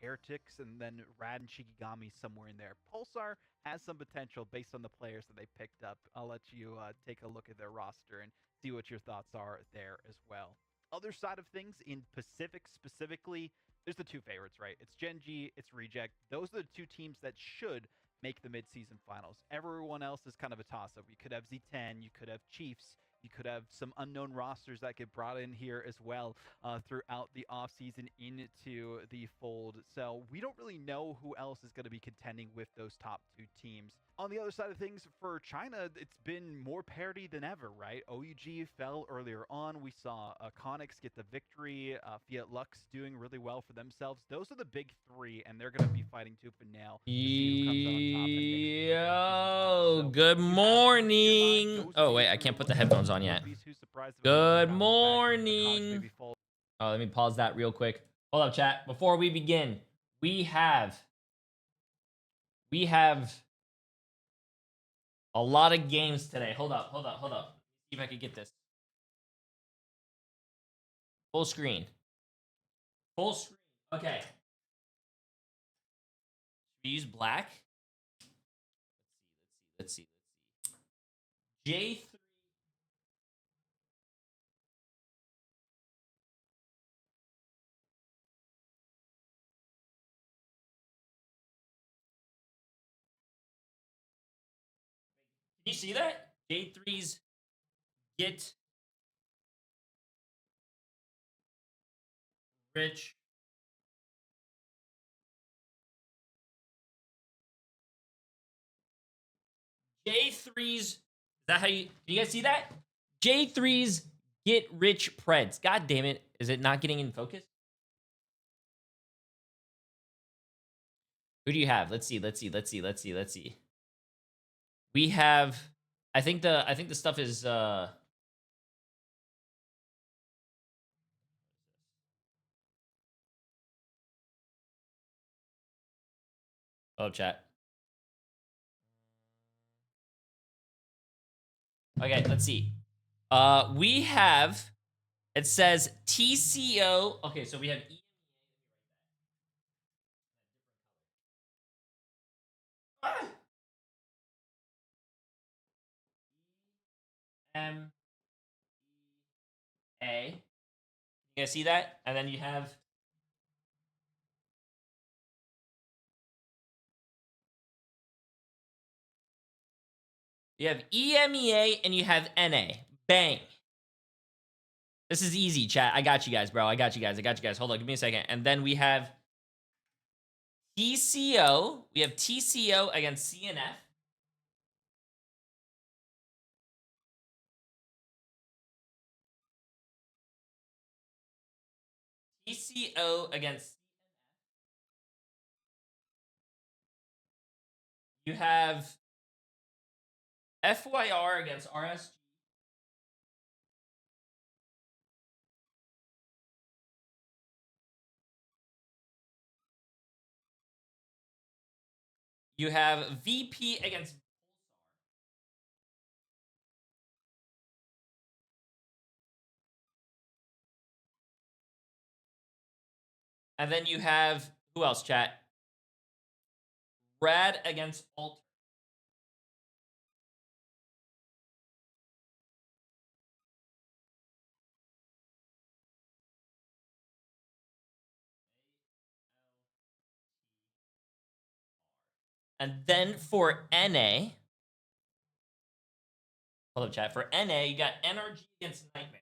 Heretics, and then Rad and Shikigami somewhere in there. Pulsar has some potential based on the players that they picked up. I'll let you take a look at their roster and see what your thoughts are there as well. Other side of things in Pacific specifically, there's the two favorites, right? It's Gen G, it's Reject. Those are the two teams that should make the midseason finals. Everyone else is kind of a toss up. You could have Z10, you could have Chiefs, you could have some unknown rosters that get brought in here as well throughout the offseason into the fold. So we don't really know who else is going to be contending with those top two teams. On the other side of things, for China, it's been more parity than ever, right? OUG fell earlier on. We saw Conix get the victory. Fiat Lux doing really well for themselves. Those are the big three, and they're going to be fighting tooth and nail to see who comes out on top and makes it to those midseason finals. Yo, So good if you have someone in your mind, morning. those Oh, names wait, I we were can't put the looking at, headphones on yet. wouldn't be too surprised if OUG Good bounces back. Conix morning. maybe falls. Oh, let me pause that real quick. Hold up, chat. Before we begin, we have a lot of games today. Hold up. See if I can get this. Full screen. Okay. Should we use black? Let's see. Jay3. Can you see that? Jay3's get rich. Jay3's. Is that how you? Do you guys see that? Jay3's get rich preds. God damn it! Is it not getting in focus? Who do you have? Let's see. We have. I think the stuff is. Oh, chat. Okay, let's see. We have. It says TCO. Okay, so we have EMEA. You guys see that? And then you have. You have EMEA and you have NA. Bang. This is easy, chat. I got you guys, bro. I got you guys. Hold on, give me a second. And then we have TCO. We have TCO against CNF. TCO against. You have FYR against RSG. You have VP against. And then you have. Who else, chat? Rad against Alter. And then for NA. Hold up, chat. For NA, you got NRG against Nightmare.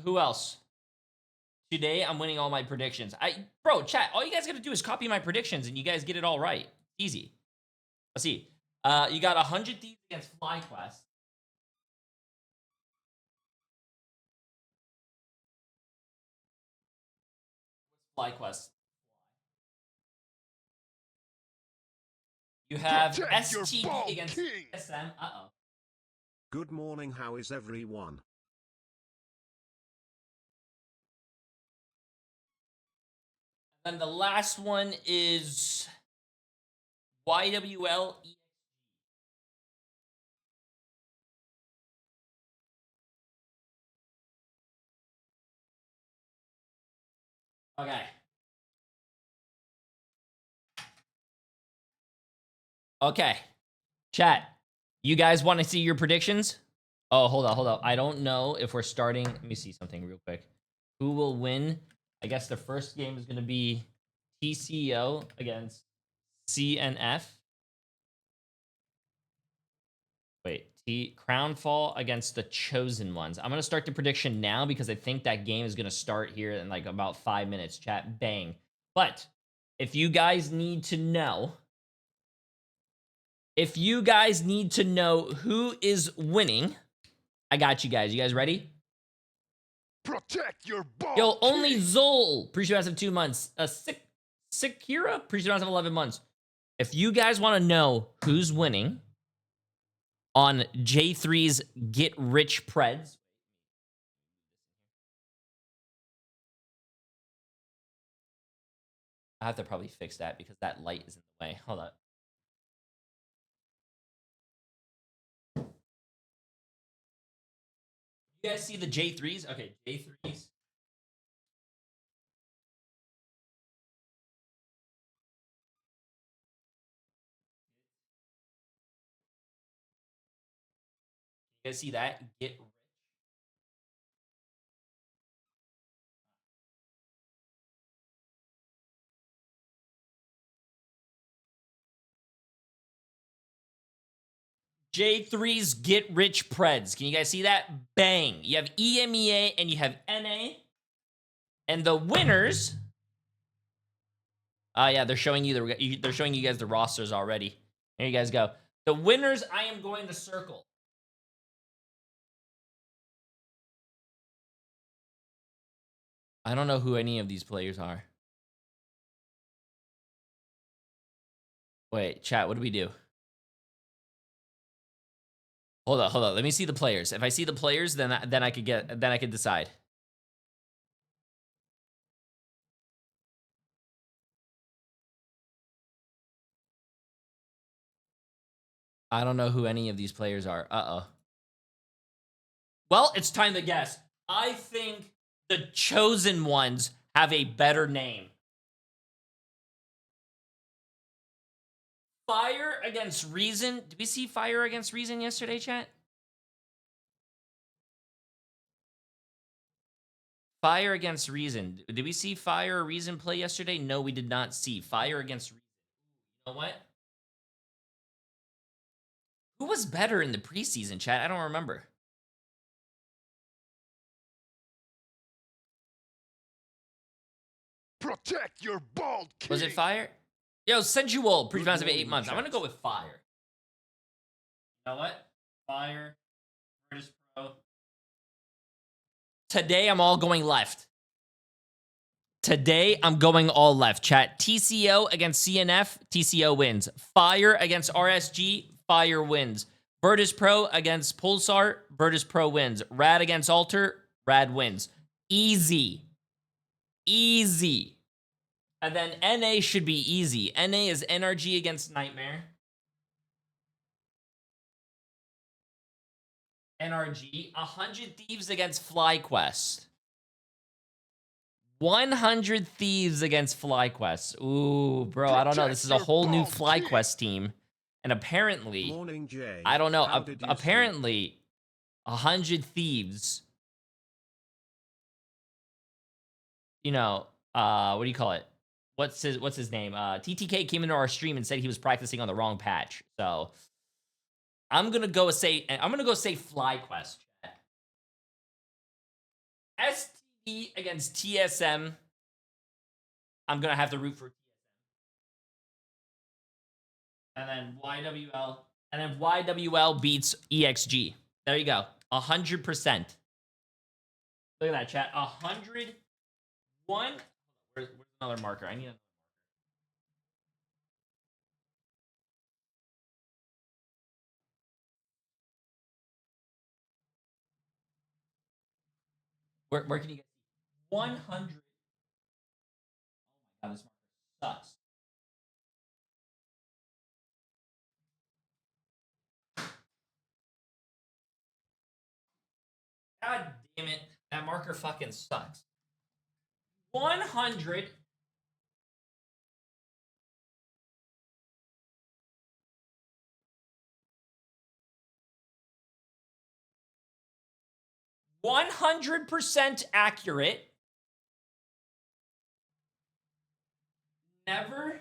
Who else? Today, I'm winning all my predictions. Bro, chat, all you guys gotta do is copy my predictions and you guys get it all right. Easy. Let's see. You got 100 Thieves against FlyQuest. FlyQuest. You have STD against SM. Uh-oh. Good morning, how is everyone? And the last one is YWL. Okay. Okay. Chat. You guys want to see your predictions? Oh, hold on. I don't know if we're starting. Let me see something real quick. Who will win? I guess the first game is going to be TCO against CNF. Wait, Crownfall against the Chosen Ones. I'm going to start the prediction now because I think that game is going to start here in like about 5 minutes. Chat, bang. But if you guys need to know, who is winning, I got you guys. You guys ready? Protect your ball. Yo, only Zol. Appreciate you guys have 2 months. Sikira. Appreciate you guys have 11 months. If you guys want to know who's winning on Jay3's Get Rich Preds, I have to probably fix that because that light is in the way. Hold up. You guys see the J3s? Okay, J3s. You guys see that? Get rich. J3's Get Rich Preds. Can you guys see that? Bang. You have EMEA and you have NA. And the winners. Yeah, they're showing you guys the rosters already. There you guys go. The winners I am going to circle. I don't know who any of these players are. Wait, chat, what do we do? Hold on. Let me see the players. If I see the players, then I could decide. I don't know who any of these players are. Uh-oh. Well, it's time to guess. I think the Chosen Ones have a better name. Fire Against Reason. Did we see Fire Against Reason yesterday, chat? Fire Against Reason. Did we see Fire or Reason play yesterday? No, we did not see. Fire Against Reason. You know what? Who was better in the preseason, chat? I don't remember. Protect your bald king. Was it Fire? Yo, Sensual. Pretty fast of 8 months. I'm going to go with Fire. You know what? Fire. British Pro. Today, I'm all going left. Today, I'm going all left. Chat. TCO against CNF. TCO wins. Fire against RSG. Fire wins. Virtus Pro against Pulsar. Virtus Pro wins. Rad against Alter. Rad wins. Easy. Easy. And then NA should be easy. NA is NRG against Nightmare. NRG. 100 Thieves against FlyQuest. 100 Thieves against FlyQuest. Ooh, bro, I don't know. This is a whole new FlyQuest team. And apparently, Morning, Jay. I don't know. How did you Apparently, 100 Thieves, you know, what do you call it? What's his name? TTK came into our stream and said he was practicing on the wrong patch. So I'm gonna go say FlyQuest. STD against TSM. I'm gonna have to root for TSM. And then YWL. And then YWL beats EXG. There you go. 100%. Look at that, chat. 101. Where's another marker? I need a... Where can you get 100? Oh my god, this marker sucks. God damn it. That marker fucking sucks. 100. %100% accurate. Never.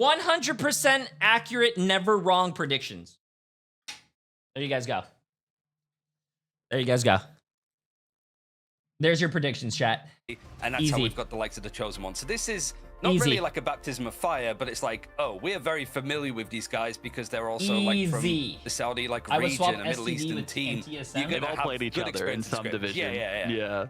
%100% accurate, never wrong predictions. There you guys go. There you guys go. There's your predictions, chat. And that's Easy. how we've got the likes of the Chosen One. So this is not really like a baptism of fire, but it's like, oh, we're very familiar with these guys because they're also like from the Saudi like region, a Middle Eastern team. They've all played each other in some division. Yeah.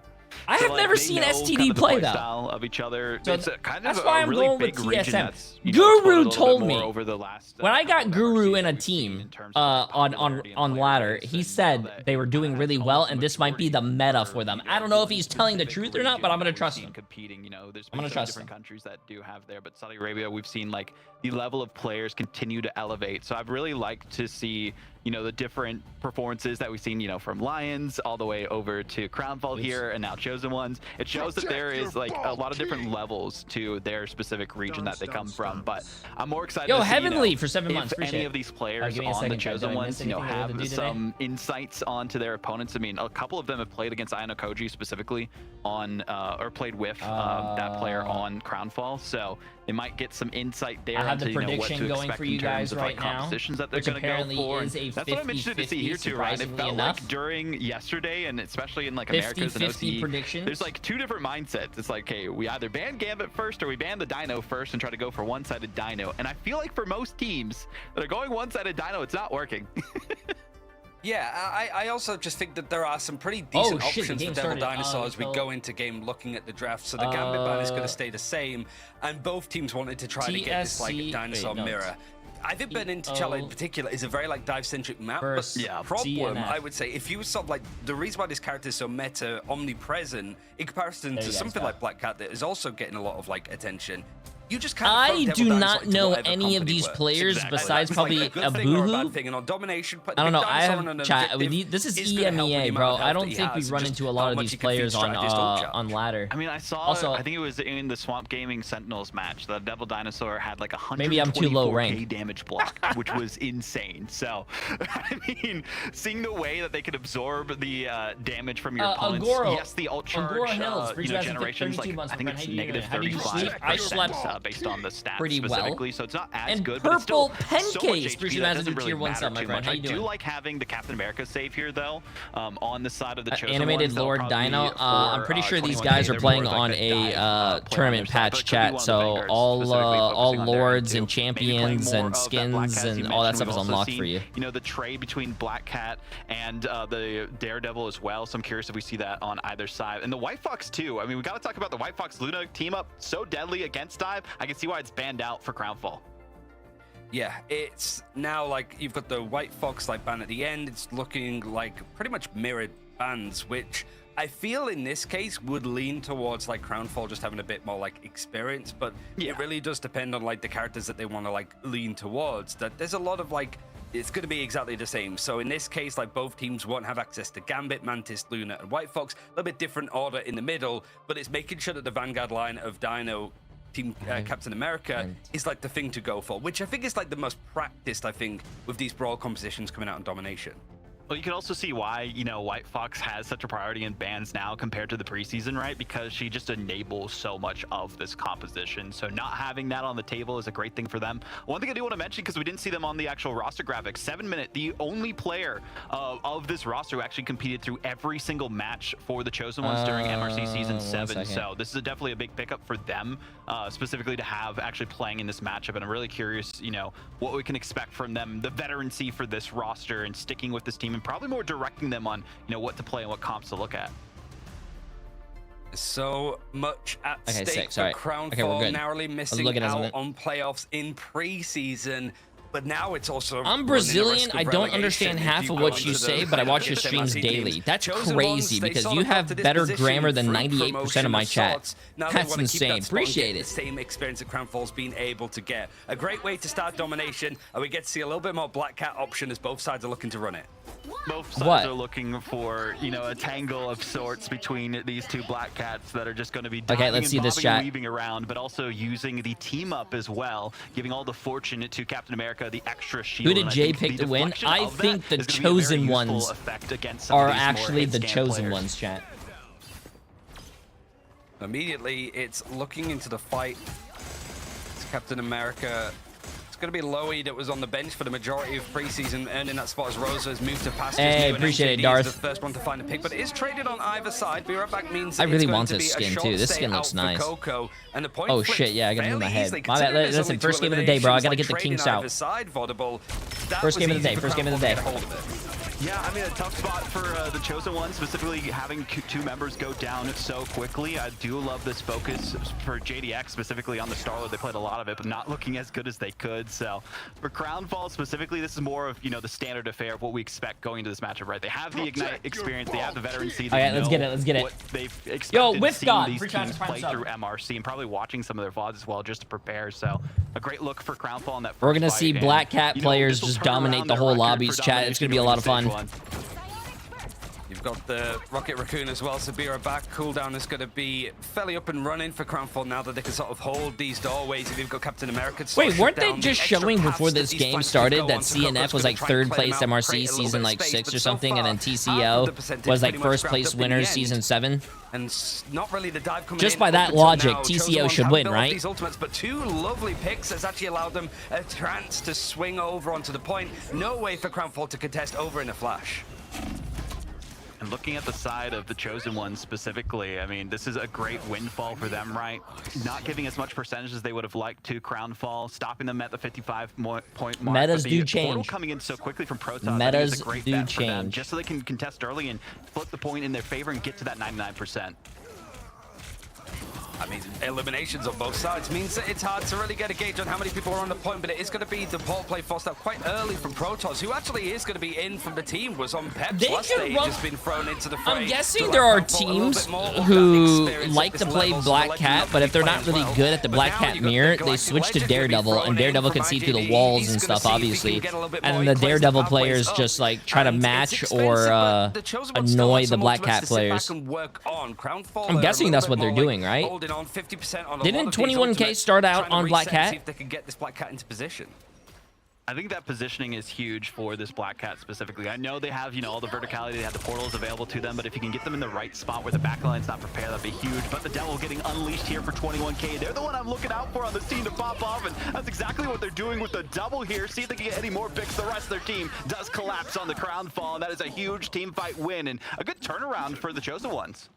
I have never seen STD play though. Style of each other. So it's kind that's of why a I'm really going with big region TSM. that's, Guru told me over the last, when I got Guru in a MRCs team terms of on ladder, he said they were doing really well, and this might be the meta for them. I don't know if he's telling the truth or not, but I'm gonna trust him. Competing, there's I'm gonna trust different countries that do have there, but Saudi Arabia, we've seen like the level of players continue to elevate. So I've really liked to see the different performances that we've seen, from Lions all the way over to Crownfall here and now Chosen Ones. It shows that there is like a lot of different levels to their specific region that they come from. But I'm more excited to see, Heavenly for 7 months. if any of these players on the Chosen Ones, have some insights onto their opponents. I mean, a couple of them have played against Ayano specifically on, or played with that player on Crownfall. So they might get some insight there. I have the into, prediction what to going for you in terms guys of, right like, now, compositions that they're which going to go apparently for. is a That's what I'm interested to see here too, Ryan. It felt like during yesterday, and especially in like Americas and OC, predictions. there's like two different mindsets. It's like, hey, we either ban Gambit first or we ban the Dino first and try to go for one-sided Dino. And I feel like for most teams that are going one-sided Dino, it's not working. Yeah, I also just think that there are some pretty decent options for Devil Dinosaur as we go into game looking at the draft. So the Gambit ban is going to stay the same, and both teams wanted to try to get this like dinosaur mirror. I think Beninticella in particular is a very like dive-centric map, but the problem, I would say, if you sort of like the reason why this character is so meta, omnipresent in comparison to something like Black Cat that is also getting a lot of like attention. You just kind of I do not know any of these players besides probably Abuhu. And on domination, I don't know. I have chat. This is EMEA, bro. I don't think we run into a lot of these players on ladder. I mean, I saw. Also, I think it was in the Swamp Gaming Sentinels match. The Devil Dinosaur had like 124k damage block, which was insane. So, I mean, seeing the way that they could absorb the damage from your opponents. Yes, the ult charge generations. Like I think it's -35%. I slept based on the stats pretty specifically, so it's not as good. Purple but it's still pen so case. much HP that doesn't really tier 1 matter sub, my too friend. much. How I you do doing? like having the Captain America save here though, on the side of the Chosen Animated ones. Lord Dino. I'm pretty sure these guys are playing on a tournament patch, chat. So all lords and champions and skins and all that stuff is unlocked for you. The trade between Black Cat and the Daredevil as well. So I'm curious if we see that on either side. And the White Fox too. I mean, we got to talk about the White Fox Luna team up. So deadly against dive. I can see why it's banned out for Crownfall. Yeah, it's now like you've got the White Fox like ban at the end. It's looking like pretty much mirrored bans, which I feel in this case would lean towards like Crownfall just having a bit more like experience, but it really does depend on like the characters that they want to like lean towards. That there's a lot of like it's going to be exactly the same. So in this case, like both teams won't have access to Gambit, Mantis, Luna, and White Fox. A little bit different order in the middle, but it's making sure that the Vanguard line of Dino, Team Captain America is like the thing to go for, which I think is like the most practiced, I think, with these brawl compositions coming out in Domination. Well, you can also see why, White Fox has such a priority in bans now compared to the preseason, right? Because she just enables so much of this composition. So not having that on the table is a great thing for them. One thing I do want to mention, because we didn't see them on the actual roster graphics, 7Minute, the only player of this roster who actually competed through every single match for the Chosen Ones during MRC Season 7. So this is definitely a big pickup for them, specifically to have actually playing in this matchup. And I'm really curious, what we can expect from them, the veterancy for this roster and sticking with this team, and probably more directing them on what to play and what comps to look at. So much at stake for Crownfall, narrowly missing out on playoffs in preseason. But now it's also I'm running the Brazilian. risk of I don't relegation understand if half you of go what into you the say, but I watch your streams MRC daily. teams. That's Chosen crazy ones, they because sort you of got have to this better position grammar than through 98% promotion of my of chat. sorts. Now they That's want to keep that insane. spot and get Appreciate the it. same experience that Crown Fall's been able to get. A great way to start domination, and we get to see a little bit more Black Cat option as both sides are looking to run it. Both sides What? are looking for, you know, a tangle of sorts between these two Black Cats that are just going to be Okay, let's see this bobbing chat. and weaving around, but also using the team up as well, giving all the fortune to Captain America, the extra shield. Who did and I Jay think pick the to win? deflection I of that think the is gonna be a very chosen useful ones effect against some of are these more actually the hit-scan chosen players. ones, chat. Immediately, it's looking into the fight. It's Captain America. It's going to be Loey that was on the bench for the majority of preseason, earning that spot as Rosa has moved to pastures. Hey, new, and appreciate it, NJD Darth. is the first one to find a pick, but it is traded on either side. Be right back means I it's really going want to this be a skin, short too. This stay skin out looks for nice. Coco, and the point Oh, flips shit, yeah, I gotta move my fairly head. easily, My bad. considering there's Listen, only first two game of the day, bro. I gotta get the eliminations, king like shout. trading either side, Vaudible. That First was game of the easy day, for first game of the Crown day. Fall to get a hold of it. Yeah, I mean, a tough spot for the Chosen One, specifically having two members go down so quickly. I do love this focus for JDX, specifically on the Star-Lord. They played a lot of it, but not looking as good as they could. So for Crownfall specifically, this is more of, you know, the standard affair of what we expect going into this matchup, right? They have the Ignite experience, they have the veteran season. All right, let's get it, let's get it. What they've expected Yo, with seeing God, these free time teams to find play sub. through MRC and probably watching some of their VODs as well just to prepare. So a great look for Crownfall in that first We're gonna fight, see and, Black Cat you know, players this will just turn dominate around the their whole record lobbies, for chat. It's gonna be a domination lot of going fun. into stage one. You've got the Rocket Raccoon as well, Sabira back. Cooldown is going to be fairly up and running for Crownfall now that they can sort of hold these doorways. If you've got Captain America to sort Wait, of weren't shut they down just the extra showing paths before that this these game fighters started go that on? So CNF Coco's was gonna like try and third play place them out, MRC create a little season bit like of space, 6 or but so something, and then far, half of TCO the percentage was like pretty much first wrapped place up in winner the season end. 7? And not really the dive coming Just in by up that until logic, now. TCO Chosen ones should have win, built right? These ultimates, but two lovely picks has actually allowed them a chance to swing over onto the point. No way for Crownfall to contest over in a flash. And looking at the side of the Chosen Ones specifically, I mean, this is a great windfall for them, right? Not giving as much percentage as they would have liked to Crownfall, stopping them at the 55-point mark. Metas but the do portal change. coming in so quickly from Protoss, I think Metas is a great do bet for them, change. just so they can contest early and flip the point in their favor and get to that 99%. I mean, eliminations on both sides means that it's hard to really get a gauge on how many people are on the point, but it is going to be the ball play forced out quite early from Protoss, who actually is going to be in from the team, was on Pep's They last could stage, run- just been thrown into the fray. I'm guessing So there let are Crownfall a little teams bit more of that who experience like at to this play level, so Black they're Cat, letting but if they're them not play really as good at the well. Black But now Cat you've got mirror, the they Galactic switch to Legend gonna be Daredevil, thrown and in Daredevil from can see through the IGD. walls He's and gonna stuff, see if he can obviously. get a little bit And more. then the He clears Daredevil pathways players up. just like try to And it's match expensive, or but the Chosen Ones still annoy have the some Black ultimates Cat to sit back players. and work on. Crownfall I'm are a guessing little that's bit what they're more, like, doing, right? holding on 50% on a Didn't lot of these 21K ultimates, start out trying to on Black reset and Cat? see if they can get this Black Cat into position. I think that positioning is huge for this Black Cat specifically. I know they have, you know, all the verticality, they have the portals available to them, but if you can get them in the right spot where the backline's not prepared, that'd be huge. But the Devil getting unleashed here for 21K. They're the one I'm looking out for on the scene to pop off, and that's exactly what they're doing with the double here. See if they can get any more picks. The rest of their team does collapse on the Crownfall, and that is a huge team fight win and a good turnaround for the Chosen Ones.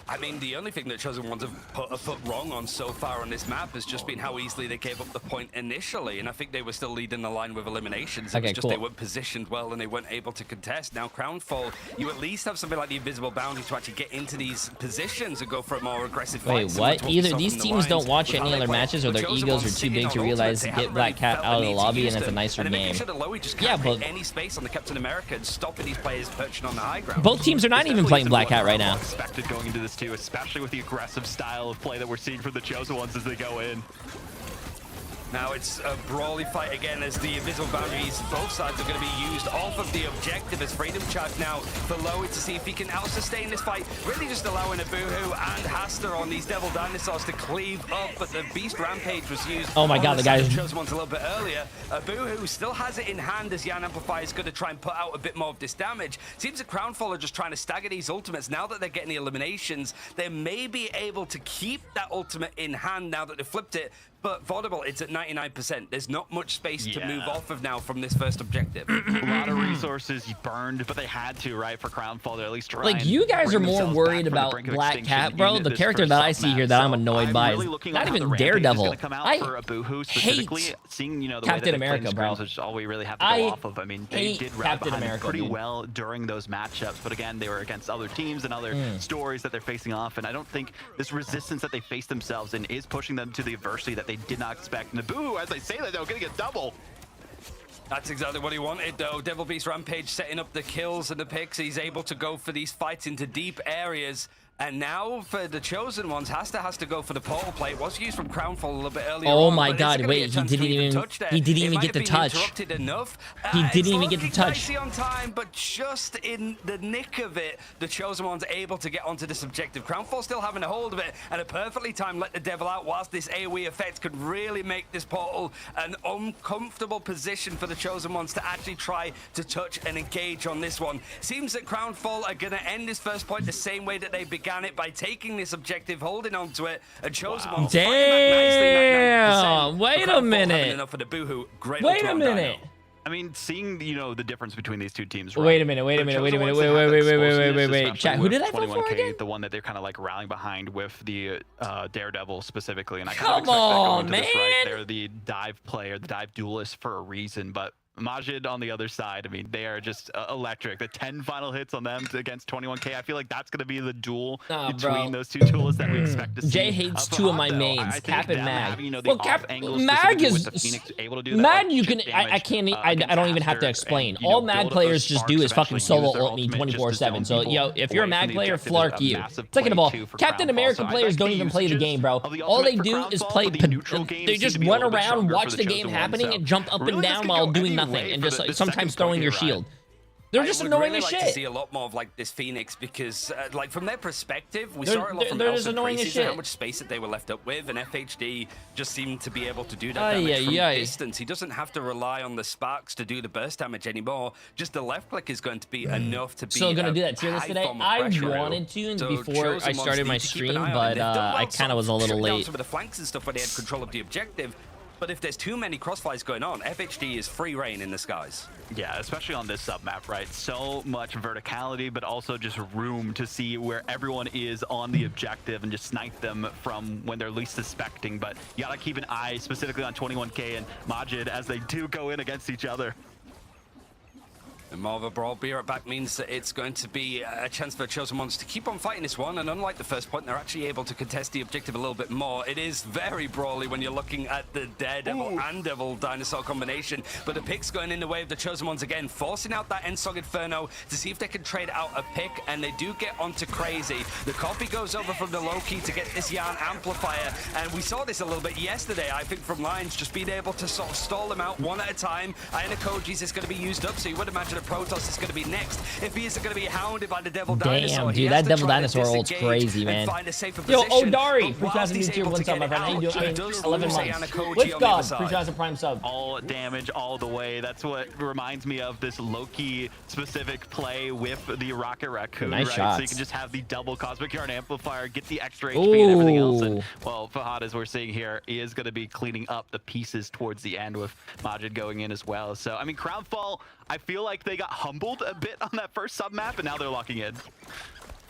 I mean, the only thing that Chosen Ones have put a foot wrong on so far on this map has just been how easily they gave up the point initially, and I think they were still leading the line with eliminations. It Okay, was just cool. they weren't positioned well and they weren't able to contest. Now, Crownfall, you at least have something like the Invisible Bounty to actually get into these positions and go for a more aggressive fight. Wait, similar what? to we Either saw these from the teams Lions don't watch with how any they other play. matches, or The their Chosen egos Ones are too sitting big on to ultimates, realize they to haven't get Black really Cat felt out of the need to lobby use and it's a them. nicer And they're making game. sure that Lowy just Yeah, can't hit but any space on the Captain America and stopping these players perching on the high ground. both teams are not even Definitely playing isn't Black what Cat right now. expected going into this too, especially with the aggressive style of play that we're seeing from the Chosen Ones as they go in. Now it's a brawly fight again as the invisible boundaries, both sides are going to be used off of the objective as freedom charge now for Lowy to see if he can out-sustain this fight, really just allowing Abuhu and Haster on these Devil Dinosaurs to cleave up, but the Beast Rampage was used. Oh my on God, the side guy's- of Chosen Ones a little bit earlier. Abuhu still has it in hand as Yan Amplify is going to try and put out a bit more of this damage. Seems that Crownfall are just trying to stagger these ultimates. Now that they're getting the eliminations, they may be able to keep that ultimate in hand now that they've flipped it. But Vaudible, it's at 99%. There's not much space to move off of now from this first objective. A lot of resources burned, but they had to, right, for Crownfall to at least try. Like, and you guys are bring more themselves worried back from the about brink of Black extinction Cat, bro. in The this character first that I see submap. here that I'm So annoyed by is really looking not on how even the Rampage is Daredevil. gonna come out I for Abuhu specifically, hate seeing, you know, the Captain way that America, they bro. scrims, which is all we really have to I go off of. I mean, they hate did rally Captain behind them America, pretty dude. well during those matchups, but again, they were against other teams and other stories that they're facing off, and I don't think this resistance that they face themselves in is pushing them to the adversity that they did not expect. And Abuhu, as I say that, though, getting a double. That's exactly what he wanted, though. Devil Beast Rampage setting up the kills and the picks. He's able to go for these fights into deep areas. And now for the Chosen Ones, has to go for the portal play. It was used from Crownfall a little bit earlier. Oh on, my but God! Wait, he didn't even get the touch. He didn't even get the touch. On time, but just in the nick of it, the Chosen Ones able to get onto this objective. Crownfall still having a hold of it, and a perfectly timed let the devil out. Whilst this AoE effect could really make this portal an uncomfortable position for the Chosen Ones to actually try to touch and engage on this one. Seems that Crownfall are going to end this first point the same way that they began it, by taking this objective, holding on to it, and Chosen Ones fighting back nicely. 99%. Wait a minute. Enough for the boohoo. Great. Wait a minute. I mean, seeing, you know, the difference between these two teams. Right? Wait a minute. Wait. Chat, who did I vote for again? The one that they're kind of like rallying behind with the Daredevil specifically. And I kind of expect that going man. This, right? They're the dive player, the dive duelist for a reason, but Majid on the other side, I mean, they are just electric. The 10 final hits on them against 21K, I feel like that's going to be the duel between those two duelists that we expect to see. Jay hates two of my mains, Cap and Mag. Having, you know, well, Mag is Mag. You can I can't I don't even have to explain. All Mag players just do is fucking solo ult me 24/7. So yo, if you're a Mag player, flark you. Second of all, Captain America players don't even play the game, bro. All they do is play. They just run around, watch the game happening, and jump up and down while doing nothing. And just like, sometimes throwing your shield. They're just annoying as shit. I would really like to see a lot more of like this Phoenix because, like, from their perspective, we saw a lot from Elsa and how much space that they were left up with, and FHD just seemed to be able to do that damage from distance. He doesn't have to rely on the sparks to do the burst damage anymore. Just the left click is going to be enough to be. Still gonna do that tier list today. I wanted to before I started my stream, but I kind of was a little late. Some of the flanks and stuff where they had control of the objective. But if there's too many crossfires going on, FHD is free reign in the skies. Yeah, especially on this submap, right? So much verticality, but also just room to see where everyone is on the objective and just snipe them from when they're least suspecting. But you gotta keep an eye specifically on 21K and Majid as they do go in against each other. And more of a brawl beer at back means that it's going to be a chance for Chosen Ones to keep on fighting this one. And unlike the first point, they're actually able to contest the objective a little bit more. It is very brawly when you're looking at the Daredevil and Devil Dinosaur combination. But the pick's going in the way of the Chosen Ones again, forcing out that Ensog Inferno to see if they can trade out a pick. And they do get onto Crazy. The copy goes over from the Loki to get this Yarn Amplifier. And we saw this a little bit yesterday, I think, from Lions, just being able to sort of stall them out one at a time. Iron Koji's is going to be used up, so you would imagine a Protoss is going to be next. If he isn't going to be hounded by the Devil Dinosaur, damn, dude, that Devil Dinosaur ult's crazy, man. Yo, Odari, pre-class new tier 1 sub, my friend. How you doing? 11 months. With God, pre-class prime sub. All damage all the way. That's what reminds me of this Loki specific play with the Rocket Raccoon, nice right? shots. So you can just have the double Cosmic Yarn Amplifier, get the extra HP and everything else. And, well, Fahad, as we're seeing here, is going to be cleaning up the pieces towards the end with Majid going in as well. So, I mean, Crownfall, I feel like they got humbled a bit on that first sub-map, and now they're locking in.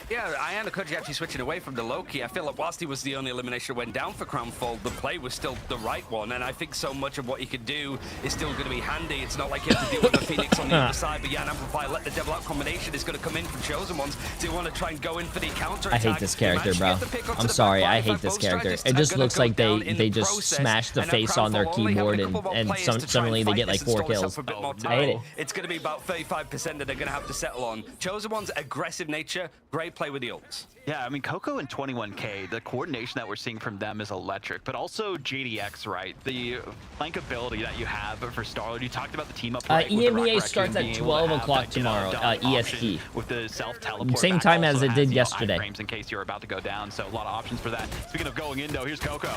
Yeah, Iana Koji actually switching away from the Loki. I feel like whilst he was the only elimination that went down for Crownfall, the play was still the right one, and I think so much of what he could do is still going to be handy. It's not like he has to deal with the Phoenix on the other side, but Yarn Amplify, let the Devil Out combination is going to come in from Chosen Ones. Do you want to try and go in for the counter attack? I hate this character, bro. I'm sorry, I hate this character. It just looks like they just smash the face on their keyboard and suddenly they get like 4 kills. I hate it. It's going to be about 35% that they're going to have to settle on. Chosen Ones' aggressive nature, great play with the ults. Yeah, I mean, Coco and 21K, the coordination that we're seeing from them is electric, but also JDX, right? The flank ability that you have for Starlord. You talked about the team up right EMEA starts at 12 o'clock tomorrow, EST. With the self-teleport. Same time as it did yesterday. Frames in case you're about to go down, so a lot of options for that. Speaking of going in, though, here's Coco.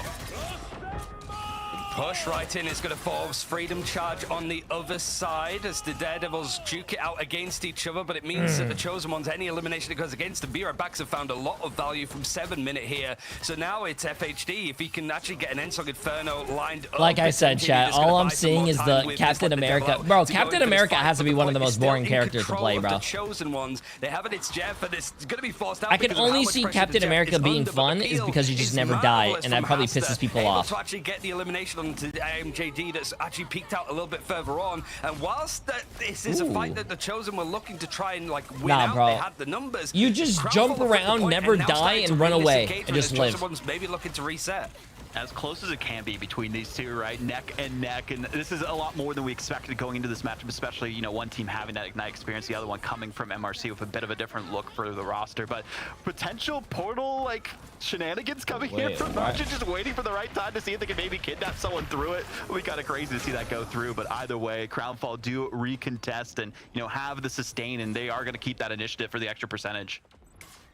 Push right in is going to force Freedom Charge on the other side as the Daredevils duke it out against each other, but it means that the Chosen Ones, any elimination that goes against them, Vera Backs have found a lot of value from 7 minute here. So now it's FHD. If he can actually get an Ensog Inferno lined up. Like I said, chat, all I'm seeing is the Captain America. Bro, Captain America has to be one of the most boring characters to play, bro. The Chosen Ones, they have it, it's Jeff, and it's going to be forced out. I can only see Captain America being fun is because you just never die, and that probably pisses people off. To actually get the elimination onto JD that's actually peeked out a little bit further on, and whilst this is a fight that the Chosen were looking to try and like win out, bro. they had the numbers. You just jump around, never die, and run away, and just live. One's maybe looking to reset. as close as it can be between these two, right? Neck and neck, and this is a lot more than we expected going into this matchup, especially, you know, one team having that Ignite experience, the other one coming from MRC with a bit of a different look for the roster. But potential portal, like, shenanigans coming here from Margin, just waiting for the right time to see if they can maybe kidnap someone through it. It would be kind of crazy to see that go through, but either way, Crownfall do recontest and, you know, have the sustain, and they are going to keep that initiative for the extra percentage.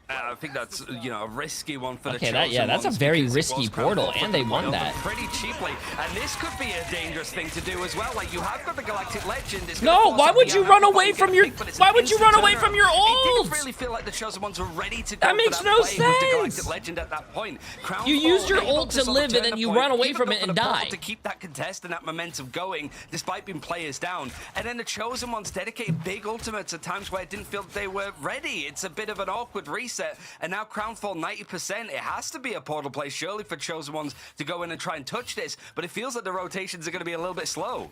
I think that's, you know, a risky one for the Okay, Chosen that's a ones very because it risky was portal, Crownfall and they took won the that. pretty cheaply. And this could be a dangerous thing to do as well. Like, you have got the Galactic Legend. It's gonna No, force why up would the you ammo run before away you from get your? picked, but it's Why an would you instant run away turnaround. from your It ults? didn't really feel like the Chosen ones were ready to go That makes for no play with the Galactic sense. Legend at that point. You used your Crownfall able ult to sort of live, and turn then the you point, run away even from go it for and the portal die. to keep that contest and that momentum going, despite being players down. And then the Chosen ones dedicated big ultimates at times where it didn't feel they were ready. It's a bit of an awkward reset. And now Crownfall 90%. It has to be a portal play, surely, for Chosen ones to go in and try and touch this. But it feels like the rotations are going to be a little bit slow.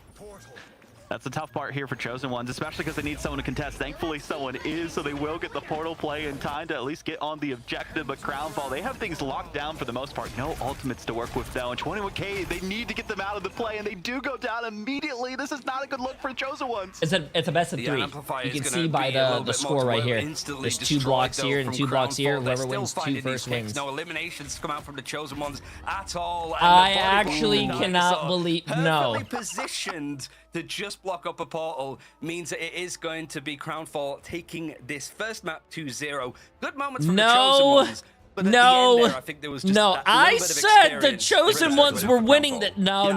That's the tough part here for Chosen Ones, especially because they need someone to contest. Thankfully, someone is, so they will get the portal play in time to at least get on the objective. But Crownfall, they have things locked down for the most part. No ultimates to work with, though. And 21K, they need to get them out of the play, and they do go down immediately. This is not a good look for Chosen Ones. It's a best of three. You can see by the score right here. There's 2 blocks here and 2 blocks here. Whoever wins 2 first wins. No eliminations come out from the Chosen ones at all. I actually cannot believe no. Perfectly positioned to just block up a portal means that it is going to be Crownfall taking this first map 2-0. Good moments from the Chosen ones. But at the end there, I think there was just that I little bit of said the experience Chosen that ones were winning. Crownfall. No.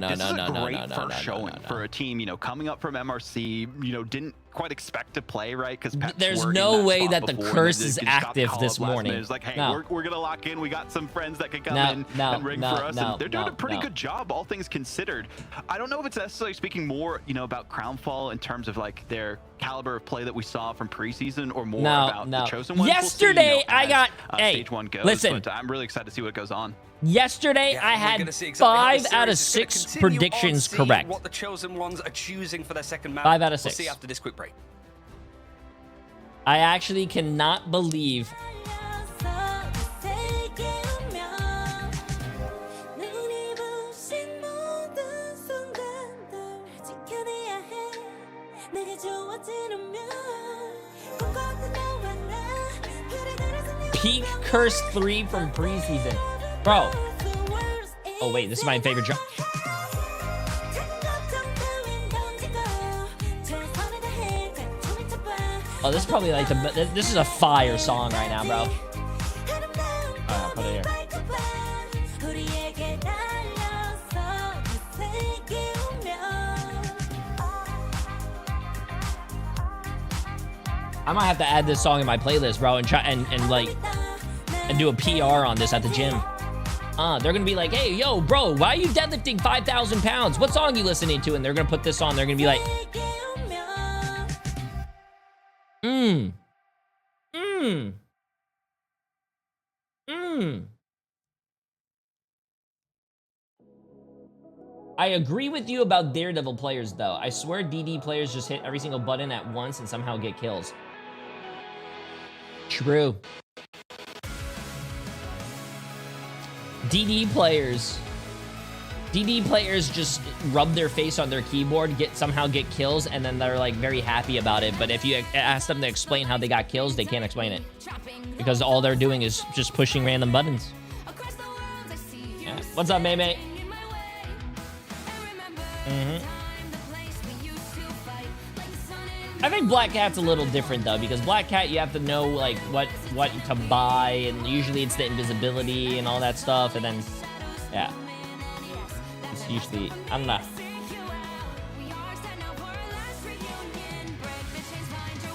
This is a great first showing for a team, you know, coming up from MRC, you know, didn't quite expect to play, right? Because there's no way that the curse is active this morning. It's like, hey, No. we're gonna lock in. We got some friends that could come in No, and ring no, for us, no, and they're doing no, a pretty no. good job, all things considered. I don't know if it's necessarily speaking more, you know, about Crownfall in terms of like their caliber of play that we saw from preseason, or more about the Chosen ones. Yesterday, we'll see, you know, I got stage 1 goes. listen. But I'm really excited to see what goes on. Yesterday, I had 5 out of 6 predictions correct. What the Chosen ones are choosing for their second map. 5 out of 6. We'll see after this quick break. I actually cannot believe. Peak Curse 3 from preseason. Bro. Oh, wait, this is my favorite jump. Oh, this is probably like this is a fire song right now, bro. Alright, put it here. I might have to add this song in my playlist, bro, and try and do a PR on this at the gym. They're gonna be like, hey, yo, bro, why are you deadlifting 5,000 pounds? What song you listening to? And they're gonna put this on. They're gonna be like, I agree with you about Daredevil players, though. I swear DD players just hit every single button at once and somehow get kills. True. DD players just rub their face on their keyboard, somehow get kills, and then they're like very happy about it. But if you ask them to explain how they got kills, they can't explain it. Because all they're doing is just pushing random buttons. Yeah. What's up, Maymay? I think Black Cat's a little different though, because Black Cat you have to know like what to buy, and usually it's the invisibility and all that stuff, and then yeah, it's usually, I don't know.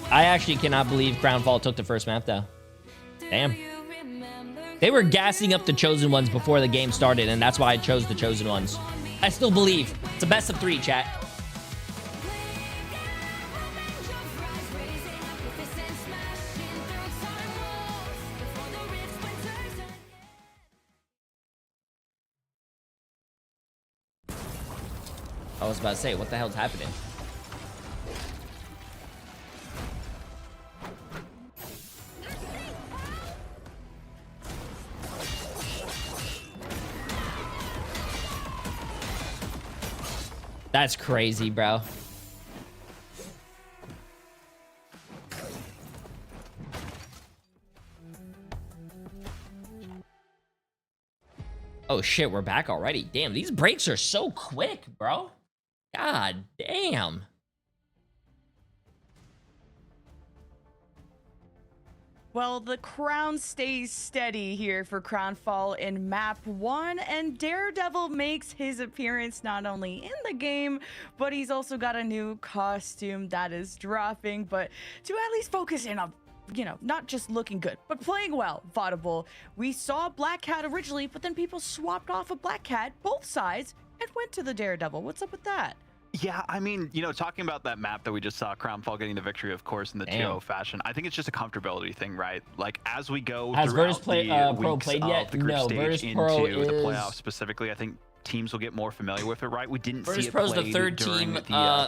I actually cannot believe Crownfall took the first map though. Damn. They were gassing up the Chosen Ones before the game started, and that's why I chose the Chosen Ones. I still believe. It's a best of 3, chat. I was about to say, what the hell's happening? That's crazy, bro. Oh shit, we're back already. Damn, these breaks are so quick, bro. God damn. Well, the crown stays steady here for Crownfall in map 1, and Daredevil makes his appearance not only in the game, but he's also got a new costume that is dropping. But to at least focus in on, you know, not just looking good, but playing well, Vaudable. We saw Black Cat originally, but then people swapped off of Black Cat, both sides, and went to the Daredevil. What's up with that? Yeah, I mean, you know, talking about that map that we just saw, Crownfall getting the victory, of course, in the 2-0 fashion, I think it's just a comfortability thing, right? Like, as we go Has throughout Pro weeks played of yet? the group No, stage Virtus into Pro the is... playoffs specifically, I think teams will get more familiar with it, right? We didn't Virtus see it Pro's the played third during team, the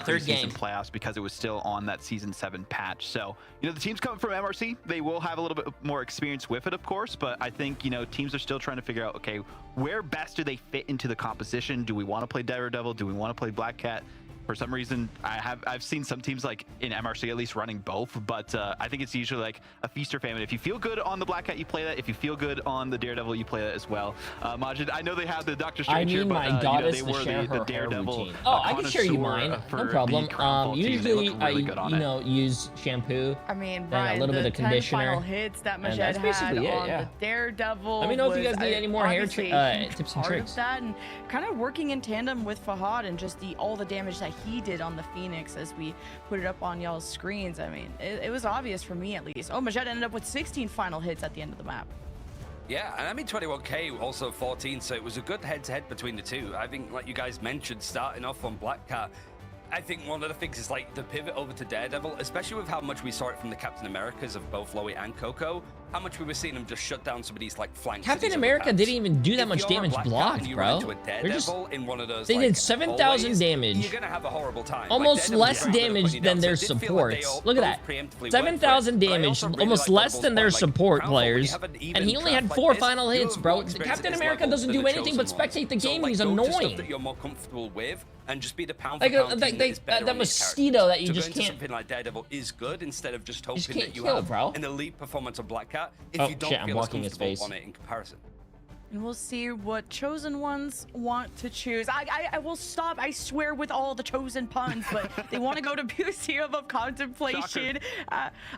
third preseason game. playoffs because it was still on that Season 7 patch. So, you know, the teams coming from MRC, they will have a little bit more experience with it, of course, but I think, you know, teams are still trying to figure out, okay, where best do they fit into the composition? Do we want to play Daredevil? Do we want to play Black Cat? For some reason, I've seen some teams like in MRC at least running both, but I think it's usually like a feast or famine. If you feel good on the Black Cat, you play that. If you feel good on the Daredevil, you play that as well. Majid, I know they have the Doctor Strange here, but my goddess you know, they were share the her Daredevil. routine. Oh, I can share you mine. No problem. Usually I use shampoo. I mean, and a little bit of conditioner. Final hits that Majed that's basically had it, on yeah. the Daredevil. Let me know if you guys need any more hair obviously tips and part tricks. of that, and kind of working in tandem with Fahad and just all the damage that he did on the Phoenix as we put it up on y'all's screens. I mean, it was obvious for me at least. Oh, Majed ended up with 16 final hits at the end of the map. Yeah, and I mean 21K also 14, so it was a good head-to-head between the two. I think, like you guys mentioned, starting off on Black Cat, I think one of the things is like the pivot over to Daredevil, especially with how much we saw it from the Captain Americas of both Loey and Coco, how much we were seeing them just shut down some of these like flanks. Captain America didn't even do that much damage blocked, bro. They did 7,000 damage. You're gonna have a horrible time. Almost less damage than their supports. Look at that. 7,000 damage, almost less than their support players. And he only had 4 final hits, bro. Captain America doesn't do anything but spectate the game, and he's annoying. That you're more comfortable with, and just be the pound Like, for pound team that is better that on these mosquito that you characters. just So going to can't... something like Daredevil is good instead of just hoping can't that you kill, have bro. an elite performance on Black Cat if Oh, you don't shit, I'm feel as blocking his comfortable face. on it in comparison. And we'll see what chosen ones want to choose. I will stop, I swear, with all the chosen puns, but they want to go to Museum of Contemplation.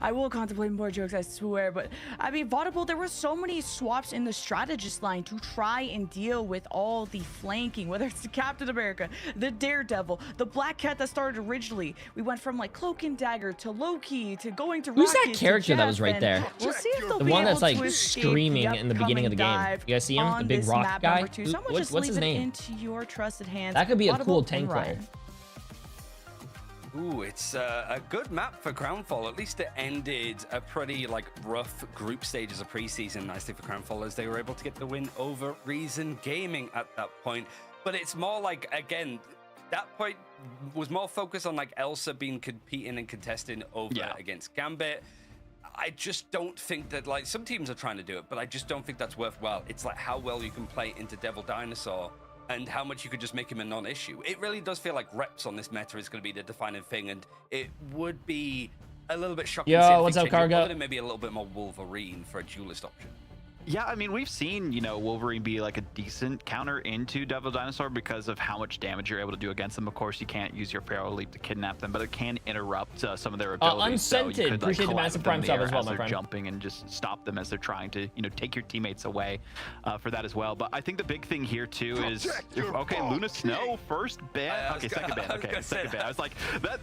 I will contemplate more jokes, I swear. But I mean, Vaudable, there were so many swaps in the strategist line to try and deal with all the flanking, whether it's the Captain America, the Daredevil, the Black Cat that started originally. We went from like Cloak and Dagger to Loki to going to Who's Rocket that to character that Jeff, was right and there? We'll see if they'll The be one able that's like to escape screaming the in the beginning of the game. upcoming You guys see him? on The big this rock map guy? number 2. So I'm gonna just What's leave his it name? into your trusted hands. That could be a Audible cool and tank player. Ryan. Ooh, it's a good map for Crownfall. At least it ended a pretty like rough group stages of preseason nicely for Crownfall, as they were able to get the win over Reason Gaming at that point. But it's more like, again, that point was more focused on like Elsa being competing and contesting over against Gambit. I just don't think that, like, some teams are trying to do it, but I just don't think that's worthwhile. It's like how well you can play into Devil Dinosaur and how much you could just make him a non-issue. It really does feel like reps on this meta is going to be the defining thing, and it would be a little bit shocking to see What's up, Cargo? other than maybe a little bit more Wolverine for a duelist option. Yeah, I mean, we've seen, you know, Wolverine be like a decent counter into Devil Dinosaur because of how much damage you're able to do against them. Of course, you can't use your Pharaoh Leap to kidnap them, but it can interrupt some of their abilities. Unscented. So you could, like, Appreciate the collide massive with them prime in the sub air as well, as my they're friend. jumping and just stop them as they're trying to, you know, take your teammates away for that as well. But I think the big thing here, too, is... Okay, Luna Snow, first ban. Okay, second ban. Okay, second ban. I was like,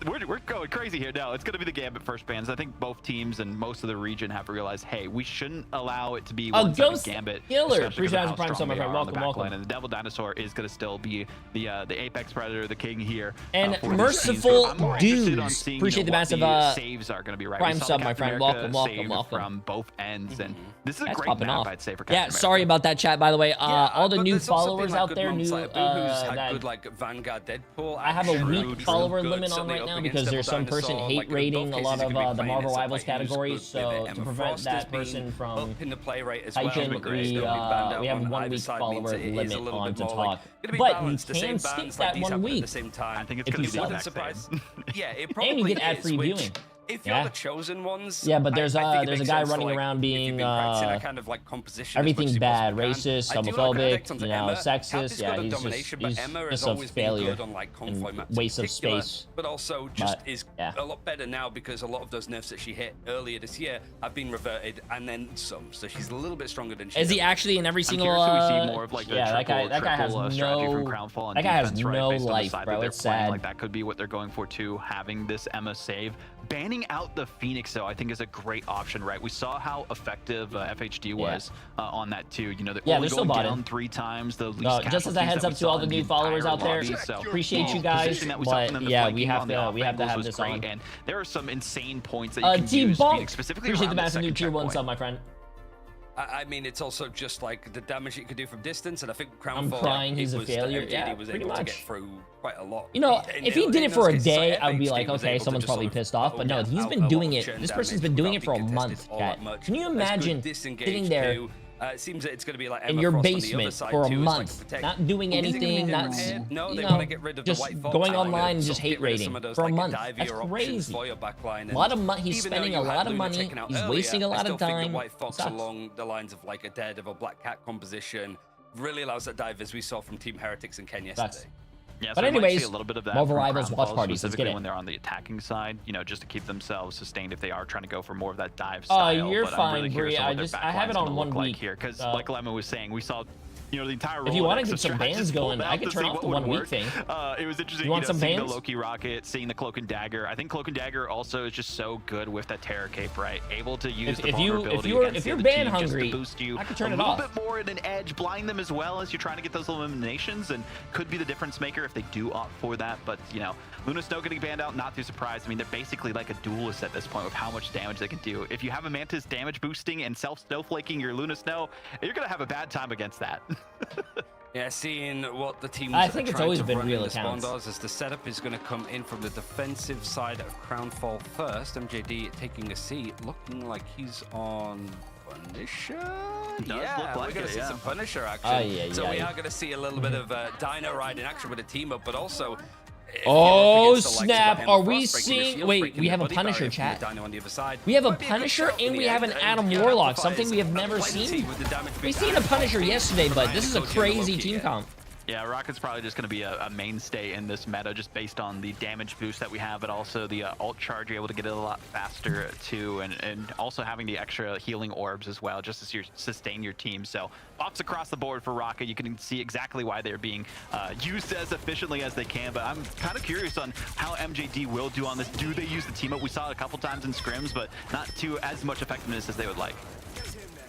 we're going crazy here now. It's going to be the Gambit first bans. I think both teams and most of the region have realized, hey, we shouldn't allow it to be one-sided Gambit. Killer. Appreciate Prime Summer, friend. Welcome. And the Devil Dinosaur is going to still be the Apex Predator, the king here. And for these Merciful teams. I'm more interested on Dudes. seeing, Appreciate the what massive saves are going to be right. Prime We saw sub, the my Captain friend. America Welcome. save from both ends, and this is a That's great popping map, off. I'd say, for Yeah, Captain sorry America. about that, chat, by the way. All the but new there's also followers been, like, out good there, months, new like Boohoo's had that good, like Vanguard Deadpool. I have a True, weak true, follower good. limit on Certainly right up now against because Devil there's some person Dinosaur, hate like, in rating both a lot cases, of you're gonna be the playing Marvel as, Rivals like, category, who's good so with to Emma prevent Frost as that being person from up in the play rate as well. Titan, But we still being banned out have on 1 either week side means follower it is a limit little on bit to more, like, talk, gonna be but you balanced. The same can skip bans, like, that these 1 happen at week. the same time. I think it's If going you to be the sub. exact Surprise. same. Yeah, it And probably you get is, ad-free which, viewing. if you're Yeah. the chosen ones, Yeah, but I there's think it a makes guy sense to, running like, around if you've being been practicing that kind of like composition as much everything as you bad, possibly can. racist, I do like homophobic, Rednex onto you know, Emma. Cap sexist. is Yeah, good on he's domination, just but Emma has just a always been failure good on like convoy and maps in waste of particular, space. but also just But, is yeah. a lot better now because a lot of those nerfs that she hit earlier this year have been reverted and then some. So she's a little bit stronger than she Is he was. actually in every I'm single? curious if we see more of like the yeah, that guy has triple strategy from no. Crownfall and That guy has defense, right, no based on the life, side that bro. they're It's playing. sad. Like that could be what they're going for too. Having this Emma save, banning out the Phoenix though, I think is a great option, right? We saw how effective FHD was on that too. You know, they're only they're still going bought down in. 3 times. The least Just as a heads up to all the new followers out there, appreciate you guys, but yeah, we have to have this on. And there are some insane points that you can Team use Bonk, Phoenix, specifically appreciate around the the massive new second tier 1 checkpoint. sub, my friend. I mean, it's also just like the damage you could do from distance, and I think Crownfall. I'm crying he's a was failure. MJD Yeah, was pretty able to much. get through quite a lot. You know, if he did it for a day, I would be FHD like, was okay, able to someone's just probably sort of pissed off. But no, he's been doing it. This person's been doing it for a month, chat. Can you imagine sitting there it seems that it's going to be like in Emma your Frost on the basement other side for a too, month, like not doing anything, not no, they you want to know, get rid of just the White Fox going line online and sort just of hate get rid of rating some of those, for a like, month. divier That's options crazy. for your backline. A lot of money. He's Even though spending you a had lot of Luna money. taken out He's earlier, wasting a I lot still of think time. that White Fox Sucks. along the lines of like a Daredevil Black Cat composition really allows that dive as we saw from Team Heretics and Ken yesterday. Sucks. Yeah, But so we might see anyways, a little bit of that Marvel from Rivals Crownfall, watch parties. Let's specifically get it. when they're on the attacking side, you know, just to keep themselves sustained if they are trying to go for more of that dive style. You're but I'm fine, really curious Bree. on what I have it on 1 like week. here, because like Lemon was saying, we saw, you know, the entire. If you want to Rolodex get of some strategists bans going, pulled I out could to turn see off what the would 1 week work. thing. It was interesting. You want some seeing bans? the Loki rocket, seeing the Cloak and Dagger. I think Cloak and Dagger also is just so good with that Terror Cape, right? Able to use the vulnerability against if you're the other ban team just hungry, to boost you I could turn a it little off. bit more in an edge, blind them as well as you're trying to get those eliminations, and could be the difference maker if they do opt for that. But you know, Luna Snow getting banned out, not too surprised. I mean, they're basically like a duelist at this point with how much damage they can do. If you have a Mantis damage boosting and self-snowflaking your Luna Snow, you're gonna have a bad time against that. Yeah, seeing what the teams I think are it's trying always to been run real in the accounts. Spondars as the setup is going to come in from the defensive side of Crownfall first. MJD taking a seat, looking like he's on Punisher. Yeah, look like we're going to it, see yeah. some Punisher action. Yeah, so we yeah. are going to see a little bit of Dino ride in action with a team up, but also. Oh snap! Are we seeing? Wait, we have a Punisher, chat. We have a Punisher and we have an Adam Warlock, something we have never seen. We seen a Punisher yesterday, but this is a crazy team comp. Yeah, Rocket's probably just going to be a mainstay in this meta just based on the damage boost that we have, but also the ult charge, you're able to get it a lot faster too, and also having the extra healing orbs as well, just to sustain your team. So buffs across the board for Rocket. You can see exactly why they're being used as efficiently as they can, but I'm kind of curious on how MJD will do on this. Do they use the team up? We saw it a couple times in scrims, but not to as much effectiveness as they would like.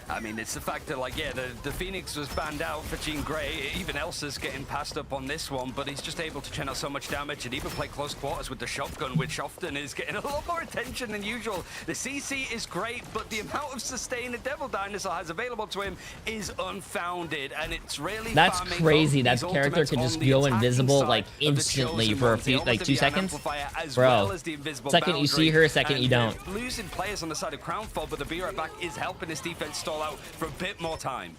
I mean, it's the fact that, like, yeah, the Phoenix was banned out for Jean Grey. Even Elsa's getting passed up on this one, but he's just able to churn out so much damage and even play close quarters with the shotgun, which often is getting a lot more attention than usual. The CC is great, but the amount of sustain the Devil Dinosaur has available to him is unfounded, and it's really That's crazy. That character can just go invisible, like, instantly for a few, like 2 seconds. Bro, second you see her, second you don't. Losing players on the side of Crownfall, but the Be Right Back is helping this defense stall out for a bit more time.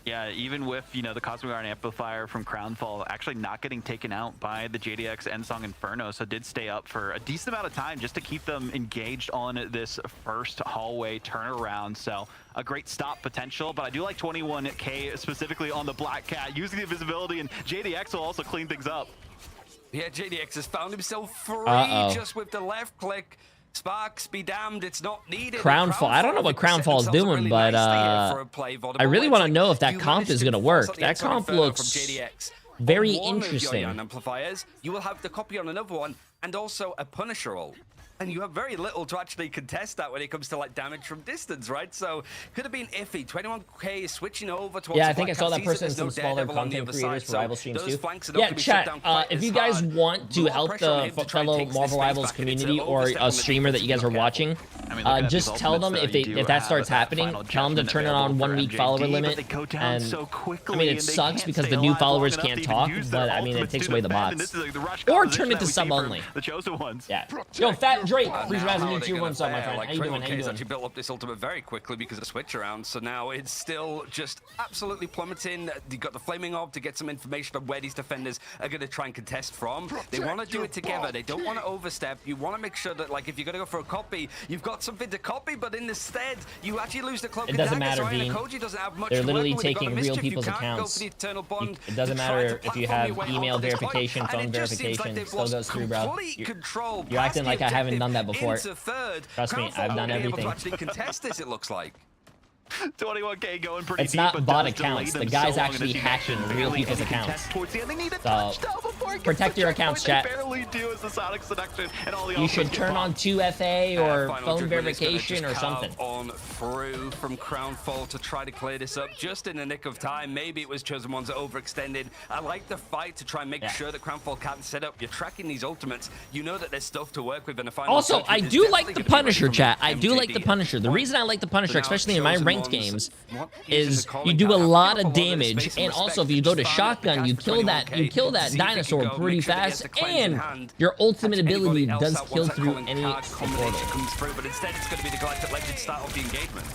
Yeah, even with, you know, the Cosmic Iron Amplifier from Crownfall actually not getting taken out by the JDX Ensong Inferno, so did stay up for a decent amount of time just to keep them engaged on this first hallway turnaround. So a great stop potential, but I do like 21k specifically on the Black Cat, using the invisibility, and JDX will also clean things up. Yeah, JDX has found himself free just with the left click. Sparks be damned, it's not needed. Crownfall. I don't know what Crownfall is doing, but I really want to know if that comp is going to work. That comp looks very interesting. Amplifiers, you will have the copy on another one and also a Punisher ult. And you have very little to actually contest that when it comes to like damage from distance, right? So could have been iffy. 21k is switching over towards. Yeah, I think I saw that person in some smaller content creators for Rival streams too. Yeah, chat. If you guys want to help the fellow Marvel Rivals community or a streamer that you guys are watching, just tell them if that starts happening, tell them to turn it on 1 week follower limit. And I mean, it sucks because the new followers can't talk, but I mean, it takes away the bots. Or turn it to sub only. the Chosen Ones. Yeah. Yo, Fat Drake, Well, please now rise how and are do they tier gonna 1 sub, my fare? friend. Like, How you doing? 21K How you has doing? actually built up this ultimate very quickly because of switch around, so now it's still just absolutely plummeting. You got the Flaming Orb to get some information on where these defenders are going to try and contest from. They want to do it together. They don't want to overstep. You want to make sure that, like, if you're going to go for a copy, you've got something to copy, but instead, you actually lose the cloak. It doesn't matter, so Dean. Koji doesn't have much They're to literally work with. They've got taking a real mischief. people's You can't go accounts. for the Eternal Bond. It doesn't to try matter to if you platform have your way email onto this point. verification, And phone it just seems like verification, they've still lost goes through, bro. complete control You're acting past like the I haven't done that objective before. into third. Trust me, Crownfall I've done won't be able everything. to actually contest this, it looks like. 21K going pretty It's deep, not but bot does delay accounts. The them guy's so long, actually and as you hacking mentioned, real barely people's any accounts. contest towards the end. They need a So, touchdown before it gets protect the your checkpoint. accounts, chat. They barely do as the Sonic Seduction and all the You should ultimates get turn on blocked. 2FA or Final phone dribbling is gonna verification or just something. carve on through from Crownfall to try to clear this up just in the nick of time. Maybe it was Chosen Ones that overextended. I like the fight to try and make sure that Crownfall can't set up. You're tracking these ultimates. You know that there's stuff to work with in the final. Also, I judgment is do like definitely the gonna be ready Punisher, from chat. I do MJD like the at Punisher. this The point. reason I like the So Punisher, now especially in my Chosen ranked Ones games, want using is the calling you do a card. lot Give of up a lot of damage, space and respect also if to you go just to farm up the shotgun, you cash for kill that 21K, see if he dinosaur can go, pretty make sure that he has fast, the cleanse in and hand. your ultimate Anybody ability else does that kill wants that through calling any card combination portal. comes through, but instead it's going to be the Galactic Legend start off the engagement.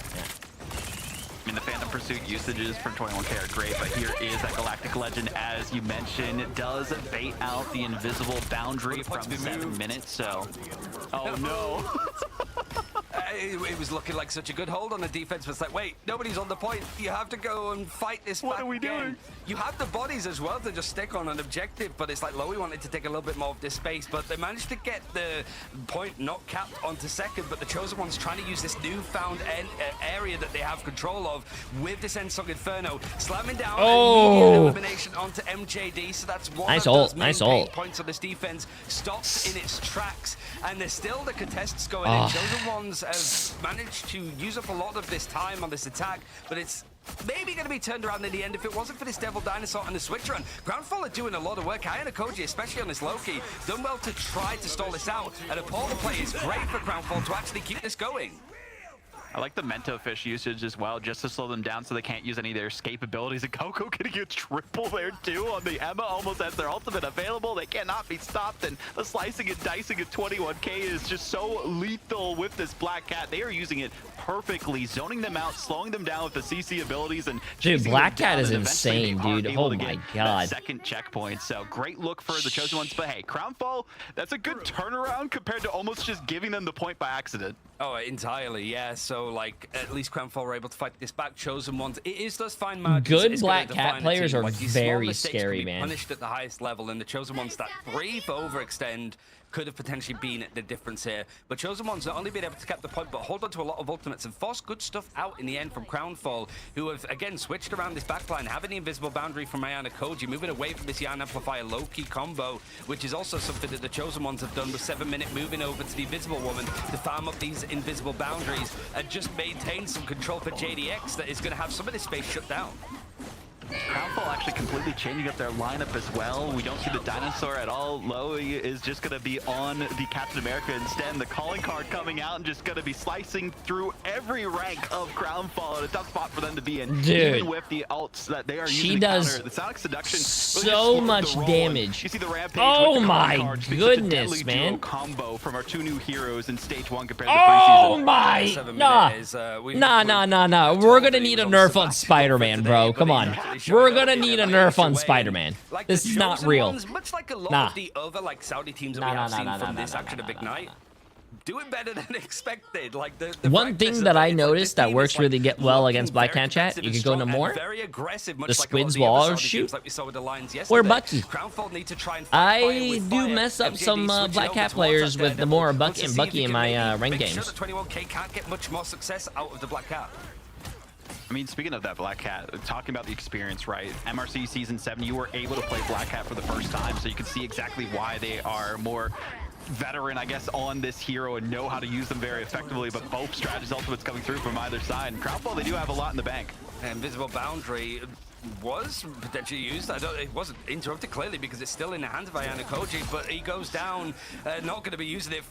I mean, the Phantom Pursuit usages from 21K are great, but here is that Galactic Legend, as you mentioned, does bait out the invisible boundary from 7 minutes, so... Oh, no. It was looking like such a good hold on the defense, but it's like, wait, nobody's on the point. You have to go and fight this back What are we again. doing? You have the bodies as well to just stick on an objective, but it's like Lowy wanted to take a little bit more of this space, but they managed to get the point not capped onto second, but the Chosen Ones trying to use this newfound area that they have control of with this Ensong Inferno, slamming down immediate elimination onto MJD, so that's one Nice of ult, those main nice pain ult. points on this defense, stopped in its tracks, and there's still the contests going in. Chosen Ones have managed to use up a lot of this time on this attack, but it's maybe going to be turned around in the end if it wasn't for this Devil Dinosaur and the switch run. Groundfall are doing a lot of work. Iron Koji, especially on this Loki, done well to try to stall this out, and a portal play is great for Groundfall to actually keep this going. I like the Mento Fish usage as well, just to slow them down so they can't use any of their escape abilities. And Coco getting a triple there too on the Emma, almost has their ultimate available. They cannot be stopped, and the slicing and dicing of 21K is just so lethal with this Black Cat. They are using it perfectly, zoning them out, slowing them down with the CC abilities, and Dude, chasing Black them Cat down, is and eventually insane, they are dude. able Oh to my get that God. second checkpoint. So great look for the Chosen Ones, but hey, Crownfall, that's a good turnaround compared to almost just giving them the point by accident. Oh, entirely, yeah. So, like, at least Crownfall were able to fight this back. Chosen Ones, it is those fine margins. Good It's gonna Black Cat define a players team. are Like, these small very mistakes can scary, be man. punished at the highest level, and the Chosen Ones that brief overextend could have potentially been the difference here. But Chosen Ones not only been able to cap the point, but hold on to a lot of ultimates and force good stuff out in the end from Crownfall, who have, again, switched around this backline, having the invisible boundary from Ayana Koji, moving away from this Yarn Amplifier low-key combo, which is also something that the Chosen Ones have done with 7 Minute moving over to the Invisible Woman to farm up these invisible boundaries and just maintain some control for JDX that is going to have some of this space shut down. Crownfall actually completely changing up their lineup as well. We don't see the dinosaur at all. Lowy is just going to be on the Captain America instead. The calling card coming out and just going to be slicing through every rank of Crownfall. And a tough spot for them to be in. Dude. Even with the ults that they are She using to does counter. The Sonic Seduction really so just slowed much the roll. damage. You see the Rampage Oh with the my calling card. Just such a goodness, deadly duo man. combo from our two new heroes in stage 1 compared to Oh preseason. my! 7 Nah. Minute is, Nah. We're gonna need a nerf on Spider-Man, bro. Come on. We're gonna need a nerf on Spider-Man. Like This the is not Chosen real. Ones, much like a lot Nah. of the other like Saudi teams that Nah, we have nah, seen nah, from nah, this nah, action nah, of Big nah, Night, doing better than expected. Like the One thing that I noticed that works really well against Black Cat chat, you can go to more. Very aggressive, much The like a lot of Squid's the other wall Saudi shoot, teams like we saw with the Lions or yesterday. Bucky. Crownfall need to try and fight fire I with do fire. mess up MJD some switching Black over Cat towards players that with the Daredevil. more Wants to see if Bucky he in can my maybe ranked make sure games. that 21K can't get much more success out of the Black Cat. I mean, speaking of that Black Cat, talking about the experience, right? MRC Season 7, you were able to play Black Cat for the first time, so you can see exactly why they are more veteran, I guess, on this hero and know how to use them very effectively, but both strategies ultimates coming through from either side. And Crownfall, they do have a lot in the bank. Invisible Boundary was potentially used. It wasn't interrupted clearly because it's still in the hands of Ayana Koji, but he goes down, not going to be using it,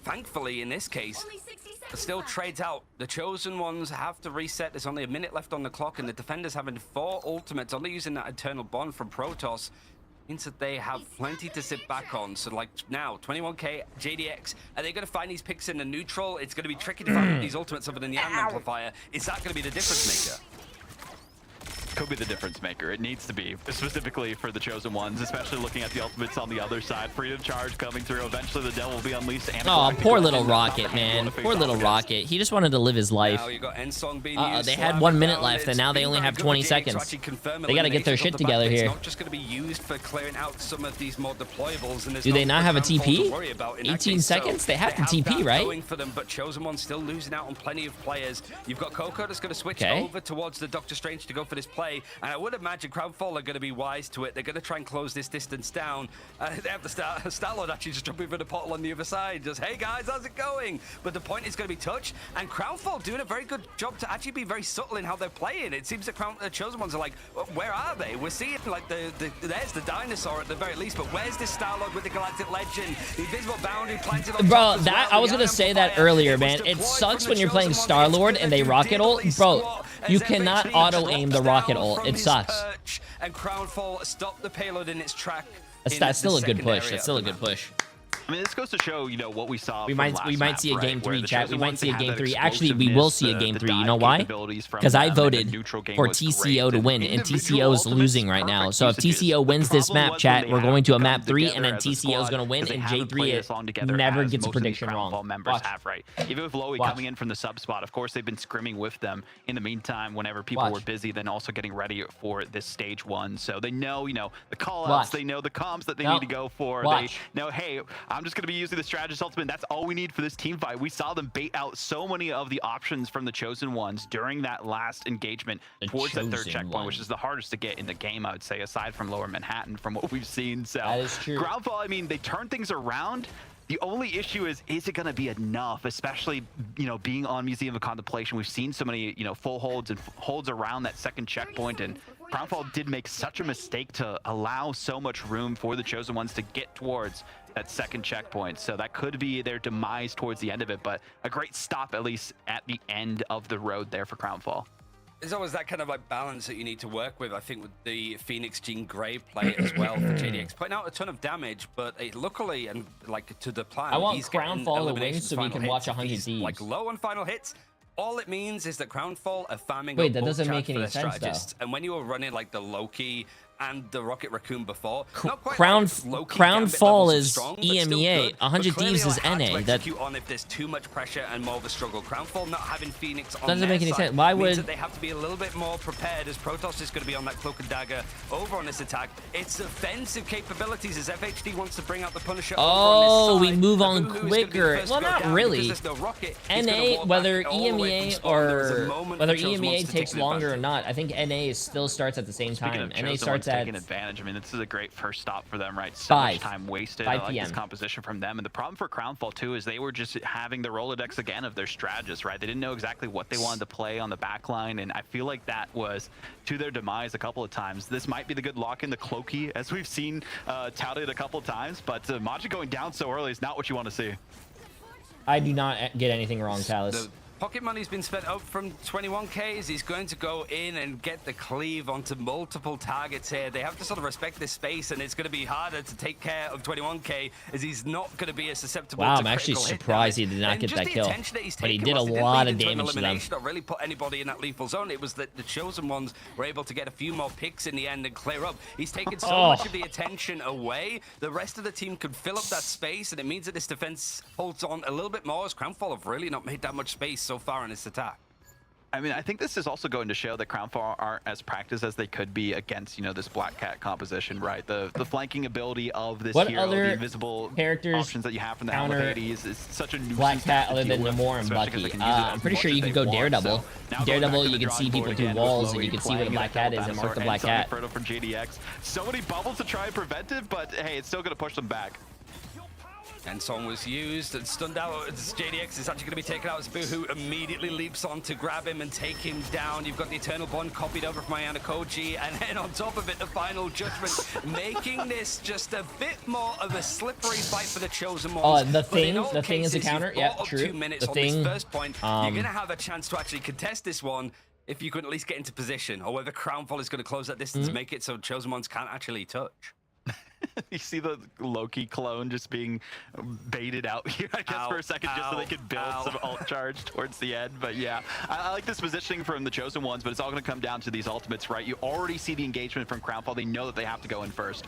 thankfully, in this case. Still trades out. The Chosen Ones have to reset. There's only a minute left on the clock, and the defenders having 4 ultimates, only using that Eternal Bond from Protoss. means that they have plenty to sit back on. So like now, 21k, JDX, are they going to find these picks in the neutral? It's going to be tricky to find these ultimates other than the amplifier. Is that going to be the difference maker? Could be the difference maker. It needs to be, specifically for the Chosen Ones, especially looking at the ultimates on the other side. Freedom Charge coming through. Eventually, the Devil will be unleashed. And Oh, poor little Rocket, man. Poor little Rocket. He just wanted to live his life. Now you got Ensong being Uh-oh, used, they had slamming 1 minute down. left, and It's now they been only very have good 20 for Jay3 to seconds. actually confirm They gotta get their elimination shit off the back. together It's here. not just going to be used for clearing out some of these more deployables. And there's Do they not have a Crownfall to TP? worry about in that 18 case. So seconds? They have to that TP, right? going for them, but Chosen One still losing out on plenty of players. You've got Coco that's going to switch Okay. over towards the Doctor Strange to go for this play, and I would imagine Crownfall are going to be wise to it. They're going to try and close this distance down. They have the Star-Lord actually just jumping for the portal on the other side. Just, hey guys, how's it going? But the point is going to be touch, and Crownfall doing a very good job to actually be very subtle in how they're playing. It seems that the Chosen Ones are like, where are they? We're seeing like there's the dinosaur at the very least, but where's this Star-Lord with the Galactic Legend? The invisible boundary planted on Bro, top as that well. I was The gonna say that amplifier, earlier, it was man. It deployed sucks from when the you're playing Chosen Ones. Star-Lord It's and they gonna rocket ult. diddly Bro, squat you as cannot FHD auto-aim the drops rocket down ult. from It his sucks. perch, and Crownfall stopped the payload in its track. That's still a good push. That's still a good push. I mean, this goes to show, you know, what we saw. We from might last see map, a right, game where 3, the chat. We Chosen might Ones, see a they game had that 3. Actually, we will see a explosiveness, game the 3. You know dive why? capabilities from Because I them, and the voted neutral game for was TCO great. to win, and Individual TCO is ultimates, losing right now. perfect So if usages. TCO wins The this problem map, was chat, when we're they going have to a come map 3, together and then as a TCO is squad, going to win, 'cause they and haven't played Jay3 as long together never as gets a most of the prediction Crownfall wrong. members Watch. have, right? Even with Loey Watch. coming in from the sub spot, of course, they've been scrimming with them in the meantime whenever people Watch. were busy, then also getting ready for this stage 1. So they know, you know, the call Watch. outs, they know the comms that they No. need to go for. Watch. They know, hey, I'm just going to be using the strategist ultimate. That's all we need for this team fight. We saw them bait out so many of the options from the Chosen Ones during that last engagement The towards that third Chosen checkpoint, which One. is the hardest to get in the game, I would say, aside from Lower Manhattan, from what we've seen. So That is true. Groundfall, I mean, they turn things around. The only issue is it going to be enough, especially, you know, being on Museum of Contemplation. We've seen so many, you know, full holds and holds around that second checkpoint, and Crownfall did make such a mistake to allow so much room for the Chosen Ones to get towards that second checkpoint. So that could be their demise towards the end of it, but a great stop, at least at the end of the road there for Crownfall. There's always that kind of like balance that you need to work with. I think with the Phoenix Jean Grey play as well for JDX, putting out a ton of damage, but luckily and like to the plan, I want he's getting Crownfall to win eliminations, so we final can watch hits. If 100 he's, Thieves. like low on final hits. All it means is that Crownfall are farming. Wait, up that ult doesn't charge make for any their sense, though. strategists. And when you were running like the Loki and the Rocket Raccoon before, not quite Crown like Loki Crownfall Gambit levels of is strong, but still EMEA. good. 100 But clearly, Thieves is like, hard to NA. That execute on if there's too much pressure and more of a struggle. Crownfall not having Phoenix on Doesn't their make any side sense. Why means would- that they have to be a little bit more prepared, as Protoss is going to be on that Cloak and Dagger over on this attack. It's offensive capabilities as FHD wants to bring out the Punisher over Oh, on we this side. move The on Boohoo is gonna be the quicker. first Well, to go not down really. because there's no rocket. He's gonna NA, walk whether back all the way from EMEA spawn. There was a or moment whether for Chosen Ones EMEA to takes take longer or advantage. not, I think NA still starts at the same Speaking time. of NA Chosen starts Ones at taking advantage, I mean, this is a great first stop for them, right? So 5. much time wasted. 5 I like this PM. composition from them. And the problem for Crownfall, too, is they were just having the Rolodex again of their strategists, right? They didn't know exactly what they wanted to play on the back line, and I feel like that was to their demise a couple of times. This might be the good lock in the Cloaky, as we've seen touted a couple of times, but Maji going down so early is not what you want to see. I do not get anything wrong, Talus. The pocket money's been spent up from 21Ks. He's going to go in and get the cleave onto multiple targets here. They have to sort of respect this space, and it's going to be harder to take care of 21K as he's not going to be as susceptible Wow, to I'm actually critical hit surprised he damage. did not And get just that the kill. attention that he's But he taken did a whilst didn't lot lead of into an damage to them. elimination, not really put anybody in that lethal zone. It was that the Chosen Ones were able to get a few more picks in the end and clear up. He's taken so much of the attention away. The rest of the team could fill up that space, and it means that this defense holds on a little bit more, as Crownfall have really not made that much space so far in this attack. I mean, I think this is also going to show that Crownfall aren't as practiced as they could be against, you know, this Black Cat composition, right? The flanking ability of this What hero, other the invisible characters options that you have from the Helm of counter Hades is such a nuisance Black Cat to other deal than with, Namor and especially 'cause they Bucky. can use it I'm as pretty much sure as you they could go want. Daredevil. So now going Daredevil, back to you the can see drawing people board through again with walls, and Loey you can see where the playing Black that Cat is and mark the Dinosaur Black and Cat. Inferno from JDX. So many bubbles to try and prevent it, but hey, it's still going to push them back. And Song was used and stunned out. JDX is actually going to be taken out as Boohoo immediately leaps on to grab him and take him down. You've got the Eternal Bond copied over from Ayana Koji, and then on top of it, the Final Judgment, making this just a bit more of a slippery fight for the Chosen Ones. Oh, the But in thing all is a cases, counter. you've Yeah, bought up true. 2 minutes The on thing, this first point. You're going to have a chance to actually contest this one if you can at least get into position, or whether Crownfall is going to close that distance, make it so Chosen Ones can't actually touch. You see the Loki clone just being baited out here, I guess, for a second, just so they could build some ult charge towards the end. But yeah, I like this positioning from the Chosen Ones, but it's all going to come down to these ultimates, right? You already see the engagement from Crownfall. They know that they have to go in first.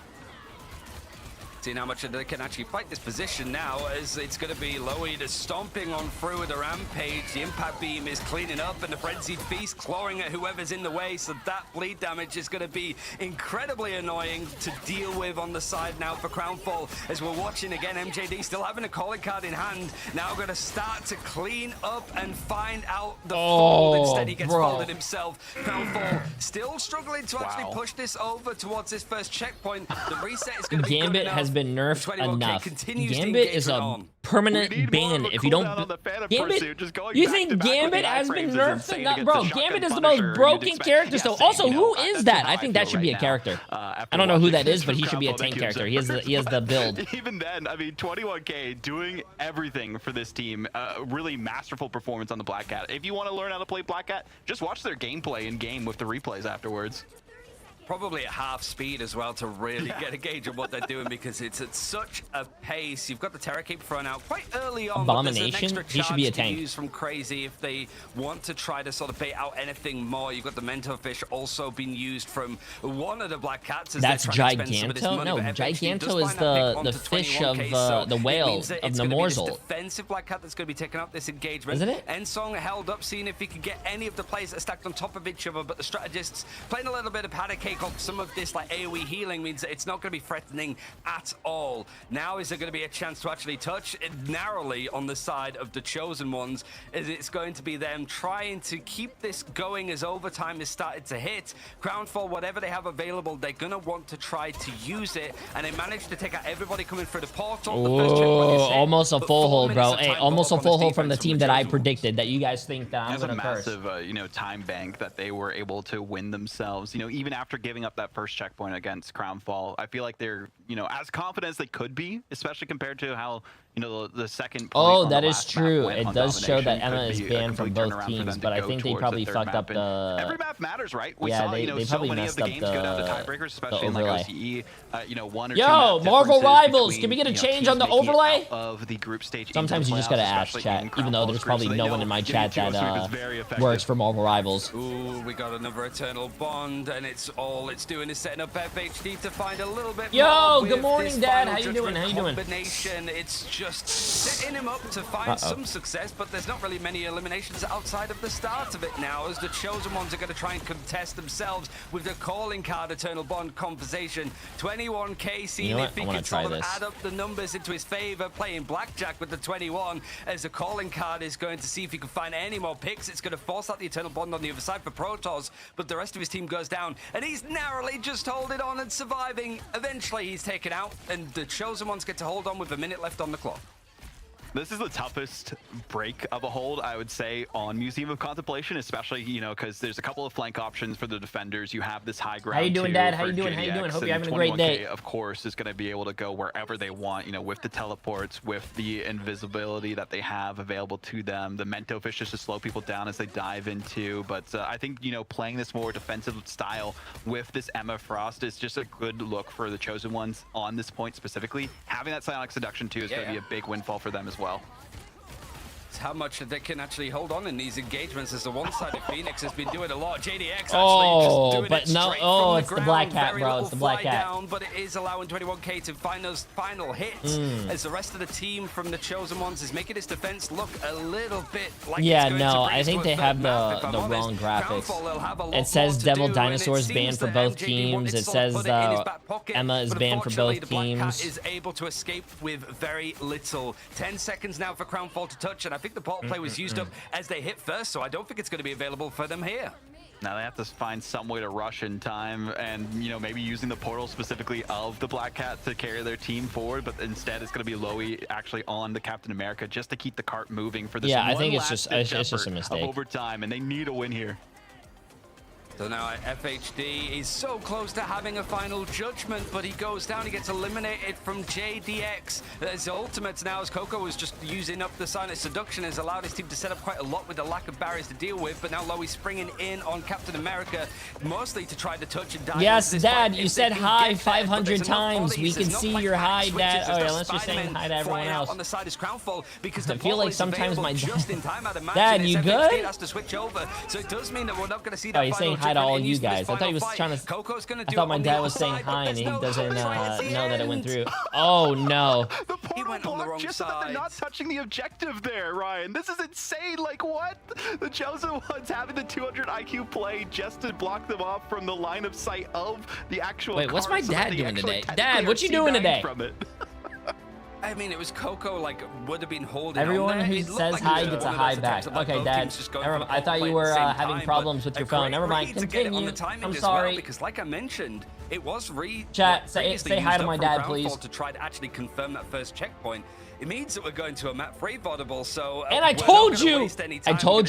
Seeing how much they can actually fight this position now, as it's going to be Lowy just stomping on through with a rampage. The impact beam is cleaning up, and the frenzied feast clawing at whoever's in the way. So that bleed damage is going to be incredibly annoying to deal with on the side now for Crownfall. As we're watching again, MJD still having a calling card in hand. Now going to start to clean up and find out the fold. Instead, he gets folded himself. Crownfall still struggling to actually push this over towards his first checkpoint. The reset is going to be good Gambit has been nerfed enough. Gambit is a permanent ban. If you don't, Gambit, you think Gambit has been nerfed enough, bro? Gambit is the most broken character. So also, who is that? I think that should be a character. I don't know who that is, but he should be a tank character. He has the build. Even then, I mean, 21K doing everything for this team. Really masterful performance on the Black Cat. If you want to learn how to play Black Cat, just watch their gameplay in game with the replays afterwards. Probably at half speed as well to really get a gauge of what they're doing, because it's at such a pace. You've got the Terror Cape thrown out quite early on. Abomination, he should be a tank. Use from Crazy if they want to try to sort of bait out anything more. You've got the Mentor Fish also being used from one of the Black Cats. As that's Giganto? No, Giganto is the fish of the whale of Namorzal. Defensive Black Cat that's going to be taking up this engagement. Isn't it? Ensong held up, seeing if he could get any of the players that are stacked on top of each other, but the strategists playing a little bit of Paddock Cake off some of this like AoE healing means that it's not going to be threatening at all. Now is there going to be a chance to actually touch it narrowly on the side of the Chosen Ones, as it's going to be them trying to keep this going as overtime has started to hit. Crownfall, whatever they have available, they're going to want to try to use it, and they managed to take out everybody coming through the portal. The first almost a full hold, bro. Hey, almost a full hold from the team that I predicted, that you guys think that I'm going to curse. There's a massive, you know, time bank that they were able to win themselves. You know, even after giving up that first checkpoint against Crownfall, I feel like they're, you know, as confident as they could be, especially compared to how, you know, the second point that is true. It does show that Emma is banned from both teams, but I think they probably fucked up the... Every map matters, right? We yeah, saw, you know, they probably so many messed of the up games go down to tiebreakers, especially in like OCE. You know, one or Yo, two Marvel Rivals, between, can we get a you know, change on the overlay? Of the group stage. Sometimes you just gotta ask chat, even though there's probably no one in my chat that works for Marvel Rivals. Ooh, we got another Eternal Bond, and it's all it's doing is setting up FHD to find a little bit more. Yo, good morning, Dad. How you doing? How you doing? It's just setting him up to find some success, but there's not really many eliminations outside of the start of it now, as the Chosen Ones are going to try and contest themselves with the calling card Eternal Bond conversation. 21K seeing if he can sort of add up the numbers into his favor, playing blackjack with the 21, as the calling card is going to see if he can find any more picks. It's going to force out the Eternal Bond on the other side for Protoss, but the rest of his team goes down, and he's narrowly just holding on and surviving. Eventually he's taken out, and the Chosen Ones get to hold on with a minute left on the clock. This is the toughest break of a hold, I would say, on Museum of Contemplation, especially, you know, because there's a couple of flank options for the defenders. You have this high ground. How you doing, Dad? How you doing? How you doing? Hope you're having a great day. Of course, is going to be able to go wherever they want, you know, with the teleports, with the invisibility that they have available to them. The Mento Fish just to slow people down as they dive into. But I think, you know, playing this more defensive style with this Emma Frost is just a good look for the Chosen Ones on this point specifically. Having that Psionic Seduction too is going to be a big windfall for them as well. How much they can actually hold on in these engagements, as the one-sided Phoenix has been doing a lot. JDX actually just doing it straight from it's the Black Cat, bro. It's the Black Cat. Down, but it is allowing 21K to find those final hits, as the rest of the team from the Chosen Ones is making his defense look a little bit like I think they have the wrong graphics. It says Devil Dinosaurs banned for both teams. It says Emma is banned for both teams. Black Cat is able to escape with very little. 10 seconds now for Crownfall to touch, and I think the portal play was used up as they hit first, so I don't think it's going to be available for them here. Now they have to find some way to rush in time, and, you know, maybe using the portal specifically of the Black Cat to carry their team forward, but instead it's going to be Lowy actually on the Captain America just to keep the cart moving for this. I think it's just a mistake. Overtime, and they need a win here. So now FHD is so close to having a final judgment, but he goes down, he gets eliminated from JDX. His ultimates now, as Coco was just using up the Silent Seduction, has allowed his team to set up quite a lot with the lack of barriers to deal with, but now Loey's springing in on Captain America, mostly to try to touch and dive. Yes, Dad, you said hi 500 times. We can see your hi, Dad. Oh, yeah, unless you're saying hi to everyone else. On the side is Crownfall, because I feel like sometimes my dad... Dad, you good? Has to switch over, so it does mean that we're not going to see Oh, that he's saying hi to all you guys. I thought he was trying to. I thought my dad was saying hi and he doesn't know that it went through. Oh no! The portal blocked just so that they're not touching the objective there, Ryan. This is insane. Like what? The Chosen Ones having the 200 IQ play just to block them off from the line of sight of the actual. Wait, what's my card so that dad they doing actually today? Dad, what you technically doing are today? C9 from it. I mean, it was Coco, like, would have been holding Everyone on there. who says hi gets a hi back. Okay, Dad. I thought you were having problems with your phone. Never mind. Continue. I'm sorry. Well, because, like I mentioned, it was Chat, say hi to my dad, please. To try to actually confirm that first checkpoint. It means that we're going to a map 3 Vodable, so... And I told you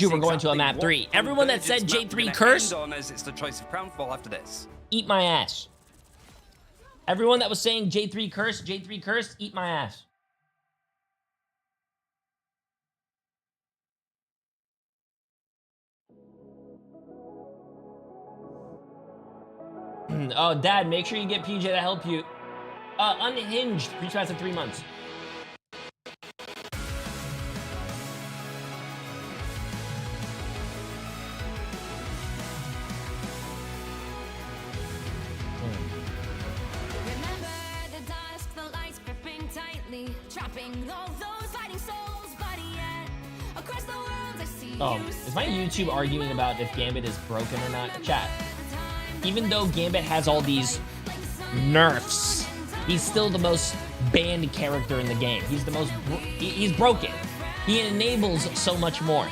we're going to a map 3. Everyone that said Jay3 curse, it's the choice of Crownfall after this. Eat my ass. Everyone that was saying Jay3 curse, eat my ass. Oh, Dad, make sure you get PJ to help you. Unhinged, pre-trials in 3 months. Remember the dusk, the lights gripping tightly, trapping all those fighting souls, but yet across the world I see you. Is my YouTube arguing about if Gambit is broken or not? Chat. Even though Gambit has all these nerfs, he's still the most banned character in the game. He's the most... he's broken. He enables so much more.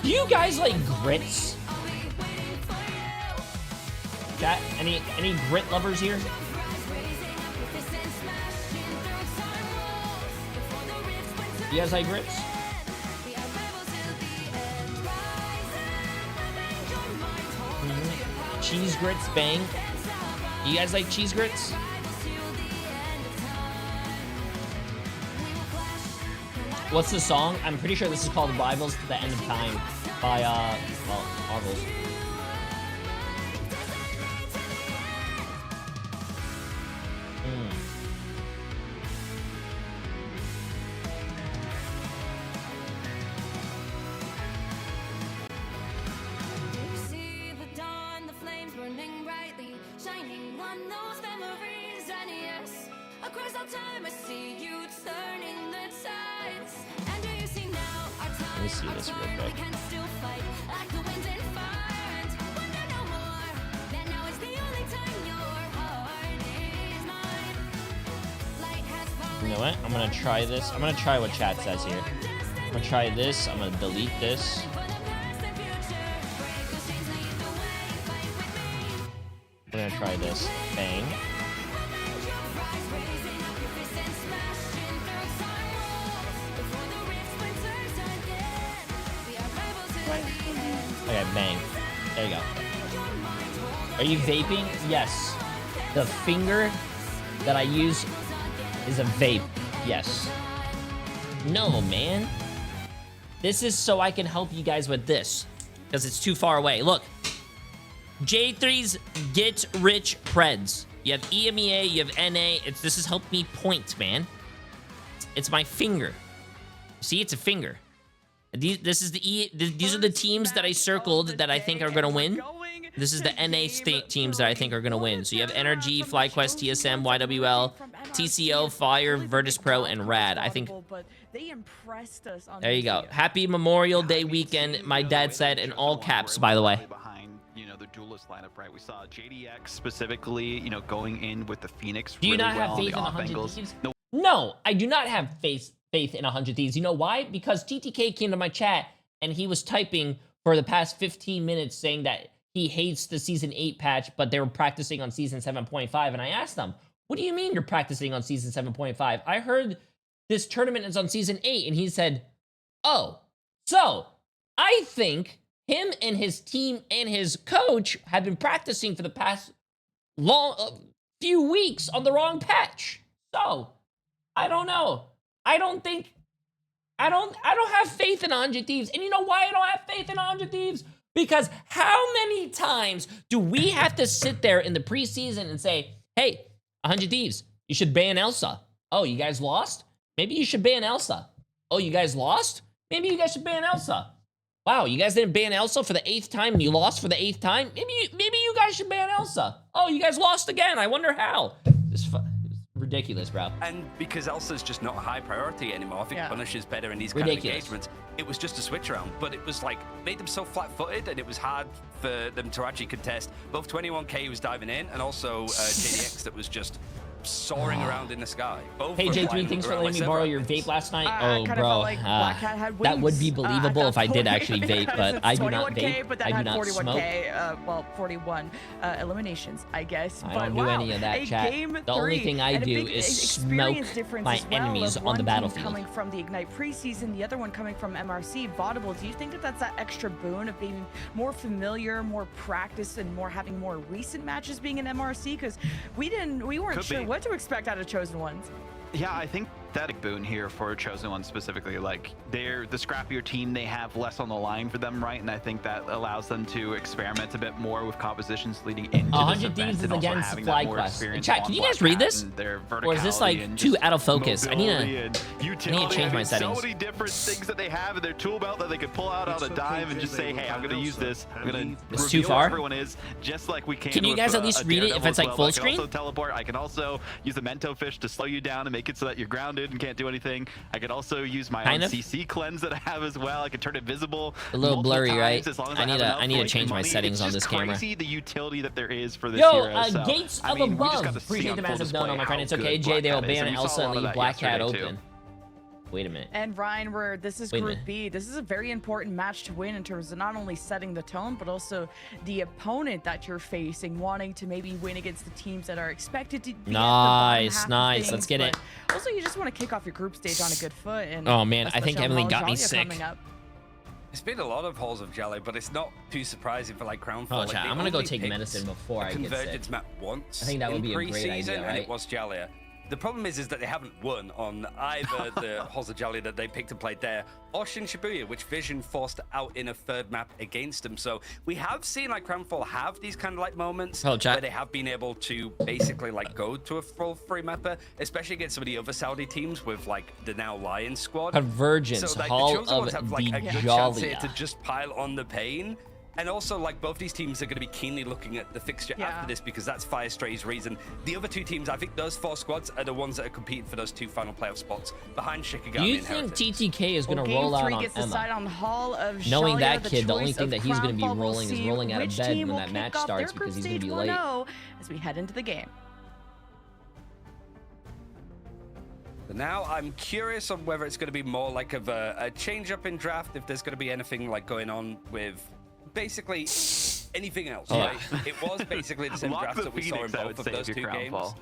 Do you guys like grits? Chat, any grit lovers here? You guys like grits? Cheese grits, bang. You guys like cheese grits? What's the song? I'm pretty sure this is called Rivals to the End of Time by, well, Marvels. Let me see this real quick. You know what? I'm gonna try this. I'm gonna try what chat says here. I'm gonna try this. I'm gonna delete this. We're gonna try this. Bang. Okay, bang. There you go. Are you vaping? Yes. The finger that I use is a vape. Yes. No, man. This is so I can help you guys with this. Because it's too far away. Look. Jay3's Get Rich Preds. You have EMEA, you have NA. This has helped me point, man. It's my finger. See, it's a finger. These are the teams that I circled that I think are gonna win. This is the NA state teams that I think are gonna win. So you have NRG, FlyQuest, TSM, YWL, TCO, Fire, Virtus Pro, and Rad. I think. There you go. Happy Memorial Day weekend. My dad said in all caps, by the way. The duelist lineup, right? We saw JDX specifically, going in with the Phoenix. Do you not have faith in 100 Thieves? No, I do not have faith in 100 Thieves. You know why? Because TTK came to my chat and he was typing for the past 15 minutes saying that he hates the Season 8 patch, but they were practicing on Season 7.5. And I asked them, what do you mean you're practicing on Season 7.5? I heard this tournament is on Season 8. And he said, oh, so I think him and his team and his coach have been practicing for the past few weeks on the wrong patch. So, I don't know. I don't have faith in 100 Thieves. And you know why I don't have faith in 100 Thieves? Because how many times do we have to sit there in the preseason and say, hey, 100 Thieves, you should ban Elsa. Oh, you guys lost? Maybe you should ban Elsa. Oh, you guys lost? Maybe you guys should ban Elsa. Wow, you guys didn't ban Elsa for the 8th time and you lost for the 8th time? Maybe you guys should ban Elsa. Oh, you guys lost again. I wonder how. It's ridiculous, bro. And because Elsa's just not a high priority anymore, I think Punish is better in these kind of engagements. It was just a switch around, but it was like, made them so flat-footed and it was hard for them to actually contest. Both 21K was diving in and also JDX that was just soaring around in the sky. Both hey Jay3, thanks for letting me borrow your vape last night. Oh, bro, like that would be believable if I did actually vape, but I do not vape. But that I do had not 41K, well, 41 eliminations, I guess. I don't do any of that, chat. The only thing I do is smoke my enemies on the battlefield. Coming from the Ignite preseason, the other one coming from MRC VODs. Do you think that that's that extra boon of being more familiar, more practice, and having more recent matches being in MRC? Because we weren't sure what to expect out of Chosen Ones. Yeah, I think that a boon here for Chosen Ones specifically. Like, they're the scrappier team, they have less on the line for them, right? And I think that allows them to experiment a bit more with compositions leading into 100 Thieves is against FlyQuest. Chat, can you guys read this? Or is this like too out of focus? I need to change my settings. So many different things that they have in their tool belt that they could pull out on a dime and just say, hey, I'm going to use this. I'm going to it's too far. Everyone is just like we can. Can you guys at least read it if it's like full screen? I can also teleport. I can also use the Mento Fish to slow you down and make it so that you're grounded and can't do anything. I could also use my own CC cleanse that I have as well. I can turn it visible. A little blurry, right? I need to change my settings on this camera. Crazy the utility that there is for this hero. So, Gates of Above. Appreciate the massive donut, my friend. It's okay, Jay. They'll ban Elsa and leave Black Cat open. Wait a minute. And Ryan, this is Group B. This is a very important match to win in terms of not only setting the tone, but also the opponent that you're facing, wanting to maybe win against the teams that are expected to be nice. Let's get it. Also, you just want to kick off your group stage on a good foot. And oh man, I think Emily got me sick. It's been a lot of Halls of Jelly, but it's not too surprising for like Crownfall. Oh, chat, I'm gonna go take medicine before I get sick. Convergence map once. I think that would be a great idea, right? And it was Jalia. The problem is that they haven't won on either the Halls of Jelly that they picked and played there, or Shin Shibuya, which Vision forced out in a third map against them. So we have seen like Crownfall have these kind of like moments where they have been able to basically like go to a full free mapper, especially against some of the other Saudi teams with like the now Lion squad. Convergence, so, like, Hall the of have, like, a good chance here to just pile on the pain. And also, like, both these teams are going to be keenly looking at the fixture after this because that's Firestray's reason. The other two teams, I think those 4 squads are the ones that are competing for those 2 final playoff spots behind Shikigami. Do you think TTK is going to roll out on Emma? On Hall of knowing that kid, the only thing that he's going to be rolling is rolling out of bed when that match starts because he's going to be late. As we head into the game. Now I'm curious on whether it's going to be more like of a change up in draft, if there's going to be anything like going on with basically anything else, right? It was basically the same draft that we saw in both of those 2 games.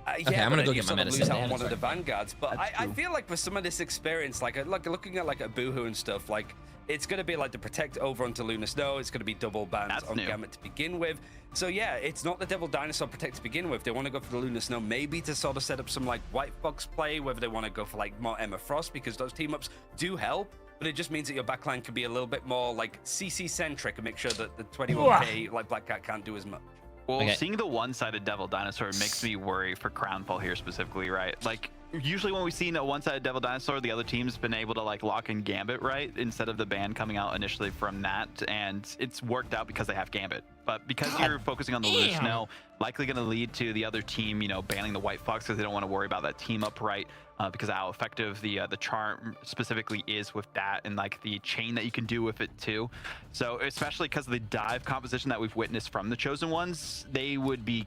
Okay, I'm gonna go get my medicine. Lose out one of the vanguards, but I feel like with some of this experience, like looking at like a Boohoo and stuff, like it's gonna be like the protect over onto Lunar Snow. It's gonna be double bans on Gamut to begin with. So yeah, it's not the Devil Dinosaur protect to begin with. They want to go for the Lunar Snow, maybe to sort of set up some like White Fox play. Whether they want to go for like more Emma Frost because those team ups do help. But it just means that your backline can be a little bit more like CC centric and make sure that the 21K like Black Cat can't do as much. Well, seeing the one-sided Devil Dinosaur makes me worry for Crownfall here specifically, right? Like, usually when we've seen a one-sided Devil Dinosaur, the other team's been able to like lock in Gambit, right? Instead of the ban coming out initially from that, and it's worked out because they have Gambit. But because you're focusing on the Lunar Snow, likely going to lead to the other team, you know, banning the White Fox because they don't want to worry about that team up, right? Because of how effective the charm specifically is with that, and like the chain that you can do with it too. So especially because of the dive composition that we've witnessed from the Chosen Ones, they would be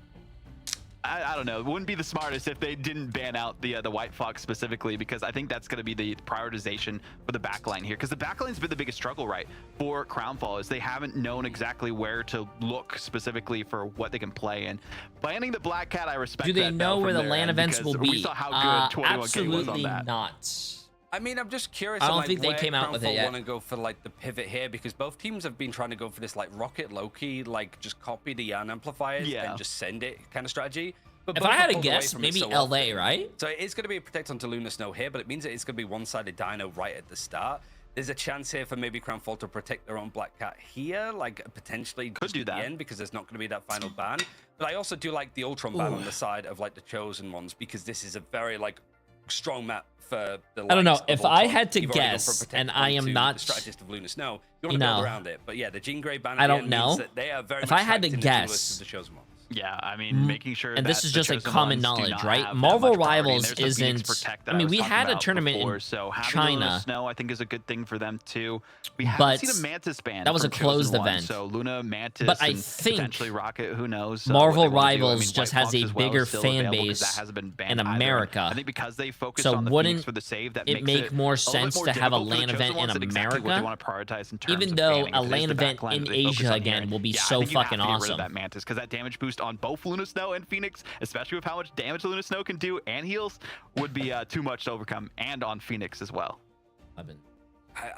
I don't know. It wouldn't be the smartest if they didn't ban out the White Fox specifically, because I think that's going to be the prioritization for the backline here. Because the backline's been the biggest struggle, right, for Crownfall, is they haven't known exactly where to look specifically for what they can play. And banning the Black Cat, I respect. Do they know where the LAN events will be? We saw how good 21K was on absolutely that. not. I mean, I'm just curious. I don't like, think they where came out with it yet. Want to go for like the pivot here, because both teams have been trying to go for this like rocket Loki, like just copy the Yan amplifiers and just send it kind of strategy. But If both I have had to pulled away guess, from it maybe so LA, often. right? So it is going to be a protect onto Lunar Snow here, but it means that it's going to be one-sided Dino right at the start. There's a chance here for maybe Crownfall to protect their own Black Cat here, like potentially Could do at the that. end, because there's not going to be that final ban. But I also do like the Ultron ban on the side of like the Chosen Ones, because this is a very like strong map for the I don't know. likes of If I Ultron. had to You've already gone guess, for protect and I am onto not the strategist of Lunar Snow, you want you to build know, around it. But yeah, the Jean Grey ban I at the don't end know. means that they are very If much I had to tracked in the duelist guess, of the Chosen Ones. Yeah, I mean, making sure and that this is the just like chosen common ones do knowledge, not right? have that Marvel much priority. Rivals There's the Phoenix isn't. Protect that I mean, was we talking had a about tournament before, in so having China. Luna Snow, I think, is a good thing for them too. We haven't But seen a Mantis ban. that was from a closed Chosen One, event. so Luna, Mantis, But I and think potentially Rocket. Who knows? So Marvel what they wanna do. I Rivals mean, just White has Fox a as well bigger is still fan available 'cause base that hasn't been banned in either. America. I think because they focused So on the wouldn't Phoenix for the save, that it makes make it more a little bit sense more to have a difficult for the LAN Chosen event Ones in and exactly what they America? want to prioritize in terms Even of though banning. a If it is LAN the event backline in that they focus Asia on again here, will be yeah, I so think you have fucking to get rid of awesome. that Mantis, because that damage boost on both Luna Snow and Phoenix, especially with how much damage Luna Snow can do and heals, would be too much to overcome, and on Phoenix as well.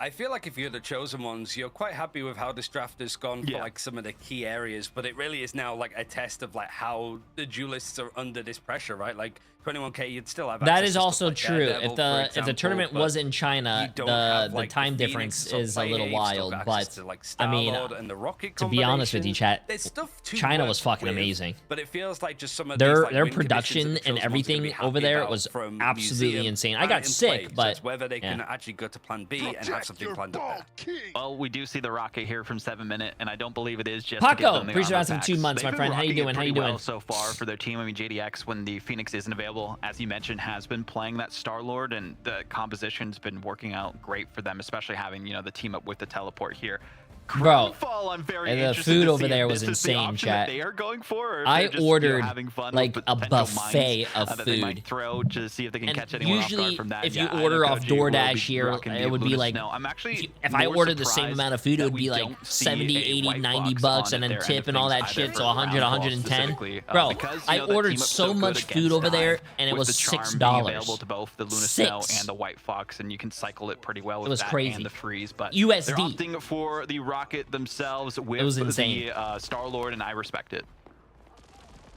I feel like if you're the Chosen Ones, you're quite happy with how this draft has gone for like some of the key areas, but it really is now like a test of like how the duelists are under this pressure, right? Like 21K, you'd still have That access is to also stuff like true. Daredevil, If for the example, tournament but was in China, you don't have, the like, time Phoenix difference or is a little Play, you've still wild. got But access to, like, I mean, Star-Lord and the Rocket to be honest with you, combination. chat, There's stuff to China work was fucking with, amazing. But it feels like just some of Their these, like, their win conditions production that the and Chosen Ones are gonna be everything over happy there about was from absolutely Museum insane. I and got in sick, play. So but it's whether they can yeah. actually go to plan B and have Protect something your planned up bald there. king. Well, we do see the Rocket here from 7-minute, and I don't believe it is just to give Paco, them the appreciate armor some packs. 2 months, They've my been friend. How you rocking it doing? How you pretty well doing? so far for their team? I mean, JDX, when the Phoenix isn't available, as you mentioned, has been playing that Star-Lord, and the composition's been working out great for them, especially having, you know, the team up with the teleport here. Bro, Crownfall, I'm very the interested food to over see there if was this is the insane, option that chat. they are going for, or if I they're just, ordered having fun like with a potential buffet mines, of that they might food. throw to see if they can And catch anyone off usually, guard from that. if Yeah, you I know order off Koji will be DoorDash here, rocking the it would be Luna like, Snow. I'm actually if I more ordered the same surprised amount of food, it that would we be like don't see 70, a 80, White 90 Fox bucks, on and then their end tip of and all that things shit, either so for 100, Crownfall 110. specifically, Bro, because, I you know, that ordered team up's so good much against food over there, Dive, and it with was the charm $6. being available to both the Luna Snow $6. and the White Fox, and you can cycle it pretty well with It was that crazy. and the freeze. But USD. they're opting for the Rocket themselves with was insane. the Star-Lord, and I respect it.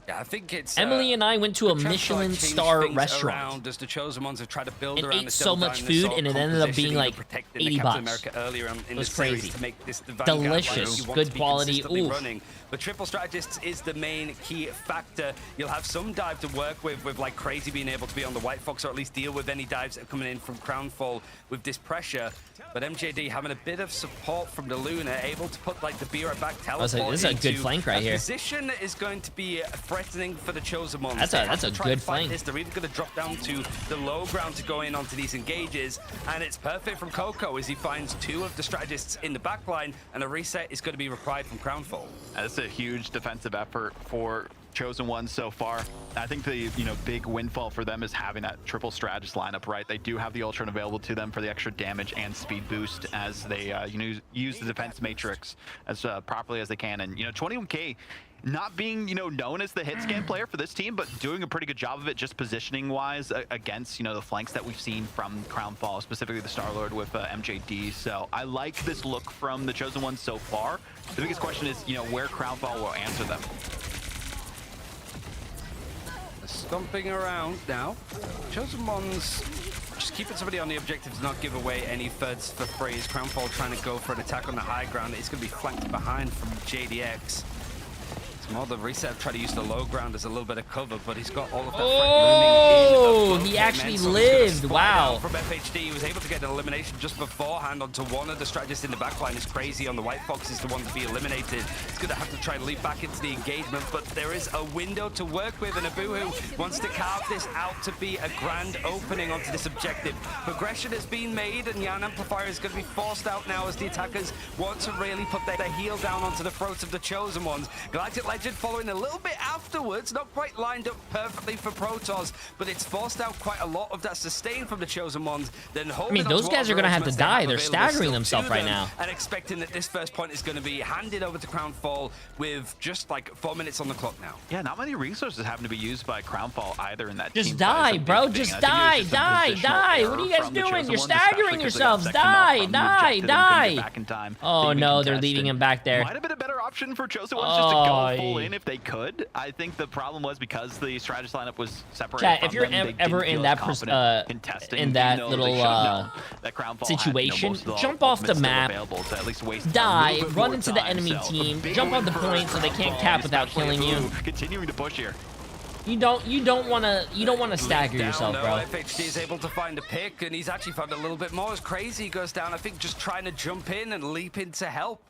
Yeah, I think it's Emily and I went to a Michelin star restaurant as the Chosen Ones have tried to build and around ate this so double much dinosaur food, and it ended up being compositioning like and protecting the 80 Captain bucks. America earlier in It the was series crazy. to make this the Vanguard Delicious, line you want good to be quality. consistently Oof. running. But Triple Strategists is the main key factor. You'll have some dive to work with like Crazy being able to be on the White Fox, or at least deal with any dives that are coming in from Crownfall with this pressure. But MJD having a bit of support from the Luna, able to put like the be right back teleport. This is a good into flank right a here. Position that is going to be threatening for the Chosen Ones. That's a Try good and fight flank. this. They're either going to drop down to the low ground to go in onto these engages, and it's perfect from Coco as he finds 2 of the strategists in the back line, and a reset is going to be required from Crownfall. That's a huge defensive effort for Chosen Ones so far. I think the big windfall for them is having that triple strategist lineup, right? They do have the Ultron available to them for the extra damage and speed boost as they use the defense matrix as properly as they can. And 21K not being known as the hit scan player for this team, but doing a pretty good job of it just positioning wise against the flanks that we've seen from Crownfall, specifically the Star-Lord with MJD. So I like this look from the Chosen Ones so far. The biggest question is where Crownfall will answer them. Stomping around now. Chosen Ones just keeping somebody on the objective to not give away any thirds for free. As Crownfall trying to go for an attack on the high ground. It's going to be flanked behind from JDX. It's more the reset, try to use the low ground as a little bit of cover, but he's got all of that Oh, looming in. he actually lived. Wow. From FHD, he was able to get an elimination just beforehand onto one of the strategists in the backline. Is Crazy on the White Fox is the one to be eliminated. He's going to have to try and leap back into the engagement, but there is a window to work with, and Abuhu wants to carve this out to be a grand opening onto this objective. Progression has been made, and Yan Amplifier is going to be forced out now as the attackers want to really put their heel down onto the throats of the Chosen Ones. Galactic Light Legend following a little bit afterwards. Not quite lined up perfectly for Protoss, but it's forced out quite a lot of that sustain from the Chosen Ones. Then I mean, those guys are going to have to die. They're staggering themselves right now. And expecting that this first point is going to be handed over to Crownfall with just like 4 minutes on the clock now. Yeah, not many resources having to be used by Crownfall either in that Just team. die, bro. Just die, die, die. What are you guys doing? You're staggering yourselves. Die, die, die. Oh, no, they're leaving him back there. Might have been a better option for Chosen Ones just to go full in if they could. I think the problem was because the strategist lineup was separated. Chat, if you're ever in that little situation, jump off the map, die, run into the enemy team, jump on the point so they can't cap without killing you. Continuing to push here. You don't want to stagger yourself, bro. FHD is able to find a pick, and he's actually found a little bit more as Crazy goes down. I think just trying to jump in and leap in to help.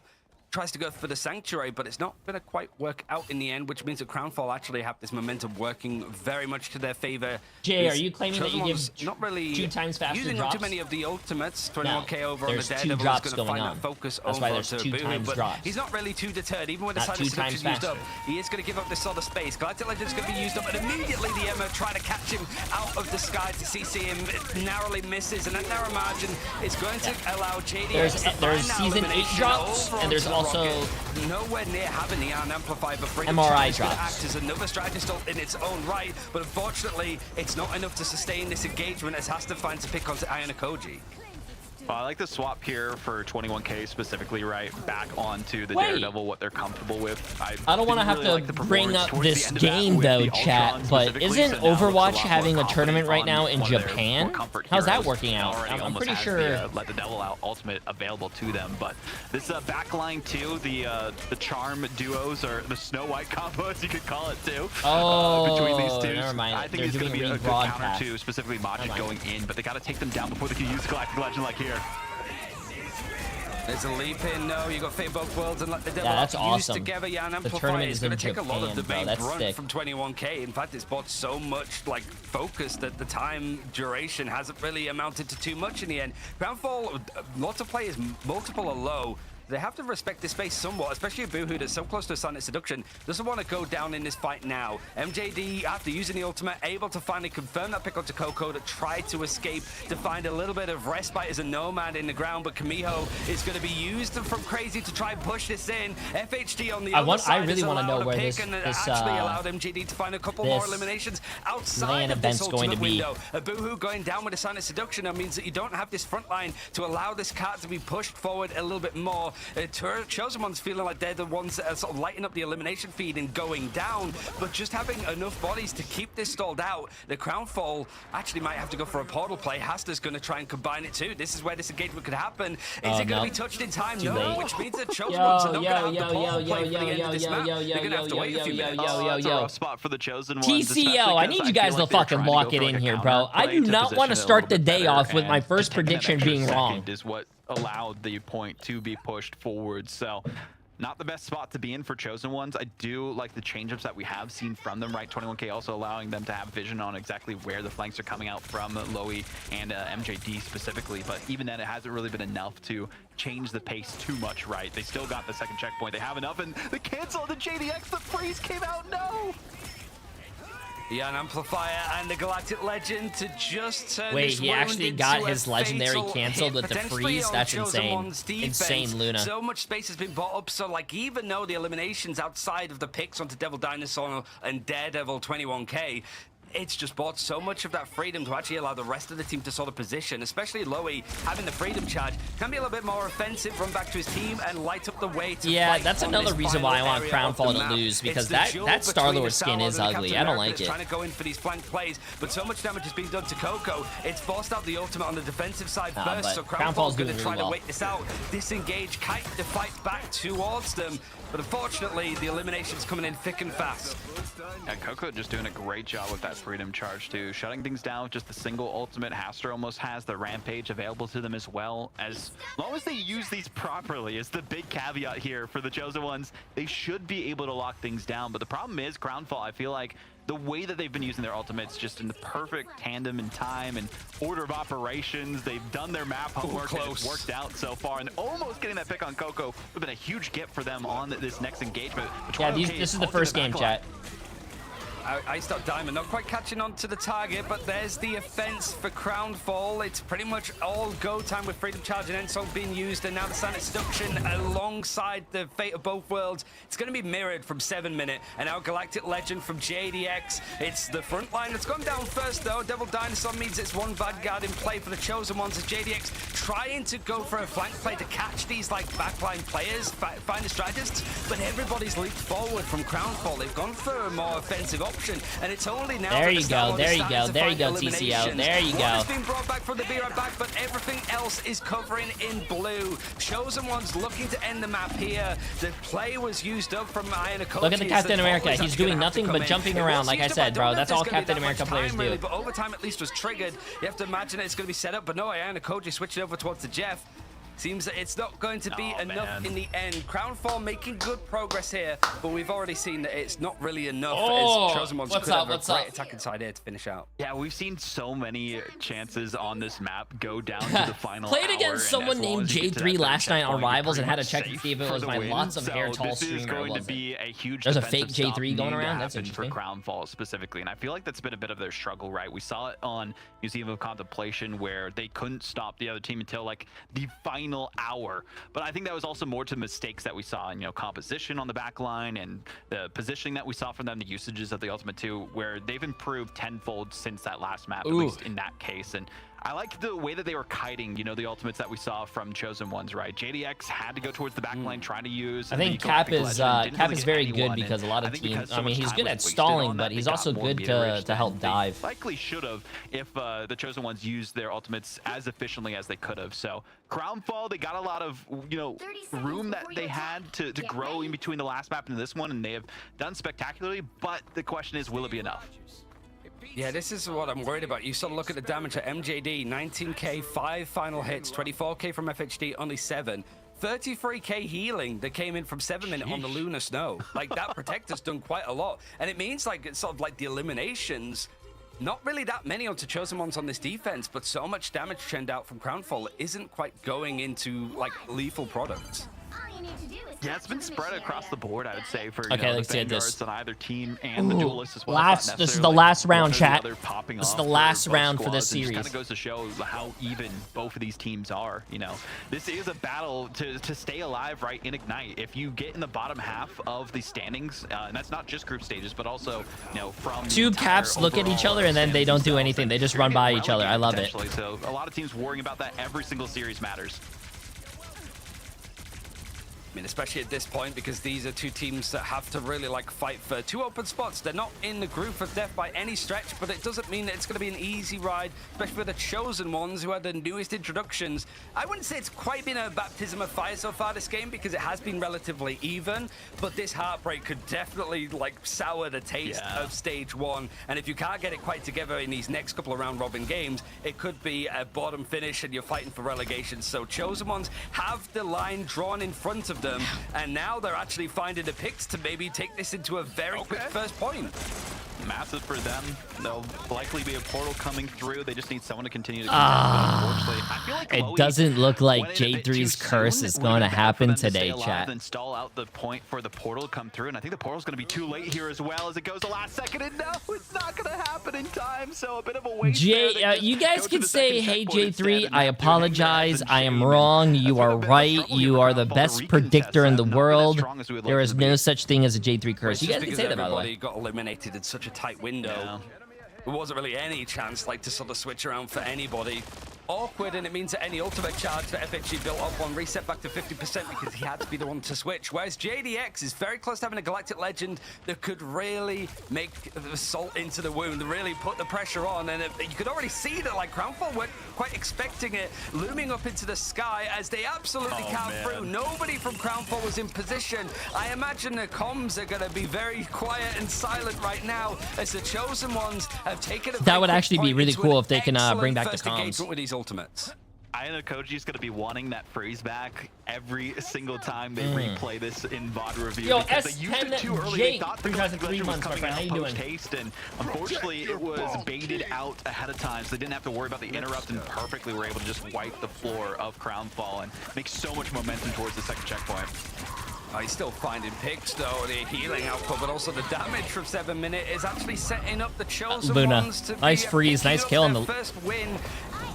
Tries to go for the Sanctuary, but it's not going to quite work out in the end, which means that Crownfall actually have this momentum working very much to their favor. Jay, are you claiming that you give not really 2 times faster using drops? Too many of the ultimates. 21k over on the there's Daredevil 2 drops is going to going find on. that focus That's over why there's to 2 Boohoo, times but drops. he's not really too deterred. Even when the Not side 2 times used up, faster. he is going to give up this sort of space. Galactic Legend's going to be used up, and immediately the Emma trying to catch him out of the sky to CC him. It narrowly misses, and that narrow margin is going to allow JDX there's season 8 drops, and there's also nowhere near having the Iron Amplifier, but Freedom MRI is drops. going to act as another strategist ult in its own right, but unfortunately, it's not enough to sustain this engagement as has to find to pick onto Iron Koji. I like the swap here for 21k specifically, right? Back onto the Daredevil, what they're comfortable with. I don't want to have to bring up this game though, chat, but isn't Overwatch having a tournament right now in Japan? How's that working out? I'm pretty sure. Let the Devil Out ultimate available to them, but this backline too, the charm duos or the Snow White combo, as you could call it too. Between these two, never mind. I think it's going to be a good counter to specifically Majid going in, but they got to take them down before they can use Galactic Legend like here. There's a leap in. No, you got Fate both worlds and let the Devil that's Out awesome. Together. Yeah, and The Amplify tournament is is going in to take a lot of the Japan, main bro. brunt That's from 21k. In fact, it's bought so much like focus that the time duration hasn't really amounted to too much in the end. Crownfall, lots of players, multiple are low. They have to respect this space somewhat, especially a Boohoo that's so close to a Silent Seduction. Doesn't want to go down in this fight now. MJD, after using the ultimate, able to finally confirm that pick onto Coco to try to escape, to find a little bit of respite as a Nomad in the ground, but Kamiho is going to be used from Crazy to try and push this in. FHD on the other side. I really want to know where this actually allowed MJD to find a couple more eliminations outside of this ultimate window. A Boohoo going down with a Silent Seduction means that you don't have this front line to allow this card to be pushed forward a little bit more. Chosen Ones feeling like they're the ones that are sort of lighting up the elimination feed and going down, but just having enough bodies to keep this stalled out. The Crownfall actually might have to go for a portal play. Hasta's going to try and combine it too. This is where this engagement could happen. Is it going to be touched in time? No, which means that Chosen Ones are not going to have the portal play for the end of this map. They're going to have to wait a few minutes. That's a rough spot for the Chosen Ones. TCO, I need you guys to fucking lock it in here, bro. I do not want to start the day off with my first prediction being wrong. Is what allowed the point to be pushed forward. So not the best spot to be in for Chosen Ones. I do like the change-ups that we have seen from them, right? 21k also allowing them to have vision on exactly where the flanks are coming out from Loey and MJD specifically, but even then it hasn't really been enough to change the pace too much, right? They still got the second checkpoint. They have enough, and the cancel, the JDX, the freeze came out, no! Yeah, an Amplifier and the Galactic Legend to just turn Wait, this he wound actually into got a his legendary fatal canceled hit, with the potentially freeze? on That's Chosen insane. One's defense. Insane, Luna. So much space has been bought up, so like even though the eliminations outside of the picks onto Devil Dinosaur and Daredevil 21k, it's just bought so much of that freedom to actually allow the rest of the team to sort of position, especially Loey having the freedom charge, can be a little bit more offensive, run back to his team and light up the way to fight that's on another this reason why I want final area of Crownfall the to map. lose, because It's the that duel Star-Lord between skin the is Star-Lord and ugly. Captain I don't America like that's it. trying to go in for these flank plays, but so much damage is being done to Coco. It's forced out the ultimate on the defensive side first, so Crownfall's going to try to wait this out, disengage, kite the fight back towards them. But unfortunately, the elimination's coming in thick and fast. Yeah, Coco just doing a great job with that Freedom Charge too. Shutting things down with just a single ultimate. Haster almost has the Rampage available to them as well. As long as they use these properly is the big caveat here for the Chosen Ones. They should be able to lock things down. But the problem is Crownfall, I feel like the way that they've been using their ultimates just in the perfect tandem and time and order of operations. They've done their map homework and it's worked out so far. And almost getting that pick on Coco would have been a huge get for them on this next engagement. Yeah, this is the first game, chat. Iced Out Diamond not quite catching on to the target, but there's the offense for Crownfall. It's pretty much all go time with Freedom Charge and Ensoul being used, and now the Silent Seduction alongside the Fate of Both Worlds. It's going to be mirrored from 7 Minute, and now Galactic Legend from JDX. It's the front line that's gone down first, though. Devil Dinosaur means it's one Vanguard in play for the Chosen Ones as JDX trying to go for a flank play to catch these like backline players, find the strategists, but everybody's leaped forward from Crownfall. They've gone for a more offensive option, and it's only now there you go, there you go, there you go, TCO, there you go. One has been brought back from the Be Right Back, but everything else is covering in blue. Chosen Ones looking to end the map here. The play was used up from Iron Coach. Look at the Captain America. He's doing nothing but jumping around, like I said, bro. That's all Captain America players do. But overtime at least was triggered. You have to imagine it's going to be set up, but no, Iron Coach is switching over towards the Jeff. Seems that it's not going to be enough in the end. Crownfall making good progress here, but we've already seen that it's not really enough. As Chosen Ones could have a great attack inside here to finish out. Yeah, we've seen so many chances on this map go down to the final Played hour, against someone named Jay3 last night on Rivals and had to check to see if it was my lots of hair tall streamer. This is going to be a huge There's a fake Jay3 going around. That's for interesting. Crownfall specifically, and I feel like that's been a bit of their struggle, right? We saw it on Museum of Contemplation where they couldn't stop the other team until like the final hour. But I think that was also more to mistakes that we saw in, composition on the back line and the positioning that we saw from them, the usages of the ultimate too, where they've improved tenfold since that last map, at least in that case. And I like the way that they were kiting, the ultimates that we saw from Chosen Ones, right? JDX had to go towards the back line, trying to use. I think Cap is very good because a lot of teams. I mean, he's good at stalling, but he's also good to help dive. Likely should have if the Chosen Ones used their ultimates as efficiently as they could have. So Crownfall, they got a lot of room that they had to grow in between the last map and this one, and they have done spectacularly. But the question is, will it be enough? Yeah, this is what I'm worried about. You sort of look at the damage at MJD, 19k, 5 final hits, 24k from FHD, only 7. 33k healing that came in from 7 Minute on the Lunar Snow. Like, that Protector's done quite a lot. And it means, like, it's sort of like the eliminations, not really that many onto Chosen Ones on this defense, but so much damage churned out from Crownfall isn't quite going into, like, lethal products. Yeah, it's been spread across the board, I would say, for the Vanguards on either team and the duelists as well. This is the last round, chat. This is the last round for this series. It kind of goes to show how even both of these teams are. This is a battle to stay alive, right, in Ignite. If you get in the bottom half of the standings, and that's not just group stages, but also, from two Caps look at each other and then they don't do anything. They just run by each other. I love it. So a lot of teams worrying about that. Every single series matters. I mean, especially at this point, because these are two teams that have to really fight for 2 open spots. They're not in the group of death by any stretch, but it doesn't mean that it's going to be an easy ride, especially for the Chosen Ones, who are the newest introductions. I wouldn't say it's quite been a baptism of fire so far this game, because it has been relatively even, but this heartbreak could definitely sour the taste of stage 1. And if you can't get it quite together in these next couple of round robin games, it could be a bottom finish and you're fighting for relegation. So Chosen Ones have the line drawn in front of them, and now they're actually finding the picks to maybe take this into a very quick first point. Massive for them. There'll likely be a portal coming through. They just need someone to continue to unfortunately, I feel like it doesn't look like Jay3's curse is going to happen today, chat. And stall out the point for the portal to come through, and I think the portal's going to be too late here as well as it goes the last second, and no, it's not going to happen in time, so a bit of a waste. You guys can say, hey, Jay3, I apologize. I am wrong. You are right. You are the best predictor in the world. There is no such thing as a Jay3 curse. You guys can say that, by the way. Got eliminated in such a tight window. There wasn't really any chance to sort of switch around for anybody. Awkward, and it means that any ultimate charge that FHG built up on reset back to 50% because he had to be the one to switch. Whereas JDX is very close to having a Galactic Legend that could really make the salt into the wound, really put the pressure on. And you could already see that Crownfall weren't quite expecting it, looming up into the sky as they absolutely carved through. Nobody from Crownfall was in position. I imagine the comms are going to be very quiet and silent right now as the Chosen Ones have taken a That would very actually quick be point really into cool an if they can bring excellent back the first comms. engagement with these ultimates. I know Koji's going to be wanting that freeze back every single time they replay this in VOD review. Yo, because they used it too early. They thought the 3003 was months, my coming friend. How out you doing? post-haste, and unfortunately it was baited out ahead of time, so they didn't have to worry about the interrupt and perfectly were able to just wipe the floor of Crownfall and make so much momentum towards the second checkpoint. Oh, he's still finding picks though, the healing output, but also the damage from 7 Minute is actually setting up the Chosen Luna. Ones to Nice be freeze, picking nice up kill on their the first win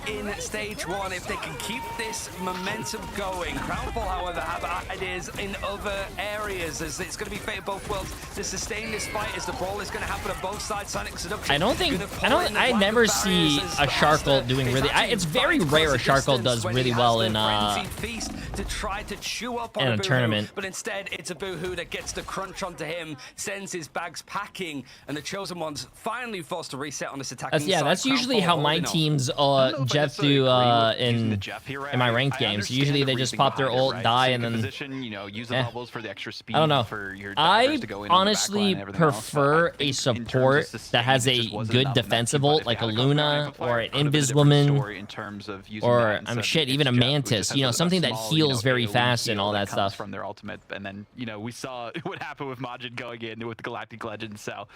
in stage 1. If they can keep this momentum going. Crownfall, however, have ideas in other areas as it's going to be fate of both worlds to sustain this fight as the brawl is going to happen on both sides. Sonic Seduction. I never see a Sharkle doing really. It's very rare a Sharkle does really well in to try to chew up in on a tournament. But instead, it's a Boohoo that gets the crunch onto him, sends his bags packing, and the Chosen Ones finally forced to reset on this attacking side. That's usually how my teams Jeff do in my ranked games. Usually they just pop their ult, die, and then use the bubbles for the extra speed. I don't know. For your I to go in honestly prefer a support that has a good defensive ult, like a Luna or an Inviswoman, or shit, even a Mantis. You know, something that heals very fast and all that stuff. From their ultimate, and then we saw what happened with Majid going in with the Galactic Legends. So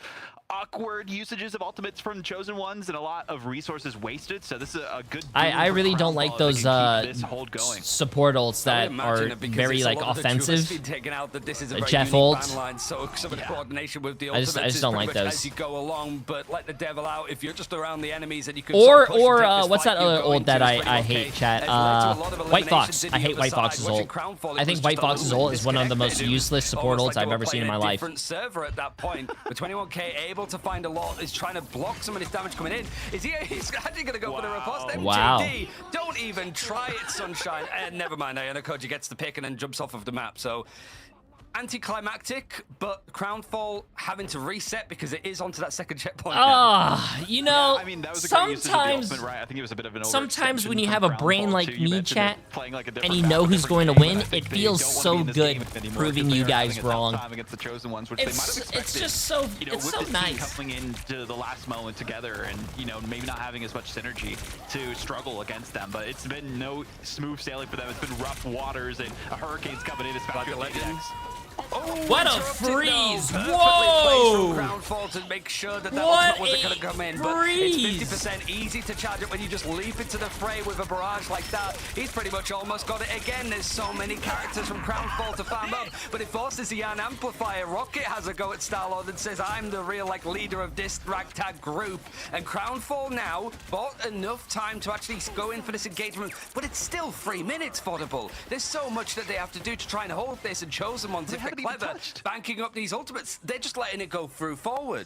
awkward usages of ultimates from Chosen Ones and a lot of resources wasted. So this is a good. I really don't like those support ults that are very like offensive. Jeff ult. So some of the coordination with the I just don't like those. as you go along, but let the devil out if you're just around the enemies and you can. Or what's that other ult that I hate, chat? White Fox. I hate White Fox's ult. I think White Fox's ult is one of the most useless support ults I've ever seen in my life. Different server at that point. With 21K able to find a lot, is trying to block some of this damage coming in. He's actually going to go for the riposte. MJD, don't even try it, Sunshine. Never mind, Koji gets the pick and then jumps off of the map. So anticlimactic, but Crownfall having to reset because it is onto that second checkpoint. You know, I mean, that was sometimes, right? I think it was a bit of an sometimes when you have a brain like me, chat, and you know who's going to win, it feels so good proving you guys wrong. It's just so, it's so nice. Coming into the last moment together and, maybe not having as much synergy to struggle against them, but it's been no smooth sailing for them. It's been rough waters and a hurricane's coming in, especially Legends. What a freeze! Whoa! Crownfall to make sure that ultimate wasn't going to come in, but it's 50% easy to charge it when you just leap into the fray with a barrage like that. He's pretty much almost got it again. There's so many characters from Crownfall to farm up, but it forces the Yan Amplifier. Rocket has a go at Starlord and says, I'm the real leader of this ragtag group. And Crownfall now bought enough time to actually go in for this engagement, but it's still 3 minutes, Vodable. There's so much that they have to do to try and hold this, and Chosen Ones, if they're clever, banking up these ultimates, they're just letting it go through forward.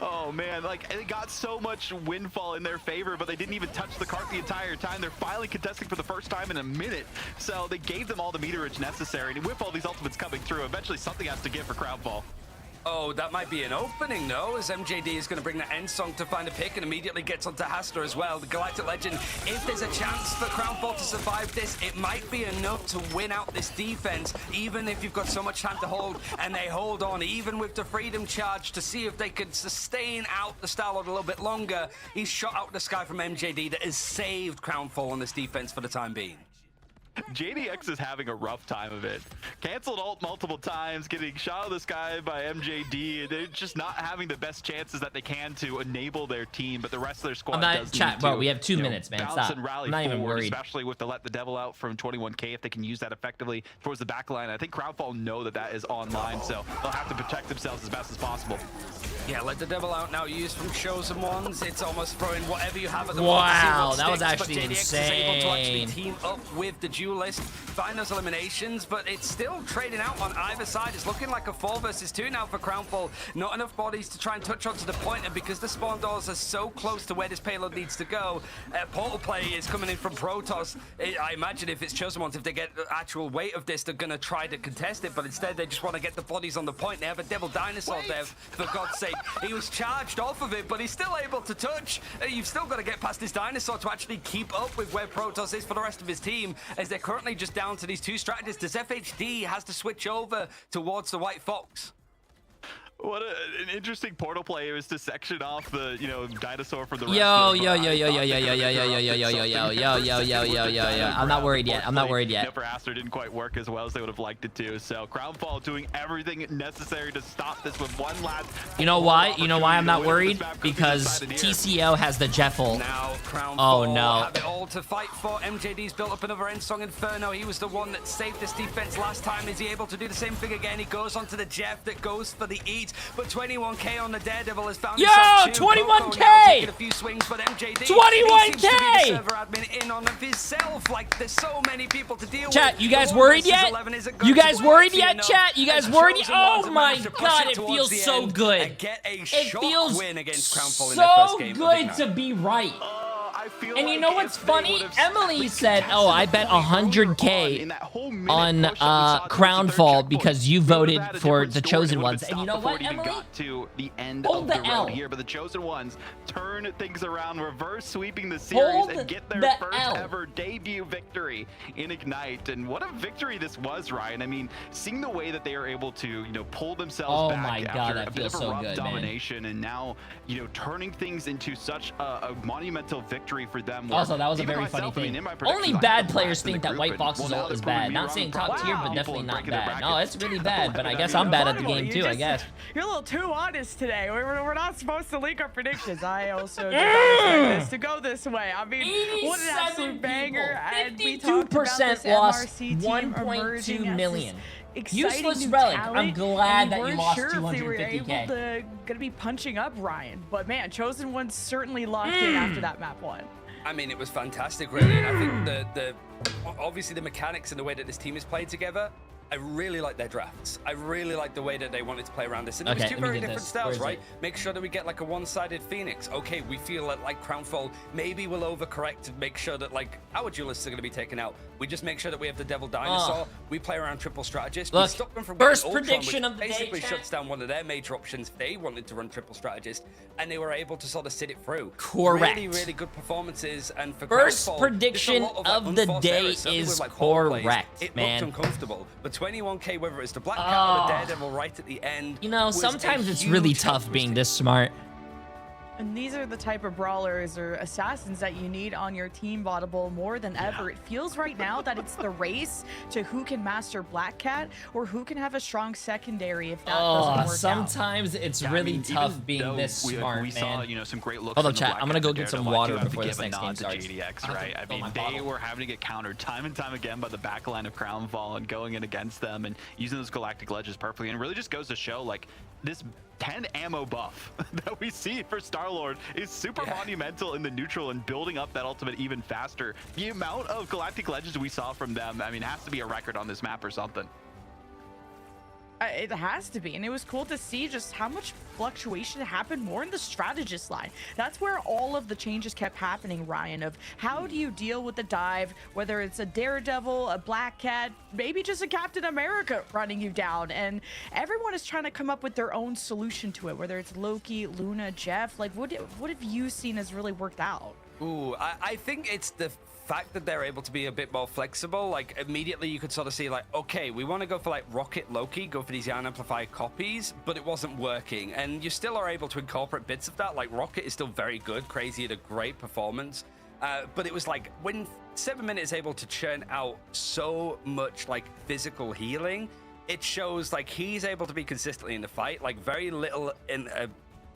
Oh man, they got so much windfall in their favor, but they didn't even touch the cart the entire time. They're finally contesting for the first time in a minute, so they gave them all the meterage necessary, and with all these ultimates coming through, eventually something has to give for Crownfall. Oh, that might be an opening, though, as MJD is going to bring the end song to find a pick and immediately gets onto Hasta as well. The Galactic Legend, if there's a chance for Crownfall to survive this, it might be enough to win out this defense, even if you've got so much time to hold, and they hold on, even with the Freedom Charge, to see if they could sustain out the Starlord a little bit longer. He's shot out the sky from MJD that has saved Crownfall on this defense for the time being. JDX is having a rough time of it. Canceled ult multiple times, getting shot out of the sky by MJD. They're just not having the best chances that they can to enable their team, but the rest of their squad does chat, bro, we have 2 minutes, man. Stop. I'm not even worried. Especially with the let the devil out from 21K, if they can use that effectively towards the back line. I think Crownfall know that that is online, so they'll have to protect themselves as best as possible. Yeah, let the devil out now used from Chosen Ones. It's almost throwing whatever you have at the wow, that was actually but JDX insane. is able to actually team up with the duelist, find those eliminations, but it's still trading out on either side. It's looking like a 4 versus 2 now for Crownfall. Not enough bodies to try and touch onto the point, and because the spawn doors are so close to where this payload needs to go, portal play is coming in from Protoss. I imagine if it's Chosen Ones, if they get the actual weight of this, they're going to try to contest it, but instead they just want to get the bodies on the point. They have a Devil Dinosaur there, for God's sake. He was charged off of it, but he's still able to touch. You've still got to get past this Dinosaur to actually keep up with where Protoss is for the rest of his team, as they're currently just down to these 2 strategists. Does FHD has to switch over towards the White Fox? What an interesting portal play it was to section off the, dinosaur from the rest Yo, of yo, yo, yo, yo, yo, yo, yo, yo, yo, yo, yo, yo, yo, yo, yo, yo, yo. I'm not worried yet. I'm not worried yet. For Aster didn't quite work as well as they would have liked it to. So Crownfall doing everything necessary to stop this with one last. You know why? You know why I'm not worried? Because TCO has the Jeffel. Now Oh Crownfall no. have it all to fight for. MJD's built up another Endsong Inferno. He was the one that saved this defense last time. Is he able to do the same thing again? He goes onto the Jeff that goes for the eat, but 21k on the Daredevil has found himself too. 21k! Taking a few swings, but MJD 21k! server admin in on himself. Like there's so many people to deal Chat, with. you guys The worried one versus yet? 11 isn't You going to guys work, worried you yet, know, chat? You guys as worried? Chosen Oh ones my managed to push god, it it towards feels the so end good. and get a It shock feels win against Crownfall in their first so game of good Ignite. to be right. I feel And you like know what's if they funny? would have Emily at least said, contested "Oh, I the bet point earlier 100K in that whole minute on push that we saw towards the third Crownfall checkpoint, because you we would have voted had a for different the story. Chosen It would Ones." have And you stopped know before what, it even Emily? got to the end Hold of the the L. road here, but the Chosen Ones turn things around, reverse sweeping the series Hold and get their the first L. ever debut victory in Ignite. And what a victory this was, Ryan. I mean, seeing the way that they are able to, pull themselves Oh back my after God, a that bit feels of a so rough good, man. domination, and now, turning things into such a monumental victory for them. Also, that was a Even very funny myself, I mean, thing. in my predictions, Only I had bad them players last in think the that group, White and, Fox's well, now ult is they're proving bad. me Not wrong saying for top tier, people but and definitely not breaking their bad. No, brackets. it's really bad, but I guess mean, I'm bad at the Michael, game you too, I just- guess. You're a little too honest today. We're not supposed to leak our predictions. I also did not expect this to go this way. I mean, what an 87 absolute banger. people. And we talked about 52% this lost MRC team 1.2 emerging as million. this exciting Useless new relic. talent, I'm glad and we that you weren't lost sure if they were 250K. able to gonna be punching up Ryan, but man, Chosen Ones certainly locked in after that map one. I mean, it was fantastic, really. And I think the obviously the mechanics and the way that this team is played together, I really like their drafts. I really like the way that they wanted to play around this. And Okay, it was two let me very get different this. styles, Where is right? it? Make sure that we get like a one-sided Phoenix. Okay, we feel like Crownfall maybe will overcorrect and make sure that like our duelists are going to be taken out. We just make sure that we have the Devil Dinosaur. We play around triple strategist. Look, we stop them from first getting Ultron, prediction which of the day, basically chat. shuts down one of their major options if they wanted to run triple strategist, and they were able to sort of sit it through. Correct. Really, really good performances. And for First Crownfall, just a prediction lot of like, the unforced day errors, certainly is with, like, hold plays. correct, It man. looked uncomfortable, but 21k, whether it's the Black Cat or the Daredevil right at the end. You know, was a sometimes it's really huge help tough to his being team. this smart. And these are the type of brawlers or assassins that you need on your team, Vaudable, more than ever. It feels right now that it's the race to who can master Black Cat or who can have a strong secondary if that doesn't work out. Sometimes it's Yeah, I really mean, tough even being though this we smart, saw, man. some great looks. Hold up, from the chat. Black I'm gonna Cat go to get some Daredevil. I water do have to before this give a next nod game to starts. JDX, I have right? to I fill mean, my they bottle. were having to get countered time and time again by the backline of Crownfall and going in against them and using those galactic ledges perfectly. And it really just goes to show, like, this 10 ammo buff that we see for Star-Lord is super monumental in the neutral and building up that ultimate even faster. The amount of galactic ledges we saw from them, I mean, has to be a record on this map or something. It has to be, and it was cool to see just how much fluctuation happened more in the strategist line. That's where all of the changes kept happening, Ryan, of how do you deal with the dive, whether it's a Daredevil, a Black Cat, maybe just a Captain America running you down, and everyone is trying to come up with their own solution to it, whether it's Loki, Luna, Jeff. Like, what have you seen has really worked out? Ooh, I think it's the fact that they're able to be a bit more flexible. Like, immediately you could sort of see, like, okay, we want to go for, like, Rocket Loki, go for these Ion Amplifier copies, but it wasn't working. And you still are able to incorporate bits of that. Like, Rocket is still very good. Crazy had a great performance. But it was like, when 7 minutes is able to churn out so much, like, physical healing, it shows, like, he's able to be consistently in the fight. Like, very little in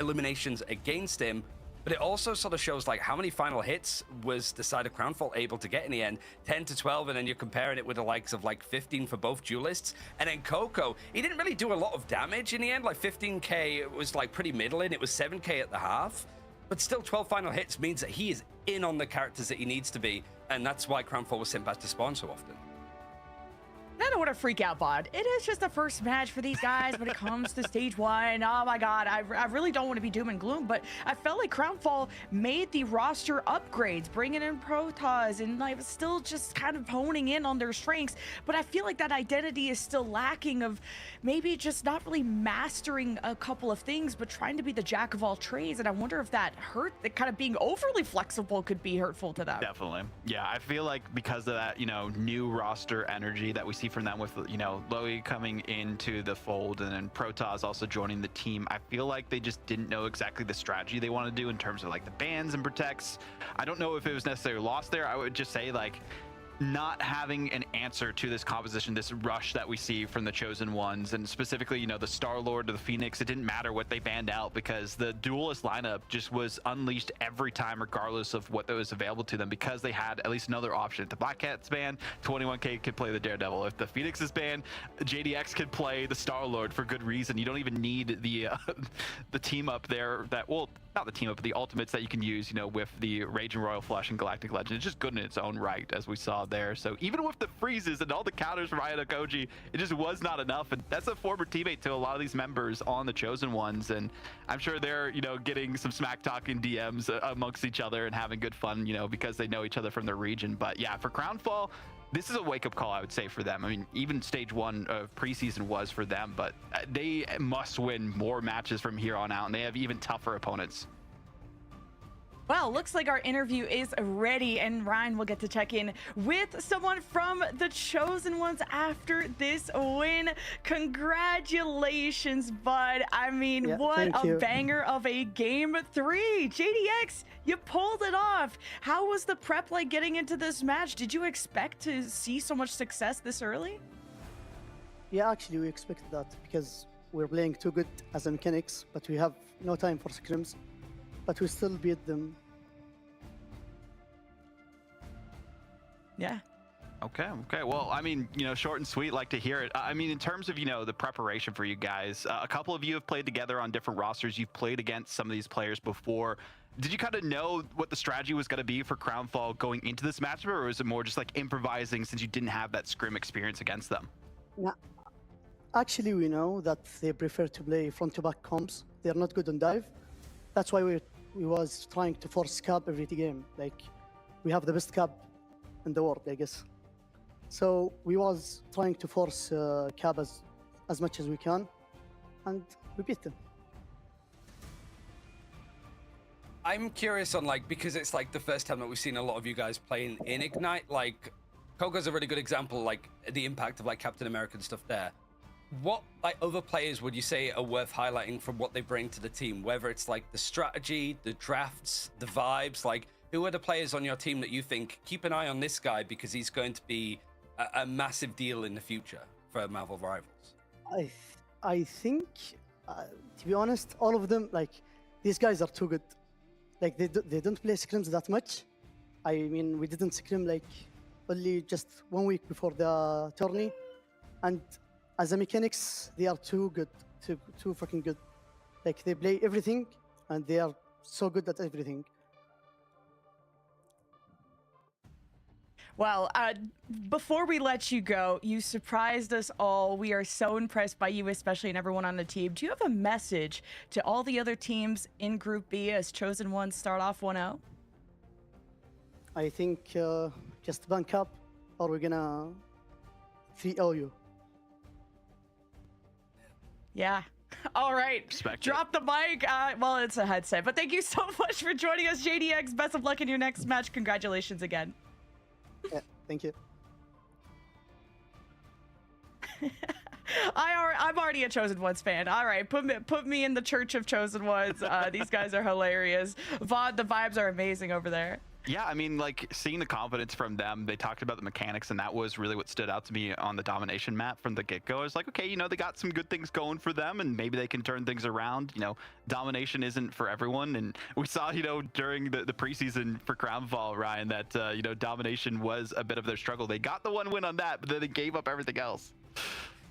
eliminations against him. But it also sort of shows like how many final hits was the side of Crownfall able to get in the end. 10 to 12, and then you're comparing it with the likes of like 15 for both duelists. And then Coco, he didn't really do a lot of damage in the end. Like 15k was like pretty middling. It was 7k at the half. But still 12 final hits means that he is in on the characters that he needs to be. And that's why Crownfall was sent back to spawn so often. I don't want to freak out, Bod. It is just the first match for these guys when it comes to stage one. Oh my God, I really don't want to be doom and gloom, but I felt like Crownfall made the roster upgrades, bringing in Protoss and like still just kind of honing in on their strengths. But I feel like that identity is still lacking of maybe just not really mastering a couple of things, but trying to be the jack of all trades. And I wonder if that that kind of being overly flexible could be hurtful to them. Definitely. Yeah, I feel like because of that, new roster energy that we see from from them with, you know, Loey coming into the fold and then Protoss also joining the team. I feel like they just didn't know exactly the strategy they want to do in terms of like the bans and protects. I don't know if it was necessarily lost there. I would just say like not having an answer to this composition, this rush that we see from the Chosen Ones, and specifically, you know, the Star-Lord or the Phoenix, it didn't matter what they banned out because the duelist lineup just was unleashed every time regardless of what was available to them, because they had at least another option. If the Black Cat's banned, 21K could play the Daredevil. If the Phoenix is banned, JDX could play the Star-Lord for good reason. You don't even need the the team up there that, well, not the team up, but the ultimates that you can use, you know, with the Rage and Royal Flush and Galactic Legend. It's just good in its own right, as we saw there. So even with the freezes and all the counters from Ayadokoji, it just was not enough. And that's a former teammate to a lot of these members on the Chosen Ones. And I'm sure they're, you know, getting some smack talking DMs amongst each other and having good fun, you know, because they know each other from their region. But yeah, for Crownfall, this is a wake-up call, I would say, for them. I mean, even stage 1 of preseason was for them, but they must win more matches from here on out, and they have even tougher opponents. Well, looks like our interview is ready, and Ryan will get to check in with someone from the Chosen Ones after this win. Congratulations, bud. I mean, Yeah, what thank a you. banger of a game 3. JDX, you pulled it off. How was the prep like getting into this match? Did you expect to see so much success this early? Yeah, actually, we expected that because we're playing too good as a mechanics, but we have no time for scrims, but we still beat them. Yeah. Okay. Well, I mean, you know, short and sweet, like to hear it. I mean, in terms of, you know, the preparation for you guys, a couple of you have played together on different rosters. You've played against some of these players before. Did you kind of know what the strategy was going to be for Crownfall going into this matchup, or was it more just like improvising since you didn't have that scrim experience against them? Yeah. Actually, we know that they prefer to play front-to-back comps. They're not good on dive. That's why we was trying to force cap every game. Like, we have the best cap in the world, I guess. So we was trying to force cap as much as we can, and we beat them. I'm curious on, like, because it's like the first time that we've seen a lot of you guys playing in Ignite. Like, Kogo's a really good example, like the impact of like Captain America and stuff there. What like other players would you say are worth highlighting from what they bring to the team? Whether it's like the strategy, the drafts, the vibes, like who are the players on your team that you think keep an eye on this guy because he's going to be a massive deal in the future for Marvel Rivals? I think, to be honest, all of them, like, these guys are too good. Like, they don't play scrims that much. I mean, we didn't scrim like only just 1 week before the tourney, and as a mechanics, they are too good, too fucking good. Like, they play everything, and they are so good at everything. Well, before we let you go, you surprised us all. We are so impressed by you, especially and everyone on the team. Do you have a message to all the other teams in Group B as Chosen Ones start off 1-0? I think just bank up, or we're gonna 3-0 you. Yeah. All right. Respect Drop the mic. Well, it's a headset, but thank you so much for joining us, JDX. Best of luck in your next match. Congratulations again. Yeah, thank you. I'm already a Chosen Ones fan. All right, put me in the church of Chosen Ones. These guys are hilarious. VOD, the vibes are amazing over there. Yeah, I mean, like, seeing the confidence from them, they talked about the mechanics, and that was really what stood out to me on the domination map from the get-go. I was like, okay, you know, they got some good things going for them, and maybe they can turn things around. You know, domination isn't for everyone, and we saw, you know, during the preseason for Crownfall, Ryan, that, you know, domination was a bit of their struggle. They got the one win on that, but then they gave up everything else.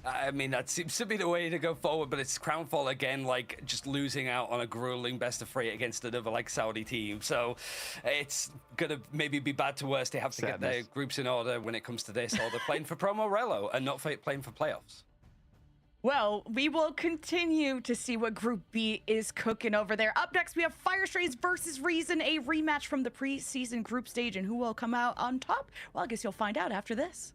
I mean, that seems to be the way to go forward, but it's Crownfall again, like just losing out on a grueling best of 3 against another like Saudi team. So it's gonna maybe be bad to worse. They have to get their groups in order when it comes to this, or they're playing for Promo Relo and not playing for playoffs. Well, we will continue to see what Group B is cooking over there. Up next, we have Fire Strays versus Reason, a rematch from the preseason group stage, and who will come out on top? Well, I guess you'll find out after this.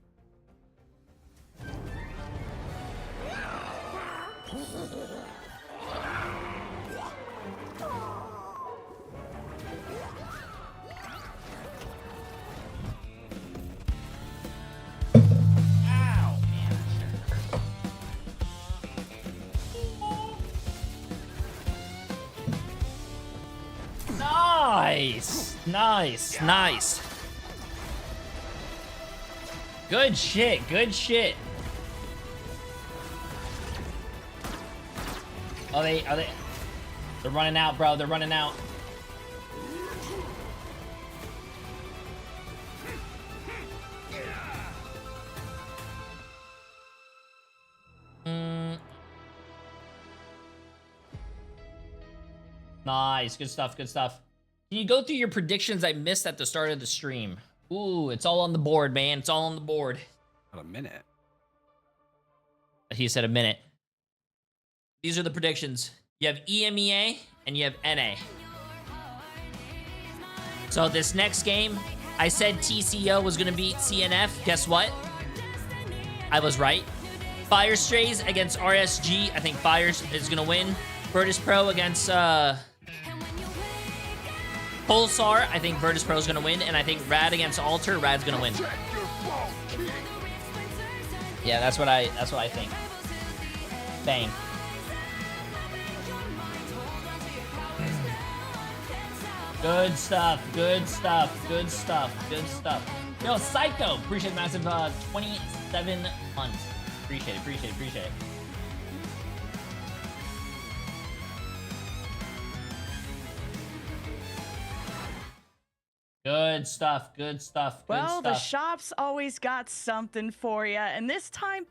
Nice, nice. Good shit, good shit. Are they? They're running out, bro. They're running out. Nice, good stuff, good stuff. Can you go through your predictions I missed at the start of the stream? Ooh, it's all on the board, man. It's all on the board. About a minute. He said a minute. These are the predictions. You have EMEA and you have NA. So this next game, I said TCO was going to beat CNF. Guess what? I was right. Fire Strays against RSG. I think Fire is going to win. Virtus Pro against Pulsar. I think Virtus Pro is going to win. And I think Rad against Alter. Rad's going to win. Yeah, that's what I think. Bang. Good stuff, good stuff, good stuff, good stuff. Yo, Psycho, appreciate massive 27 months. Appreciate it, appreciate it, appreciate it. Good stuff, good stuff, good Well, stuff. the shop's always got something for you, and this time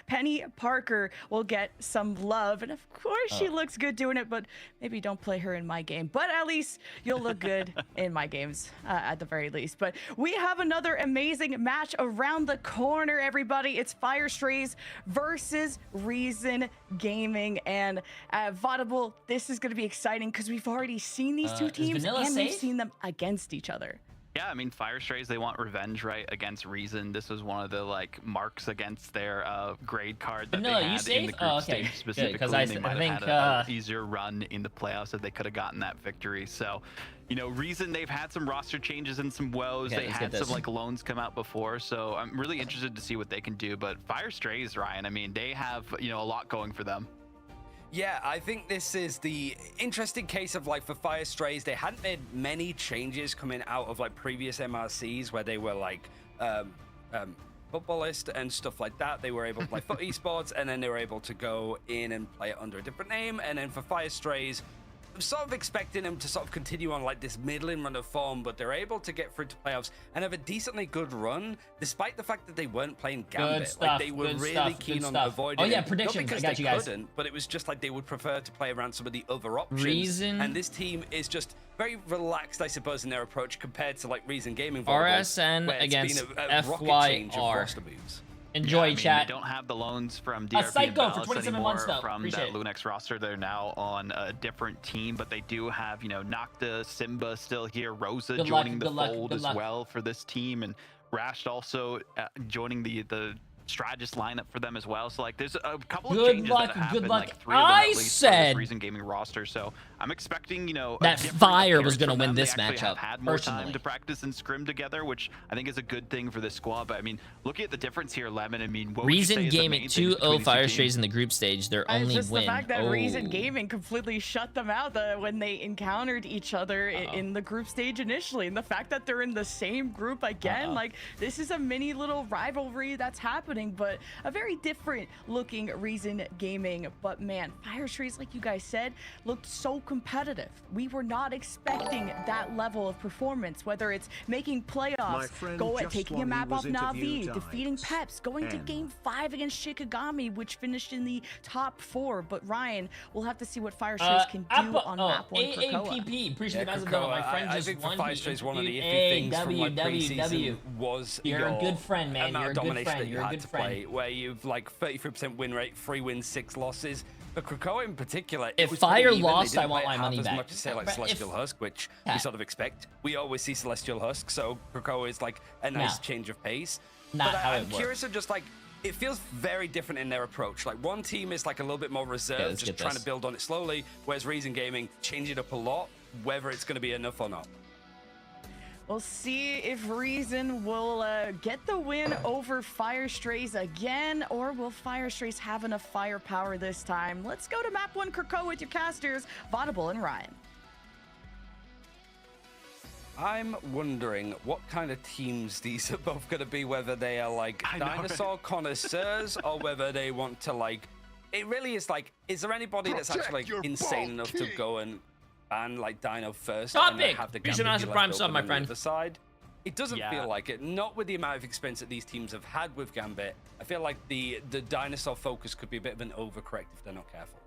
Penny Parker will get some love, and of course she looks good doing it, but maybe don't play her in my game, but at least you'll look good in my games, at the very least. But we have another amazing match around the corner, everybody. It's Fire Strays versus Reason Gaming, and Vodable, this is going to be exciting because we've already seen these two teams, and we've seen them against each other. Yeah, I mean, Fire Strays, they want revenge, right, against Reason. This was one of the, like, marks against their grade card that they had in the group stage specifically. Because they might have had an easier run in the playoffs if they could have gotten that victory. So, you know, Reason, they've had some roster changes and some woes. Okay, they had some, like, loans come out before. So I'm really interested to see what they can do. But Fire Strays, Ryan, I mean, they have, you know, a lot going for them. Yeah, I think this is the interesting case of, like, for Fire Strays, they hadn't made many changes coming out of, like, previous MRCs where they were, like, footballist and stuff like that. They were able to play foot esports, and then they were able to go in and play it under a different name. And then for Fire Strays, I'm sort of expecting them to sort of continue on, like, this middling run of form, but they're able to get through to playoffs and have a decently good run, despite the fact that they weren't playing Gambit. Stuff, like, they were really keen on avoiding Oh yeah, it. predictions. Not because I got they you guys. couldn't, but it was just like they would prefer to play around some of the other options. Reason. And this team is just very relaxed, I suppose, in their approach compared to, like, Reason Gaming. RSN against FYR. Enjoy, chat. They don't have the loans from DRP Psycho and Ballas for 27 anymore months, though. from Appreciate that Lunex roster. They're now on a different team, but they do have, you know, Nocta, Simba still here, Rosa joining the fold as well for this team, and Rashed also joining the strategist lineup for them as well. So, like, there's a couple of changes that have happened, like 3 of them at least for this Reason Gaming roster. So I'm expecting, you know, that Fire was going to win this matchup. Had more time to practice and scrim together, which I think is a good thing for this squad. But I mean, looking at the difference here, Lemon, I mean, what Reason Gaming 2-0 Fire Strays in the group stage. Their only just win. The fact that Reason Gaming completely shut them out when they encountered each other in the group stage initially, and the fact that they're in the same group again, like, this is a mini little rivalry that's happening, but a very different looking Reason Gaming. But man, Fire Strays, like you guys said, looked so competitive. We were not expecting that level of performance, whether it's making playoffs, taking a map off Na'Vi, defeating Peps, going to game 5 against Shikigami, which finished in the top 4. But Ryan, we'll have to see what Fire Strays can do on map 1 Krakoa. AAPP, appreciate the massive dollar. My friend just think won. For Fire Strays, one of the iffy things from, like, preseason was you're a good friend, man. Amount You're a of good domination friend. that you had to play, where you've, like, 33% win rate, 3 wins, 6 losses. For Krakoa in particular, if it was Fire even. lost, I want my money as back. Much as, say, like, Celestial Husk, which we sort of expect. We always see Celestial Husk, so Krakoa is, like, a nice change of pace. Not but how I'm it curious of just, like, it feels very different in their approach. Like, one team is, like, a little bit more reserved, just trying to build on it slowly, whereas Reason Gaming change it up a lot, whether it's going to be enough or not. We'll see if Reason will get the win over Fire Strays again, or will Fire Strays have enough firepower this time? Let's go to map 1 Krakoa with your casters, Vodable and Ryan. I'm wondering what kind of teams these are both going to be, whether they are like dinosaur connoisseurs or whether they want to like, it really is like, is there anybody that's actually like insane enough to go and ban like Dino first and then have the Appreciate Gambit the be prime left sub, open my on the friend. other side? It doesn't feel like it, not with the amount of experience that these teams have had with Gambit. I feel like the dinosaur focus could be a bit of an overcorrect if they're not careful.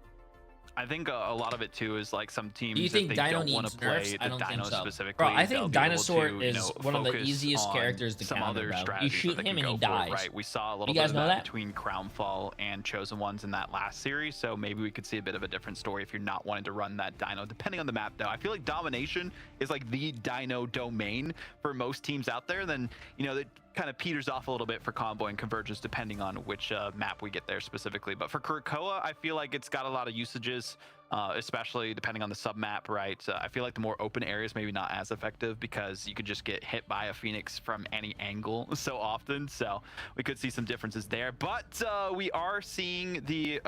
I think a lot of it too is like some teams. Do you think if they Dino don't want needs to play nerfs? I the don't Dino think so. specifically. Bro, I they'll think be able Dinosaur to, is one of the focus easiest on characters to some counter, other bro. You strategies shoot that they him can and he go for, dies. Right, we saw a little You bit guys of know that? between Crownfall and Chosen Ones in that last series, so maybe we could see a bit of a different story if you're not wanting to run that Dino. Depending on the map, though, I feel like Domination is like the Dino domain for most teams out there. Then that kind of peters off a little bit for Convoy and Convergence depending on which map we get there specifically. But for Krakoa, I feel like it's got a lot of usages, especially depending on the sub map, right? I feel like the more open areas maybe not as effective because you could just get hit by a Phoenix from any angle so often. So we could see some differences there. But we are seeing the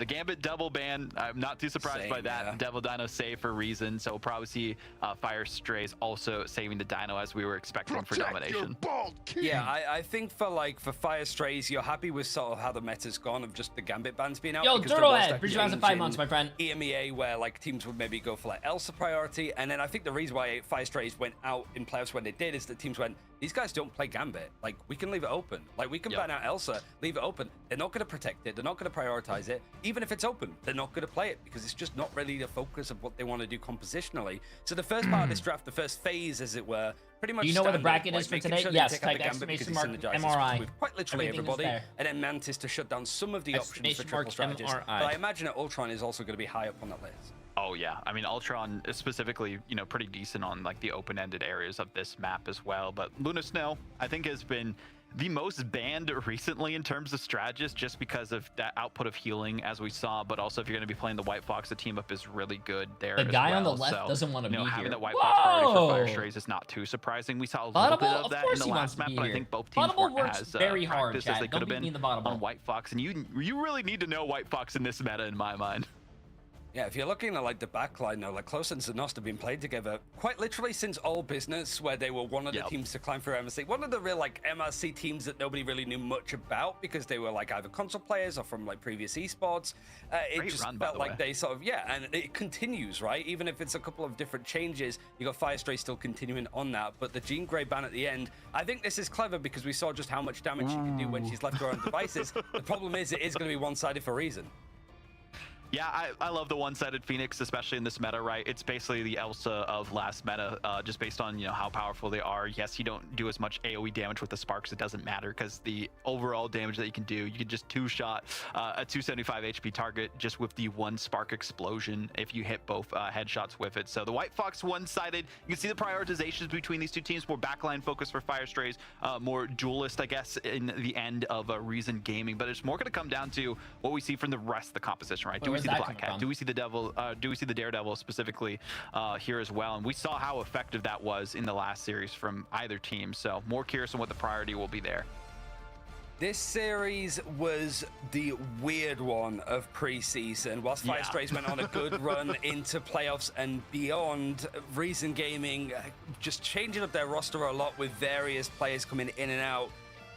Gambit double ban. I'm not too surprised by that. Devil Dino save for a reason. So we'll probably see Fire Strays also saving the Dino as we were expecting for Domination. Yeah, I think for Fire Strays, you're happy with sort of how the meta's gone of just the Gambit bans being out. Yo, because there was Turtlehead, that bridge rounds of change 5 in months, my friend. EMEA where like teams would maybe go for like Elsa priority, and then I think the reason why Fire Strays went out in playoffs when they did is that teams went, these guys don't play Gambit. Like, we can leave it open. Like, we can ban out Elsa, leave it open. They're not going to protect it. They're not going to prioritize it. Even if it's open, they're not going to play it because it's just not really the focus of what they want to do compositionally. So the first part of this draft, the first phase, as it were, pretty much. You know where the standard, bracket like is for making today? sure they Yes, take out type the Gambit because exclamation it mark synergizes MRI. with quite literally Everything is everybody, there. and then Mantis to shut down some of the options for Exclamation triple mark strategists. MRI. But I imagine that Ultron is also going to be high up on that list. Oh yeah, I mean Ultron is specifically, pretty decent on like the open-ended areas of this map as well. But Luna Snow, I think, has been the most banned recently in terms of strategists, just because of that output of healing, as we saw. But also, if you're going to be playing the White Fox, the team up is really good there. The guy on the as left well. doesn't want to be here. Having the White Fox priority for Fire Whoa! Strays is not too surprising. We saw a little Audible? bit of Of that course in he the wants last to be map, but I here. think both teams Audible weren't works as very hard, practiced as chat. they Don't could have beat me been in the bottom. on White Fox, and you really need to know White Fox in this meta, in my mind. Yeah, if you're looking at like the backline now, like Close and Zenost have been played together quite literally since All Business, where they were one of the teams to climb through MSC. One of the real like MRC teams that nobody really knew much about because they were like either console players or from like previous esports. It just felt like they sort of, and it continues, right? Even if it's a couple of different changes, you got Fire Stray still continuing on that. But the Jean Grey ban at the end, I think this is clever because we saw just how much damage she can do when she's left her own devices. The problem is it is going to be one-sided for a reason. Yeah, I love the one-sided Phoenix, especially in this meta, right? It's basically the Elsa of last meta, just based on, how powerful they are. Yes, you don't do as much AoE damage with the sparks. It doesn't matter because the overall damage that you can do, you can just two-shot a 275 HP target just with the one spark explosion if you hit both headshots with it. So the White Fox one-sided, you can see the prioritizations between these two teams, more backline focus for Fire Strays, more duelist, I guess, in the end of Reason Gaming. But it's more going to come down to what we see from the rest of the composition, right? Do we see the Black Cat? Do we see the Devil? Do we see the Daredevil specifically here as well? And we saw how effective that was in the last series from either team. So more curious on what the priority will be there. This series was the weird one of preseason. Whilst Fire Strays went on a good run into playoffs and beyond, Reason Gaming just changing up their roster a lot with various players coming in and out.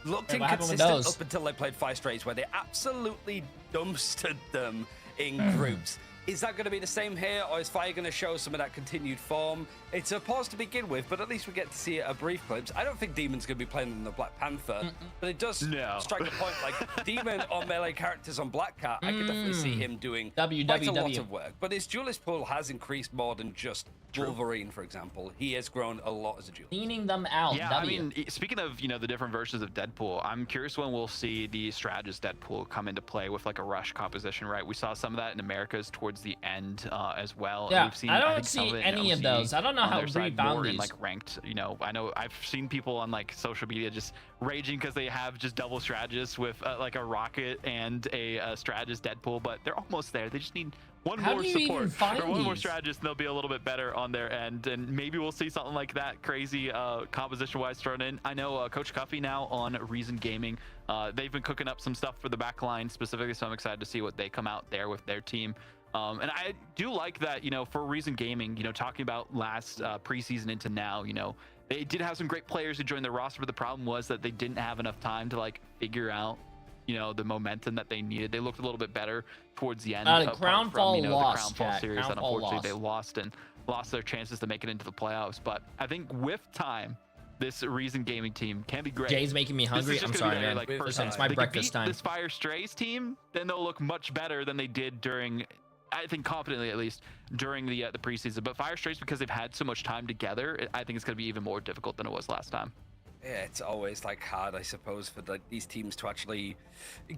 Looked inconsistent up until they played Fire Strays, where they absolutely dumpstered them in groups. Is that going to be the same here, or is Fire going to show some of that continued form? It's a pause to begin with, but at least we get to see a brief glimpse. I don't think Demon's going to be playing on the Black Panther, but it does strike a point. Like, Demon or melee characters on Black Cat, I could definitely see him doing quite a lot of work. But his duelist pool has increased more than just Wolverine, for example. He has grown a lot as a duelist. Cleaning them out. Yeah, I mean, speaking of, the different versions of Deadpool, I'm curious when we'll see the strategist Deadpool come into play with like a rush composition, right? We saw some of that in Americas towards the end as well. Yeah, we've seen, I don't think see some of any of those. I don't know how to rebound these. In, like ranked, I know I've seen people on like social media just raging because they have just double strategists with like a rocket and a strategist Deadpool, but they're almost there. They just need one more support or one more strategist, and they'll be a little bit better on their end, and maybe we'll see something like that crazy composition-wise thrown in. I know Coach Cuffy now on Reason Gaming, they've been cooking up some stuff for the back line specifically, so I'm excited to see what they come out there with their team. And I do like that, for Reason Gaming, talking about last preseason into now, they did have some great players who joined their roster, but the problem was that they didn't have enough time to like figure out, the momentum that they needed. They looked a little bit better towards the end. Crownfall lost, the Crownfall series that unfortunately lost. they lost and lost their chances to make it into the playoffs. But I think with time, this Reason Gaming team can be great. Jay's making me hungry. I'm sorry, man. Like, Listen, it's my breakfast time. This Fire Strays team, then they'll look much better than they did during, I think confidently at least, during the preseason. But Fire Strays, because they've had so much time together, I think it's going to be even more difficult than it was last time. Yeah, it's always like hard, I suppose, for these teams to actually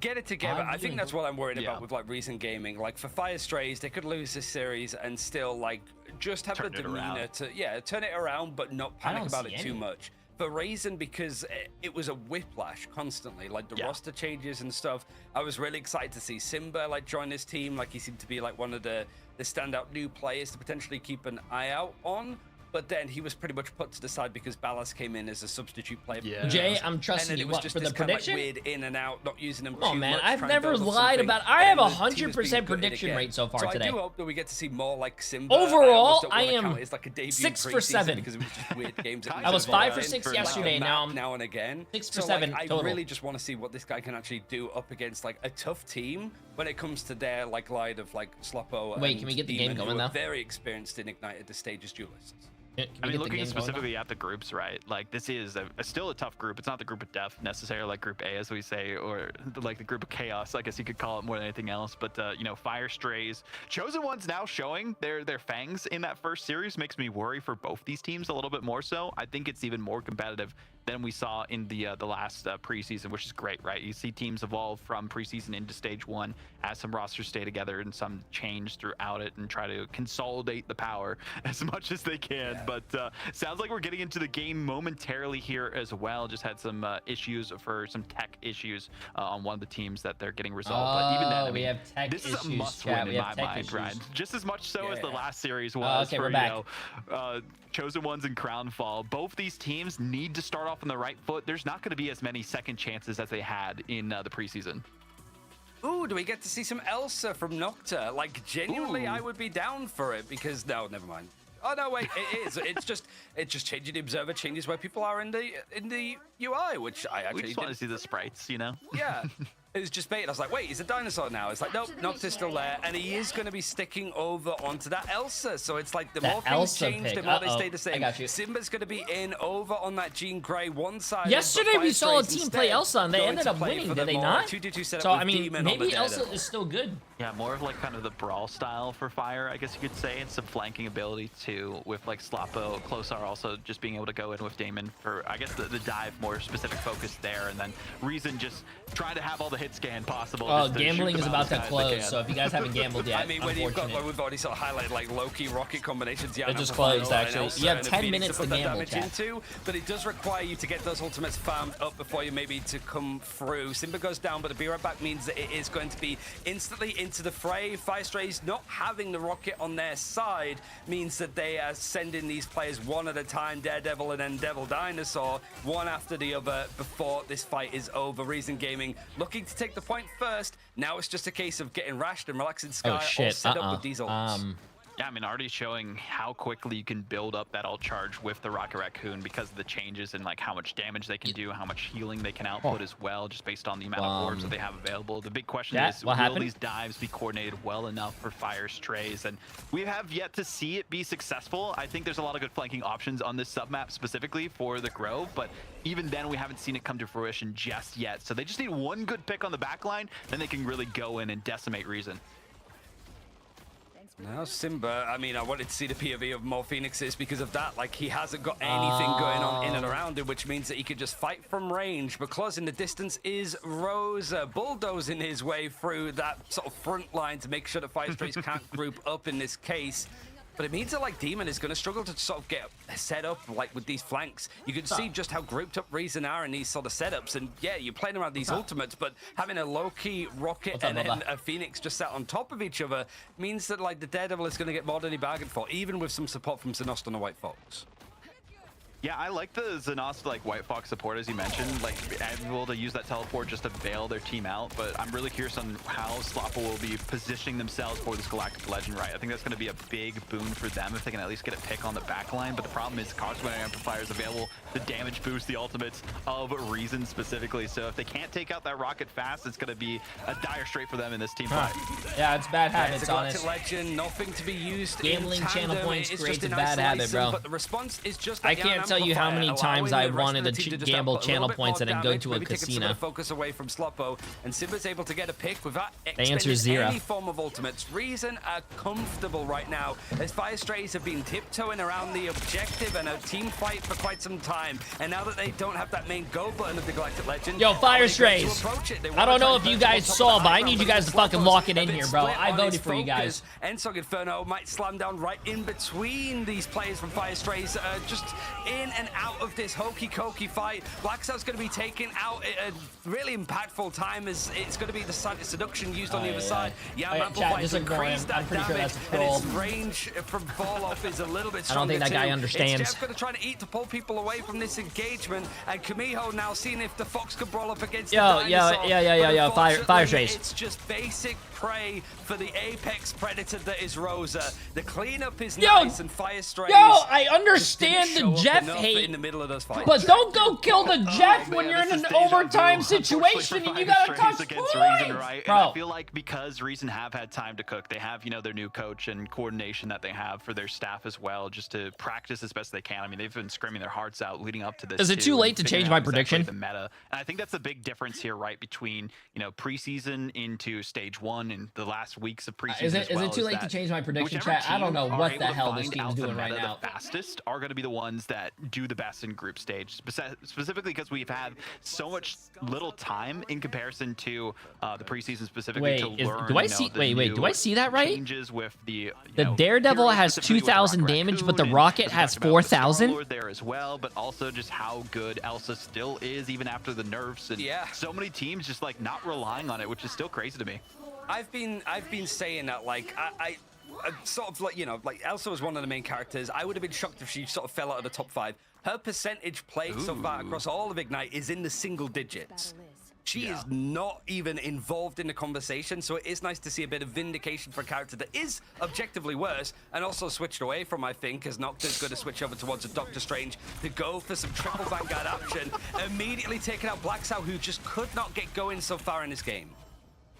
get it together. I think that's what I'm worried about with like Reason Gaming. Like for Fire Strays, they could lose this series and still like just have the demeanor to turn it around, but not panic about it too much. For Reason, because it was a whiplash constantly, like the roster changes and stuff. I was really excited to see Simba like join this team. Like he seemed to be like one of the standout new players to potentially keep an eye out on. But then he was pretty much put to the side because Ballas came in as a substitute player. Yeah. Jay, I'm trusting you. What, for the prediction? Kind of like weird in and out, not using them. Oh man, I've never lied about. I have 100% prediction rate so far today. I do hope that we get to see more like Simba. Overall, I am like a 6 for 7 because it was just weird games. I was 5 for 6 yesterday. Now I'm now and again 6 for 7 total. I really just want to see what this guy can actually do up against like a tough team when it comes to their like line of like Sloppo. Wait, can we get the game going now? Very experienced in Ignite at the stage as duelists. I mean, looking specifically at the groups, right? Like, this is still a tough group. It's not the group of death necessarily, like Group A, as we say, or like the group of chaos, I guess you could call it more than anything else. But, Fire Strays, Chosen Ones now showing their fangs in that first series makes me worry for both these teams a little bit more so. I think it's even more competitive than we saw in the last preseason, which is great, right? You see teams evolve from preseason into stage 1 as some rosters stay together and some change throughout it and try to consolidate the power as much as they can. But sounds like we're getting into the game momentarily here as well. Just had some issues for some tech issues on one of the teams that they're getting resolved. But even then, I mean, this is a must-win in my mind, right? Just as much so as the last series was for, Chosen Ones and Crownfall. Both these teams need to start off on the right foot. There's not going to be as many second chances as they had in the preseason. Ooh, do we get to see some Elsa from Nocta? Like, genuinely, I would be down for it because no, never mind. Oh no, wait, it is. It's just changing the observer changes where people are in the UI, which I actually we just want to see the sprites, Yeah. It was just bait. I was like, wait, he's a dinosaur now. It's like, nope, Nocta's still there. And he is going to be sticking over onto that Elsa. So it's like the more things change, the more they stay the same. I got you. Simba's going to be in over on that Jean Grey one side. Yesterday we saw a team play Elsa and they ended up winning, did they not? 2-2-2 setup so, I mean, Demon maybe Elsa is still good. Yeah, more of like kind of the brawl style for Fire, I guess you could say, and some flanking ability too, with like Sloppo, Closar also just being able to go in with Damon for, I guess, the dive, more specific focus there, and then Reason just trying to have all the hit scan possible. Oh, gambling is about to close, so if you guys haven't gambled yet, I mean, when you've got, like, we've already sort of highlighted like Loki rocket combinations. Yeah, it just closed actually. You have 10 minutes to gamble, into, but it does require you to get those ultimates farmed up before you maybe to come through. Simba goes down, but the be right back means that it is going to be instantly into the fray. Fire Strays not having the rocket on their side means that they are sending these players one at a time, Daredevil and then Devil Dinosaur, one after the other before this fight is over. Reason Gaming looking to take the point first. Now it's just a case of getting rashed and relaxing Sky all set up with these ults. Yeah, I mean, already showing how quickly you can build up that ult charge with the Rocket Raccoon because of the changes in like how much damage they can do, how much healing they can output as well, just based on the amount of orbs that they have available. The big question is, will these dives be coordinated well enough for Fire Strays? And we have yet to see it be successful. I think there's a lot of good flanking options on this submap specifically for the Grove, but even then we haven't seen it come to fruition just yet. So they just need one good pick on the backline, then they can really go in and decimate Reason. Now Simba, I mean, I wanted to see the POV of more Phoenixes because of that. Like, he hasn't got anything going on in and around him, which means that he could just fight from range. But close in the distance is Rosa, bulldozing his way through that sort of front line to make sure that Fire Strays can't group up in this case. But it means that like Demon is going to struggle to sort of get set up like with these flanks. You can see just how grouped up Reason are in these sort of setups. And yeah, you're playing around these ultimates, but having a low-key Rocket and then a Phoenix just sat on top of each other means that like the Daredevil is going to get more than he bargained for, even with some support from Zenost and the White Fox. Yeah, I like the Xenos like White Fox support, as you mentioned, like able to use that teleport just to bail their team out. But I'm really curious on how Sloppo will be positioning themselves for this Galactic Legend, right? I think that's going to be a big boon for them if they can at least get a pick on the back line. But the problem is Cosmic Amplifier is available to damage boost the ultimates of Reason specifically. So if they can't take out that rocket fast, it's going to be a dire straight for them in this team fight. Yeah, it's bad habits, it's a honest. Legend, nothing to be used. Gambling in channel tandem. points It's creates just a in bad habit, isolation, bro. But the response is just I can't tell you how many times I wanted to gamble channel points and then go to a casino. Focus away from Sloppo, and Simba's able to get a pick without The answer is zero. any form of ultimates. Reason are comfortable right now as Fire Strays have been tiptoeing around the objective and a team fight for quite some time. And now that they don't have that main go button of the Galactic Legend, Yo, Fire Strays. I don't know if you guys saw, but I need you guys to fucking lock it in here, bro. I voted for you guys. Ensog Inferno might slam down right in between these players from Fire Strays, just in and out of this hokey-cokey fight. Blacksout's going to be taken out at a really impactful time as it's going to be the Seduction used on the other side. Yeah, chat, just ignore him. I'm pretty sure that's a troll. And its range from fall-off is a little bit I stronger don't think that guy too. understands. It's Jeff going to try to eat to pull people away from this engagement, and Kamiho now seeing if the Fox could brawl up against the Dinosaur. Fire Strays. It's just basic prey for the apex predator that is Rosa. The cleanup is nice, and Fire Strays. Yo, I understand the Jeff hate, in the middle of those fights. but don't go kill the Jeff when you're in an overtime situation and you gotta touch against points. Reason, right? Bro. And I feel like because Reason have had time to cook, they have, you know, their new coach and coordination that they have for their staff as well, just to practice as best they can. I mean, they've been screaming their hearts out leading up to this. Is it too late to change my prediction? The meta, and I think that's the big difference here, right, between, you know, preseason into stage 1 and the last weeks of preseason. Is it too late to change my prediction, chat? I don't know what the hell this team's doing right now. The fastest are going to be the ones that do the best in group stage, specifically because we've had so much little time in comparison to the preseason specifically to learn. Do I see? Wait. Do I see that right? Changes with the Daredevil has 2,000 damage, but the Rocket has 4,000. There as well, but also just how good Elsa still is even after the nerfs, and so many teams just like not relying on it, which is still crazy to me. I've been saying that, like, I sort of, like, you know, like Elsa was one of the main characters. I would have been shocked if she sort of fell out of the top 5. Her percentage played so far across all of Ignite is in the single digits. She is not even involved in the conversation, so it is nice to see a bit of vindication for a character that is objectively worse and also switched away from, I think, as Nocta's going to switch over towards a Doctor Strange to go for some triple Vanguard action, immediately taking out Blacksout, who just could not get going so far in this game.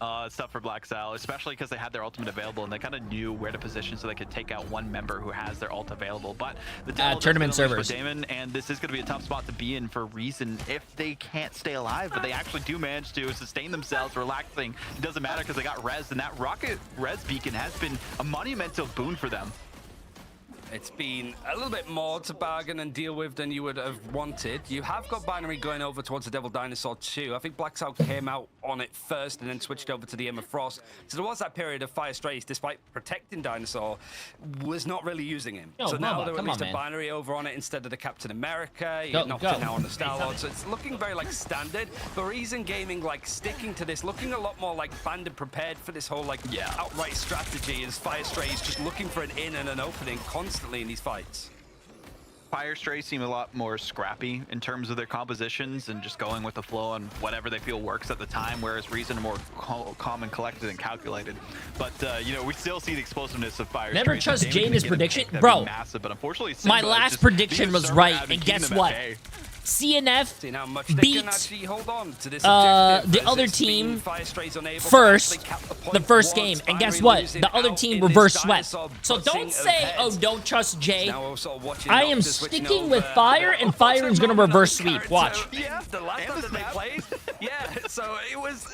It's tough for Black Sal, especially because they had their ultimate available and they kind of knew where to position so they could take out one member who has their ult available. But the tournament servers, Damon, and this is going to be a tough spot to be in for Reason if they can't stay alive, but they actually do manage to sustain themselves, relaxing. It doesn't matter because they got res, and that rocket res beacon has been a monumental boon for them. It's been a little bit more to bargain and deal with than you would have wanted. You have got Binary going over towards the Devil Dinosaur too. I think Black Soul came out on it first and then switched over to the Emma Frost. So there was that period of Fire Strays, despite protecting Dinosaur, was not really using him. So now they're at least a Binary over on it instead of the Captain America. You're not now on the Star-Lord. So it's looking very like standard. But Reason Gaming like sticking to this, looking a lot more like banded prepared for this whole like outright strategy as Fire Strays just looking for an in and an opening constantly in these fights. Fire Strays seem a lot more scrappy in terms of their compositions and just going with the flow on whatever they feel works at the time, whereas Reason are more calm and collected and calculated. But you know, we still see the explosiveness of Fire Strays. Never trust Jaden's prediction, bro. Massive, but unfortunately, my last prediction was right, and guess what? CNF beats the other team first, the first game, and guess what? The other team reverse swept. So don't say, oh, don't trust Jay. I am sticking with Fire, and Fire is going to reverse sweep. Watch. Yeah, the last time that they played, so it was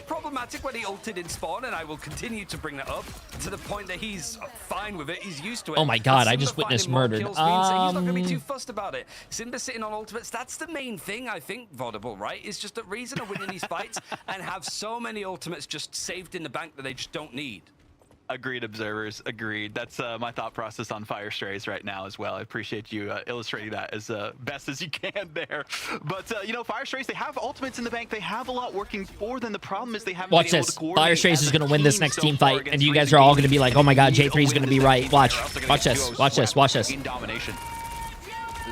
problematic when he ulted in spawn, and I will continue to bring that up to the point that he's fine with it. He's used to it. Oh my god, I just witnessed murdered. He's not going to be too fussed about it. Simba sitting on ultimates, that's the main thing, I think, Vodable, right? Is just the reason of winning these fights and have so many ultimates just saved in the bank that they just don't need. Agreed, observers. Agreed. That's my thought process on Fire Strays right now as well. I appreciate you illustrating that as best as you can there. But, you know, Fire Strays, they have ultimates in the bank. They have a lot working for them. The problem is they haven't been able to coordinate. Fire Strays is going to win this next team fight, and you guys are all going to be like, oh my god, J3 is going to be right. Watch this. Watch this. Watch this. In domination.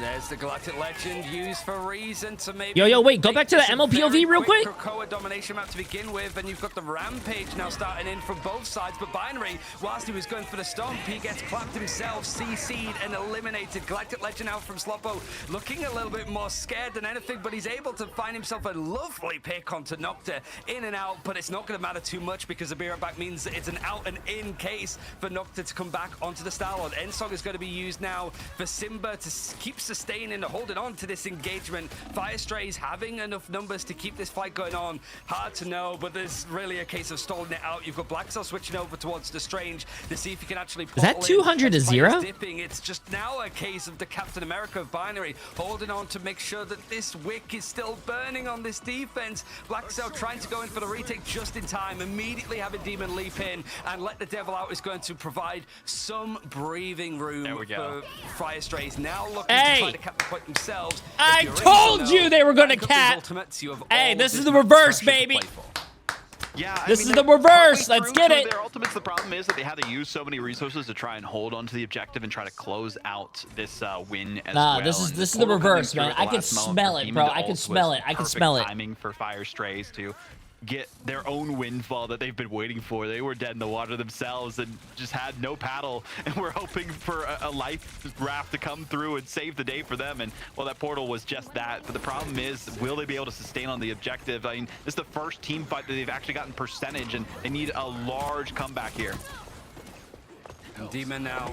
There's the Galactic Legend used for a reason to maybe... Yo, wait, go back to the make this a MLPOV very real quick. Krakoa domination map to begin with, and you've got the Rampage now starting in from both sides, but Binary, whilst he was going for the Stomp, he gets clapped himself, CC'd and eliminated. Galactic Legend out from Sloppo, looking a little bit more scared than anything, but he's able to find himself a lovely pick onto Nocta, in and out, but it's not going to matter too much because the Beer back means that it's an out and in case for Nocta to come back onto the Starlord. Ensong is going to be used now for Simba to keep sustaining and holding on to this engagement. Firestrays having enough numbers to keep this fight going on. Hard to know, but there's really a case of stalling it out. You've got Black Cell switching over towards the Strange to see if he can actually Is that 200 to 0? Dipping. It's just now a case of the Captain America of Binary holding on to make sure that this wick is still burning on this defense. Black Cell trying to go in for the retake just in time, immediately having Demon leap in and let the devil out is going to provide some breathing room for Firestrays. Now looking to try to cap the point themselves. I told you they were going to cap. Hey, this is the reverse, baby. Yeah, this is the reverse. Let's get it. Their ultimates, the problem is that they had to use so many resources to try and hold onto the objective and try to close out this win as well. This is the reverse, man. I can smell it, bro. I can smell it. I can smell it. Timing for Firestrays to get their own windfall that they've been waiting for. They were dead in the water themselves and just had no paddle, and we're hoping for a life raft to come through and save the day for them. And well, that portal was just that. But the problem is, will they be able to sustain on the objective? I mean, this is the first team fight that they've actually gotten percentage, and they need a large comeback here. Demon now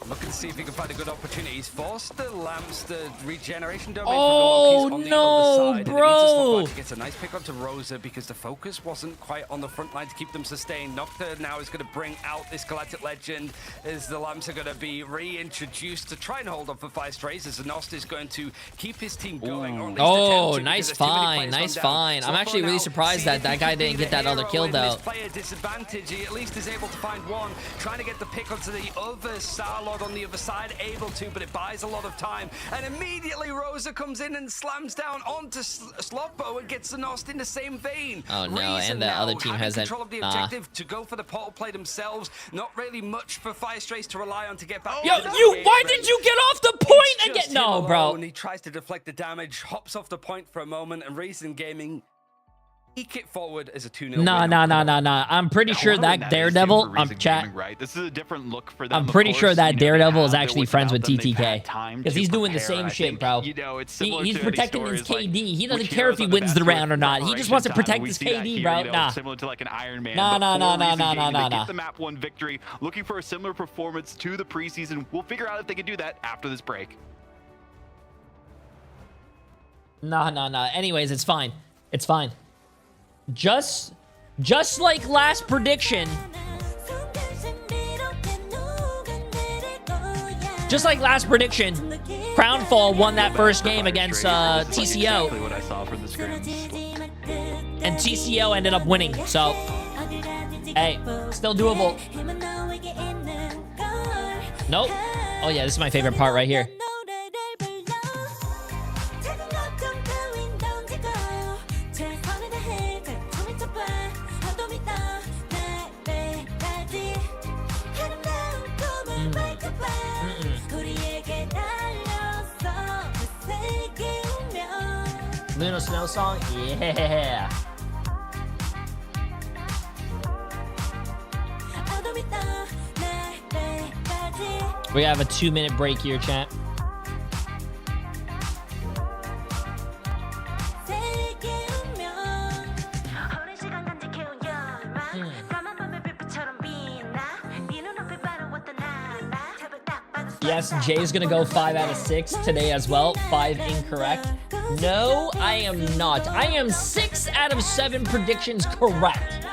looking to see if he can find a good opportunity. He's forced the lamps, the regeneration domain from the Lokis on the other side. Bro! He gets a nice pick onto Rosa because the focus wasn't quite on the front line to keep them sustained. Nocta now is going to bring out this Galactic Legend as the lamps are going to be reintroduced to try and hold on for Firestrays, as Nost is going to keep his team going. Or at least attempt to, nice find, nice find. I'm actually really surprised that that guy didn't get that other kill though. Player disadvantage, he at least is able to find one, trying to get the pick onto the other Starlord on the other side, able to, but it buys a lot of time. And immediately Rosa comes in and slams down onto Sloppo and gets the Nost in the same vein. Oh no, and the other team has that. Control of the objective to go for the portal play themselves. Not really much for Firestrays to rely on to get back. Why did you get off the point and get no, bro? And he tries to deflect the damage, hops off the point for a moment, and Reason Gaming eke it forward as a 2-0 No. I'm pretty sure that Daredevil, right? This is a different look for them. I'm pretty sure that Daredevil is actually friends with TTK because he's doing the same shit, bro. You know, it's he's protecting his KD. He doesn't care if he wins the round or not. He just wants to protect his KD, bro. Nah. Similar to like an Iron Man. Nah. Get the map 1 victory. Looking for a similar performance to the preseason. We'll figure out if they can do that after this break. Nah. Anyways, it's fine. It's fine. Just like last prediction. Just like last prediction, Crownfall won that first game against TCO. Exactly what I saw from the scrims. And TCO ended up winning. So, hey, still doable. Nope. Oh yeah, this is my favorite part right here. Lunar Snow song? Yeah. We have a 2-minute break here, chat. Yes, Jay's gonna go 5 out of 6 today as well. 5 incorrect. No, I am not. I am 6 out of 7 predictions correct.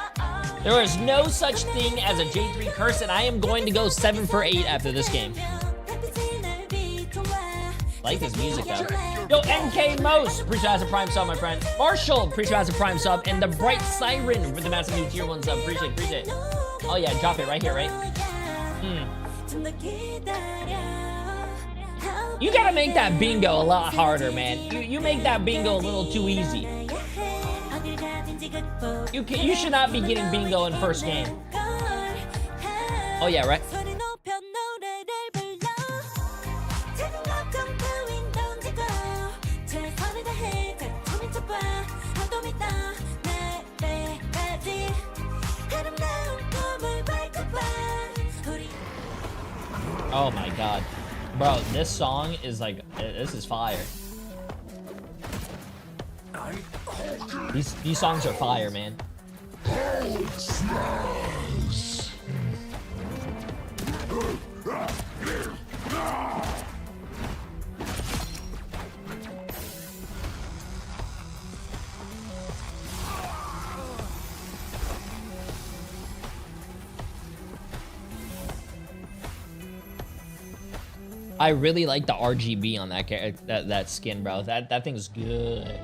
There is no such thing as a J3 curse, and I am going to go 7 for 8 after this game. Like this music though. Yo, NK Most, appreciate as a prime sub, my friend. Marshall, appreciate as a prime sub, and the Bright Siren with the massive new tier 1 sub. Appreciate it. Oh yeah, drop it right here, right? You gotta make that bingo a lot harder, man. You make that bingo a little too easy. You should not be getting bingo in first game. Oh yeah, right? Oh my god. Bro, this song is like, this is fire. These songs are fire, man. I really like the RGB on that skin, bro. That thing's good.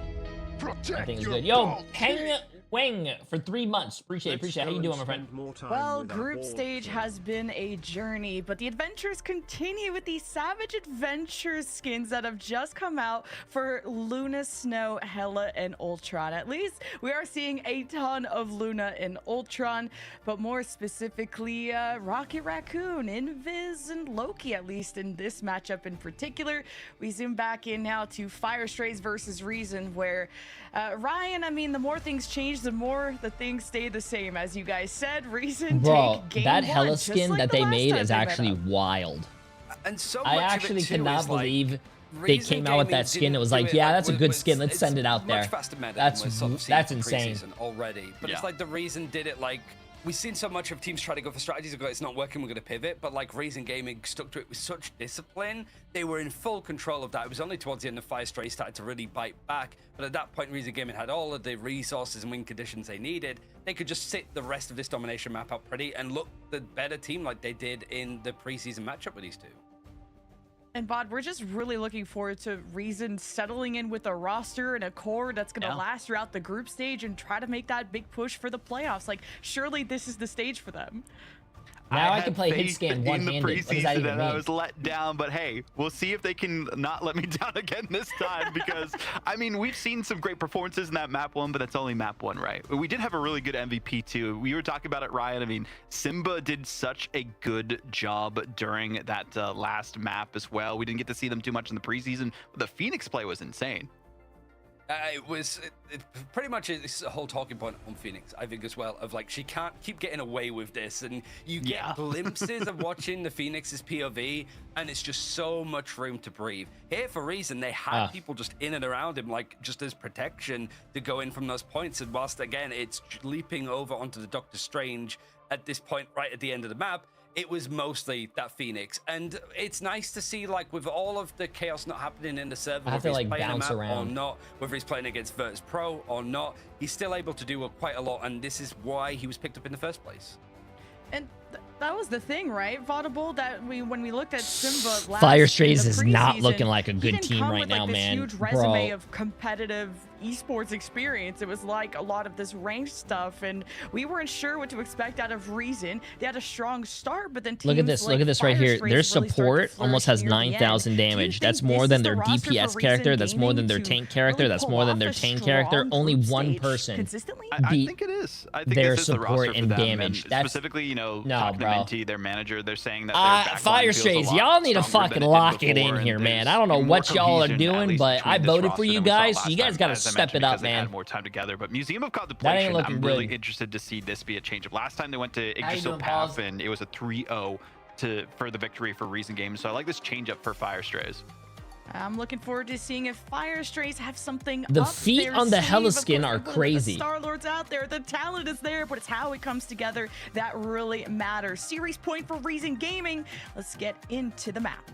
That thing's good. Yo, Peng Wang for 3 months. Appreciate it. How you doing, my friend? Well, group stage has been a journey, but the adventures continue with these Savage Adventures skins that have just come out for Luna, Snow, Hela, and Ultron. At least we are seeing a ton of Luna and Ultron, but more specifically, Rocket Raccoon, Invis, and Loki, at least in this matchup in particular. We zoom back in now to Fire Strays versus Reason, where Ryan, I mean, the more things change, the more the things stay the same. As you guys said, Reason Bro, take game that one, Hela just skin like that the they last made time is they met actually up. wild. And so I much actually of it too cannot is, like, believe they Reason came out with that Gaming skin. didn't It was do like, it, yeah, like, that's a with- good with- skin. Let's send it out there. Much faster meta That's than we're sort of seeing that's from insane. preseason already. But Yeah. it's like the Reason did it like. We've seen so much of teams try to go for strategies and go, it's not working, we're going to pivot. But like Reason Gaming stuck to it with such discipline. They were in full control of that. It was only towards the end of Fire Stray started to really bite back. But at that point, Reason Gaming had all of the resources and win conditions they needed. They could just sit the rest of this domination map out pretty and look the better team like they did in the preseason matchup with these two. And Bod, we're just really looking forward to Reason settling in with a roster and a core that's going to last throughout the group stage and try to make that big push for the playoffs. Like, surely this is the stage for them. Now I had can play hit faith scan in one-handed. the What does that preseason even and I mean? was let down, but hey, we'll see if they can not let me down again this time because, I mean, we've seen some great performances in that map one, but that's only map one, right? We did have a really good MVP too. We were talking about it, Ryan. I mean, Simba did such a good job during that last map as well. We didn't get to see them too much in the preseason, but the Phoenix play was insane. It pretty much is a whole talking point on Phoenix, I think, as well, of like, she can't keep getting away with this, and you get glimpses of watching the Phoenix's POV, and it's just so much room to breathe. Here, for Reason, they had people just in and around him, like, just as protection to go in from those points, and whilst, again, it's leaping over onto the Doctor Strange at this point, right at the end of the map, it was mostly that Phoenix. And it's nice to see, like, with all of the chaos not happening in the server, whether he's playing a map or not, whether he's playing against Virtus Pro or not, he's still able to do quite a lot, and this is why he was picked up in the first place. And that was the thing, right, Vaudable, that when we looked at Simba last Fire Strays in the is not preseason, looking like a he good didn't team come right with, now, like, this man. huge resume Bro. of competitive esports experience. It was like a lot of this ranked stuff, and we weren't sure what to expect out of Reason. They had a strong start, but then teams Look at this. like Look at this Fire right here. Strays Their really started to support almost flourish has near the end. 9,000 Do you damage. think That's this more is than the their roster for DPS Reason character. That's more than Gaming their to tank character. really That's pull more than off their a tank character. strong Only group one stage person consistently? I beat think it is. I think their this is the roster support for and them, damage. And That's specifically, you know, no, talking to bro. Minty, their manager, they're saying that their backline Fire feels a Strays, lot y'all need to stronger fucking than lock did it in before, here, and man. there's I don't know more what y'all are cohesion, at doing, least but between I this voted roster for you than we saw guys. last You guys time, got to as I step it mentioned, up, because they've man. had more time together. But Museum of Contemplation, looking I'm really good. interested to see this be a change of. Last time they went to How you Yggdrasil doing, Path, Paws? and it was a 3-0 for the victory for Reason Games. So I like this change up for Fire Strays. I'm looking forward to seeing if Fire Strays have something The up feet their on the sleeve. Hela Of skin course, are we're gonna put crazy. The Star-Lord's out there. The talent is there, but it's how it comes together that really matters. Series point for Reason Gaming. Let's get into the map.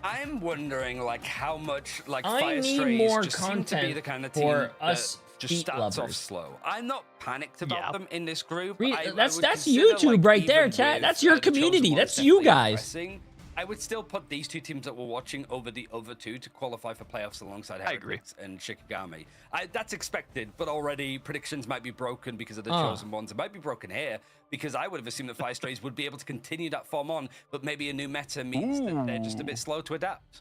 I'm wondering, like, how much, like, I Fire need Strays more just seem to be content the kind of for team us that just feet starts off lovers. slow. I'm not panicked about them in this group. That's would consider, YouTube like, right there, even chat. with, That's your the Chosen community. Ones That's you definitely guys. impressing, I would still put these two teams that we're watching over the other two to qualify for playoffs alongside Heretics and Shikigami. That's expected, but already predictions might be broken because of the Chosen Ones. It might be broken here because I would have assumed that Fire Strays would be able to continue that form on, but maybe a new meta means that they're just a bit slow to adapt.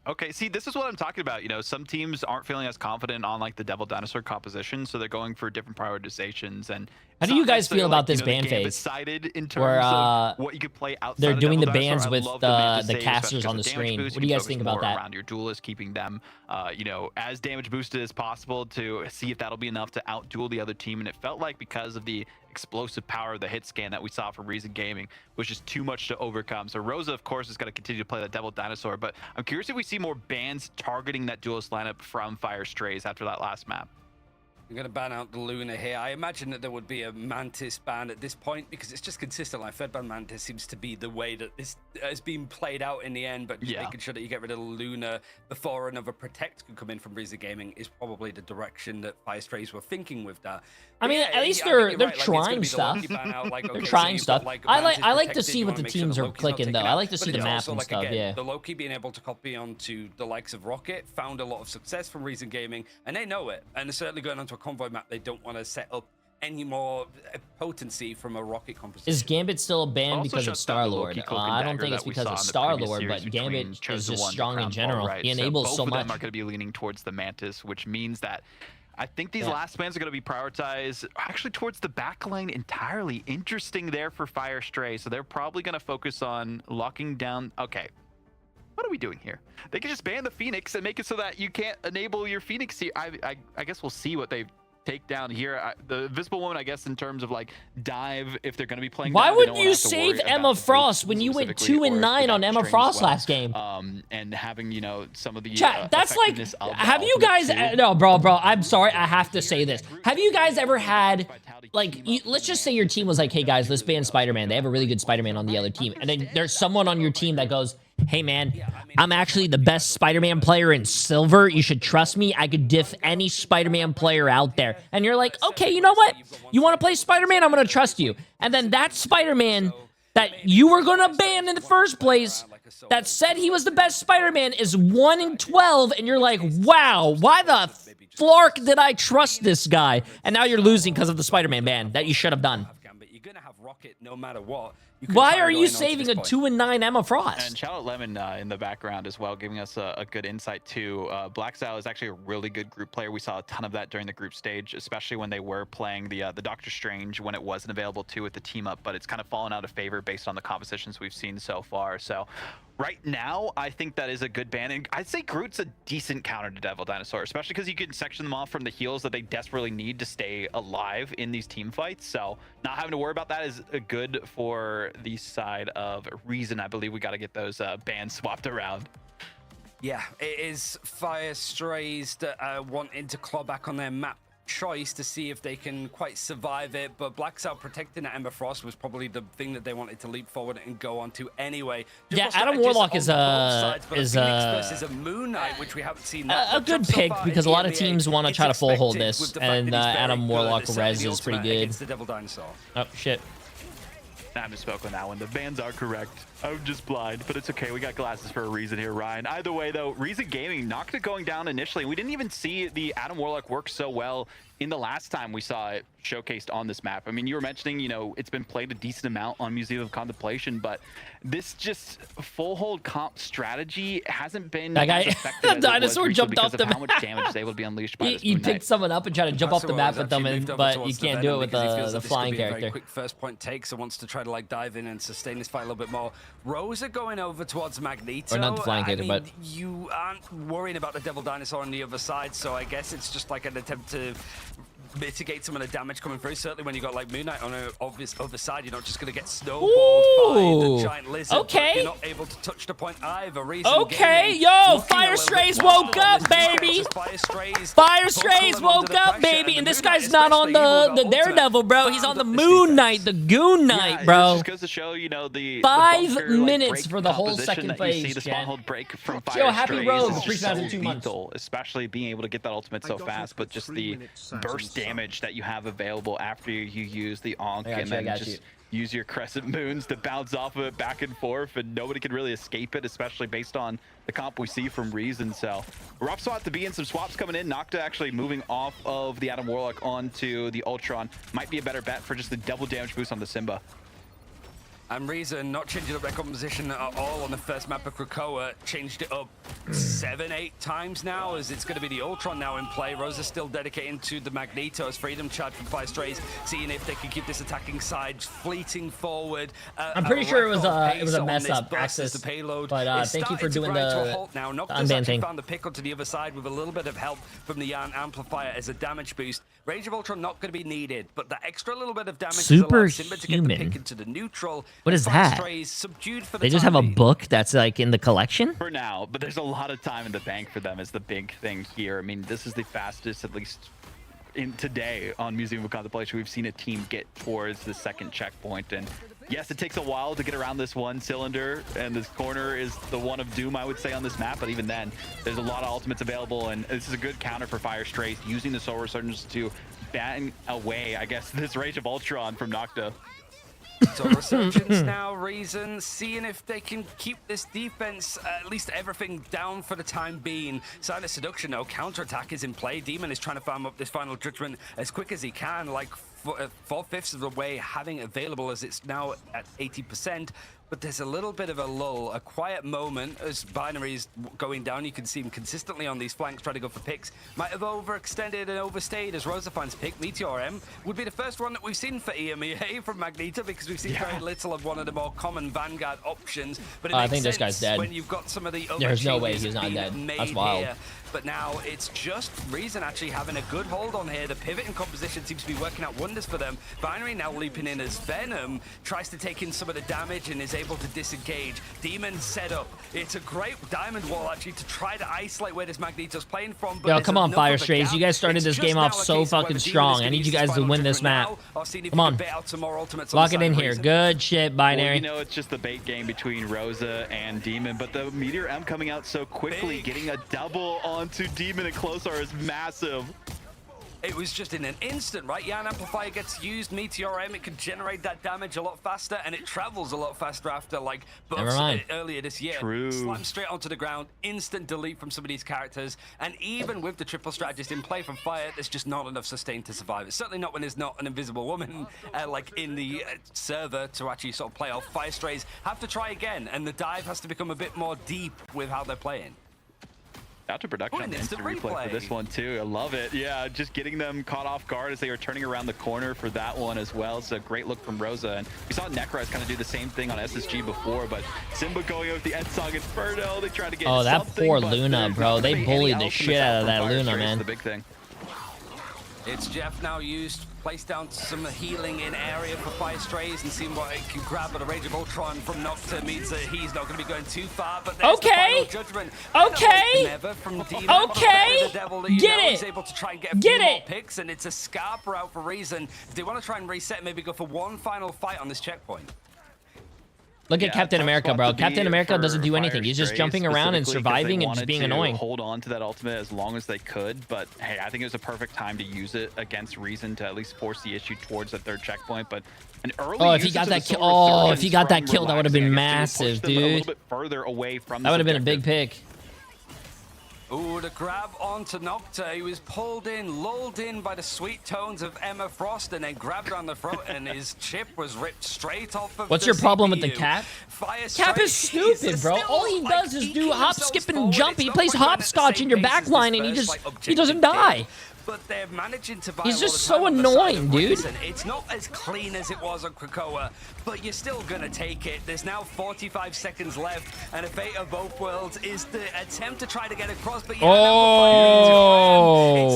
Okay, see, this is what I'm talking about. You know, some teams aren't feeling as confident on like the Devil Dinosaur composition, so they're going for different prioritizations. And how do you guys feel about this ban phase? Sided in terms where of what you could play outside. they're of doing Devil the Dinosaur. bans I with love the mid to the save, casters especially on the because of damage screen. boost. What do you guys focus think about more that? around your duelists, keeping them, you know, as damage boosted as possible to see if that'll be enough to outduel the other team. And it felt like because of the explosive power of the hit scan that we saw from Reason Gaming was just too much to overcome. So Rosa, of course, is going to continue to play the Devil Dinosaur, but I'm curious if we see more bans targeting that duelist lineup from Fire Strays after that last map. I'm going to ban out the Luna here. I imagine that there would be a Mantis ban at this point because it's just consistent. Like Fedban Mantis seems to be the way that this has been played out in the end, but just making sure that you get rid of Luna before another Protect can come in from Breezy Gaming is probably the direction that Fire Strays were thinking with that. I mean, at least they're trying stuff. They're trying stuff. I like to see what the teams are clicking though. I like to see the map and stuff. Yeah. The Loki being able to copy onto the likes of Rocket found a lot of success from Reason Gaming, and they know it. And they're certainly going onto a convoy map. They don't want to set up any more potency from a Rocket composition. Is Gambit still a ban because of Star-Lord? I don't think it's because of Star-Lord, but Gambit is just strong in general. He enables so much. Both of them are going to be leaning towards the Mantis, which means that I think these last bans are going to be prioritized actually towards the back lane entirely. Interesting there for Fire Stray. So they're probably going to focus on locking down. Okay. What are we doing here? They can just ban the Phoenix and make it so that you can't enable your Phoenix here. I guess we'll see what they take down here. The Visible Woman, I guess, in terms of like dive, if they're going to be playing. Why would you save Emma Frost when you went 2-9 on Emma Frost last game? And having, you know, some of the chat, that's like, have you guys? No, bro, I'm sorry, I have to say this. Have you guys ever had like, let's just say your team was like, hey guys, let's ban Spider-Man. They have a really good Spider-Man on the other team, and then there's someone on your team that goes, hey man, I'm actually the best Spider-Man player in Silver. You should trust me. I could diff any Spider-Man player out there. And you're like, okay, you know what? You want to play Spider-Man? I'm going to trust you. And then that Spider-Man that you were going to ban in the first place, that said he was the best Spider-Man, is 1-12, and you're like, wow, why the flark did I trust this guy? And now you're losing because of the Spider-Man ban that you should have done. You're going to have Rocket no matter what. Why are you saving a 2-9 Emma Frost? And Charlotte Lemon in the background as well, giving us a good insight too. Black Style is actually a really good group player. We saw a ton of that during the group stage, especially when they were playing the Doctor Strange when it wasn't available too with the team up, but it's kind of fallen out of favor based on the compositions we've seen so far. So right now, I think that is a good ban. And I'd say Groot's a decent counter to Devil Dinosaur, especially because you can section them off from the heals that they desperately need to stay alive in these team fights. So not having to worry about that is good for the side of Reason. I believe we got to get those bans swapped around. Yeah, it is Fire Strays that are wanting to claw back on their map choice to see if they can quite survive it, but Black's out protecting that Ember Frost was probably the thing that they wanted to leap forward and go on to anyway. Yeah, Adam Warlock is versus a Moon Knight, which we haven't seen a good pick because a lot of teams want to try to full hold this, and Adam Warlock res is pretty good. The Devil Dinosaur. Oh shit. I misspoke on that one. The bans are correct. I'm just blind, but it's okay. We got glasses for a reason here, Ryan. Either way, though, Reason Gaming knocked it going down initially. We didn't even see the Adam Warlock work so well in the last time we saw it showcased on this map. I mean, you were mentioning, you know, it's been played a decent amount on Museum of Contemplation, but this just full hold comp strategy hasn't been as effective the dinosaur jumped off the map. How much damage is able to be unleashed by he picked someone up and tried to jump off the map with them, but you can't do it with the flying character. Very quick first point take, so wants to try to like dive in and sustain this fight a little bit more. Rosa going over towards Magneto. Or not the flying character, but you aren't worrying about the Devil Dinosaur on the other side, so I guess it's just like an attempt to mitigate some of the damage coming through. Certainly when you got like Moon Knight on the obvious other side, you're not just going to get snowballed by the giant lizard. Okay. You're not able to touch the point either. Reason okay, yo, Fire Strays woke up, baby. Fire Strays woke up, baby. And this guy's not on the Daredevil, bro. He's on the Moon Knight, the Goon Knight, bro. It just goes to show, you know, the 5 minutes for the whole second phase. You see the spawn hold break from Fire Yo, happy road. Strays is so lethal, especially being able to get that ultimate so fast, but just the burst damage that you have available after you use the Onk and then just use your Crescent Moons to bounce off of it back and forth, and nobody can really escape it, especially based on the comp we see from Reason. So rough spot to be in. Some swaps coming in. Nocta actually moving off of the Adam Warlock onto the Ultron. Might be a better bet for just the double damage boost on the Simba. And Reason not changing up their composition at all on the first map of Krakoa, changed it up 7-8 times now, as it's going to be the Ultron now in play. Rosa's still dedicating to the Magneto as Freedom charge from Fire Strays, seeing if they can keep this attacking side fleeting forward. I'm pretty sure it was a mess up, Axis, but thank you for doing the unban thing. Found the pick onto the other side with a little bit of help from the Yarn Amplifier as a damage boost. Rage of Ultron not going to be needed, but that extra little bit of damage Superhuman. Simba to get the pick into the neutral. What is that? They just have a book that's like in the collection? For now, but there's a lot of time in the bank for them is the big thing here. I mean, this is the fastest, at least in today on Museum of Contemplation, we've seen a team get towards the second checkpoint. And yes, it takes a while to get around this one cylinder, and this corner is the one of doom, I would say, on this map. But even then, there's a lot of ultimates available, and this is a good counter for Fire Strays, using the Soul Resurgence to ban away, I guess, this Rage of Ultron from Nocta. So Resurgence now, Reason, seeing if they can keep this defense, at least everything down for the time being. Sign of Seduction, no counterattack is in play. Demon is trying to farm up this final judgment as quick as he can, like 4/5 of the way having available, as it's now at 80%. But there's a little bit of a lull, a quiet moment as Binary is going down. You can see him consistently on these flanks trying to go for picks. Might have overextended and overstayed as Rosa finds pick. Meteor M would be the first one that we've seen for EMEA from Magneto, because we've seen very little of one of the more common Vanguard options. But it I makes think this sense guy's dead. when you've got some of the other There's no way changes he's not being dead. made That's wild. here. But now it's just Reason actually having a good hold on here. The pivot and composition seems to be working out wonders for them. Binary now leaping in as Venom tries to take in some of the damage and is able to disengage. Demon set up. It's a great diamond wall actually to try to isolate where this Magneto's playing from. But Yo, come on, Fire Strays. You guys started this game off so fucking strong. I need you guys to win this map. Come on. Lock it in here. Good shit, Binary. Well, you know, it's just the bait game between Rosa and Demon, but the Meteor M coming out so quickly, getting a double onto Demon and Closar is massive. It was just in an instant, right? Yarn Amplifier gets used, Meteor M, it can generate that damage a lot faster, and it travels a lot faster after, like, buffs earlier this year. True. Slam straight onto the ground, instant delete from some of these characters, and even with the triple strategist in play from Fire, there's just not enough sustain to survive. It's certainly not when there's not an invisible woman, like, in the server to actually sort of play off. Fire Strays have to try again, and the dive has to become a bit more deep with how they're playing. Out to production on the instant replay for this one too. I love it. Yeah, just getting them caught off guard as they were turning around the corner for that one as well. It's a great look from Rosa, and we saw Necros kind of do the same thing on SSG before, but Simba going out with the Ed Song Inferno. They try to get that poor Luna, bro. They bullied the shit out of that Luna, man. The big thing. It's Jeff now used, placed down some healing in area for Fire Strays and seeing what it can grab, but a Rage of Ultron from Nocta means that he's not going to be going too far. But there's the final judgment. From Demon, the devil that is able to try and get a few more picks, and it's a Scarper out for Reason. If they want to try and reset, maybe go for one final fight on this checkpoint. Look at Captain America, bro. Captain America doesn't do anything. He's just jumping around and surviving and just being annoying. Hold on to that ultimate as long as they could, but hey, I think it was a perfect time to use it against Reason to at least force the issue towards that third checkpoint. But an early if he got that kill, if he got that kill, that would have been massive, dude. A little bit further away from that would have been a big pick. Ooh, the grab onto Nocta. He was pulled in, lulled in by the sweet tones of Emma Frost, and then grabbed around the throat, and his chip was ripped straight off of What's your problem with the Cap? Cap is stupid, bro. All he does is do hop, skip, and jump. He plays hopscotch in your back line, and he doesn't die. But they're managing to buy. He's just so annoying, dude. It's not as clean as it was on Krakoa, but you're still gonna take it. There's now 45 seconds left, and a fate of both worlds is the attempt to try to get across. But it's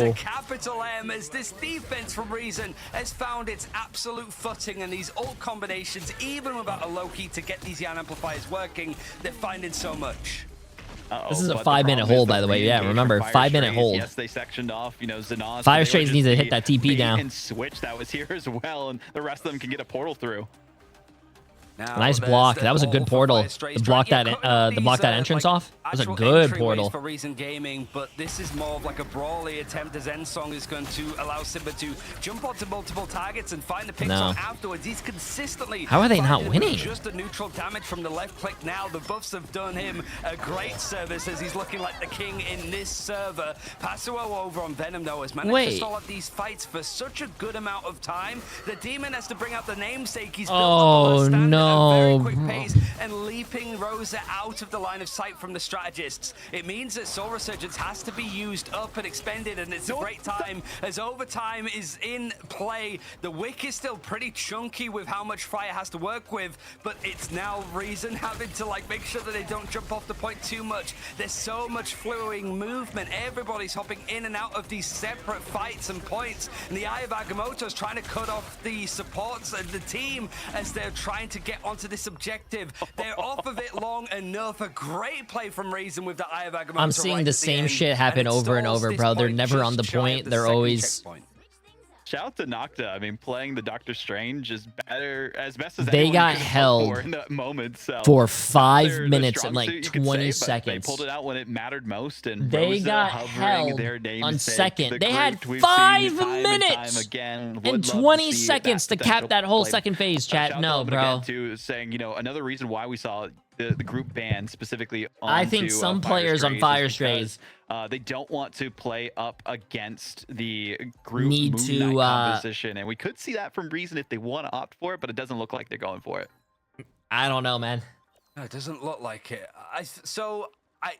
a capital M as this defense from Reason has found its absolute footing, and these ult combinations, even without a Loki to get these Yarn Amplifiers working, they're finding so much. This is a 5-minute hold, by the way. Yeah, remember, 5-minute hold. Yes, they sectioned off, you know, Zanaz. Fire Strays needs to hit that TP now. And switch that was here as well, and the rest of them can get a portal through. Now, nice block. That was a good portal. To block that, entrance off. That was a good portal. For Reason Gaming, but this is more of like a brawly attempt as Ensong is going to allow Simba to jump onto multiple targets and find the picks on afterwards. He's consistently. How are they not winning? Just a neutral damage from the left click now. The buffs have done him a great service as he's looking like the king in this server. Pasuo over on Venom though has managed to stall up these fights for such a good amount of time. The demon has to bring out the namesake. He's built up a standard No. a very quick pace and leaping Rosa out of the line of sight from the strategists. It means that Soul Resurgence has to be used up and expended, and it's a great time as overtime is in play. The wick is still pretty chunky with how much Fire has to work with, but it's now Reason having to like make sure that they don't jump off the point too much. There's so much flowing movement. Everybody's hopping in and out of these separate fights and points, and the Eye of Agamotto is trying to cut off the supports of the team as they're trying to get onto this objective. They're off of it long enough. A great play from Reason with the Eye of Agamotto. I'm seeing the same shit happen over and over, bro. They're never on the point. They're always... Shout out to Nocta. I mean, playing the Doctor Strange is better, as best as they got held in that moment, so for 5 minutes and like 20 seconds. They pulled it out when it mattered most, and they Rosa got held on second. They had 5 minutes and 20 seconds to cap that whole second phase, chat. No, bro. To saying, you know, another reason why we saw the group ban specifically on I think some players on Fire Strays they don't want to play up against the group need Moon to Knight composition, and we could see that from Reason if they want to opt for it, but it doesn't look like they're going for it. I don't know, man. No, it doesn't look like it.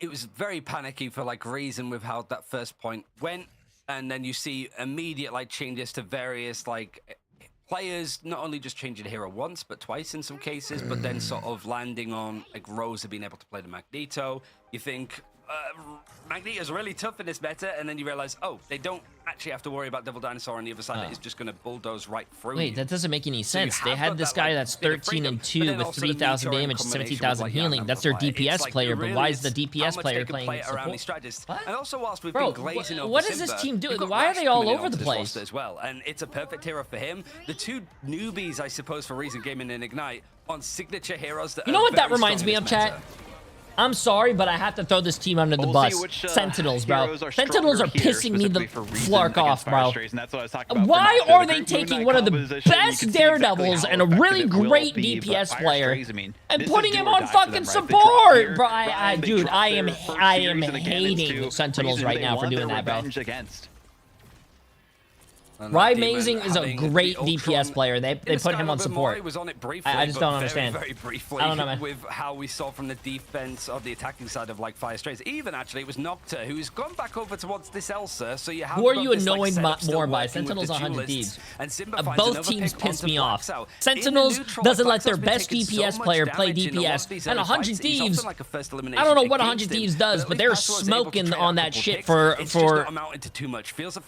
It was very panicky for like Reason with how that first point went, and then you see immediate like changes to various like players not only just changing hero once, but twice in some cases, but then sort of landing on like Rosa being able to play the Magneto. You think Magneto's really tough in this meta, and then you realize, oh, they don't actually have to worry about Devil Dinosaur on the other side that is just going to bulldoze right through. Wait, that doesn't make any sense. They had this guy that's 13-2 with 3,000 damage, 17,000 healing. That's their DPS player, but why is the DPS player playing support? What? And also, whilst we've Bro, been glazing over what is this team doing? Why are they all over the place as well? And it's a perfect hero for him. The two newbies, I suppose, for Reason Gaming and Ignite on signature heroes. That you know what that reminds me of, chat? I'm sorry, but I have to throw this team under the bus. Sentinels, bro. Sentinels are pissing me the flark off, bro. Why are they taking one of the best Daredevils and a really great DPS player and putting him on fucking support, bro? Dude, I am hating Sentinels right now for doing that, bro. Rye Amazing is a great DPS player. They put him on support. I just don't understand. Very briefly, I don't know, man. With how we saw from the defense of the attacking side of like Fire Strays. Even actually, it was Nocta who's gone back over towards this Elsa. So you have. Who are you annoying more by? Sentinels 100 Thieves. Both teams piss me off. Sentinels doesn't let their best DPS player play DPS, and 100 Thieves. I don't know what 100 Thieves does, but they're smoking on that shit for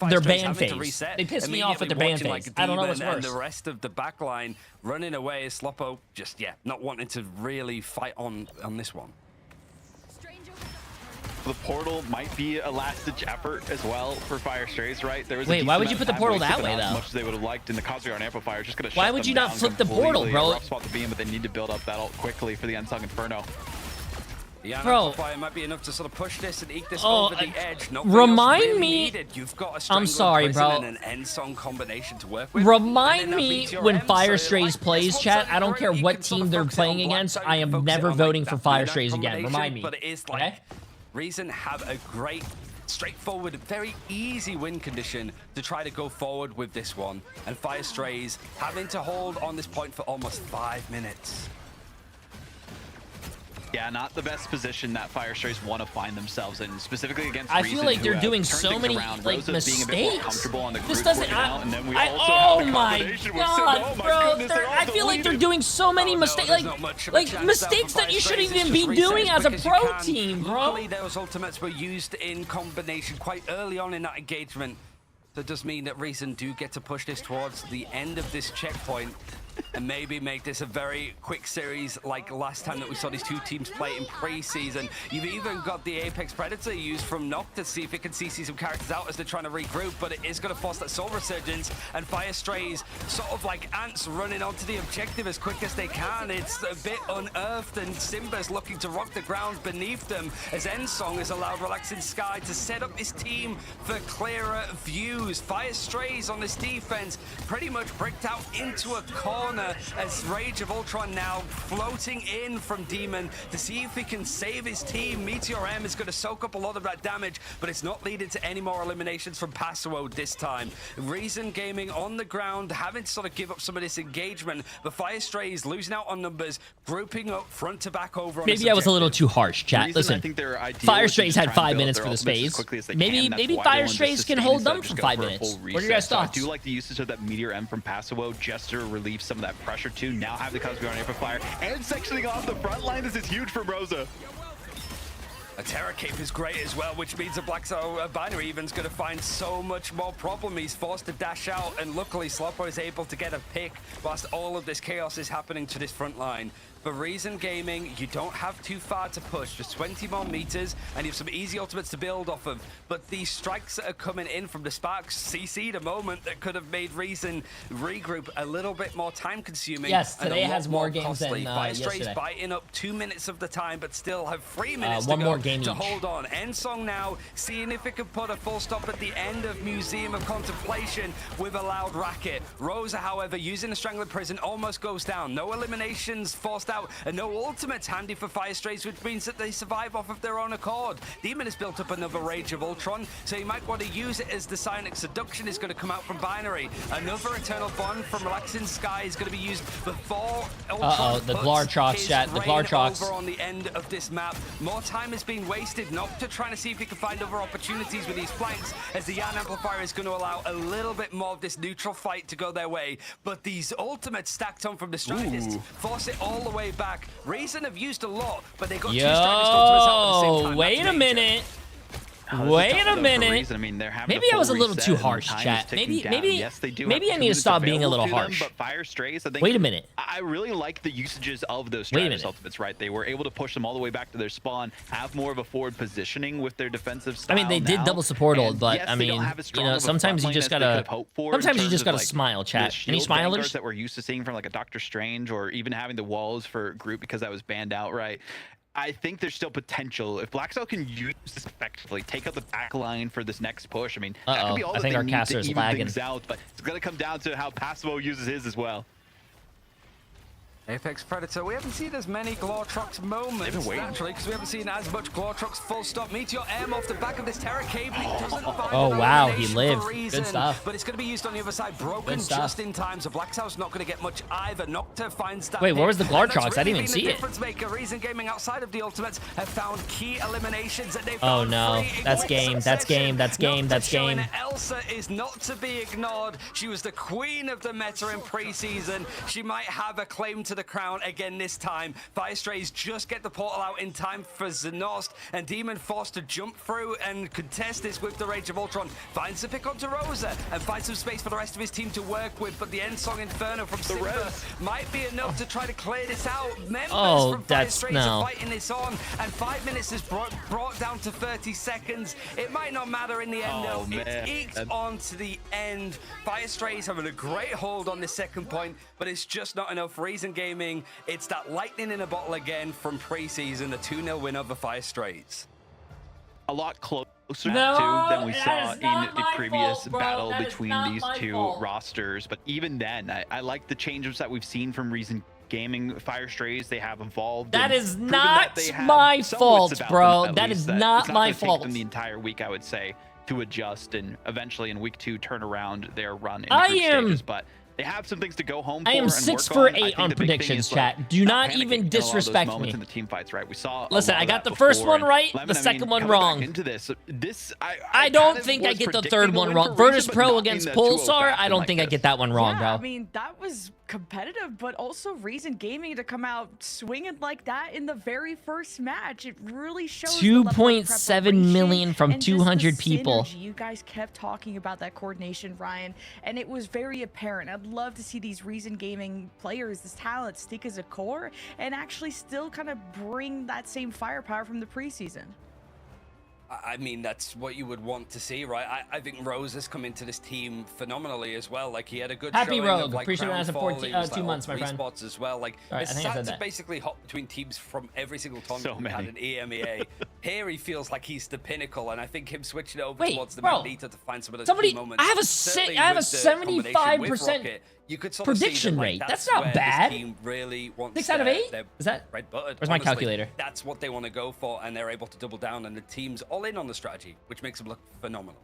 their ban phase. They piss me off with their ban phase. I don't know what's worse. And the rest of the backline running away is Sloppo just not wanting to really fight on this one. The portal might be a last-ditch effort as well for Fire Strays, right? There was Wait, why would you put the portal that way, though? As much as they would have liked, in the Kazuya Amplifier, just gonna. Why would you not flip the portal, bro? Rough spot to be in, but they need to build up that ult quickly for the Unsung Inferno. The bro, might be enough to sort of push this and eke this over the edge. Remind me. You've got I'm sorry, bro. And an end song combination to work with. Remind me when Fire Strays plays, chat. I don't care what team they're playing against. I am never voting for Fire Strays again. Remind me. But it is like Reason have a great, straightforward, very easy win condition to try to go forward with this one. And Fire Strays having to hold on this point for almost 5 minutes. Yeah, not the best position that Fire Strays want to find themselves in, specifically against I Reason, feel like they're doing so many like mistakes. This doesn't. Oh my god, bro! I feel like they're doing so many mistakes, like mistakes that you shouldn't even be doing as a pro team, bro. Those ultimates were used in combination quite early on in that engagement. So it does mean that Reason do get to push this towards the end of this checkpoint and maybe make this a very quick series like last time that we saw these two teams play in pre-season. You've even got the Apex Predator used from Noct to see if it can CC some characters out as they're trying to regroup, but it is going to force that Soul Resurgence, and Fire Strays sort of like ants running onto the objective as quick as they can. It's a bit unearthed, and Simba's looking to rock the ground beneath them as Ensong has allowed Relaxing Sky to set up this team for clearer views. Fire Strays on this defense pretty much bricked out into a corner. corner as Rage of Ultron now floating in from Demon to see if he can save his team. Meteor M is going to soak up a lot of that damage, but it's not leading to any more eliminations from Paso this time. Reason Gaming on the ground, having to sort of give up some of this engagement. The Fire Strays losing out on numbers, grouping up front to back over on Maybe I was a little too harsh, chat. Listen, Fire Strays had 5 minutes for this phase. Maybe Fire Strays can hold them for 5 minutes. What are your guys' thoughts? I do like the usage of that Meteor M from Paso just to relieve some of that pressure too. Now have the Cosmic Guardian Amplifier and sectioning off the front line. This is huge for Rosa. A Terra Cape is great as well, which means the Black Binary even's going to find so much more problem. He's forced to dash out, and luckily Sloppo is able to get a pick whilst all of this chaos is happening to this front line. For Reason Gaming, you don't have too far to push, just 20 more meters, and you have some easy ultimates to build off of. But these strikes that are coming in from the Sparks CC'd a moment that could have made Reason regroup a little bit more time-consuming. Yes, today has more games than Fire Strays yesterday. biting up 2 minutes of the time, but still have 3 minutes one to more go game to each. hold on. Ensong now, seeing if it can put a full stop at the end of Museum of Contemplation with a loud racket. Rosa, however, using the Strangler Prison, almost goes down. No eliminations forced out, and no ultimates handy for Fire Strays, which means that they survive off of their own accord. Demon has built up another Rage of Ultron, so you might want to use it as the Psionic Seduction is going to come out from Binary. Another Eternal Bond from Relaxing Sky is going to be used before Ultron the Glartrox, chat. The Glartrox. over on the end of this map. More time is being wasted. Nocta trying to see if he can find other opportunities with these flanks, as the Yan Amplifier is going to allow a little bit more of this neutral fight to go their way. But these ultimates stacked on from the Strategist force it all the way back. Reason have used a lot, but they got two strongest ultimates out at the same time. Wait a minute. Wait a minute. I mean, they're having Maybe I was a little too harsh, chat. Maybe yes, they do maybe I need to stop being a little harsh. But Fire Strays, I think. Wait a minute. I really like the usages of those Strategist ultimates, right? They were able to push them all the way back to their spawn, have more of a forward positioning with their defensive style. I mean, they did double support ult, but yes, I mean, you know, sometimes you just gotta smile, chat. Any smilers that we're used to seeing from like a Doctor Strange, or even having the walls for group because that was banned outright. I think there's still potential. If BlackCell can use this effectively, take out the back line for this next push, I mean, that could be all that they need to even things out, but it's going to come down to how Passivo uses his as well. Apex Predator, we haven't seen as many Glortrox moments, naturally, because we haven't seen as much Glortrox full stop. Meteor M off the back of this Terra Cable. Doesn't find wow, he lived. Good stuff. But it's going to be used on the other side, broken just in time, so BlackCell's not going to get much either. Nocta finds that. Wait, where was the Glortrox? I didn't even see it. Difference maker. Reason Gaming outside of the ultimates have found key eliminations, and they oh no, that's game, that's game, that's game, that's game. Elsa is not to be ignored. She was the queen of the meta in preseason. She might have a claim to the crown again this time. Fire Strays just get the portal out in time for Zenost, and Demon forced to jump through and contest this with the Rage of Ultron. Finds the pick onto Rosa and finds some space for the rest of his team to work with, but the Ensong Inferno from Simba might be enough to try to clear this out. Members from Fire Strays are fighting this on, and 5 minutes is brought down to 30 seconds. It might not matter in the end though. It ekes on to the end. Fire Strays having a great hold on this second point, but it's just not enough. Reason Gaming, it's that lightning in a bottle again from preseason, the 2-0 win over Fire Strays. A lot closer than we saw in the previous battle between these two rosters. But even then, I like the changes that we've seen from Reason Gaming. Fire Strays, they have evolved. That is not my fault, bro. That is not my fault. Take them the entire week, I would say, to adjust and eventually in week 2 turn around their run in the group stages. But they have some things to go home for. I am 6 for 8 on predictions, chat. Do not even disrespect me. In the team fights, right? We saw. Listen, I got the first one right, the second one wrong. Into this, I don't think I get the third one wrong. Virtus Pro against Pulsar, I don't think I get that one wrong, bro. I mean, that was competitive, but also Reason Gaming to come out swinging like that in the very first match. It really shows 2.7 million from 200 people. You guys kept talking about that coordination, Ryan, and it was very apparent. I'd love to see these Reason Gaming players, this talent, stick as a core and actually still kind of bring that same firepower from the preseason. I mean, that's what you would want to see, right? I think Rose has come into this team phenomenally as well. Like, he had a good Happy showing Rogue. of, like, Appreciate it for 2 months, my friend. Spots as well. Like, it's sad to basically hop between teams from every single tournament we had in EMEA. Here he feels like he's the pinnacle, and I think him switching over Wait, towards the bro. Magneto to find some of those Somebody, key moments. I have a Certainly I have a with the combination with 75% Rocket, you could sort of see prediction that, like, rate. That's where not this bad. team really wants 6 out of 8? their Is that? bread buttered. Where's my Honestly, calculator? That's what they want to go for, and they're able to double down, and the team's all in on the strategy, which makes them look phenomenal.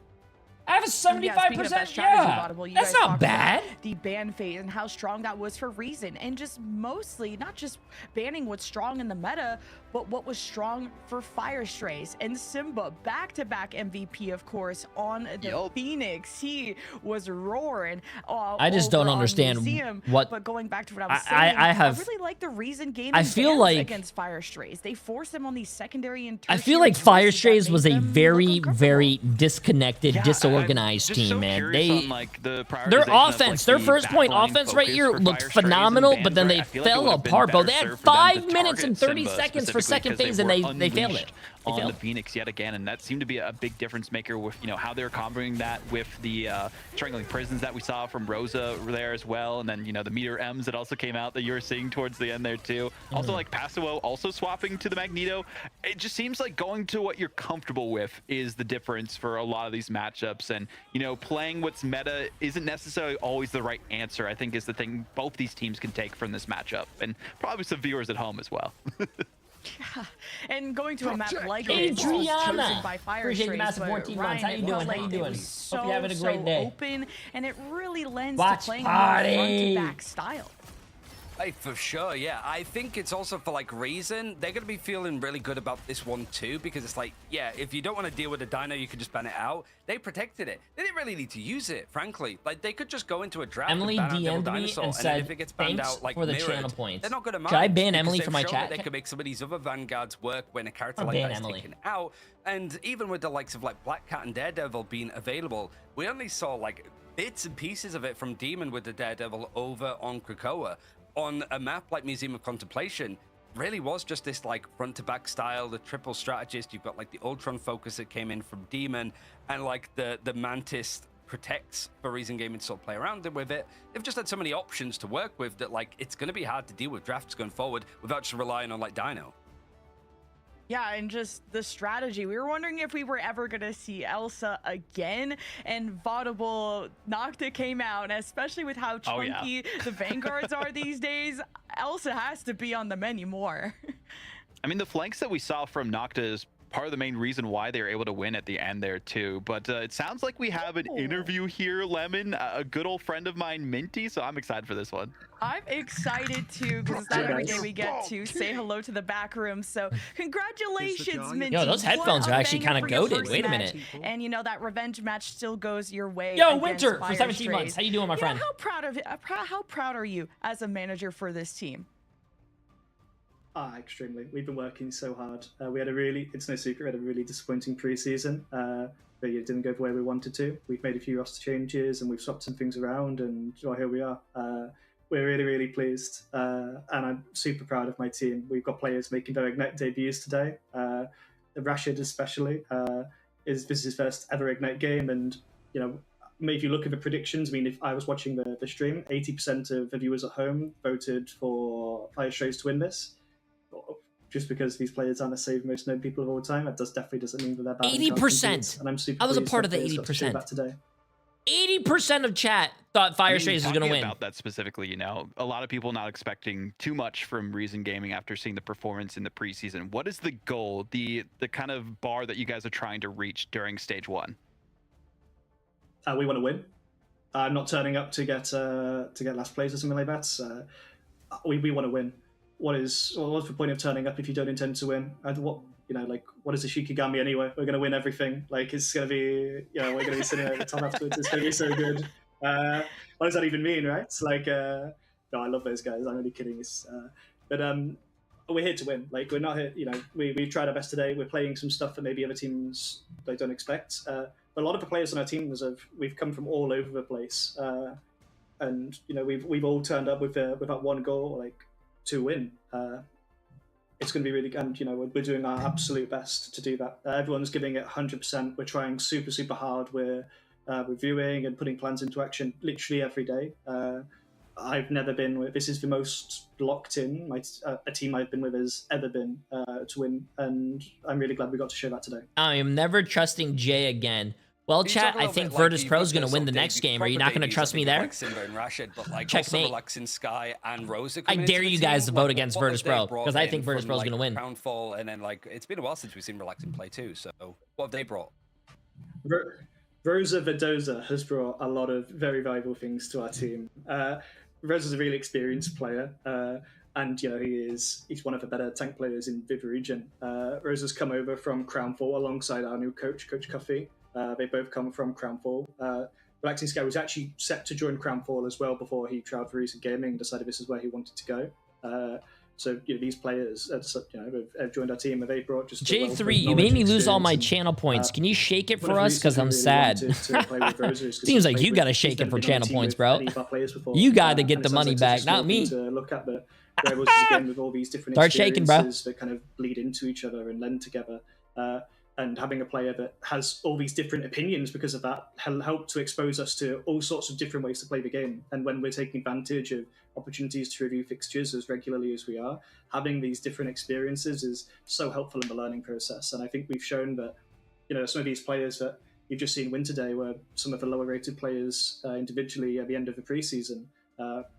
I have a 75%. Yeah, that's not bad. The ban phase and how strong that was for Reason, and just mostly not just banning what's strong in the meta, but what was strong for Fire Strays and Simba, back-to-back MVP, of course, on the Phoenix. He was roaring. I just don't understand Museum, what. But going back to what I was saying, I really like the Reason game. I feel like against Fire Strays, they forced them on these secondary and. I feel like Fire Strays was a very, very disconnected, disorganized team, man. They, on, like, their offense, their first point offense right here looked phenomenal, but then they fell apart, bro. They had 5 minutes and 30 seconds for second phase, and they failed it. On the Phoenix yet again, and that seemed to be a big difference maker with, you know, how they're comboing that with the strangling prisons that we saw from Rosa there as well, and then, you know, the meter M's that also came out that you were seeing towards the end there too. Also, like, Pasuo also swapping to the Magneto. It just seems like going to what you're comfortable with is the difference for a lot of these matchups, and, you know, playing what's meta isn't necessarily always the right answer, I think, is the thing both these teams can take from this matchup, and probably some viewers at home as well. Yeah, and going to a map like Adriana, by Fire appreciate Strays, the massive 14 months. How you doing? How you doing? Hope you're having a great day. Open, and it really lends to playing a front-to-back style. Hey, for sure, yeah. I think it's also for, like, Reason. They're going to be feeling really good about this one, too, because it's like, yeah, if you don't want to deal with a dino, you can just ban it out. They protected it. They didn't really need to use it, frankly. Like, they could just go into a draft Emily and ban out DM'd me Dinosaur, and then said, if it gets banned thanks out, like, for the mirrored, channel points. they're not going to mind. Should I ban Emily because for my they've shown chat? that they could make some of these other Vanguards work when a character I'll like ban that is Emily. taken out. And even with the likes of, like, Black Cat and Daredevil being available, we only saw, like, bits and pieces of it from Demon with the Daredevil over on Krakoa. On a map like Museum of Contemplation, really was just this, like, front-to-back style, the triple strategist. You've got, like, the Ultron focus that came in from Demon, and, like, the Mantis protects for Reason Gaming to sort of play around with it. They've just had so many options to work with that, like, it's going to be hard to deal with drafts going forward without just relying on, like, Dino. Yeah, and just the strategy. We were wondering if we were ever going to see Elsa again, and Vaudable Nocta came out, and especially with how chunky the Vanguards are these days, Elsa has to be on the menu more. I mean, the flanks that we saw from Nocta is part of the main reason why they were able to win at the end there too. But it sounds like we have an interview here, Lemon, a good old friend of mine, Minty, so I'm excited for this one. I'm excited too, because it's not every day we get to say hello to the back room. So congratulations, Minty. Yo, those headphones are actually kind of goated. Wait a minute. And you know that revenge match still goes your way. Yo, Winter for 17 months. How you doing, my friend? How proud are you as a manager for this team? Extremely. We've been working so hard. We had a really, it's no secret, we had a really disappointing preseason. But it didn't go the way we wanted to. We've made a few roster changes and we've swapped some things around, and well, here we are. We're really, really pleased. And I'm super proud of my team. We've got players making their Ignite debuts today. Rashid especially, this is his first ever Ignite game, and you know, if you look at the predictions, I mean, if I was watching the stream, 80% of the viewers at home voted for Fire Strays to win this. Just because these players aren't the same most known people of all time, that definitely doesn't mean that they're bad. 80%. And I'm super. I was a part of the 80%. Today. 80% of chat thought Fire Strays was going to win. About that specifically, you know, a lot of people not expecting too much from Reason Gaming after seeing the performance in the preseason. What is the goal, the kind of bar that you guys are trying to reach during stage 1? We want to win. I'm not turning up to get last place or something like that. We want to win. What's the point of turning up if you don't intend to win? And what is a Shikigami anyway? We're gonna win everything. Like, it's gonna be, we're gonna be sitting at the top afterwards. It's gonna be so good. What does that even mean, right? It's like, no, I love those guys. I'm only kidding. But we're here to win. Like, we're not here. We've tried our best today. We're playing some stuff that maybe other teams they don't expect. But a lot of the players on our team we've come from all over the place, and we've all turned up with that one goal, like, to win. It's going to be really, and we're doing our absolute best to do that. Everyone's giving it 100%. We're trying super, super hard. We're reviewing and putting plans into action literally every day. I've never been with. This is the most locked in a team I've been with has ever been to win, and I'm really glad we got to show that today. I am never trusting Jay again. Well, chat, I think Virtus Pro is going to win the next game. Are you not going to trust me there? Checkmate. I dare you guys to vote against Virtus Pro, because I think Virtus Pro is going to win. Crownfall, and then it's been a while since we've seen Relaxing play too. So what have they brought? Rosa Verdoza has brought a lot of very valuable things to our team. Rosa's a really experienced player, and he's one of the better tank players in the region. Rosa's come over from Crownfall alongside our new coach, Coach Cuffy. They both come from Crownfall. Relaxing Sky was actually set to join Crownfall as well before he tried for Recent Gaming and decided this is where he wanted to go. So these players have joined our team, and they brought just Jay3, you made me lose all my channel points. Can you shake it for us? Because I'm sad. Seems like you got to shake it for channel points, bro. You got to get the money back, not me. Look at the again with all these different Start shaking, bro. That kind of bleed into each other and lend together. And having a player that has all these different opinions because of that helped to expose us to all sorts of different ways to play the game. And when we're taking advantage of opportunities to review fixtures as regularly as we are, having these different experiences is so helpful in the learning process. And I think we've shown that, some of these players that you've just seen win today were some of the lower rated players individually at the end of the preseason.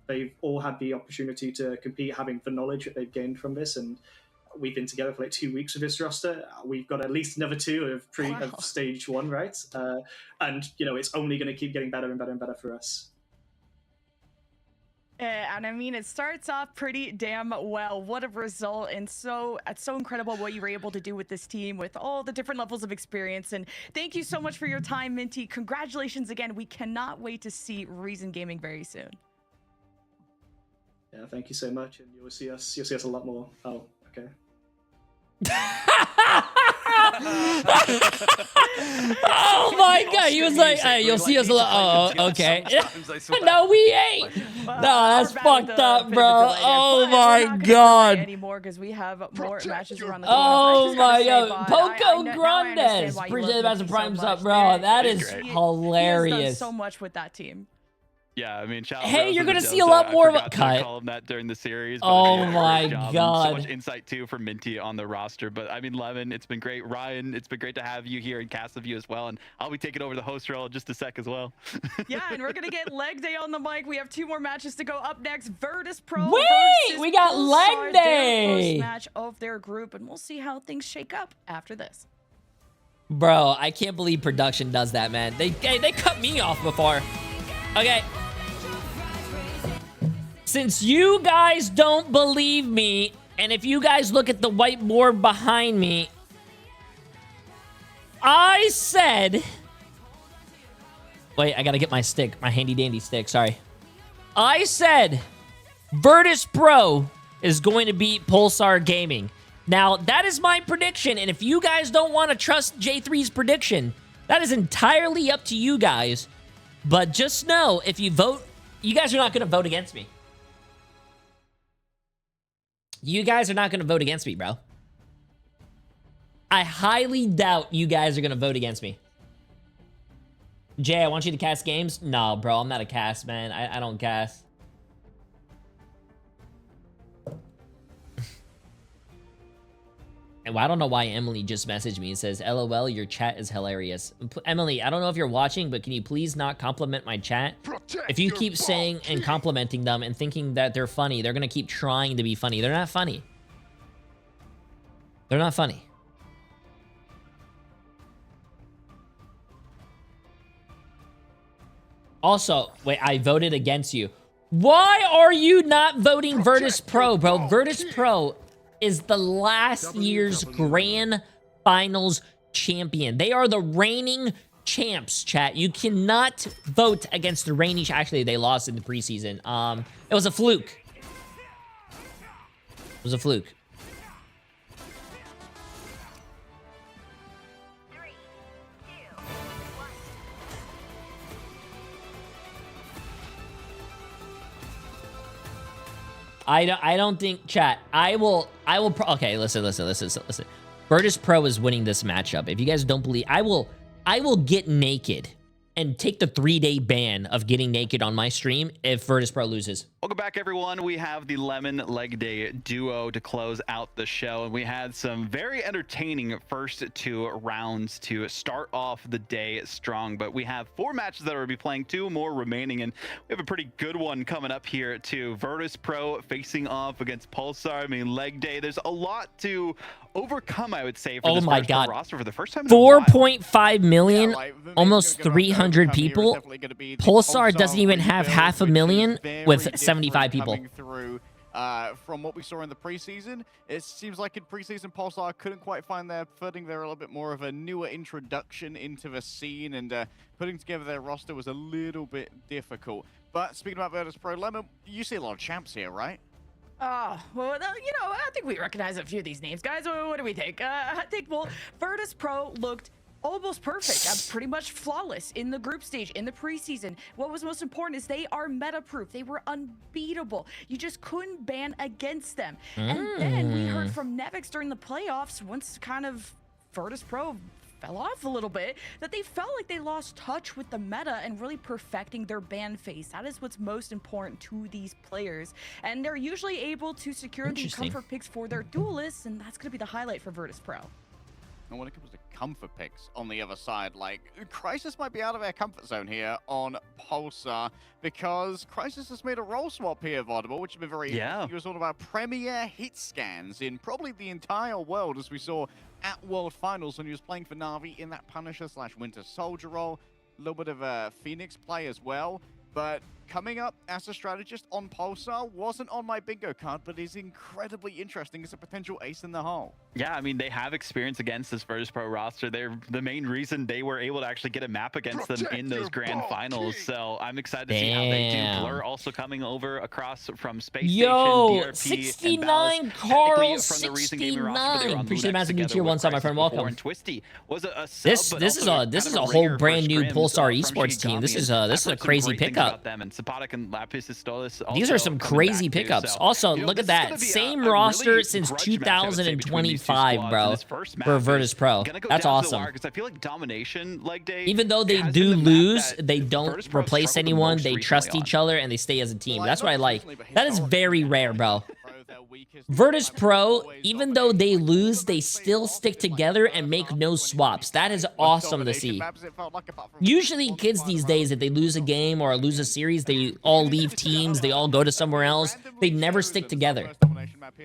They've all had the opportunity to compete, having the knowledge that they've gained from this. And we've been together for 2 weeks with this roster. We've got at least another 2 of stage 1, right? And it's only going to keep getting better and better and better for us. And I mean, it starts off pretty damn well. What a result. And it's so incredible what you were able to do with this team with all the different levels of experience. And thank you so much for your time, Minty. Congratulations again. We cannot wait to see Reason Gaming very soon. Yeah, thank you so much. And you'll see us a lot more. Oh, okay. Oh my god, he was like, hey, you'll see us a lot. Oh, okay. No, we ain't. No, that's fucked up, bro. Oh my god. Anymore because we have more matches around the Oh my god. Poco Grandes. Appreciate the massive primes up, bro. That is hilarious. He has done so much with that team. Yeah, I mean, hey, you're gonna see a lot more of a cut. Call him that during the series. Oh my god! So much insight too for Minty on the roster. But I mean, Levin, it's been great. Ryan, it's been great to have you here and cast of you as well. And I'll be taking over the host role in just a sec as well. Yeah, and we're gonna get leg day on the mic. We have 2 more matches to go. Up next, Virtus Pro. Wait, we got leg day. First match of their group, and we'll see how things shake up after this. Bro, I can't believe production does that, man. They cut me off before. Okay. Since you guys don't believe me, and if you guys look at the whiteboard behind me, I said... Wait, I gotta get my stick, my handy-dandy stick, sorry. I said Virtus Pro is going to beat Pulsar Gaming. Now, that is my prediction, and if you guys don't want to trust Jay3's prediction, that is entirely up to you guys. But just know, if you vote, you guys are not going to vote against me. You guys are not going to vote against me, bro. I highly doubt you guys are going to vote against me. Jay, I want you to cast games? No, bro, I'm not a cast, man. I don't cast. And I don't know why Emily just messaged me and says, LOL, your chat is hilarious. Emily, I don't know if you're watching, but can you please not compliment my chat? If you keep saying and complimenting them and thinking that they're funny, they're going to keep trying to be funny. They're not funny. They're not funny. Also, wait, I voted against you. Why are you not voting Virtus Pro, bro? Virtus Pro is the last year's Grand Finals champion. They are the reigning champs, chat. You cannot vote against the reigning... Actually, they lost in the preseason. It was a fluke. It was a fluke. I don't think, chat, I will okay, listen. Virtus Pro is winning this matchup. If you guys don't believe, I will get naked and take the 3-day ban of getting naked on my stream if Virtus Pro loses. Welcome back, everyone. We have the Lemon Leg Day duo to close out the show, and we had some very entertaining first 2 rounds to start off the day strong. But we have 4 matches that we'll be playing, 2 more remaining, and we have a pretty good one coming up here too. Virtus Pro facing off against Pulsar. I mean, Leg Day. There's a lot to overcome, I would say, for this Virtus Pro roster for the first time in a while. 4.5 million, almost 300 people. Pulsar doesn't even have 500,000 with 75 people. From what we saw in the preseason, it seems like in preseason Pulsar couldn't quite find their footing. They're a little bit more of a newer introduction into the scene, and putting together their roster was a little bit difficult. But speaking about Virtus Pro, Lemon, you see a lot of champs here, right? Well, you know, I think we recognize a few of these names, guys. What do we think? I think, well, Virtus Pro looked almost perfect, pretty much flawless in the group stage, in the preseason. What was most important is they are meta-proof. They were unbeatable. You just couldn't ban against them. And then we heard from Nevix during the playoffs, once kind of Virtus Pro fell off a little bit, that they felt like they lost touch with the meta and really perfecting their ban phase. That is what's most important to these players. And they're usually able to secure the comfort picks for their duelists, and that's going to be the highlight for Virtus Pro. And when it comes to comfort picks on the other side, like, Crisis might be out of their comfort zone here on Pulsar, because Crisis has made a role swap here, Vaudible, which has been very... It was all about premier hit scans in probably the entire world, as we saw at World Finals when he was playing for Na'Vi in that Punisher/Winter Soldier role. A little bit of a Phoenix play as well. But coming up as a strategist on Pulsar wasn't on my bingo card, but is incredibly interesting as a potential ace in the hole. Yeah, I mean, they have experience against this Virtus Pro roster. They're the main reason they were able to actually get a map against them in those grand finals. So I'm excited to see how they do. Blur also coming over across from Space Station, DRP, 69 Carl, 69. Appreciate the massive new tier 1 sub, my friend. Welcome. And Twisty was a sub, this is a whole brand new Pulsar esports team. This is a crazy pickup. And Sapatic and Lapis Pistolis. These are some crazy pickups. Also, look at that. Same roster since 2025, bro, for Virtus Pro. That's awesome. I feel like domination Leg Day, even though they do lose, they don't replace anyone. They trust each other and they stay as a team. That's what I like. That is very rare, bro. Virtus Pro, even though they lose, they still stick together and make no swaps. That is awesome to see. Usually kids these days, if they lose a game or lose a series, they all leave teams, they all go to somewhere else. They never stick together.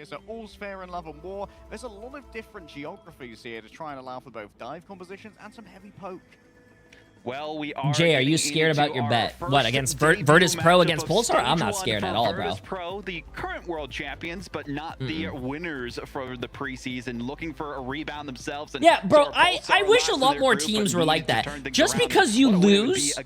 So all's fair in love and war. There's a lot of different geographies here to try and allow for both dive compositions and some heavy poke. Well, we are. Jay, are you scared about your bet? What, against Virtus Pro against Pulsar? I'm not scared at all, bro. Virtus Pro, the current world champions, but not the winners for the preseason, looking for a rebound themselves. And yeah, bro, I wish a lot more teams were like that. Just because you lose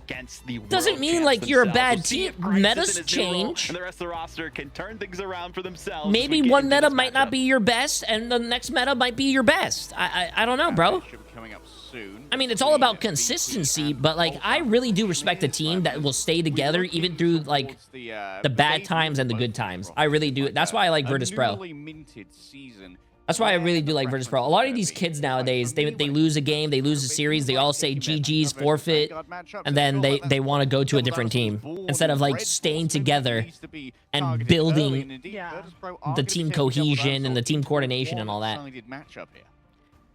doesn't mean like you're a bad team. Metas change. And the rest of the roster can turn things around for themselves. Maybe one meta might not be your best, and the next meta might be your best. I don't know, bro. I mean, it's all about consistency, but like I really do respect a team that will stay together even through like the bad times and the good times. I really do. That's why I like Virtus Pro. That's why I really do like Virtus Pro. A lot of these kids nowadays, they lose a game, they lose a series, they all say GG's, forfeit, and then they want to go to a different team instead of like staying together and building the team cohesion and the team coordination and all that.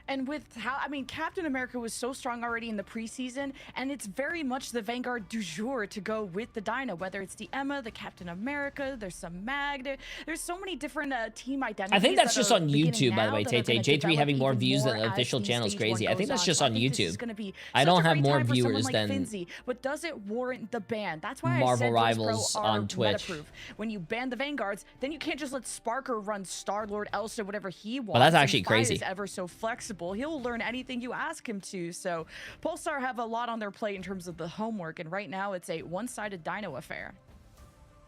And with how, I mean, Captain America was so strong already in the preseason, and it's very much the Vanguard du jour to go with the Dyna, whether it's the Emma, the Captain America, there's some Mag, there's so many different team identities. I think that's just on YouTube, by the way, Tay. Jay3 having more views than the official channel is crazy. I think that's just on YouTube. I don't have more viewers than Finzi, but does it warrant the ban? That's why Marvel I said Rivals on Twitch. When you ban the Vanguards, then you can't just let Sparker run Star-Lord, Elsa, whatever he wants. Well, that's actually crazy. Is ever so flexible. He'll learn anything you ask him to. So Pulsar have a lot on their plate in terms of the homework, and right now it's a one-sided Dino affair.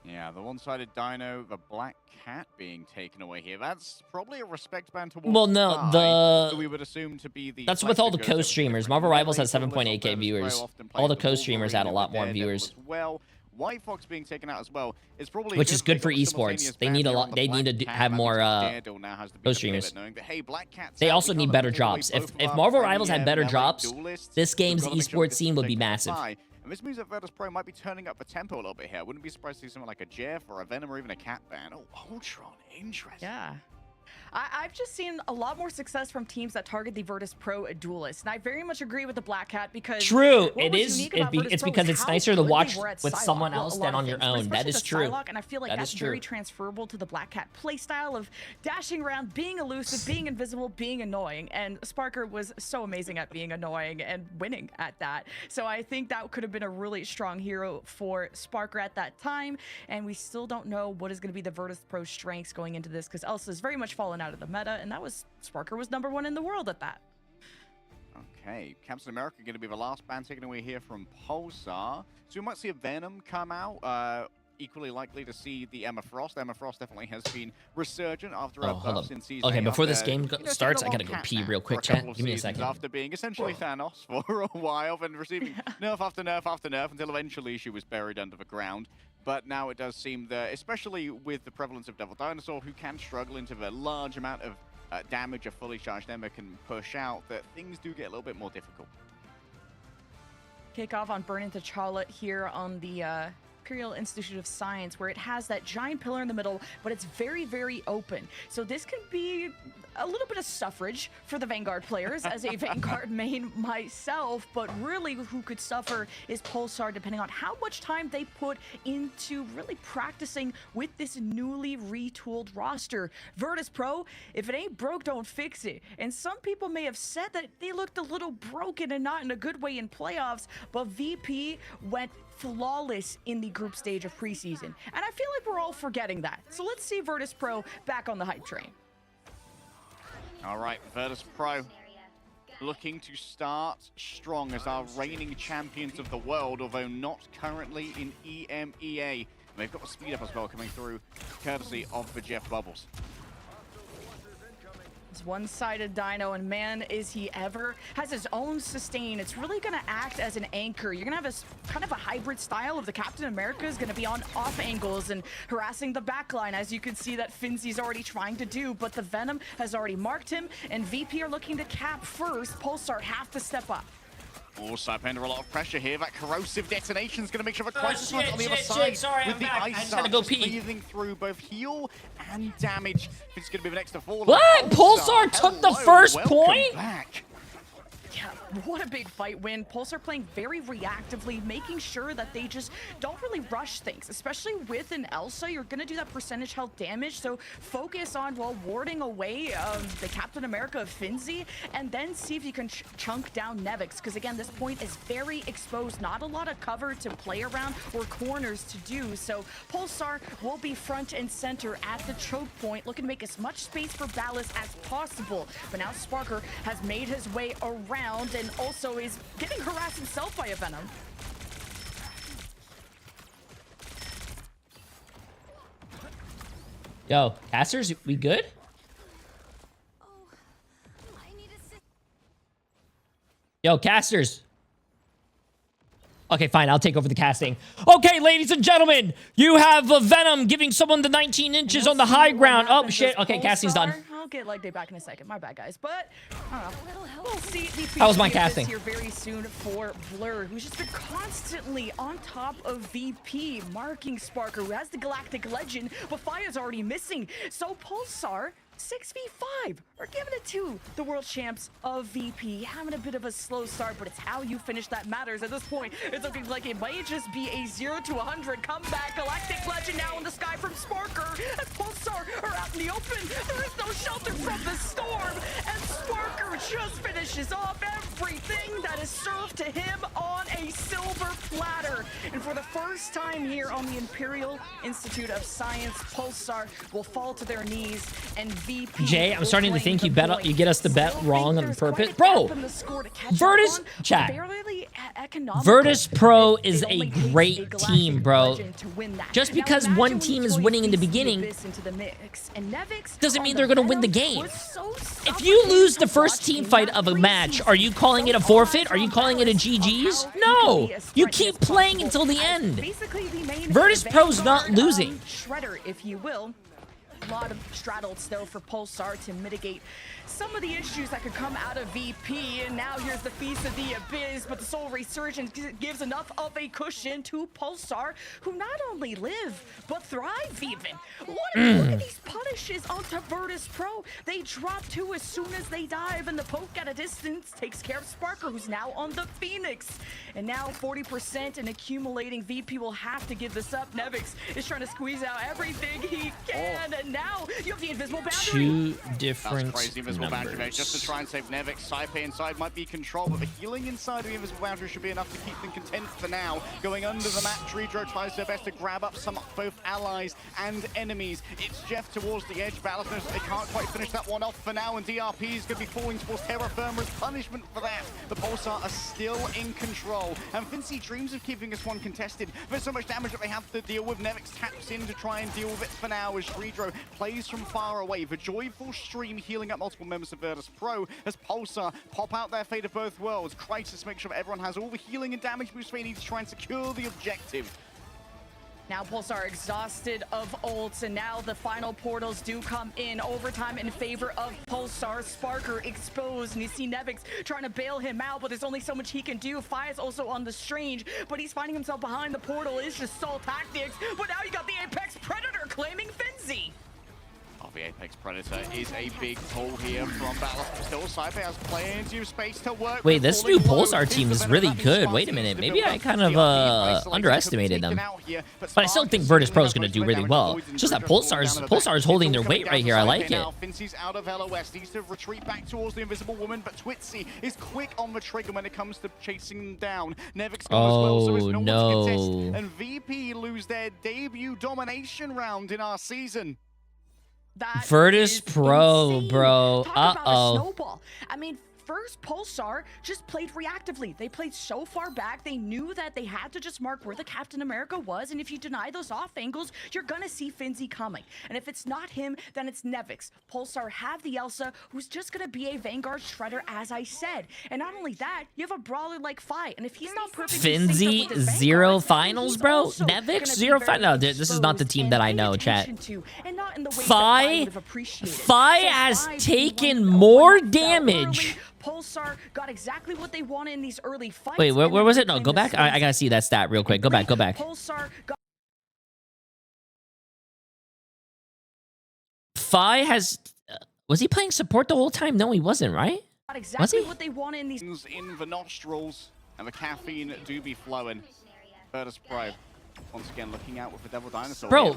Yeah, the one-sided Dino, the Black Cat being taken away here. That's probably a respect ban towards we would assume to be the. That's with all the co-streamers. Marvel Rivals has 7.8k viewers. All the co-streamers had a lot more viewers. Well, White Fox being taken out as well is probably which is good for esports. They need a lot. They need to have more co-streamers. They also need better drops. If Marvel Rivals had better drops, this game's esports scene would be massive. And this means that Virtus Pro might be turning up the tempo a little bit here. Wouldn't be surprised to see something like a Jeff or a Venom or even a Cat Ban. Oh, Ultron, interesting. Yeah. I've just seen a lot more success from teams that target the Virtus Pro duelists, and I very much agree with the Black Cat because true, what it was is. unique about Virtus It's Pro because is it's how nicer to good they watch were at with Psylocke, someone well, else a than lot on of your things, but own. That especially is the true. Psylocke, and I feel like That that's is true. very transferable to the Black Cat playstyle of dashing around, being elusive, being invisible, being annoying, and Sparker was so amazing at being annoying and winning at that. So I think that could have been a really strong hero for Sparker at that time, and we still don't know what is going to be the Virtus Pro strengths going into this because Elsa is very much fallen out of the meta, and that was Sparker was #1 in the world at that. Okay, Captain America going to be the last ban taken away here from Pulsar. So we might see a Venom come out. Equally likely to see the Emma Frost. Emma Frost definitely has been resurgent after her buffs in season 8. Okay, before this game after, starts, I gotta go pee real quick, chat. Give me a second. After being essentially Thanos for a while and receiving nerf after nerf after nerf until eventually she was buried under the ground. But now it does seem that, especially with the prevalence of Devil Dinosaur, who can struggle into the large amount of damage a fully charged Emma can push out, that things do get a little bit more difficult. Kick off on Burning T'Challa here on the Imperial Institute of Science, where it has that giant pillar in the middle, but it's very, very open. So this can be a little bit of suffrage for the Vanguard players as a Vanguard main myself, but really who could suffer is Pulsar, depending on how much time they put into really practicing with this newly retooled roster. Virtus Pro, if it ain't broke, don't fix it. And some people may have said that they looked a little broken and not in a good way in playoffs, but VP went flawless in the group stage of preseason. And I feel like we're all forgetting that. So let's see Virtus Pro back on the hype train. All right, Virtus Pro looking to start strong as our reigning champions of the world, although not currently in EMEA. And they've got the speed up as well coming through, courtesy of the Jeff Bubbles. It's one-sided Dino, and man, is he ever. Has his own sustain. It's really going to act as an anchor. You're going to have a kind of a hybrid style of the Captain America is going to be on off angles and harassing the backline, as you can see that Finzy's already trying to do, but the Venom has already marked him, and VP are looking to cap first. Pulsar have to step up. Also, under a lot of pressure here. That corrosive detonation is going to make sure the Crisis one's on the other side. Sorry, with the ice gotta go pee. breathing through both heal and damage. It's going to be the next to fall. What? Pulsar took the first point? Back. Yeah, what a big fight win. Pulsar playing very reactively, making sure that they just don't really rush things, especially with an Elsa. You're going to do that percentage health damage, so focus on, well, warding away the Captain America of Finzy, and then see if you can chunk down Nevix, because again, this point is very exposed. Not a lot of cover to play around or corners to do, so Pulsar will be front and center at the choke point, looking to make as much space for Ballas as possible. But now Sparker has made his way around and also is getting harassed himself by a Venom. Yo, casters, we good? Yo, casters. Okay, fine, I'll take over the casting. Okay, ladies and gentlemen, you have a Venom giving someone the 19 inches on the high ground. Oh, shit. Okay, casting's done. I'll get leg day back in a second. My bad, guys. But, I don't know. We'll see. That was my casting. Here very soon for Blur, who's just been constantly on top of VP, marking Sparker, who has the Galactic Legend, but Fire's already missing. So Pulsar, 6v5 are giving it to the world champs of VP, having a bit of a slow start, but it's how you finish that matters. At this point, it's looking like it might just be a 0 to 100 comeback. Galactic Legend now in the sky from Sparker, and Pulsar are out in the open. There is no shelter from the storm, and Sparker just finishes off everything that is served to him on a silver platter. And for the first time here on the Imperial Institute of Science, Pulsar will fall to their knees, and VP. Jay, I'm starting to think you get us to bet wrong on purpose. Bro, Virtus, chat. Virtus Pro is a great team, bro. Just because one team is winning in the beginning doesn't mean they're going to win the game. If you lose the first team fight of a match, are you calling it a forfeit? Are you calling it a GG's? No. You keep playing until the end. Virtus Pro's not losing. Shredder, if you will. lot of straddled still for Pulsar to mitigate some of the issues that could come out of VP. And now here's the Feast of the Abyss, but the Soul Resurgence gives enough of a cushion to Pulsar, who not only live, but thrive even. Look at these punishes onto Virtus Pro. They drop 2 as soon as they dive, and the poke at a distance takes care of Sparker, who's now on the Phoenix. And now 40% and accumulating. VP will have to give this up. Nevix is trying to squeeze out everything he can, and now you have the invisible boundary. 2 different That's crazy. Invisible boundary mate, just to try and save Nevix. Saipe inside might be control, but the healing inside of the invisible boundary should be enough to keep them content for now. Going under the map, Tridro tries their best to grab up some both allies and enemies. It's Jeff towards the edge. Ballas knows they can't quite finish that one off for now, and DRP is going to be falling towards Terra Firma as punishment for that. The Pulsar are still in control, and Fincy dreams of keeping this one contested. There's so much damage that they have to deal with. Nevix taps in to try and deal with it for now as Tridro plays from far away. The joyful stream healing up multiple members of Virtus Pro as Pulsar pop out their Fate of Both Worlds. Crisis makes sure everyone has all the healing and damage boosts they need to try and secure the objective. Now Pulsar exhausted of ults, and now the final portals do come in. Overtime in favor of Pulsar. Sparker exposed, and you see Nevix trying to bail him out, but there's only so much he can do. Fi is also on the Strange, but he's finding himself behind the portal. It's just Soul Tactics, but now you got the Apex Predator claiming Finzi. The Apex Predator is a big pull here from Ballas. Still, Saipe has plenty of space to work. Wait, this new Pulsar team is really good. Wait a minute. Maybe I kind of underestimated them. But I still think Virtus Pro is going to do really well. It's just that Pulsar is holding their weight right here. I like it. Fincy's out of LOS. Needs to retreat back towards the Invisible Woman, but Twitzy is quick on the trigger when it comes to chasing them down. Nevix gone as well, so there's no one to contest. And VP lose their debut domination round in our season. That Virtus Pro, insane. bro. Talk about a snowball. I mean, first Pulsar just played reactively. They played so far back, they knew that they had to just mark where the Captain America was, and if you deny those off angles, you're gonna see Finzi coming. And if it's not him, then it's Nevix. Pulsar have the Elsa, who's just gonna be a Vanguard Shredder, as I said. And not only that, you have a brawler like Fi, and if he's not perfectly Finzi, zero finals, bro? Nevix, zero finals? No, this is not the team that I know, chat. Fi has taken more damage. Pulsar got exactly what they wanted in these early fights. Wait, where was it? No, go back. I gotta see that stat real quick. Go back. Pulsar got Fi has... was he playing support the whole time? No, he wasn't, right? exactly what they wanted in these... In the nostrils, and the caffeine do be flowing. Virtus Pro. Once again, looking out with the Devil Dinosaur. Bro,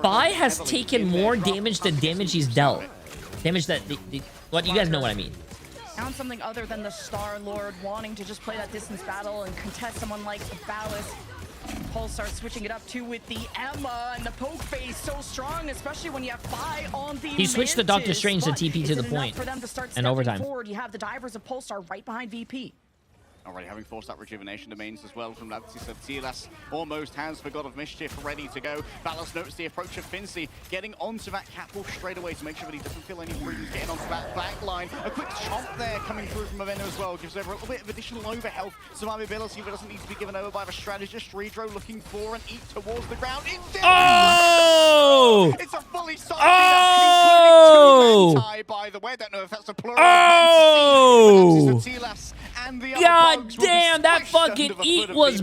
Fi has taken more damage than damage he's dealt. Damage that... what, you guys know what I mean. Found something other than the Star-Lord wanting to just play that distance battle and contest someone like Ballas. Pulsar switching it up too with the Emma, and the poke phase so strong, especially when you have Fi on the He switched the Doctor Strange to TP to the point. And overtime. Forward, you have the divers of Pulsar right behind VP. Already having forced that rejuvenation domains as well from Lavzi. So Tilas almost has the God of Mischief ready to go. Ballas notes the approach of Fincy, getting onto that catwalk straight away to make sure that he doesn't feel any freedom getting onto that back line. A quick chomp there coming through from Avena as well. Gives over a little bit of additional overhealth. Survivability, but doesn't need to be given over by the strategist. Redro looking for an eat towards the ground. Oh! It's a fully solid Oh! including two Manti, by the way. I don't know if that's a plural. Oh! Tilas and the God damn, that fucking eat was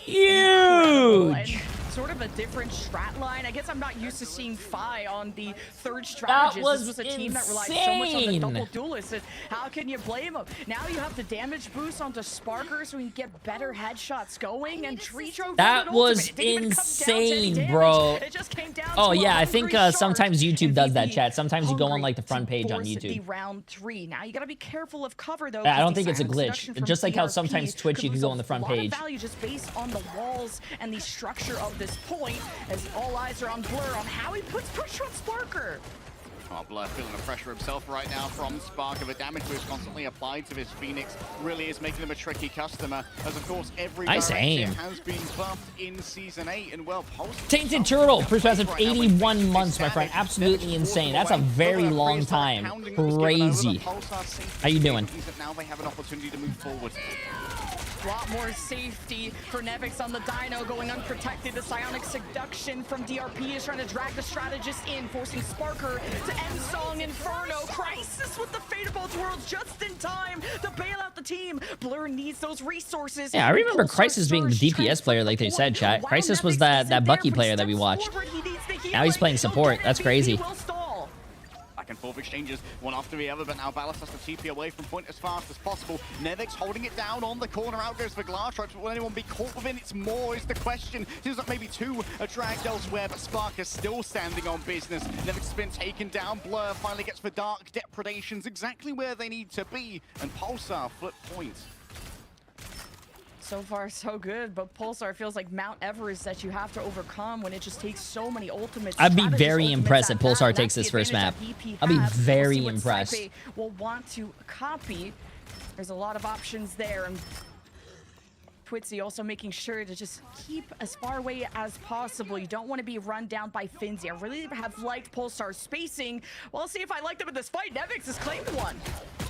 huge! Sort of a different strat line. I guess I'm not used to seeing Fi on the third strategist. This was a team that relied so much on the double duelist. And how can you blame them? Now you have the damage boost onto Sparker so we can get better headshots going. And Tridro, that was insane, bro. It just came down oh to yeah, I think sometimes YouTube does that, chat. Sometimes you go on like the front page on YouTube. The round 3. Now you gotta be careful of cover though. I don't think it's a glitch. Just like how sometimes Twitch you can go on the front page. Value just based on the walls and the structure of this point, as all eyes are on Blur on how he puts pressure on Sparker. Oh, Blur feeling the pressure himself right now from Sparker. The damage boost constantly applied to his Phoenix really is making him a tricky customer, as of course every directive has been buffed in Season 8, and well, Tainted Turtle, perspective 81 months, my friend. Absolutely insane. That's a very long time. Crazy. How you doing? Now they have an opportunity to move forward. A lot more safety for Nevix on the Dino, going unprotected. The Psionic Seduction from DRP is trying to drag the strategist in, forcing Sparker to end Song Inferno. Crisis with the fate of both worlds just in time to bail out the team. Blur needs those resources. Yeah, I remember Crisis being the DPS player like they said, chat. Crisis was that Bucky player that we watched. Now he's playing support. That's crazy. Back and forth exchanges, one after the other, but now Ballas has to TP away from point as fast as possible. Nevix holding it down on the corner. Out goes the Glass Stripes, but will anyone be caught within? It's more is the question. Seems like maybe two are dragged elsewhere, but Spark is still standing on business. Nevix has been taken down. Blur finally gets the Dark Depredations exactly where they need to be, and Pulsar flip point. So far, so good, but Pulsar feels like Mount Everest that you have to overcome when it just takes so many ultimates. I'd be very impressed if Pulsar takes this first map. I'll be very impressed. Will want to copy. There's a lot of options there, and Twitzy also making sure to just keep as far away as possible. You don't want to be run down by Finzi. I really have liked Pulsar's spacing. Well, I'll see if I liked him in this fight. Nevix has claimed one.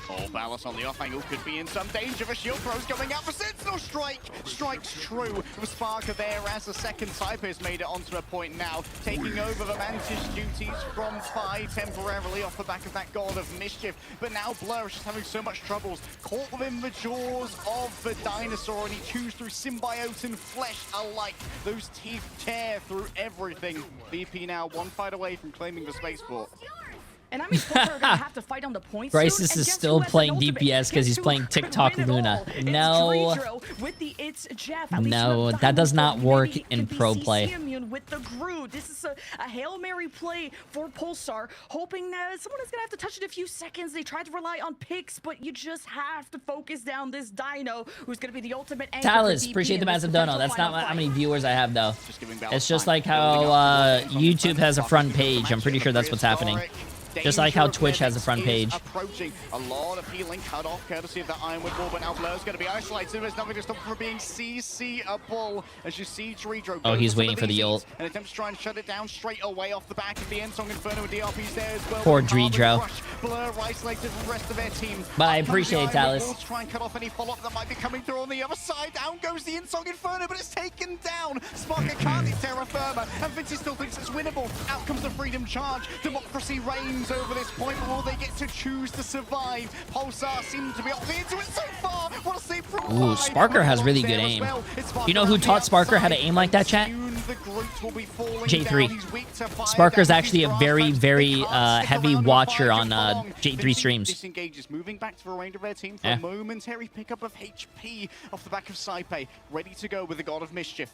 Oh, Ballas on the off angle could be in some danger. The shield throws going out for Sentinel Strike. Strikes true with Sparker there as the second Saipe has made it onto a point now, taking over the Mantis duties from Phi temporarily off the back of that God of Mischief. But now Blur is just having so much troubles, caught within the jaws of the dinosaur, and he chews through symbiote and flesh alike. Those teeth tear through everything. VP now one fight away from claiming the spaceport. And I mean, Pulsar are gonna have to fight on the point. Crisis is still playing DPS because he's playing TikTok Luna. No. No, that does not work in pro play. With the Groot. This is a Hail Mary play for Pulsar, hoping that someone is gonna have to touch it a few seconds. They tried to rely on picks, but you just have to focus down this Dino, who's gonna be the ultimate anchor. Talus, appreciate the massive dono. That's not how many viewers I have though. It's just like how YouTube has a front page. I'm pretty sure that's what's happening. Just like how Twitch has a front page. Approaching a lot of healing cut off courtesy of the Ironwood wall, but now Blur's going to be isolated. There's nothing to stop him from being CC-able as you see Jay3. Oh, he's waiting for the ult. And attempts to try and shut it down straight away off the back of the Ensong Inferno with DRP's there as well. Poor Jay3. Blur isolated from the rest of their team. But I appreciate it, Talus. Try and cut off any follow-up that might be coming through on the other side. Down goes the Ensong Inferno, but it's taken down. Sparker can't hit Terra Firma, and Vinci still thinks it's winnable. Out comes the Freedom Charge. Democracy reigns over this point. Will they get to choose to survive? Pulsar seem to be up into it so far. What a save from Ooh, Sparker has really good aim. You know who taught Sparker how to aim like that, chat? Jay3. Sparker's actually a very, very heavy watcher on Jay3 streams. Disengages, moving back to the remainder of their team for a momentary pickup of HP off the back of Saipe. Ready to go with the God of Mischief.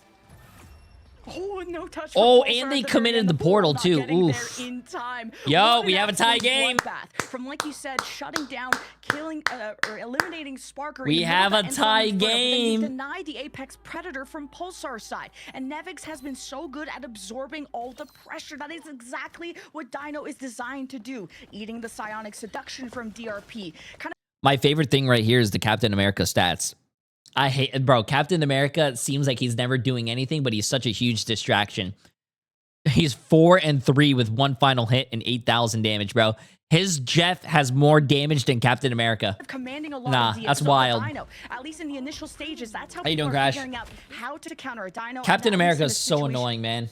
Oh, no touch. Oh, and they committed the portal too. Oof. In time. Yo, we have a tie game. From, like you said, shutting down, killing, or eliminating Sparker. We have a tie game. Deny the Apex Predator from Pulsar's side. And Nevix has been so good at absorbing all the pressure. That is exactly what Dino is designed to do. Eating the Psionic Seduction from DRP. My favorite thing right here is the Captain America stats. I hate, bro, Captain America seems like he's never doing anything, but he's such a huge distraction. He's 4-3 with one final hit and 8,000 damage, bro. His Jeff has more damage than Captain America. Commanding a lot nah, that's wild. Dino. At least in the initial stages, that's how you doing, people are Crash? figuring out how to counter a Dino. Captain America is so annoying, man.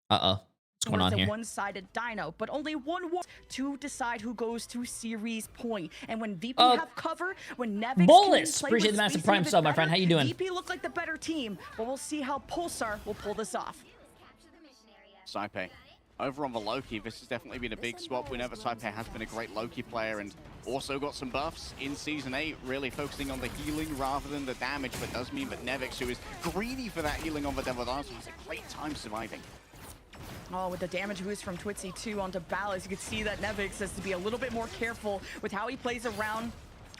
Uh-oh. What's going on here? One-sided Dino, but only one war to decide who goes to series point. And when VP have cover, when Nevix Bolus, appreciate the massive prime sub, my friend. How you doing? VP look like the better team, but we'll see how Pulsar will pull this off. Saipe. Over on the Loki, this has definitely been a big swap. We know that Saipe has been a great Loki player and also got some buffs in Season 8, really focusing on the healing rather than the damage, but does mean that Nevix, who is greedy for that healing on the Devil Dance, has a great time surviving. Oh, with the damage boost from Twitzy 2 onto Ballas, you can see that Nevix has to be a little bit more careful with how he plays around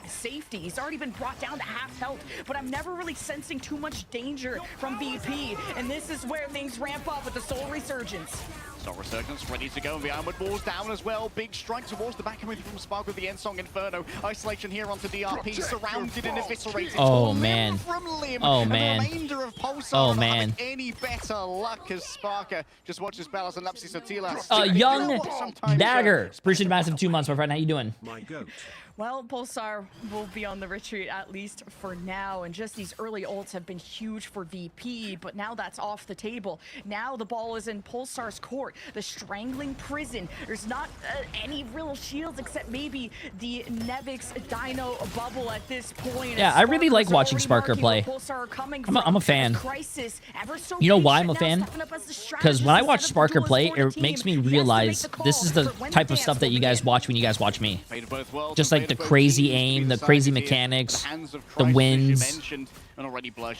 safety. He's already been brought down to half health, but I'm never really sensing too much danger from VP, and this is where things ramp up with the Soul Resurgence. Soul Resurgence ready to go, and the Ironwood Wall's down as well. Big strike towards the back coming from Spark with the Ensong Inferno. Isolation here onto DRP, surrounded and eviscerated. Oh, man. From limb, oh, man. And the remainder of Pulsar oh, man. Any better luck as Sparker just watches Ballas and Lapsi Sotila. Young Dagger. Appreciate the massive 2 months, my friend. How you doing? My goat. Well, Pulsar will be on the retreat at least for now, and just these early ults have been huge for VP, but now that's off the table. Now the ball is in Pulsar's court, the strangling prison. There's not any real shields except maybe the Nevix Dino bubble at this point. Yeah, I really like watching Sparker play. I'm a fan. You know why I'm a fan? Because when I watch Sparker play, it makes me realize this is the type of stuff that you guys watch when you guys watch me. Just like the crazy aim, the crazy mechanics, the wins.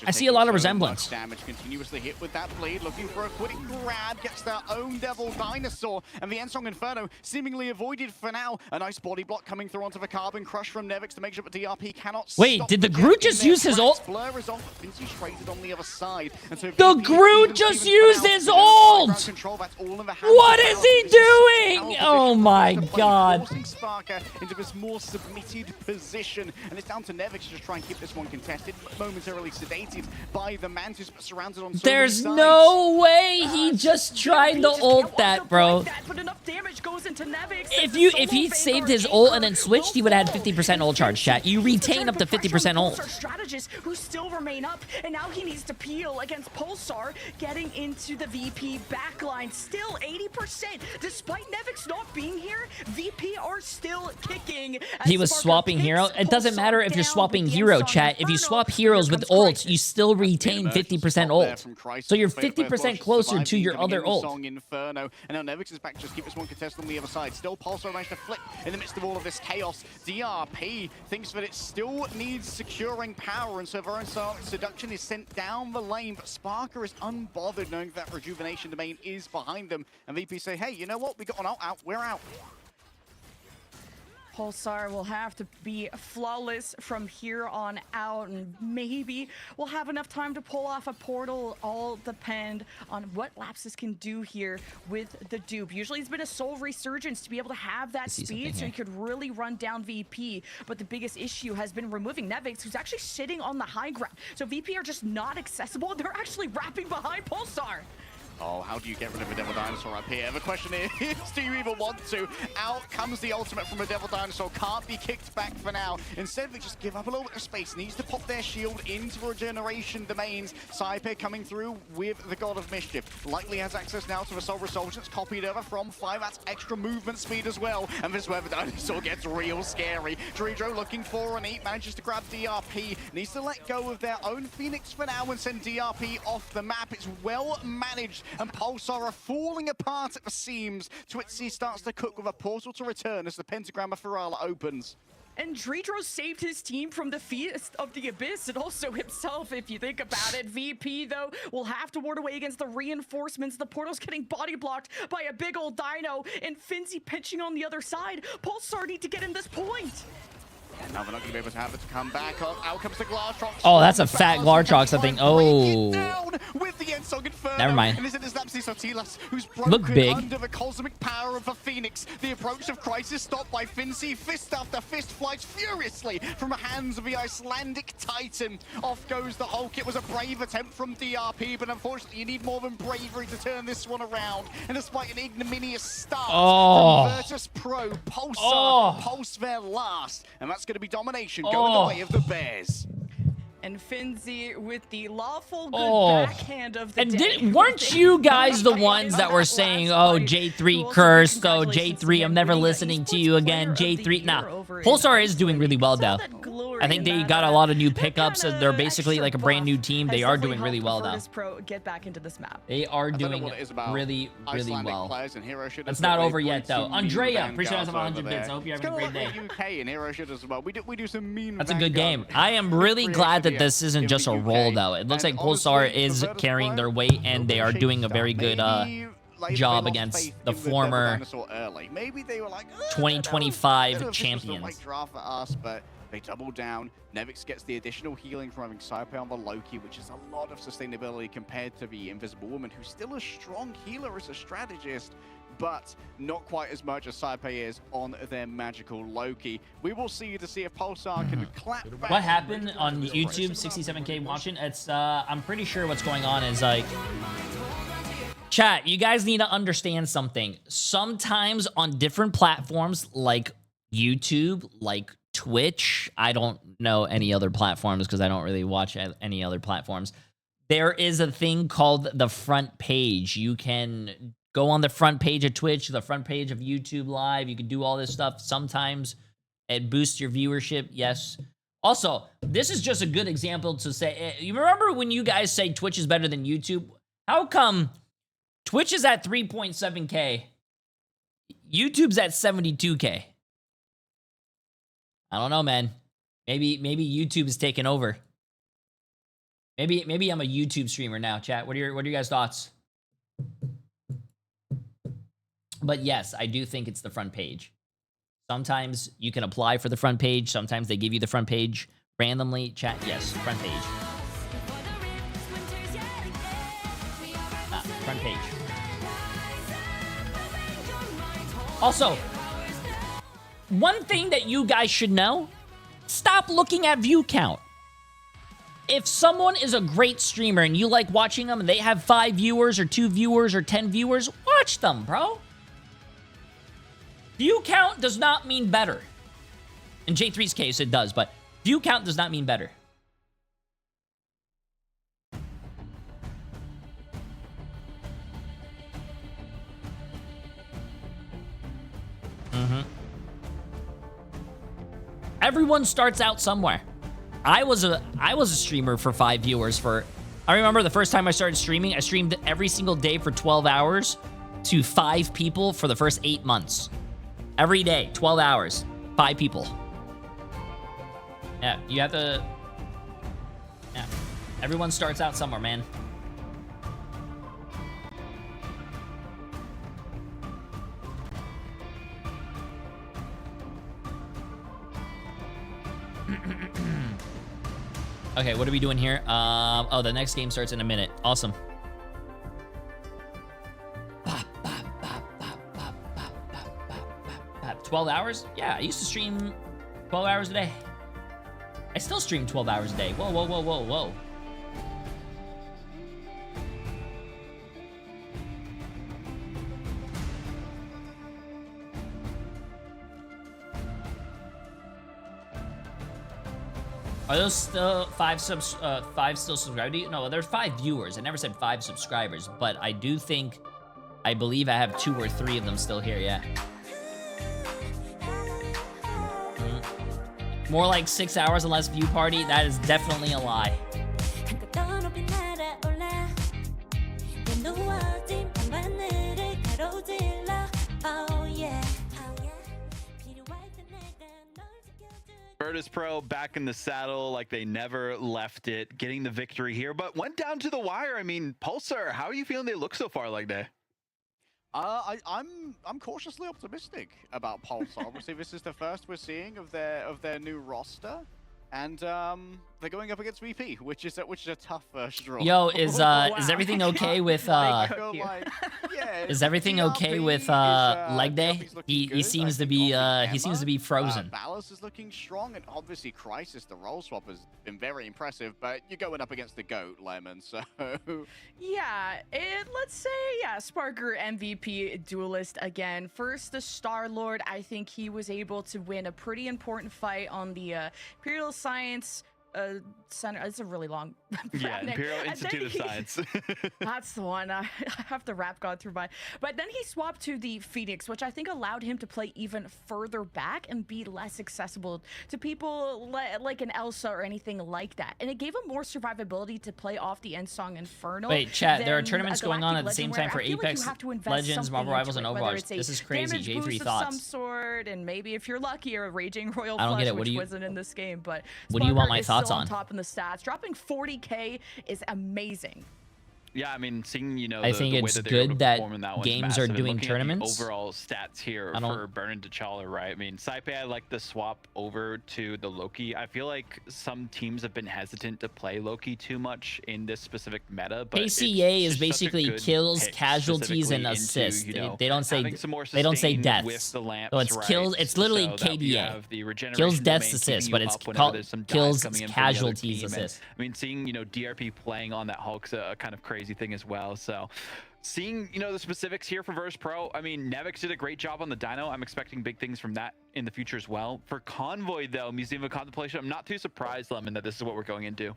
I see a lot of resemblance. Damage continuously hit with that blade, looking for a quick grab, gets their own Devil Dinosaur, and the Ensong Inferno seemingly avoided for now. A nice body block coming through onto the Carbon Crush from Nevix to make sure that DRP cannot Wait, stop did the Groot just use his ult? Blur is off, but Vinci traded on the other side. And so The Groot just used his ult! What is he doing? Oh my god. Forcing Sparker into this more submitted position, and it's down to Nevix to just try and keep this one contested, momentarily sedated by the Mantis, but surrounded on so There's many no way he just tried to ult that, bro. If he'd saved his ult and then switched, he would have had 50% ult charge, chat. You retain up to 50% ult. Strategists who still remain up, and now he needs to peel against Pulsar, getting into the VP backline. Still 80%, despite Nevix not being here. VP are still kicking. He was swapping hero. It doesn't matter if you're swapping hero, chat. If you swap heroes with ult, you still retain 50% ult. So you're 50% closer to your other ult. Inferno. And now Nevix is back to just keep this one contested on the other side. Still Pulsar managed to flip in the midst of all of this chaos. DRP thinks that it still needs securing power, and so Veron Seduction is sent down the lane, but Sparker is unbothered knowing that Rejuvenation Domain is behind them. And VP say, hey, you know what? We got an ult out. We're out. Pulsar will have to be flawless from here on out, and maybe we'll have enough time to pull off a portal. All depend on what Lapsus can do here with the dupe. Usually it's been a soul resurgence to be able to have that speed so he could really run down VP, but the biggest issue has been removing Nevix, who's actually sitting on the high ground. So VP are just not accessible. They're actually wrapping behind Pulsar. Oh, how do you get rid of a Devil Dinosaur up here? The question is, do you even want to? Out comes the ultimate from a Devil Dinosaur. Can't be kicked back for now. Instead, they just give up a little bit of space. Needs to pop their shield into Regeneration Domains. Saipe coming through with the God of Mischief. Likely has access now to the Soul Resurgence, copied over from 5. That's extra movement speed as well. And this is where the Dinosaur gets real scary. Dredro looking for an eat, manages to grab DRP. Needs to let go of their own Phoenix for now and send DRP off the map. It's well managed. And Pulsar are falling apart at the seams. Twitzy starts to cook with a portal to return as the Pentagram of Ferala opens. And Dredro saved his team from the Feast of the Abyss, and also himself, if you think about it. VP, though, will have to ward away against the reinforcements. The portal's getting body blocked by a big old dino, and Finzi pinching on the other side. Pulsar need to get in this point. And now they're not going to be able to have it to come back. Out comes the Glartrox. Oh, that's a fat Glartrox, I think. Oh. With the Ensong Inferno. Never mind. And is it Lapsus Sotilas who's broken Look big. under the cosmic power of the Phoenix? The approach of Crisis stopped by Finzi. Fist after fist flies furiously from the hands of the Icelandic Titan. Off goes the Hulk. It was a brave attempt from DRP, but unfortunately you need more than bravery to turn this one around. And despite an ignominious start from Virtus Pro, Pulsar pulse their last. And that's going to be domination going the way of the Bears. And Finzi with the lawful good backhand of the day. Weren't you guys the ones that were saying, oh, Jay3 cursed, oh, Jay3, I'm never listening to you again, Jay3. Nah, Pulsar is doing really well, though. I think they got a lot of new pickups, and they're basically like a brand new team. They are doing really well, though. Get back into this map. They are doing really, really well. It's not over yet, though. Andrea, appreciate us 100 bits. I hope you're having a great day. UK and Hero Shooters as well. We do some mean. That's a good game. I am really glad that this isn't just a roll, though. It looks like Pulsar is carrying their weight, and they are doing a very good job against the former 2025 champions. But they double down. Nevix gets the additional healing from having Saipe on the Loki, which is a lot of sustainability compared to the Invisible Woman, who's still a strong healer as a strategist, but not quite as much as Saipe is on their magical Loki. We will see if Pulsar can clap back. What happened on YouTube, 67K watching? It's I'm pretty sure what's going on is like, chat, you guys need to understand something. Sometimes on different platforms like YouTube, like Twitch. I don't know any other platforms because I don't really watch any other platforms. There is a thing called the front page. You can go on the front page of Twitch, the front page of YouTube Live. You can do all this stuff. Sometimes it boosts your viewership. Yes. Also, this is just a good example to say. You remember when you guys say Twitch is better than YouTube? How come Twitch is at 3.7K? YouTube's at 72K. I don't know, man. Maybe YouTube is taking over. Maybe I'm a YouTube streamer now, chat. What are your guys' thoughts? But yes, I do think it's the front page. Sometimes you can apply for the front page. Sometimes they give you the front page randomly. Chat, yes, front page. Front page. Also, one thing that you guys should know, stop looking at view count. If someone is a great streamer and you like watching them and they have 5 viewers or 2 viewers or 10 viewers, watch them, bro. View count does not mean better. In Jay3's case, it does, but view count does not mean better. Everyone starts out somewhere. I was a streamer for 5 viewers for... I remember the first time I started streaming, I streamed every single day for 12 hours to 5 people for the first 8 months. Every day, 12 hours, 5 people. Yeah, you have to... Yeah, everyone starts out somewhere, man. Okay, what are we doing here? Oh, the next game starts in a minute. Awesome. 12 hours? Yeah, I used to stream 12 hours a day. I still stream 12 hours a day. Whoa, whoa, whoa, whoa, whoa. Are those still 5 still subscribed to you? No, there's 5 viewers. I never said 5 subscribers, but I believe I have 2 or 3 of them still here, yeah. More like 6 hours and less view party. That is definitely a lie. Virtus Pro back in the saddle like they never left it, getting the victory here, but went down to the wire. I mean, Pulsar, how are you feeling they look so far like that? I'm cautiously optimistic about Pulsar. Obviously, this is the first we're seeing of their new roster, and they're going up against VP, which is a tough first draw. Yo, is everything okay with is everything okay with leg day? He seems to be frozen. Ballas is looking strong, and obviously Crisis, the role swap, has been very impressive. But you're going up against the GOAT, Lemon, so yeah. Let's say Sparker MVP duelist again. First, the Star-Lord. I think he was able to win a pretty important fight on the Imperial Science Center. It's a really long Imperial Institute of Science. That's the one. I have the rap gone through my... But then he swapped to the Phoenix, which I think allowed him to play even further back and be less accessible to people like an Elsa or anything like that. And it gave him more survivability to play off the end song Infernal. Wait, chat, there are tournaments going on at the same time for Apex Legends, Marvel Rivals, and Overwatch. This is crazy. Jay3 thoughts. Of some sort, and maybe if you're lucky, a Raging Royal I don't Flush, get it. which wasn't in this game. But what do you want my thoughts on top in the stats. Dropping 40K is amazing. Yeah, I mean, seeing, I think it's good that games are doing tournaments. Overall stats here for Burn and T'Challa, right? I mean, Saipe, I like the swap over to the Loki. I feel like some teams have been hesitant to play Loki too much in this specific meta. But ACA is basically kills, casualties, and assists. They don't say deaths. So it's kills. It's literally KDA. Kills, deaths, assists, but it's called kills, casualties, assists. I mean, seeing DRP playing on that Hulk's a kind of crazy crazy thing as well. So seeing, you know, the specifics here for Virtus Pro, I mean, Nevix did a great job on the Dino. I'm expecting big things from that in the future as well. For Convoy, though, Museum of Contemplation, I'm not too surprised, Lemon, that this is what we're going into.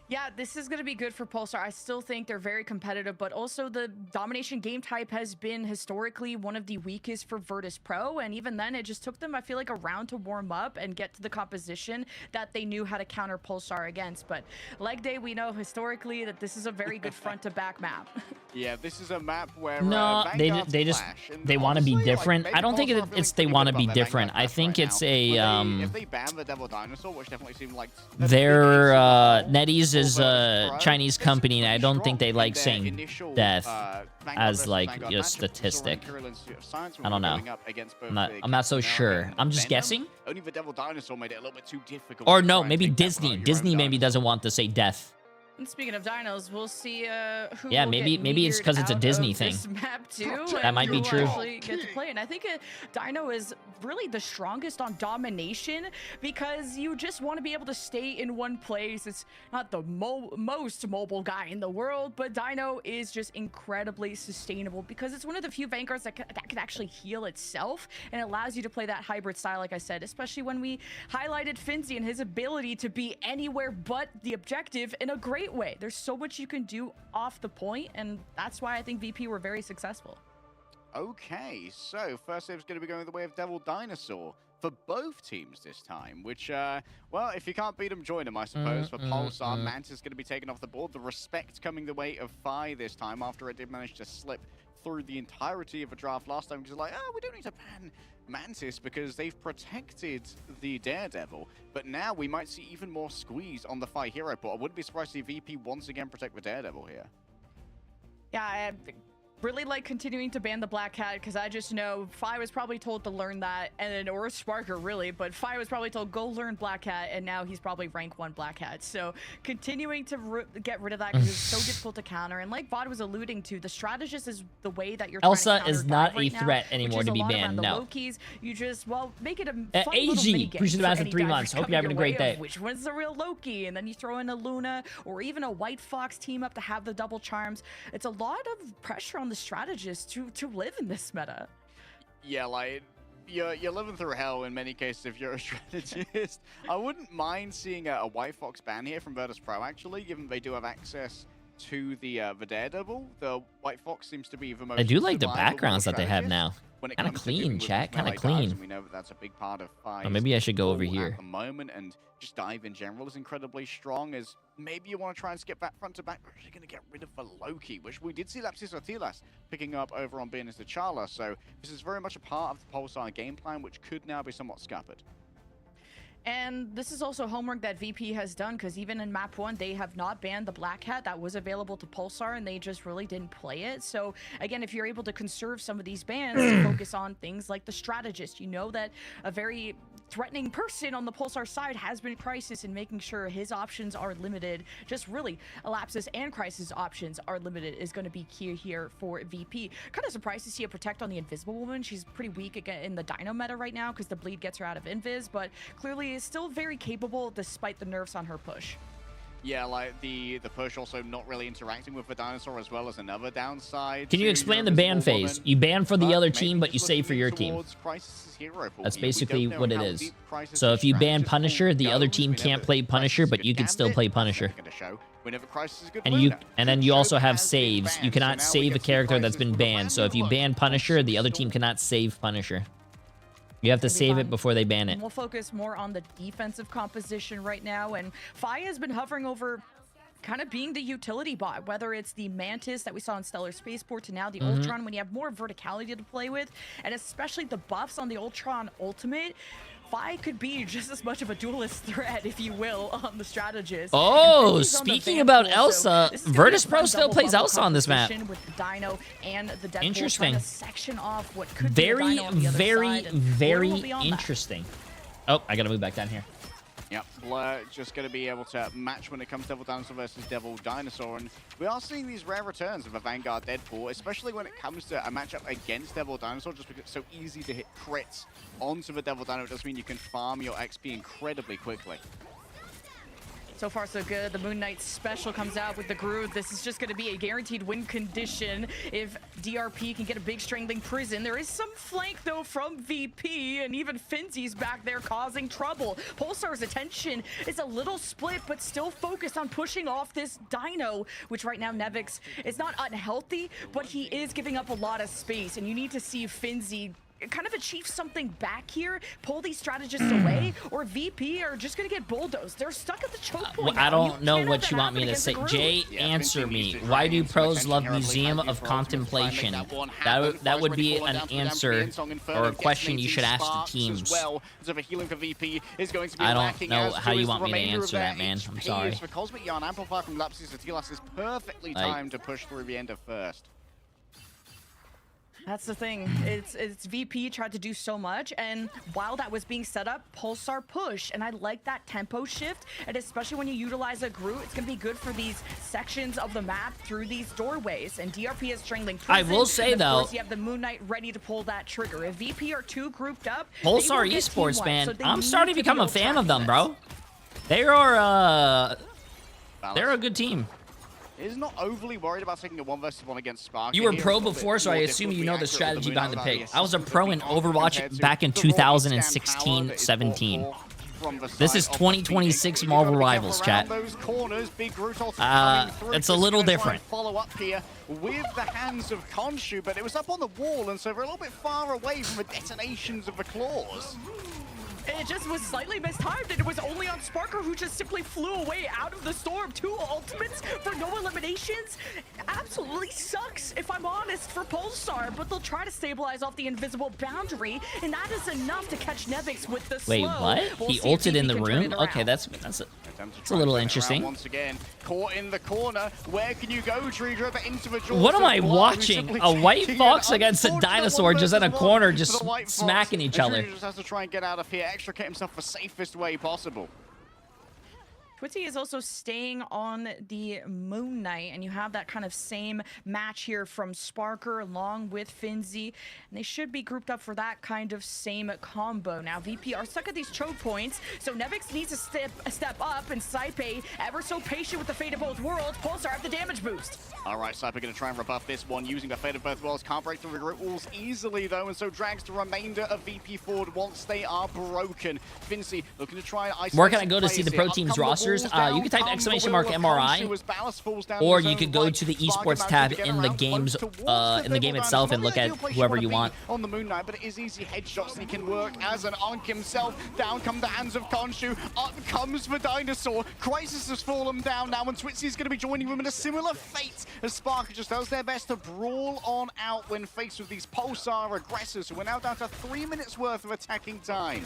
Yeah, this is going to be good for Pulsar. I still think they're very competitive, but also the domination game type has been historically one of the weakest for Virtus Pro, and even then it just took them, I feel like, a round to warm up and get to the composition that they knew how to counter Pulsar against. But Leg Day, we know historically that this is a very good front-to-back map. Yeah, this is a map where no, they want to be different. I don't think it's they want to be different. I think it's a if they ban the Devil Dinosaur, which definitely seemed like their NetEase is a Chinese company, and I don't think they like saying death as like a statistic. I don't know. I'm not so sure. I'm just guessing. Only the Devil Dinosaur made it a little bit too difficult. Or no, maybe Disney. Disney maybe doesn't want to say death. And speaking of dinos, we'll see who yeah, will maybe it's because it's a Disney thing. This map too, that might be true. Get to play. And I think Dino is really the strongest on domination because you just want to be able to stay in one place. It's not the most mobile guy in the world, but Dino is just incredibly sustainable because it's one of the few Vanguards that can actually heal itself, and it allows you to play that hybrid style, like I said, especially when we highlighted Finzi and his ability to be anywhere but the objective in a great way. There's so much you can do off the point, and that's why I think VP were very successful. Okay, so first save's going to be going the way of Devil Dinosaur for both teams this time, which, well, if you can't beat them, join them, I suppose. For Pulsar, Mantis going to be taken off the board. The Respect coming the way of Phi this time after it did manage to slip through the entirety of a draft last time, because like, oh, we don't need to ban Mantis because they've protected the Daredevil, but now we might see even more squeeze on the Phi hero port. I wouldn't be surprised to see VP once again protect the Daredevil here. Yeah, I really like continuing to ban the Black Cat because I just know Phi was probably told to learn that, and or Sparker really, but Phi was probably told go learn Black Cat, and now he's probably rank 1 Black Cat. So continuing to get rid of that because it's so difficult to counter, and like VOD was alluding to, the strategist is the way that you're Elsa trying to is not right a threat now, anymore to be banned. No. Lokis, you just make it a fun AG pushes them out for 3 months. Hope you're having a great day. Which one's the real Loki? And then you throw in a Luna or even a White Fox team up to have the double charms. It's a lot of pressure on the strategist to live in this meta. Yeah, like you're living through hell in many cases if you're a strategist. I wouldn't mind seeing a White Fox ban here from Virtus Pro, actually, given they do have access to the Daredevil. The White Fox seems to be the most. I do like the backgrounds that they have now. Kind of clean, chat. Kind of clean. We know that that's a big part of Phi's maybe I should go over here. At the moment, and just dive in general is incredibly strong. As maybe you want to try and skip that front to back, but you're going to get rid of the Loki, which we did see Lapsis Ortilas picking up over on being as the T'Challa. So this is very much a part of the Pulsar game plan, which could now be somewhat scuppered. And this is also homework that VP has done, because even in map 1, they have not banned the Black Hat that was available to Pulsar, and they just really didn't play it. So again, if you're able to conserve some of these bans to focus on things like the strategist, you know that a very threatening person on the Pulsar side has been Crisis, and making sure his options are limited, just really Elapsis and Crisis options are limited, is going to be key here for VP. Kind of surprised to see a Protect on the Invisible Woman. She's pretty weak again in the Dino meta right now because the bleed gets her out of Invis, but clearly is still very capable despite the nerfs on her push. Yeah, like the push also not really interacting with the dinosaur as well as another downside. Can you explain the ban phase? You ban for the other team, but you save for your team. That's basically what it is. So if you ban Punisher, the other team can't play Punisher, but you can still play Punisher. And then you also have saves. You cannot save a character that's been banned. So if you ban Punisher, the other team cannot save Punisher. You have to save it before they ban it. We'll focus more on the defensive composition right now, and Phi has been hovering over kind of being the utility bot, whether it's the Mantis that we saw in Stellar Spaceport to now the Ultron, when you have more verticality to play with, and especially the buffs on the Ultron Ultimate. Phi could be just as much of a duelist threat, if you will, on the strategist. Oh, speaking about Elsa, Virtus Pro still plays Elsa on this map. With the Dino and the Deadpool, interesting. Section off what could very, be the Dino on the other very, side, very interesting. Oh, I gotta move back down here. Yep, Blur just going to be able to match when it comes to Devil Dinosaur versus Devil Dinosaur, and we are seeing these rare returns of a Vanguard Deadpool, especially when it comes to a matchup against Devil Dinosaur, just because it's so easy to hit crits onto the Devil Dino. It does mean you can farm your XP incredibly quickly. So far, so good. The Moon Knight special comes out with the Groove. This is just going to be a guaranteed win condition if DRP can get a big strangling prison. There is some flank, though, from VP, and even Finzy's back there causing trouble. Pulsar's attention is a little split, but still focused on pushing off this Dino, which right now Nevix is not unhealthy, but he is giving up a lot of space, and you need to see Finzy kind of achieve something back here, pull these strategists away, or VP are just going to get bulldozed. They're stuck at the choke point. I don't know what you want me to say. Jay, answer me. Why do pros love Museum of Contemplation? That would be an answer or a question you should ask the teams. I don't know how you want me to answer that, man. I'm sorry. For Cosmic Yarn, Amplify from Lapsus Atilas is perfectly timed to push through the end of first. That's the thing. It's VP tried to do so much, and while that was being set up, Pulsar push, and I like that tempo shift, and especially when you utilize a Groot, it's going to be good for these sections of the map through these doorways, and DRP is strangling prison. I will say, though, of course, you have the Moon Knight ready to pull that trigger. If VP are too grouped up, Pulsar Esports, man, so I'm starting to become a fan of them, bro. They are, they're a good team. Is not overly worried about taking a 1 versus 1 against Spark. You were pro before, so I assume you know the strategy behind the pick. I was a pro in Overwatch back in 2016-17. This is 2026 Marvel Rivals, chat. It's a little different. Follow up here with the hands of Khonshu, but it was up on the wall, and so they're a little bit far away from the detonations of the claws. It just was slightly mistimed, and it was only on Sparker, who just simply flew away out of the storm. 2 ultimates for no eliminations. Absolutely sucks, if I'm honest, for Pulsar, but they'll try to stabilize off the invisible boundary, and that is enough to catch Nevix with the slow. Wait, what? He ulted in the room? Okay, that's a little interesting. Once again, caught in the corner. Where can you go, Dreedra? But into the jaws. What am I watching? A white fox against a dinosaur just in a corner, just smacking each other. Just has to try and get out of here. Extricate himself the safest way possible. Twitty is also staying on the Moon Knight, and you have that kind of same match here from Sparker along with Finzy, and they should be grouped up for that kind of same combo. Now VP are stuck at these choke points, so Nevix needs to step up, and Saipe, ever so patient with the Fate of Both Worlds. Pulsar have the damage boost. All right, Saipe going to try and rebuff this one using the Fate of Both Worlds. Can't break through the group walls easily though, and so drags the remainder of VP forward once they are broken. Finzy looking to try and isolate. Where can I go to see the pro team's rosters? You can type !MRI, or you could go to the esports tab in the games, in the game itself, and look at whoever you want. On the Moon Knight, but it is easy headshots, and he can work as an Ankh himself. Down come the hands of Khonshu. Up comes the Dinosaur. Crisis has fallen down now, and Twitsy's going to be joining them in a similar fate as Sparker just does their best to brawl on out when faced with these Pulsar aggressors, who are now down to 3 minutes worth of attacking time.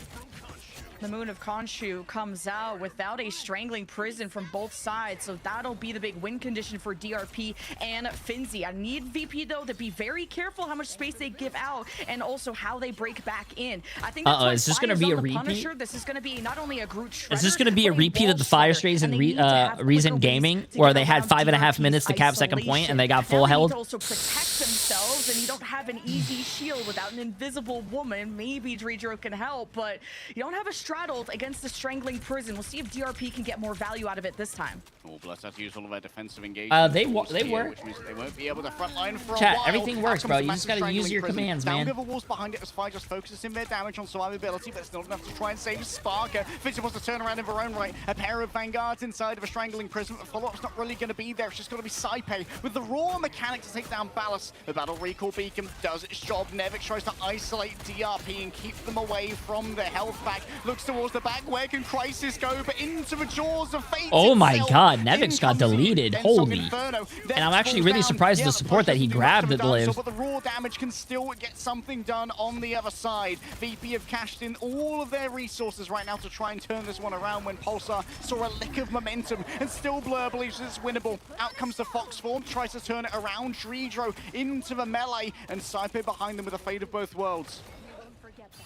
The Moon of Khonshu comes out without a strangling prison from both sides, so that'll be the big win condition for DRP and Finzy. I need VP, though, to be very careful how much space they give out and also how they break back in. I think that's is this going to be a repeat? Punisher. This is going to be not only a Groot shredder, is this going to be a repeat of the Fire Strays and Reason Gaming, where they had 5.5 minutes to cap second point and they got full held? They need to also protect themselves, and you don't have an easy shield without an invisible woman. Maybe Dreedro can help, but you don't have a straddled against the strangling prison. We'll see if DRP can get more value out of it this time. All Bloods have to use all of their defensive engagement. They work. Which means they won't be able to frontline for Chat, a while. everything works, bro. You just gotta use your commands, man. Down the walls behind it as Fire just focuses in their damage on survivability, but it's not enough to try and save Sparker. Finzy wants to turn around in their own right. A pair of Vanguards inside of a strangling prison, but follow-up's not really going to be there. It's just got to be Saipe with the raw mechanic to take down Ballast. The Battle Recall Beacon does its job. Nevix tries to isolate DRP and keep them away from the health pack. Looks towards the back. Where can Crisis go? But into the jaws of Fate. Oh my god, Nevix got deleted. Holy. And I'm actually really surprised at the support that he grabbed at Live. But the raw damage can still get something done on the other side. VP have cashed in all of their resources right now to try and turn this one around when Pulsar saw a lick of momentum, and still Blur believes it's winnable. Out comes the Fox form, tries to turn it around. Dreedro into the melee, and Saipe behind them with a Fate of Both Worlds.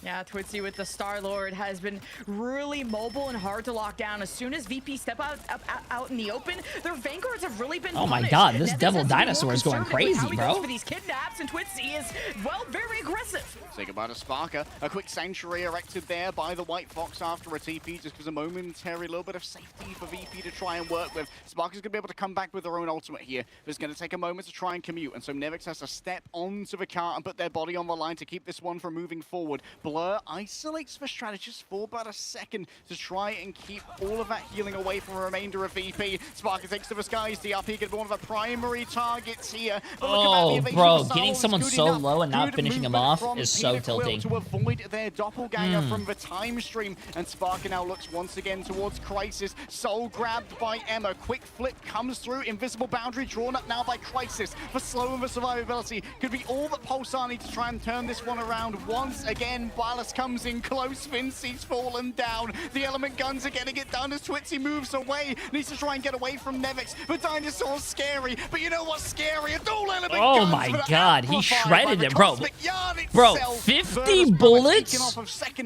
Yeah, Twitzy with the Star-Lord has been really mobile and hard to lock down. As soon as VP step out in the open, their Vanguards have really been Oh my punished. god, this Nevix Devil has to be more Dinosaur is going conservative with how crazy, he goes bro. for these kidnaps, and Twitzy is, well, very aggressive. Say goodbye to Sparker. A quick sanctuary erected there by the White Fox after a TP, just because a momentary little bit of safety for VP to try and work with. Sparker's going to be able to come back with their own ultimate here, but it's going to take a moment to try and commute, and so Nevix has to step onto the car and put their body on the line to keep this one from moving forward. Blur isolates the strategist for about a second to try and keep all of that healing away from the remainder of VP. Sparker takes to the skies. DRP going to be one of the primary targets here. Oh, bro, getting someone so low and not finishing him off is so tilting. To avoid their doppelganger from the time stream, and Sparker now looks once again towards Crisis. Soul grabbed by Emma. Quick flip comes through. Invisible boundary drawn up now by Crisis. For slow and for survivability could be all that Pulsar need to try and turn this one around. Once again, Ballast comes in close. Vincey's fallen down. The element guns are getting it done as Twitzy moves away. Needs to try and get away from Nevix. The Dinosaur's scary, but you know what's scary? Dual element Oh guns my that are god, he amplified by shredded the it, bro. Cosmic Yard Bro, itself. 50 bullets?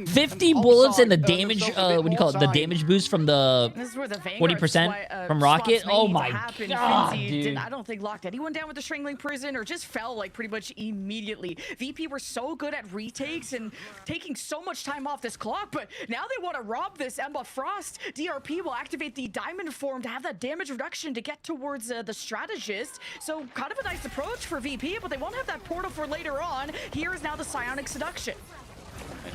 50 bullets and the damage, what do you call it? The damage boost from the This is where the Vanguard 40% from Rocket? swaps may Oh need to my happen. god, Finzi dude. I don't think locked anyone down with the Strangling Prison, or just fell like pretty much immediately. VP were so good at retakes and taking so much time off this clock, but now they want to rob this Emma Frost. DRP will activate the Diamond Form to have that damage reduction to get towards the strategist. So kind of a nice approach for VP, but they won't have that portal for later on. Here is now the Psionic Seduction.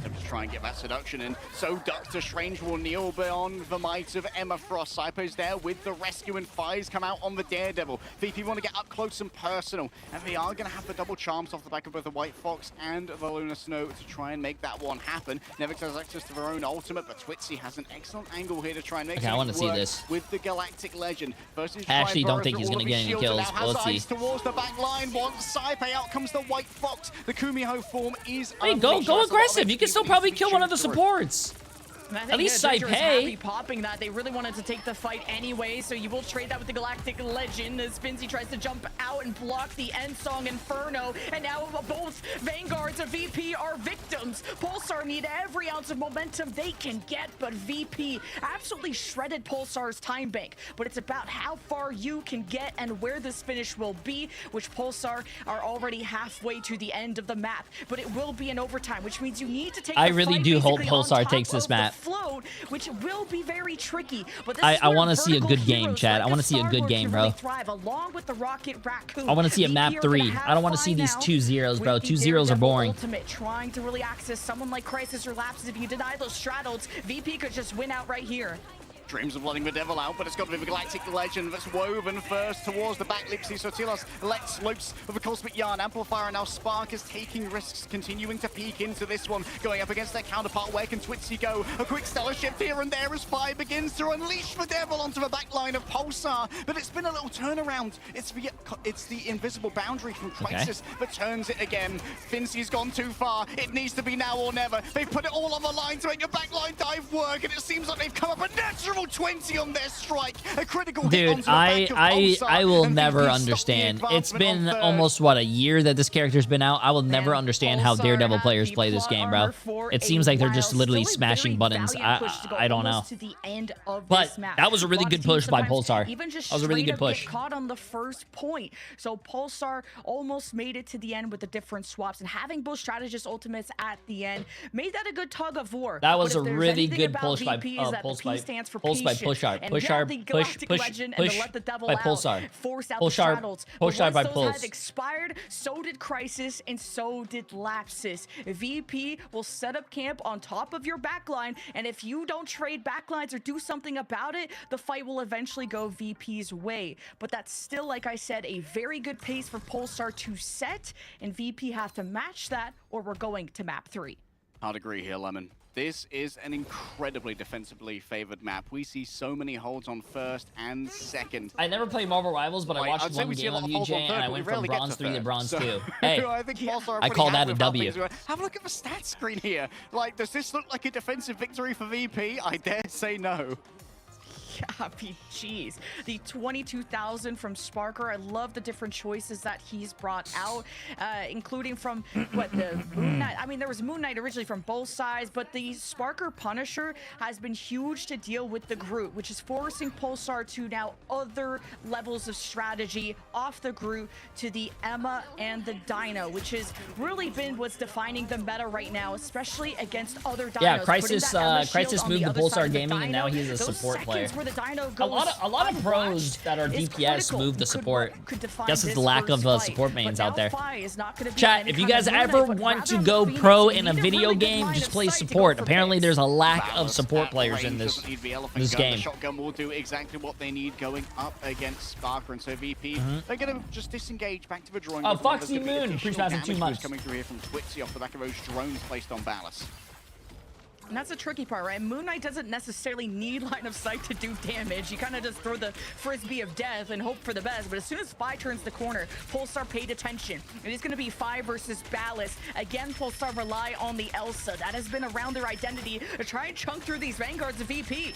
To try and get that seduction in. So Dr. Strange will kneel beyond the might of Emma Frost. Psypo's there with the rescue, and fires come out on the Daredevil. VP want to get up close and personal, and they are going to have the double charms off the back of both the White Fox and the Lunar Snow to try and make that one happen. Nevix has access to their own ultimate, but Twitzy has an excellent angle here to try and make I want to see this. with the Galactic Legend. First, he's I actually trying don't think burrow he's through going to all get of any his kills, shields, and but now let's has see. eyes towards the back line. Once Saipe out comes the White Fox. The Kumiho form is Hey, go aggressive. You can still probably kill one of the supports. At least Dojo is Saipe. happy popping that. They really wanted to take the fight anyway, so you will trade that with the Galactic Legend as Finzi tries to jump out and block the End Song Inferno. And now both Vanguards of VP are victims. Pulsar need every ounce of momentum they can get, but VP absolutely shredded Pulsar's time bank. But it's about how far you can get and where this finish will be, which Pulsar are already halfway to the end of the map. But it will be an overtime, which means you need to take I the really fight do hope basically on Pulsar top takes this of the map. float, which will be very tricky. But this I want to see a good game, Chad. I want to see a good game, bro. Thrive, along with the Rocket Raccoon. I want to see a map 3. I don't want to see these 2 zeros, bro. 2 zeros are boring. Ultimate, trying to really access someone like Crisis or Lapses. If you deny those straddles, VP could just win out right here. Dreams of letting the devil out, but it's got to be the Galactic Legend that's woven first towards the back. Lipsy Sotilas lets loose of the Cosmic Yarn Amplifier, and now Spark is taking risks, continuing to peek into this one, going up against their counterpart. Where can Twitzy go? A quick stellar shift here and there as fire begins to unleash the devil onto the back line of Pulsar, but it's been a little turnaround. It's the invisible boundary from Crisis that turns it again. Fincy's gone too far. It needs to be now or never. They've put it all on the line to make a backline dive work, and it seems like they've come up a natural 20 on their strike. A critical hit Dude, onto the back of Pulsar, I will and never VP stopped the understand. It's advancement been on third. almost, what, a year that this character's been out? I will never understand how Daredevil players play this game, bro. It seems like they're just literally smashing buttons. I don't know. But that was a really good push by Pulsar. That was a really good push. Caught on the first point. So Pulsar almost made it to the end with the different swaps, and having both strategist ultimates at the end made that a good tug of war. That was But a if there's really anything good about push by VP is that the Pulse P by stands for Pulse by patient. Pushar. And Pushar, the push, Galactic push, Legend push and to let the devil by out, Pulsar. force out Pulsar, the straddles. But Pulsar once by those Pulse. had expired, so did Crisis and so did Lapsus. VP will set up camp on top of your backline, and if you don't trade backlines or do something about it, the fight will eventually go VP's way. But that's still, like I said, a very good pace for Pulsar to set, and VP have to match that, or we're going to map 3. I'd agree here, Lemon. This is an incredibly defensively favored map. We see so many holds on first and second. I never played Marvel Rivals, but I watched I'd say one we see a game lot of of holds on UJ, third, and I but went we from rarely get Bronze to 3 to third. Bronze So, 2. Hey, I think Pulsar are I pretty call that happy a with how W. things are. Have a look at the stats screen here. Like, does this look like a defensive victory for VP? I dare say no. I mean, jeez. The 22,000 from Sparker. I love the different choices that he's brought out, including from, what, the Moon Knight. I mean, there was Moon Knight originally from both sides, but the Sparker Punisher has been huge to deal with the Groot, which is forcing Pulsar to now other levels of strategy off the Groot to the Emma and the Dino, which has really been what's defining the meta right now, especially against other Dinos. Yeah, Crisis moved the Pulsar Gaming, and now he's a support player. A lot of pros that are DPS move the support. Guess it's the lack of support mains out there. Chat, if you guys ever want to go pro in a video game, just play support. Apparently, there's a lack of support players in this game. Shotgun will do exactly what they need going up against Sparker, and so VP, they're going to just disengage back to the drawing board. Oh, Foxy Moon, pre-spasm 2 months. Coming through here from Twixy off the back of those drones placed on Ballas. And that's the tricky part, right? Moon Knight doesn't necessarily need line of sight to do damage. You kind of just throw the frisbee of death and hope for the best. But as soon as Spy turns the corner, Pulsar paid attention. It is going to be 5 versus Ballas. Again, Pulsar rely on the Elsa. That has been around their identity to try and chunk through these Vanguards of VP.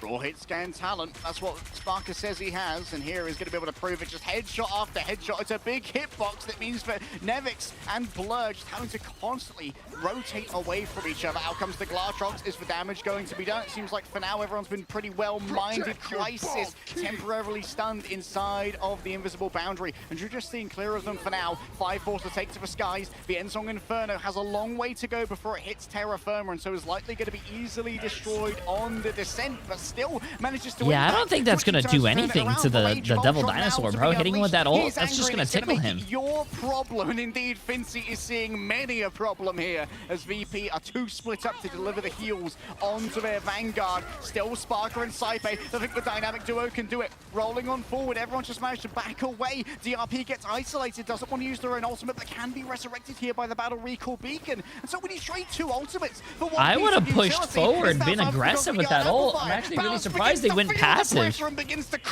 Raw hit scan talent, that's what Sparker says he has, and here he's going to be able to prove it. Just headshot after headshot. It's a big hitbox. That means for Nevix and Blur just having to constantly rotate away from each other. Out comes the Glatrox. Is the damage going to be done? It seems like for now everyone's been pretty well-minded. Crisis temporarily stunned inside of the invisible boundary, and you're just seeing clear of them for now. 5-4 to take to the skies. The Ensong Inferno has a long way to go before it hits Terra Firma, and so is likely going to be easily destroyed on the descent, but still manages to I don't think that's going to do anything to the Devil Dinosaur, bro. Hitting him with that ult, that's just going to tickle him. Your problem, and indeed, Fincy is seeing many a problem here as VP are too split up to deliver the heals onto their Vanguard. Still Sparker and Saipe. I think the dynamic duo can do it. Rolling on forward, everyone's just managed to back away. DRP gets isolated, doesn't want to use their own ultimate, but can be resurrected here by the Battle Recall Beacon. And so when you trade 2 ultimates for one I would have piece of pushed utility, forward, been aggressive with that ult. I'm actually really surprised they went passive.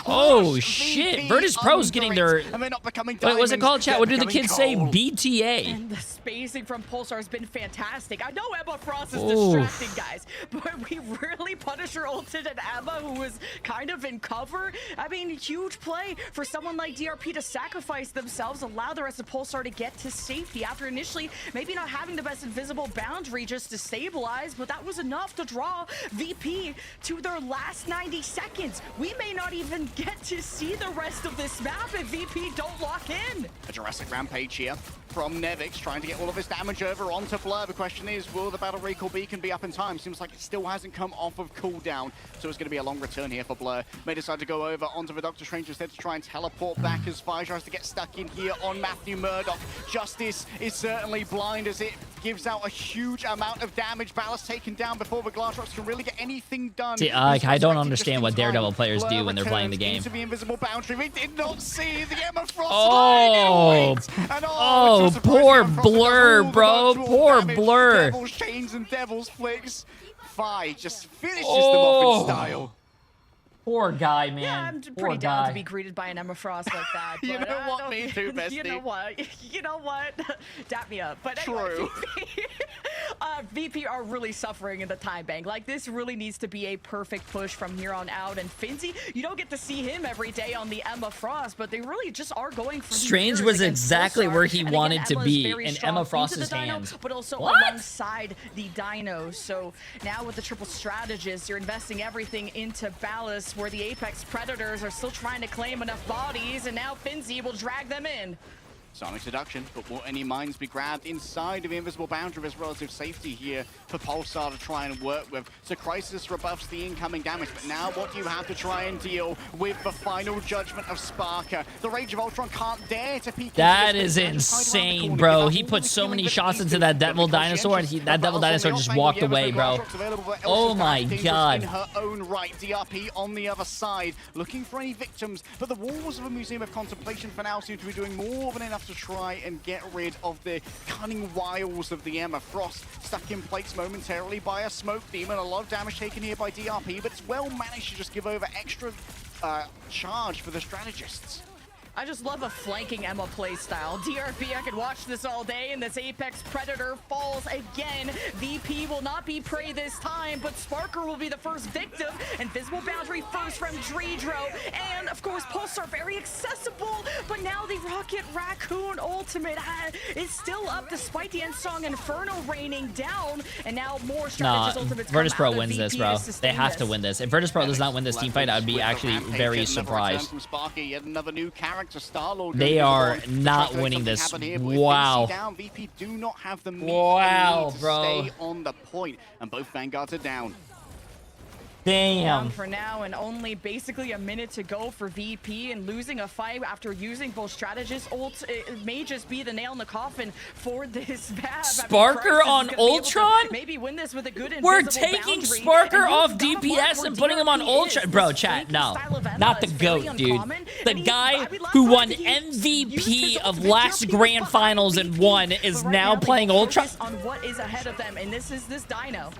Oh shit, Virtus Pro's getting their... Wait, what's it called, chat? What do the kids say? BTA. And the spacing from Pulsar has been fantastic. I know Emma Frost is distracting, guys, but we really Punisher ulted at Emma, who was kind of in cover. I mean, huge play for someone like DRP to sacrifice themselves, allow the rest of Pulsar to get to safety after initially maybe not having the best invisible boundary just to stabilize, but that was enough to draw VP to their last 90 seconds. We may not even get to see the rest of this map if VP don't lock in. A Jurassic Rampage here from Nevix, trying to get all of his damage over onto Blur. The question is, will the Battle Recall Beacon be up in time? Seems like it still hasn't come off of cooldown, so it's going to be a long return here for Blur. May decide to go over onto the Doctor Strange instead to try and teleport back as Fire tries to get stuck in here on Matthew Murdoch. Justice is certainly blind as it gives out a huge amount of damage. Ballas taken down before the Glatrox can really get anything done. See, I don't understand what Daredevil players do when they're playing the game. Into the invisible boundary. We did not see the Emma Frost. Poor Blur, bro. Poor Blur. Devil's chains and Devil's flicks. Fi just finishes them off in style. Poor guy, man. Yeah, I'm pretty down to be greeted by an Emma Frost like that. You but know what, me too, bestie. You know what? You know what? Dap me up. But anyway, true. VP are really suffering in the time bank. Like, this really needs to be a perfect push from here on out. And Finzy, you don't get to see him every day on the Emma Frost, but they really just are going for Strange was exactly where he wanted to be in Emma Frost's hands. But also alongside the Dino. So now with the triple strategist, you're investing everything into Ballas, where the Apex Predators are still trying to claim enough bodies, and now Finzy will drag them in. Sonic Seduction, but will any mines be grabbed inside of the invisible boundary? There's relative safety here for Pulsar to try and work with. So Crisis rebuffs the incoming damage, but now what do you have to try and deal with the final judgment of Sparker? The Rage of Ultron can't dare to peek. That is insane, bro. He put so many shots into that Devil Dinosaur, and that Devil Dinosaur just walked away, bro. Oh my god. In her own right, DRP on the other side, looking for any victims, but the walls of a Museum of Contemplation for now seem to be doing more than enough to try and get rid of the cunning wiles of the Emma Frost. Stuck in place momentarily by a smoke demon. A lot of damage taken here by DRP, but it's well managed to just give over extra charge for the strategists. I just love a flanking Emma playstyle. DRP, I could watch this all day, and this Apex Predator falls again. VP will not be prey this time, but Sparker will be the first victim. Invisible Boundary first from Dredro, and of course Pulsar very accessible, but now the Rocket Raccoon ultimate is still up despite the end song Inferno raining down, and now more strategist ultimates come Virtus Pro out of wins this, VP bro. to sustain They have to this. win this. If Virtus Pro does not win this team fight, I would be actually very surprised. From Sparky, yet another new character, Star-Lord They going are visible. not Trying to winning make this. something happen here, but with Wow. VC down, VP do not have the meat Wow, they need to bro. stay on the point, and both Vanguards are down. Down Damn. for now, and only basically a minute to go for VP, and losing a fight after using both strategist ult, it may just be the nail in the coffin for this map. Sparker on Ultron? Maybe win this with a good We're invisible taking boundary, Sparker and off you've got a DPS mark and where putting him on DRP Ultron. is. Bro, This chat, flanky no. style of Emma Not the is very GOAT, dude. uncommon, The and guy last who time won he used MVP his of ultimate, last DRP grand was behind finals and VP, won but is right now they playing Ultron. focus on what is ahead of them, and this is this Dino.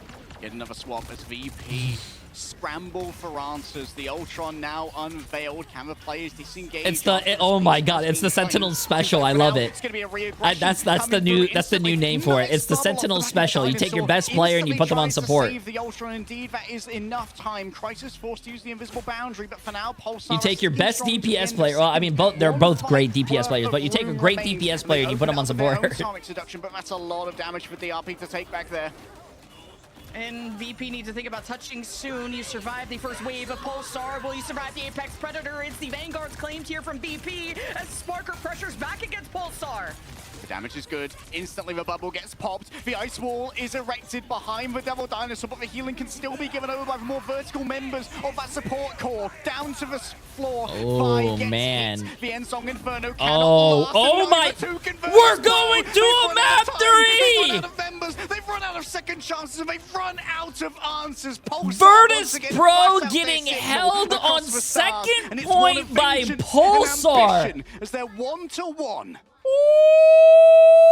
Yet another swap as VP scramble for answers. The Ultron now unveiled. Camera players disengaged. It's the oh my god, it's the Sentinel special. I love it. It's gonna be a reaggression That's the new name for it. It's the Sentinel special. You take your best player and you put them on support. Save the Ultron, indeed, that is enough time. Crisis forced to use the invisible boundary, but for now, Pulsar You take your is best strong to the DPS end. player. Well, I mean, they're both great DPS players, but you take a great DPS player and you put them on support. Sonic seduction, but that's a lot of damage for DRP to take back there. And VP needs to think about touching soon. You survive the first wave of Pulsar. Will you survive the Apex Predator? It's the Vanguard's claimed here from VP as Sparker pressures back against Pulsar. The damage is good. Instantly, the bubble gets popped. The ice wall is erected behind the Devil Dinosaur, but the healing can still be given over by the more vertical members of that support core. Down to the floor. Oh, man. Hit. The end song Inferno Oh my. We're going to a map 3! They've run out of members. They've run out of second chances, and they've run out of answers. Pulsar Virtus Pro getting held on second point by Pulsar. As they're 1-1.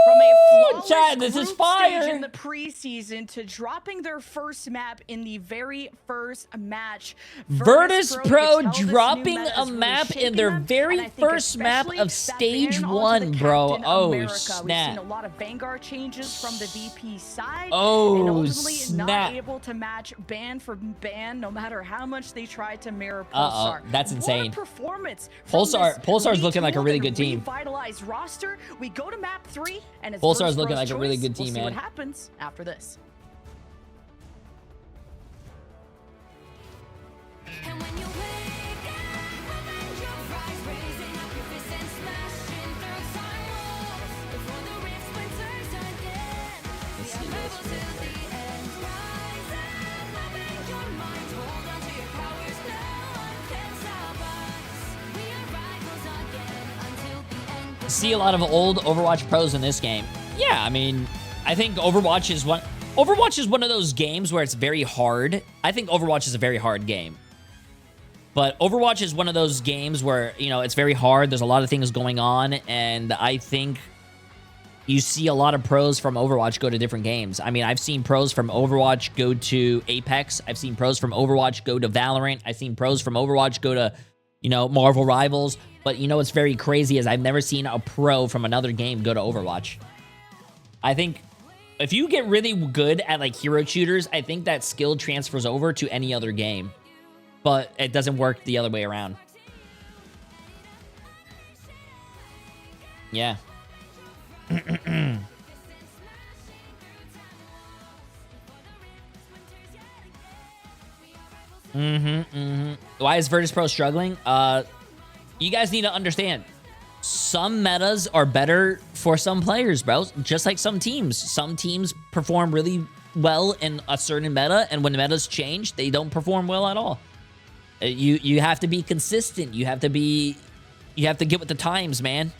From a flawless Chad, this is group fire. stage in the preseason to dropping their first map in the very first match. Virtus Pro you could tell this new dropping meta a is really map in shaping their them, very and I think first map especially of that stage ban onto 1, the bro. Captain Oh, America. We've seen snap. a lot of Vanguard changes from the VP side, Oh, and ultimately snap. not able to match ban for ban, no matter how much they tried to mirror Uh-oh, Pulsar. that's insane. What a performance from Pulsar's this looking like a really retooled good and team. Revitalized roster. We go to map 3, and it's Pulsar's Virtus looking Pro's like a really choice. good team, We'll see man. what happens after this. And when you wake up, open your eyes, raising up your fists and smashing through time walls. Before the rift splinters again, we are rebels till the end. Rise up, open your mind, hold on to your powers. No one can stop us. We are rivals again until the end. See a lot of old Overwatch pros in this game. Yeah, I mean, I think Overwatch is one of those games where it's very hard. I think Overwatch is a very hard game. But Overwatch is one of those games where, you know, it's very hard. There's a lot of things going on, and I think you see a lot of pros from Overwatch go to different games. I mean, I've seen pros from Overwatch go to Apex. I've seen pros from Overwatch go to Valorant. I've seen pros from Overwatch go to, you know, Marvel Rivals. But you know what's very crazy is I've never seen a pro from another game go to Overwatch. I think if you get really good at, like, hero shooters, I think that skill transfers over to any other game. But it doesn't work the other way around. Yeah. Why is Virtus Pro struggling? You guys need to understand. Some metas are better for some players, bro. Just like some teams. Some teams perform really well in a certain meta, and when the metas change, they don't perform well at all. You have to be consistent. You have to get with the times, man.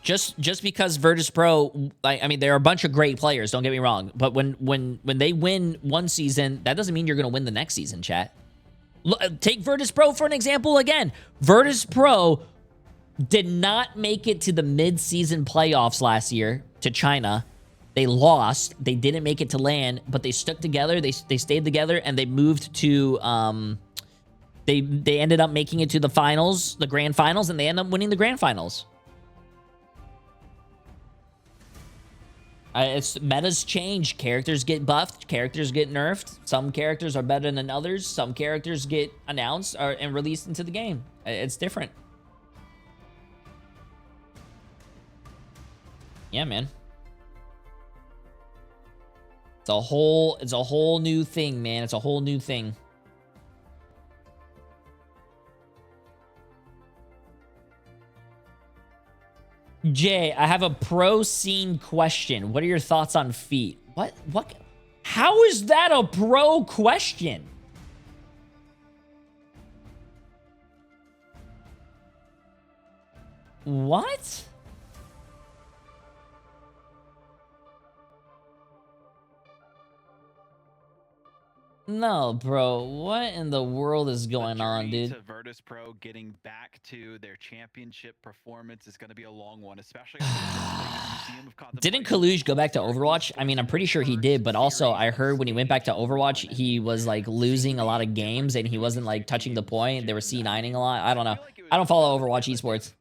Just because Virtus Pro, I mean, there are a bunch of great players, don't get me wrong, but when they win one season, that doesn't mean you're going to win the next season, chat. Take Virtus Pro for an example again. Virtus Pro did not make it to the mid-season playoffs last year to China. They lost. They didn't make it to LAN, but they stuck together. They stayed together, and they moved to They ended up making it to the finals, the grand finals, and they end up winning the grand finals. It's metas change. Characters get buffed. Characters get nerfed. Some characters are better than others. Some characters get announced and released into the game. It's different. Yeah, man. It's a whole new thing, man. It's a whole new thing. Jay, I have a pro scene question. What are your thoughts on feet? What? How is that a pro question? What? No, bro. What in the world is going on, dude? To Virtus Pro getting back to their championship performance is going to be a long one, especially after the Didn't Kaluj go back to Overwatch? I mean, I'm pretty sure he did, but also I heard when he went back to Overwatch, he was like losing a lot of games and he wasn't like touching the point. They were C9ing a lot. I don't know. I don't follow Overwatch esports.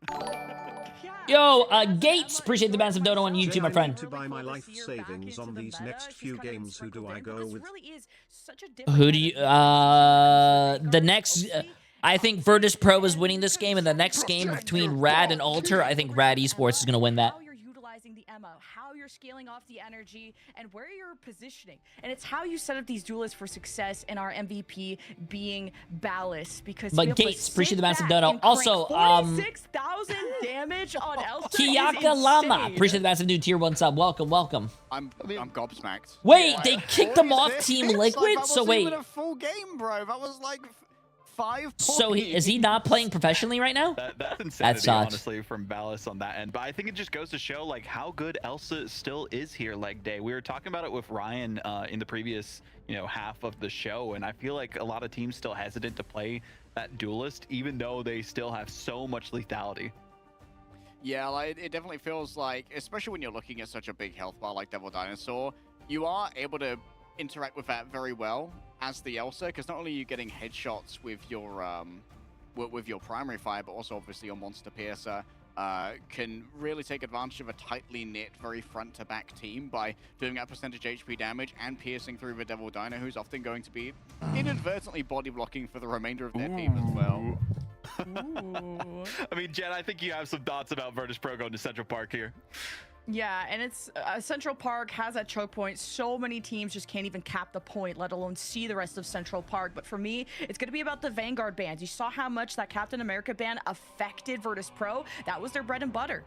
Yo, Gates, appreciate the massive dono on YouTube, my friend. To buy my life savings on these next few games, who do I go with? Who do you, the next, I think Virtus Pro is winning this game, and the next game between Rad and Alter, I think Rad Esports is going to win that. The ammo, how you're scaling off the energy, and where you're positioning. And it's how you set up these duelists for success, and our MVP being Ballast. Because but Gates, appreciate the massive dono. Also, 46,000 damage on Elsa. Kiyaka Lama, appreciate the massive new tier 1 sub. Welcome, welcome. I'm gobsmacked. Wait, they kicked them off Team Liquid? Like, so wait. Even a full game, bro. That was like 5 points. So is he not playing professionally right now? That's insanity, honestly, from Ballast on that end. But I think it just goes to show like how good Elsa still is here. Leg day, we were talking about it with Ryan in the previous half of the show, and I feel like a lot of teams still hesitant to play that duelist, even though they still have so much lethality. Yeah, like it definitely feels like, especially when you're looking at such a big health bar like Devil Dinosaur, you are able to interact with that very well as the Elsa, because not only are you getting headshots with your primary fire, but also obviously your Monster Piercer can really take advantage of a tightly knit, very front-to-back team by doing that percentage HP damage and piercing through the Devil Dino, who's often going to be inadvertently body blocking for the remainder of their team as well. I mean, Jen, I think you have some thoughts about Virtus Pro going to Central Park here. Yeah, and it's Central Park has that choke point. So many teams just can't even cap the point, let alone see the rest of Central Park. But for me, it's going to be about the Vanguard bans. You saw how much that Captain America ban affected Virtus Pro. That was their bread and butter.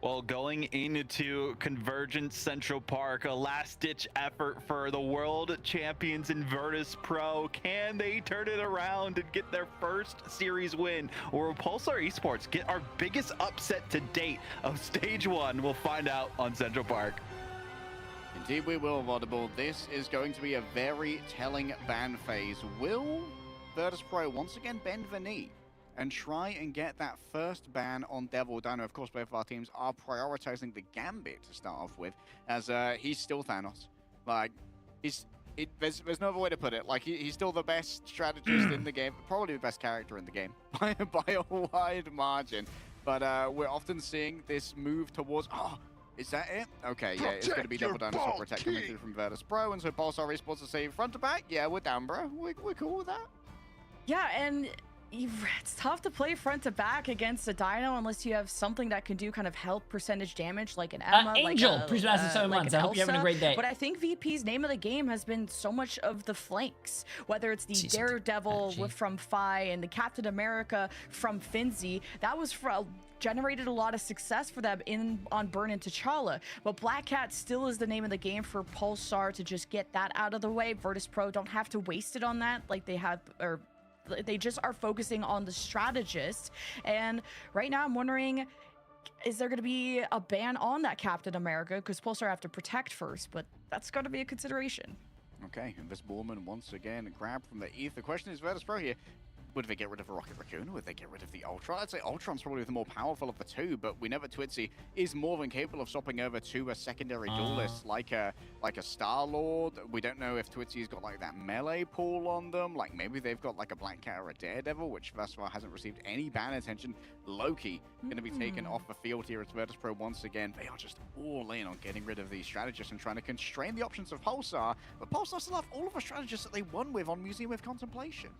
Well, going into Convergence Central Park, a last-ditch effort for the world champions in Virtus Pro. Can they turn it around and get their first series win? Or will Pulsar Esports get our biggest upset to date of Stage 1? We'll find out on Central Park. Indeed we will, Audible. This is going to be a very telling ban phase. Will Virtus Pro once again bend the knee and try and get that first ban on Devil Dino? Of course, both of our teams are prioritizing the Gambit to start off with, as he's still Thanos. Like, there's no other way to put it. Like, he's still the best strategist in the game, probably the best character in the game by a wide margin. But we're often seeing this move towards, is that it? Okay, yeah, it's going to be Devil Dinosaur Protect coming through from Virtus Pro, and so Pulsar Esports to say front to back. Yeah, we're down, bro. We're cool with that. Yeah, and it's tough to play front to back against a Dino unless you have something that can do kind of health percentage damage, like an Emma, Angel, like appreciate it 7 months. I hope you're having a great day. But I think VP's name of the game has been so much of the flanks, whether it's the Daredevil from Fi and the Captain America from Finzi. That was generated a lot of success for them on Burn and T'Challa. But Black Cat still is the name of the game for Pulsar to just get that out of the way. Virtus Pro don't have to waste it on that like they have, or they just are focusing on the strategist. And right now I'm wondering, is there going to be a ban on that Captain America? Because Pulsar have to protect first, but that's got to be a consideration. Okay, Invisible Woman once again grabbed from the ETH. The question is, Virtus Pro here, would they get rid of a Rocket Raccoon or would they get rid of the Ultron? I'd say Ultron's probably the more powerful of the two, but we know that Twitzy is more than capable of swapping over to a secondary duelist like a Star-Lord. We don't know if Twitzy's got like that melee pool on them. Like maybe they've got like a Black Cat or a Daredevil, which thus far hasn't received any ban attention. Loki going to be taken off the field here as Virtus Pro once again. They are just all in on getting rid of these strategists and trying to constrain the options of Pulsar, but Pulsar still have all of the strategists that they won with on Museum of Contemplation.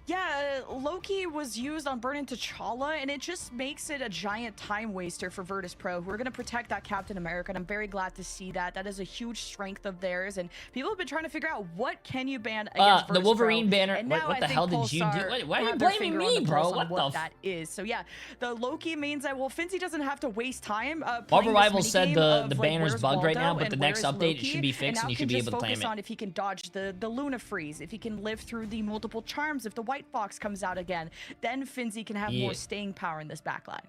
Yeah, Loki was used on Burn into T'Challa, and it just makes it a giant time waster for Virtus Pro, who are going to protect that Captain America, and I'm very glad to see that. That is a huge strength of theirs, and people have been trying to figure out what can you ban against Virtus the Wolverine Pro. banner. And now What the hell did you do? Why are you blaming me, bro? What that is? So yeah, the Loki means that, well, Finzi doesn't have to waste time. Marvel Rivals said the like, banner's bugged right now, Waldo but the and next where's update Loki, should be fixed, and you should be able to claim focus it. on if he can dodge the Luna freeze, if he can live through the multiple charms, if the White Fox comes out again, then Finzi can have more staying power in this backline.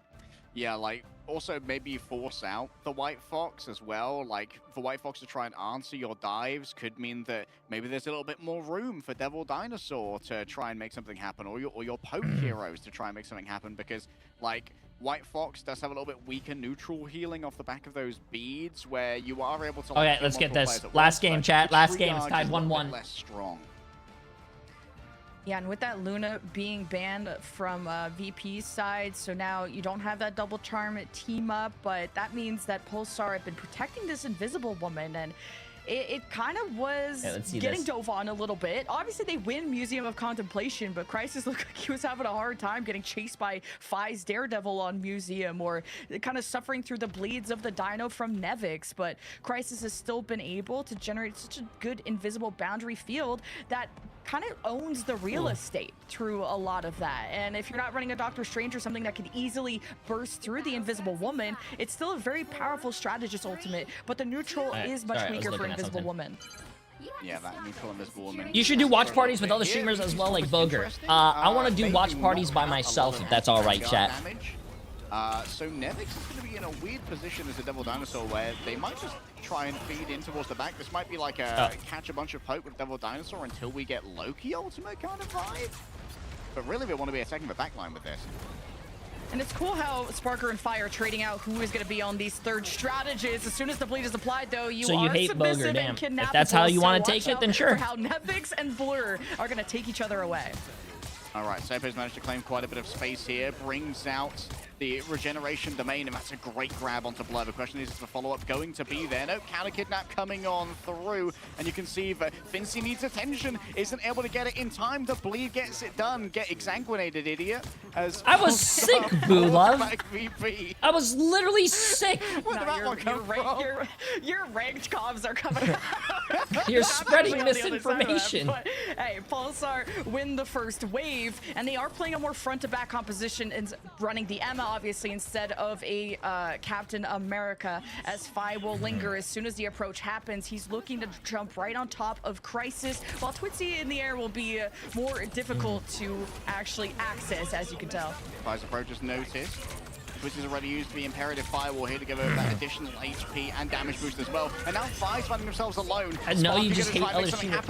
Yeah, like, also maybe force out the White Fox as well. Like, the White Fox to try and answer your dives could mean that maybe there's a little bit more room for Devil Dinosaur to try and make something happen, or your poke heroes to try and make something happen, because, like, White Fox does have a little bit weaker neutral healing off the back of those beads, where you are able to... Okay, let's get this. Last game, chat. Last game. It's tied 1-1. Less strong. Yeah, and with that Luna being banned from VP's side, so now you don't have that double charm team up, but that means that Pulsar have been protecting this invisible woman, and it kind of was getting dove on a little bit. Obviously, they win Museum of Contemplation, but Crisis looked like he was having a hard time getting chased by Phi's Daredevil on Museum, or kind of suffering through the bleeds of the Dino from Nevix. But Crisis has still been able to generate such a good invisible boundary field that kind of owns the real estate through a lot of that. And if you're not running a Doctor Strange or something that can easily burst through the Invisible Woman, it's still a very powerful strategist ultimate, but the neutral is much weaker for Invisible Woman. Yeah, that neutral Invisible Woman. You should do watch parties with other streamers as well, like Booger. I want to do watch parties by myself, if that's all right, chat. So Nevix is going to be in a weird position as a Devil Dinosaur, where they might just try and feed in towards the back. This might be like a catch a bunch of poke with Devil Dinosaur until we get Loki ultimate kind of vibe. But really, they want to be attacking the backline with this. And it's cool how Sparker and Phi are trading out who is going to be on these third strategists. As soon as the bleed is applied, though, you so you are hate submissive Booger, and damn. kidnappable. If that's how you want to take it, then sure. For how Nevix and Blur are going to take each other away. All right, Sepo's managed to claim quite a bit of space here, brings out the regeneration domain, and that's a great grab onto Blur. The question is the follow-up going to be there? No, counter kidnap coming on through, and you can see that Finzi needs attention, isn't able to get it in time. The bleed gets it done. Get exsanguinated, idiot. As I was sick, Boo Love. VP. I was literally sick. Where did that one come from? Your ranked comms are coming out. You're spreading misinformation. But, hey, Pulsar win the first wave, and they are playing a more front-to-back composition and running the Emma, obviously, instead of a Captain America, as Phi will linger. As soon as the approach happens, he's looking to jump right on top of Crisis, while Twitzy in the air will be more difficult to actually access, as you can tell. Phi's approach is noticed. Twitch is already used the Imperative Firewall here to give over that additional HP and damage boost as well. And now Phi's finding themselves alone. I know you just hate other streamers.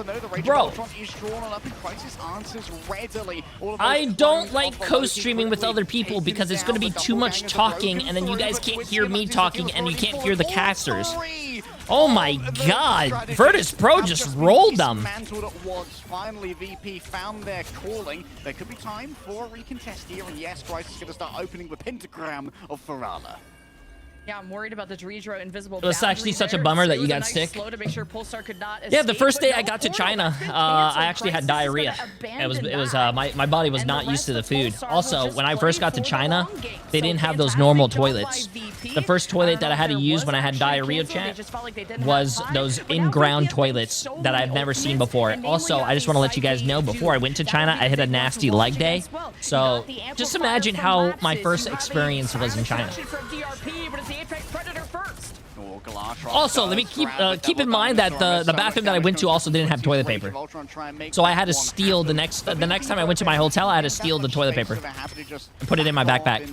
Bro, is drawn on up, and Crisis answers readily. I don't like co-streaming with other people because it's going to be too much talking, and then you guys can't hear me talking, and you can't hear the casters. Oh my god, Virtus Pro just rolled them. Finally, VP found their calling. There could be time for a recontest here, and yes, Crisis is going to start opening the pentagram of Ferala. Yeah, I'm worried about the Dredro invisible. It was actually such a bummer that you got sick. Slow to make sure Pulsar could not Yeah, the escape, first day but I no, got to Horror China, has been I canceled. actually had Crisis is diarrhea. gonna It was abandon my body was and not the used to the rest of food. Pulsar will Also, just when I play first got to for the China, long game. they So didn't have those fantastic normal job by toilets. VP. The first toilet that I had to There use was when I had actually diarrhea, canceled. They chat, just felt like they didn't was have time. those But now in-ground VP have toilets so that many I've never seen ultimates, before. and namely Also, I just want to let you guys know, before I went to China, I hit a nasty leg day. So just imagine how my first experience was in China. Also, let me keep in mind that the bathroom that I went to also didn't have toilet paper. So I had to steal the next time I went to my hotel, I had to steal the toilet paper and put it in my backpack.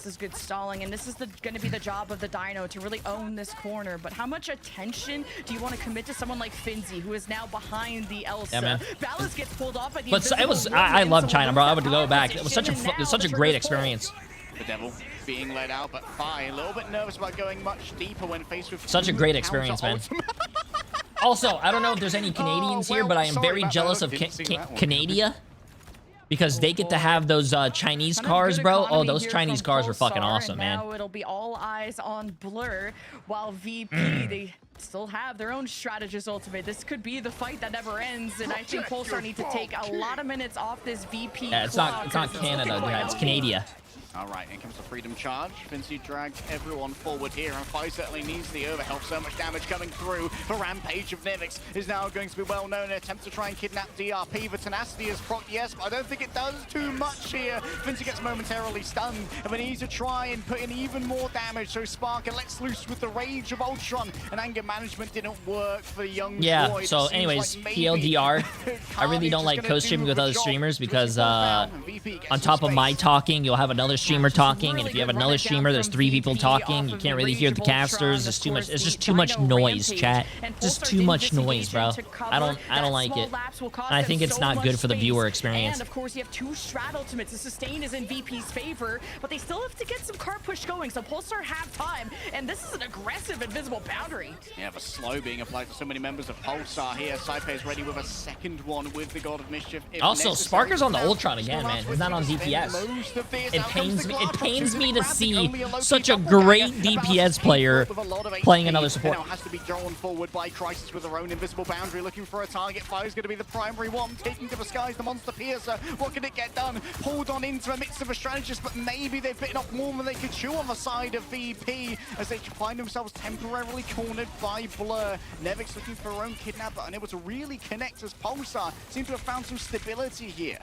this is good stalling, and this is going to be the job of the Dino to really own this corner. But how much attention do you want to commit to someone like Finzi, who is now behind the Elsa? Yeah, man. Ballas gets pulled off by the But it was, I love China, bro. I would go back. It was such a great experience. The Devil being led out, but Fi a little bit nervous about going much deeper when faced with Such a great experience, man. Also, I don't know if there's any Canadians here, but I am very jealous of Canada because they get to have those Chinese cars, bro. Oh, those Chinese cars are fucking awesome, man. Now it'll be all eyes on Blur, while VP, they still have their own strategist ultimate. This could be the fight that never ends, and I think Pulsar need to take a lot of minutes off this VP. Yeah, it's not Canada, yeah, it's Canada. All right, in comes the Freedom Charge. Finzi drags everyone forward here, and Fi certainly needs the overhelp. So much damage coming through. The Rampage of Nivix is now going to be well known. An attempt to try and kidnap DRP. The Tenacity is proc, yes, but I don't think it does too much here. Finzi gets momentarily stunned, and we need to try and put in even more damage. So Sparker lets loose with the Rage of Ultron, and anger management didn't work for the young droid. So anyways, PLDR, I really don't like co-streaming with other streamers because on top of my talking, you'll have another streamer talking, and if you have another streamer, there's 3 people talking. You can't really hear the casters. There's too much. It's just too much noise, chat. Just too much noise, bro. I don't like it. And I think it's not good for the viewer experience. And of course, you have 2 Strat ultimates. The sustain is in VP's favor, but they still have to get some card push going. So Pulsar have time, and this is an aggressive invisible boundary. Yeah, the slow being applied to so many members of Pulsar here. Saipe is ready with a second one with the God of Mischief. Also, Sparker's on the Ultron again, man. He's not on DPS. It pains me to see such a great DPS player playing another support. Now has to be drawn forward by Crisis with her own invisible boundary, looking for a target. Fire is going to be the primary one, taking to the skies the Monster Piercer. What can it get done? Pulled on into the midst of a strategist, but maybe they've bitten off more than they could chew on the side of VP as they find themselves temporarily cornered by Blur. Nevix looking for her own kidnap, but unable to really connect as Pulsar seem to have found some stability here.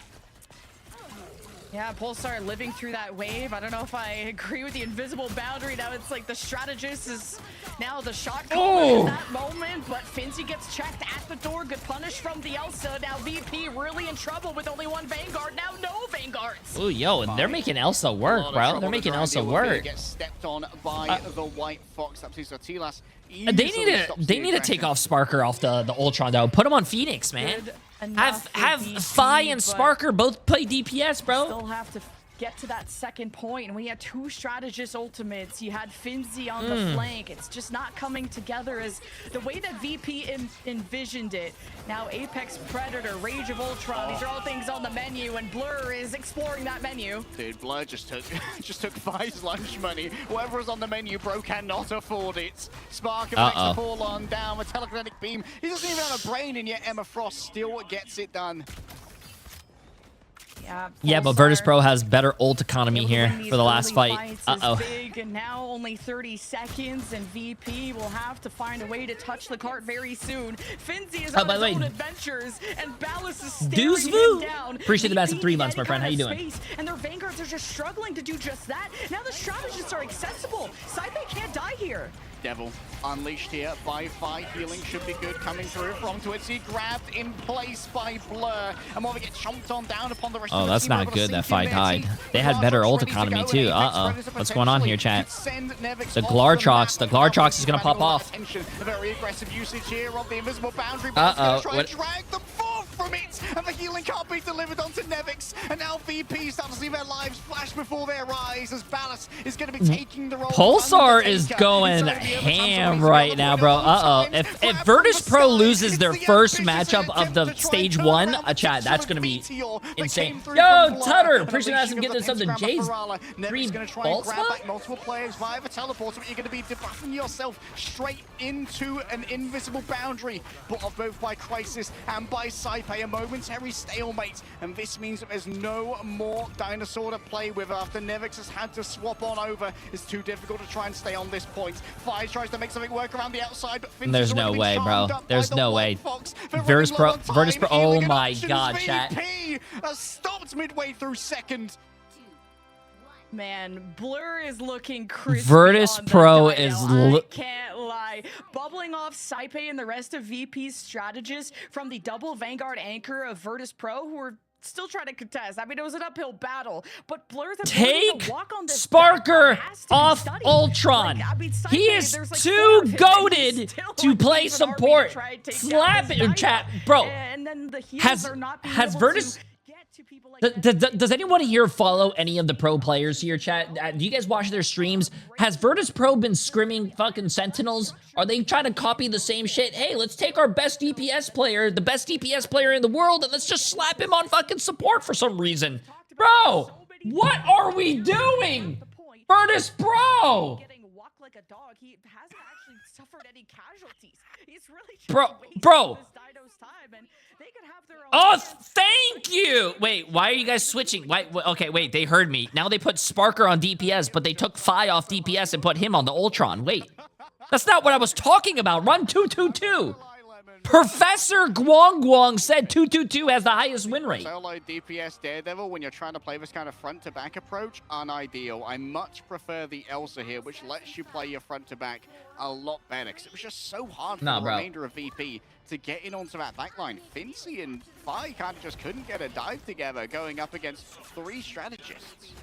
Yeah, Pulsar living through that wave. I don't know if I agree with the invisible boundary. Now it's like the strategist is now the shot caller in that moment, but Finzi gets checked at the door. Good punish from the Elsa. Now VP really in trouble with only 1 Vanguard. Now no Vanguards. Oh, yo, they're making Elsa work, bro. They're making Elsa work. Get stepped on by the White Fox. They need to take off Sparker off the Ultron though. Put him on Phoenix, man. Have Fi and Sparker both play DPS, bro. Still have to get to that second point, and we had 2 strategist ultimates. You had Finzi on the flank. It's just not coming together as the way that VP envisioned it. Now Apex Predator, Rage of Ultron, these are all things on the menu, and Blur is exploring that menu. Dude, Blur just took Fi's lunch money. Whatever is on the menu, bro cannot afford it. Sparker makes a fall on down with telekinetic beam. He doesn't even have a brain, and yet Emma Frost still gets it done. Yeah, but Virtus Pro has better ult economy here for the last fight. Big, and now only 30 seconds, and VP will have to find a way to touch the cart very soon. Finzi is on his own adventures, and Ballas is staring him down. Appreciate the massive 3 months, my friend. How you doing? And their Vanguards are just struggling to do just that. Now the strategists are accessible. Saipe can't die here. Devil unleashed here by Fi. Healing should be good coming through from Twitzy. Grabbed in place by Blur. And while we get chomped on down upon the rest of the that's not good that Fi died. They had better ult economy too. What's going on here, chat? The Glartrox is going to pop off. A very aggressive usage here of the invisible boundary. Try and drag them forth from it. And the healing can't be delivered onto Nevix. And now VP start to see their lives flash before their eyes as Ballas is going to be taking the role. Pulsar is going ham right now, bro. If Virtus Pro loses their first matchup of the stage 1, chat, that's gonna be insane. Yo, Tutter, appreciate us getting this up to Jay3 VODs. Multiple players via the teleporter, but you're going to be debuffing yourself straight into an invisible boundary, but both by Crisis and by Saipe. A momentary stalemate, and this means that there's no more dinosaur to play with after Nevix has had to swap on over. It's too difficult to try and stay on this point. Fi tries to make something work around the outside, but there's no way, bro. There's no way. Virtus Pro, oh my god, chat. Stopped midway through second. Man, Blur is looking crispy. Virtus Pro is I can't lie. Bubbling off Saipe and the rest of VP's strategists from the double Vanguard anchor of Virtus Pro, who are still try to contest. I mean, it was an uphill battle, but Blur's ability Take to walk on this Sparker has to be off studied. Ultron. Like, I mean, He is there's, like, too 4 of him, and goated he's still to on play Steve and Arby to support. try and take down Slap this it in Dino. chat, bro. And then the healers Has are not being able Virtus? to get to people like Does anyone here follow any of the pro players here, chat? Do you guys watch their streams? Has Virtus Pro been scrimming fucking Sentinels? Are they trying to copy the same shit? Hey, let's take our best DPS player, the best DPS player in the world, and let's just slap him on fucking support for some reason. Bro, what are we doing? Virtus Pro! getting walked like a dog. He hasn't actually suffered any casualties. He's really Bro. this Dino's time, and they could have their own Oh, thank you. Wait, why are you guys switching? Okay, wait, they heard me. Now they put Sparker on DPS, but they took Phi off DPS and put him on the Ultron. Wait, that's not what I was talking about. Run 222. Professor Guang said 222 has the highest win rate. Solo DPS Daredevil, when you're trying to play this kind of front-to-back approach, unideal. I much prefer the Elsa here, which lets you play your front-to-back a lot better, because it was just so hard for the remainder of VP to get in onto that backline. Fincy and Phi kind of just couldn't get a dive together going up against 3 strategists.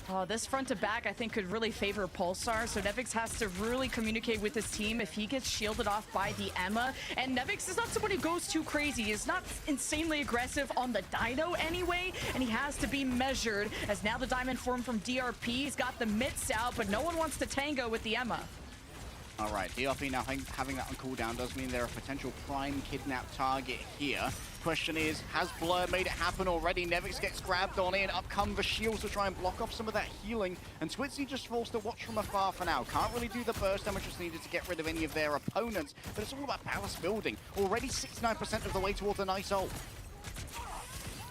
Oh, this front to back, I think, could really favor Pulsar. So Nevix has to really communicate with his team if he gets shielded off by the Emma. And Nevix is not someone who goes too crazy. He's not insanely aggressive on the Dino anyway, and he has to be measured. As now the Diamond form from DRP, he's got the mitts out, but no one wants to tango with the Emma. All right, DRP now having that on cooldown does mean they're a potential prime kidnap target here. Question is, has Blur made it happen already? Nevix gets grabbed on in, up come the shields to try and block off some of that healing, and Twitzy just forced to watch from afar for now. Can't really do the burst damage just needed to get rid of any of their opponents, but it's all about balance building. Already 69% of the way towards a nice ult.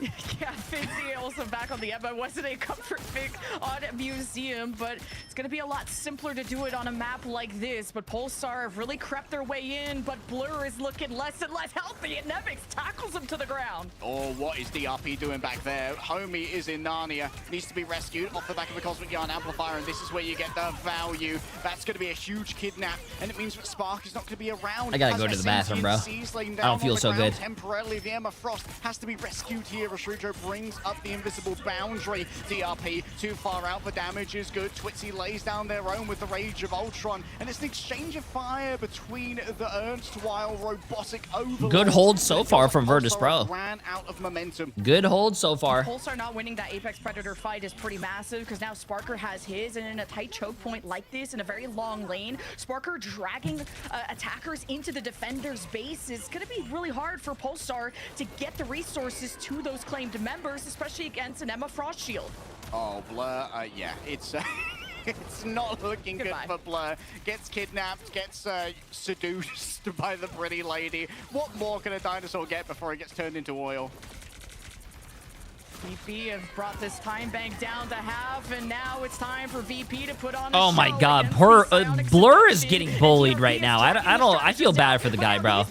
Yeah, Finzy also back on the Emma. Wasn't a comfort pick on Museum, but it's going to be a lot simpler to do it on a map like this. But Pulsar have really crept their way in, but Blur is looking less and less healthy, and Nevix tackles him to the ground. Oh, what is DRP doing back there? Homie is in Narnia, needs to be rescued off the back of the Cosmic Yarn Amplifier, and this is where you get the value. That's going to be a huge kidnap, and it means that Spark is not going to be around. I gotta go to the bathroom, bro. I don't feel so good. Temporarily, the Emma Frost has to be rescued here. Rashrujo brings up the invisible boundary. DRP too far out, the damage is good. Twitzy lays down their own with the Rage of Ultron, and it's an exchange of fire between the Ernstwhile robotic overlord. Good hold so far from Virtus Pro. Ran out of momentum. Good hold so far. Pulsar not winning that Apex Predator fight is pretty massive, because now Sparker has his, and in a tight choke point like this, in a very long lane, Sparker dragging attackers into the defender's base is going to be really hard for Pulsar to get the resources to those claimed members, especially against an Emma Frost Shield. Oh, Blur, yeah, it's it's not looking good for Blur. Gets kidnapped, gets seduced by the pretty lady. What more can a dinosaur get before it gets turned into oil? VP have brought this time bank down to half, and now it's time for VP to put on a Oh my show God, against Blur is getting bullied right now. I feel bad for the guy, bro.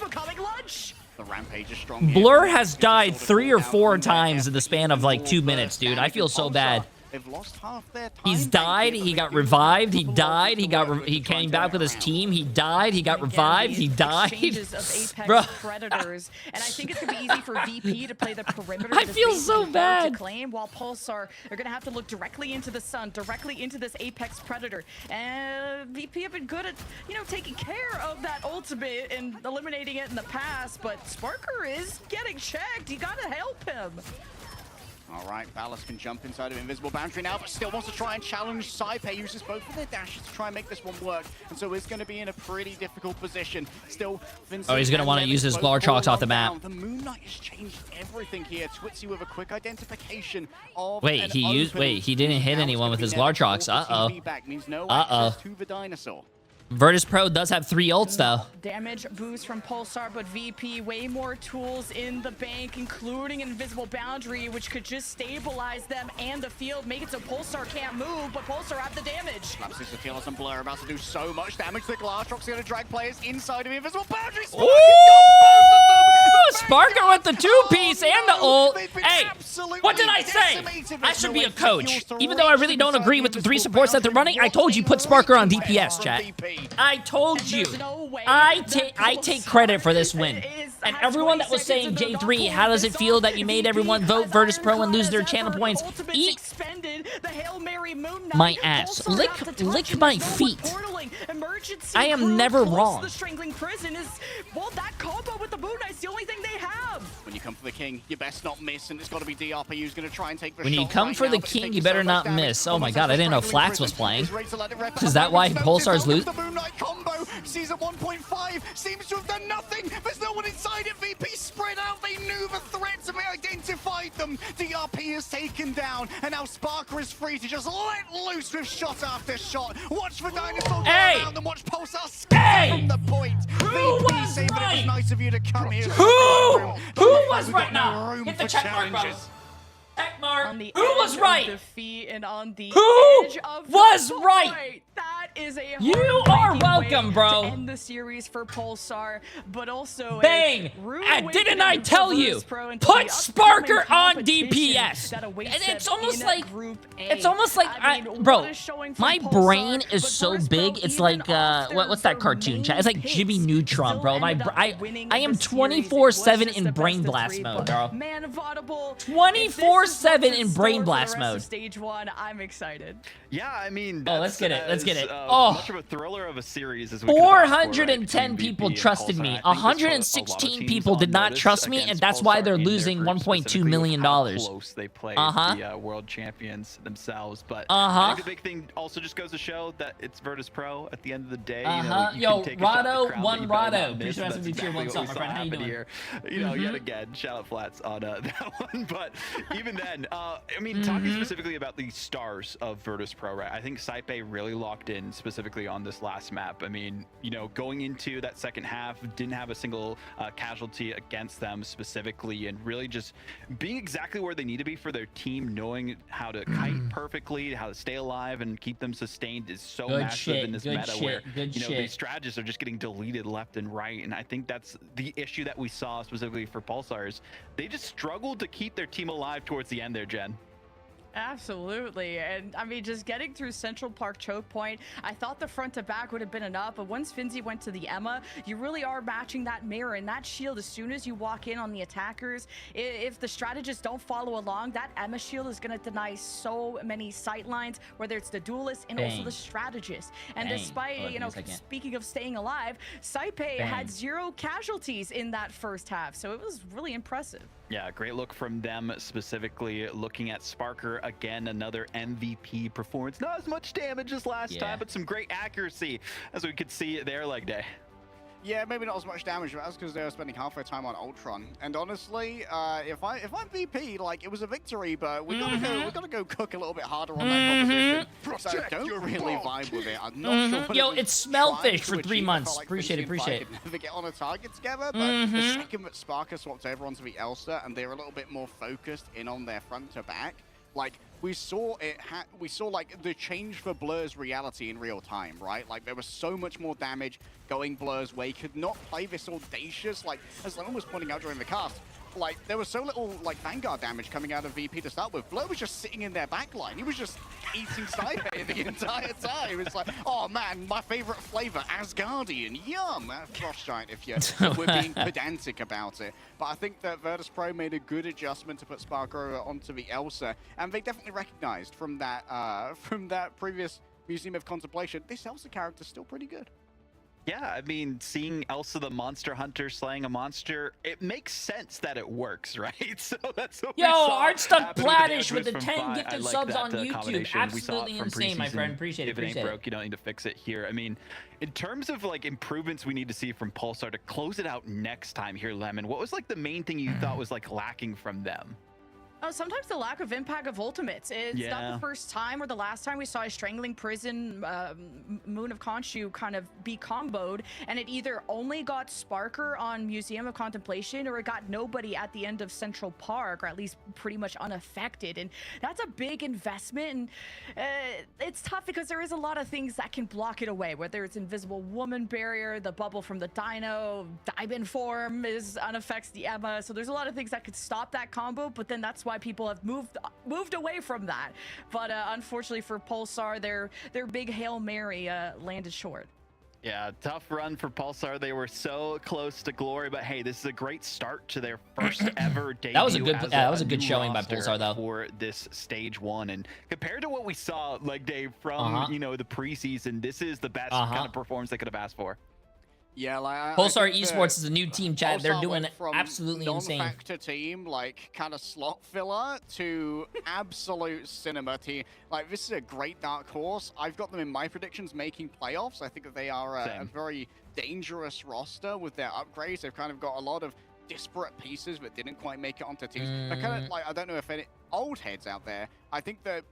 The rampage is strong here. Blur has died 3 or 4 times in the span of like 2 minutes, dude. I feel so bad. They've lost half their time. He's died, he got revived, he died, he came back with his team, he died, he got revived, he died. Exchanges of Apex Bro. Predators, and I think it's gonna be easy for VP to play the perimeter. I This feel base so is hard bad. to claim, while Pulsar are gonna have to look directly into the sun, directly into this Apex Predator. And VP have been good at, you know, taking care of that ultimate and eliminating it in the past, but Sparker is getting checked. You gotta help him. All right, Ballas can jump inside of Invisible Boundary now, but still wants to try and challenge Saipei. Uses both of their dashes to try and make this one work, and so is going to be in a pretty difficult position. Still, Vincent. Oh, he's going to want to use his Glartrox off the map. The Moon Knight has changed everything here. Twitzy with a quick identification of Wait, he didn't hit anyone with his Glartrox. Uh-oh. To the dinosaur. Virtus Pro does have 3 ults, though. Damage boost from Pulsar, but VP way more tools in the bank, including an invisible boundary, which could just stabilize them and the field, make it so Pulsar can't move, but Pulsar have the damage. Lapsus Atilis and Blur about to do so much damage. The Glartrox going to drag players inside of the invisible boundary. Ooh! Sparker with the 2-piece and the ult. Hey, what did I say? I should be a coach. Even though I really don't agree with the 3 supports that they're running, I told you put Sparker on DPS, chat. I told you. I take credit for this win. And everyone that was saying, Jay3, how does it feel that you made everyone vote Virtus Pro and lose their channel points? Eat my ass. Lick my feet. I am never wrong. The strangling prison is, well, that combo with the Moon Knight's the only thing they have. When you come for the king, you best not miss, and it's got to be DRP who's going to try and take the When shot you come right for now, the but it's king, taking you so better much not damage. miss. Oh my Almost god, I didn't know strangling Flax prison. was playing. He's ready to let it rip. Is that why Pulsar's loot? The Moon Knight combo sees at 1.5, seems to have done nothing. There's no one inside it. VP spread out. They knew the threats and they identified them. DRP is taken down, and now Sparker is free to just let loose with shot after shot. Watch for Dinosaur go around and watch Pulsar scale from the point. Who VP was saying that it right? was nice of you to come here. Who was right now? Room Hit the for check mark, bro. challenges. Check mark. On the Who edge was of right? defeat and on the Who edge of was the right? fight. That is a You are heartbreaking welcome, way bro. to end the series for Pulsar, but also Bang! Didn't I tell you? Put Sparker on DPS. And it's almost like bro, my brain is so big. It's like what's that cartoon, chat? It's like Jimmy Neutron, bro. I am 24/7 in brain blast mode, bro. 24/7 in brain blast mode. Stage 1, I'm excited. Yeah, I mean, oh, let's get it. Let's get it. Much of a thriller of a series as we could ask for, 410 right? people MVP trusted and me. Pulsar. I think this put a lot of 116 teams people on did not notice trust me, and against that's why Pulsar they're in their losing group, $1.2 specifically million. how close they played the world champions themselves. But I think the big thing also just goes to show that it's Virtus Pro at the end of the day. You know, you Yo, can take a shot at the Rado, crown, one but you better not Rado. miss, Appreciate and us to that's be tier exactly 1 what sub, we my saw friend. How you happen doing? here. You know, yet again, shout out Flats on that one. But even then, I mean, talking specifically about the stars of Virtus Pro, right? I think Saipe really locked in specifically on this last map. I mean, you know, going into that second half, didn't have a single casualty against them specifically, and really just being exactly where they need to be for their team, knowing how to kite perfectly, how to stay alive and keep them sustained is so massive in this meta where, you know, these strategists are just getting deleted left and right. And I think that's the issue that we saw specifically for Pulsars. They just struggled to keep their team alive towards the end there, Jen. Absolutely. And I mean, just getting through Central Park choke point, I thought the front to back would have been enough, but once Finzi went to the Emma, you really are matching that mirror and that shield. As soon as you walk in on the attackers, if the strategists don't follow along, that Emma shield is going to deny so many sight lines, whether it's the duelist and also the strategist. And despite, you know, speaking of staying alive, Saipe had 0 casualties in that first half, so it was really impressive. Yeah, great look from them, specifically looking at Sparker. Again, another MVP performance. Not as much damage as last time, but some great accuracy, as we could see their leg day. Yeah, maybe not as much damage, but that's because they were spending half their time on Ultron. And honestly, if I'm VP, like, it was a victory, but we gotta go cook a little bit harder on that composition. So don't really vibe with it. I'm not sure what Yo, it's Smellfish for 3 months. Like appreciate it. could never get on a target together, but the second that Sparker swapped over onto the Elsa and they're a little bit more focused in on their front to back, like, we saw like the change for Blur's reality in real time, right? Like, there was so much more damage going Blur's way. Could not play this audacious, like, as Lemon was pointing out during the cast, like, there was so little, like, Vanguard damage coming out of VP to start with. Blur was just sitting in their backline. He was just eating Saipe the entire time. It was like, oh man, my favorite flavor, Asgardian, yum! Frost Giant, if we're being pedantic about it. But I think that Virtus Pro made a good adjustment to put Sparker onto the Elsa, and they definitely recognized from that previous Museum of Contemplation, this Elsa character's still pretty good. Yeah, I mean, seeing Elsa the Monster Hunter slaying a monster, it makes sense that it works, right? So that's what we saw. Artstuck Platish with the from 10 gifted subs on YouTube. combination. Absolutely insane, my friend. Appreciate it. If it ain't broke, you don't need to fix it here. I mean, in terms of like improvements we need to see from Pulsar to close it out next time here, Lemon, what was like the main thing you thought was like lacking from them? Sometimes the lack of impact of ultimates. It's not the first time or the last time we saw a Strangling Prison Moon of Khonshu kind of be comboed, and it either only got Sparker on Museum of Contemplation or it got nobody at the end of Central Park, or at least pretty much unaffected. And that's a big investment, and it's tough because there is a lot of things that can block it away, whether it's Invisible Woman barrier, the bubble from the Dino, Diamond Form unaffects the Emma, so there's a lot of things that could stop that combo, but then that's why people have moved away from that. But unfortunately for Pulsar, their big Hail Mary landed short. Yeah, tough run for Pulsar. They were so close to glory, but hey, this is a great start to their first ever debut. That was a good showing by Pulsar though for this stage 1. And compared to what we saw, like Dave, from the preseason, this is the best kind of performance they could have asked for. Yeah, like Pulsar Esports is a new team, chat. They're doing from absolutely insane. Non-factor team, like kind of slot filler, to absolute cinema team. Like, this is a great dark horse. I've got them in my predictions making playoffs. I think that they are a very dangerous roster with their upgrades. They've kind of got a lot of disparate pieces that didn't quite make it onto teams. I kind of like, I don't know if any old heads out there. I think that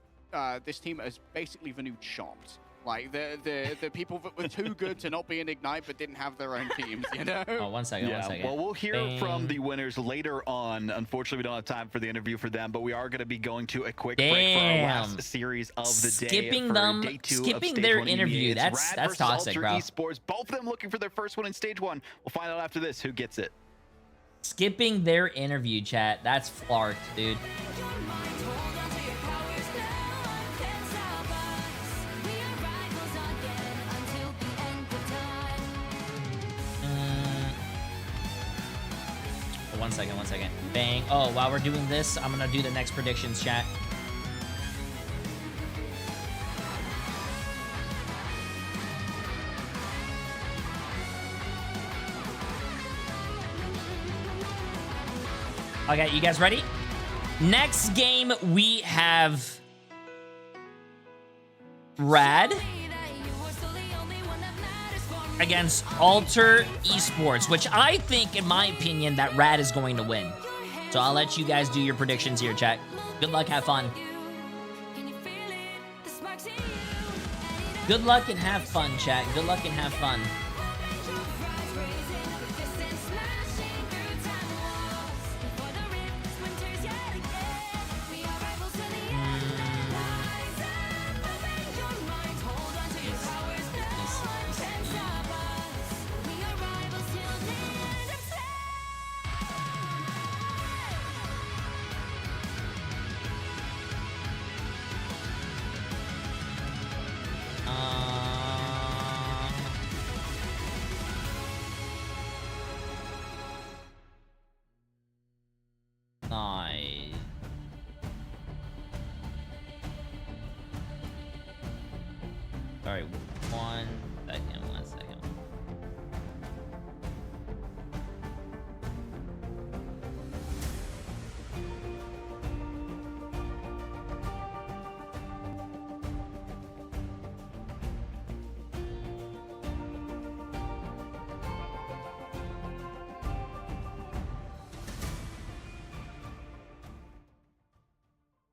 this team is basically the new Chopped. Like the people that were too good to not be in Ignite but didn't have their own teams, you know? Oh, one second. Well, we'll hear from the winners later on. Unfortunately, we don't have time for the interview for them, but we are going to be going to a quick break for our last series of the day. Day 2 skipping of their stage 1 interview. EMEA. That's toxic, bro. Esports, both of them looking for their first one in stage 1. We'll find out after this who gets it. Skipping their interview, chat. That's flarked, dude. One second. Bang. Oh, while we're doing this, I'm gonna do the next predictions, chat. Okay, you guys ready? Next game, we have Rad against Alter Esports, which I think, in my opinion, that Rad is going to win. So I'll let you guys do your predictions here, chat. Good luck, have fun. Good luck and have fun, chat. Good luck and have fun. Nice. Sorry, one second.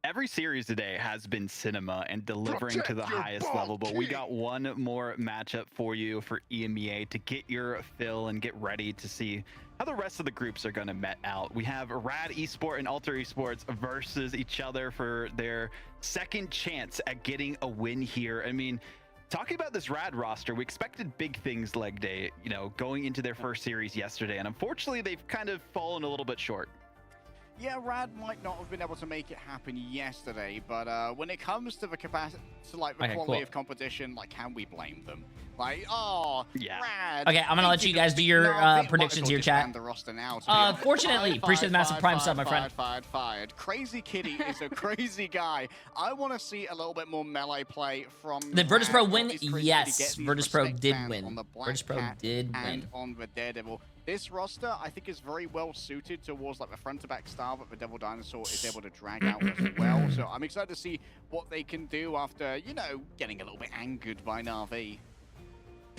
Every series today has been cinema and delivering to the highest level, but we got one more matchup for you for EMEA to get your fill and get ready to see how the rest of the groups are going to met out. We have Rad Esport and Alter Esports versus each other for their second chance at getting a win here. I mean, talking about this Rad roster, we expected big things leg day, you know, going into their first series yesterday, and unfortunately they've kind of fallen a little bit short. Yeah, Rad might not have been able to make it happen yesterday, but when it comes to the capacity, to like the quality of competition, like, can we blame them? Like, oh, yeah. Rad. Okay, I'm gonna let you guys do your predictions here, chat. The roster now, fortunately, appreciate the massive prime sub, my friend. Fired. Crazy Kitty is a crazy guy. I want to see a little bit more melee play from. Did Virtus Pro win? Yes, Virtus Pro did win. Virtus Pro did win. And on the Daredevil. This roster, I think, is very well suited towards like the front-to-back style that the Devil Dinosaur is able to drag out as well. So I'm excited to see what they can do after, you know, getting a little bit angered by Na'Vi.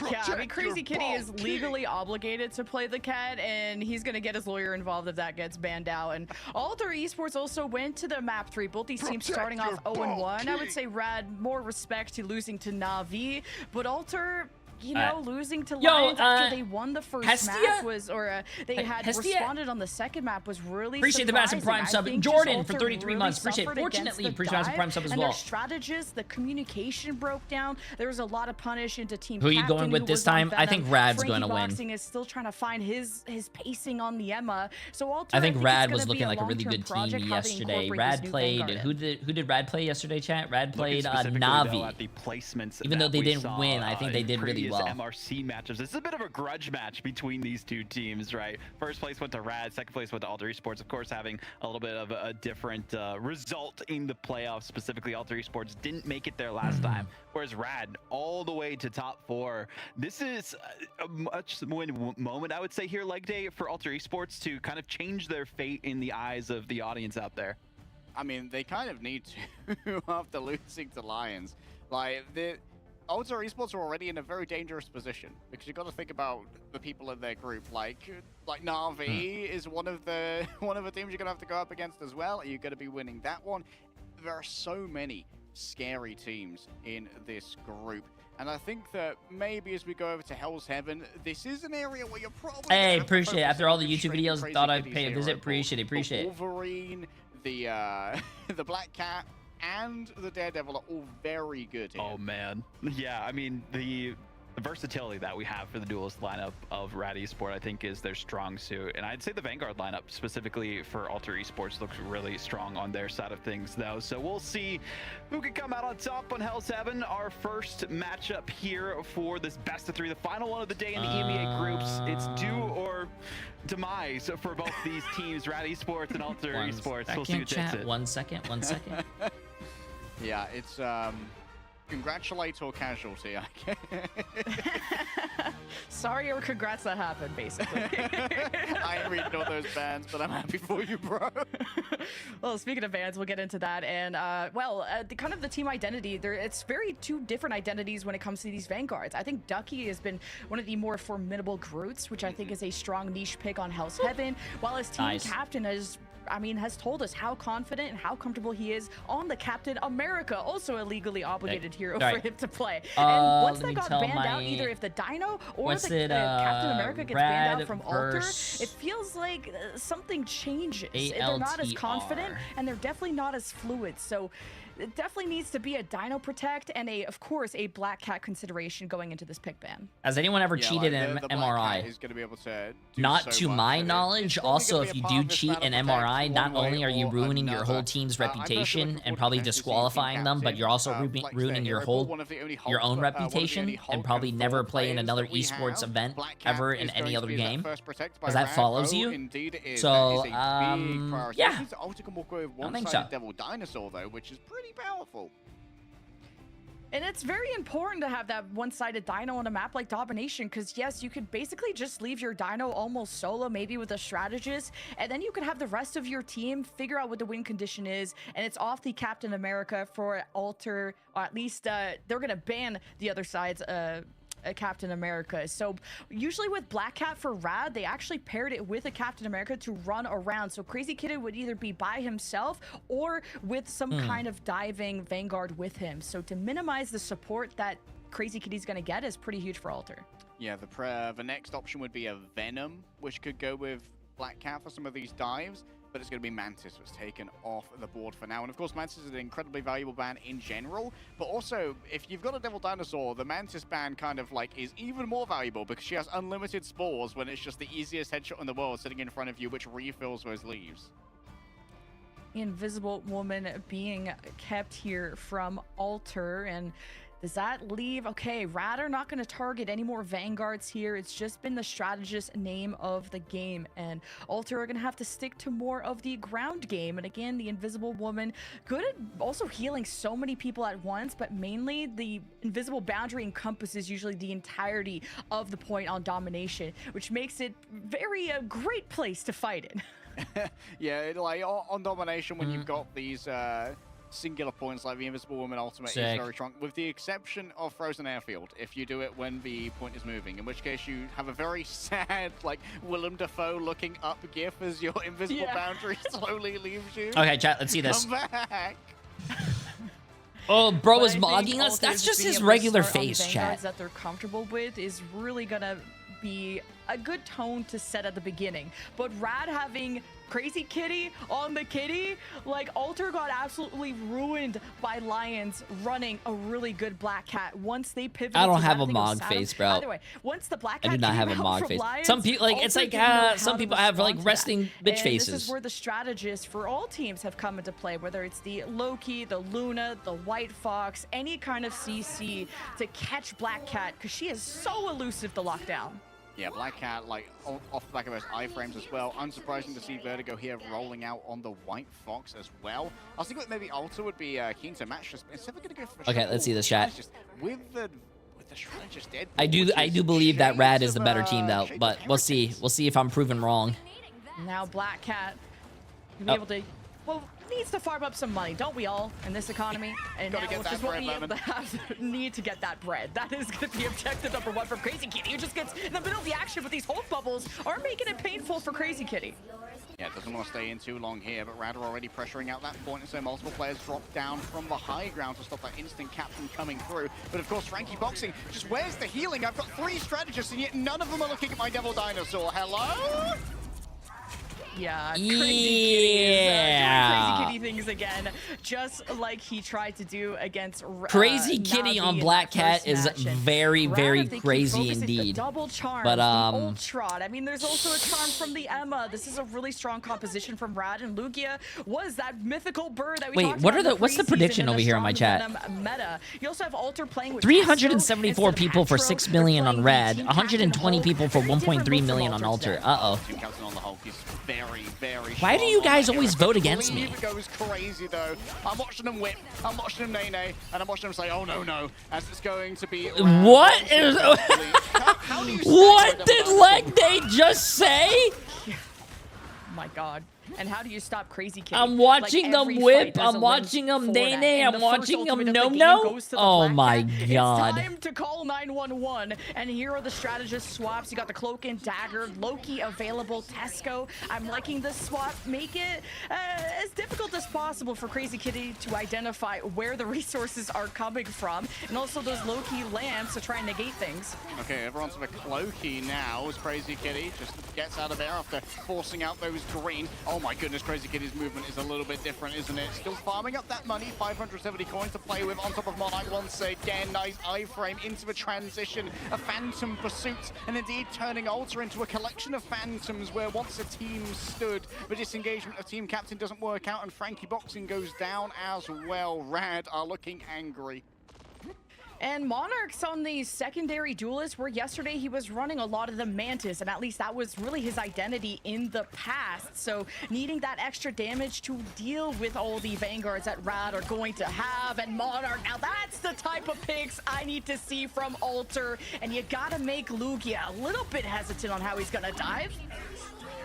Yeah, I mean, Crazy Kitty is legally obligated to play the cat, and he's going to get his lawyer involved if that gets banned out. And Alter Esports also went to the map 3. Both these teams starting off 0-1. I would say Rad, more respect to losing to Na'Vi, but Alter, you know, losing to Lions after they won the first match was, or they had responded on the second map was really appreciate the massive prime sub. Jordan for 33 months. Appreciate it. Fortunately, appreciate massive prime sub as well. Their strategists, the communication broke down. There was a lot of punish into team. Who are you going with this time? I think Rad's going to win. Boxing is still trying to find his pacing on the Emma. So Alter, I think Rad was looking like a really good team yesterday. Rad played. Who did Rad play yesterday, chat? Rad played Na'Vi. At the placements even though they didn't win, I think they did really well. MRC matchups. This is a bit of a grudge match between these two teams, right? First place went to Rad, second place went to Alter Esports, of course, having a little bit of a different result in the playoffs. Specifically, Alter Esports didn't make it there last time, whereas Rad all the way to top 4. This is a much-win moment, I would say, here, leg day, for Alter Esports to kind of change their fate in the eyes of the audience out there. I mean, they kind of need to after losing to Lions. Like, Alter Esports are already in a very dangerous position because you've got to think about the people in their group. Like Na'Vi is one of the teams you're gonna have to go up against as well. Are you gonna be winning that one? There are so many scary teams in this group, and I think that maybe as we go over to Hell's Heaven, this is an area where you're probably. Hey, appreciate it. After all the YouTube videos, thought I'd pay a visit. Appreciate it. The Wolverine, the the Black Cat, and the Daredevil are all very good here. Oh man, yeah. I mean, the versatility that we have for the duelist lineup of Rad Esport, I think, is their strong suit. And I'd say the Vanguard lineup, specifically for Alter Esports, looks really strong on their side of things, though. So we'll see who can come out on top on Hell's Heaven. Our first matchup here for this best of 3, the final one of the day in the EMEA groups. It's do or demise for both these teams, Rad Esports and Alter Esports. We'll see who takes it. 1 second. 1 second. Yeah, it's congratulate or casualty. Sorry or congrats that happened, basically. I ain't reading all those bans, but I'm happy for you, bro. Well, speaking of bans, we'll get into that. And, kind of the team identity, it's very two different identities when it comes to these Vanguards. I think Ducky has been one of the more formidable Groots, which I think is a strong niche pick on Hell's Heaven, while his team captain has told us how confident and how comfortable he is on the Captain America, also a legally obligated hero for him to play. And once that got banned out, either if the Dino or the Captain America gets banned out from Alter, it feels like something changes. They're not as confident, and they're definitely not as fluid. So it definitely needs to be a Dino Protect and of course, a Black Cat consideration going into this pick ban. Has anyone ever cheated in MRI? Is going to be able to not to my knowledge. Also, if you do cheat in MRI, not only are you ruining your whole team's reputation and probably disqualifying them, but you're also ruining your own reputation and probably never play in another esports event ever in any other game, because that follows you. So, yeah. I don't think so. Devil Dinosaur, though, which is pretty powerful. And it's very important to have that one-sided Dino on a map like Domination, because yes, you could basically just leave your Dino almost solo, maybe with a strategist, and then you could have the rest of your team figure out what the win condition is, and it's off the Captain America for Alter, or at least they're gonna ban the other side's Captain America. So usually with Black Cat for Rad, they actually paired it with a Captain America to run around. So Crazy Kitten would either be by himself or with some kind of diving Vanguard with him. So to minimize the support that Crazy Kitty's gonna get is pretty huge for Alter. Yeah, the next option would be a Venom, which could go with Black Cat for some of these dives, but it's going to be Mantis that's taken off the board for now. And of course, Mantis is an incredibly valuable ban in general, but also, if you've got a Devil Dinosaur, the Mantis ban kind of like is even more valuable because she has unlimited spores when it's just the easiest headshot in the world sitting in front of you, which refills those leaves. Invisible Woman being kept here from Alter, and does that leave? Okay, Rad are not going to target any more Vanguards here. It's just been the strategist name of the game, and Alter are going to have to stick to more of the ground game. And again, the Invisible Woman, good at also healing so many people at once, but mainly the invisible boundary encompasses usually the entirety of the point on Domination, which makes it a great place to fight in. Yeah, like on Domination, when you've got these singular points like the Invisible Woman ultimate is Sick. very strong, with the exception of Frozen Airfield, if you do it when the point is moving, in which case you have a very sad, like, Willem Dafoe looking up gif as your invisible boundary slowly leaves you. Okay, chat, let's see this. Come back. Oh, bro But is I think mogging us? Alter That's just just being his able to regular start on face, vanguards chat. that they're comfortable with is really gonna be a good tone to set at the beginning. But Rad having Crazy Kitty on the kitty, like, Alter got absolutely ruined by Lions running a really good Black Cat once they pivoted. I don't to have that a thing mog of Saturn. face, bro. By the way, once the Black Cat I do not came have a out mog from face. Lions, Some people, like, it's Alter like, didn't know how some to people have, like, respond to that. resting bitch And faces. this is where the strategists for all teams have come into play, whether it's the Loki, the Luna, the White Fox, any kind of CC to catch Black Cat, because she is so elusive to lock down. Yeah, Black Cat, like, off the back of those iframes as well. Unsurprising to see Vertigo here rolling out on the White Fox as well. I was thinking maybe Alter would be keen to match this, but instead we're going to go for Okay, let's see this, chat. Just with the strategist dead. I do believe that Rad is the better team, though, but we'll see. We'll see if I'm proven wrong. Now Black Cat will be able to, well, needs to farm up some money, don't we all, in this economy? And Gotta now get it's that just what bread, we Lemon. need to get that bread. That is going to be objective number one for Crazy Kitty, who just gets in the middle of the action with these Hulk bubbles, are making it painful for Crazy Kitty. Yeah, doesn't want to stay in too long here, but Rad are already pressuring out that point, and so multiple players drop down from the high ground to stop that instant captain coming through. But of course, Frankie Boxing, just where's the healing? I've got 3 strategists, and yet none of them are looking at my Devil Dinosaur. Hello? Yeah, Crazy Kitty is doing Crazy Kitty things again, just like he tried to do against Crazy Kitty Navi on in Black that Cat first is match. And very, Rad, very if they keep crazy focusing, the indeed. double charms, But, the Ultron. I mean, there's also a charm from the Emma. This is a really strong composition from Rad, and Lugia was that mythical bird that we Wait, talked what about are in the what's the preseason prediction in over the here on my strong chat? Venom meta. You also have Alter playing with 374 Testo people for instead of 6 Astro. million They're on playing Red, Team 120 Captain Hulk. people for Very different 1.3 look from million on Alter Alter. today. Uh-oh. Team captain on the Hulk is very, very Why do strong you on guys that always hero. vote against me? It goes crazy though. I'm watching them whip, I'm watching them nay-nay, and I'm watching them say, oh no, no, as it's going to be... What is... How do you What did Leg Day just say? My God. And how do you stop Crazy Kitty? I'm watching Like, every them fight, whip. there's a I'm lens watching them for nay that. nay. And I'm the first watching them ultimate of no the game no. goes to the Oh Black my Cat. God. It's time to call 911. And here are the strategist swaps. You got the Cloak and Dagger, Loki available, Tesco. I'm liking this swap. Make it as difficult as possible for Crazy Kitty to identify where the resources are coming from. And also those Loki lamps to try and negate things. Okay, everyone's with a Cloaky now as Crazy Kitty just gets out of there after forcing out those green. Oh my goodness, Crazy Kitty's movement is a little bit different, isn't it? Still farming up that money, 570 coins to play with on top of Monarch once again. Nice iframe into a transition, a Phantom Pursuit, and indeed turning Alter into a collection of Phantoms where once a team stood, but disengagement of team captain doesn't work out, and Frankie Boxing goes down as well. Rad are looking angry. And Monarch's on the secondary duelist, where yesterday he was running a lot of the Mantis, and at least that was really his identity in the past. So needing that extra damage to deal with all the Vanguards that Rad are going to have. And Monarch, now that's the type of picks I need to see from Alter. And you gotta make Lugia a little bit hesitant on how he's gonna dive.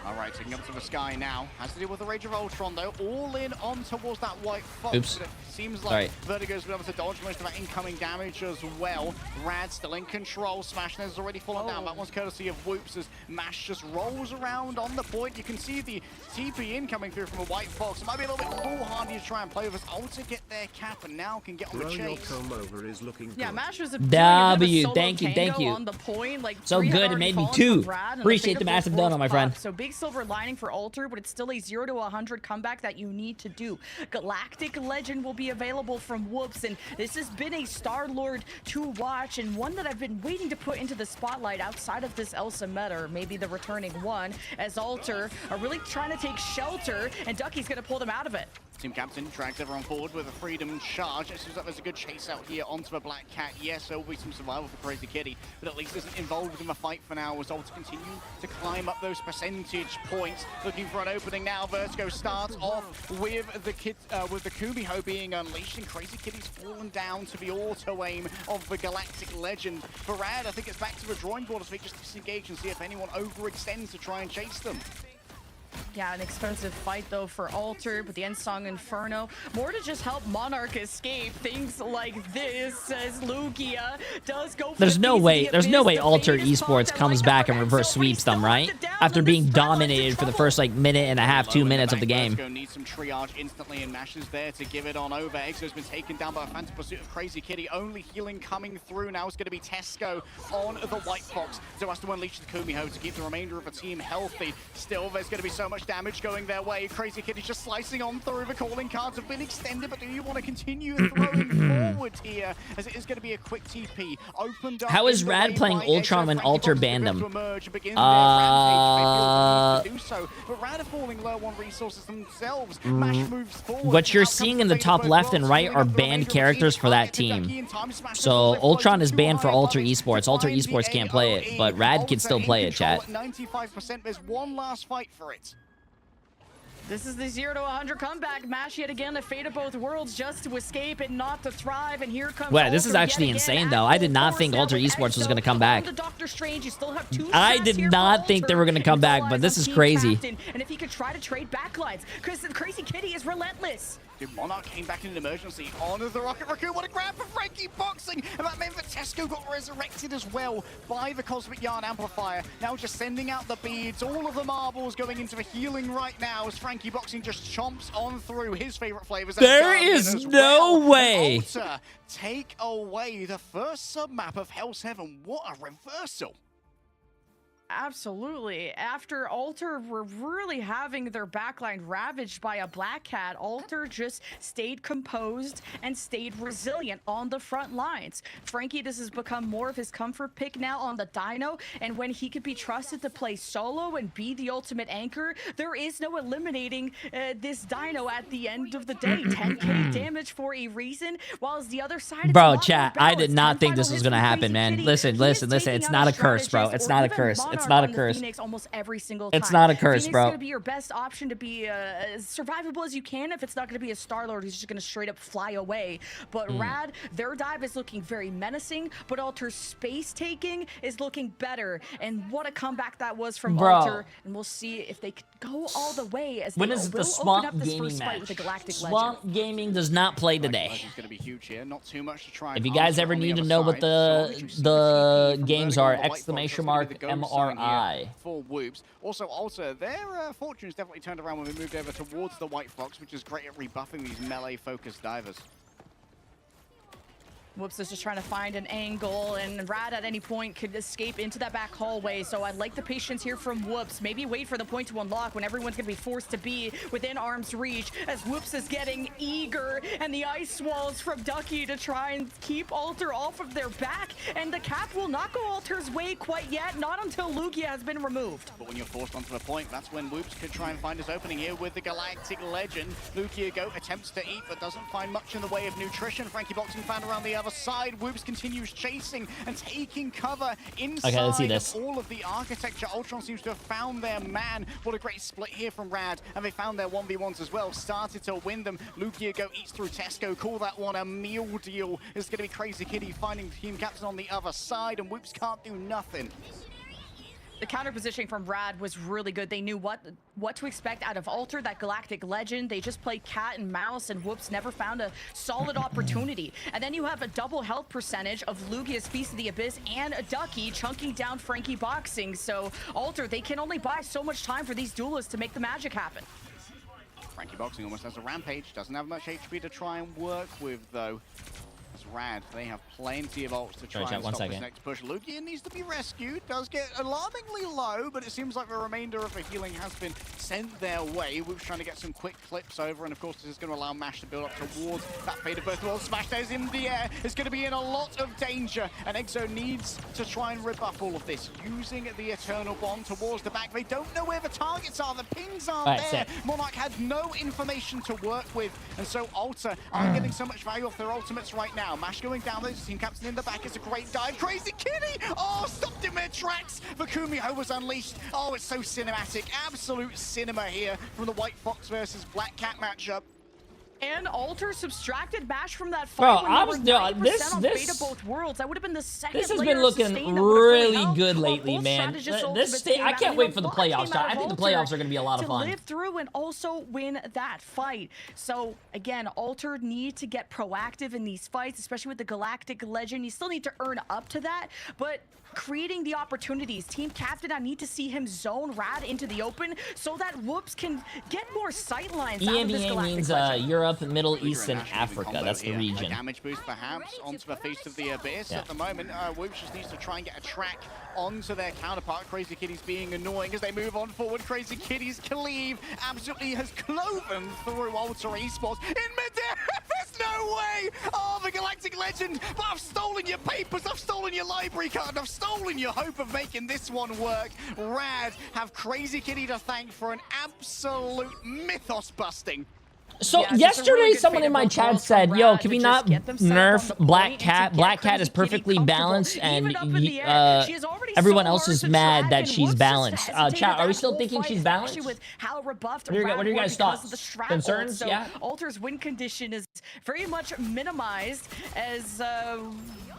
All right, taking up to the sky now. Has to deal with the Rage of Ultron, though. All in on towards that White Fox. Oops. But it seems like Sorry. Vertigo's been able to dodge most of that incoming damage as well. Rad still in control. Smashner has already fallen down. That one's courtesy of Whoops as Mash just rolls around on the point. You can see the TP in coming through from a White Fox. It might be a little bit foolhardy to try and play with us. Alter get their cap and now can get on the Bro, your chase. comb over is looking Yeah, good. Mash was a W, solo thank you, thank tango you. on the point, like So 3 had good, it already made me fallen 2. from Brad, and Appreciate fate the of massive fourth donut, my friend. puck. So big silver lining for Alter, but it's still a 0 to 100 comeback that you need to do. Galactic Legend will be available from Whoops, and this has been a Star-Lord to watch, and one that I've been waiting to put into the spotlight outside of this Elsa meta, or maybe the returning one, as Alter are really trying to take shelter, and Ducky's gonna pull them out of it. Team captain drags everyone forward with a freedom charge. It seems like there's a good chase out here onto the Black Cat. Yes, there will be some survival for Crazy Kitty, but at least isn't involved in the fight for now as Alter continue to climb up those percentage points. Looking for an opening now. Vertigo starts off with the Kumiho being unleashed, and Crazy Kitty's fallen down to the auto aim of the Galactic Legend. For Rad, I think it's back to the drawing board as they just disengage and see if anyone overextends to try and chase them. Yeah, an expensive fight though for Alter, but the Endsong Inferno more to just help Monarch escape things like this as Lugia does go for There's the no piece of way. the There's no abyss. way The Alter fate is Esports fucked. I comes like back that and for reverse Enzo, but he sweeps them, still right? locked it down, After and being this Fred is in dominated for the trouble. first like minute and a half, 2 minutes of the game. Exo needs some triage instantly, and Mash is there to give it on over. Exo's been taken down by a phantom pursuit of Crazy Kitty. Only healing coming through now is going to be Tesco on the White Fox. So has to unleash the Kumiho to keep the remainder of the team healthy. Still, there's going to be so much damage going their way. Crazy Kitty's just slicing on through. The calling cards have been extended, but do you want to continue throwing forward here? As it is going to be a quick TP. Opened up. How is in the Rad lane playing by Ultron Exo. when Frankie Alter Box banned is him? to emerge and begin their rampage. They feel the need to do so, but Rad are falling low on resources themselves. Mash moves forward. What you're Out comes seeing the in the fate of top both left and worlds, right healing are up the banned remainder of the characters team. for that Can't get Ducky team. in time. Smash So Missile Ultron is floating banned too for high Alter above it Esports. to Alter find the Esports can't play it, AOE. but Rad can Alter still in play it, control chat. at 95%. There's one last fight for it. This is the 0 to 100 comeback. Mash yet again, the fate of both worlds, just to escape and not to thrive. And here comes Wow, this is Alter actually yet insane, again though. at I did full not force think now Alter with Esports was Exo gonna come on back. the Doctor Strange. You still have 2 I shots did here for not think they Alter. were gonna come And back, all but eyes this on is Team crazy. Captain. And if he could try to trade backlines, because the Crazy Kitty is relentless. Dude, Monarch came back in an emergency on the Rocket Raccoon. What a grab for Frankie Boxing! And that meant that Tesco got resurrected as well by the Cosmic Yarn Amplifier. Now just sending out the beads, all of the marbles going into the healing right now as Frankie Boxing just chomps on through his favorite flavors. There is no way. Alter take away the first submap of Hell's Heaven. What a reversal! Absolutely. After Alter were really having their backline ravaged by a Black Cat, Alter just stayed composed and stayed resilient on the front lines. Frankie, this has become more of his comfort pick now on the Dino, and when he could be trusted to play solo and be the ultimate anchor, there is no eliminating this Dino at the end of the day. 10k damage for a reason, whilst the other side... Bro, chat, I did not think this was gonna happen, man. Listen, it's not a curse, bro. It's not a curse. It's not a curse. Phoenix almost every single time. It's not a curse, Phoenix bro. is going to be your best option to be as survivable as you can. If it's not going to be a Star-Lord who's just going to straight up fly away. But Rad, their dive is looking very menacing, but Alter's space taking is looking better. And what a comeback that was from Alter. And we'll see if they could go all the way as When they is the will Swamp open up this Gaming first fight match? with the Galactic Swamp Legend. Gaming does not play today. Legend's going to be huge here. Not too much to try. If you guys ever need to know what the games are, exclamation mark MRI. For Whoops. Also, Alter, their fortunes definitely turned around when we moved over towards the White Fox, which is great at rebuffing these melee-focused divers. Whoops is just trying to find an angle, and Rad at any point could escape into that back hallway. So I like the patience here from Whoops. Maybe wait for the point to unlock when everyone's going to be forced to be within arm's reach, as Whoops is getting eager, and the ice walls from Ducky to try and keep Alter off of their back. And the cap will not go Alter's way quite yet, not until Lugia has been removed. But when you're forced onto a point, that's when Whoops could try and find his opening here with the Galactic Legend. Lugia Goat attempts to eat, but doesn't find much in the way of nutrition. Frankie Boxing found around the other side. Whoops continues chasing and taking cover inside let's see this. of all of the architecture. Ultron seems to have found their man. What a great split here from Rad. And they found their 1v1s as well. Started to win them. Lugia Go eats through Tesco. Call that one a meal deal. It's going to be Crazy Kitty finding team captain on the other side, and Whoops can't do nothing. The counter positioning from Rad was really good. They knew what to expect out of Alter, that Galactic Legend. They just played cat and mouse, and Whoops never found a solid opportunity. And then you have a double health percentage of Lugia's Feast of the Abyss and a Ducky chunking down Frankie Boxing. So Alter, they can only buy so much time for these duelists to make the magic happen. Frankie Boxing almost has a rampage. Doesn't have much HP to try and work with, though. As Rad, they have plenty of ults to try and stop this next push. Lugia needs to be rescued. Does get alarmingly low, but it seems like the remainder of the healing has been sent their way. Whoops trying to get some quick clips over, and of course this is going to allow Mash to build up towards that fate of both worlds. Smash Days in the air is going to be in a lot of danger, and Exo needs to try and rebuff all of this, using the Eternal Bond towards the back. They don't know where the targets are. The pings aren't there. Monarch had no information to work with, and so Alter aren't getting so much value off their ultimates right now. Mash going down, there's team captain in the back. It's a great dive. Crazy Kitty! Oh, stopped in their tracks. The Kumiho was unleashed. Oh, it's so cinematic. Absolute cinema here from the White Fox versus Black Cat matchup. And Alter subtracted Bash from that fight. Bro, when I they was were doing 90% this. on This Beta both worlds. That would have been the second. This has player been looking sustained that would've really really helped. good Well, lately, both man. strategist This ultimates state, came I out, can't and wait a for the lot playoffs. came out I of think the Alter playoffs are going to be a lot of to fun. live through and also win that fight. So again, Alter need to get proactive in these fights, especially with the Galactic Legend. You still need to earn up to that, but creating the opportunities. Team Captain, I need to see him zone Rad into the open so that Whoops can get more sight lines out of this EMEA Galactic means Legend. Europe, Middle East, and Africa. That's the region. Damage boost perhaps onto the face of the Abyss. Yeah. At the moment, Whoops just needs to try and get a track onto their counterpart. Crazy Kitty's being annoying as they move on forward. Crazy Kitty's cleave absolutely has cloven through Alter Esports in midair. There's no way! Oh, the Galactic Legend! But I've stolen your papers, I've stolen your library card, I've stolen your hope of making this one work. Rad have Crazy Kitty to thank for an absolute mythos busting. So Yeah, yesterday, really good someone fate in my of both chat worlds said, from "Yo, Rad can to we just not get themselves on nerf the Black point Cat? and to Black get Cat is Crazy Kitty perfectly comfortable. balanced, Even and up in the air, she is already everyone so else hard is to mad track, that and she's Whoops just balanced." hesitated Chat, are we that still whole thinking fight, she's especially balanced? with how rebuffed What are Rad your was guys' because thoughts? of the strat ult. Concerns? So Yeah. Alter's win condition is very much minimized as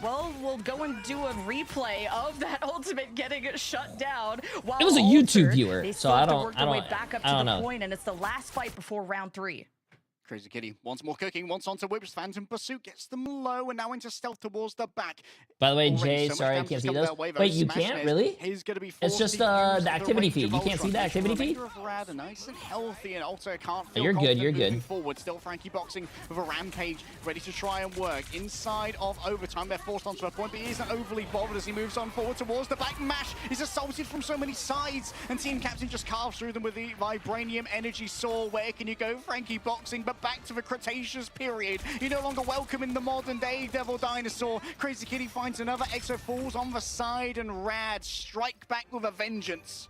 well, we'll go and do a replay of that ultimate getting shut down. While It was a Alter, YouTube viewer, they so still I have to don't- work I their way don't- back up I to don't the know. point, and it's the last fight before round 3. Crazy Kitty wants more cooking, wants onto Whips. Phantom Pursuit gets them low and now into stealth towards the back. By the way, Already Jay, so much sorry I damage can't has see come those. their way, though. Wait, you Smash can't Nest really? is gonna be It's forced just to use the activity range feed. of You can't see Ultron. the activity feed? Remainder of Rad are nice and healthy, and Alter can't feel You're good, confident you're good. moving forward. Still Frankie boxing with a rampage, ready to try and work. Inside of overtime, they're forced onto a point, but he isn't overly bothered as he moves on forward towards the back. Mash is assaulted from so many sides, and Team Captain just carves through them with the Vibranium Energy Saw. Where can you go? Frankie boxing, but back to the Cretaceous period. You're no longer welcome in the modern day, Devil Dinosaur. Crazy Kitty finds another Exo Falls on the side, and Rad strike back with a vengeance.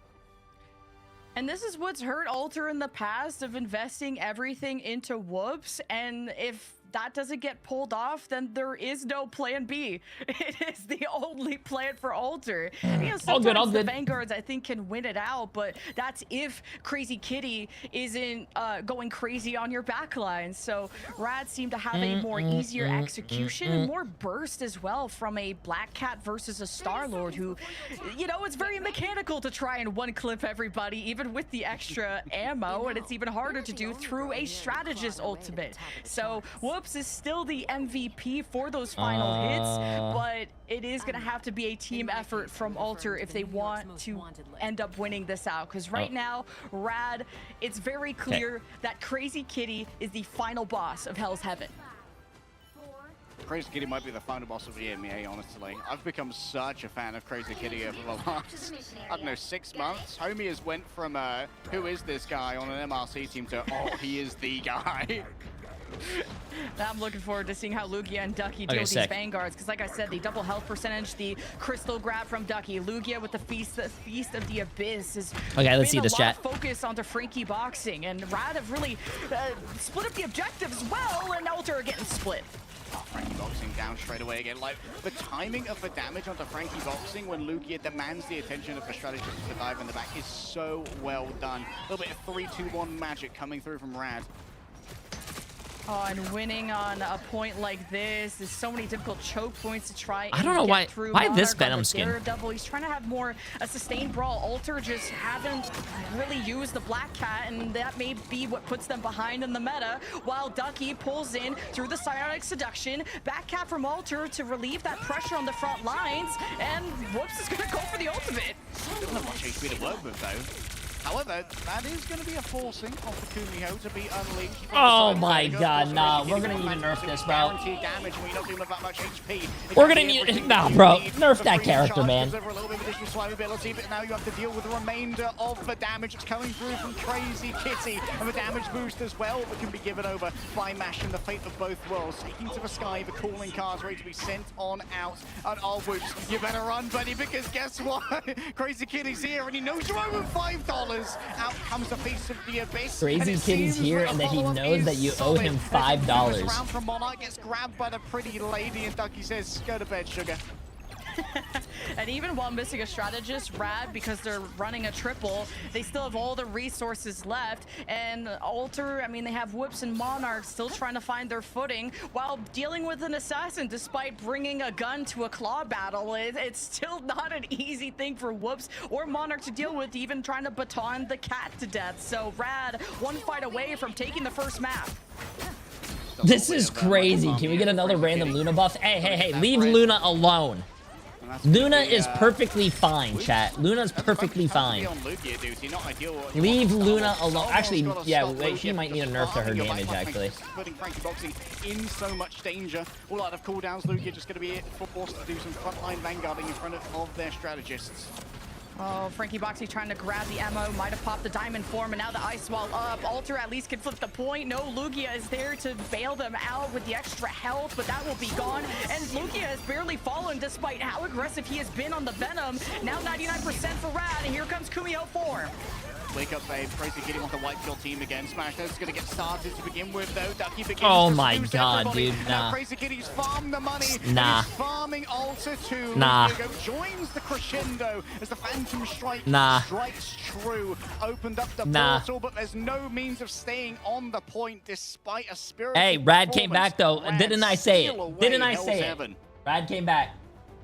And this is what's hurt Alter in the past of investing everything into Whoops, and if that doesn't get pulled off, then there is no plan B. It is the only plan for Alter. You know, sometimes all the good. Vanguards, I think, can win it out, but that's if Crazy Kitty isn't going crazy on your backline. So Rad seemed to have a more easier execution and more burst as well from a Black Cat versus a Star-Lord who, you know, it's very mechanical to try and one-clip everybody, even with the extra ammo, and it's even harder to do through a strategist ultimate. So Whoops is still the MVP for those final hits, but it is going to have to be a team effort from Alter if they want to end up winning this out. Because right now, Rad, it's very clear that Crazy Kitty is the final boss of Hell's Heaven. Crazy Kitty might be the final boss of the EMEA, honestly. I've become such a fan of Crazy Kitty over the last, I don't know, 6 months. Homie has went from, who is this guy on an MRC team to, oh, he is the guy. I'm looking forward to seeing how Lugia and Ducky deal with these Vanguards, because like I said, the double health percentage, the crystal grab from Ducky, Lugia with the feast of the Abyss is let's see this chat. Focus onto Frankie boxing, and Rad have really split up the objectives well, and Alter are getting split. Oh, Frankie boxing down straight away again. Like, the timing of the damage onto Frankie boxing when Lugia demands the attention of the strategist to dive in the back is so well done. A little bit of 3-2-1 magic coming through from Rad. Oh, and winning on a point like this, there's so many difficult choke points to try and I don't know get through. why this Monarch on Venom the skin? Daredevil. He's trying to have more a sustained brawl. Alter just haven't really used the Black Cat, and that may be what puts them behind in the meta, while Ducky pulls in through the Psionic Seduction. Back Cat from Alter to relieve that pressure on the front lines, and Whoops is going to go for the ultimate. Doesn't have much HP to work with, though. However, that is going to be a forcing of the Kumiho to be unleashed. Oh my god, nah, we're gonna need to nerf this, bro. Guaranteed damage when you're not dealing with that much HP. We're gonna need, nah, bro, nerf that character, man. Over a little bit of additional survivability, but now you have to deal with the remainder of the damage that's coming through from Crazy Kitty, and the damage boost as well that can be given over by Mash and the fate of both worlds. Taking to the sky, the calling cards ready to be sent on out. And oh, Whoops, you better run, buddy, because guess what? Crazy Kitty's here, and he knows you owe him $5. Out comes the face of the Abyss. Crazy Kitty's here, and that he knows that you owe him $5. Round from Monarch gets grabbed by the pretty lady, and Ducky says, "Go to bed, sugar." And even while missing a strategist, Rad, because they're running a triple, they still have all the resources left. And Alter, I mean, they have Whips and Monarchs still trying to find their footing while dealing with an assassin despite bringing a gun to a claw battle. It's still not an easy thing for Whoops or Monarch to deal with, even trying to baton the cat to death. So Rad, one fight away from taking the first map. This is crazy. Can we get another random Luna buff? Hey, leave Luna alone. Luna is perfectly fine, chat. Luna's perfectly fine. Leave Luna alone. Actually, yeah, wait, she might need a nerf to her damage, actually. Putting Frankie Boxing in so much danger. All out of cooldowns, Lugia just going to be forced to do some frontline vanguarding in front of their strategists. Oh, Frankie Boxy trying to grab the ammo, might have popped the diamond form, and now the ice wall up. Alter at least can flip the point. No, Lugia is there to bail them out with the extra health, but that will be gone. And Lugia has barely fallen despite how aggressive he has been on the Venom. Now 99% for Rad, and here comes Kumiho form. Wake up, babe. Crazy Kitty wants the white kill team again. Smash is going to get started to begin with, though. Ducky begins oh to my seduce god, everybody. dude, nah. Now Crazy Kitty's farmed the money. Nah. He's farming Alter too. Nah. Diego joins the crescendo as the Phantom Strike strikes true. Opened up the portal, but there's no means of staying on the point despite a spirit. Hey, Rad came back, though. Didn't I say it? Didn't I say it? Rad came back.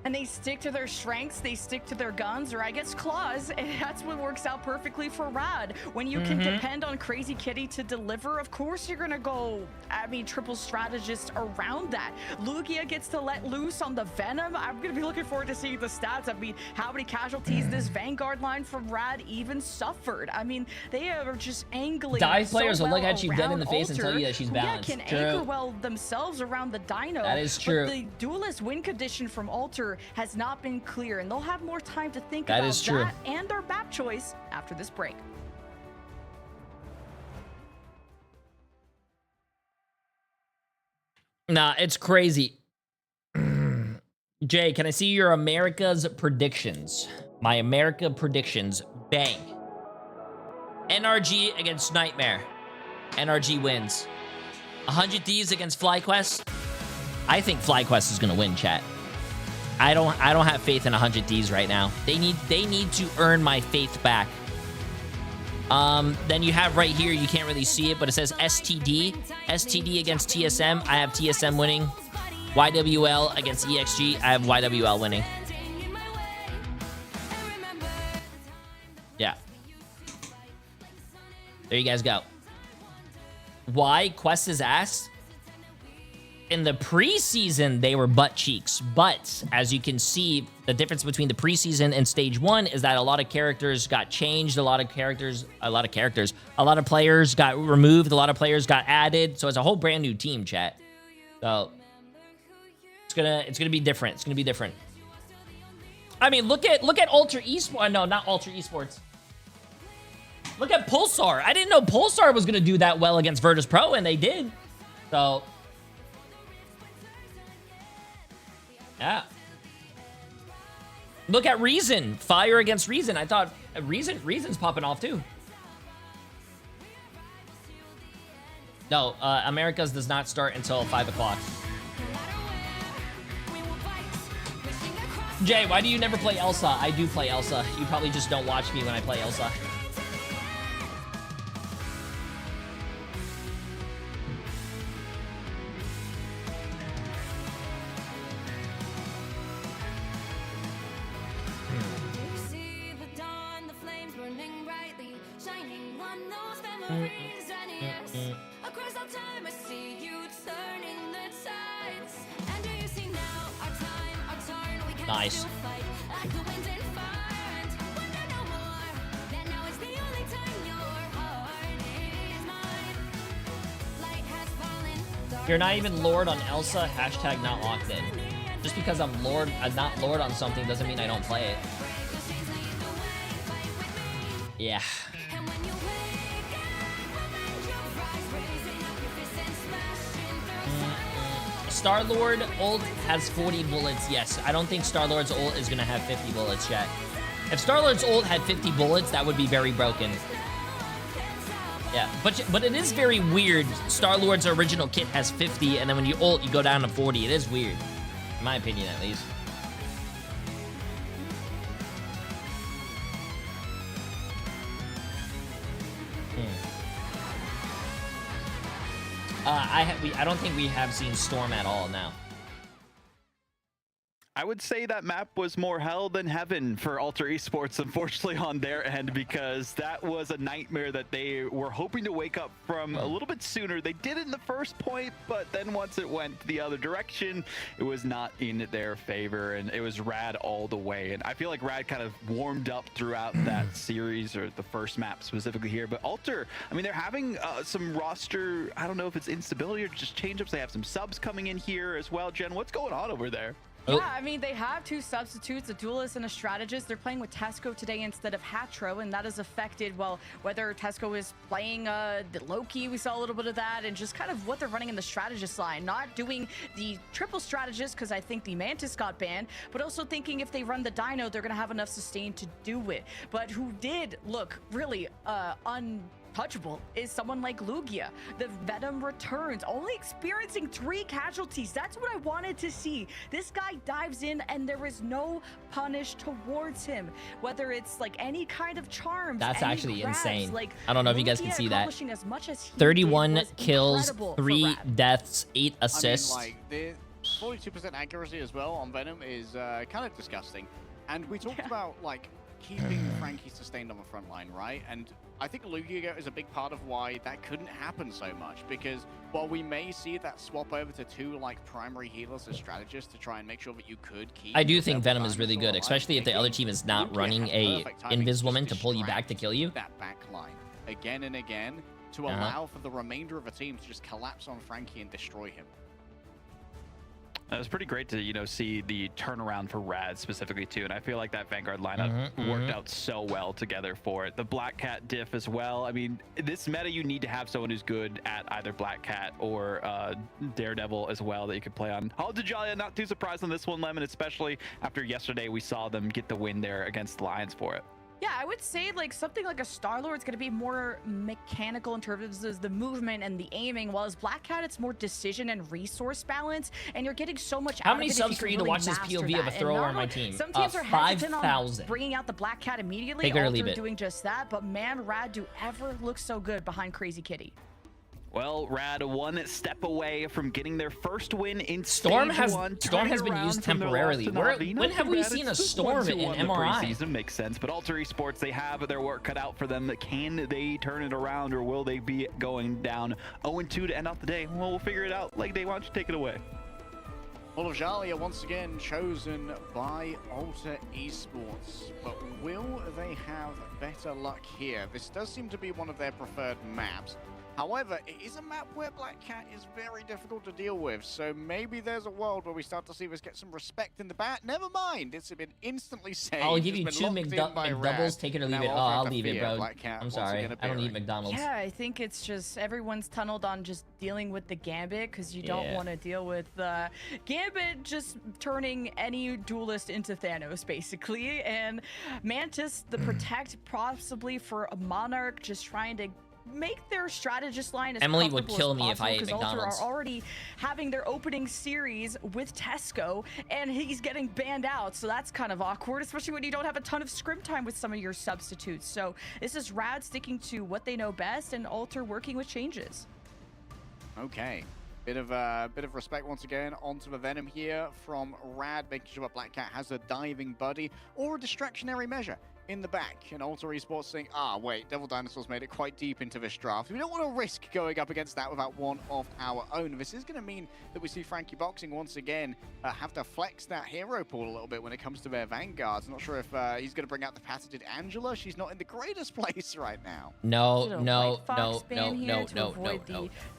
And they stick to their strengths, they stick to their guns, or I guess claws, and that's what works out perfectly for Rad. When you can depend on Crazy Kitty to deliver, of course you're gonna go, I mean, triple strategist around that. Lugia gets to let loose on the Venom. I'm gonna be looking forward to seeing the stats. I mean, how many casualties this Vanguard line from Rad even suffered. I mean, they are just angling Dive players so will look well at you dead in the face and Alter, tell you that she's balanced. Yeah, can True. anchor well themselves around the Dino. That is true. But the duelist win condition from Alter has not been clear, and they'll have more time to think that about is true. that and their map choice after this break. Nah, it's crazy. Jay, can I see your America's predictions? My America predictions. Bang. NRG against Nightmare. NRG wins. 100 Thieves against FlyQuest. I think FlyQuest is gonna win, chat. I don't have faith in 100 Thieves right now. They need to earn my faith back. Then you have right here, you can't really see it, but it says STD. STD against TSM. I have TSM winning. YWL against EXG. I have YWL winning. Yeah. There you guys go. Why Quest is ass? In the preseason, they were butt cheeks. But as you can see, the difference between the preseason and stage 1 is that a lot of characters got changed. A lot of players got removed. A lot of players got added. So it's a whole brand new team, chat. So it's gonna be different. It's gonna be different. I mean, look at Ultra Esports. No, not Ultra Esports. Look at Pulsar. I didn't know Pulsar was gonna do that well against Virtus Pro, and they did. So yeah. Look at Reason. Fire against Reason. I thought Reason's popping off too. No, America's does not start until 5 o'clock. Jay, why do you never play Elsa? I do play Elsa. You probably just don't watch me when I play Elsa. Nice. You're not even Lord on Elsa, hashtag not locked in. Just because I'm not Lord on something doesn't mean I don't play it. Yeah. Star-Lord ult has 40 bullets. Yes, I don't think Star-Lord's ult is gonna have 50 bullets yet. If Star-Lord's ult had 50 bullets, that would be very broken. Yeah, but it is very weird. Star-Lord's original kit has 50, and then when you ult, you go down to 40. It is weird, in my opinion, at least. I don't think we have seen Storm at all now. I would say that map was more hell than heaven for Alter Esports, unfortunately, on their end, because that was a nightmare that they were hoping to wake up from a little bit sooner. They did it in the first point, but then once it went the other direction, it was not in their favor, and it was Rad all the way. And I feel like Rad kind of warmed up throughout that series, or the first map specifically here. But Alter, I mean, they're having some roster, I don't know if it's instability or just change-ups. They have some subs coming in here as well. Jen, what's going on over there? Yeah, I mean, they have two substitutes, a duelist and a strategist. They're playing with Tesco today instead of Hatro, and that has affected, well, whether Tesco is playing the Loki, we saw a little bit of that, and just kind of what they're running in the strategist line. Not doing the triple strategist, because I think the Mantis got banned, but also thinking if they run the Dino, they're going to have enough sustain to do it. But who did look really untouchable is someone like Lugia. The Venom returns, only experiencing 3 casualties. That's what I wanted to see. This guy dives in and there is no punish towards him, whether it's like any kind of charms. That's actually grabs, insane. like, I don't know if you guys can Lugia see that. accomplishing as much as he 31 did was kills, incredible for 3 Rad. deaths, 8 assists. I mean, like, the 42% accuracy as well on Venom is kind of disgusting. And we talked about, like, keeping Frankie sustained on the front line, right? And I think Lugia is a big part of why that couldn't happen so much, because while we may see that swap over to 2 like primary healers as strategists to try and make sure that you could keep. I do think Venom is really good, especially if the other team is not running a Invis-Woman to pull you back to kill you. That back line again and again to allow for the remainder of the team to just collapse on Frankie and destroy him. It was pretty great to, you know, see the turnaround for Rad specifically too, and I feel like that Vanguard lineup worked out so well together for it. The Black Cat diff as well. I mean, this meta you need to have someone who's good at either Black Cat or Daredevil as well that you could play on. Jalia, not too surprised on this one, Lemon, especially after yesterday we saw them get the win there against the Lions for it. Yeah, I would say like something like a Star-Lord is going to be more mechanical in terms of the movement and the aiming, while as Black Cat, it's more decision and resource balance, and you're getting so much How out many of it subs if for you you can to really watch this master POV of a that. thrower And on my not- team? Some teams are hesitant on 5,000. bringing out the Black Cat immediately. Take it or Alter leave it. doing just that, but man, Rad do ever look so good behind Crazy Kitty. Well, Rad one step away from getting their first win in Storm stage has 1. Storm has been turning used around from their loss temporarily. to Navi. When Not have too we bad. seen a It's just Storm 1-2 in on the MRI? preseason. Makes sense, but Alter Esports, they have their work cut out for them. Can they turn it around, or will they be going down 0-2 to end off the day? Well, we'll figure it out. Like, why don't you take it away? Jalia once again chosen by Alter Esports, but will they have better luck here? This does seem to be one of their preferred maps. However, it is a map where Black Cat is very difficult to deal with, so maybe there's a world where we start to see this get some respect in the bat. Never mind, it's been instantly saved. I'll give It's you been 2 locked in by Rad, McDoubles, take it or and leave now it. Oh, Alter I'll have to leave it, fear bro. Black Cat I'm once sorry, again I don't need appearing. McDonald's. Yeah, I think it's just everyone's tunneled on just dealing with the Gambit, because you don't want to deal with Gambit just turning any duelist into Thanos, basically. And Mantis, the Protect, possibly for a Monarch, just trying to make their strategist line as Emily would comfortable kill as me if I ate possible, 'cause Alter McDonald's. are already having their opening series with Tesco, and he's getting banned out, so that's kind of awkward, especially when you don't have a ton of scrim time with some of your substitutes. So this is Rad sticking to what they know best, and Alter working with changes. Okay. Bit of respect once again onto the Venom here from Rad, making sure that Black Cat has a diving buddy or a distractionary measure in the back. And Alter Esports saying, wait, Devil Dinosaurs made it quite deep into this draft. We don't want to risk going up against that without one of our own. This is going to mean that we see Frankie Boxing once again have to flex that hero pool a little bit when it comes to their Vanguards. I'm not sure if he's going to bring out the patented Angela. She's not in the greatest place right now. No.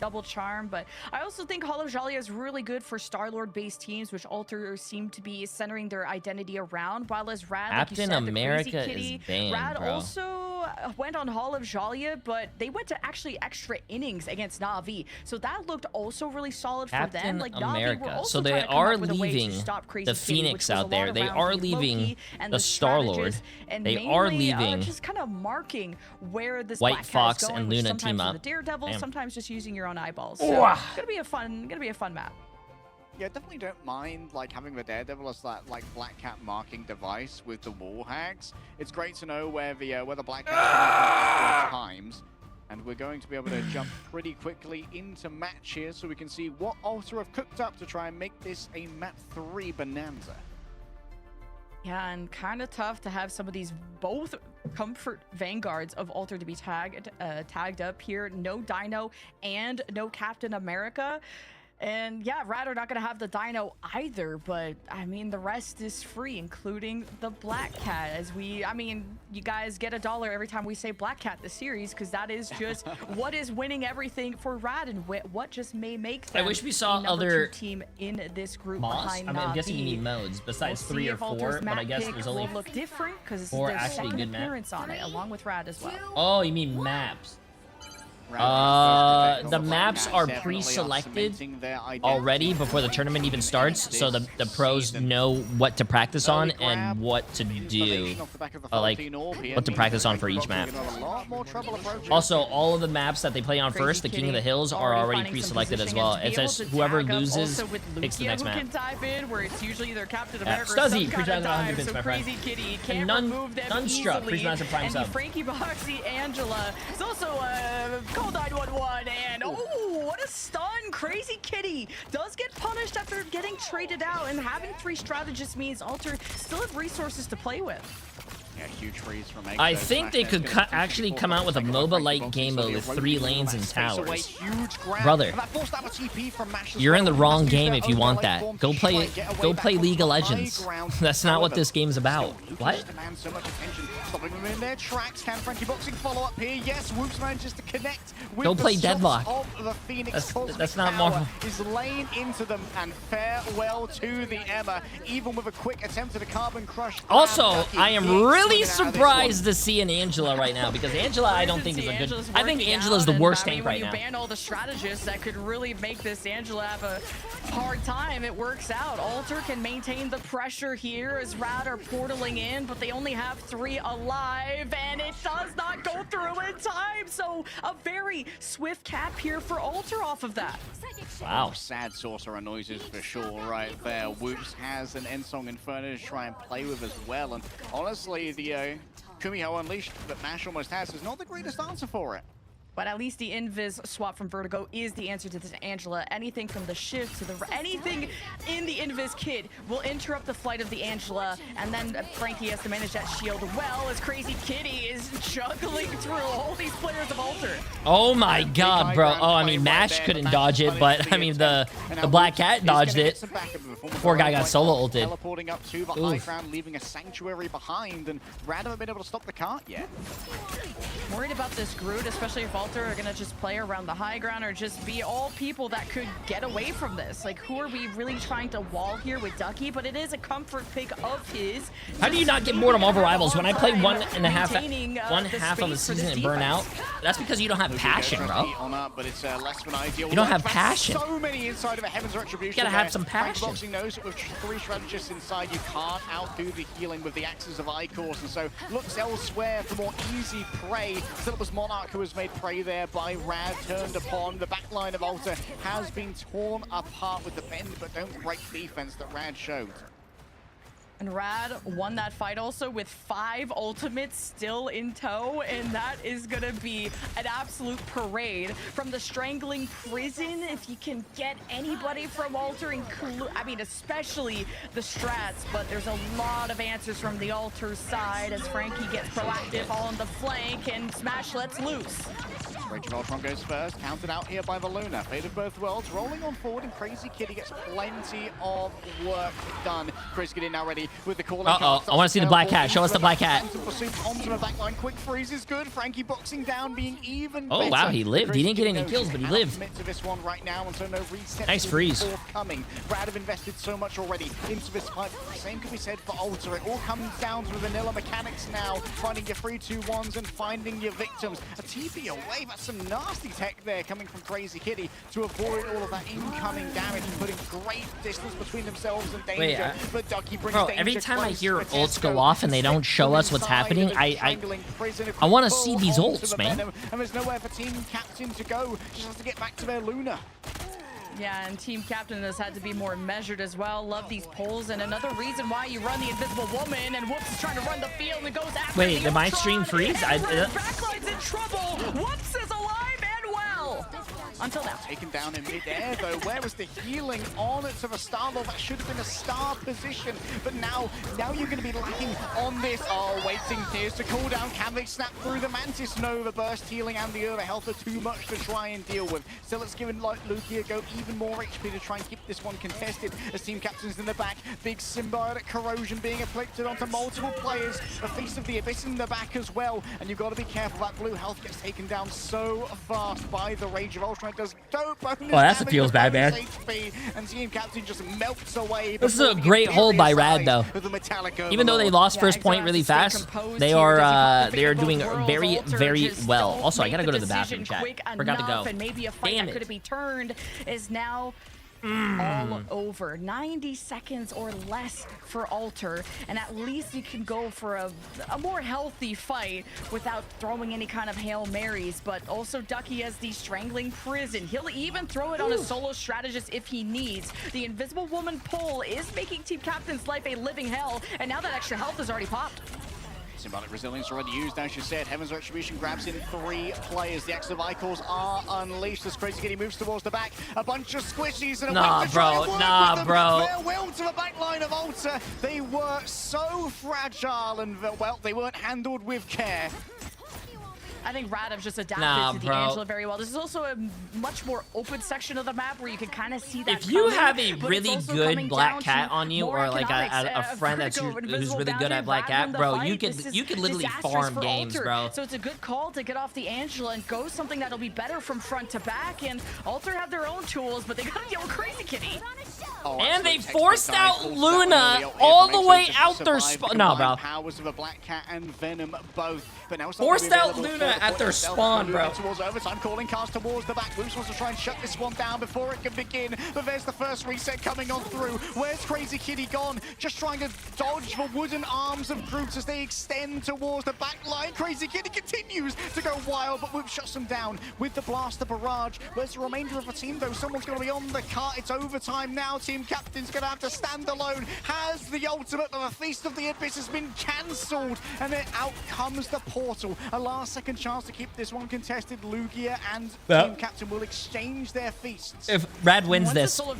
Double charm, but I also think Jalia is really good for Star-Lord based teams, which Alter seem to be centering their identity around, while as Rad, like you Captain said, America the Crazy Kitty, is banned, Rad bro. also went on Jalia, but they went to actually extra innings against Na'Vi, so that looked also really solid for them. Captain Like Na'Vi were America. also So they trying to come are up with a way to leaving stop Crazy the Kitty, Phoenix which was a out there. lot They around are the leaving Loki and the Star-Lord. strategist, and They mainly, are leaving just kind of marking where this White Black Cat is Fox going, and which Luna sometimes team with up. the Daredevil, Damn. sometimes just using your own eyeballs. Ooh. So gonna be a fun map. Yeah, definitely don't mind like having the Daredevil as that like Black Cat marking device with the wall hacks. It's great to know where the Black Cat can come from at all times. And we're going to be able to jump pretty quickly into match here so we can see what Alter have cooked up to try and make this a map 3 bonanza. Yeah, and kind of tough to have some of these both comfort vanguards of Alter to be tagged up here. No Dino and no Captain America. And yeah, Rad are not going to have the Dino either, but I mean, the rest is free, including the Black Cat. You guys get $1 every time we say Black Cat this series, because that is just what is winning everything for Rad and what just may make them. I wish we saw the other team in this group mods. behind I'm guessing you need modes besides 3 or 4, but I guess there's only will look different because this 4 is their actually second good maps. appearance on it, along with Rad as well. Oh, you mean maps? The maps are pre-selected already before the tournament even starts, so the pros know what to practice on and what to do, like what to practice on for each map. Also, all of the maps that they play on first, the King of the Hills, are already pre-selected as well. It says whoever loses picks the next map. Can dive in where it's usually either Captain America or Stuzzy, some kind of dive, so so Crazy Kitty can't and remove them Nunstruck, easily. pre-master prime And sub. Frankie Boxy Angela is also call 911, and oh, what a stun! Crazy Kitty does get punished after getting traded out, and having 3 strategists means Alter still have resources to play with. Yeah, huge freeze from I think they could actually come out with a MOBA-like game mode with 3 lanes and towers. Brother, you're in the wrong game if you want that. Go play League of Legends. That's not what this game's about. What? Go play Deadlock. That's not Marvel. Is laying into them, and farewell to the Emma, even with a quick attempt at a carbon crush. Also, I am really surprised to see an Angela right now, because Angela I don't think is a good. I think Angela's the worst tank right now. When you ban all the strategists that could really make this Angela have a hard time, it works out. Alter can maintain the pressure here as Rad are portaling in, but they only have 3 alive, and it does not go through in time. So a very swift cap here for Alter off of that. Wow. Sad sorcerer noises for sure right there. Whoops has an end song Inferno to try and play with as well. And honestly, the Kumiho Unleashed that Mash almost has is not the greatest answer for it. But at least the Invis swap from Vertigo is the answer to this Angela. Anything from the shift to the... Anything in the Invis kit will interrupt the flight of the Angela. And then Frankie has to manage that shield well as Crazy Kitty is juggling through all these players of Alter. Oh my god, bro. Oh, I mean, Mash couldn't dodge it, but I mean, the Black Cat dodged it. Poor guy got solo ulted. Teleporting up to the high ground, leaving a sanctuary behind, and Rad haven't been able to stop the cart yet. Worried about this Groot, especially if Alter are gonna just play around the high ground or just be all people that could get away from this. Like, who are we really trying to wall here with Ducky? But it is a comfort pick of his. How do you not get bored of Marvel Rivals? When I play one half of a season and burn out, that's because you don't have passion, bro. You don't have passion. So many inside of a Heaven's Retribution. You gotta have some passion. Boxing knows that with 3 strategists inside, you can't outdo the healing with the axes of Icors, and so looks elsewhere for more easy prey. Still, it was Monarch who was made prey there by Rad, turned upon. The back line of Alter has been torn apart with the bend but don't break defense that Rad showed. And Rad won that fight also with 5 ultimates still in tow, and that is gonna be an absolute parade. From the strangling prison, if you can get anybody from Alter, especially the strats, but there's a lot of answers from the Alter side as Frankie gets proactive on the flank and Smash lets loose. Rage of Ultron goes first, counted out here by the Luna. Fate of both worlds, rolling on forward, and Crazy Kitty gets plenty of work done. Crazy Kitty now ready with the call. I want to see the Black Cat. Show us the Black Cat. Onto the back line. Quick freeze is good. Frankie boxing down, being even better. Wow, he lived. He didn't get any kills, but he lived. To this one right now, and so no reset. Nice freeze. Coming. Brad have invested so much already into this fight. Same could be said for Alter. It all comes down to the vanilla mechanics now. Finding your 3-2-1s and finding your victims. A TP away. That's some nasty tech there coming from Crazy Kitty to avoid all of that incoming damage and putting great distance between themselves and danger. But Ducky brings danger every time close. I hear ults go off and they don't show us what's happening, I want to see these ults, man. And there's nowhere for Team Captain to go. Just has to get back to their Luna. Yeah, and Team Captain has had to be more measured as well. Love these pulls, and another reason why you run the Invisible Woman, and Whoops is trying to run the field and goes after Wait, did my stream freeze? Backline's in trouble. Whoops is until now. Taken down in mid-air, though. Where was the healing on it to the Star-Lord? That should have been a star position. But now you're going to be lacking on this. Oh, waiting tears to cool down. Can they snap through the Mantis? No, the burst healing and the overhealth are too much to try and deal with. Still, it's given Lugia go even more HP to try and keep this one contested. As team captains in the back, big symbiotic corrosion being inflicted onto multiple players. The Feast of the Abyss in the back as well. And you've got to be careful. That blue health gets taken down so fast by the Rage of Ultron. It does dope bonus that's what damage feels to bad, man. bonus HP, and team captain just melts away. This is a great hold by Rad, though. Even though they lost first point really fast, they are doing very, very well. Also, I gotta go to the bathroom, chat. Forgot to go. And maybe a fight Damn that it. could be turned is now all over. 90 seconds or less for Alter, and at least you can go for a more healthy fight without throwing any kind of Hail Marys. But also Ducky has the Strangling Prison. He'll even throw it on a solo strategist if he needs. The Invisible Woman pull is making Team Captain's life a living hell, and now that extra health is already popped. Symbiotic Resilience already used, as you said. Heaven's Retribution grabs in 3 players. The X of Icons are unleashed as Crazy Kitty moves towards the back. A bunch of squishies and a Nah, way to try and bro. work Nah, with them. bro. Farewell to the back line of Alter. They were so fragile and, well, they weren't handled with care. I think Radov's just adapted to the bro. Angela very well. This is also a much more open section of the map where you can kind of see that If you coming, have a but really it's also good coming black down cat to on you, more or like economics. a friend that's Vertigo, who's Invisible really good Boundary, at black Rad win cat, the bro, fight. you This is could literally disastrous farm for games, Alter. bro. So it's a good call to get off the Angela and go something that'll be better from front to back. And Alter have their own tools, but they gotta deal with Crazy Kitty. Oh, And they absolute forced textbook out dive, forced Luna out early all from the way Exo to out their survive spawn. the No, combined bro. powers of a Black Cat and Venom both. But now it's not Forced gonna be out available Luna for the at their point itself. spawn, Luna bro. Towards overtime, calling cast towards the back. Moose wants to try and shut this one down before it can begin. But there's the first reset coming on through. Where's Crazy Kitty gone? Just trying to dodge the wooden arms of Groot as they extend towards the back line. Crazy Kitty continues to go wild, but Whoop shuts them down with the blaster barrage. Where's the remainder of the team, though? Someone's going to be on the cart. It's overtime now. Team captain's going to have to stand alone. Has the ultimate, but the Feast of the Abyss has been cancelled. And then out comes the portal. A last-second chance to keep this one contested. Lugia and Team Captain will exchange their feasts. If Rad wins Once the this, Solar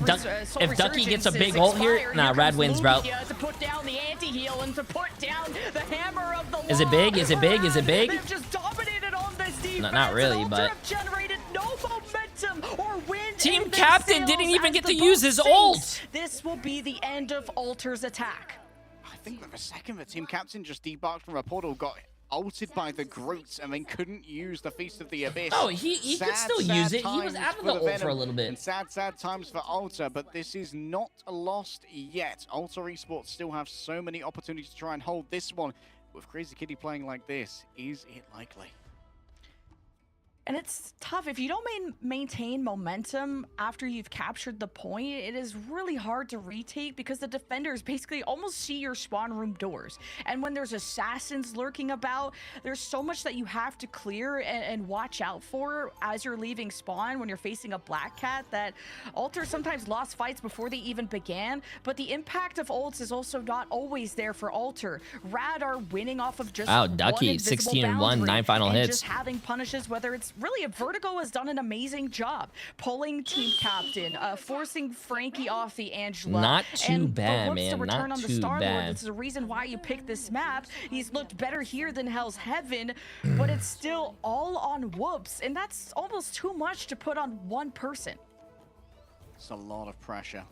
if Ducky gets a Resurgence big is ult here, expired, nah, here Rad comes wins, bro. Lugia to put down the anti-heal and to put down the hammer of the Is it law. big? Is it big? Is it big? They've just dominated on this defense. Not really, and but- Ultra have generated no momentum or wind Team in their Captain sails didn't even as get the to use boat his sinks. ult. This will be the end of Alter's attack. I think that the second the Team Captain just debarked from a portal, got ulted by the Groots, and then couldn't use the Feast of the Abyss. Oh, he could still use it. He was out of the ult for a little bit. And sad times for Alter, but this is not lost yet. Alter Esports still have so many opportunities to try and hold this one. With Crazy Kitty playing like this, is it likely? And it's tough. If you don't maintain momentum after you've captured the point, it is really hard to retake because the defenders basically almost see your spawn room doors. And when there's assassins lurking about, there's so much that you have to clear and watch out for as you're leaving spawn when you're facing a Black Cat that Alter sometimes lost fights before they even began. But the impact of ults is also not always there for Alter. Rad are winning off of just Wow, one Ducky, invisible 16-1, boundary 9 final and hits. just having punishes, whether it's really Vertigo has done an amazing job pulling Team Captain, forcing Frankie off the Angela. Not too and bad, the looks man, to return not on the too Star-Lord. bad. This is the reason why you picked this map. He's looked better here than Hell's Heaven, but it's still all on Whoops, and that's almost too much to put on one person. It's a lot of pressure.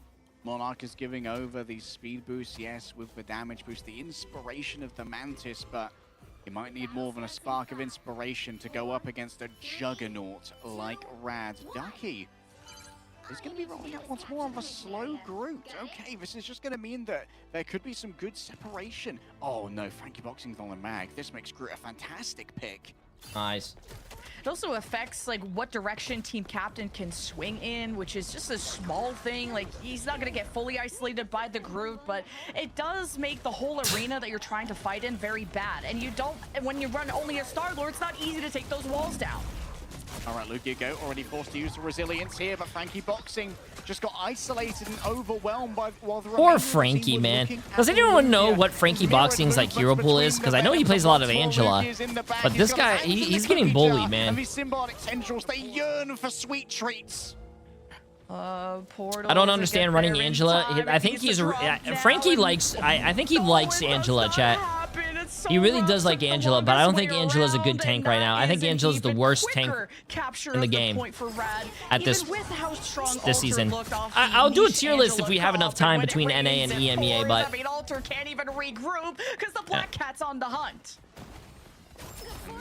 Monarch is giving over the speed boost, yes, with the damage boost, the inspiration of the Mantis, but he might need more than a spark of inspiration to go up against a juggernaut like Rad. Ducky is going to be rolling out once more on the slow Groot. Okay, this is just going to mean that there could be some good separation. Oh no, Frankie Boxing's on the mag. This makes Groot a fantastic pick. Nice. It also affects like what direction Team Captain can swing in, which is just a small thing. Like he's not gonna get fully isolated by the Groot, but it does make the whole arena that you're trying to fight in very bad. And you don't, when you run only a Star-Lord, it's not easy to take those walls down. All right, Lugia Go already forced to use the resilience here, but Frankie Boxing just got isolated and overwhelmed by while the Poor Frankie, man. Does anyone know what Frankie Boxing's like hero pool is? Because I know he plays a lot of Angela, but this guy, he's getting bullied, man. And these symbiotic tendrils, they yearn for sweet treats. I don't understand running Angela. I think he's Frankie likes. I think he likes Angela, chat. He really does like Angela, but I don't think Angela's a good tank right now. I think Angela's the worst tank in the game at this season. I'll do a tier list if we have enough time between NA and EMEA, but I mean, Alter can't even regroup because the Black Cat's on the hunt.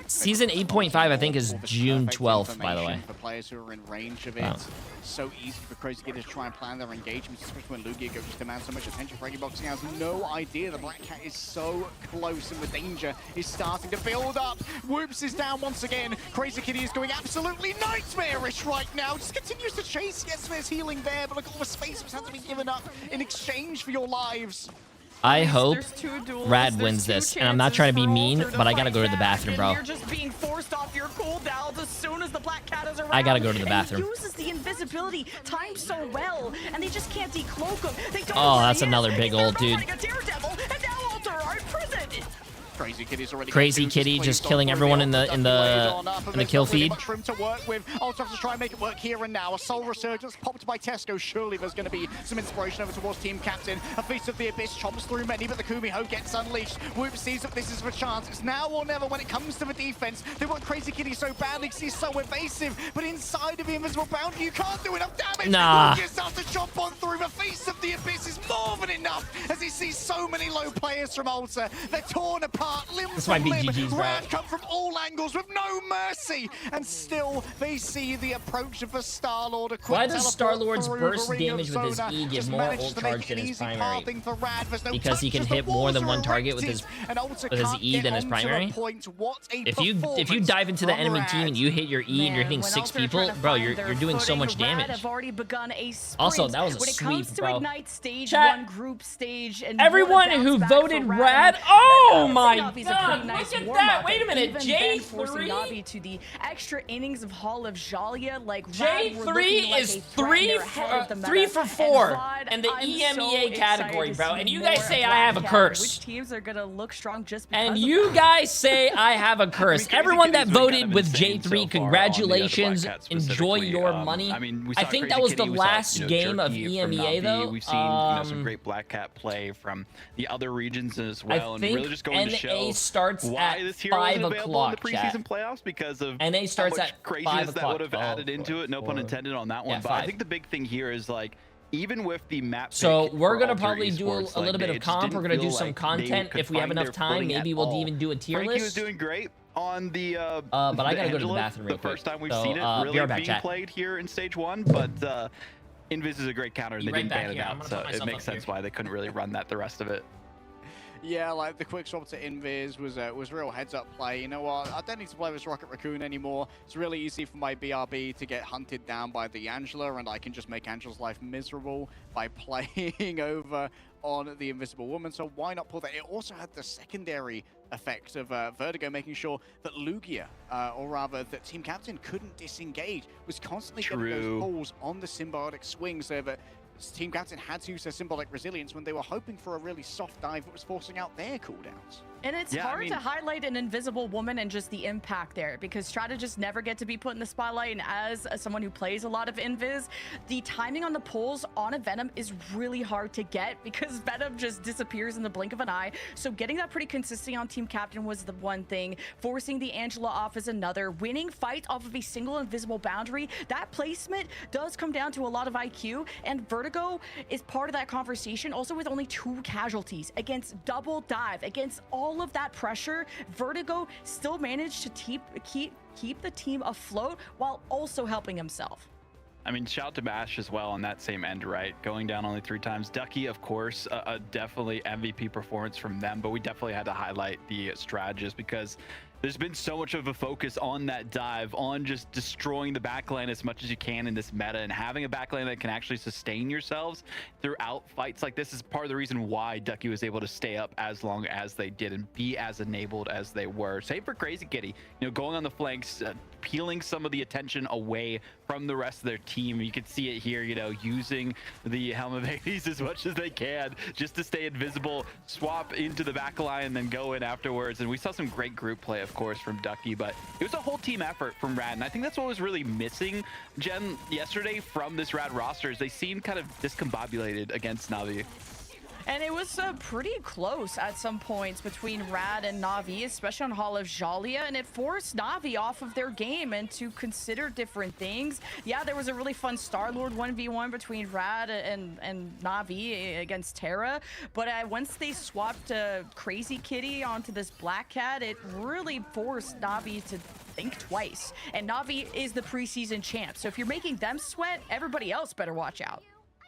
Season 8.5, I think, is June 12th, by the way. For players who are in range of it, so easy for Crazy Kid to try and plan their engagements, especially when Lugia Go just demands so much attention. Frankie Boxing has no idea the Black Cat is so close and the danger is starting to build up. Whoops is down once again. Crazy Kitty is going absolutely nightmarish right now. Just continues to chase. Yes, there's healing there, but look at all the space that's had to be given up in exchange for your lives. I hope Rad wins this, and I'm not trying to be mean, but I gotta go to the bathroom, bro. You're just being forced off your cooldowns as soon as the Black Cat is around. I gotta go to the bathroom. He uses the invisibility timed so well, and they just can't decloak him. They don't Oh, that's another big old dude. a Daredevil, and now Alter are in prison. Crazy Kitty's already Crazy Kitty just killing everyone in the kill feed. Much room to work with. Ultra has to try and make it work here and now. A Soul Resurgence popped by Tesco. Surely there's going to be some inspiration over towards Team Captain. A Feast of the Abyss chomps through many, but the Kumiho gets unleashed. Whoop sees that this is a chance. It's now or never when it comes to the defense. They want Crazy Kitty so badly because he's so evasive, but inside of the invisible boundary, you can't do enough damage. Nah. He starts to chomp on through. The Feast of the Abyss is more than enough as he sees so many low players from Ultra. They're torn apart, limb This from might be limb. GG's, bro. Rad come from all angles with no mercy, and still they see the approach of the Star-Lord. Why does Star-Lord's burst damage with his E give more ult charge than his primary? Because he can hit more than one target with his E than his primary? If you dive into the enemy team and you hit your E and you're hitting 6 people, bro, you're doing so much damage. Also, that was a sweep, bro. Chat, everyone who voted Rad, oh my god, look at that! Wait a minute, Jay3 to the extra innings of Hall of Jalia, like Jay3 is 3 for 4 in the EMEA category, bro. And you guys say I have a curse. Which teams are gonna look strong just because and you guys say I have a curse. Everyone that voted with J3, congratulations. Enjoy your money. I think that was the last game of EMEA, though. We've seen some great Black Cat play from the other regions as well, and really just going to show starts why at this hero 5 is available in the o'clock, preseason playoffs because of NA starts how much at craziness 5 that o'clock. would have added into it. No pun intended on that one. Yeah, but 5. I think the big thing here is like, even with the map so pick we're for gonna Alter probably do Esports, a little bit of comp. We're gonna do some content if we have enough time. Maybe we'll even do a tier Frankie list. was doing great on the but I gotta go to the Angela, bathroom real the first quick. time we've So, seen it really be right back, being chat. played here in stage 1, but Invis is a great counter and they Right didn't back ban it here. I'm out, gonna so put it myself makes up sense here. why they couldn't really run that the rest of it. Yeah, like the quick swap to Invis was real heads-up play. You know what? I don't need to play this Rocket Raccoon anymore. It's really easy for my BRB to get hunted down by the Angela, and I can just make Angela's life miserable by playing over on the Invisible Woman. So why not pull that? It also had the secondary effect of Vertigo making sure that Lugia, or rather that Team Captain couldn't disengage, was constantly getting those pulls on the symbiotic swings there, but Team Captain had to use their symbolic resilience when they were hoping for a really soft dive that was forcing out their cooldowns. And it's hard to highlight an invisible woman and just the impact there, because strategists never get to be put in the spotlight. And as someone who plays a lot of Invis, the timing on the pulls on a Venom is really hard to get because Venom just disappears in the blink of an eye. So getting that pretty consistently on Team Captain was the one thing. Forcing the Angela off is another. Winning fights off of a single invisible boundary, that placement does come down to a lot of IQ, and Vertigo is part of that conversation. Also with only 2 casualties against double dive, against all of that pressure, Vertigo still managed to keep the team afloat while also helping himself. I mean, shout to Bash as well on that same end, right? Going down only 3 times. Ducky, of course, a definitely MVP performance from them, but we definitely had to highlight the strategist because there's been so much of a focus on that dive, on just destroying the backline as much as you can in this meta, and having a backline that can actually sustain yourselves throughout fights like this is part of the reason why Ducky was able to stay up as long as they did and be as enabled as they were. Same for Crazy Kitty, you know, going on the flanks, peeling some of the attention away from the rest of their team. You can see it here, you know, using the Helm of Hades as much as they can just to stay invisible, swap into the back line, and then go in afterwards. And we saw some great group play, of course, from Ducky, but it was a whole team effort from Rad. And I think that's what was really missing, Jen, yesterday from this Rad roster is they seemed kind of discombobulated against Na'Vi. And it was pretty close at some points between Rad and Na'Vi, especially on Hall of Jalia, and it forced Na'Vi off of their game and to consider different things. Yeah, there was a really fun Star-Lord 1v1 between Rad and Na'Vi against Terra, but once they swapped Crazy Kitty onto this Black Cat, it really forced Na'Vi to think twice. And Na'Vi is the preseason champ, so if you're making them sweat, everybody else better watch out.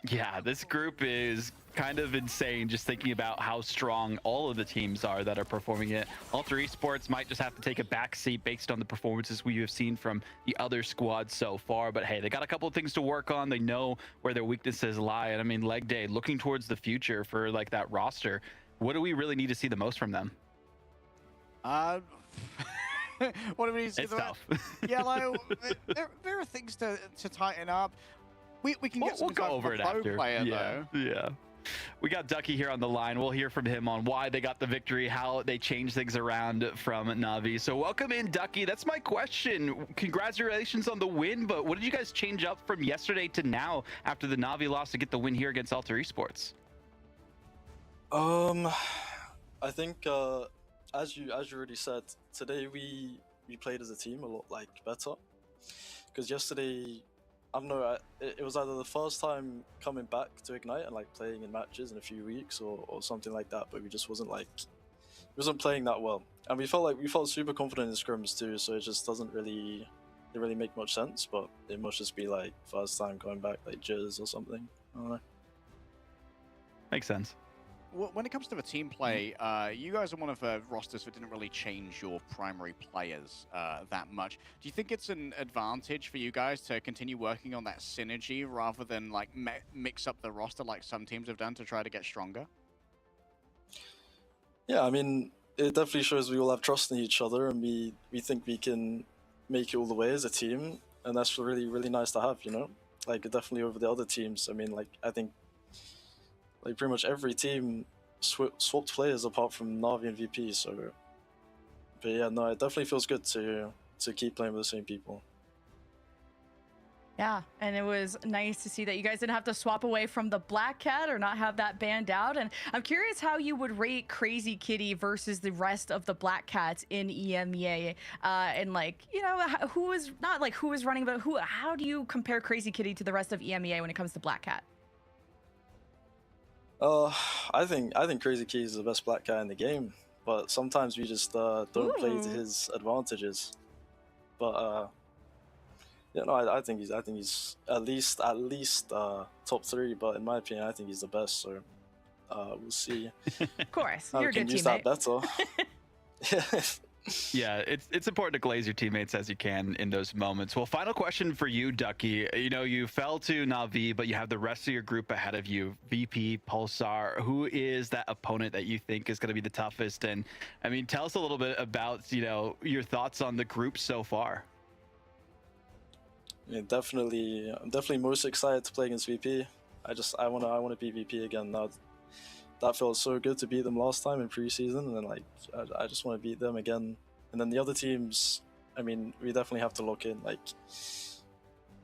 Yeah, this group is kind of insane just thinking about how strong all of the teams are that are performing it. Alter Esports might just have to take a back seat based on the performances we have seen from the other squads so far. But hey, they got a couple of things to work on. They know where their weaknesses lie. And I mean, Leg Day, looking towards the future for like that roster, what do we really need to see the most from them? What do we need to see? It's tough. Yeah, like, there are things to tighten up. We can get we'll go over it after. Player, yeah, though. yeah. We got Ducky here on the line. We'll hear from him on why they got the victory, how they changed things around from Na'Vi. So welcome in, Ducky. That's my question. Congratulations on the win, but what did you guys change up from yesterday to now after the Na'Vi loss to get the win here against Alter Esports? I think as you already said, today we played as a team a lot like better, because yesterday I don't know, it was either the first time coming back to Ignite and like playing in matches in a few weeks or something like that, but we just wasn't playing that well, and we felt super confident in scrims too, so it just doesn't really make much sense. But it must just be like first time going back, like jitters or something. I don't know. Makes sense. When it comes to the team play, you guys are one of the rosters that didn't really change your primary players that much. Do you think it's an advantage for you guys to continue working on that synergy rather than like mix up the roster like some teams have done to try to get stronger? Yeah, I mean, it definitely shows we all have trust in each other, and we think we can make it all the way as a team, and that's really, really nice to have, you know? Like, definitely over the other teams. I mean, like, I think like pretty much every team swapped players apart from Na'Vi and VP, so... But yeah, no, it definitely feels good to keep playing with the same people. Yeah, and it was nice to see that you guys didn't have to swap away from the Black Cat or not have that banned out. And I'm curious how you would rate Crazy Kitty versus the rest of the Black Cats in EMEA. And like, you know, who is not like who is running, but how do you compare Crazy Kitty to the rest of EMEA when it comes to Black Cat? I think Crazy Kitty is the best Black Cat in the game, but sometimes we just don't play to his advantages. But yeah, no, I think he's at least top 3. But in my opinion, I think he's the best. So we'll see. Of course, how you're a we can good use teammate. that better. Yeah, it's important to glaze your teammates as you can in those moments. Well, final question for you, Ducky. You know, you fell to Na'Vi, but you have the rest of your group ahead of you. VP, Pulsar. Who is that opponent that you think is going to be the toughest? And I mean, tell us a little bit about, you know, your thoughts on the group so far. Yeah, I'm definitely most excited to play against VP. I want to beat VP again now. That felt so good to beat them last time in preseason, and then like I just want to beat them again. And then the other teams, I mean, we definitely have to lock in. Like,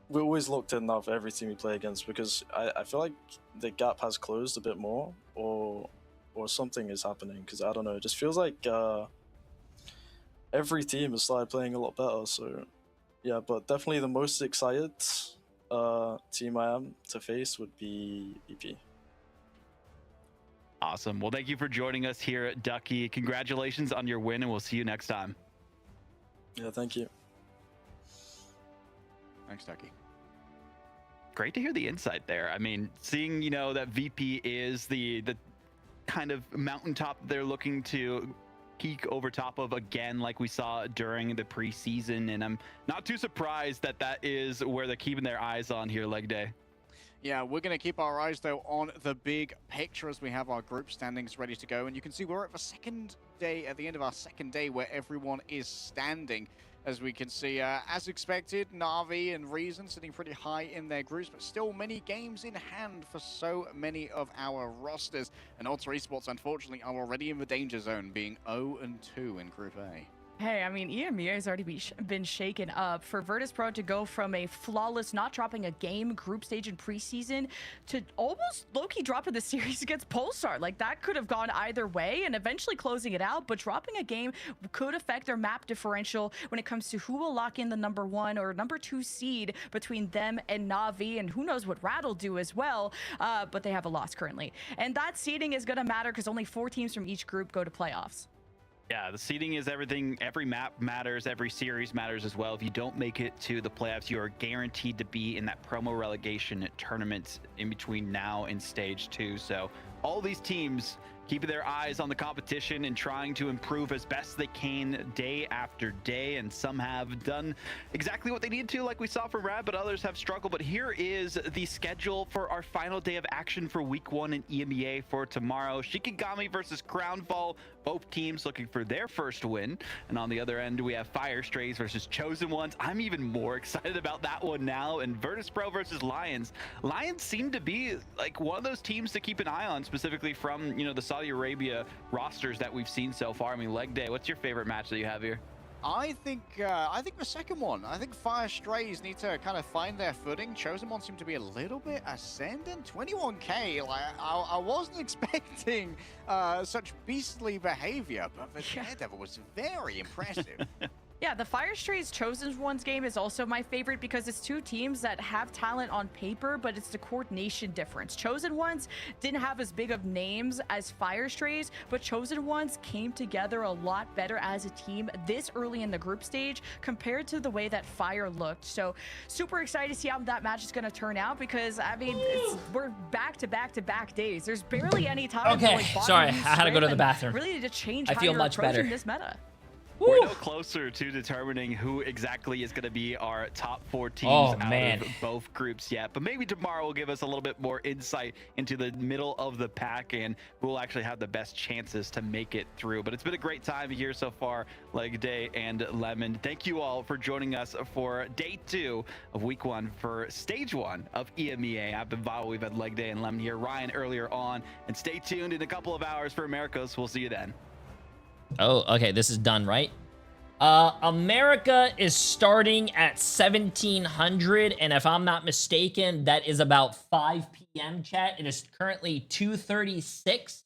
we're always locked in now for every team we play against, because I feel like the gap has closed a bit more, or something is happening. Because I don't know, it just feels like every team has started playing a lot better. So yeah, but definitely the most excited team I am to face would be VP. Awesome. Well, thank you for joining us here at Ducky. Congratulations on your win, and we'll see you next time. Yeah, thank you. Thanks, Ducky. Great to hear the insight there. I mean, seeing, you know, that VP is the kind of mountaintop they're looking to peak over top of again, like we saw during the preseason, and I'm not too surprised that that is where they're keeping their eyes on here, Leg Day. Yeah, we're going to keep our eyes, though, on the big picture as we have our group standings ready to go. And you can see we're at the second day, at the end of our second day, where everyone is standing. as we can see. As expected, Na'Vi and Reason sitting pretty high in their groups, but still many games in hand for so many of our rosters. And Ultra Esports, unfortunately, are already in the danger zone, being 0-2 in Group A. Hey, I mean, EMEA has already been shaken up. For Virtus.pro to go from a flawless, not dropping a game group stage in preseason to almost low-key dropping the series against Pulsar. Like, that could have gone either way and eventually closing it out, but dropping a game could affect their map differential when it comes to who will lock in the #1 or #2 seed between them and Na'Vi, and who knows what Rad will do as well, but they have a loss currently. And that seeding is going to matter because only 4 teams from each group go to playoffs. Yeah, the seeding is everything. Every map matters. Every series matters as well. If you don't make it to the playoffs, you are guaranteed to be in that promo relegation tournament in between now and stage 2. So all these teams keeping their eyes on the competition and trying to improve as best they can day after day. And some have done exactly what they need to, like we saw from Rad, but others have struggled. But here is the schedule for our final day of action for week 1 in EMEA for tomorrow. Shikigami versus Crownfall. Both teams looking for their first win. And on the other end, we have Fire Strays versus Chosen Ones. I'm even more excited about that one now. And Virtus.pro versus Lions. Lions seem to be like one of those teams to keep an eye on, specifically from, you know, the Saudi Arabia rosters that we've seen so far. I mean, leg day, what's your favorite match that you have here? I think the second one. I think Fire Strays need to kind of find their footing. Chosen One seem to be a little bit ascendant. 21k, like I wasn't expecting such beastly behavior, but the Daredevil was very impressive. Yeah, the Fire Strays Chosen Ones game is also my favorite because it's 2 teams that have talent on paper, but it's the coordination difference. Chosen Ones didn't have as big of names as Fire Strays, but Chosen Ones came together a lot better as a team this early in the group stage compared to the way that Fire looked. So super excited to see how that match is going to turn out because, I mean, we're back-to-back-to-back days. There's barely any time. Okay, sorry, I had to go to the bathroom. Really need to change I how feel you're much better. approaching this meta. We're no closer to determining who exactly is going to be our top 4 teams out of both groups yet. But maybe tomorrow will give us a little bit more insight into the middle of the pack and who will actually have the best chances to make it through. But it's been a great time here so far, Leg Day and Lemon. Thank you all for joining us for day 2 of week 1 for stage 1 of EMEA. I've been Vile. We've had Leg Day and Lemon here. Ryan earlier on. And stay tuned in a couple of hours for Americas. We'll see you then. Oh, okay, this is done, right? America is starting at 1700, and if I'm not mistaken, that is about 5 p.m. chat. It is currently 2:36.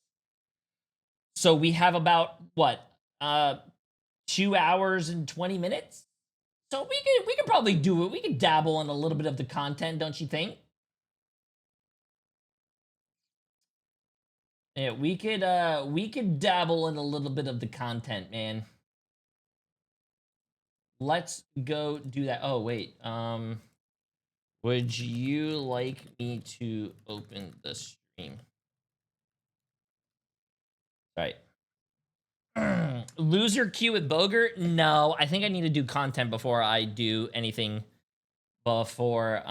So we have about, what, 2 hours and 20 minutes? So we could probably do it. We could dabble in a little bit of the content, don't you think? Yeah, we could dabble in a little bit of the content, man. Let's go do that. Oh, wait. Would you like me to open the stream? Right. Loser queue with Bogert? No, I think I need to do content before I do anything before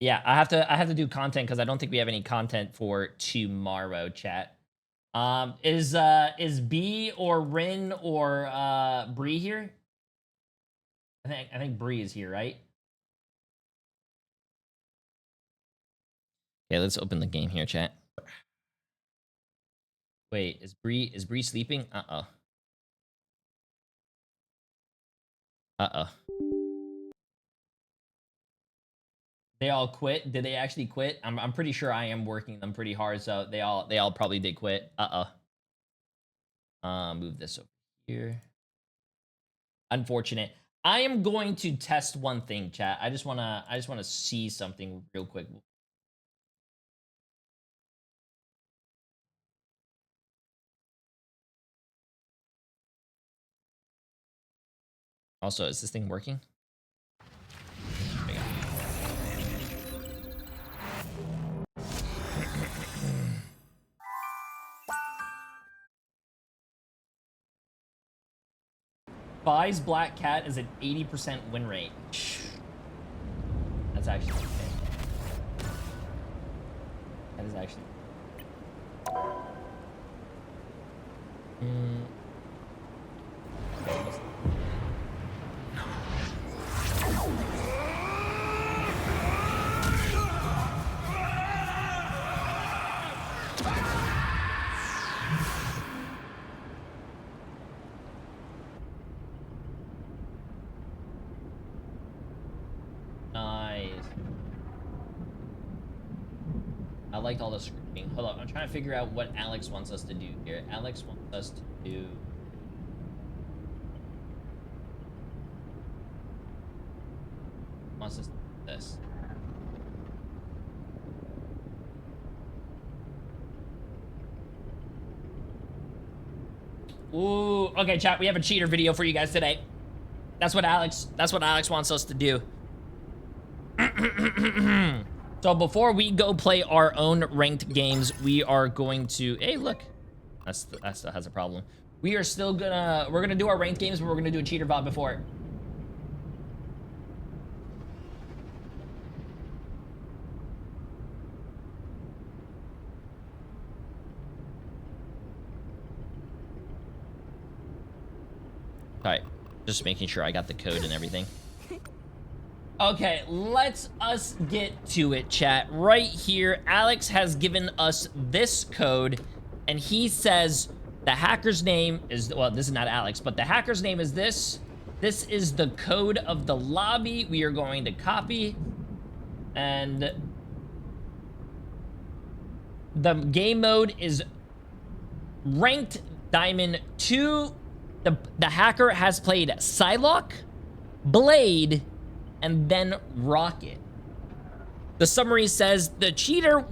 yeah, I have to do content because I don't think we have any content for tomorrow, chat. Is B or Rin or Bree here? I think Bree is here, right? Okay, let's open the game here, chat. Wait, is Bree sleeping? Uh-oh. Uh-oh. They all quit? Did they actually quit? I'm pretty sure I am working them pretty hard, so they all probably did quit. Move this over here. Unfortunate. I am going to test one thing, chat. I just wanna see something real quick. Also, is this thing working? Buys Black Cat is an 80% win rate. That's actually insane. That is actually. Nice. I liked all the screaming. Hold on, I'm trying to figure out what Alex wants us to do here. Alex wants us to do... Wants us to do this. Ooh, okay, chat, we have a cheater video for you guys today. That's what Alex wants us to do. So before we go play our own ranked games, we are going to... Hey, look. That still has a problem. We are still gonna... We're gonna do our ranked games, but we're gonna do a cheater VOD before. Alright. Just making sure I got the code and everything. Okay, let's us get to it, chat. Right here, Alex has given us this code, and he says the hacker's name is, well, this is not Alex, but the hacker's name is this. This is the code of the lobby we are going to copy. And the game mode is ranked Diamond 2. The hacker has played Psylocke, Blade, and then Rocket. The summary says the cheater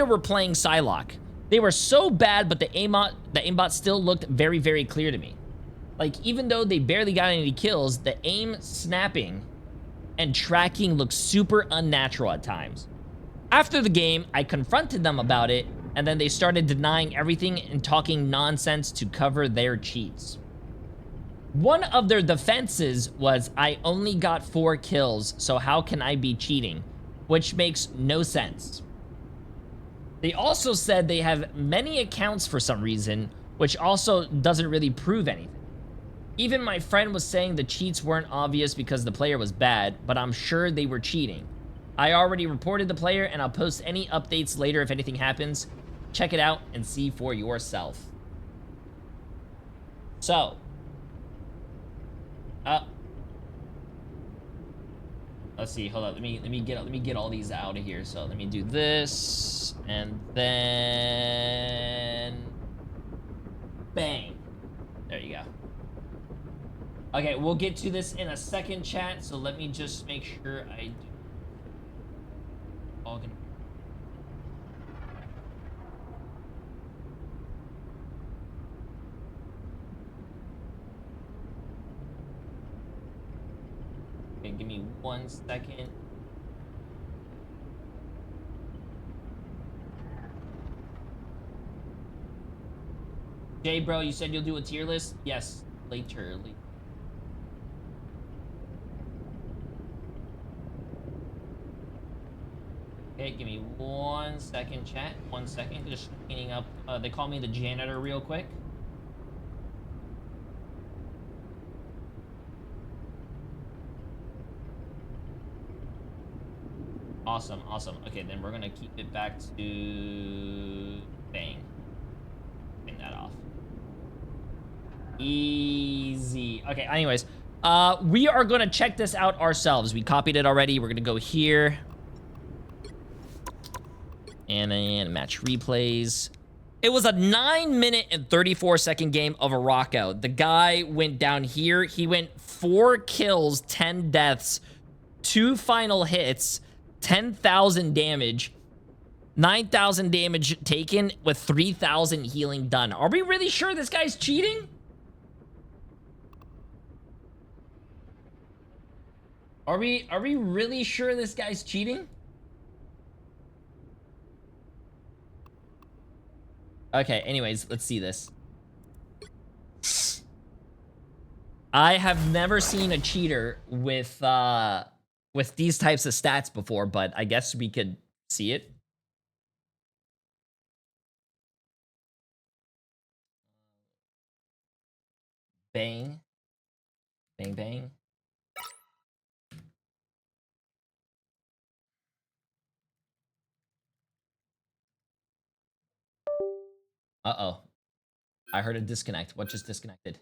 were playing Psylocke. They were so bad, but the aimbot still looked very, very clear to me. Like, even though they barely got any kills, the aim snapping and tracking looked super unnatural at times. After the game, I confronted them about it, and then they started denying everything and talking nonsense to cover their cheats. One of their defenses was, I only got 4 kills, so how can I be cheating? Which makes no sense. They also said they have many accounts for some reason, which also doesn't really prove anything. Even my friend was saying the cheats weren't obvious because the player was bad, but I'm sure they were cheating. I already reported the player, and I'll post any updates later if anything happens. Check it out and see for yourself. So, let's see. Hold on. Let me get all these out of here. So let me do this, and then bang. There you go. Okay, we'll get to this in a second, chat. So let me just make sure I do. All gonna. Okay, give me 1 second. Jay, bro, you said you'll do a tier list? Yes, later. Okay, give me 1 second, chat. 1 second, just cleaning up. They call me the janitor real quick. Awesome, awesome. Okay, then we're gonna keep it back to bang. Bang that off. Easy. Okay, anyways, we are gonna check this out ourselves. We copied it already. We're gonna go here. And then match replays. It was a 9-minute and 34-second game of a rockout. The guy went down here. He went 4 kills, 10 deaths, 2 final hits, 10,000 damage, 9,000 damage taken with 3,000 healing done. Are we really sure this guy's cheating? Are we really sure this guy's cheating? Okay, anyways, let's see this. I have never seen a cheater with these types of stats before, but I guess we could see it. Bang. Bang, bang. Uh-oh. I heard a disconnect. What just disconnected?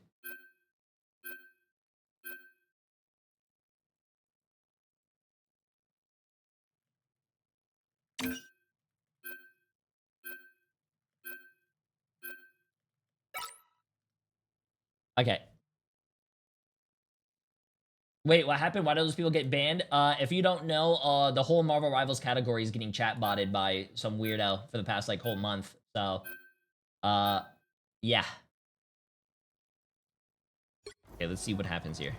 Okay. Wait, what happened? Why do those people get banned? If you don't know, the whole Marvel Rivals category is getting chat botted by some weirdo for the past, like, whole month. So, yeah. Okay, let's see what happens here.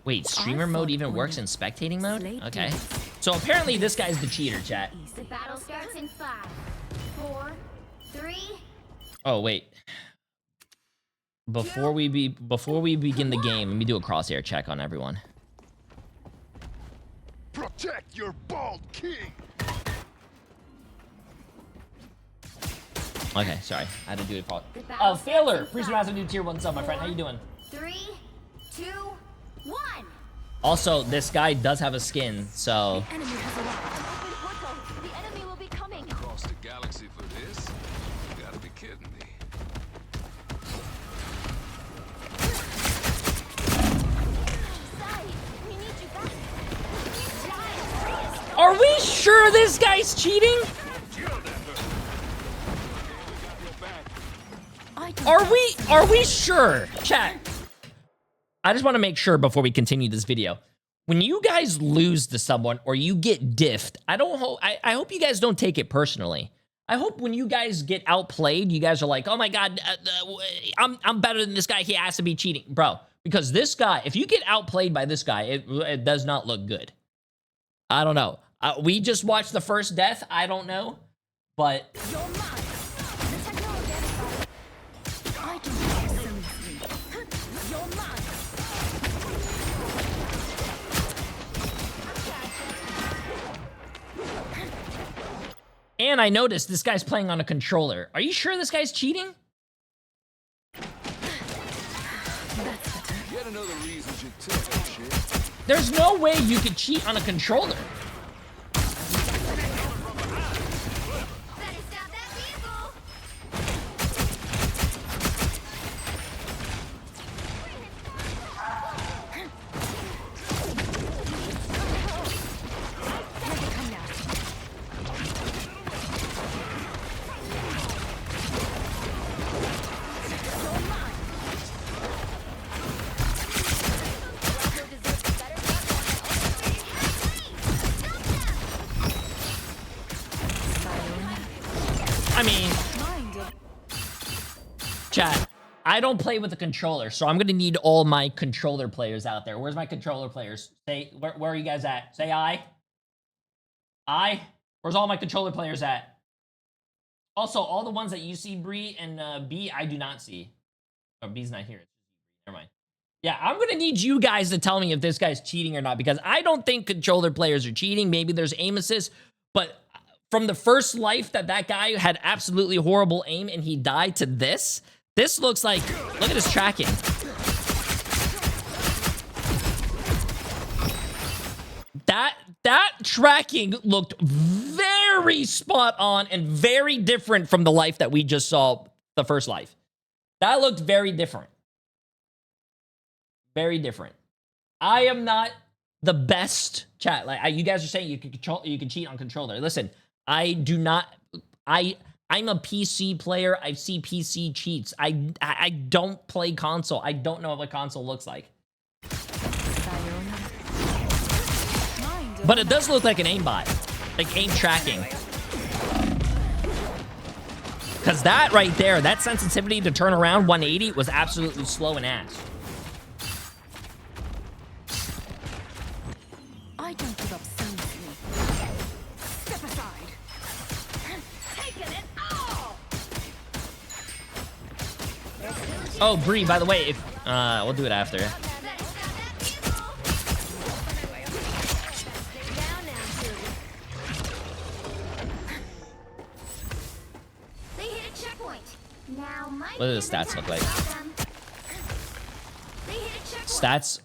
Wait, streamer mode even works in spectating mode? Okay. So apparently this guy's the cheater, chat. The battle starts in 5, 4, 3. Oh, wait. Before we begin the game, let me do a crosshair check on everyone. Protect your bald king. Okay, sorry. I had to do it. Oh, Failure! Priest Master new tier 1 sub, my friend. How you doing? 3, 2, 1. Also, this guy does have a skin, so... Enemy has arrived. The enemy will be coming. Across the galaxy for this? You gotta be kidding me. We need you back. Are we sure this guy's cheating? Are we sure? Chat. I just want to make sure before we continue this video. When you guys lose to someone or you get diffed, I hope you guys don't take it personally. I hope when you guys get outplayed, you guys are like, oh my God, I'm better than this guy. He has to be cheating. Bro, because this guy, if you get outplayed by this guy, it does not look good. I don't know. We just watched the first death. I don't know. But... And I noticed this guy's playing on a controller. Are you sure this guy's cheating? Yet another reason you took that shit. There's no way you could cheat on a controller. I mean, chat, I don't play with a controller, so I'm gonna need all my controller players out there. Where's my controller players? Say, where are you guys at? Say I. I? Where's all my controller players at? Also, all the ones that you see, Bree and B, I do not see. Oh, B's not here. Never mind. Yeah, I'm gonna need you guys to tell me if this guy's cheating or not, because I don't think controller players are cheating. Maybe there's aim assist, but from the first life that guy had absolutely horrible aim and he died to this looks like, look at his tracking. That tracking looked very spot on and very different from the life that we just saw, the first life. That looked very different. Very different. I am not the best chat. Like you guys are saying you can cheat on controller. Listen, I do not. I'm a PC player. I see PC cheats. I don't play console. I don't know what console looks like. But it does look like an aimbot, like aim tracking. Because that right there, that sensitivity to turn around 180 was absolutely slow and ass. I don't give up seamlessly. Step aside. Taking it all. Oh, Bree, by the way, if we'll do it after. What do the stats look like?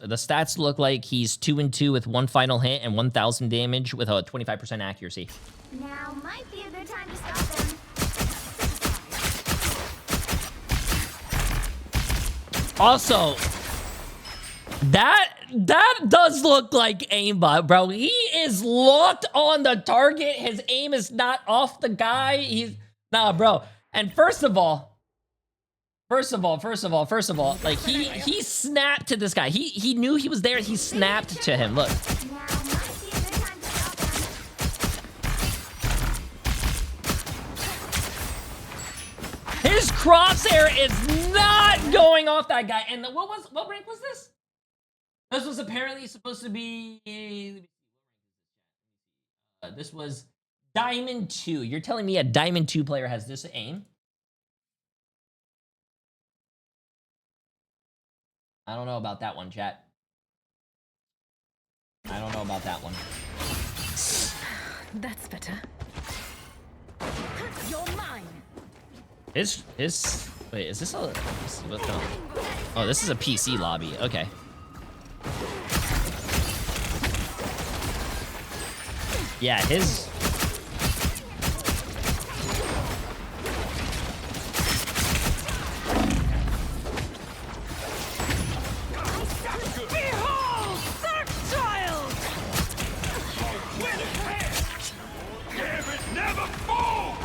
The stats look like he's 2-2 with 1 final hit and 1,000 damage with a 25% accuracy. Now might be a good time to stop them. Also, that does look like aimbot, bro. He is locked on the target. His aim is not off the guy. He's nah, bro. And first of all, like he snapped to this guy. He knew he was there. He snapped to him. Look. His crosshair is not going off that guy. And what rank was this? This was apparently supposed to be. This was Diamond 2. You're telling me a Diamond 2 player has this aim? I don't know about that one, chat. I don't know about that one. That's better. You're mine. Wait, is this a... let's see what's going on. Oh, this is a PC lobby. Okay. Yeah, his... Behold, that child! Damn it, never fall!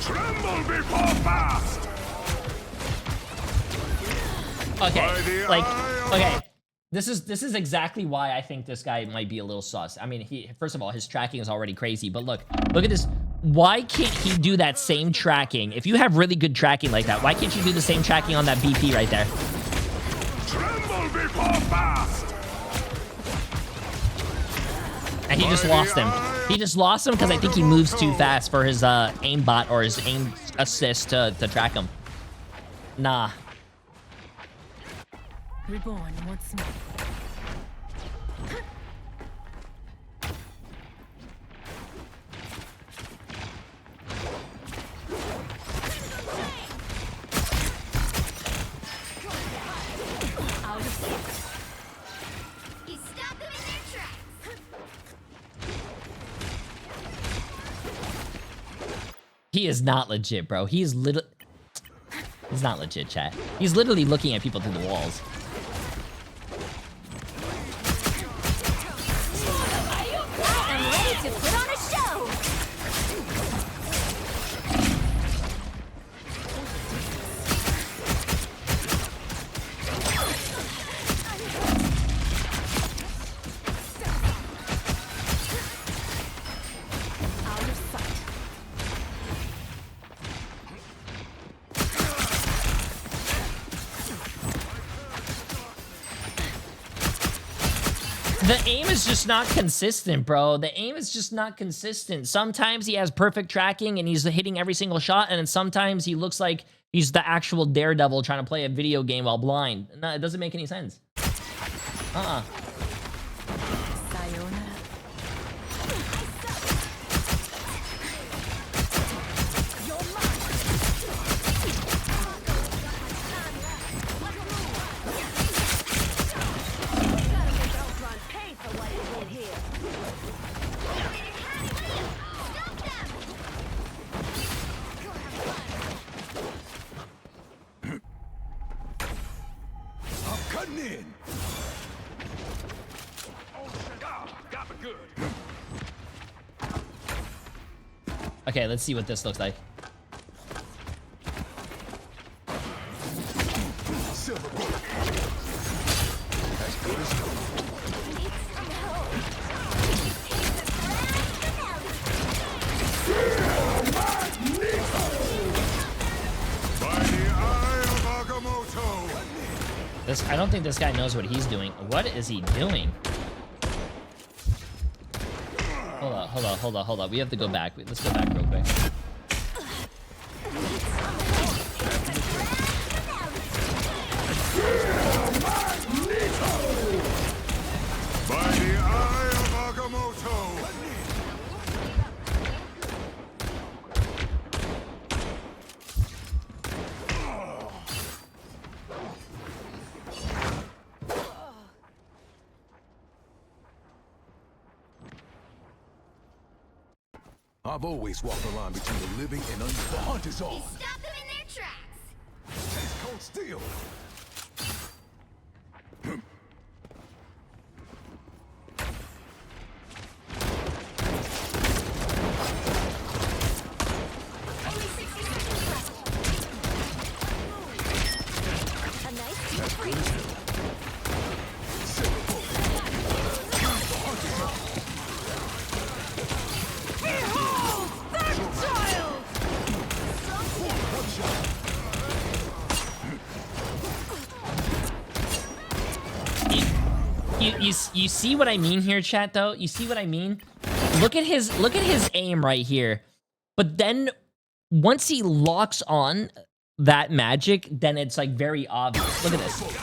Tremble before fast! Okay, like, okay. This is exactly why I think this guy might be a little sus. I mean, first of all, his tracking is already crazy, but look at this. Why can't he do that same tracking? If you have really good tracking like that, why can't you do the same tracking on that BP right there? Tremble before fast! And he just lost him. He just lost him because I think he moves too fast for his aimbot or his aim assist to track him. Nah. Reborn once more. He stopped them in their tracks. He is not legit, bro. He's not legit, chat. He's literally looking at people through the walls. I'm ready to put on a show. Out of sight. The aim is just not consistent, bro. The aim is just not consistent. Sometimes he has perfect tracking and he's hitting every single shot, and then sometimes he looks like he's the actual daredevil trying to play a video game while blind. No, it doesn't make any sense. Sayonara. I'm cutting in. Got me good. Okay, let's see what this looks like. Silver bullet. As good as gold. I don't think this guy knows what he's doing. What is he doing? Hold on. We have to go back. Let's go back real quick. By the eye of Agamotto. I've always walked the line between the living and the hunt is on. Stop them in their tracks. It's cold steel. Only 60 seconds left. A nice deep freeze. Behold that child! You see what I mean here, chat, though? You see what I mean? Look at his aim right here. But then once he locks on that magic, then it's like very obvious. Look at this. Behold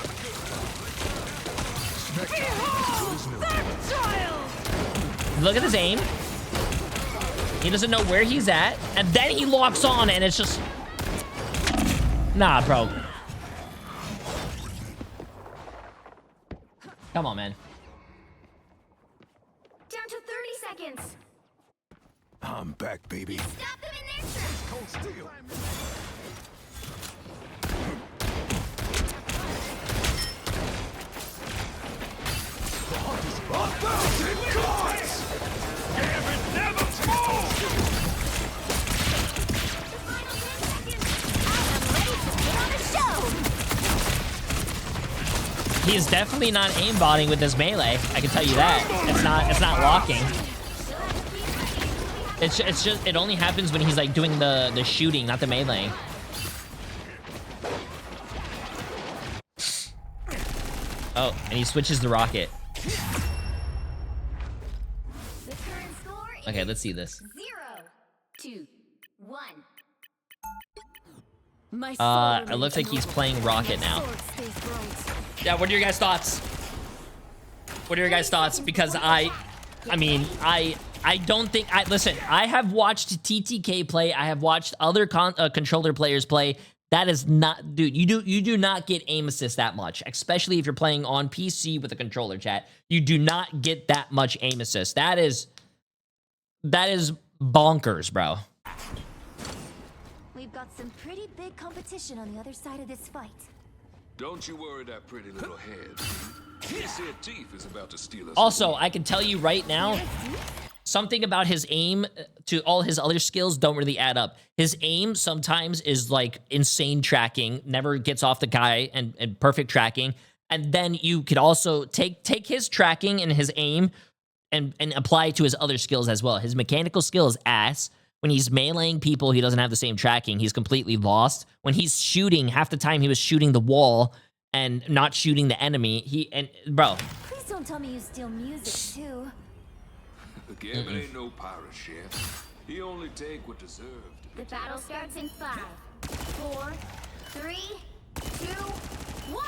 that child! Look at his aim. He doesn't know where he's at, and then he locks on, and it's just... Nah, bro. Come on, man. Down to 30 seconds. I'm back, baby. Stop them in their tracks. Cold steel. The hunt is on. 1,000 gods! Damn it, never move! He's definitely not aimbotting with this melee. I can tell you that. It's not locking. It's just it only happens when he's like doing the shooting, not the meleeing. Oh, and he switches the rocket. The current score is Okay, let's see this. 0, 2, 1. It looks like he's playing rocket now. Yeah, what are your guys' thoughts? What are your guys' thoughts? Because I don't think listen, I have watched TTK play. I have watched other controller players play. That is not, dude, you do not get aim assist that much, especially if you're playing on PC with a controller, chat. You do not get that much aim assist. That is bonkers, bro. We've got some pretty big competition on the other side of this fight. Don't you worry that pretty little head. This here thief is about to steal us. Also, I can tell you right now, something about his aim to all his other skills don't really add up. His aim sometimes is like insane tracking, never gets off the guy, and perfect tracking. And then you could also take his tracking and his aim and apply it to his other skills as well. His mechanical skill is ass. When he's meleeing people, he doesn't have the same tracking. He's completely lost. When he's shooting, half the time he was shooting the wall and not shooting the enemy. Bro. Please don't tell me you steal music too. Gambit ain't no pirate, chef. He only take what deserved. The battle starts in 5, 4, 3, 2, 1.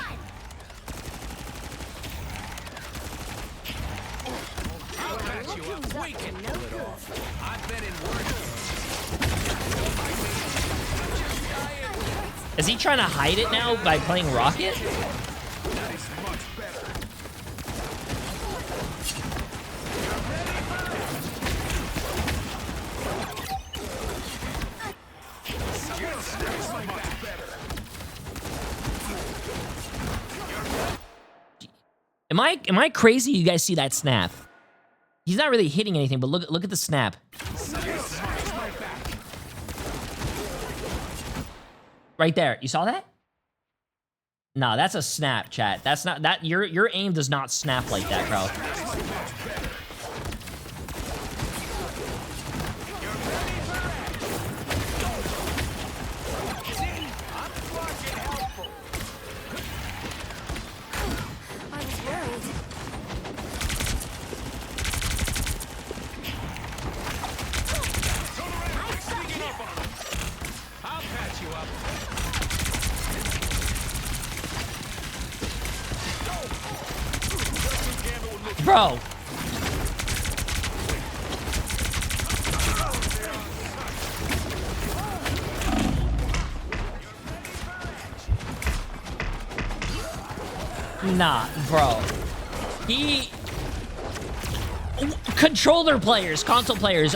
I'll patch you up. We can pull it off. I bet it works. Is he trying to hide it now by playing Rocket? That is much better. Am I crazy? You guys see that snap? He's not really hitting anything, but look at the snap. Right there. You saw that? No, that's a snap, chat. That's not that your aim does not snap like that, bro. Bro. Nah, bro. Controller players, console players,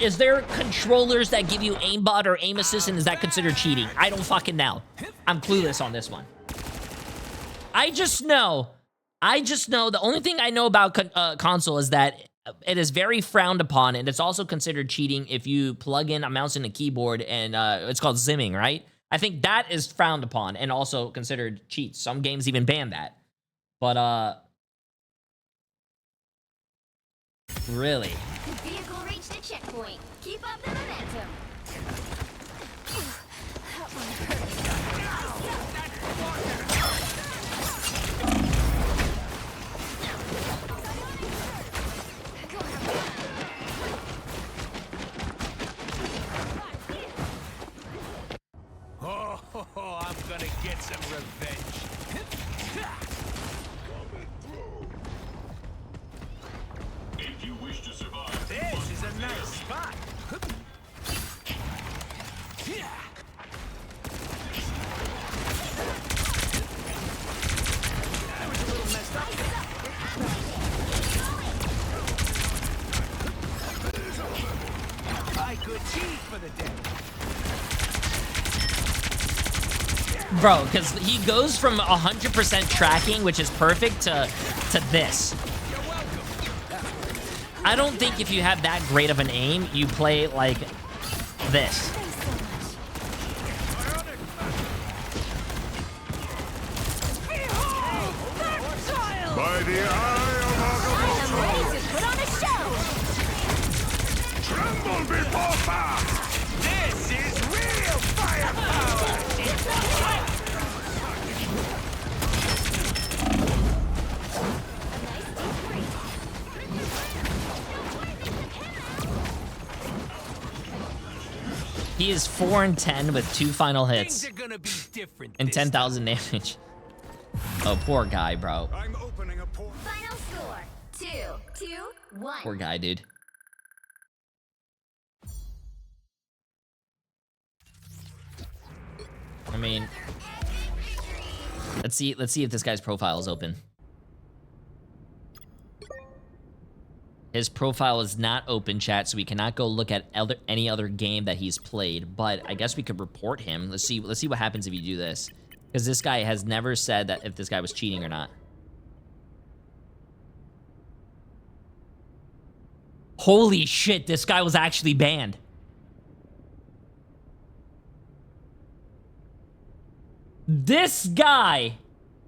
is there controllers that give you aimbot or aim assist, and is that considered cheating? I don't fucking know. I'm clueless on this one. I just know, the only thing I know about console is that it is very frowned upon, and it's also considered cheating if you plug in a mouse and a keyboard, and it's called zimming, right? I think that is frowned upon and also considered cheats. Some games even ban that. But, really? The vehicle reached a checkpoint. Keep up the momentum. That one Oh, I'm gonna get some revenge. If you wish to survive, This is a nice spot. That was a little messed up. I could cheat for the day. Bro, because he goes from 100% tracking, which is perfect, to this. I don't think if you have that great of an aim, you play like this. By the eye of I'm ready to put on a show. Tremble before fire! This is real firepower! He is 4 and 10 with 2 final hits Things are gonna be different and this 10,000 damage. Oh, poor guy, bro. I'm opening a port. Final score: 2-2-1. Poor guy, dude. I mean, let's see if this guy's profile is open. His profile is not open, chat, so we cannot go look at any other game that he's played. But I guess we could report him. Let's see what happens if you do this, because this guy has never said that if this guy was cheating or not. Holy shit! This guy was actually banned. This guy,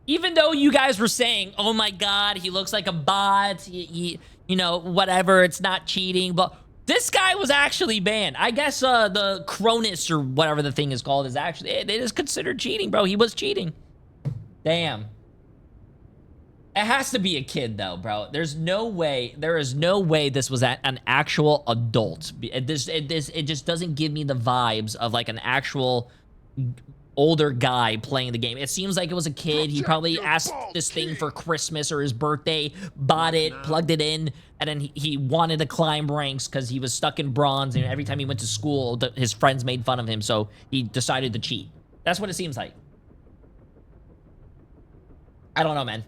even though you guys were saying, "Oh my God, he looks like a bot," you know, whatever, it's not cheating, but this guy was actually banned. I guess the Cronus or whatever the thing is called is actually, it is considered cheating, bro. He was cheating. Damn. It has to be a kid though, bro. There is no way this was an actual adult. It just doesn't give me the vibes of like an actual older guy playing the game. It seems like it was a kid. He probably asked this thing for Christmas or his birthday, bought it, plugged it in, and then he wanted to climb ranks because he was stuck in bronze, and every time he went to school, his friends made fun of him, so he decided to cheat. That's what it seems like. I don't know, man.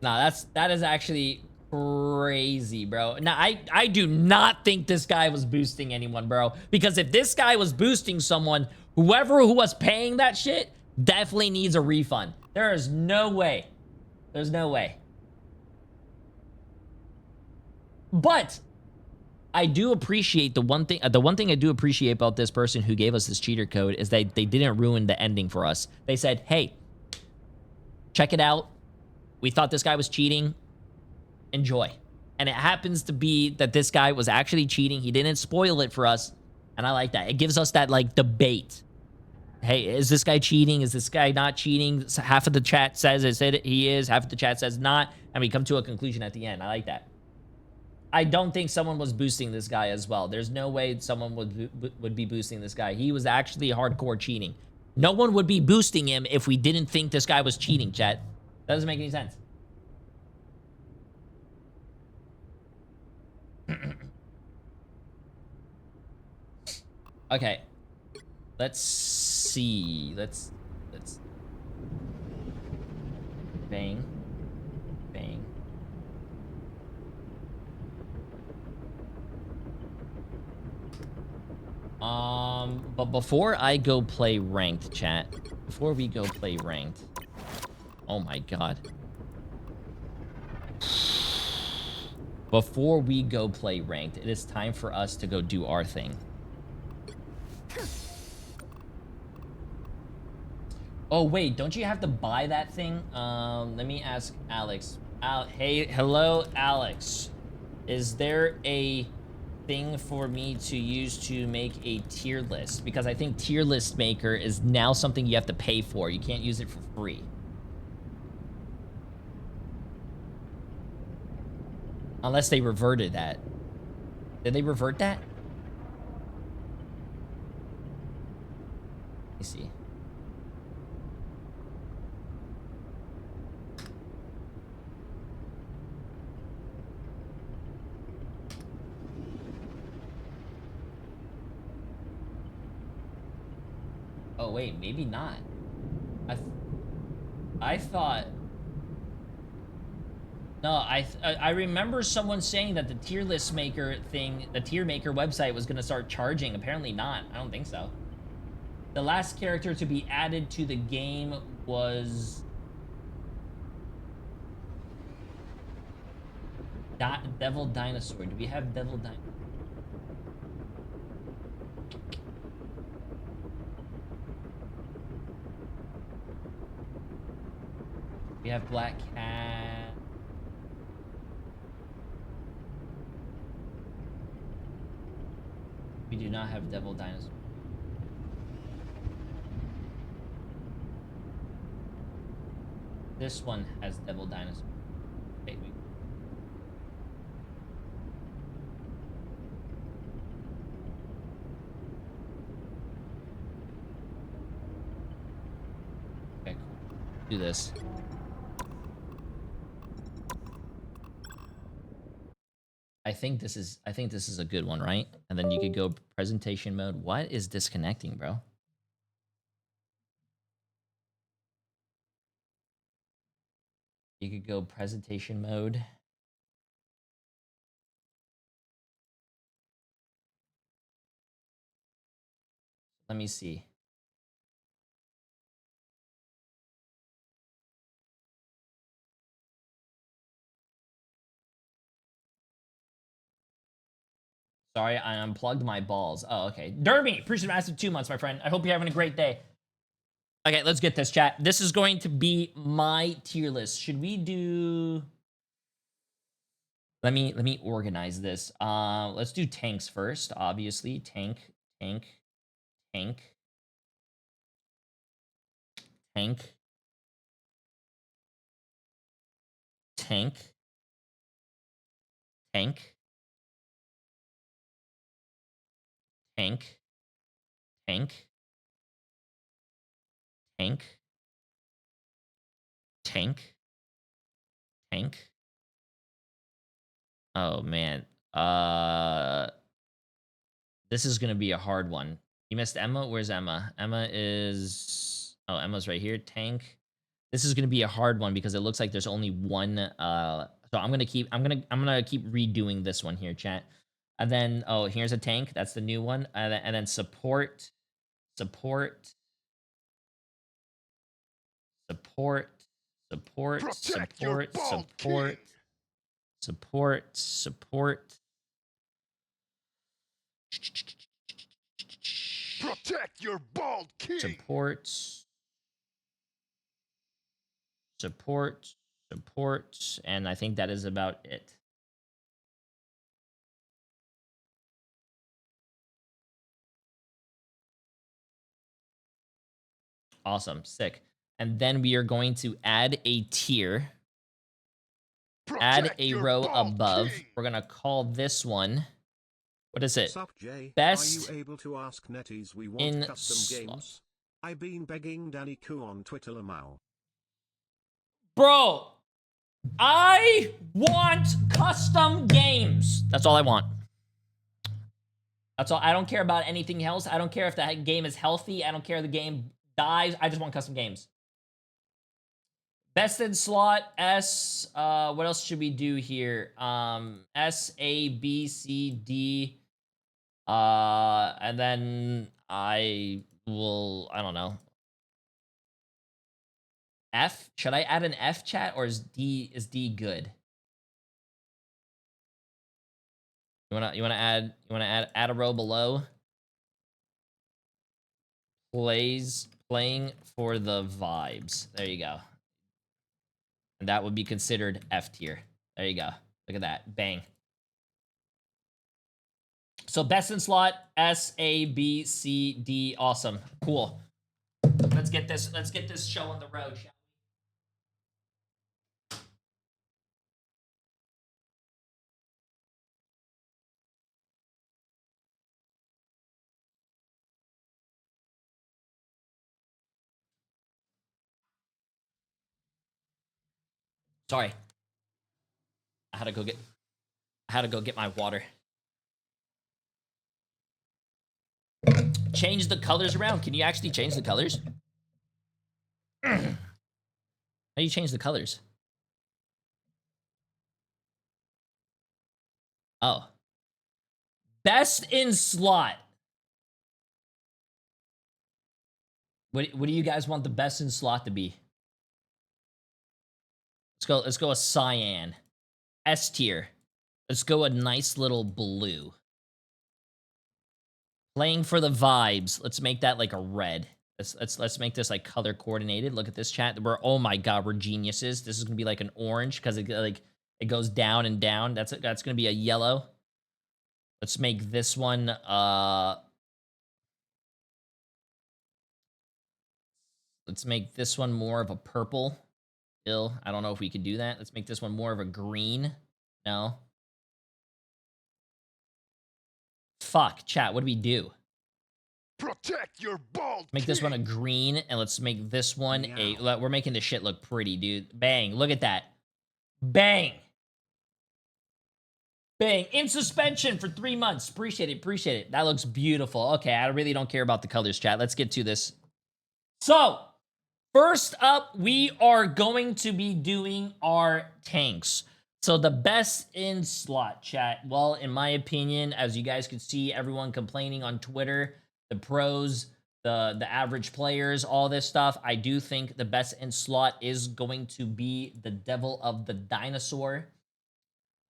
Nah, that is actually crazy, bro. Now, I do not think this guy was boosting anyone, bro, because if this guy was boosting someone, whoever who was paying that shit definitely needs a refund. There is no way. There's no way. But I do appreciate the one thing I do appreciate about this person who gave us this cheater code is that they didn't ruin the ending for us. They said, "Hey, check it out. We thought this guy was cheating. Enjoy." And it happens to be that this guy was actually cheating. He didn't spoil it for us. And I like that. It gives us that, like, debate. Hey, is this guy cheating? Is this guy not cheating? So half of the chat says he is. Half of the chat says not. And we come to a conclusion at the end. I like that. I don't think someone was boosting this guy as well. There's no way someone would be boosting this guy. He was actually hardcore cheating. No one would be boosting him if we didn't think this guy was cheating, chat. That doesn't make any sense. Okay. Let's see. Let's bang. Bang. But before I go play ranked, chat. Before we go play ranked. Oh my god. Before we go play ranked, it is time for us to go do our thing. Oh wait, don't you have to buy that thing? Let me ask Alex. Hey, hello, Alex. Is there a thing for me to use to make a tier list? Because I think tier list maker is now something you have to pay for. You can't use it for free. Unless they reverted that. Did they revert that? Let me see. Oh wait, maybe not. I thought. No, I remember someone saying that the tier list maker thing, the tier maker website was gonna start charging. Apparently not. I don't think so. The last character to be added to the game was Devil Dinosaur. Do we have Devil Dinosaur? We have Black Cat. We do not have Devil Dinosaur. This one has Devil Dinosaur. Okay, okay, cool. Do this. I think this is a good one, right? And then you could go presentation mode. What is disconnecting, bro? You could go presentation mode. Let me see. Sorry, I unplugged my balls. Oh, okay. Derby, appreciate the massive 2 months, my friend. I hope you're having a great day. Okay, let's get this, chat. This is going to be my tier list. Should we do... Let me organize this. Let's do tanks first, obviously. Tank, tank, tank, tank, tank, tank, tank, tank, tank, tank, tank. Oh man. This is gonna be a hard one. You missed Emma? Where's Emma? Emma is... Oh, Emma's right here. Tank. This is gonna be a hard one because it looks like there's only one so I'm gonna keep redoing this one here, chat. And then here's a tank. That's the new one. And then support, support, support, support, support, support, support, support. Protect your bald king. Support, support, support, and I think that is about it. Awesome, sick. And then we are going to add a tier. Add a row above. We're gonna call this one. What is it? Sup, Jay? Best Are you able to ask Netties we want in custom games? I've been begging Danny Koo on Twitter Lamau. Bro, I want custom games. That's all I want. That's all. I don't care about anything else. I don't care if that game is healthy. I don't care if the game dies. I just want custom games. Best in slot, S. What else should we do here? S, A, B, C, D. And then I don't know. F? Should I add an F, chat, or is D good? You wanna add a row below? Playing for the vibes. There you go. And that would be considered F tier. There you go. Look at that. Bang. So best in slot, S, A, B, C, D. Awesome. Cool. Let's get this show on the road, shall we? Sorry. I had to go get my water. Change the colors around. Can you actually change the colors? How do you change the colors? Oh. Best in slot. What do you guys want the best in slot to be? Let's go a cyan. S tier. Let's go a nice little blue. Playing for the vibes. Let's make that like a red. Let's make this like color coordinated. Look at this chat. Oh my god, we're geniuses. This is gonna be like an orange because it goes down and down. That's gonna be a yellow. Let's make this one let's make this one more of a purple. I don't know if we could do that. Let's make this one more of a green. No. Fuck, chat, what do we do? Protect your bald. Make this one a green, and let's make this one a... We're making this shit look pretty, dude. Bang, look at that. Bang. Bang. In suspension for 3 months. Appreciate it. That looks beautiful. Okay, I really don't care about the colors, chat. Let's get to this. So, first up, we are going to be doing our tanks. So the best in slot, chat. Well, in my opinion, as you guys can see, everyone complaining on Twitter, the pros, the average players, all this stuff, I do think the best in slot is going to be the Devil of the Dinosaur.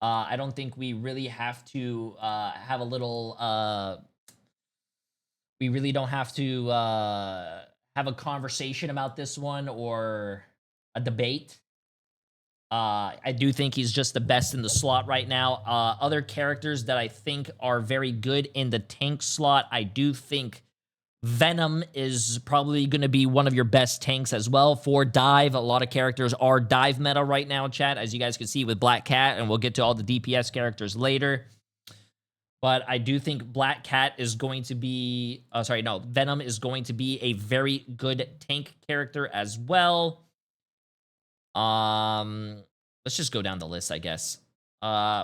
I don't think we really have to have a little... we really don't have to have a conversation about this one or a debate. I do think he's just the best in the slot right now. Other characters that I think are very good in the tank slot, I do think Venom is probably going to be one of your best tanks as well. For dive, a lot of characters are dive meta right now, chat, as you guys can see with Black Cat, and we'll get to all the DPS characters later. But I do think Black Cat is going to be... Venom is going to be a very good tank character as well. Let's just go down the list, I guess.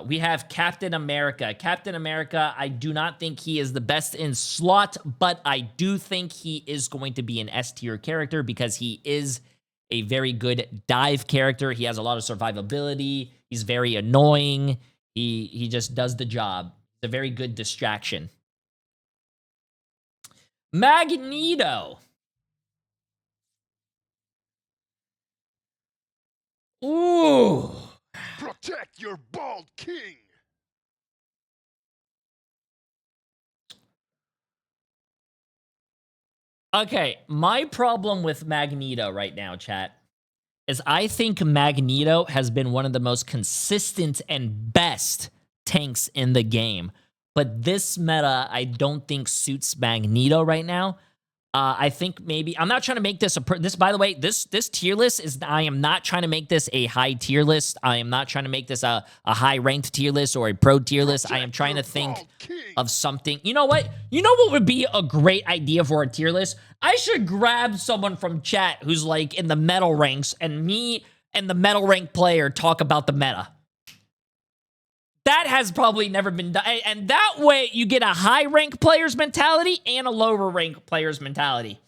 We have Captain America. Captain America, I do not think he is the best in slot, but I do think he is going to be an S tier character because he is a very good dive character. He has a lot of survivability. He's very annoying. He just does the job. It's a very good distraction. Magneto. Ooh. Protect your bald king. Okay, my problem with Magneto right now, chat, is I think Magneto has been one of the most consistent and best tanks in the game. But this meta, I don't think suits Magneto right now. I think maybe... I'm not trying to make this a... by the way, this tier list is... I am not trying to make this a high tier list. I am not trying to make this a high-ranked tier list or a pro tier list. I am trying to think of something... You know what? You know what would be a great idea for a tier list? I should grab someone from chat who's, like, in the metal ranks, and me and the metal rank player talk about the meta. That has probably never been done. And that way, you get a high-rank player's mentality and a lower-rank player's mentality.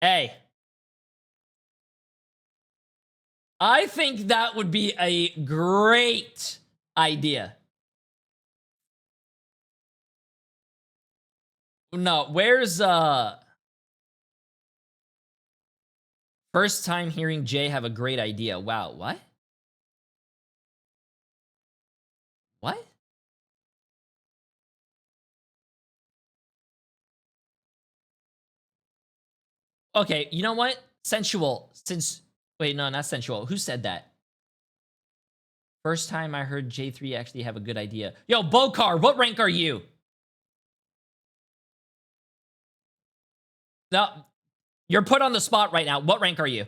Hey. I think that would be a great idea. No, where's first time hearing Jay have a great idea. Wow, what? What? Okay, you know what? Sensual. Wait, no, not sensual. Who said that? First time I heard Jay3 actually have a good idea. Yo, Bokar, what rank are you? No, you're put on the spot right now. What rank are you?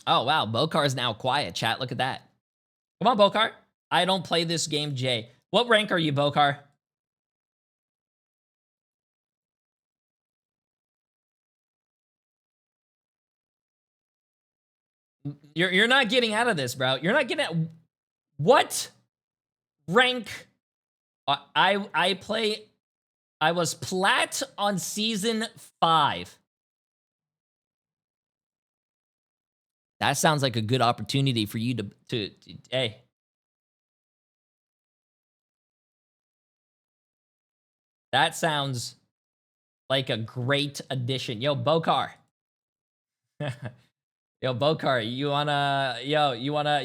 Oh, wow. Bokar is now quiet, chat. Look at that. Come on, Bokar. I don't play this game, Jay. What rank are you, Bokar? You're not getting out of this, bro. You're not getting out. What rank? I play. I was plat on season 5. That sounds like a good opportunity for you to hey. That sounds like a great addition. Yo, Bokar. Yo, Bokar, you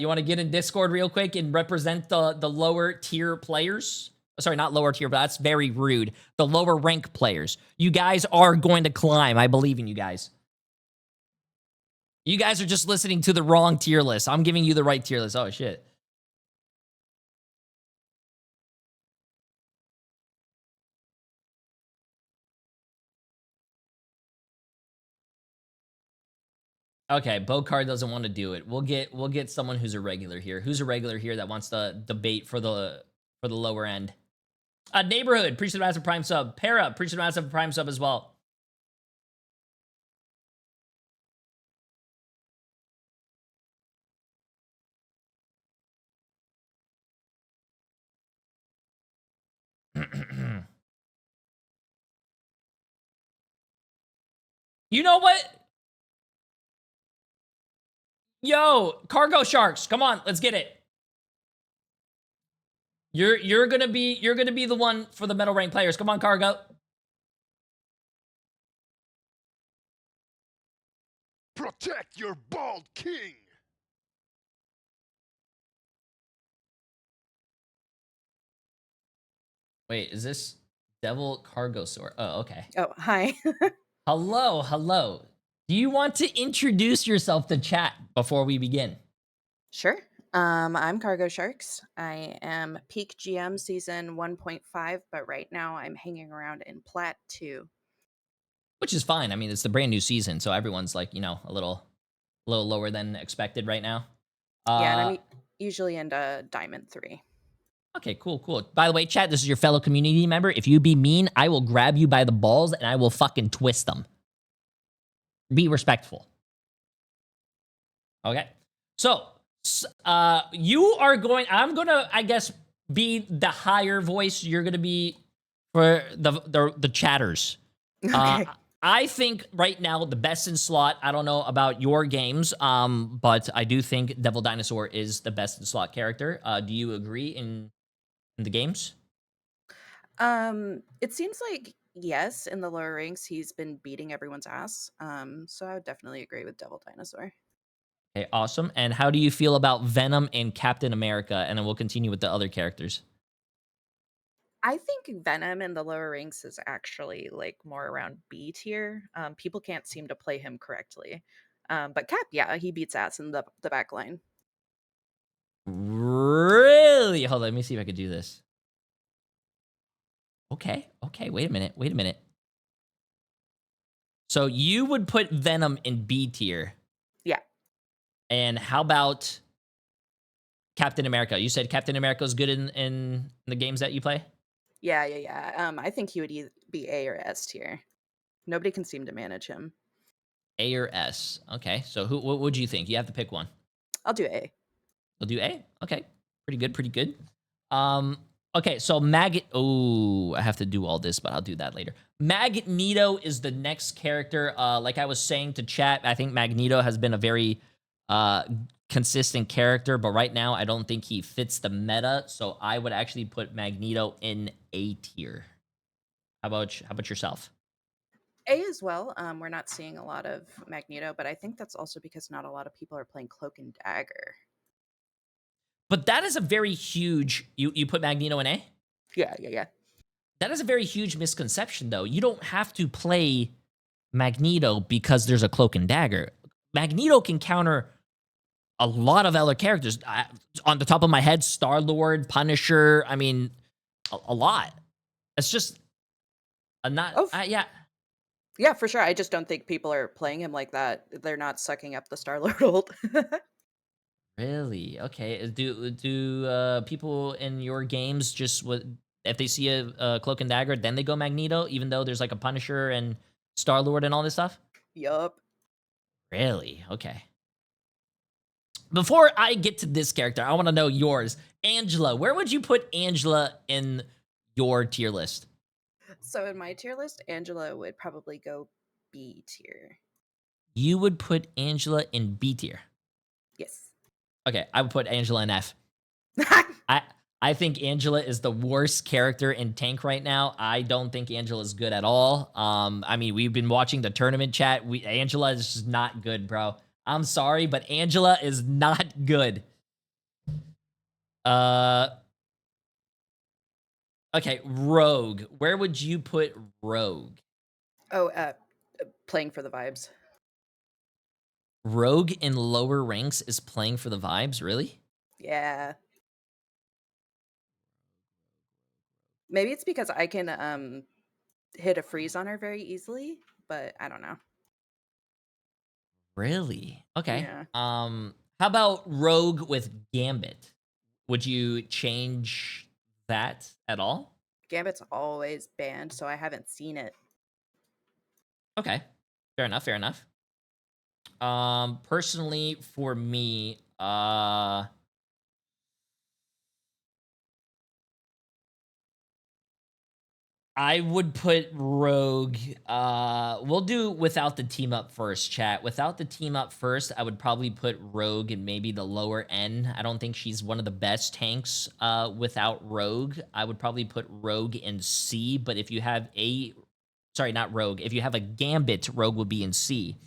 wanna get in Discord real quick and represent the lower tier players? Sorry, not lower tier, but that's very rude. The lower rank players. You guys are going to climb. I believe in you guys. You guys are just listening to the wrong tier list. I'm giving you the right tier list. Oh, shit. Okay, Bokar doesn't want to do it. We'll get someone who's a regular here. Who's a regular here that wants to debate for the lower end? Neighborhood, appreciate the massive prime sub. Para, appreciate the massive prime sub as well. You know what? Yo, Cargo Sharks, come on, let's get it. You're gonna be the one for the metal rank players. Come on, Cargo. Protect your bald king. Wait, is this Devil Cargo Sword? Oh, okay. Oh, hi. Hello, hello. Do you want to introduce yourself to chat before we begin? Sure. I'm Cargo Sharks. I am peak GM season 1.5, but right now I'm hanging around in Plat 2. Which is fine. I mean, it's the brand new season, so everyone's like, you know, a little lower than expected right now. Yeah, and I'm usually into Diamond 3. Okay, cool, cool. By the way, chat, this is your fellow community member. If you be mean, I will grab you by the balls and I will fucking twist them. Be respectful. Okay. So, you are going, I'm going to, I guess, be the higher voice. You're going to be for the chatters. Okay. I think right now the best in slot, I don't know about your games, but I do think Devil Dinosaur is the best in slot character. Do you agree in the games? It seems like yes, in the lower ranks he's been beating everyone's ass. So I would definitely agree with Devil Dinosaur. Okay, awesome. And how do you feel about Venom and Captain America? And then we'll continue with the other characters. I think Venom in the lower ranks is actually like more around B tier. People can't seem to play him correctly. But Cap, yeah, he beats ass in the back line. Really? Hold on, let me see if I could do this. Okay, wait a minute. So you would put Venom in B tier. Yeah. And how about Captain America? You said Captain America is good in the games that you play? Yeah. I think he would be A or S tier. Nobody can seem to manage him. A or S. Okay, so what would you think? You have to pick one. I'll do A. We'll do A? Okay, pretty good. Okay, so I have to do all this, but I'll do that later. Magneto is the next character. Like I was saying to chat, I think Magneto has been a very consistent character, but right now I don't think he fits the meta, so I would actually put Magneto in A tier. How about yourself? A as well. We're not seeing a lot of Magneto, but I think that's also because not a lot of people are playing Cloak and Dagger. But that is a very huge. You put Magneto in A? Yeah. That is a very huge misconception, though. You don't have to play Magneto because there's a Cloak and Dagger. Magneto can counter a lot of other characters. On the top of my head, Star-Lord, Punisher. I mean, a lot. It's just yeah. Yeah, for sure. I just don't think people are playing him like that. They're not sucking up the Star-Lord ult. Really? Okay. Do people in your games just if they see a Cloak and Dagger, then they go Magneto, even though there's like a Punisher and Star-Lord and all this stuff? Yup. Really? Okay. Before I get to this character, I want to know yours. Angela. Where would you put Angela in your tier list? So in my tier list, Angela would probably go B tier. You would put Angela in B tier. Yes. Okay, I would put Angela in F. I think Angela is the worst character in tank right now. I don't think Angela is good at all. I mean, we've been watching the tournament chat. Angela is just not good, bro. I'm sorry, but Angela is not good. Okay, Rogue. Where would you put Rogue? Oh, playing for the vibes. Rogue in lower ranks is playing for the vibes, really? Yeah. Maybe it's because I can hit a freeze on her very easily, but I don't know. Really? Okay. Yeah. How about Rogue with Gambit? Would you change that at all? Gambit's always banned, so I haven't seen it. Okay. Fair enough. Personally, for me, I would put Rogue. We'll do without the team up first, chat. Without the team up first, I would probably put Rogue in maybe the lower end. I don't think she's one of the best tanks without Rogue. I would probably put Rogue in C, but if you have not Rogue. If you have a Gambit, Rogue will be in C.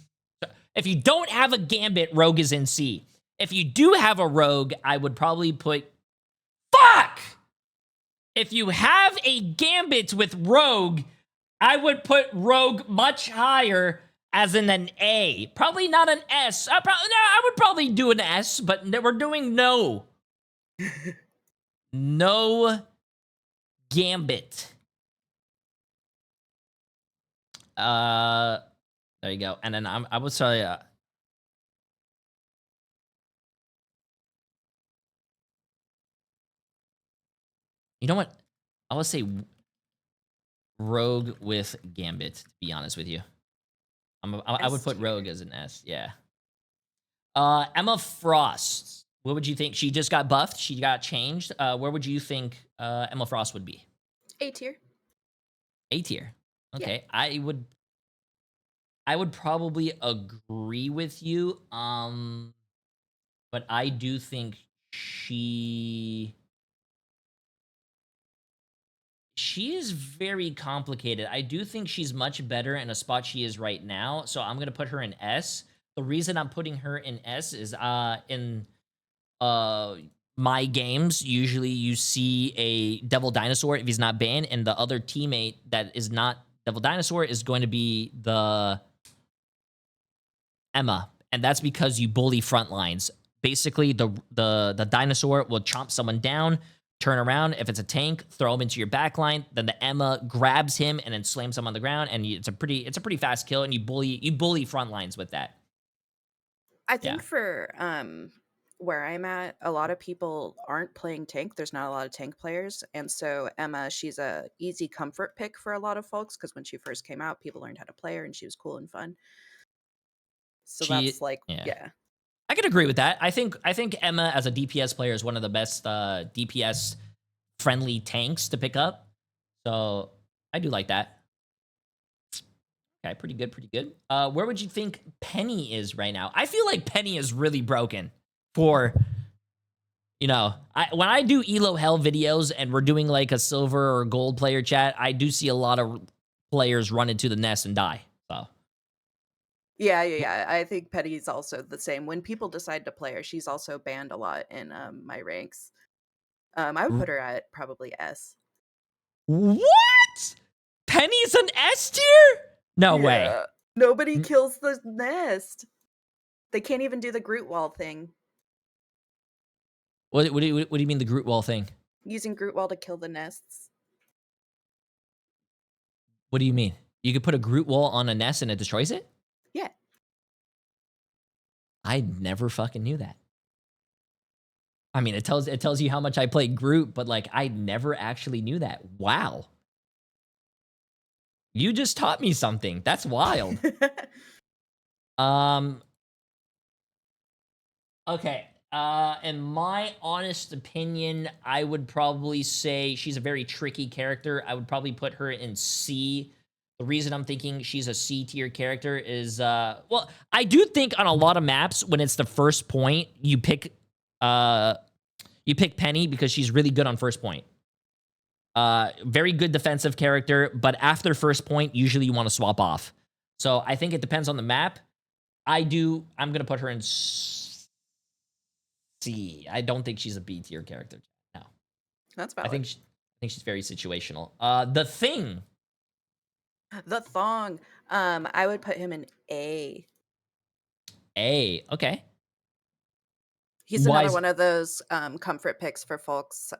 If you don't have a Gambit, Rogue is in C. If you do have a Rogue, I would probably put... Fuck! If you have a Gambit with Rogue, I would put Rogue much higher as in an A. Probably not an S. I would probably do an S, but we're doing no. No Gambit. There you go. And then I would say... You know what? I would say Rogue with Gambit, to be honest with you. I would put Rogue as an S, yeah. Emma Frost. What would you think? She just got buffed. She got changed. Where would you think Emma Frost would be? A tier. A tier. Okay. Yeah. I would probably agree with you. But I do think she is very complicated. I do think she's much better in a spot she is right now, so I'm gonna put her in S. The reason I'm putting her in S is in my games, usually you see a Devil Dinosaur if he's not banned, and the other teammate that is not Devil Dinosaur is going to be the Emma, and that's because you bully front lines. Basically, the dinosaur will chomp someone down, turn around. If it's a tank, throw him into your backline. Then the Emma grabs him and then slams him on the ground, and it's a pretty fast kill. And you bully front lines with that. I think for where I'm at, a lot of people aren't playing tank. There's not a lot of tank players, and so Emma, she's a easy comfort pick for a lot of folks because when she first came out, people learned how to play her, and she was cool and fun. So that's like, yeah. I could agree with that. I think Emma as a DPS player is one of the best DPS friendly tanks to pick up. So I do like that. Okay, pretty good, pretty good. Where would you think Penny is right now? I feel like Penny is really broken for, you know, when I do Elo Hell videos and we're doing like a silver or gold player chat, I do see a lot of players run into the nest and die. So Yeah. I think Penny's also the same. When people decide to play her, she's also banned a lot in my ranks. I would put her at probably S. what? Penny's an S tier? No way. Yeah. Nobody kills the nest. They can't even do the Groot wall thing. What do you mean the Groot wall thing? Using Groot wall to kill the nests. What do you mean? You could put a Groot wall on a nest and it destroys it? Yeah. I never fucking knew that. I mean, it tells you how much I play Groot, but like I never actually knew that. Wow. You just taught me something. That's wild. Okay. In my honest opinion, I would probably say she's a very tricky character. I would probably put her in C. The reason I'm thinking she's a C tier character is, well, I do think on a lot of maps when it's the first point, you pick Penny because she's really good on first point. Very good defensive character, but after first point, usually you want to swap off. So I think it depends on the map. I'm gonna put her in C. I don't think she's a B tier character. No, that's valid. I think she's very situational. The Thing. The Thong. I would put him in A. A. Okay. He's another one of those comfort picks for folks.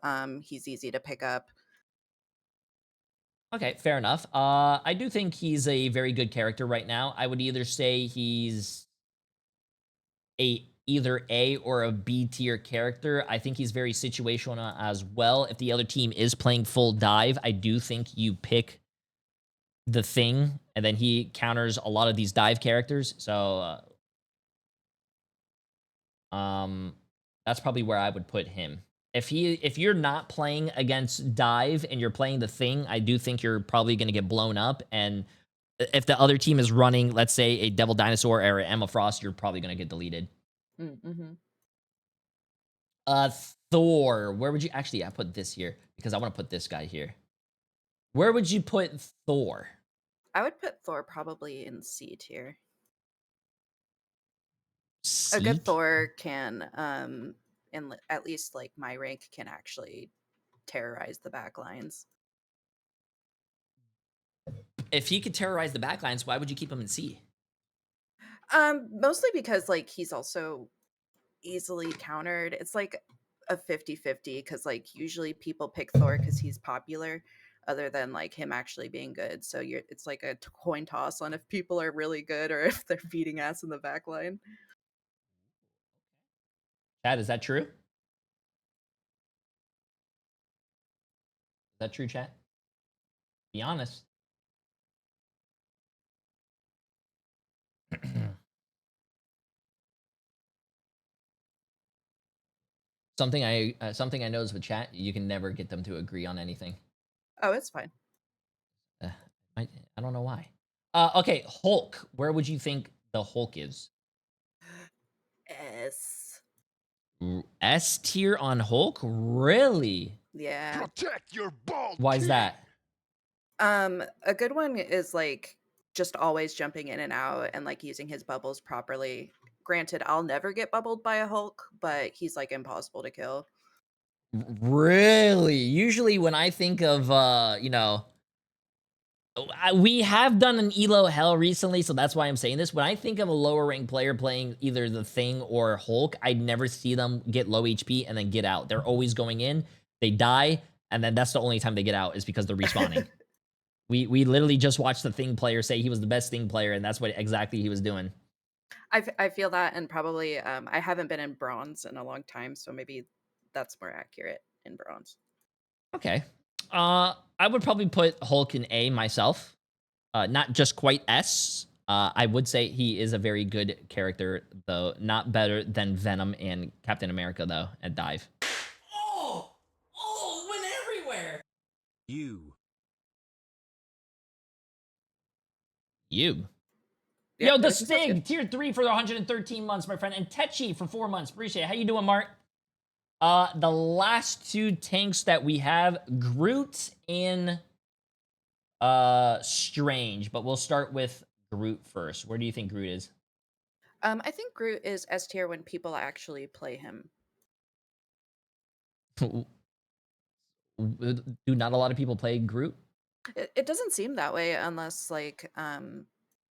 He's easy to pick up. Okay, fair enough. I do think he's a very good character right now. I would either say he's either A or a B tier character. I think he's very situational as well. If the other team is playing full dive, I do think you pick the Thing, and then he counters a lot of these dive characters. So, that's probably where I would put him. If you're not playing against dive and you're playing the Thing, I do think you're probably going to get blown up. And if the other team is running, let's say, a Devil Dinosaur or Emma Frost, you're probably going to get deleted. Mm-hmm. Thor. Where would you actually? I put this here because I want to put this guy here. Where would you put Thor? I would put Thor probably in C tier. C? A good Thor can, in at least like my rank, can actually terrorize the backlines. If he could terrorize the backlines, why would you keep him in C? Mostly because like he's also easily countered. It's like a 50-50 because like usually people pick Thor because he's popular, other than like him actually being good. So it's like a coin toss on if people are really good or if they're beating ass in the backline. Chad, is that true? Is that true, Chad? Be honest. Something I noticed with chat, you can never get them to agree on anything. Oh, it's fine. I don't know why. Okay, Hulk. Where would you think the Hulk is? S. S tier on Hulk? Really? Yeah. Protect your ball. Why is that? A good one is like just always jumping in and out and like using his bubbles properly. Granted, I'll never get bubbled by a Hulk, but he's like impossible to kill. Really? Usually when I think of, you know, we have done an Elo Hell recently, so that's why I'm saying this. When I think of a lower ranked player playing either the Thing or Hulk, I'd never see them get low HP and then get out. They're always going in, they die, and then that's the only time they get out is because they're respawning. We literally just watched the Thing player say he was the best Thing player, and that's what exactly he was doing. I feel that, and probably I haven't been in bronze in a long time, so maybe that's more accurate in bronze. Okay. I would probably put Hulk in A myself. Not just quite S. I would say he is a very good character, though. Not better than Venom and Captain America, though, at dive. Oh, went everywhere. You. Yeah, Yo, the that sounds good. Stig, tier 3 for the 113 months, my friend. And Techi for 4 months. Appreciate it. How you doing, Mark? The last 2 tanks that we have, Groot and Strange. But we'll start with Groot first. Where do you think Groot is? I think Groot is S tier when people actually play him. Do not a lot of people play Groot? It doesn't seem that way unless like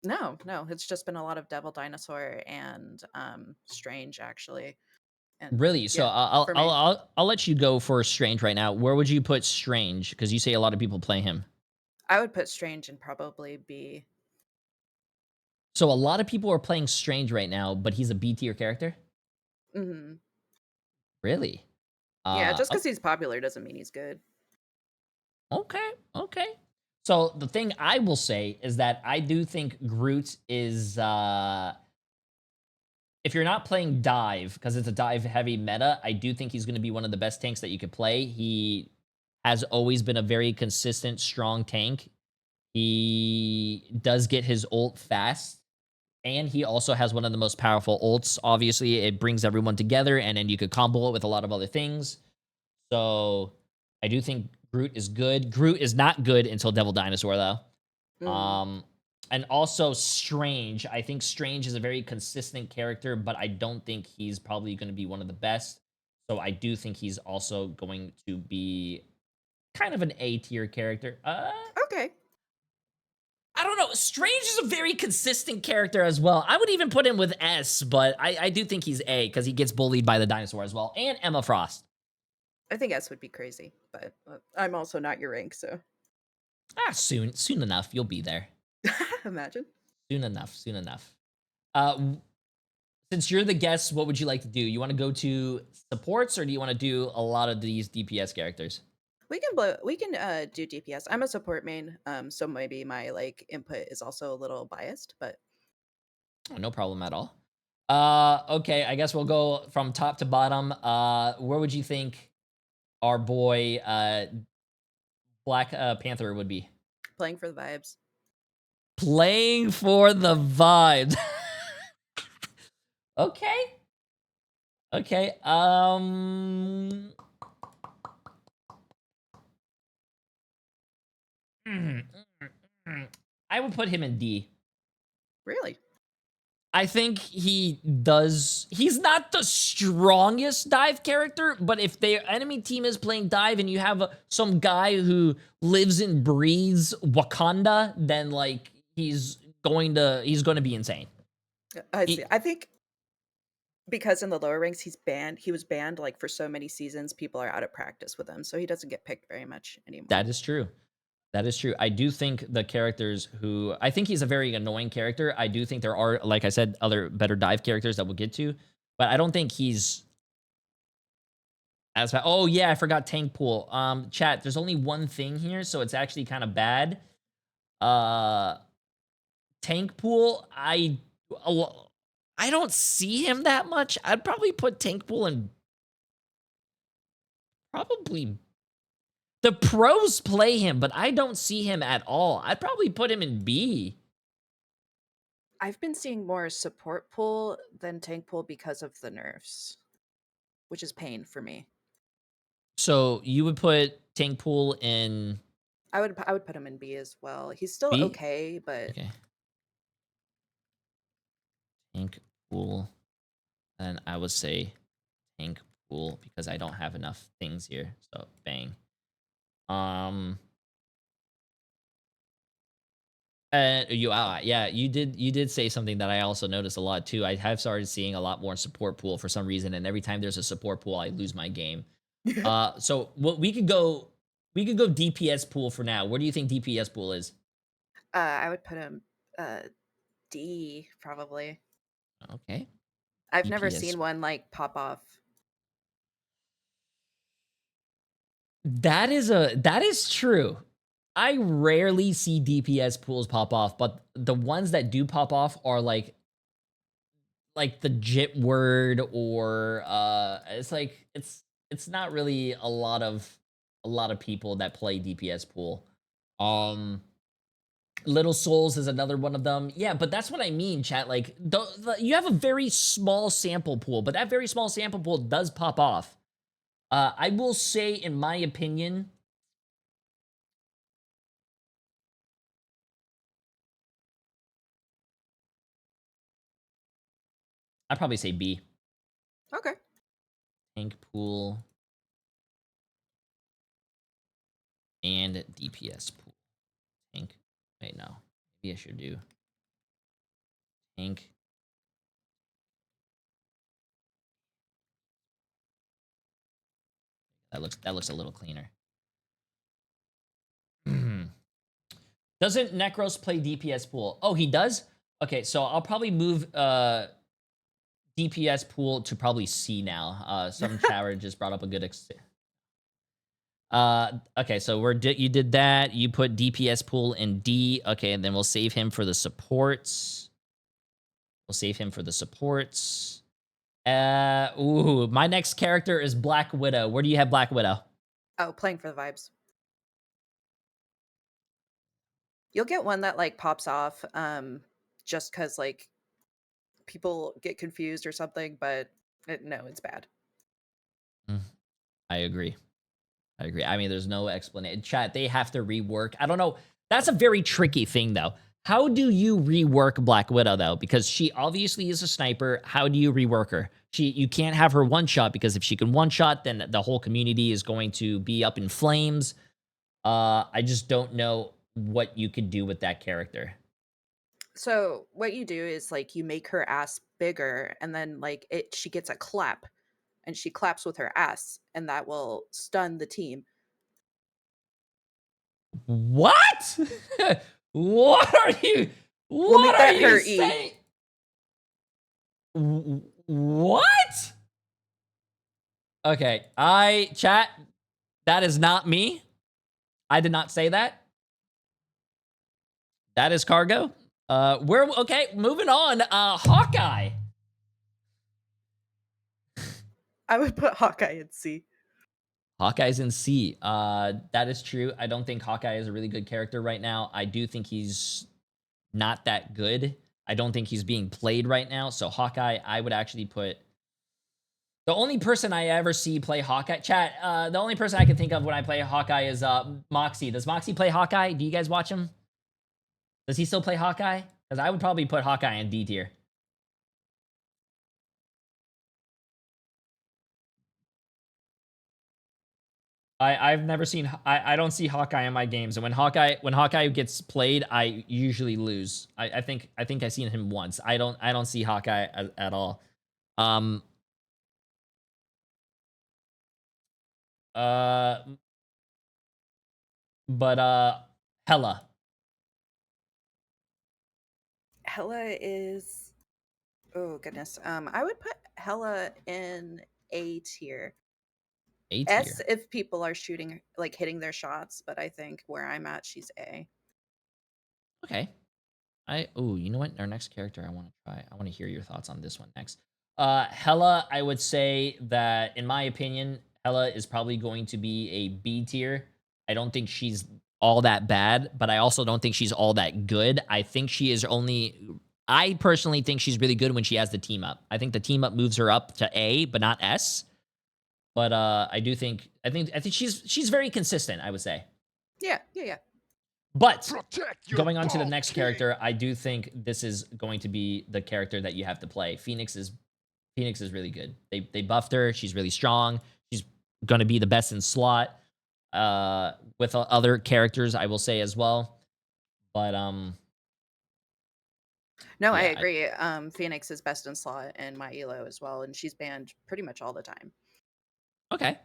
no, it's just been a lot of Devil Dinosaur and Strange actually. And Really? So yeah, for me. I'll let you go for Strange right now. Where would you put Strange? Because you say a lot of people play him. I would put Strange and probably B. So a lot of people are playing Strange right now, but he's a B tier character? Hmm. Really? Yeah, just because he's popular doesn't mean he's good. Okay. So the thing I will say is that I do think Groot is if you're not playing dive, because it's a dive heavy meta, I do think he's going to be one of the best tanks that you could play. He has always been a very consistent, strong tank. He does get his ult fast, and he also has one of the most powerful ults. Obviously, it brings everyone together, and then you could combo it with a lot of other things. So I do think Groot is good. Groot is not good until Devil Dinosaur, though. And also Strange. I think Strange is a very consistent character, but I don't think he's probably going to be one of the best. So I do think he's also going to be kind of an A tier character. Okay. I don't know. Strange is a very consistent character as well. I would even put him with S, but I do think he's A because he gets bullied by the dinosaur as well. And Emma Frost. I think S would be crazy, but I'm also not your rank, so. Soon enough, you'll be there. Imagine. Soon enough. Since you're the guest, what would you like to do? You want to go to supports, or do you want to do a lot of these DPS characters? We can do DPS. I'm a support main, so maybe my like input is also a little biased, but No problem at all. Okay, I guess we'll go from top to bottom. Where would you think our boy Black Panther would be? playing for the vibes. Playing for the vibes. Okay. I would put him in D. Really? I think he does. He's not the strongest dive character, but if their enemy team is playing dive and you have some guy who lives and breathes Wakanda, then like he's going to be insane. I see. I think because in the lower ranks he was banned like for so many seasons, people are out of practice with him, so he doesn't get picked very much anymore. That is true. I do think the characters I think he's a very annoying character. I do think there are, like I said, other better dive characters that we'll get to, but I don't think he's as bad. Oh yeah, I forgot tank pool. Chat, there's only one thing here, so it's actually kind of bad. Tank pool, I don't see him that much. I'd probably put tank pool in probably. The pros play him, but I don't see him at all. I'd probably put him in B. I've been seeing more support pool than tank pool because of the nerfs, which is pain for me. So you would put tank pool in. I would put him in B as well. He's still B? okay, but Okay. Tank pool, and I would say tank pool because I don't have enough things here. So bang. You did say something that I also noticed a lot too. I have started seeing a lot more support pool for some reason, and every time there's a support pool, I lose my game. So what we could go DPS pool for now. Where do you think DPS pool is? I would put him D probably. Okay. I've never DPS. seen one like pop off. That is true. I rarely see DPS pools pop off, but the ones that do pop off are like the JIT word, or it's like it's not really a lot of people that play DPS pool. Little Souls is another one of them. Yeah, but that's what I mean, chat. Like, you have a very small sample pool, but that very small sample pool does pop off. I will say, in my opinion, I'd probably say B. Okay. Tank pool and DPS pool. Tank. Wait, no. Maybe I should do tank. That looks a little cleaner. Doesn't Necros play DPS pool? Oh, he does? Okay, so I'll probably move DPS pool to probably C now. Some chatter just brought up a good okay, so you did that. You put DPS pool in D. Okay, and then we'll save him for the supports. We'll save him for the supports. Ooh, my next character is Black Widow. Where do you have Black Widow? Oh, playing for the vibes. You'll get one that like pops off just because like people get confused or something, but no, it's bad. I agree. I mean, there's no explanation. Chat, they have to rework. I don't know. That's a very tricky thing, though. How do you rework Black Widow, though? Because she obviously is a sniper. How do you rework her? You can't have her one-shot, because if she can one-shot, then the whole community is going to be up in flames. I just don't know what you could do with that character. So what you do is like you make her ass bigger, and then like she gets a clap, and she claps with her ass, and that will stun the team. What? What are you? We'll make What that are her you E. saying? What? Okay, chat. That is not me. I did not say that. That is Cargo. Okay, moving on. Hawkeye. I would put Hawkeye in C. Hawkeye's in C. That is true. I don't think Hawkeye is a really good character right now. I do think he's not that good. I don't think he's being played right now. So Hawkeye, I would actually put... The only person I ever see play Hawkeye... Chat, the only person I can think of when I play Hawkeye is Moxie. Does Moxie play Hawkeye? Do you guys watch him? Does he still play Hawkeye? Because I would probably put Hawkeye in D tier. I've never seen... I don't see Hawkeye in my games. And when Hawkeye gets played, I usually lose. I think I've seen him once. I don't see Hawkeye at all. But Hella. Hella is... Oh, goodness. I would put Hella in A tier. A tier. S if people are shooting, like hitting their shots, but I think where I'm at, she's A. Okay. You know what? Our next character I want to try. I want to hear your thoughts on this one next. Hella, I would say that, in my opinion, Hella is probably going to be a B tier. I don't think she's all that bad, but I also don't think she's all that good. I think she is I personally think she's really good when she has the team up. I think the team up moves her up to A, but not S. But I think she's very consistent, I would say. Yeah. But going on to the next character, I do think this is going to be the character that you have to play. Phoenix is really good. They buffed her. She's really strong. She's going to be the best in slot. With other characters, I will say as well. But No, I yeah, agree. Phoenix is best in slot in my elo as well, and she's banned pretty much all the time. Okay.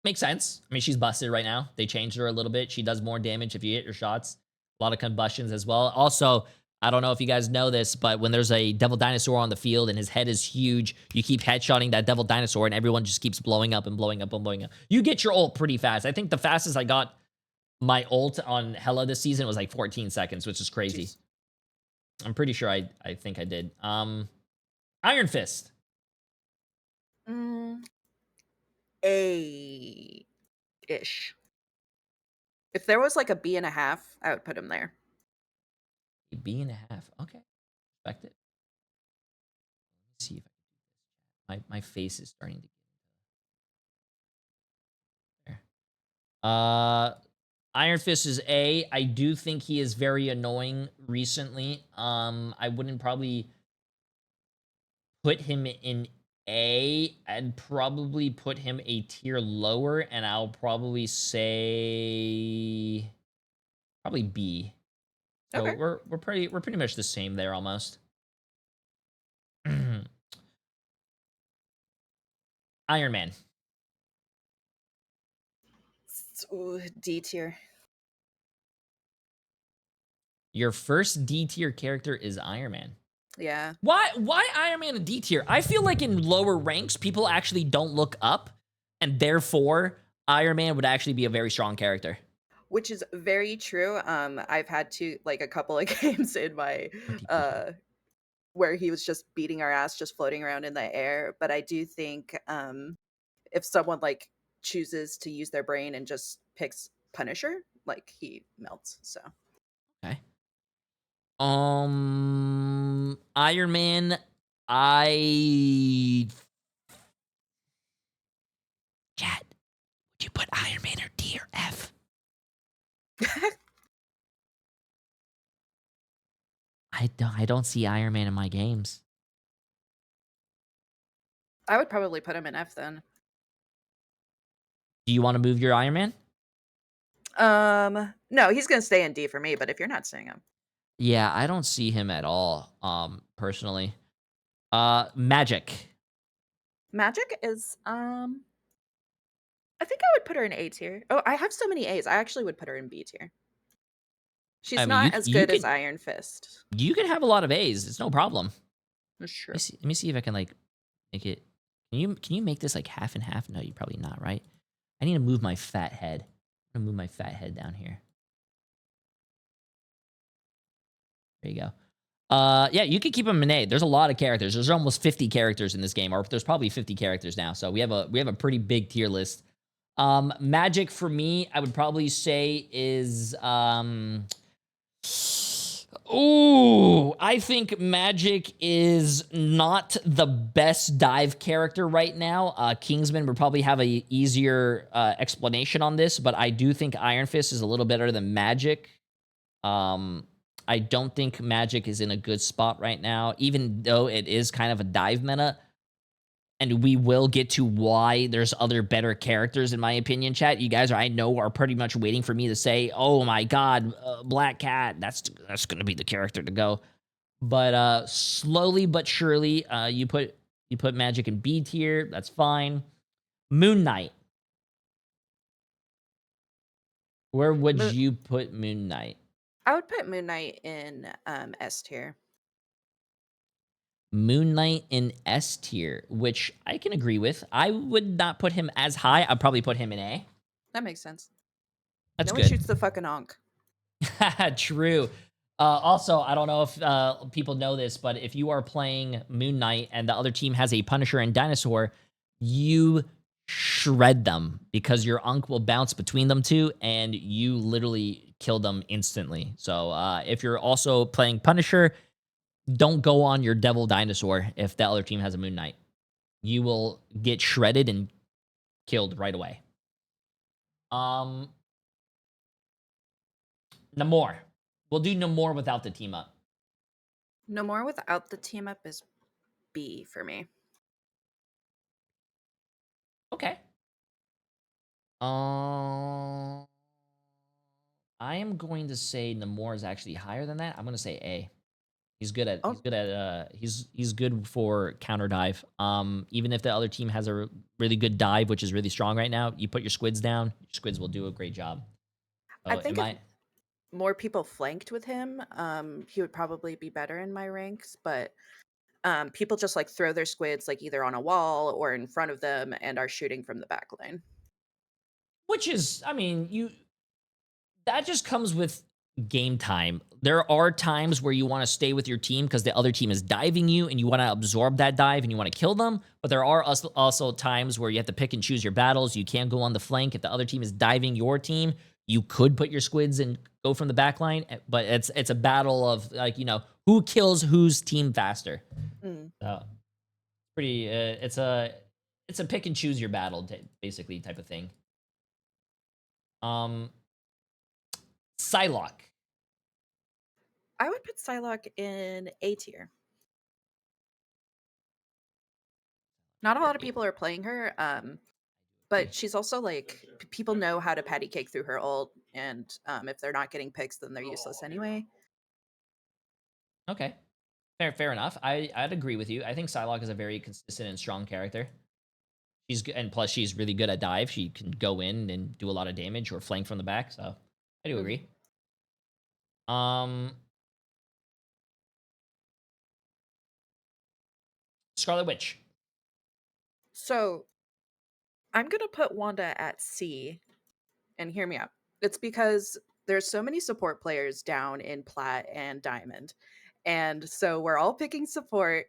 Makes sense. I mean, she's busted right now. They changed her a little bit. She does more damage if you hit your shots. A lot of combustions as well. Also, I don't know if you guys know this, but when there's a devil dinosaur on the field and his head is huge, you keep headshotting that devil dinosaur and everyone just keeps blowing up and blowing up and blowing up. You get your ult pretty fast. I think the fastest I got my ult on Hella this season was like 14 seconds, which is crazy. Jeez. I'm pretty sure I think I did. Iron Fist. A-ish. If there was like a B and a half, I would put him there. A B.5. Okay. Respect it. Let's see if my face is starting to get there. Iron Fist is A. I do think he is very annoying recently. I wouldn't probably put him in A. I'd probably put him a tier lower, and I'll probably say probably B. So Okay. we're pretty much the same there almost. Iron Man. Ooh, D tier. Your first D tier character is Iron Man. Yeah. Why Iron Man a D tier? I feel like in lower ranks, people actually don't look up, and therefore Iron Man would actually be a very strong character. Which is very true. I've had to like a couple of games in my where he was just beating our ass, just floating around in the air. But I do think if someone like chooses to use their brain and just picks Punisher, like he melts. So Okay. Iron Man, Chat, would you put Iron Man or D or F? I don't see Iron Man in my games. I would probably put him in F then. Do you want to move your Iron Man? No, he's gonna stay in D for me. But if you're not seeing him, Yeah, I don't see him at all. Personally. Magic. Magic is I think I would put her in A tier. Oh, I have so many A's. I actually would put her in B tier. She's I mean, not as good as Iron Fist. You can have a lot of A's. It's no problem. That's true. Let me see if I can like make it. Can you make this like half and half? No, you probably not, right? I need to move my fat head. I'm gonna move my fat head down here. There you go. Yeah, you can keep him in A. There's a lot of characters. There's almost 50 characters in this game, or there's probably 50 characters now. So we have a pretty big tier list. Magic for me, I would probably say is ooh, I think Magic is not the best dive character right now. Kingsman would probably have a easier explanation on this, but I do think Iron Fist is a little better than Magic. I don't think Magic is in a good spot right now, even though it is kind of a dive meta. And we will get to why there's other better characters, in my opinion, chat. You guys, I know, are pretty much waiting for me to say, oh my god, Black Cat, that's going to be the character to go. But slowly but surely, you put Magic in B tier. That's fine. Moon Knight. Where would you put Moon Knight? I would put Moon Knight in S tier. Moon Knight in S tier, which I can agree with. I would not put him as high. I'd probably put him in A. That makes sense. That's no good. one shoots the fucking Ankh. True. Also, I don't know if people know this, but if you are playing Moon Knight and the other team has a Punisher and Dinosaur, you shred them because your Ankh will bounce between them two and you literally kill them instantly. So if you're also playing Punisher, don't go on your Devil Dinosaur if the other team has a Moon Knight. You will get shredded and killed right away. Namor. We'll do Namor without the team up. No more without the team up is B for me. Okay. I am going to say Namor is actually higher than that. I'm going to say A. He's good at he's good for counter dive. Even if the other team has a really good dive, which is really strong right now, you put your squids down, your squids will do a great job. I think if more people flanked with him, he would probably be better in my ranks, but people just like throw their squids like either on a wall or in front of them and are shooting from the back line. Which is, I mean, that just comes with game time. There are times where you want to stay with your team because the other team is diving you and you want to absorb that dive and you want to kill them. But there are also times where you have to pick and choose your battles. You can't go on the flank. If the other team is diving your team, you could put your squids in go from the back line, but it's a battle of like, who kills whose team faster. So pretty it's a pick and choose your battle basically type of thing. Psylocke. I would put Psylocke in A tier. Not a lot of people are playing her, but she's also like people know how to patty cake through her ult, and if they're not getting picks, then they're useless anyway. Okay. Fair enough. I'd agree with you. I think Psylocke is a very consistent and strong character. And plus she's really good at dive. She can go in and do a lot of damage or flank from the back. So I do agree. Scarlet Witch. So I'm gonna put Wanda at C, and hear me out. It's because there's so many support players down in Plat and Diamond, and so we're all picking support,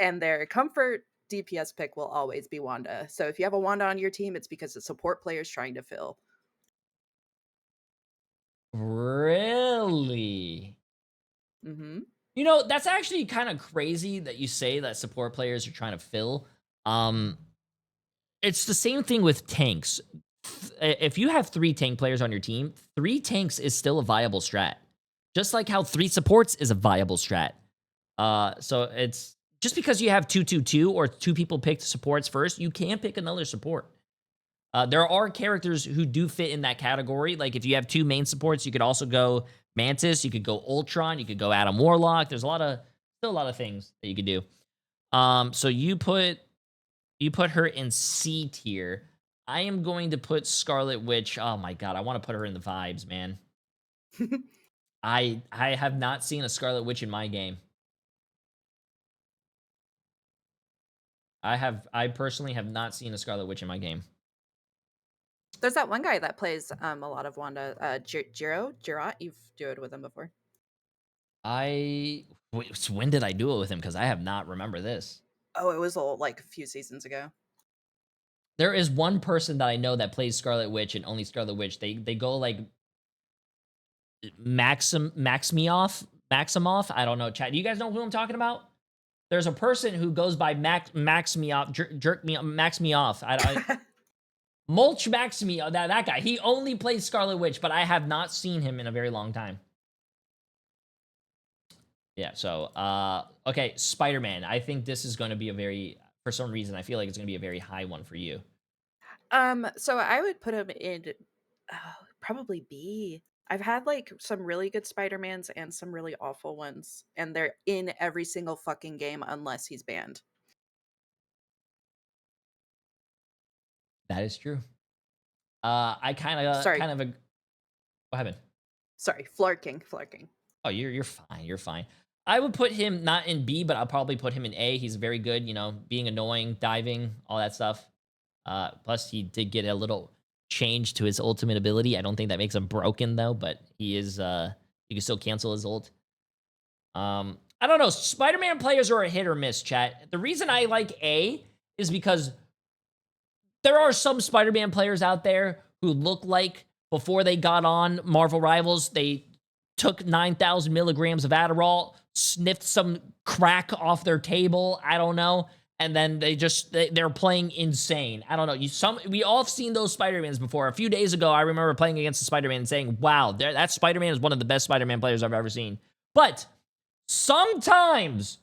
and their comfort DPS pick will always be Wanda. So if you have a Wanda on your team, it's because the support player is trying to fill. Really? Mm-hmm. That's actually kind of crazy that you say that support players are trying to fill. It's the same thing with tanks. If you have 3 tank players on your team, 3 tanks is still a viable strat. Just like how 3 supports is a viable strat. So it's just because you have 2-2-2 or 2 people picked supports first, you can pick another support. There are characters who do fit in that category. Like if you have 2 main supports, you could also go Mantis, you could go Ultron, you could go Adam Warlock. There's still a lot of things that you could do. So you put her in C tier. I am going to put Scarlet Witch. Oh my god, I want to put her in the vibes, man. I have not seen a Scarlet Witch in my game. I personally have not seen a Scarlet Witch in my game. There's that one guy that plays a lot of Wanda, Jirot. You've duoed with him before. When did I do it with him? Because I have not remember this. Oh, it was like a few seasons ago. There is one person that I know that plays Scarlet Witch and only Scarlet Witch. They go like Maximoff. I don't know. Chat. Do you guys know who I'm talking about? There's a person who goes by Maximoff. Jerk me, Max me off. Mulch Maximi, that guy. He only plays Scarlet Witch, but I have not seen him in a very long time. Yeah, so, okay, Spider-Man. I think this is going to be for some reason, I feel like it's going to be a very high one for you. So I would put him in probably B. I've had like some really good Spider-Mans and some really awful ones, and they're in every single fucking game unless he's banned. That is true. I kind of what happened? Sorry, Flarking. Oh, you're fine. You're fine. I would put him not in B, but I'll probably put him in A. He's very good, being annoying, diving, all that stuff. Plus, he did get a little change to his ultimate ability. I don't think that makes him broken though, but he is. You can still cancel his ult. I don't know. Spider-Man players are a hit or miss, chat. The reason I like A is because there are some Spider-Man players out there who look like before they got on Marvel Rivals, they took 9,000 milligrams of Adderall, sniffed some crack off their table, I don't know, and then they're playing insane. I don't know. We all have seen those Spider-Mans before. A few days ago, I remember playing against a Spider-Man and saying, wow, that Spider-Man is one of the best Spider-Man players I've ever seen. But sometimes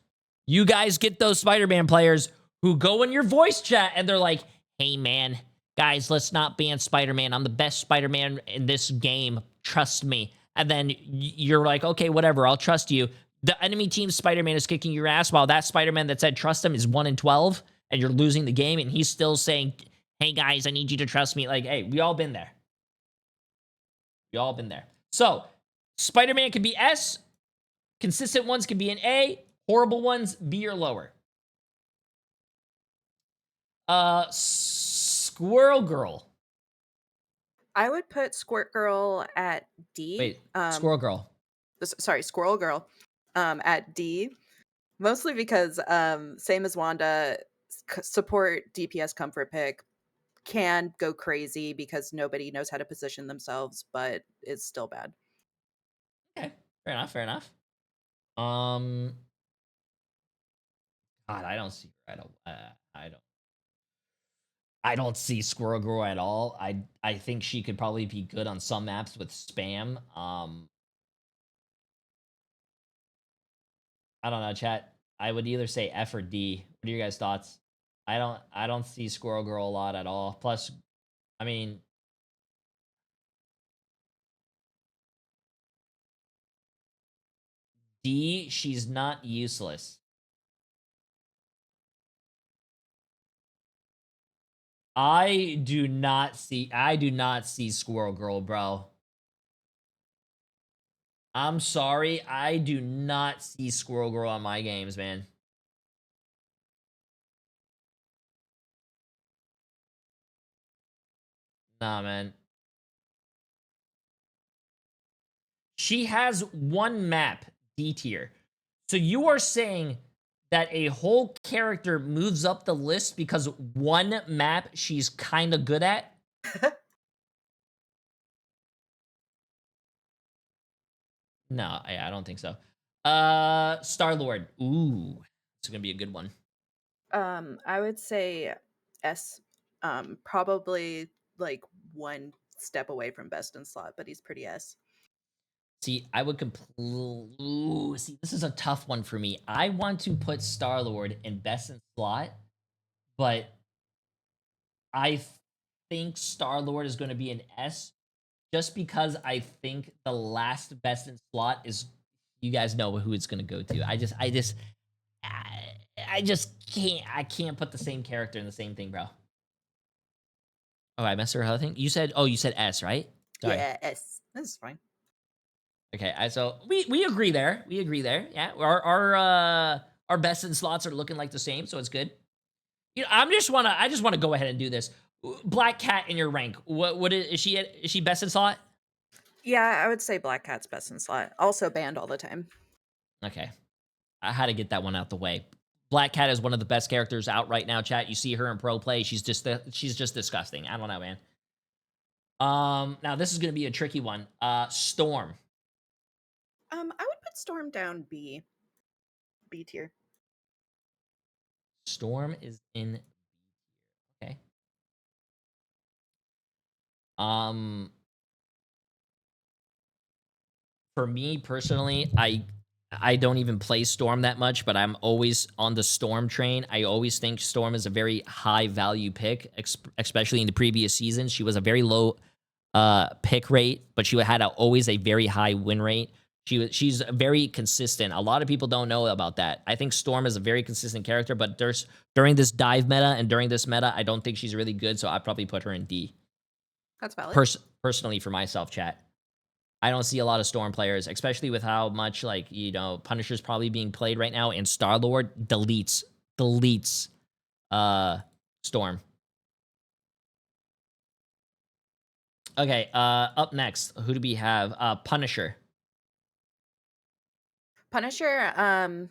you guys get those Spider-Man players who go in your voice chat and they're like, hey, man, guys, let's not ban Spider-Man. I'm the best Spider-Man in this game. Trust me. And then you're like, okay, whatever. I'll trust you. The enemy team Spider-Man is kicking your ass while that Spider-Man that said trust him is 1-12 and you're losing the game. And he's still saying, hey, guys, I need you to trust me. Like, hey, we all been there. We all been there. So Spider-Man can be S. Consistent ones can be an A. Horrible ones, B or lower. Squirrel Girl. I would put Squirt Girl at D. Wait, Squirrel Girl. Sorry, Squirrel Girl at D. Mostly because, same as Wanda, support DPS comfort pick can go crazy because nobody knows how to position themselves, but it's still bad. Fair enough. Fair enough. God, I don't see her at all. I don't see Squirrel Girl at all. I think she could probably be good on some maps with spam. I don't know, chat. I would either say F or D. What are your guys' thoughts? I don't see Squirrel Girl a lot at all. Plus, I mean, D, she's not useless. I do not see Squirrel Girl, bro. I'm sorry. I do not see Squirrel Girl on my games, man. Nah, man. She has one map, D tier. So you are saying that a whole character moves up the list because one map she's kind of good at? No, I don't think so. Star-Lord. Ooh, it's gonna be a good one. I would say S. Probably like one step away from best in slot, but he's pretty S. See, I would completely... See, this is a tough one for me. I want to put Star-Lord in best in slot, but I think Star-Lord is going to be an S just because I think the last best in slot is... You guys know who it's going to go to. I just can't... I can't put the same character in the same thing, bro. Oh, I messed her other thing? You said S, right? Sorry. Yeah, S. That's fine. Okay, so we agree there. We agree there. Yeah, our best in slots are looking like the same, so it's good. You know, I just wanna go ahead and do this. Black Cat in your rank. What is she? Is she best in slot? Yeah, I would say Black Cat's best in slot. Also banned all the time. Okay, I had to get that one out the way. Black Cat is one of the best characters out right now. Chat, you see her in pro play. She's just disgusting. I don't know, man. Now this is gonna be a tricky one. Storm. I would put Storm down B tier. Storm is in. Okay. For me personally, I don't even play Storm that much, but I'm always on the Storm train. I always think Storm is a very high value pick, especially in the previous season. She was a very low pick rate, but she had always a very high win rate. She's very consistent. A lot of people don't know about that. I think Storm is a very consistent character, but during this dive meta and during this meta, I don't think she's really good, so I'd probably put her in D. That's valid. Personally, for myself, chat. I don't see a lot of Storm players, especially with how much, like, you know, Punisher's probably being played right now, and Star-Lord deletes Storm. Okay, up next, who do we have? Punisher. Punisher, I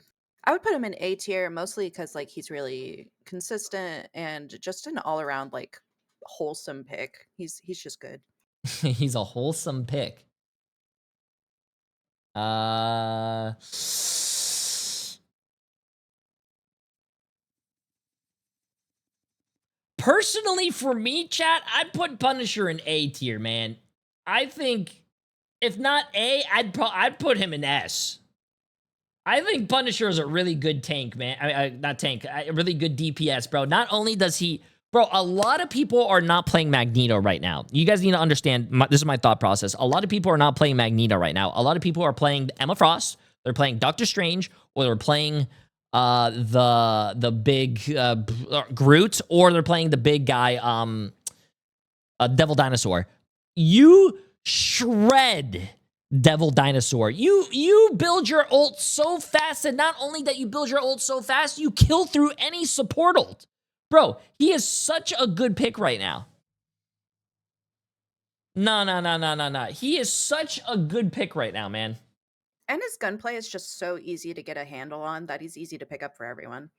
would put him in A tier mostly because like he's really consistent and just an all around like wholesome pick. He's just good. He's a wholesome pick. Personally, for me, chat, I'd put Punisher in A tier, man. I think if not A, I'd put him in S. I think Punisher is a really good tank, man. Not tank, a really good DPS, bro. Not only does he... Bro, a lot of people are not playing Magneto right now. You guys need to understand, this is my thought process. A lot of people are not playing Magneto right now. A lot of people are playing Emma Frost, they're playing Doctor Strange, or they're playing the big Groot, or they're playing the big guy, Devil Dinosaur. You shred Devil Dinosaur. You build your ult so fast, and not only that you build your ult so fast, you kill through any support ult. Bro, he is such a good pick right now. No. He is such a good pick right now, man. And his gunplay is just so easy to get a handle on that he's easy to pick up for everyone.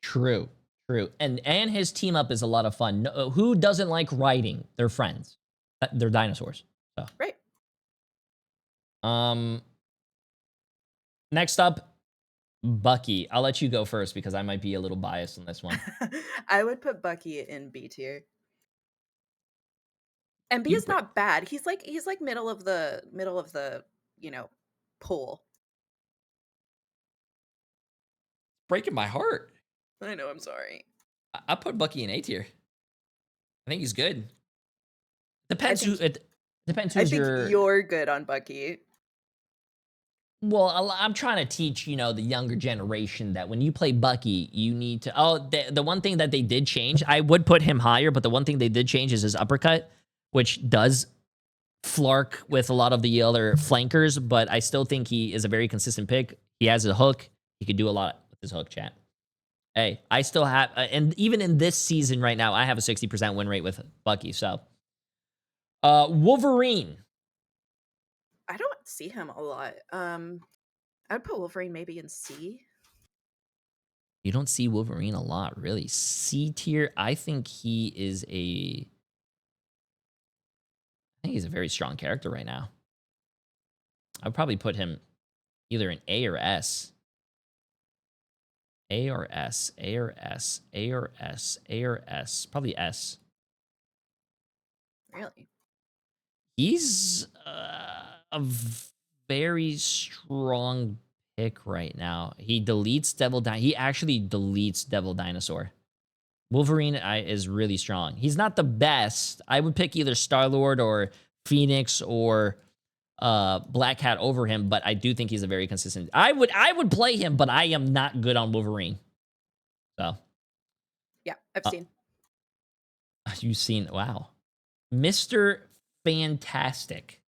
True. And his team up is a lot of fun. No, who doesn't like riding their friends? They're dinosaurs. So. Right. Next up, Bucky. I'll let you go first because I might be a little biased on this one. I would put Bucky in B tier. And B You is not bad. He's like middle of the pool. Breaking my heart. I know, I'm sorry. I put Bucky in A tier. I think he's good. Depends who you're good on Bucky. Well, I'm trying to teach, the younger generation that when you play Bucky, you need to... the one thing that they did change, I would put him higher, but the one thing they did change is his uppercut, which does flark with a lot of the other flankers, but I still think he is a very consistent pick. He has a hook. He could do a lot with his hook, chat. Hey, I still have... and even in this season right now, I have a 60% win rate with Bucky, so... Wolverine. I don't see him a lot. I'd put Wolverine maybe in C. You don't see Wolverine a lot, really. C tier, I think he's a very strong character right now. I'd probably put him either in A or S. A or S, A or S, A or S, A or S. Probably S. Really? He's a very strong pick right now. He deletes He actually deletes Devil Dinosaur. Wolverine is really strong. He's not the best. I would pick either Star-Lord or Phoenix or Black Cat over him, but I do think he's a very consistent. I would play him, but I am not good on Wolverine. So. Yeah, I've seen. You've seen, wow. Mr. Fantastic.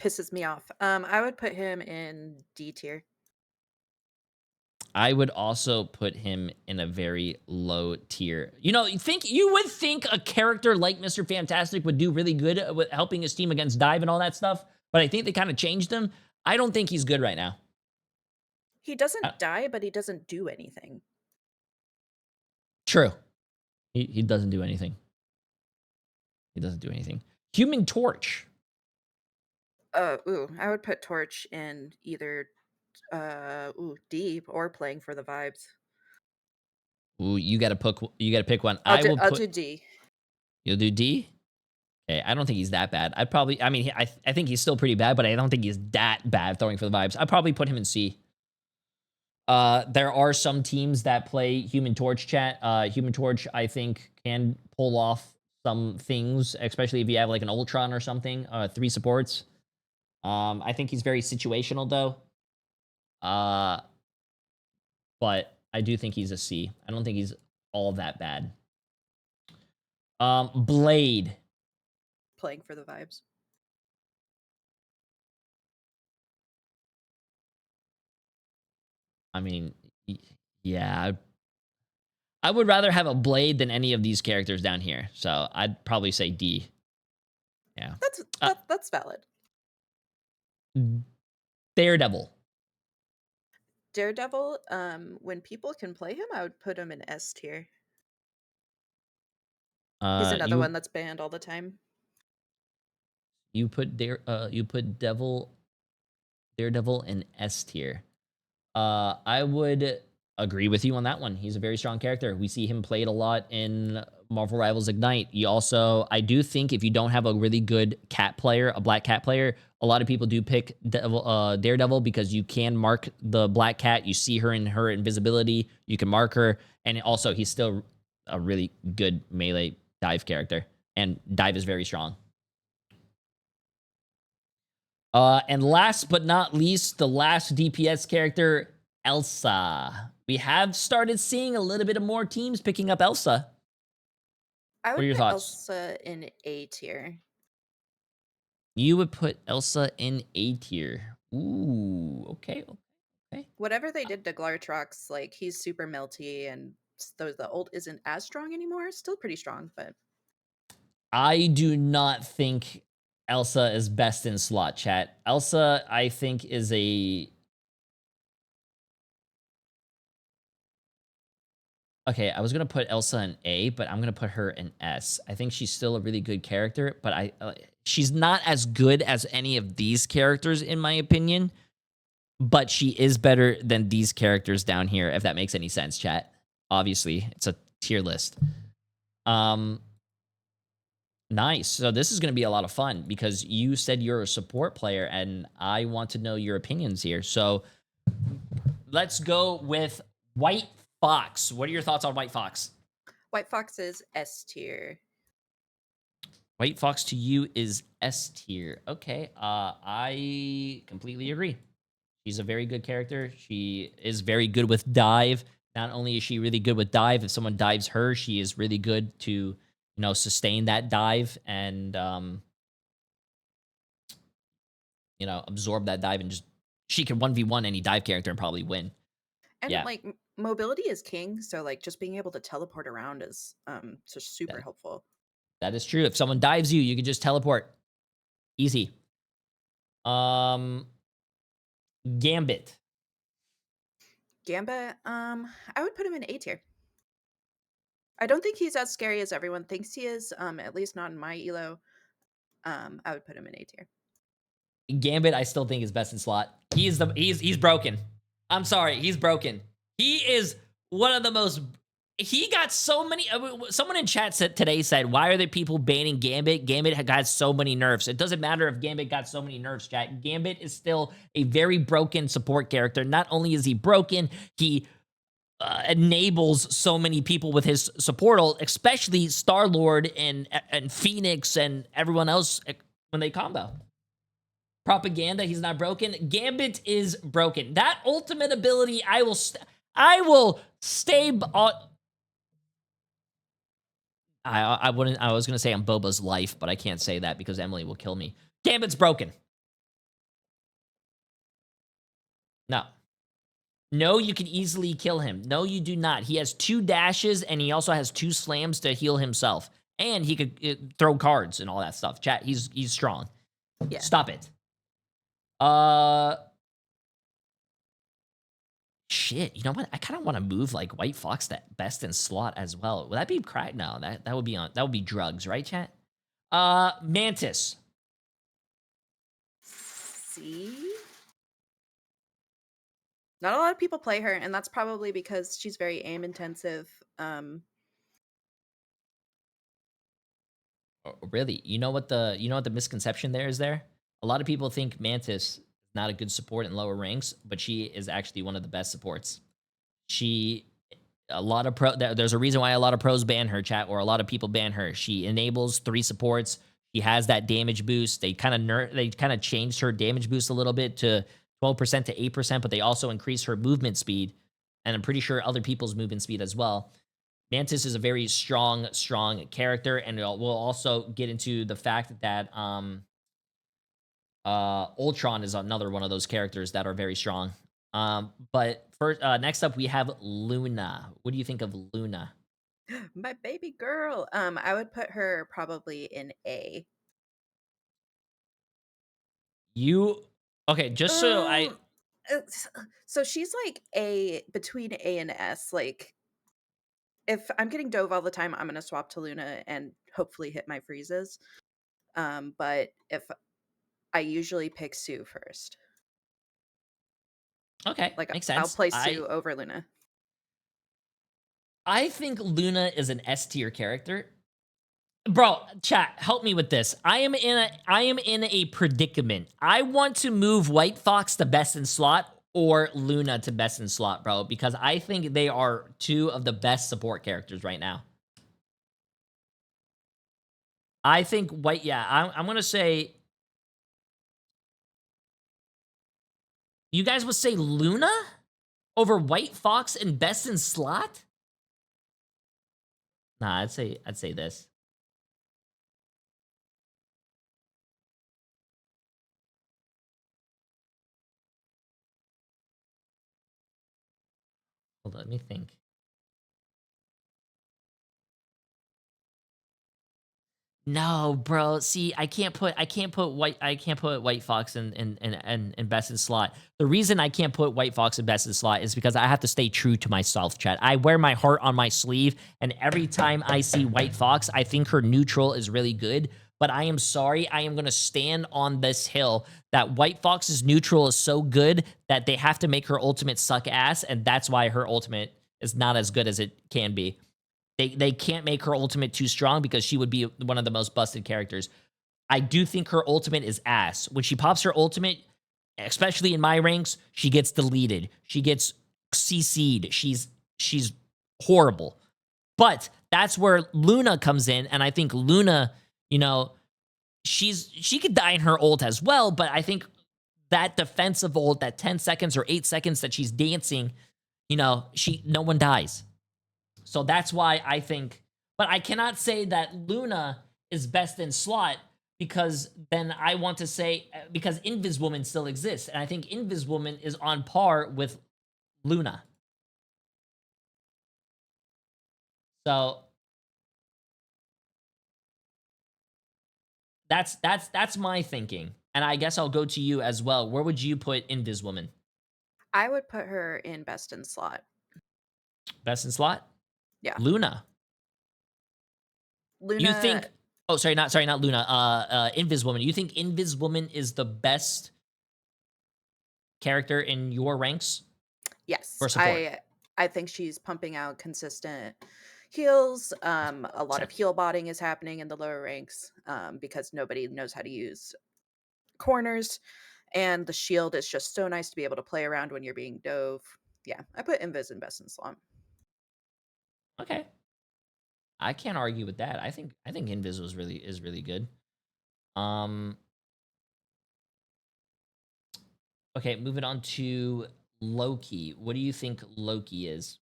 Pisses me off. I would put him in D tier. I would also put him in a very low tier. You would think a character like Mr. Fantastic would do really good with helping his team against dive and all that stuff, but I think they kind of changed him. I don't think he's good right now. He doesn't die, but he doesn't do anything. True. He doesn't do anything. He doesn't do anything. Human Torch. I would put Torch in either D or Playing for the Vibes. Ooh, you gotta pick one. I'll do D. You'll do D? Okay, I don't think he's that bad. I think he's still pretty bad, but I don't think he's that bad throwing for the vibes. I'd probably put him in C. There are some teams that play Human Torch, chat. Human Torch, I think, can pull off some things, especially if you have like an Ultron or something, 3 supports. I think he's very situational though. But I do think he's a C. I don't think he's all that bad. Blade. Playing for the Vibes. I mean, yeah. I would rather have a Blade than any of these characters down here. So I'd probably say D. Yeah. That's valid. Daredevil. Daredevil, when people can play him, I would put him in S tier. He's another one that's banned all the time. You put Daredevil in S tier. I would agree with you on that one. He's a very strong character. We see him played a lot in Marvel Rivals Ignite. I do think if you don't have a really good cat player, a black cat player, a lot of people do pick Daredevil because you can mark the black cat. You see her in her invisibility. You can mark her. And also, he's still a really good melee dive character. And dive is very strong. And last but not least, the last DPS character, Elsa. We have started seeing a little bit of more teams picking up Elsa. I What would are your put thoughts? Elsa in A tier. You would put Elsa in A tier. Ooh, okay. Whatever they did to Glartrox, like he's super melty and the ult isn't as strong anymore. Still pretty strong, but I do not think Elsa is best in slot, chat. Elsa, I think, is a... Okay, I was going to put Elsa in A, but I'm going to put her in S. I think she's still a really good character, but she's not as good as any of these characters, in my opinion. but she is better than these characters down here, if that makes any sense, chat. Obviously, it's a tier list. Nice. So this is going to be a lot of fun because you said you're a support player, and I want to know your opinions here. So let's go with White Fox. What are your thoughts on White Fox? White Fox is S tier. White Fox to you is S tier. Okay. I completely agree. She's a very good character. She is very good with dive. Not only is she really good with dive, if someone dives her, she is really good to, sustain that dive and, absorb that dive and she can 1v1 any dive character and probably win. And Yeah. like mobility is king, so like just being able to teleport around is just super helpful. That is true. If someone dives you, you can just teleport. Easy. Gambit. Gambit, I would put him in A tier. I don't think he's as scary as everyone thinks he is, at least not in my elo. I would put him in A tier. Gambit, I still think is best in slot. He's broken. I'm sorry, he's broken. He is one of the most. He got so many. Someone in chat today said, "Why are there people banning Gambit? Gambit got so many nerfs. It doesn't matter if Gambit got so many nerfs." Chat. Gambit is still a very broken support character. Not only is he broken, he enables so many people with his support ult, especially Star-Lord and Phoenix and everyone else when they combo. Propaganda, he's not broken. Gambit is broken. That ultimate ability, I will stay on. I wouldn't. I was gonna say on Boba's life, but I can't say that because Emily will kill me. Gambit's broken. No, you can easily kill him. No, you do not. He has 2 dashes, and he also has 2 slams to heal himself. And he could throw cards and all that stuff. Chat, he's strong. Yeah. Stop it. Shit, you know what? I kind of want to move like White Fox to best in slot as well. Would that be crack? No, that would be drugs, right, chat? Mantis. C? Not a lot of people play her, and that's probably because she's very aim intensive. Really? You know what the misconception there is there? A lot of people think Mantis is not a good support in lower ranks, but she is actually one of the best supports. There's a reason why a lot of pros ban her, chat, or a lot of people ban her. She enables 3 supports. She has that damage boost. They kind of changed her damage boost a little bit to 12% to 8%, but they also increased her movement speed, and I'm pretty sure other people's movement speed as well. Mantis is a very strong character, and we'll also get into the fact that Ultron is another one of those characters that are very strong. But first, next up we have Luna. What do you think of Luna? My baby girl. I would put her probably in A. Okay, just so I. So she's like A, between A and S. Like, if I'm getting dove all the time, I'm gonna swap to Luna and hopefully hit my freezes. But if I usually pick Sue first. Okay, like makes sense. I'll play Sue over Luna. I think Luna is an S tier character. Bro, chat, help me with this. I am in a predicament. I want to move White Fox to best in slot or Luna to best in slot, bro, because I think they are 2 of the best support characters right now. I think I'm going to say you guys would say Luna over White Fox and best in slot? Nah, I'd say this. Hold on, let me think. No, bro. See, I can't put White Fox in best in slot. The reason I can't put White Fox in best in slot is because I have to stay true to myself, chat. I wear my heart on my sleeve, and every time I see White Fox, I think her neutral is really good. but I am sorry. I am going to stand on this hill that White Fox's neutral is so good that they have to make her ultimate suck ass, and that's why her ultimate is not as good as it can be. They can't make her ultimate too strong because she would be one of the most busted characters. I do think her ultimate is ass. When she pops her ultimate, especially in my ranks, she gets deleted. She gets CC'd. She's horrible. But that's where Luna comes in, and I think Luna, you know, she could die in her ult as well, but I think that defensive ult, that 10 seconds or 8 seconds that she's dancing, you know, no one dies. So that's why I think, but I cannot say that Luna is best in slot because then I want to say, because Invis Woman still exists, and I think Invis Woman is on par with Luna. So that's my thinking. And I guess I'll go to you as well. Where would you put Invis Woman? I would put her in best in slot. Best in slot? Yeah. Luna. Luna. You think? Oh, not Luna. Invis Woman. You think Invis Woman is the best character in your ranks? Yes. For support? I think she's pumping out consistent heals. A lot of heal botting is happening in the lower ranks because nobody knows how to use corners, and the shield is just so nice to be able to play around when you're being dove. Yeah, I put Invis in best in slot. Okay, I can't argue with that. I think Invis is really good. Okay, moving on to Loki. What do you think Loki is?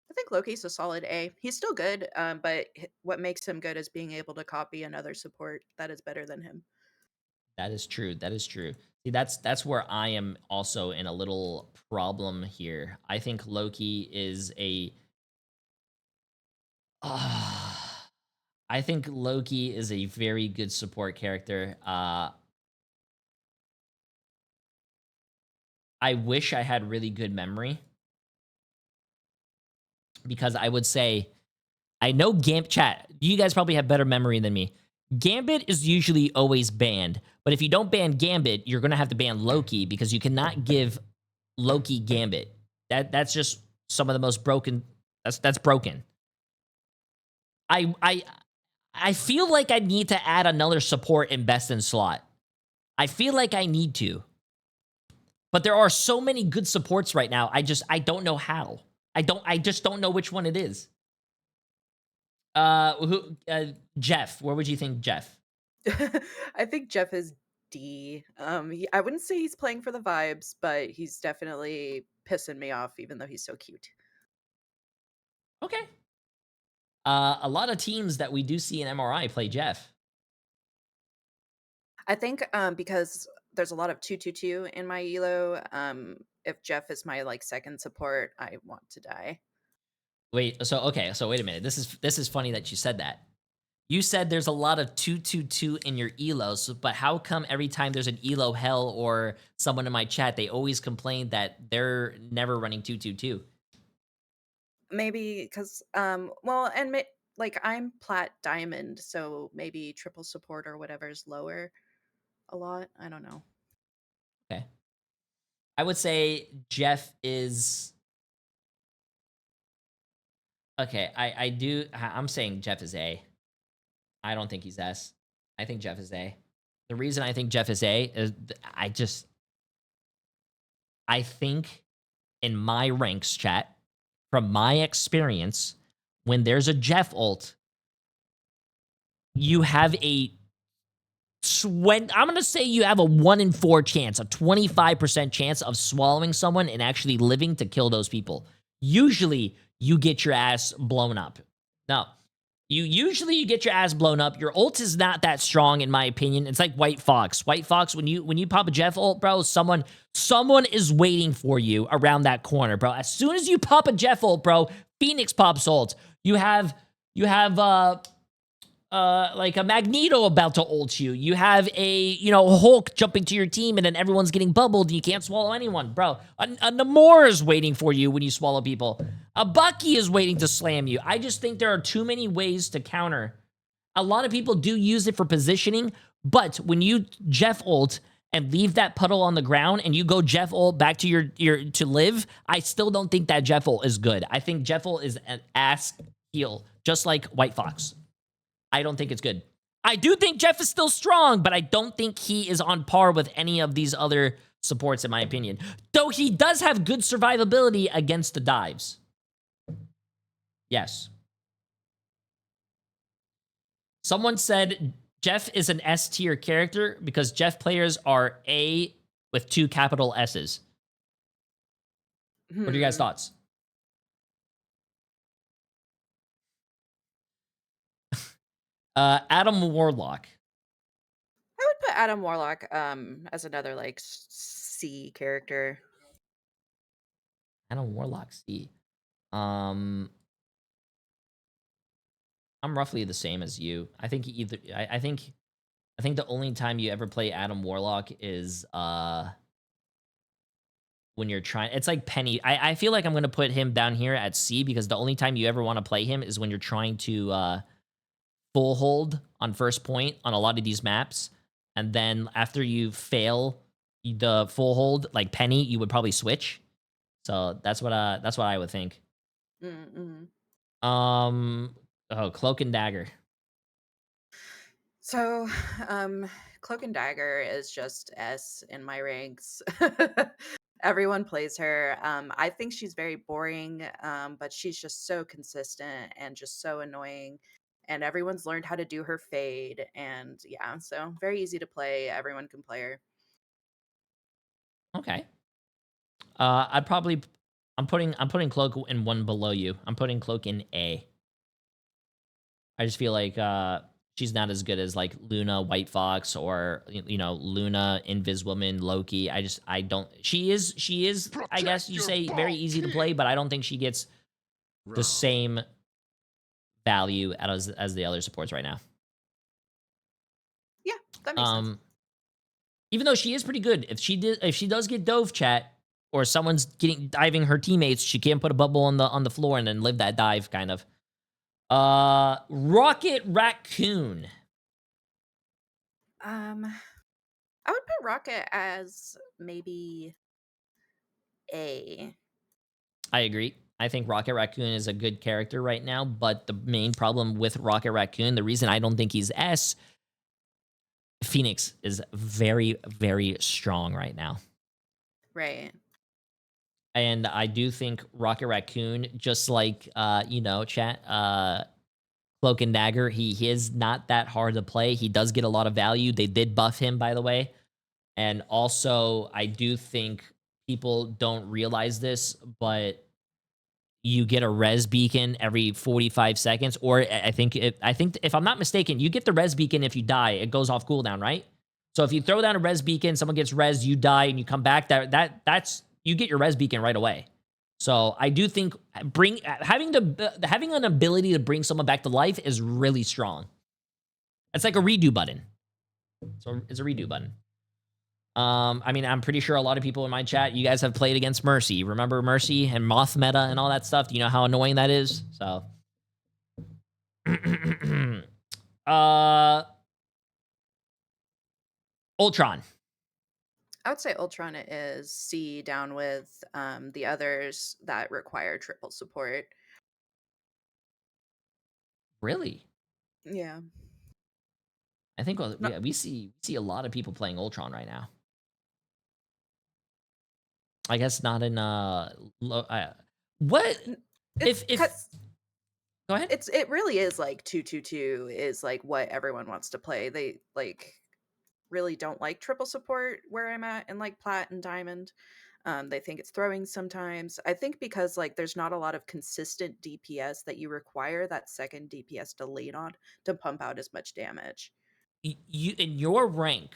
I think Loki's a solid A. He's still good, but what makes him good is being able to copy another support that is better than him. That is true. That is true. See, that's where I am also in a little problem here. I think Loki is I think Loki is a very good support character. I wish I had really good memory because I would say, I know chat, you guys probably have better memory than me. Gambit is usually always banned, but if you don't ban Gambit, you're going to have to ban Loki because you cannot give Loki Gambit. That's just some of the most broken. That's broken. I feel like I need to add another support in best in slot. I feel like I need to. But there are so many good supports right now. I don't know how. I just don't know which one it is. Jeff, where would you think Jeff? I think Jeff is D. I wouldn't say he's playing for the vibes, but he's definitely pissing me off, even though he's so cute. Okay. A lot of teams that we do see in MRI play Jeff. I think because there's a lot of 2-2-2 in my elo. If Jeff is my second support, I want to die. Wait, so wait a minute. This is funny that you said that. You said there's a lot of 2-2-2 in your elos, but how come every time there's an elo hell or someone in my chat, they always complain that they're never running 2-2-2? Maybe because I'm plat diamond, so maybe triple support or whatever is lower a lot. I don't know. Okay. I would say Jeff is... Okay, I'm saying Jeff is A. I don't think he's S. I think Jeff is A. The reason I think Jeff is A is I think in my ranks, chat, from my experience, when there's a Jeff ult, you have I'm going to say you have a 1 in 4 chance, a 25% chance of swallowing someone and actually living to kill those people. Usually, you get your ass blown up. No. You get your ass blown up. Your ult is not that strong, in my opinion. It's like White Fox. White Fox, when you pop a Jeff ult, bro, someone is waiting for you around that corner, bro. As soon as you pop a Jeff ult, bro, Phoenix pops ult. You have like a Magneto about to ult you. You have a Hulk jumping to your team, and then everyone's getting bubbled, and you can't swallow anyone, bro. A Namor is waiting for you when you swallow people. A Bucky is waiting to slam you. I just think there are too many ways to counter A lot of people do use it for positioning, but when you Jeff ult and leave that puddle on the ground and you go Jeff ult back to your to live, I still don't think that Jeff ult is good. I think Jeff ult is an ass heal, just like White Fox. I don't think it's good. I do think Jeff is still strong, but I don't think he is on par with any of these other supports, in my opinion. Though he does have good survivability against the dives. Yes. Someone said Jeff is an S tier character because Jeff players are A with 2 capital S's. What are your guys' thoughts? Adam Warlock. I would put Adam Warlock as another like C character. Adam Warlock C. I'm roughly the same as you. I think either I think the only time you ever play Adam Warlock is when you're trying. It's like Penny. I feel like I'm gonna put him down here at C because the only time you ever want to play him is when you're trying to full hold on first point on a lot of these maps, and then after you fail the full hold, like Penny, you would probably switch. So that's what I would think. Mm-hmm. Cloak and Dagger. So, Cloak and Dagger is just S in my ranks. Everyone plays her. I think she's very boring, but she's just so consistent and just so annoying. And everyone's learned how to do her fade. And yeah, so very easy to play. Everyone can play her. Okay. I'm putting Cloak in one below you. I'm putting Cloak in A. I just feel like she's not as good as like Luna, White Fox, or Luna, Inviswoman, Loki. I don't. She is. I guess you say very easy to play, but I don't think she gets the same value as the other supports right now. Yeah, that makes sense. Even though she is pretty good, if she does get dove, chat, or someone's diving her teammates, she can put a bubble on the floor and then live that dive kind of. Rocket Raccoon. I would put Rocket as maybe A. I agree. I think Rocket Raccoon is a good character right now, but the main problem with Rocket Raccoon, the reason I don't think he's S, Phoenix is very, very strong right now. Right. And I do think Rocket Raccoon, just like chat, Cloak and Dagger, he is not that hard to play. He does get a lot of value. They did buff him, by the way. And also, I do think people don't realize this, but you get a res beacon every 45 seconds, or I think if I'm not mistaken, you get the res beacon if you die. It goes off cooldown, right? So if you throw down a res beacon, someone gets res, you die, and you come back. That's you get your res beacon right away. So I do think having an ability to bring someone back to life is really strong. It's like a redo button. So it's a redo button. I mean, I'm pretty sure a lot of people in my chat, you guys have played against Mercy. Remember Mercy and Moth meta and all that stuff? Do you know how annoying that is? So, Ultron. I would say Ultron is C down with the others that require triple support. Really? Yeah. I think we see a lot of people playing Ultron right now. I guess not in what if go ahead. It really is like 2-2-2 is like what everyone wants to play. They like really don't like triple support where I'm at in like Plat and Diamond. They think it's throwing sometimes. I think because like there's not a lot of consistent DPS that you require that second DPS to lean on to pump out as much damage. You in your rank,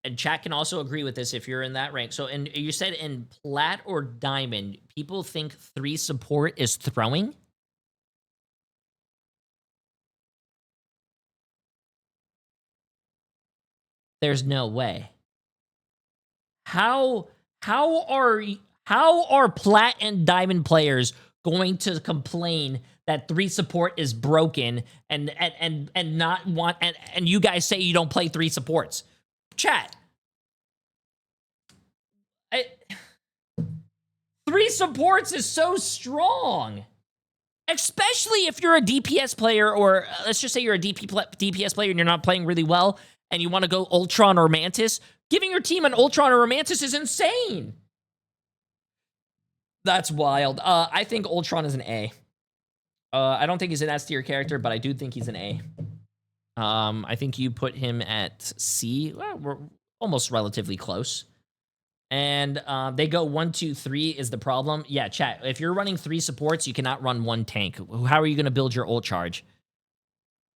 and chat can also agree with this if you're in that rank. So you said in Plat or Diamond, people think 3 support is throwing? There's no way. How are Plat and Diamond players going to complain that 3 support is broken and not want and you guys say you don't play 3 supports. Chat. 3 supports is so strong. Especially if you're a DPS player, or let's just say you're a DPS player and you're not playing really well and you want to go Ultron or Mantis. Giving your team an Ultron or a Mantis is insane. That's wild. I think Ultron is an A. I don't think he's an S tier character, but I do think he's an A. I think you put him at C. Well, we're almost relatively close. And they go 1, 2, 3 is the problem. Yeah, chat. If you're running 3 supports, you cannot run 1 tank. How are you going to build your ult charge?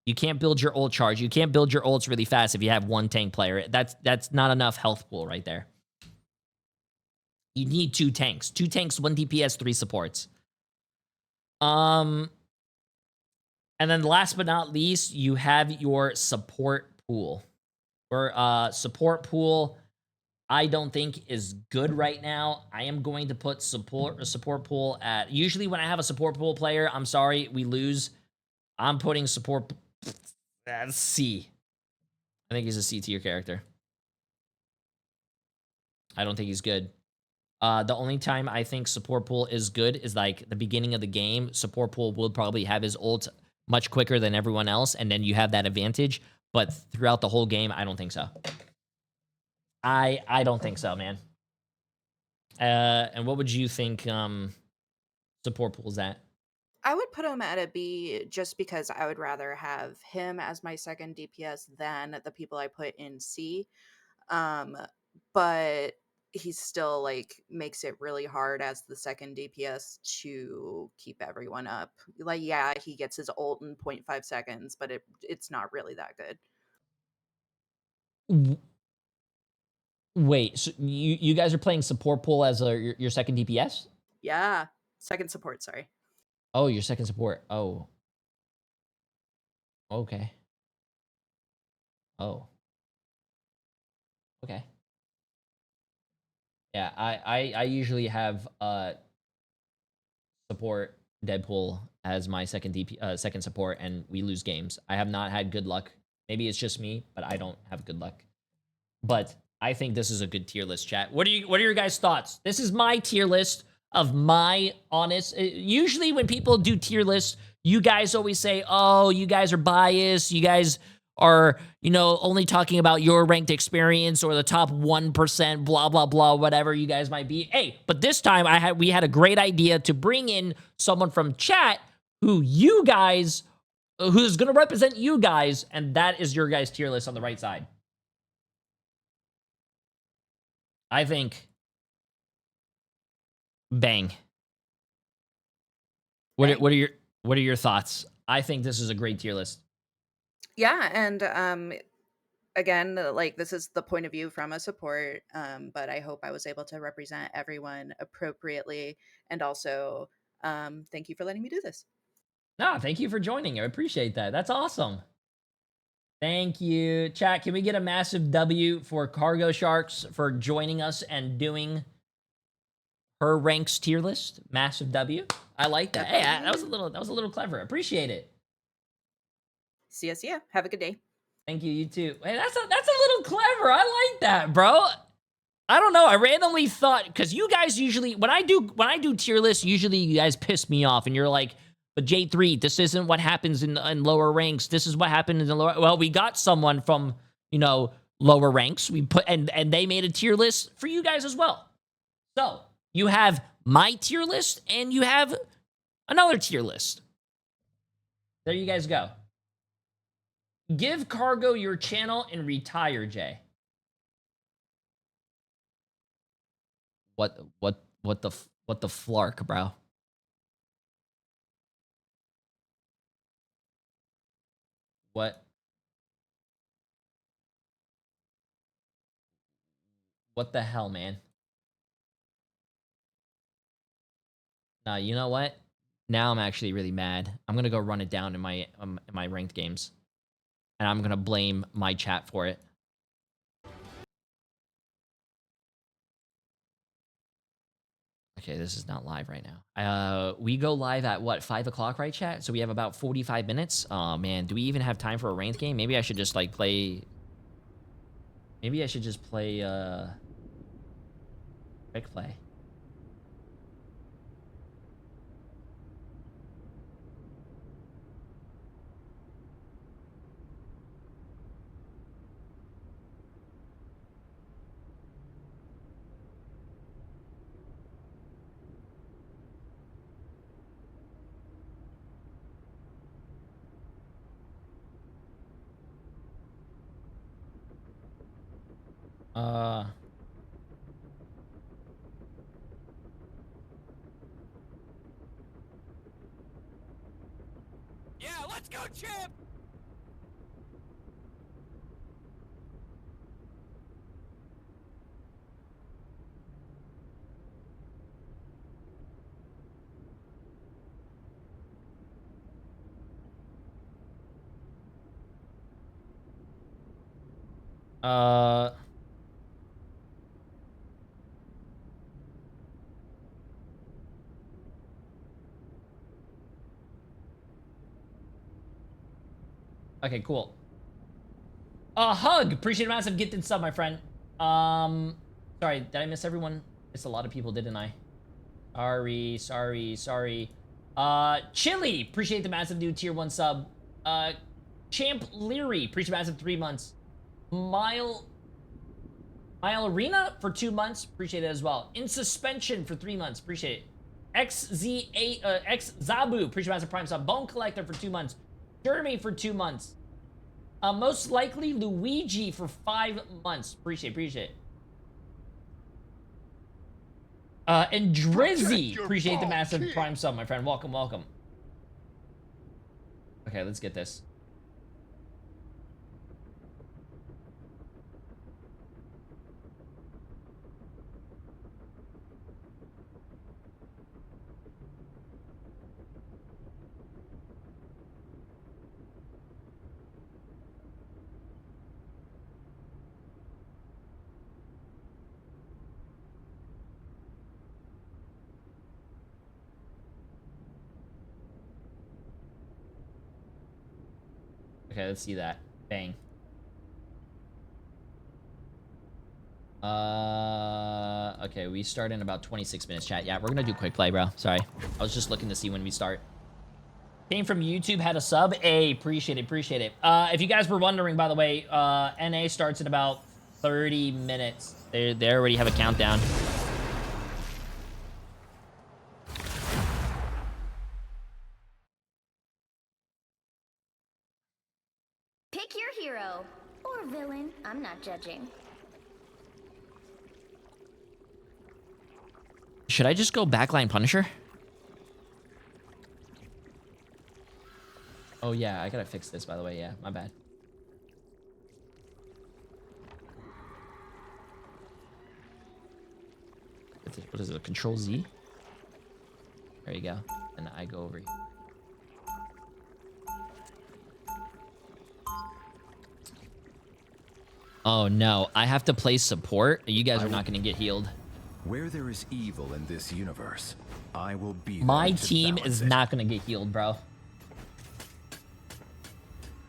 You can't build your ult charge. You can't build your ults really fast if you have 1 tank player. That's not enough health pool right there. You need 2 tanks. 2 tanks, 1 DPS, 3 supports. And then last but not least, you have your support pool. Or support pool, I don't think is good right now. I am going to put support pool at... Usually when I have a support pool player, I'm sorry, we lose. I'm putting support at C. I think he's a C tier character. I don't think he's good. The only time I think support pool is good is like the beginning of the game. Support pool will probably have his ult much quicker than everyone else, and then you have that advantage. But throughout the whole game, I don't think so. I don't think so, man. And what would you think support pool's at? I would put him at a B just because I would rather have him as my second DPS than the people I put in C. But he still like makes it really hard as the second DPS to keep everyone up. Like, yeah, he gets his ult in 0.5 seconds, but it's not really that good. Wait, so you guys are playing support pool as your second DPS? Yeah, second support, sorry. Oh, your second support. Oh. Okay. Oh. Okay. Yeah, I usually have support Deadpool as my second second support, and we lose games. I have not had good luck. Maybe it's just me, but I don't have good luck. But I think this is a good tier list, chat. What are your guys' thoughts? This is my tier list of my honest... Usually when people do tier lists, you guys always say, oh, you guys are biased. You guys are, you know, only talking about your ranked experience or the top 1%, blah, blah, blah, whatever you guys might be. Hey, but this time we had a great idea to bring in someone from chat who's going to represent you guys, and that is your guys' tier list on the right side. I think bang. What are your thoughts? I think this is a great tier list. Yeah, and again, like this is the point of view from a support, but I hope I was able to represent everyone appropriately, and also thank you for letting me do this. No, thank you for joining. I appreciate that. That's awesome. Thank you. Chat, can we get a massive W for Cargo Sharks for joining us and doing her ranks tier list? Massive W. I like that. Hey, that was a little clever. Appreciate it. See ya. Have a good day. Thank you. You too. Hey, that's a little clever. I like that, bro. I don't know. I randomly thought, because you guys usually when I do tier lists, usually you guys piss me off and you're like, but Jay3, this isn't what happens in lower ranks. This is what happened in the lower. Well, we got someone from, you know, lower ranks. We put and they made a tier list for you guys as well. So you have my tier list and you have another tier list. There you guys go. Give Cargo your channel and retire, Jay. What the flark, bro? What the hell, man? Nah, you know what? Now I'm actually really mad. I'm gonna go run it down in my ranked games, and I'm gonna blame my chat for it. Okay, this is not live right now. We go live at what, 5 o'clock, right, chat? So we have about 45 minutes. Oh man, do we even have time for a ranked game? Maybe I should just like play. Maybe I should just play quick play. Yeah, let's go, champ! Okay, cool. Hug! Appreciate a massive gifted sub, my friend. Sorry, did I miss everyone? Missed a lot of people, didn't I? Sorry. Chili! Appreciate the massive new tier 1 sub. Champ Leary, appreciate massive 3 months. Mile Arena for 2 months, appreciate it as well. In Suspension for 3 months, appreciate it. X Zabu, appreciate massive prime sub. Bone Collector for 2 months. Jeremy for 2 months. Most likely Luigi for 5 months. Appreciate it. And Drizzy, appreciate the massive prime sub, my friend. Welcome. Okay, let's get this. Okay, let's see that. Bang. Okay, we start in about 26 minutes, chat. Yeah, we're gonna do quick play, bro. Sorry. I was just looking to see when we start. Came from YouTube, had a sub. Hey, appreciate it. If you guys were wondering, by the way, NA starts in about 30 minutes. They already have a countdown. Pick your hero or villain. I'm not judging. Should I just go backline Punisher? Oh yeah, I gotta fix this, by the way. Yeah, my bad. What is it? Control Z? There you go. And I go over here. Oh no, I have to play support? You guys are not gonna get healed. Where there is evil in this universe, I will be there. My to team balance is it. not gonna get healed, bro.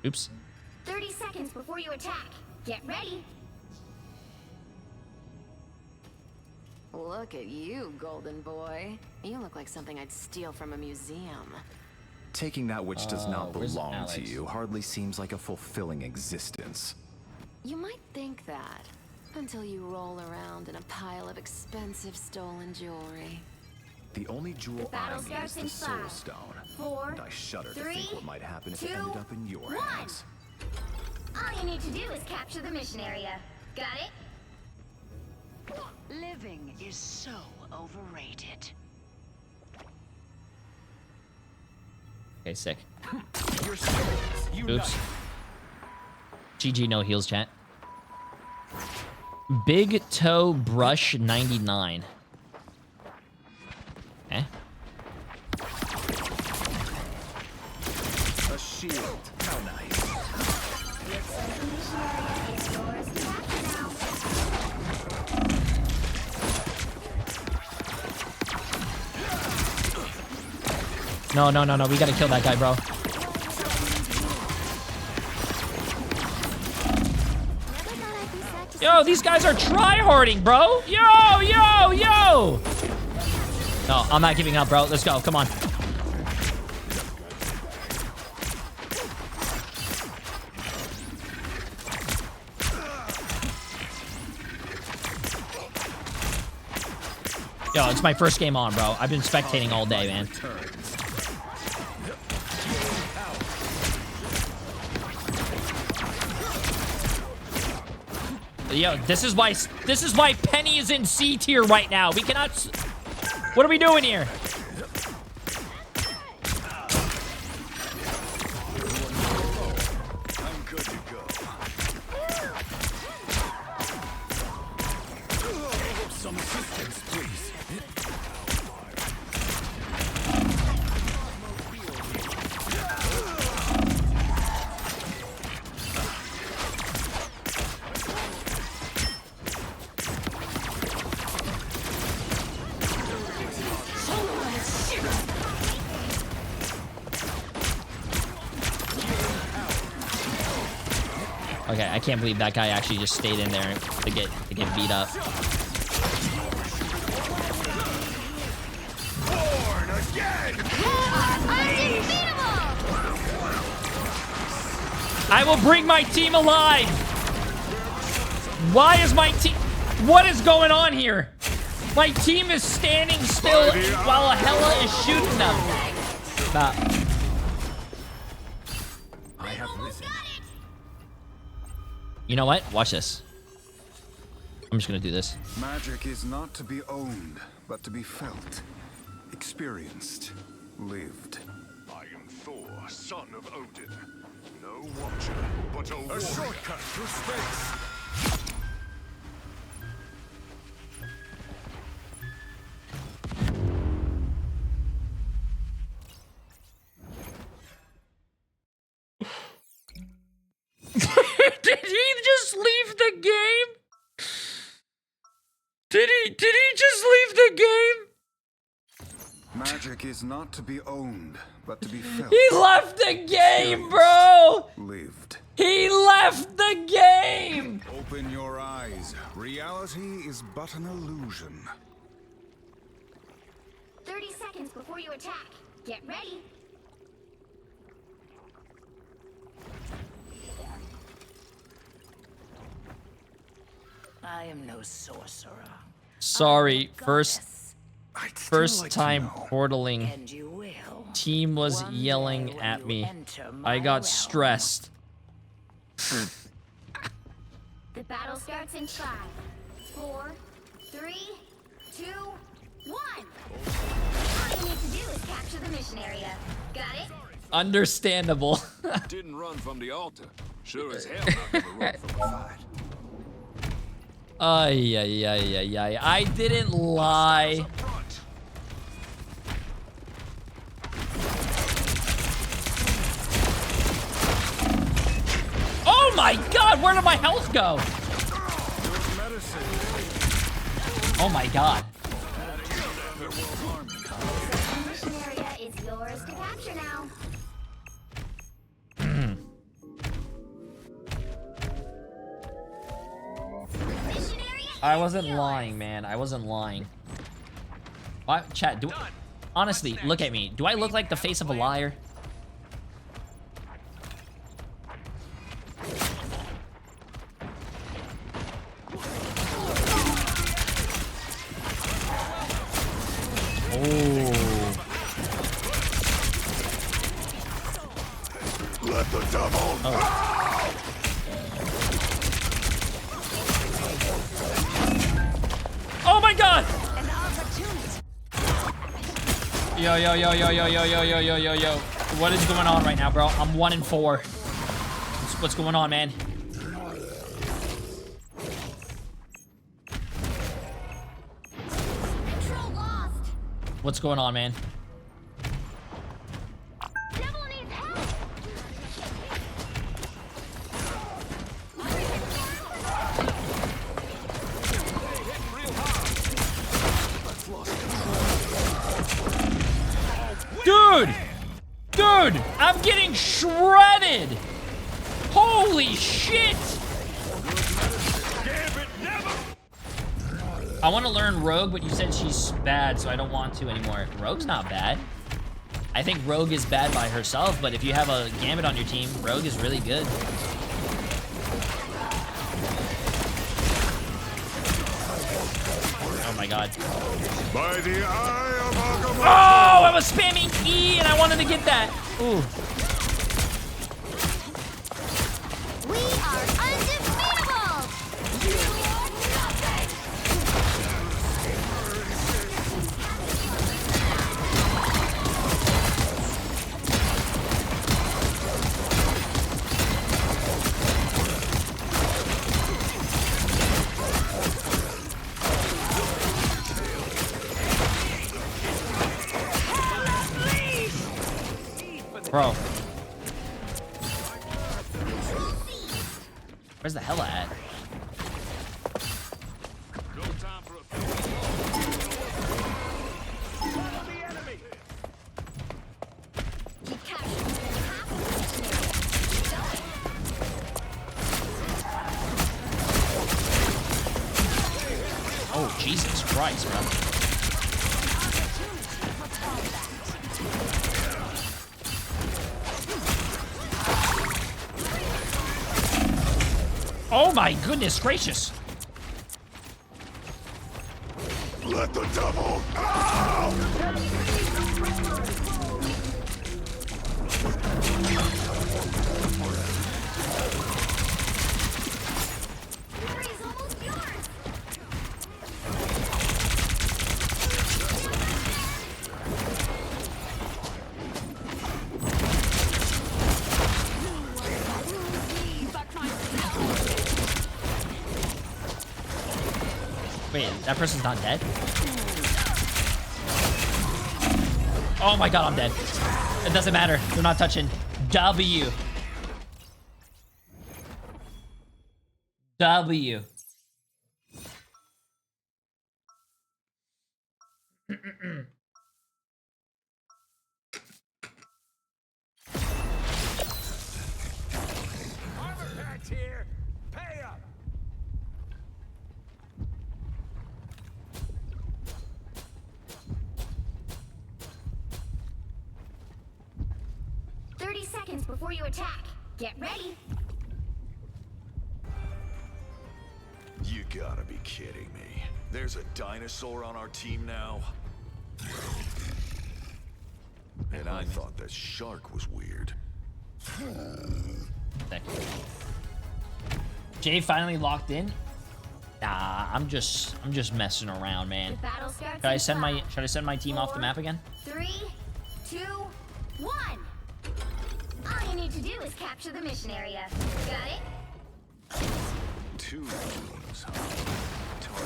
Oops. 30 seconds before you attack. Get ready. Look at you, golden boy. You look like something I'd steal from a museum. Taking that which does not where's belong to Alex? you hardly seems like a fulfilling existence. You might think that, until you roll around in a pile of expensive stolen jewelry. The only jewel The battle I need is starts the in Soul 5, Stone. 4, And I shudder to 3, think what might happen if it 2, ended up in your 1. hands. All you need to do is capture the mission area. Got it? Living is so overrated. Okay, sick. Your souls unite. Oops. GG, no heals, chat. Big Toe Brush 99. Okay. A shield. How nice. No, no, no, no. We gotta kill that guy, bro. Yo, these guys are try-harding, bro. Yo, yo, yo. No, I'm not giving up, bro. Let's go. Come on. Yo, it's my first game on, bro. I've been spectating all day, man. Yo, this is why Penny is in C tier right now. We cannot. What are we doing here? Some assistance, please. Okay, I can't believe that guy actually just stayed in there to get beat up. Born again! I will bring my team alive. Why is my team? What is going on here? My team is standing still while a Hella is shooting them. Stop. I have risen. You know what? Watch this. I'm just gonna do this. Magic is not to be owned, but to be felt, experienced, lived. I am Thor, son of Odin. No watcher, but a warrior. Shortcut through space. Did he just leave the game? Did he just leave the game? Magic is not to be owned, but to be felt. He left the game, bro! Lived. He left the game! Open your eyes. Reality is but an illusion. 30 seconds before you attack. Get ready. I am no sorcerer. Sorry, first like time to know. portaling. And you will. Team was One yelling day when at you me. enter my I got realm. stressed. The battle starts in 5, 4, 3, 2, 1. All you need to do is capture the mission area. Got it? Understandable. Didn't run from the altar. Sure as hell not gonna run from a fight. Ay, ay, ay, ay, ay. I didn't lie. Oh my god, where did my health go? Oh my god. The mission area is yours to capture now. Mission area I wasn't lying, man. I wasn't lying. What? Chat, honestly, look at me. Do I look like the face of a liar? Let the devil Oh my god! Yo, yo, yo, yo, yo, yo, yo, yo, yo, yo, yo. What is going on right now, bro? I'm 1-4. What's going on, man? control lost. What's going on, man? Devil needs help. Dude! getting shredded. Holy shit. I want to learn Rogue, but you said she's bad, so I don't want to anymore. Rogue's not bad. I think Rogue is bad by herself, but if you have a Gambit on your team, Rogue is really good. Oh my god. By the eye of Agamotto. Oh, I was spamming E and I wanted to get that. Ooh. We are undefeatable! You are nothing! Bro. Where's the hell at? Oh, Jesus Christ, bro. Oh my goodness gracious. Let the devil out! Wait, that person's not dead? Oh my god, I'm dead. It doesn't matter. They're not touching. W. W. Armor packs here. Pay up. Seconds before you attack. Get ready. You gotta be kidding me. There's a dinosaur on our team now? And I thought that shark was weird. Jay finally locked in? Nah, I'm just messing around, man. Should I send my team off the map again? 3, 2, 1. All you need to do is capture the mission area. Got it?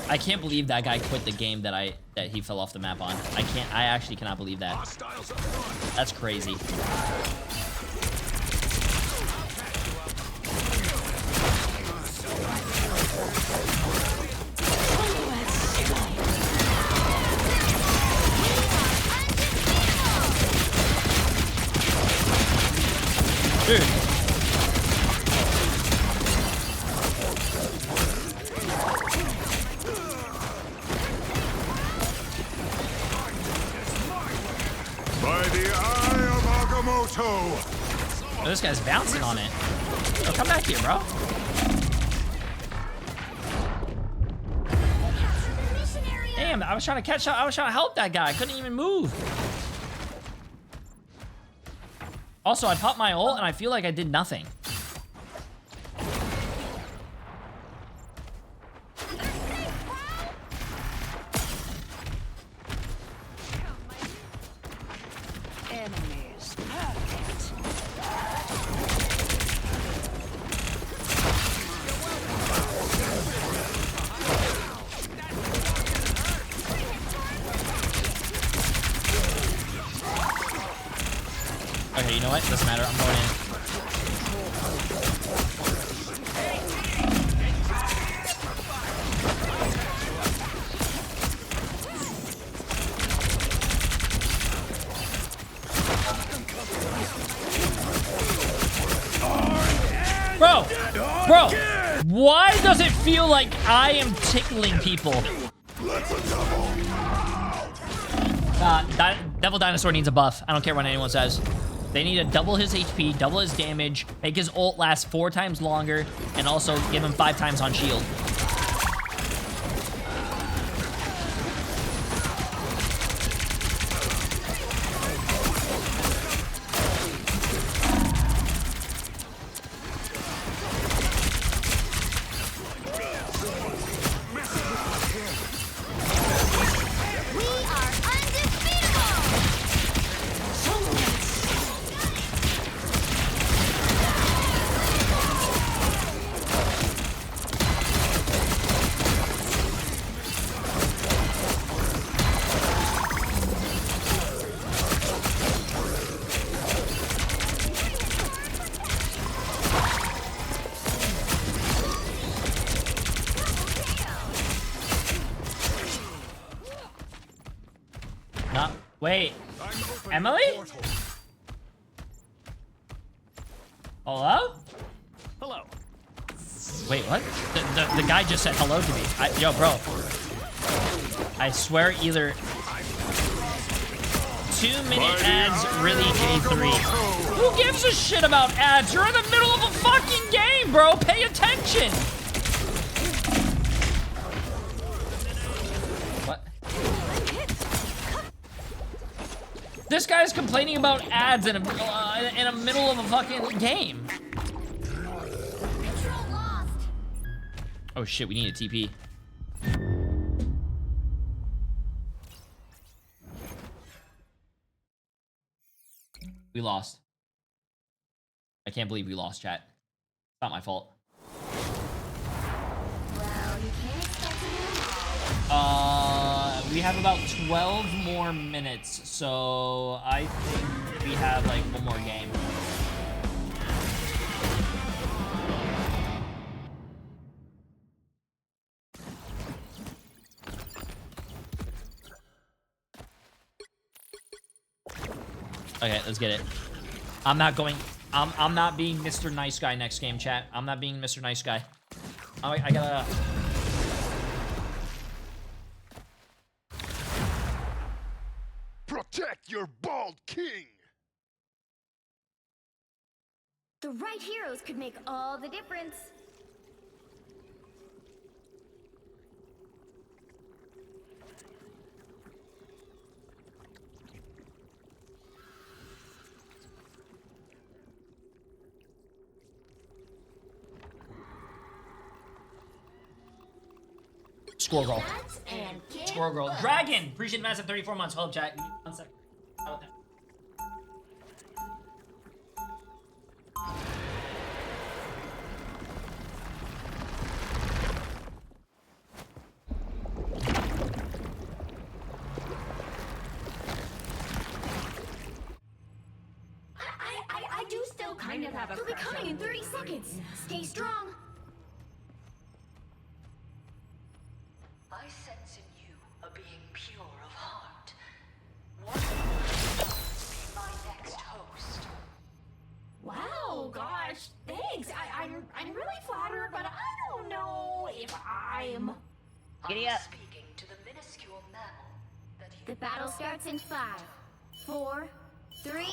I can't believe that guy quit the game that he fell off the map on. I actually cannot believe that. That's crazy. Dude. By the eye of Agamotto. Oh, this guy's bouncing on it. Oh, come back here, bro. Damn, I was trying to catch up. I was trying to help that guy. I couldn't even move. Also, I popped my ult and I feel like I did nothing. Enemies perfect. Okay, you know what? Doesn't matter. I'm going in. Bro, why does it feel like I am tickling people? Devil Dinosaur needs a buff. I don't care what anyone says. They need to double his HP, double his damage, make his ult last 4 times longer, and also give him 5 times on shield. Wait, Emily? Hello? Hello. Wait, what? The guy just said hello to me. Yo, bro. I swear either 2-minute ads really J3. Who gives a shit about ads? You're in the middle of a fucking game, bro. Pay attention. What? This guy's complaining about ads in the middle of a fucking game. Oh shit, we need a TP. We lost. I can't believe we lost, chat. It's not my fault. We have about 12 more minutes, so I think we have like one more game. Okay, let's get it. I'm not being Mr. Nice Guy next game, chat. I'm not being Mr. Nice Guy. I gotta... Protect your bald king! The right heroes could make all the difference. Squirrel Girl. Squirrel Girl. Dragon! Appreciate the massive 34 months. Hold up, chat. Give me 1 second. How about that? I do still kind of have a crush. They'll be coming in 30 seconds. Stay strong. I sense in you a being pure of heart. One be my next host. Wow, gosh, thanks. I'm really flattered, but I don't know if I'm... Giddy up. Speaking to the minuscule mammal that you... The battle starts in 5, 4, 3,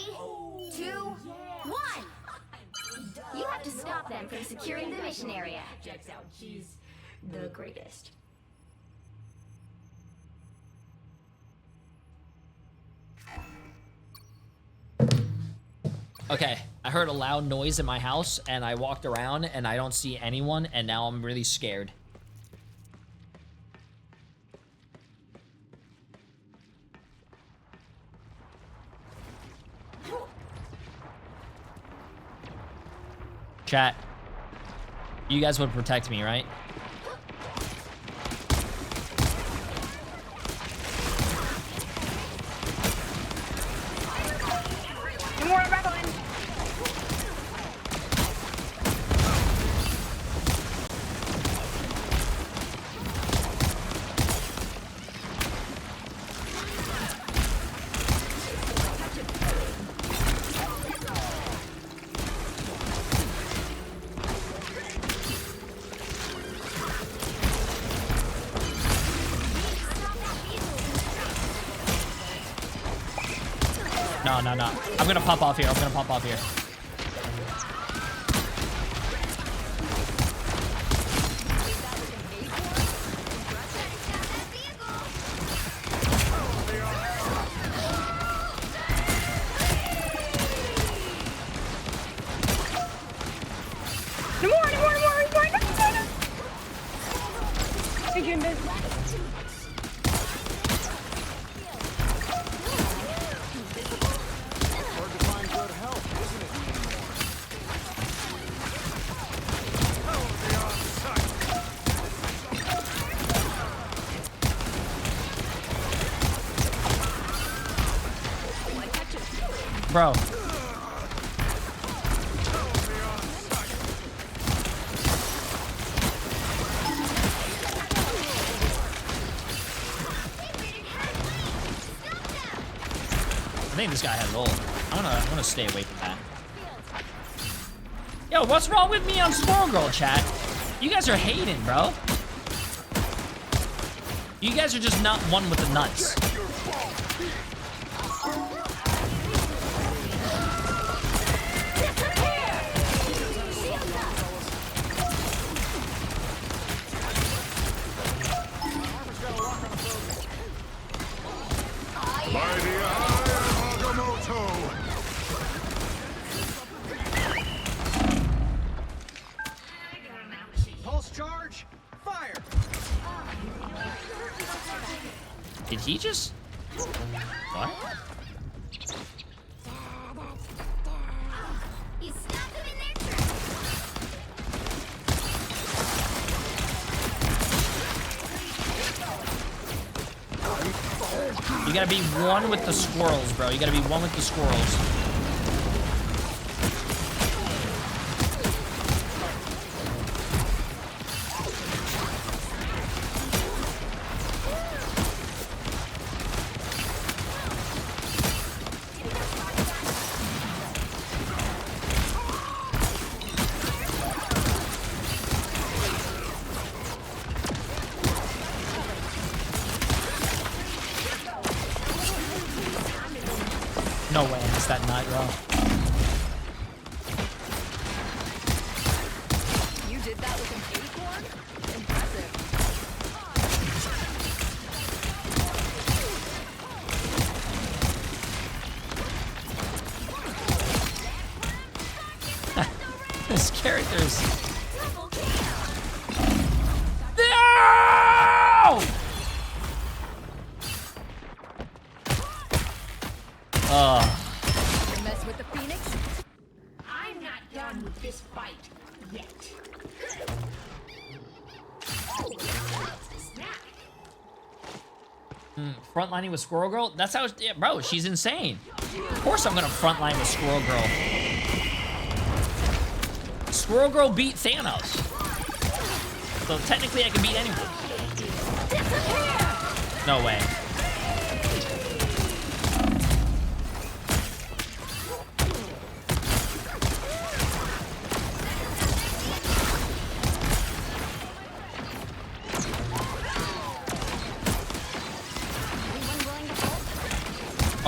2, 1. You have to stop them from securing the mission area. Checks out. She's the greatest. Okay, I heard a loud noise in my house, and I walked around, and I don't see anyone, and now I'm really scared. Chat, you guys would protect me, right? No, no, no. I'm gonna pop off here. I'm gonna pop off here. No more, no more, no more, no more, no more, no more. Thank you, Miss. Hard to find good help, isn't it anymore? Oh, beyond sight. Bro. I think this guy has ult. I wanna stay away from that. Yo, what's wrong with me on Squirrel Girl, chat? You guys are hating, bro. You guys are just not one with the nuts. By the eye of Agamotto! Pulse charge, fire! Did he just... What? You stopped them in their tracks. You gotta be one with the squirrels, bro. You gotta be one with the squirrels. No way I missed that nut, bro. You did that with an acorn? Impressive. This character's... No! You mess with the Phoenix? I'm not done with this fight yet. Frontlining with Squirrel Girl? That's how... Yeah, bro, she's insane. Of course I'm gonna frontline with Squirrel Girl. Squirrel Girl beat Thanos. So technically I can beat anyone. No way.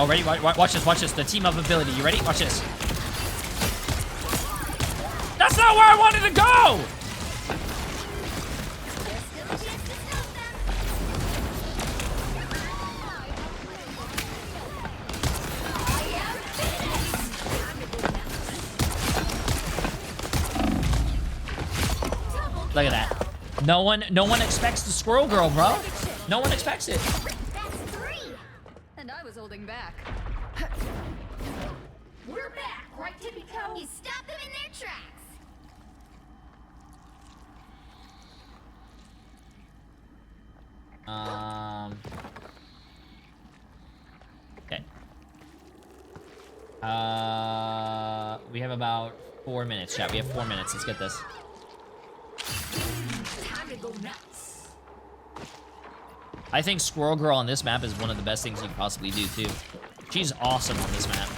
Oh, ready? Watch this, watch this. The team up ability. You ready? Watch this. That's not where I wanted to go! Look at that. No one expects the Squirrel Girl, bro. No one expects it. And I was holding back. We're back, right, Tippy-Toe? You stopped them in their tracks. Okay. We have about 4 minutes, chat. We have 4 minutes. Let's get this. Time to go nuts. I think Squirrel Girl on this map is one of the best things you can possibly do, too. She's awesome on this map.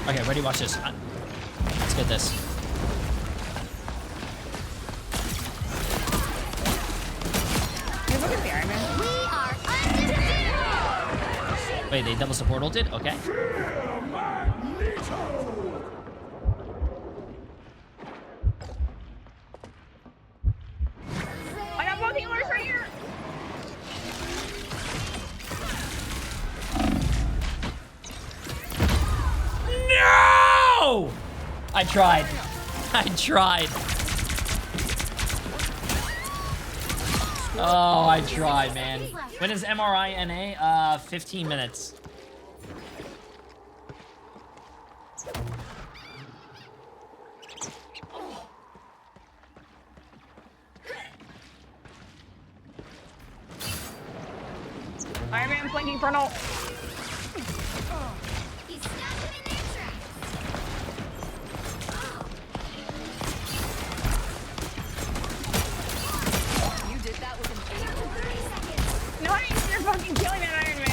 Okay, ready? Watch this. Let's get this. Hey, look at the Iron Man. We are undefeated! Wait, they double support ulted? Okay. I got both healers right here. No! I tried. I tried. Oh, I tried, man. When is MRI-NA? 15 minutes. Iron Man flanking frontal. You did that with an 8. Nice, you're fucking killing that Iron Man.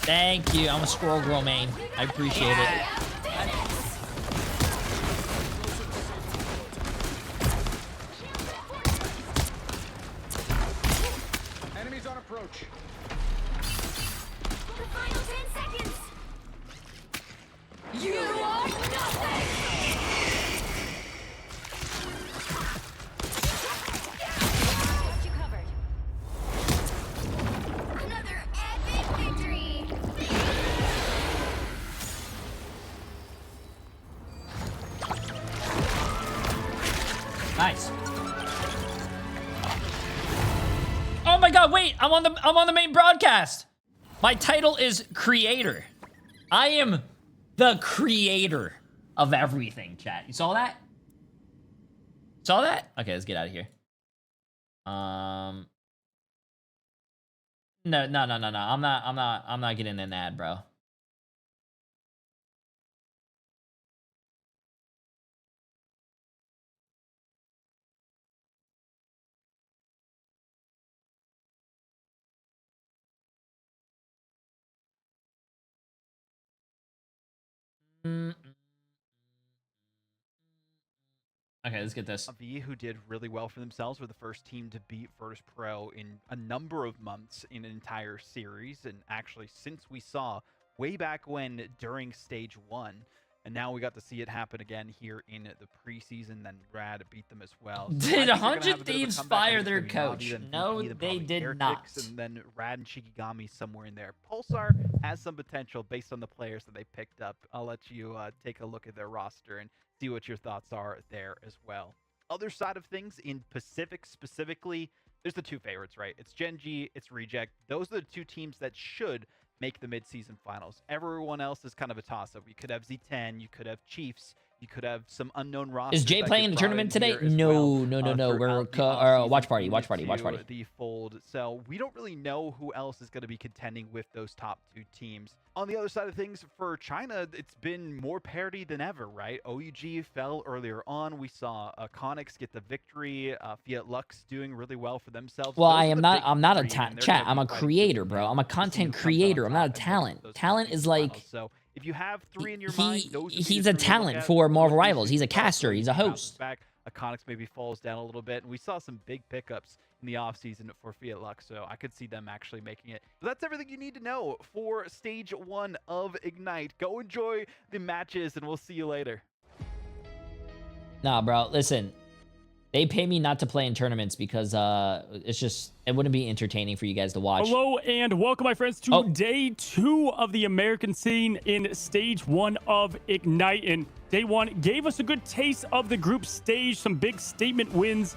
Thank you. I'm a squirrel girl main. I appreciate it. Enemies on approach. The final 10 seconds! You are nothing! Got you covered. Another epic victory! Nice. Oh my god, wait, I'm on the main broadcast. My title is creator. I am the creator of everything, chat. You saw that? Saw that? Okay, let's get out of here. No. I'm not getting an ad, bro. Okay, let's get this. V, who did really well for themselves, were the first team to beat Virtus Pro in a number of months in an entire series, and actually since we saw way back when during Stage 1, and now we got to see it happen again here in the preseason. Then Rad beat them as well. So Did I think they're gonna have 100 a bit of a Thieves comeback. I fire think it's their gonna be Navi, coach? then No, VP, then they probably did Heretics, not. And then Rad and Shikigami somewhere in there. Pulsar has some potential based on the players that they picked up. I'll let you take a look at their roster and see what your thoughts are there as well. Other side of things, in Pacific specifically, there's the two favorites, right? It's Gen G, it's Reject. Those are the two teams that should make the mid-season finals. Everyone else is kind of a toss-up. You could have Z10, you could have Chiefs, you could have some unknown rosters. Is Jay that playing get in the brought tournament in today? here as No. well, We're throughout the offseason watch party. into the fold. So we don't really know who else is going to be contending with those top two teams. On the other side of things, for China, it's been more parity than ever, right? OUG fell earlier on. We saw Conix get the victory. Fiat Lux doing really well for themselves. Well, Those are the big I'm not a three, and they're chat. gonna I'm be a fighting creator, to bro. I'm a see who content comes out creator. on I'm not a top and makes talent. those Talent mid-season is like finals. So if you have three in your mind, those would be he's the a three to look talent at. for Marvel With Rivals. He's a caster. He's a host. Back, Conix maybe falls down a little bit, and we saw some big pickups in the offseason for Fiat Lux, so I could see them actually making it. But that's everything you need to know for Stage 1 of Ignite. Go enjoy the matches, and we'll see you later. Nah, bro. Listen, they pay me not to play in tournaments because it wouldn't be entertaining for you guys to watch. Hello and welcome, my friends, to day 2 of the American scene in Stage 1 of Ignite. And day 1 gave us a good taste of the group stage, some big statement wins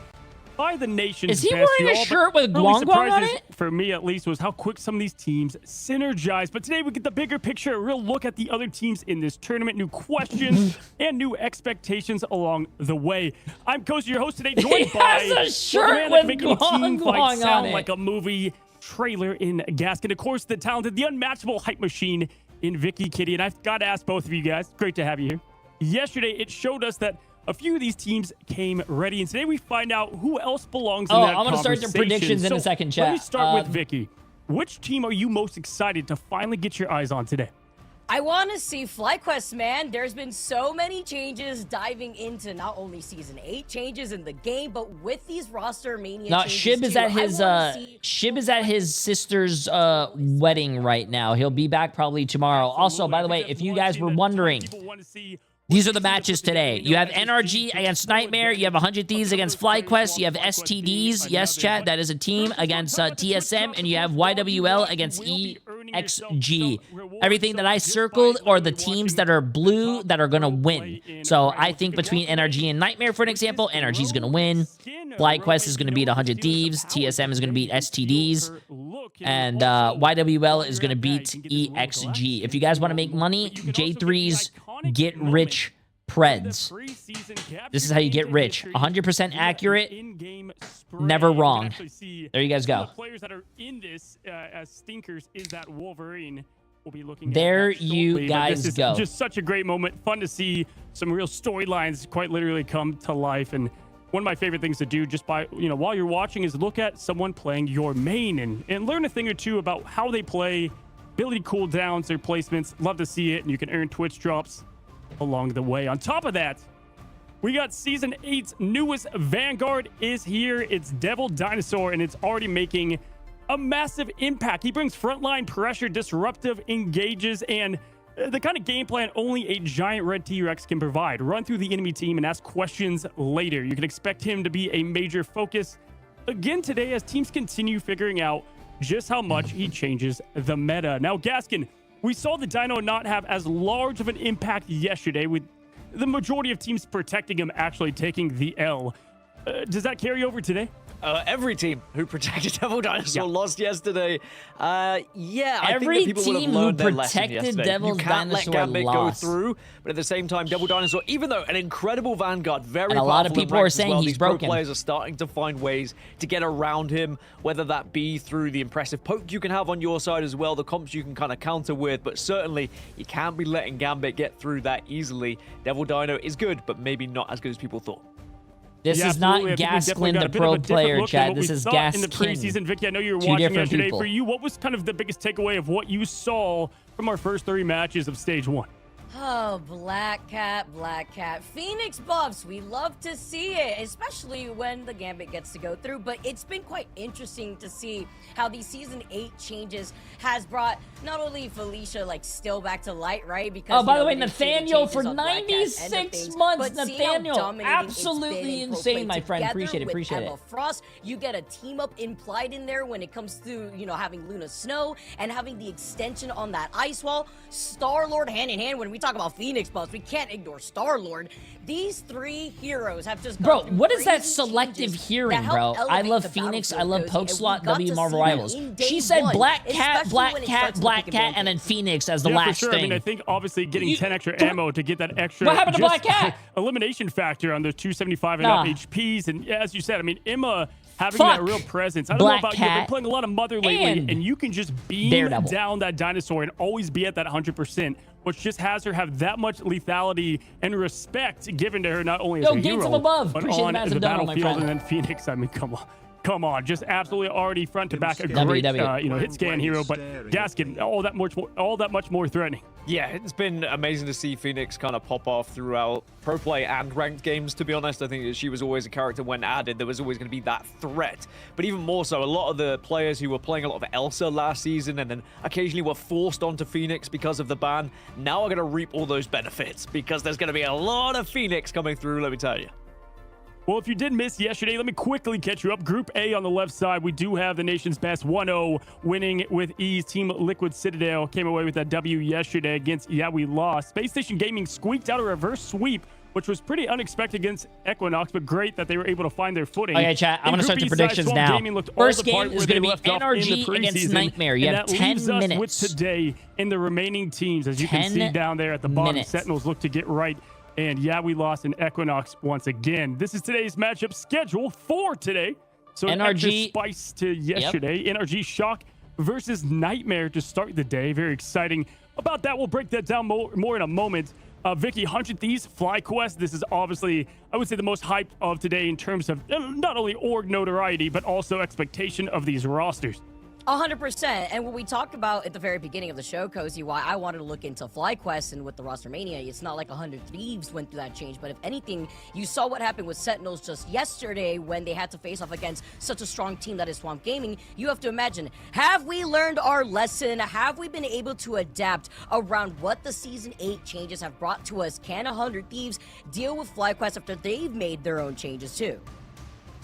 by the nation's Is he best. wearing a shirt with Early Guang Guang on surprises, it? for me at least, was how quick some of these teams synergize. But today we get the bigger picture, a real look at the other teams in this tournament, new questions and new expectations along the way. I'm Cozy, your host today, joined by has a the shirt man that with can make any team Guang fight Guang on sound it. like a movie trailer in Gaskin. Of course, the talented, the unmatchable hype machine in Vicky Kitty. And I've got to ask both of you guys, great to have you here. Yesterday, it showed us that a few of these teams came ready, and today we find out who else belongs in that I'm gonna start the predictions in a second, chat. Let me start with Vicky. Which team are you most excited to finally get your eyes on today? I want to see FlyQuest, man. There's been so many changes diving into not only Season 8 changes in the game, but with these roster mania Now, changes Shib is too. at his Shib is at his sister's wedding right now. He'll be back probably tomorrow. Also, by the way, if you guys were wondering, these are the matches today. You have NRG against Nightmare. You have 100 Thieves against FlyQuest. You have STDs. Yes, chat, that is a team against TSM. And you have YWL against EXG. Everything that I circled are the teams that are blue that are going to win. So I think between NRG and Nightmare, for an example, NRG is going to win. FlyQuest is going to beat 100 Thieves. TSM is going to beat STDs. And YWL is going to beat EXG. If you guys want to make money, J3's Get Rich Preds. This is how you get rich. 100% accurate, never wrong. There you guys go. Players that are in this as stinkers is that Wolverine. We'll be looking there at you guys this is go. Just such a great moment. Fun to see some real storylines quite literally come to life. And one of my favorite things to do just by, while you're watching is look at someone playing your main and learn a thing or two about how they play, ability cooldowns, their placements. Love to see it. And you can earn Twitch drops along the way. On top of that, we got Season 8's newest Vanguard is here. It's Devil Dinosaur, and it's already making a massive impact. He brings frontline pressure, disruptive engages, and the kind of game plan only a giant red T-Rex can provide. Run through the enemy team and ask questions later. You can expect him to be a major focus again today as teams continue figuring out just how much he changes the meta. Now, Gaskin, we saw the Dino not have as large of an impact yesterday, with the majority of teams protecting him actually taking the L. Does that carry over today? Every team who protected Devil Dinosaur lost yesterday. Yeah, every I think that people team would have learned who their lesson protected yesterday. Devil You can't Dinosaur let Gambit lost. go through, but at the same time, Devil Dinosaur, even though an incredible Vanguard, very And a lot of powerful in people are ranks as saying well, he's these pro broken. players are starting to find ways to get around him, whether that be through the impressive poke you can have on your side as well, the comps you can kind of counter with, but certainly you can't be letting Gambit get through that easily. Devil Dino is good, but maybe not as good as people thought. This is not Gaskin, the pro player, Chad. This is Gaskin. In the preseason, Vicky, I know you were Two watching different yesterday. people. For you, what was kind of the biggest takeaway of what you saw from our first 3 matches of Stage 1? Oh, Black Cat. Phoenix buffs, we love to see it, especially when the Gambit gets to go through, but it's been quite interesting to see how these Season 8 changes has brought not only Felicia, still back to light, right? Because, by the way, we didn't see the Nathaniel changes for on Black Cat's end of 96 things, months. but see how Nathaniel, dominating it's been absolutely in pro insane, play my friend. together Appreciate it, with appreciate Emma it. Frost. You get a team up implied in there when it comes to, having Luna Snow and having the extension on that ice wall. Star-Lord hand in hand. When we talk about Phoenix buffs, we can't ignore Star-Lord. These 3 heroes have just Bro, gone through what is that crazy selective changes hearing, that help bro? I elevate love the Phoenix. I battlefield love cozy, Poke and we Slot, got W to Marvel see that Rivals. in day She said one, Black Cat, especially Black when it Cat, starts to Black pick Cat, advantage. and then Phoenix as the Yeah, last for sure. thing. I mean, I think obviously getting 10 extra ammo to get that extra What happened to Black Cat? elimination factor on those 275 and Nah. up HPs. And as you said, I mean, Emma having Fuck. that real presence. I don't Black know about you, I've Cat been playing a lot of Mother lately, and you can just beam Daredevil. down that dinosaur and always be at that 100%, which just has her have that much lethality and respect given to her not only as Yo, a Gates hero, of Above. but Appreciate the on massive the dono, my battlefield. friend. And then Phoenix, I mean, come on, just absolutely already front to back a W, great, W. hit scan hero, but Gaskin, all that much more threatening. Yeah, it's been amazing to see Phoenix kind of pop off throughout pro play and ranked games, to be honest. I think that she was always a character when added. There was always going to be that threat. But even more so, a lot of the players who were playing a lot of Elsa last season and then occasionally were forced onto Phoenix because of the ban, now are going to reap all those benefits because there's going to be a lot of Phoenix coming through, let me tell you. Well, if you did miss yesterday, let me quickly catch you up. Group A on the left side, we do have the nation's best 1-0 winning with ease. Team Liquid Citadel came away with that W yesterday against We Lost. Space Station Gaming squeaked out a reverse sweep, which was pretty unexpected against Equinox, but great that they were able to find their footing. Okay, chat, I'm going to start the predictions now. First game is going to be NRG against Nightmare. You have 10 minutes. With today in the remaining teams, as you can see down there at the bottom, Sentinels look to get right. And We Lost in Equinox once again. This is today's matchup schedule for today. So an extra NRG spice to yesterday. NRG Shock versus Nightmare to start the day. Very exciting. About that, we'll break that down more in a moment. Vicky, 100 Thieves, FlyQuest. This is obviously, I would say, the most hyped of today in terms of not only org notoriety, but also expectation of these rosters. 100%. And what we talked about at the very beginning of the show, Cozy, why I wanted to look into FlyQuest and with the roster mania, it's not like 100 Thieves went through that change, but if anything, you saw what happened with Sentinels just yesterday when they had to face off against such a strong team that is Swamp Gaming. You have to imagine, have we learned our lesson? Have we been able to adapt around what the Season 8 changes have brought to us? Can 100 Thieves deal with FlyQuest after they've made their own changes too?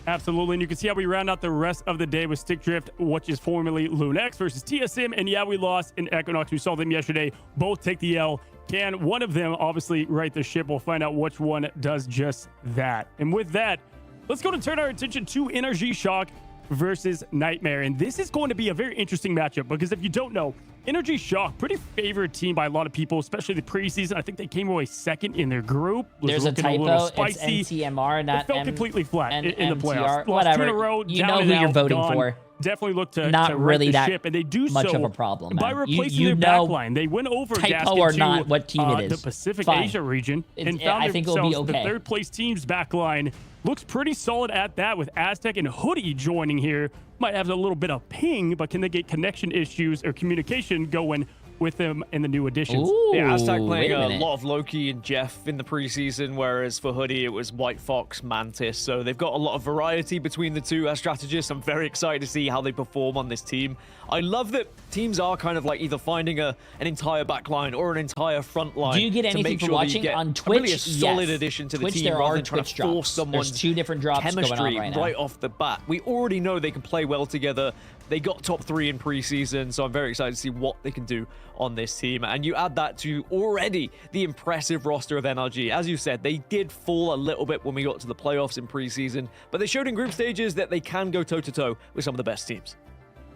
Absolutely, and you can see how we round out the rest of the day with Stick Drift, which is formerly Lunex versus TSM, and yeah, we lost in Equinox. We saw them yesterday. Both take the L. Can one of them obviously right the ship? We'll find out which one does just that. And with that, let's go to turn our attention to Energy Shock versus Nightmare, and this is going to be a very interesting matchup because if you don't know, Energy Shock, pretty favored team by a lot of people, especially the preseason. I think they came away second in their group. There's a typo. It's NTMR, not it felt completely flat in the MTR. playoffs. Whatever. 2 in a row, you know who you're voting for. Definitely look to not really right the that ship, and they do much so of a problem by man. replacing you their know backline. They went over typo Gaskin or to, not what team it is. the Pacific Fine. Asia region and found I think it'll be themselves okay. the third place team's backline. Looks pretty solid at that with Aztec and Hoodie joining here. Might have a little bit of ping, but can they get connection issues or communication going with them in the new additions? Yeah, Aztec playing a lot of Loki and Jeff in the preseason, whereas for Hoodie, it was White Fox, Mantis. So they've got a lot of variety between the two as strategists. I'm very excited to see how they perform on this team. I love that teams are kind of like either finding an entire backline or an entire front line. Do you get anything from watching on Twitch? Really a solid Yes. addition to Twitch, the team there rather are than trying Twitch to force drops. someone's There's 2 different drops going chemistry on right now. off the bat. We already know they can play well together. They got top 3 in preseason, so I'm very excited to see what they can do on this team. And you add that to already the impressive roster of NRG. As you said, they did fall a little bit when we got to the playoffs in preseason, but they showed in group stages that they can go toe-to-toe with some of the best teams.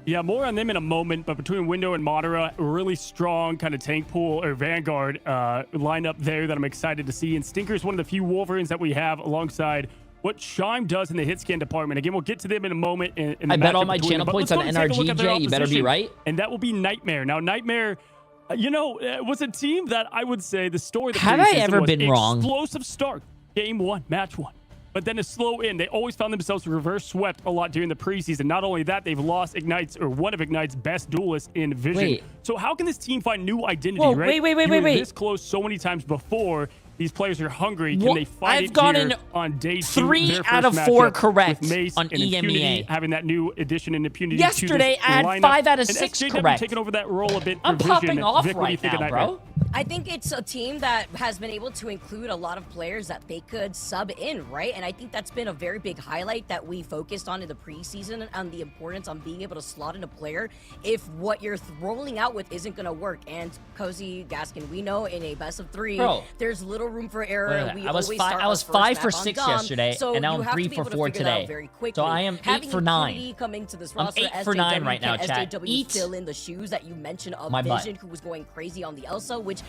Yeah, more on them in a moment, but between Window and Madara, really strong kind of tank pool or Vanguard lineup there that I'm excited to see. And Stinker's one of the few Wolverines that we have alongside what Shime does in the hit scan department. Again, we'll get to them in a moment. I bet all my channel points on NRG, Jay. You better be right. And that will be Nightmare. Now, Nightmare, was a team that I would say the story that have I ever been wrong? Explosive start, game 1, match 1. But then a slow end. They always found themselves reverse swept a lot during the preseason. Not only that, they've lost Ignite's or one of Ignite's best duelists in Vision. Wait. So how can this team find new identity, Whoa, right? wait. You were this close so many times before. These players are hungry. Can they fight I've gotten here on day 2? 3 their out of first 4 matchup correct with Mace on and Impunity, EMEA. having that new addition in Impunity. Yesterday, to this I had lineup. 5 out of And 6 SJW correct. taking over that role a bit. I'm for popping Vision. off Vic, what do you right think of now, Nightmare? bro. I think it's a team that has been able to include a lot of players that they could sub in, right? And I think that's been a very big highlight that we focused on in the preseason and the importance on being able to slot in a player if what you're rolling out with isn't going to work. And Cozy, Gaskin, we know in a best of 3, Bro. there's little room for error. We I was always 5, start I was our first 5 for map on 6 Dom, yesterday, so and now you I'm have 3 to be for able to 4 figure that out today. very quickly. So I am 8 Having for Impunity 9. coming to this I'm roster, 8 for 9 SJW, right now, can chat. SJW Eat fill in the shoes that you mentioned of my butt. Vision, who was going crazy on the Elsa, which,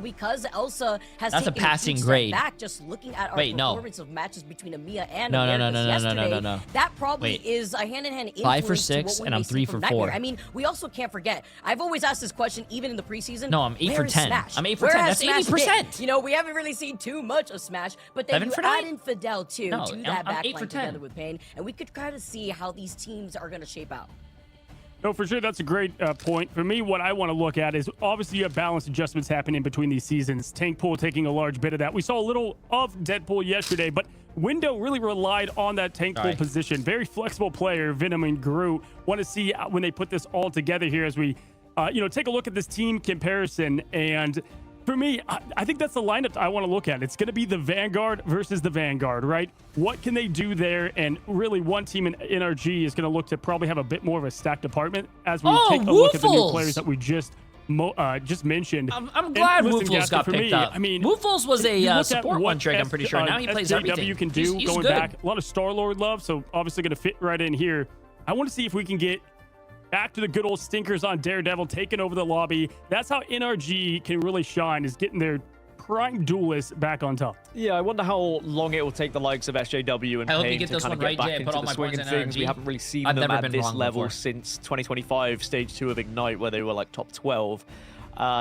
because Elsa has That's a taken passing huge step grade. back just looking at our Wait, no. performance of matches between EMEA and No. Americas yesterday, that probably Wait. is a hand-in-hand influence 5 for to 6, what we and may I'm see 3 from for 4. Nightmare. I mean, we also can't forget, I've always asked this question even in the preseason. No, I'm 8 where for is 10. Smash? I'm 8 for Where 10. has That's Smash 80%. been? We haven't really seen too much of Smash, but then 7 you for add 9? in Fidel too No, to that I'm 8 backline for 10. together with Pain, and we could kind of see how these teams are going to shape out. No, for sure. That's a great point. For me, what I want to look at is obviously you have balance adjustments happening between these seasons. Tank Pool taking a large bit of that. We saw a little of Deadpool yesterday, but Window really relied on that tank pool position. Very flexible player, Venom and Groot. Want to see when they put this all together here as we, take a look at this team comparison. And for me, I think that's the lineup I want to look at. It's going to be the Vanguard versus the Vanguard, right? What can they do there? And really, one team in NRG is going to look to probably have a bit more of a stacked department as we take a look at the new players that we just mentioned. I'm glad listen, Woofles got picked up. I mean, Woofles was a support one trick, I'm pretty sure. Now he plays SJW everything. can do He's going good. back. A lot of Star-Lord love, so obviously going to fit right in here. I want to see if we can get back to the good old stinkers on Daredevil, taking over the lobby. That's how NRG can really shine, is getting their prime duelists back on top. Yeah, I wonder how long it will take the likes of SJW and I hope you Pain get to this kind of one get right, back Jay. I into put all the my swing points of in things. We NRG. haven't really seen I've them never at been this wrong level before. since 2025 Stage 2 of Ignite, where they were like top 12.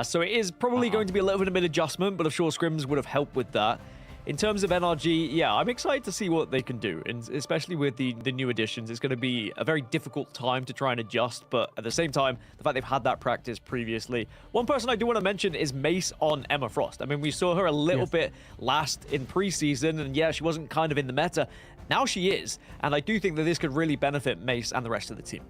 So it is probably going to be a little bit of an adjustment, but I'm sure scrims would have helped with that. in terms of NRG, yeah, I'm excited to see what they can do, and especially with the new additions. It's going to be a very difficult time to try and adjust, but at the same time, the fact they've had that practice previously. One person I do want to mention is Mace on Emma Frost. I mean, we saw her a little bit last in preseason, and yeah, she wasn't kind of in the meta. Now she is, and I do think that this could really benefit Mace and the rest of the team.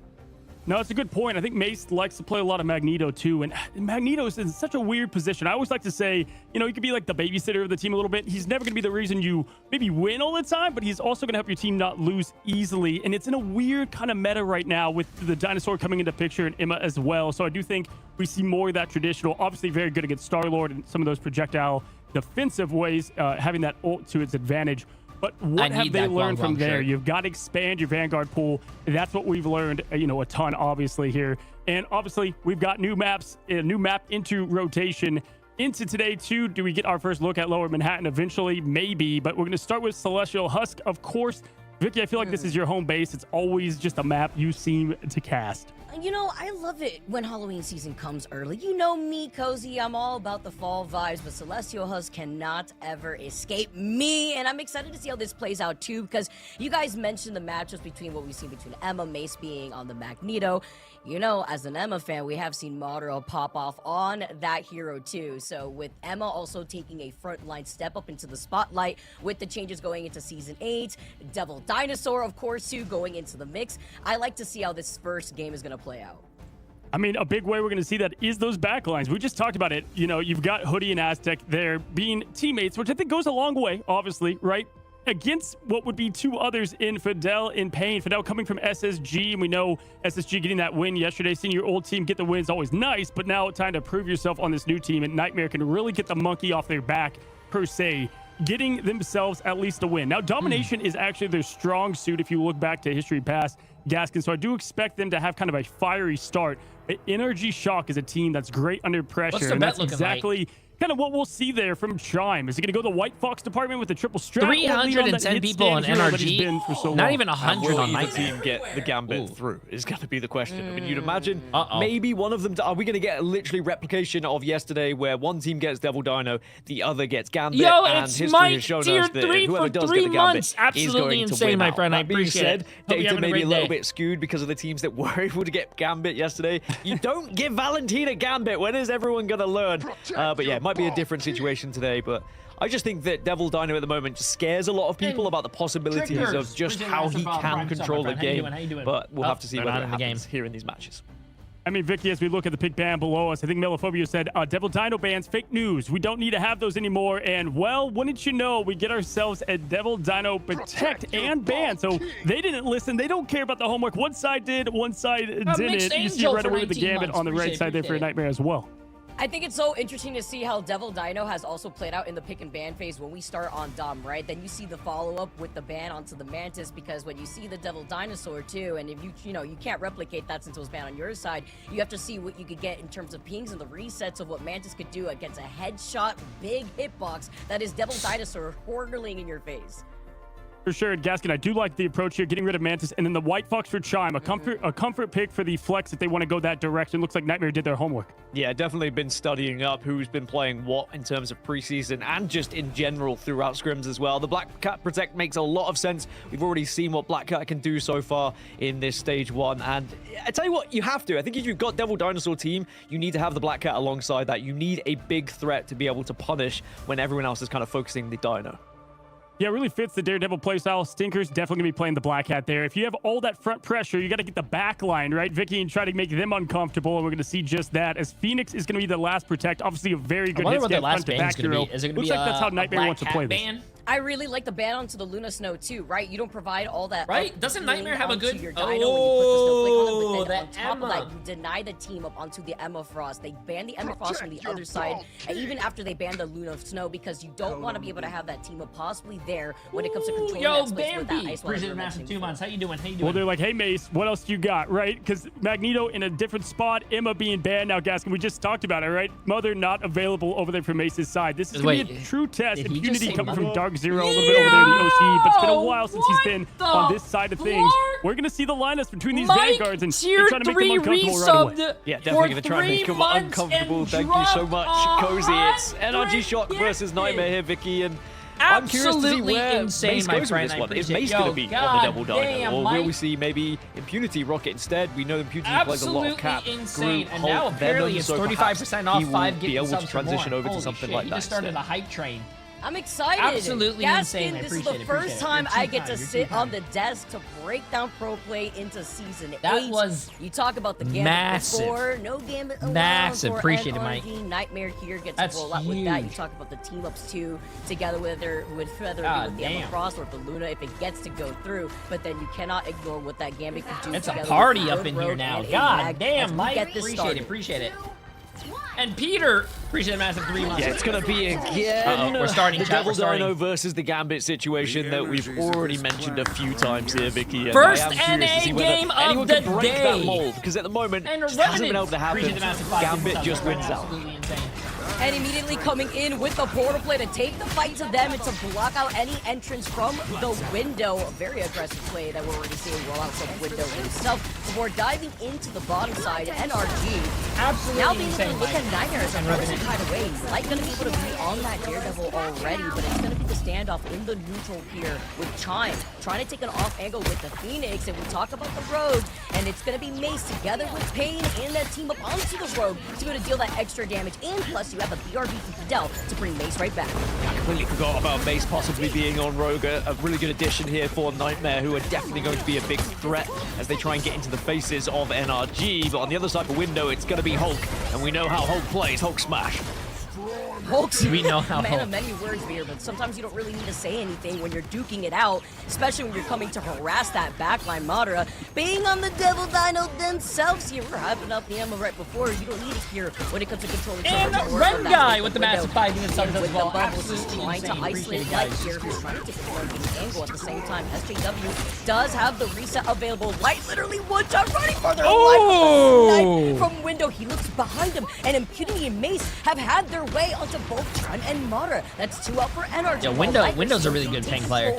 No, it's a good point. I think Mace likes to play a lot of Magneto too, and Magneto's in such a weird position. I always like to say, you know, he could be like the babysitter of the team a little bit. He's never going to be the reason you maybe win all the time, but he's also going to help your team not lose easily. And it's in a weird kind of meta right now with the dinosaur coming into picture and Emma as well. So I do think we see more of that traditional, obviously very good against Star-Lord and some of those projectile defensive ways, having that ult to its advantage. But what have they learned from there? You've got to expand your Vanguard pool. That's what we've learned, you know, a ton, obviously, here. And obviously, we've got new maps, a new map into rotation into today, too. Do we get our first look at Lower Manhattan eventually? Maybe. But we're going to start with Celestial Husk, of course. Vicky, I feel like this is your home base. It's always just a map you seem to cast. You know, I love it when Halloween season comes early. You know me, Cozy. I'm all about the fall vibes, but Celestial Husk cannot ever escape me. And I'm excited to see how this plays out, too, because you guys mentioned the matchups between what we've seen between Emma, Mace being on the Magneto. You know, as an Emma fan, we have seen Madara pop off on that hero, too. So with Emma also taking a frontline step up into the spotlight with the changes going into Season 8, Devil Dinosaur, of course, too, going into the mix. I like to see how this first game is going to play out. I mean, a big way we're going to see that is those backlines. We just talked about it. You know, you've got Hoodie and Aztec there being teammates, which I think goes a long way, obviously, right? Against what would be two others in Fidel and Payne. Fidel coming from SSG, and we know SSG getting that win yesterday. Seeing your old team get the win is always nice, but now time to prove yourself on this new team, and Nightmare can really get the monkey off their back, per se, getting themselves at least a win. Now, domination is actually their strong suit if you look back to history past Gaskin, so I do expect them to have kind of a fiery start. But Energy Shock is a team that's great under pressure. What's the and bet that's looking exactly like? Kind of what we'll see there from Chime. Is he going to go the White Fox department with the triple strap? 310 people on NRG. Not even 100 on Night team get the Gambit through is going to be the question. I mean, you'd imagine maybe one of them. Are we going to get literally replication of yesterday where one team gets Devil Dino, the other gets Gambit? Yo, and it's history Mike has shown tier us that 3 whoever for does 3 get the Gambit months. is Absolutely going to insane, win my out. friend. I That being appreciate said, it. Hope you're data having a may be great a little day. bit skewed because of the teams that were able to get Gambit yesterday. You don't give Valentina Gambit. When is everyone going to learn? But yeah, it might be a different situation today, but I just think that Devil Dino at the moment just scares a lot of people about the possibilities of just how he can control the game. But we'll have to see whether it happens here in these matches. I mean, Vicky, as we look at the pick ban below us, I think Meliphobia said, Devil Dino bans, fake news. We don't need to have those anymore. And, well, wouldn't you know, we get ourselves a Devil Dino protect and ban. So they didn't listen. They don't care about the homework. One side did, one side didn't. You see it right away with the Gambit on the right side there for a Nightmare as well. I think it's so interesting to see how Devil Dino has also played out in the pick and ban phase when we start on Dom, right? Then you see the follow-up with the ban onto the Mantis, because when you see the Devil Dinosaur too, and if you know, you can't replicate that since it was banned on your side, you have to see what you could get in terms of pings and the resets of what Mantis could do against a headshot, big hitbox that is Devil Dinosaur hurtling in your face. For sure, Gaskin, I do like the approach here, getting rid of Mantis, and then the White Fox for Chime, a comfort pick for the flex if they want to go that direction. Looks like Nightmare did their homework. Yeah, definitely been studying up who's been playing what in terms of preseason and just in general throughout scrims as well. The Black Cat Protect makes a lot of sense. We've already seen what Black Cat can do so far in this stage 1, and I tell you what, you have to. I think if you've got Devil Dinosaur team, you need to have the Black Cat alongside that. You need a big threat to be able to punish when everyone else is kind of focusing the Dino. Yeah, it really fits the Daredevil playstyle. Stinker's definitely going to be playing the Black Hat there. If you have all that front pressure, you got to get the back line, right, Vicky, and try to make them uncomfortable, and we're going to see just that, as Phoenix is going to be the last protect. Obviously, a very good hit front to back hero. Is it going to Looks be like that's how Nightmare wants to play ban? this. I really like the ban onto the Luna Snow too, right? You don't provide all that. Right? Doesn't Nightmare have a good? Your Dino when you put the snowflake on them, but then on top of that, you deny the team up onto the Emma Frost. They ban the Emma Frost from the other side, and even after they ban the Luna Snow, because you don't want to be able to have that team up possibly there when it comes to controlling that space with that ice water. Appreciate it, 2 months. How you doing? How you doing? Well, they're like, hey, Mace, what else do you got, right? Because Magneto in a different spot, Emma being banned. Now, Gaskin, we just talked about it, right? Mother not available over there for Mace's side. This is going to be a true test. Impunity coming from Dark Zero, a little bit over there in the OC, but it's been a while since he's been on this side of things. We're going to see the lineups between these Vanguards and try to make them uncomfortable right away. Yeah, definitely going to try and make them uncomfortable. Thank you so much, Cozy. It's NRG Shock versus Nightmare here, Vicky, and I'm curious to see absolutely where insane, Mace my goes with friend. this I one. Is appreciate Mace it. going Yo, to be on the God Devil Dino, damn, or will Mike. we see maybe Impunity Rocket instead? We know Impunity plays a lot of cap. Absolutely insane. Groot, And now Hulk, apparently Venom, it's so 35% perhaps off he will 5 be getting able to subs for transition more. over to Holy something shit, like he that just started instead. a hype train. I'm excited. Absolutely insane. I This is appreciate the it, first appreciate it. time You're I too get to kind, you're sit too on kind. the desk to break down pro play into season 8. That was you talk about the Gambit massive. before, no Gambit allowed Massive. for Appreciate it, NRG. Mike. Nightmare here gets That's to roll out with that. You huge. talk about the team ups too, together with whether it be with the damn. Cross or the Luna if it gets to go through. But then you cannot ignore what that Gambit can do. It's a together party with up Road in here Road now. and God AMAG as damn, we Mike. get this Appreciate started. it. Appreciate it. And Peter, appreciate a massive 3 months. Yeah, it's going to be again We're starting, the chat. Devil We're starting. Dino versus the Gambit situation that we've already mentioned a few times here, Vicky. And First I am curious to see NA whether game of anyone the can break day. that mold, because at the moment, And just hasn't been able to Appreciate happen. the massive 5 Gambit subs. just wins out. Absolutely insane. And immediately coming in with the portal play to take the fight to them and to block out any entrance from the window. A very aggressive play that we're already seeing roll out from Window himself before diving into the bottom side. NRG absolutely now being able to insane, look at Mike. Nightmare as a And person Revenant. kind of way. Light going to be able to be on that Daredevil already, but it's going to be the standoff in the neutral here with Chime trying to take an off angle with the Phoenix. And we talk about the Rogue, and it's going to be Mace together with Pain and that team up onto the Rogue to be able to deal that extra damage. And plus, you have a BRB from Fidel to bring Mace right back. I completely forgot about Mace possibly being on Rogue. A really good addition here for Nightmare, who are definitely going to be a big threat as they try and get into the faces of NRG. But on the other side of the window, it's going to be Hulk, and we know how Hulk plays. Hulk smash. Hulk's We know how man Hulk. of many words here, but sometimes you don't really need to say anything when you're duking it out, especially when you're coming to harass that backline. Madara being on the Devil Dino themselves here. We're hyping up the ammo right before. You don't need it here when it comes to controlling. And charge the or red from that guy window. with the massive 5 unit subs as With well. the bubbles, Absolutely he's trying to insane. isolate Appreciate it, Light guys. here. He's trying to take control of the angle at the same time. SJW does have the reset available. Light literally one shot running for their Oh! life from Window. He looks behind him, and Impunity and Mace have had their way onto both Chime and Madara. That's 2 up for NRG. Yeah, Window's a really good tank player.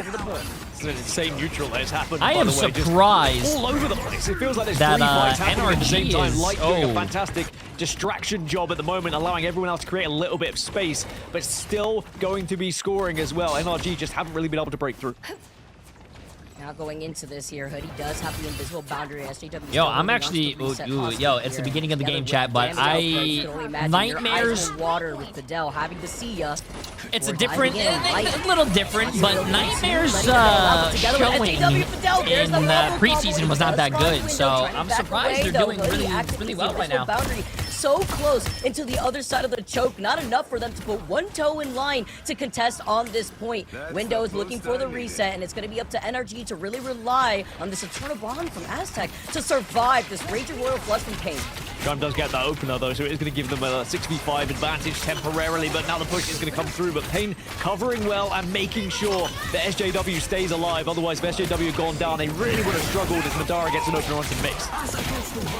It's an insane neutral that has happened. I by am the way, just surprised all over the place. It feels like there's that, 3 fights happening at the same NRG time. is- Light doing oh. a fantastic distraction job at the moment, allowing everyone else to create a little bit of space, but still going to be scoring as well. NRG just haven't really been able to break through. Now going into this here, Hoodie does have the invisible boundary. SJW. Yo, I'm actually, yo, it's the beginning of the game, chat, but Nightmares, water with Fidel having to see ya. it's a different, a little different, but Nightmares showing in preseason was not that good, so I'm surprised they're doing really well right now. Boundary so close into the other side of the choke, not enough for them to put one toe in line to contest on this point. Window is looking for the reset, and it's going to be up to NRG to really rely on this Eternal Bond from Aztec to survive this Ranger Royal Flush from Pain. Chime does get that opener though, so it is going to give them a 6v5 advantage temporarily, but now the push is going to come through. But Pain covering well and making sure that SJW stays alive. Otherwise, if SJW had gone down, they really would have struggled as Madara gets an opener onto Mace.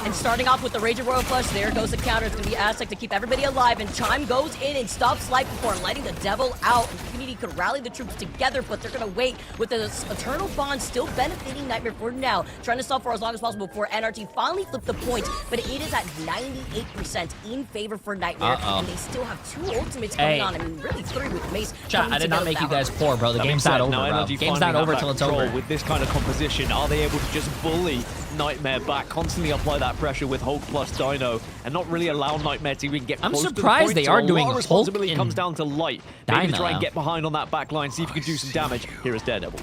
And starting off with the Ranger Royal Flush, there goes the counter. It's going to be Aztec to keep everybody alive, and Chime goes in and stops Light before letting the Devil out. And the community could rally the troops together, but they're going to wait with the Eternal Bond still benefiting Nightmare for now, trying to stop for as long as possible before NRG finally flip the point, but it is at 98% in favor for Nightmare, and they still have 2 ultimates coming on. I mean, really 3 with Mace. Chat, I did not make you guys poor, bro. The game's not over, bro. Game's not over till it's over. With this kind of composition, are they able to just bully Nightmare back, constantly apply that pressure with Hulk plus Dino, and not really allow Nightmare to even get close to the surprised point? they So are a doing lot of Hulk responsibility and comes down to Light. Maybe to try and Dino. get behind on that back line, see if you can do some damage. Here is Daredevil.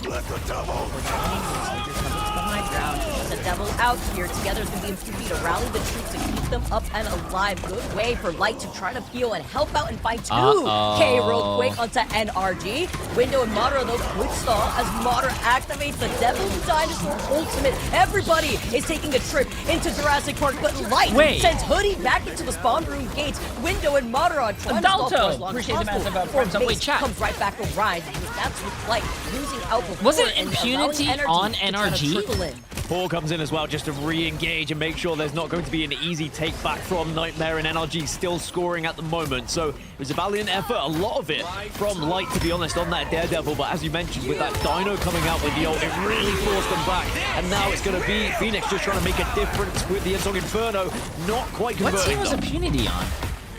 Let the devil Behind ground. The Devil out here. Together is going to be Impunity to rally the troops to keep them up and alive. Good way for Light to try to peel and help out and find 2K real quick onto NRG. Window and Madara, though, quick stall as Madara activates the Devil Dinosaur ultimate. Everybody is taking a trip into Jurassic Park, but Light sends Hoodie back into the spawn room gates. Window and Madara trying to stall for as long as Appreciate the possible. massive Before frames up. Wait, Mace chat. comes right back around. That's with Light losing out before. Wasn't and Impunity allowing on energy to try to NRG? trickle in. Paul comes in as well just to re-engage and make sure there's not going to be an easy take back from Nightmare, and NRG still scoring at the moment. So it was a valiant effort, a lot of it from Light, to be honest, on that Daredevil. But as you mentioned, with that Dino coming out with the ult, it really forced them back. And now it's going to be Phoenix just trying to make a difference with the Ensong Inferno, not quite What converting. team was though. Impunity on?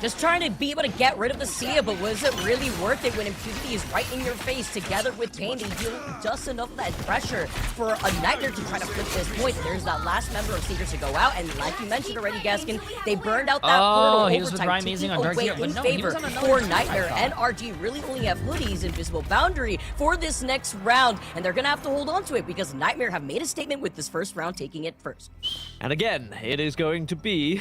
Just trying to be able to get rid of the Sia, but was it really worth it when Impunity is right in your face together with Pain? They deal just enough of that pressure for a Nightmare to try to flip this point. There's that last member of Seekers to go out, and like you mentioned already, Gaskin, they burned out that portal he was with overtime, Amazing taking on Dark away Zero, but in no, he favor was on another for team, Nightmare. I And thought. RG really only have Hoodie's Invisible Boundary for this next round, and they're gonna have to hold on to it because Nightmare have made a statement with this first round, taking it first. And again, it is going to be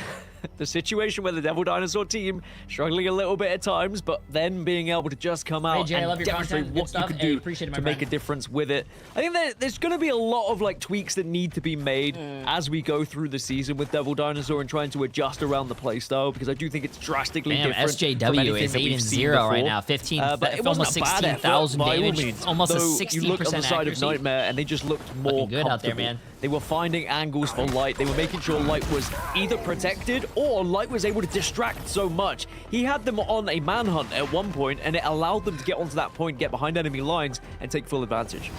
the situation where the Devil Dinosaur team struggling a little bit at times, but then being able to just come out Jay, I love and your demonstrate content. Good what you stuff. can Hey, do appreciate it, my to make a friend. difference with it. I think there's going to be a lot of like tweaks that need to be made as we go through the season with Devil Dinosaur and trying to adjust around the playstyle, because I do think it's drastically Damn, different. from SJW anything is that we've seen 8-0 right before. now. 15, but it almost wasn't a bad effort 16,000 by all damage, means. almost a Though you look on the 60% side accuracy. of Nightmare and they just looked more good out there, comfortable. man. They were finding angles for Light. They were making sure Light was either protected or Light was able to distract so much. He had them on a manhunt at one point, and it allowed them to get onto that point, get behind enemy lines, and take full advantage.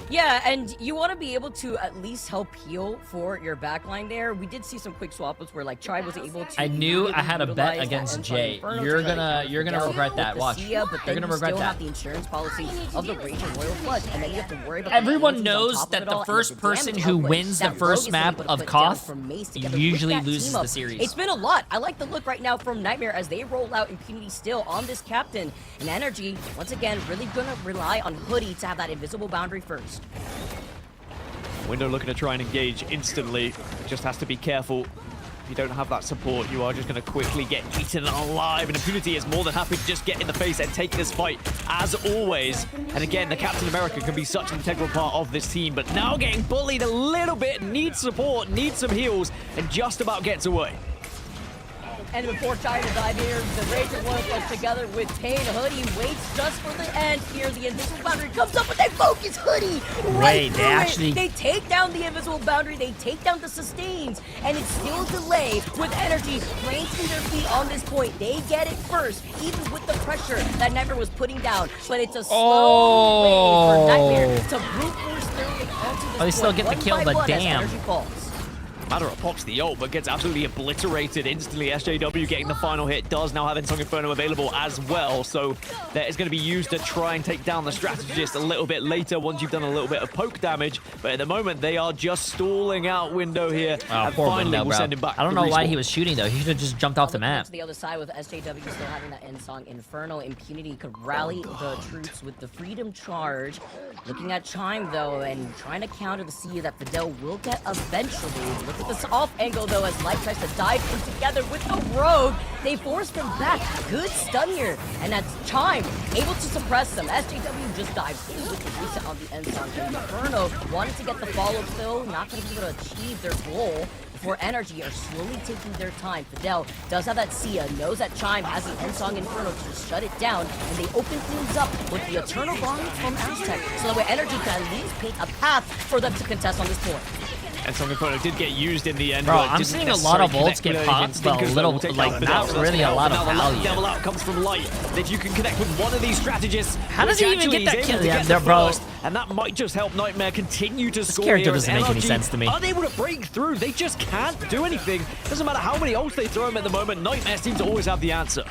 Yeah, and you want to be able to at least help heal for your backline there. We did see some quick swap-ups where like Tribe was able to. I knew I really had a bet utilize against that Jay. Inferno to You're try to gonna keep down regret that. with the Watch. Sia, but You're then gonna you regret still that. have the insurance policy of the Rage and Royal Flood, and then you have to worry about the Everyone penalties on knows top of that it the all, and first the person damage who output wins the that first Rogue is map able to of put down Koth from Mace together with usually that loses team the up. series. It's been a lot. I like the look right now from Nightmare as they roll out Impunity still on this captain. And Energy, once again, really gonna rely on Hoodie to have that invisible boundary first. Window looking to try and engage instantly. Just has to be careful. If you don't have that support, you are just going to quickly get eaten alive. And Impunity is more than happy to just get in the face and take this fight, as always. And again, the Captain America can be such an integral part of this team, but now getting bullied a little bit, needs support, needs some heals, and just about gets away. And before trying to dive here, the Rage and Royal Flush together with Pain. Hoodie waits just for the end here. The invisible boundary comes up, but they focus Hoodie right Wait, through they actually- it. They take down the invisible boundary, they take down the sustains, and it's still a delay with Energy planting their feet on this point. They get it first, even with the pressure that Nightmare was putting down. But it's a slow way for Nightmare to brute force their way onto this Oh, they still point, get the one kill, by but one as damn. Energy falls. Madara pops the ult, but gets absolutely obliterated instantly. SJW getting the final hit, does now have Ensong Inferno available as well, so that is going to be used to try and take down the strategist a little bit later once you've done a little bit of poke damage. But at the moment, they are just stalling out Window here, Oh, and poor finally Window, we'll bro. send him back. I don't to know why respawn. he was shooting, though. He should have just jumped off the map. To the other side with SJW still having that end song Inferno. Impunity could rally the troops with the Freedom Charge. Looking at Chime though and trying to counter the Sia that Fidel will get eventually. Look at this off angle though as Light tries to dive in together with the Rogue. They forced him back. Good stun here. And that's Chime able to suppress them. SJW just dives in with the reset on the end song. Inferno wanted to get the follow still, not going to be able to achieve their goal. For Energy are slowly taking their time. Fidel does have that Sia, knows that Chime has the Ensong Inferno to just shut it down, and they open things up with the Eternal Bond from Aztec, so that way Energy can at least paint a path for them to contest on this point. Ensong Inferno did get used in the end. Bro, but I'm didn't seeing a lot of necessarily ults connect get with popped, anything. but a Stinkers little, will take like, out not Fidel, so that's really gonna a help. lot of Now the value. Devil out comes from Light. If you can connect with one of these strategists, How does which he even actually get that is kill? able to Yeah, get they're the bro. first, and that might just help Nightmare continue to score character here as doesn't make any NRG sense to me. unable to break through. They just can't do anything. Doesn't matter how many ults they throw him at the moment, Nightmare seems to always have the answer.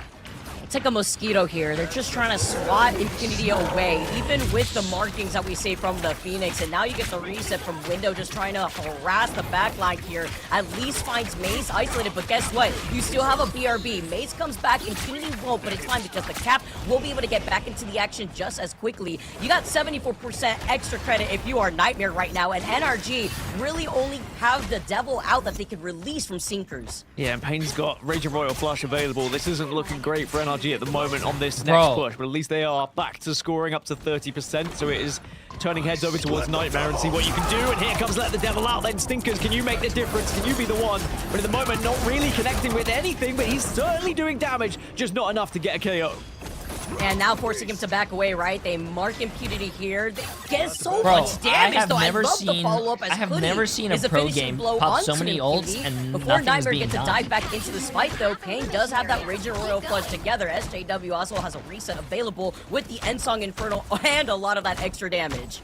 It's like a mosquito here. They're just trying to swat Impunity away, even with the markings that we see from the Phoenix. And now you get the reset from Window, just trying to harass the backline here. At least finds Mace isolated, but guess what? You still have a BRB. Mace comes back, Impunity won't, but it's fine because the Cap will be able to get back into the action just as quickly. You got 74% extra credit if you are Nightmare right now, and NRG really only have the Devil out that they could release from Sinkers. Yeah, and Pain's got Rage and Royal Flush available. This isn't looking great for NRG at the moment on this next Bro. push, but at least they are back to scoring up to 30%, so it is turning heads over towards Nightmare and see what you can do. And here comes Let the Devil Out, then Stinkers. Can you make the difference? Can you be the one? But at the moment, not really connecting with anything, but he's certainly doing damage, just not enough to get a KO. And now forcing him to back away, right? They mark Impunity here. They get so Bro, much damage, I have though. never I love seen. the follow-up as I have Hoodie never seen a is the pro finishing game blow pop so onto many Impunity. ults and Before nothing's Nightmare being gets to done. dive back into this fight, though, Pain does have that Rage and Royal Flush together. SJW also has a reset available with the Ensong Inferno and a lot of that extra damage.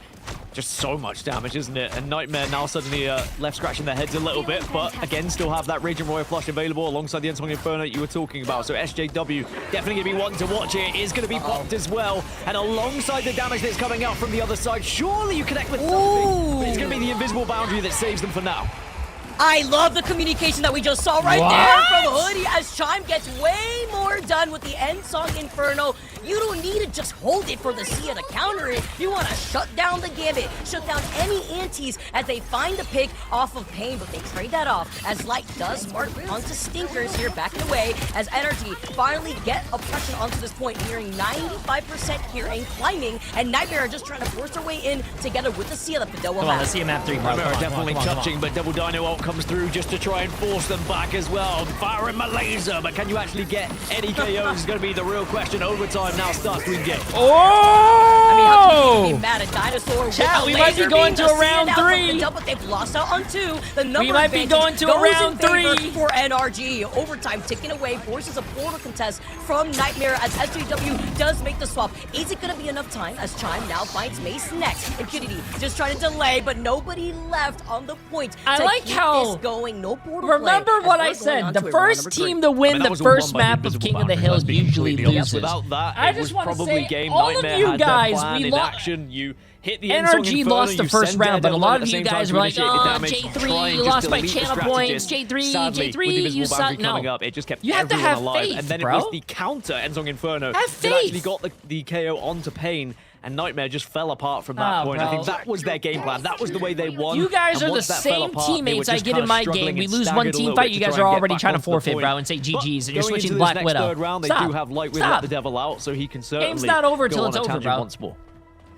Just so much damage, isn't it? And Nightmare now suddenly left scratching their heads a little bit, but again, still have that Raging Royal Flush available alongside the Ensong Inferno you were talking about. So SJW definitely going to be wanting to watch it. Is going to be popped as well. And alongside the damage that's coming out from the other side, surely you connect with something. But it's going to be the invisible boundary that saves them for now. I love the communication that we just saw right there from Hoodie as Chime gets way more done with the Ensong Inferno. You don't need to just hold it for the Sia to counter it. You want to shut down the Gambit, shut down any antis as they find the pick off of Pain, but they trade that off as Light does mark onto Stinkers here backing away as NRG finally get oppression onto this point, nearing 95% here and climbing, and Nightmare are just trying to force their way in together with the Sia that Fidel will have. Let's see map 3, bro. Definitely touching, but Double Dino ult comes through just to try and force them back as well. Firing my laser, but can you actually get any KOs is going to be the real question. Overtime now starts to engage. I mean, how can you be mad at Dinosaur? Chat, we might be going to a round 3. But they've lost out on 2. The number We might be going to a round 3 for NRG. Overtime ticking away, forces a portal contest from Nightmare as SJW does make the swap. Is it going to be enough time as Chime now finds Mace next? Infinity just trying to delay, but nobody left on the point. I like how this going. No portal remember play what I said. The first team to win the first map of King of the Hills usually loses. Without that, I it just was want to probably say, game all Nightmare of you had their guys, plan we in lost. action. You hit the NRG Inferno, lost the you first send round, but a Daredevil lot at of the you same time guys to were like, initiate the oh, damage, Jay3, trying you just lost to by delete the channel points. strategist. Jay3, Sadly, with the you invisible suck. boundary No. coming up, it just kept You have to everyone have alive. faith, And then bro. it was the counter Ensong Inferno Have that actually faith. got the KO onto Pain. And Nightmare just fell apart from that point. I think that was their game plan. That was the way they won. You guys And are the once that fell same apart, they were teammates I just get kinda in my struggling game. We and lose staggered one a team little fight, bit you to guys try are and get already back trying to onto the forfeit, point. bro, and say But GG's, and you're going into switching this Black next Widow. third round, they do have Light Widow let the devil out, so he can certainly not over go till on it's a over, tangent bro. once more.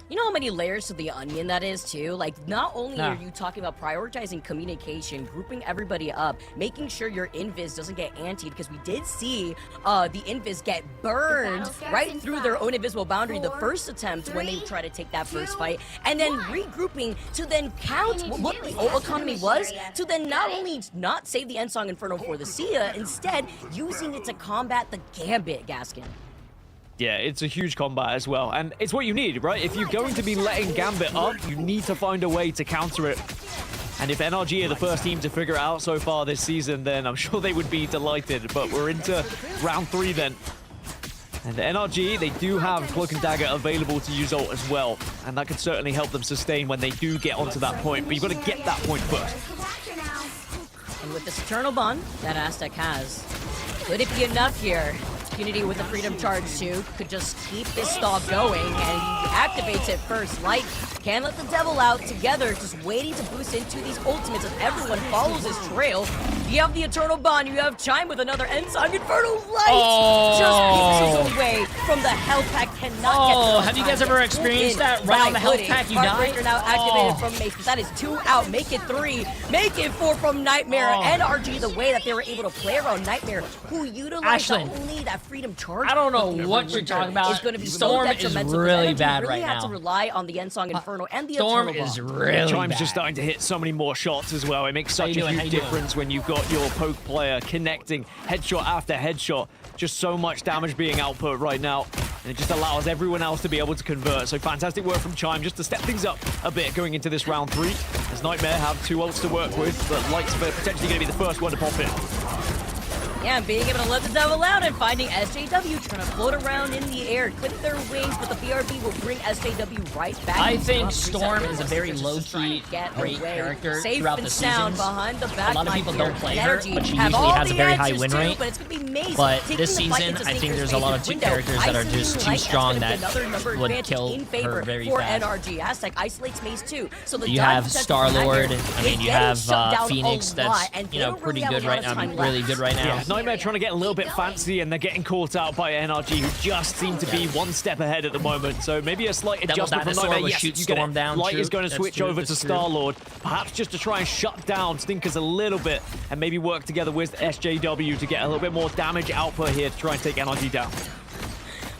You know how many layers to the onion that is, too? Like, not only Nah. are you talking about prioritizing communication, grouping everybody up, making sure your invis doesn't get antied, because we did see the invis get burned right through their own invisible boundary the first attempt when they try to take that first fight, and then regrouping to then count what the ult economy was, to then not only not save the Ensong Inferno for the Sia, instead using it to combat the Gambit, Gaskin. Yeah, it's a huge combat as well, and it's what you need, right? If you're going to be letting Gambit up, you need to find a way to counter it. And if NRG are the first team to figure it out so far this season, then I'm sure they would be delighted. But we're into round 3 then. And the NRG, they do have Cloak and Dagger available to use ult as well, and that could certainly help them sustain when they do get onto that point. But you've got to get that point first. And with this Eternal Bond that Aztec has, could it be enough here? Unity with the Freedom Charge too could just keep this stall going, and he activates it first. Light can't let the devil out together, just waiting to boost into these ultimates as everyone follows his trail. You have the Eternal Bond, you have Chime with another Ensong Inferno. Light just pieces away from the health pack, cannot get to the have you guys time. ever Pull experienced in that right by on the health Hoodie. pack you die? Heartbreaker now activated from Mace, but that is 2 out. Make it 3, make it 4 from Nightmare. NRG, the way that they were able to play around Nightmare, who utilized not only that Freedom Charge. I don't know what you're talking about. It's going to be Storm so is detrimental. really NRG bad really right have now. to rely on the Ensong Inferno and the Storm Eternal is Bond. really Chime's bad. just starting to hit so many more shots as well. It makes such a huge difference when you've got your poke player connecting headshot after headshot. Just so much damage being output right now, and it just allows everyone else to be able to convert. So fantastic work from Chime just to step things up a bit going into this round 3. As Nightmare have 2 ults to work with, but Light's potentially going to be the first one to pop in. Yeah, and being able to let the devil out and finding SJW trying to float around in the air, clip their wings, but the BRB will bring SJW right back. I into think top. Storm is a very Just low-key, get great away. character Safe throughout and the sound seasons. behind the back A lot of line people here. don't play her, Energy but she have usually all has a the very high answers win too, rate. But it's going to be Mace But taking this the fight season, into I think Sneaker's there's a lot of face. two Window, characters that are Isolate just too Light, that's strong gonna be that another number would advantage kill in her favor very for fast. NRG. Aztec isolates Mace too. So the You dodge have protection Star-Lord. behind her I mean, is you getting have shut down Phoenix a that's, lot, and you they know, don't pretty really have good a lot right of now. time Really left. good right now. Yeah, Nightmare trying to get a little bit fancy, and they're getting caught out by NRG, who just seem to be one step ahead at the moment. So maybe a slight Devil adjustment from Dinosaur Nightmare. will Yes, shoot you get Storm it. down. Light True. is going to That's switch true. over to That's true. Star-Lord, perhaps just to try and shut down Stinkers a little bit, and maybe work together with SJW to get a little bit more damage output here to try and take NRG down.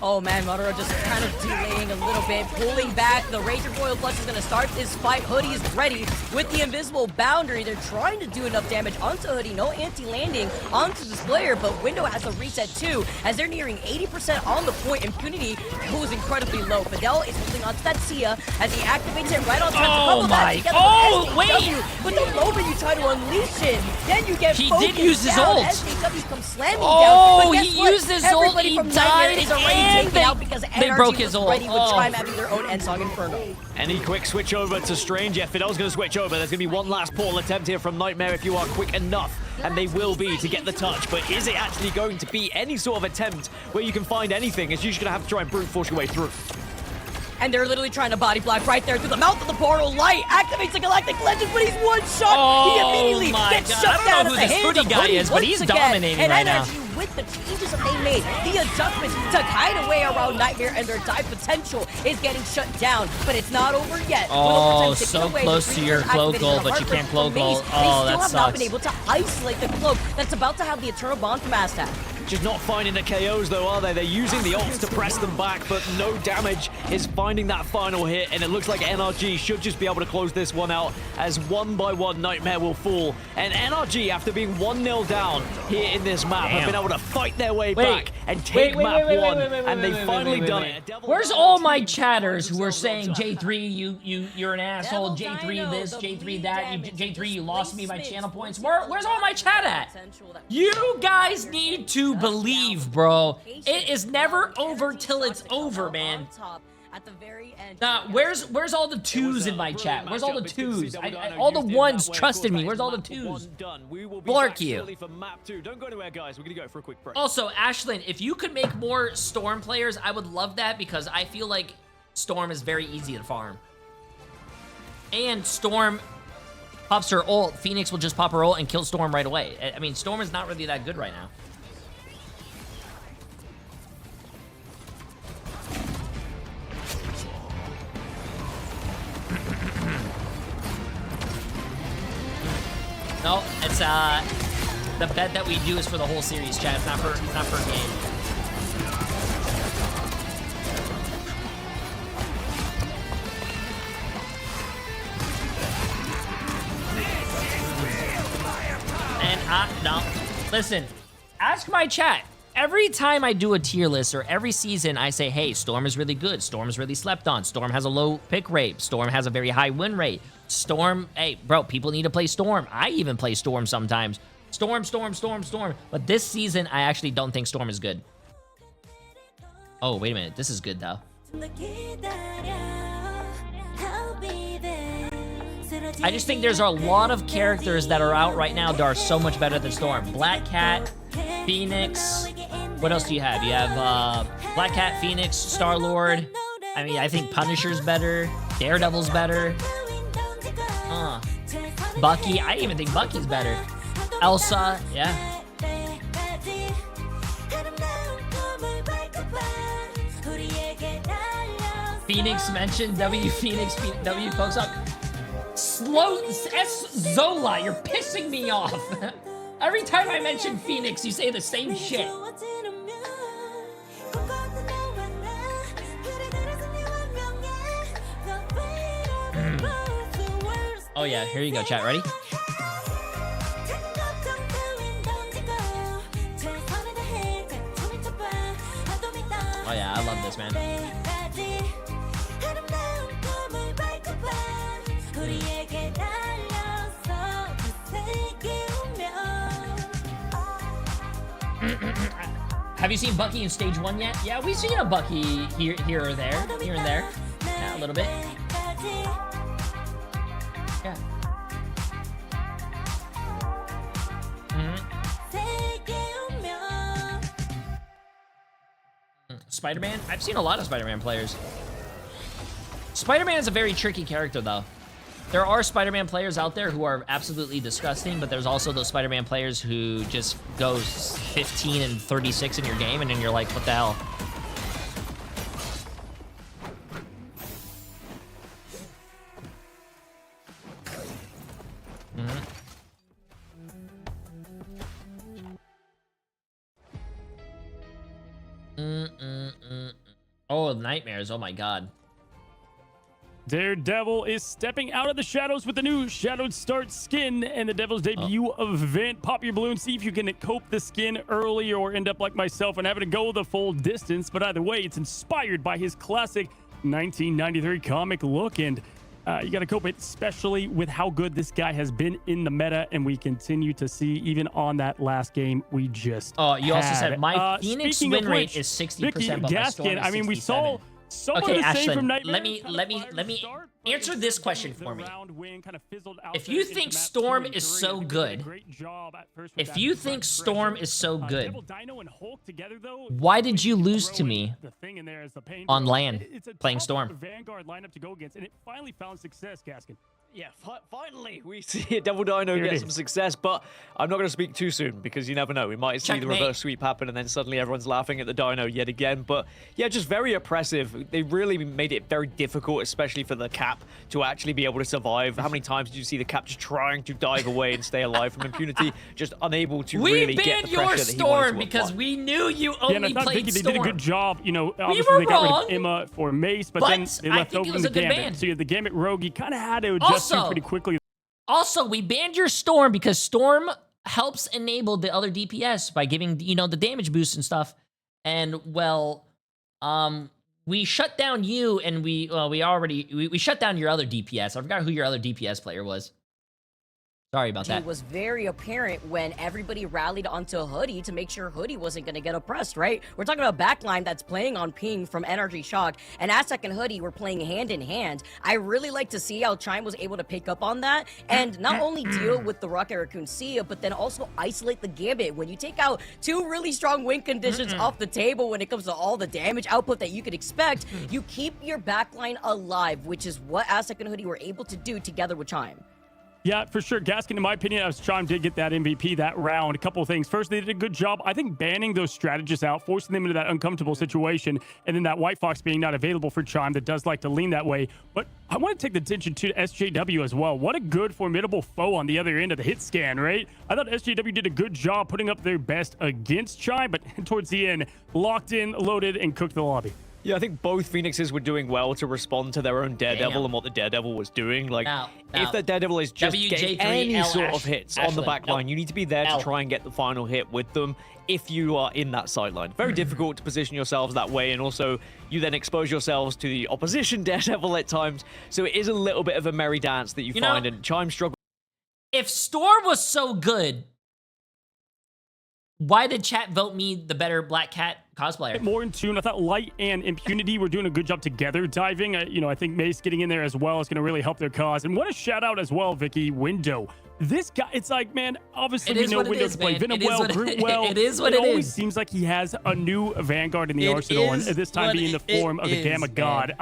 Oh man, Maduro just kind of delaying a little bit, pulling back. The Raging Royal Flush is going to start this fight. Hoodie is ready. with the invisible boundary. They're trying to do enough damage onto Hoodie. No anti-landing onto this player, but Window has a reset too, as they're nearing 80% on the point. Impunity goes incredibly low. Fidel is holding onto that Sia as he activates it right on time to couple that together with SJW. But the moment you try to unleash it, then you get focused did use his down. ult. SJW comes slamming down. Oh, But guess he what? used his ult, Everybody he from Nightmare died, is already and taken out because they NRG broke his was ult. ready with Oh. Chime having their own Endsong Inferno. Any quick switch over to Strange? Yeah, Fidel's going to switch over. There's going to be one last portal attempt here from Nightmare if you are quick enough. And they will be to get the touch. But is it actually going to be any sort of attempt where you can find anything? It's usually going to have to try and brute force your way through. And they're literally trying to body block right there through the mouth of the portal. Light activates the Galactic Legend, but he's one shot. Oh, he immediately my gets God. shut I don't down know at who the this hands Hoodie of guy Hoodie is, but once he's again. dominating and right now. NRG, with the changes that they made, the adjustments to hide away around Nightmare and their dive potential is getting shut down. But it's not over yet. Oh, so close to your cloak goal, but you can't cloak goal. Oh, that They still have not been sucks. able to isolate the cloak that's about to have the Eternal Bond from Aztec. Just not finding the KOs though, are they? They're using the ults to press them back, but no damage is finding that final hit, and it looks like NRG should just be able to close this one out as one by one Nightmare will fall. And NRG, after being 1-0 down here in this map, have been able to fight their way back and take map one, and they've finally done it. Where's all my chatters who are saying J3, you're an asshole, J3 this, J3 that, J3 you lost me my channel points. Where's all my chat at? You guys need to believe, bro. It is never over till it's over, man. At the very end. Nah, where's all the twos in my chat? Where's all the twos? All the ones trusted me. Where's all the twos? Blark you. Don't go anywhere, guys. We're gonna go for a quick break. Also, Ashlyn, if you could make more Storm players, I would love that because I feel like Storm is very easy to farm. And Storm pops her ult. Phoenix will just pop her ult and kill Storm right away. I mean, Storm is not really that good right now. No, it's the bet that we do is for the whole series, chat. It's not for a game. And no, listen, ask my chat. Every time I do a tier list or every season, I say, hey, Storm is really good. Storm is really slept on. Storm has a low pick rate. Storm has a very high win rate. Storm, hey, bro, people need to play Storm. I even play Storm sometimes. Storm. But this season, I actually don't think Storm is good. Oh, wait a minute. This is good, though. I just think there's a lot of characters that are out right now that are so much better than Storm. Black Cat, Phoenix. What else do you have? You have Black Cat, Phoenix, Star-Lord. I mean, I think Punisher's better. Daredevil's better. Bucky. I even think Bucky's better. Elsa. Yeah. Phoenix mentioned. W Phoenix. W folks up. Slow S Zola, you're pissing me off. Every time I mention Phoenix, you say the same shit. Oh yeah, here you go, chat. Ready? Oh yeah, I love this, man. Have you seen Bucky in stage 1 yet? Yeah, we've seen a Bucky here and there. Yeah, a little bit. Yeah. Spider-Man? I've seen a lot of Spider-Man players. Spider-Man is a very tricky character, though. There are Spider-Man players out there who are absolutely disgusting, but there's also those Spider-Man players who just go 15 and 36 in your game, and then you're like, what the hell? Oh, nightmares. Oh my god. Daredevil is stepping out of the shadows with the new Shadowed Start skin and the Devil's debut event. Pop your balloon, see if you can cope the skin early or end up like myself and having to go the full distance. But either way, it's inspired by his classic 1993 comic look, and you got to cope it, especially with how good this guy has been in the meta, and we continue to see even on that last game we just you also had. said my Phoenix win rate is 60%, but my Storm is 67%. I mean, we saw some of the same Ashlyn, from Nightmare. let me answer this question for me. If you think Storm is so good, why did you lose to me on LAN playing Storm? Vanguard lineup to go against, and it finally found success, Gaskin. Yeah, finally we see a Devil Dino get some success, but I'm not going to speak too soon because you never know. We might see the reverse sweep happen and then suddenly everyone's laughing at the Dino yet again. But yeah, just very oppressive. They really made it very difficult, especially for the Cap, to actually be able to survive. How many times did you see the Cap just trying to dive away and stay alive from impunity, just unable to really get the pressure that he wanted to apply? We banned your Storm because we knew you only played Vicky, Storm. They did a good job. You know, obviously they got rid of Emma for Mace, but then they left over in the Gambit. So you had the Gambit Rogue. You kind of had to adjust to pretty quickly. Also, we banned your Storm because Storm helps enable the other DPS by giving, you know, the damage boost and stuff. And, well, we shut down you, and we shut down your other DPS. I forgot who your other DPS player was. Sorry about that. It was very apparent when everybody rallied onto Hoodie to make sure Hoodie wasn't going to get oppressed, right? We're talking about backline that's playing on ping from Energy Shock, and Aztec and Hoodie were playing hand in hand. I really like to see how Chime was able to pick up on that and not only deal with the Rocket Raccoon Sia, but then also isolate the Gambit. When you take out two really strong win conditions off the table when it comes to all the damage output that you could expect, you keep your backline alive, which is what Aztec and Hoodie were able to do together with Chime. Yeah, for sure. Gaskin, in my opinion, as Chime did get that MVP that round. A couple of things. First, they did a good job, I think, banning those strategists out, forcing them into that uncomfortable situation, and then that White Fox being not available for Chime that does like to lean that way. But I want to take the attention to SJW as well. What a good, formidable foe on the other end of the hit scan, right? I thought SJW did a good job putting up their best against Chime, but towards the end, locked in, loaded, and cooked the lobby. Yeah, I think both Phoenixes were doing well to respond to their own Daredevil and what the Daredevil was doing. Like, if the Daredevil is just getting any sort of hits on the back line, you need to be there to try and get the final hit with them if you are in that sideline. Very difficult to position yourselves that way, and also you then expose yourselves to the opposition Daredevil at times. So it is a little bit of a merry dance that you find, and Chime struggle. If Storm was so good, why did chat vote me the better Black Cat cosplayer? More in tune. I thought Light and Impunity were doing a good job together diving. I think Mace getting in there as well is going to really help their cause. And what a shout out as well, Vicky. Window. This guy, it's like, man, obviously we know Window can play Venom well, Groot well. It is what it is. It always seems like he has a new Vanguard in the arsenal, and this time being the form of the Gamma God.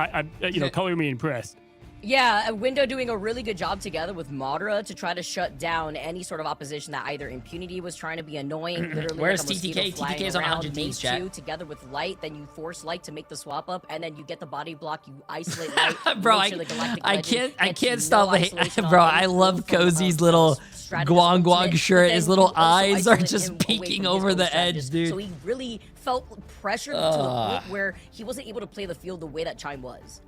Color me impressed. Yeah, Window doing a really good job together with Madara to try to shut down any sort of opposition that either Impunity was trying to be annoying. Literally Where's like a mosquito TTK? flying TTK's on around. 100 Mace chat. 2 together with Light, then you force Light to make the swap up, and then you get the body block, you isolate Light. Bro, I can't stop the hate. Bro, I love Cozy's little Guang Guang shirt. His little eyes are just peeking over the edge, dude. So he really felt pressured to the point where he wasn't able to play the field the way that Chime was.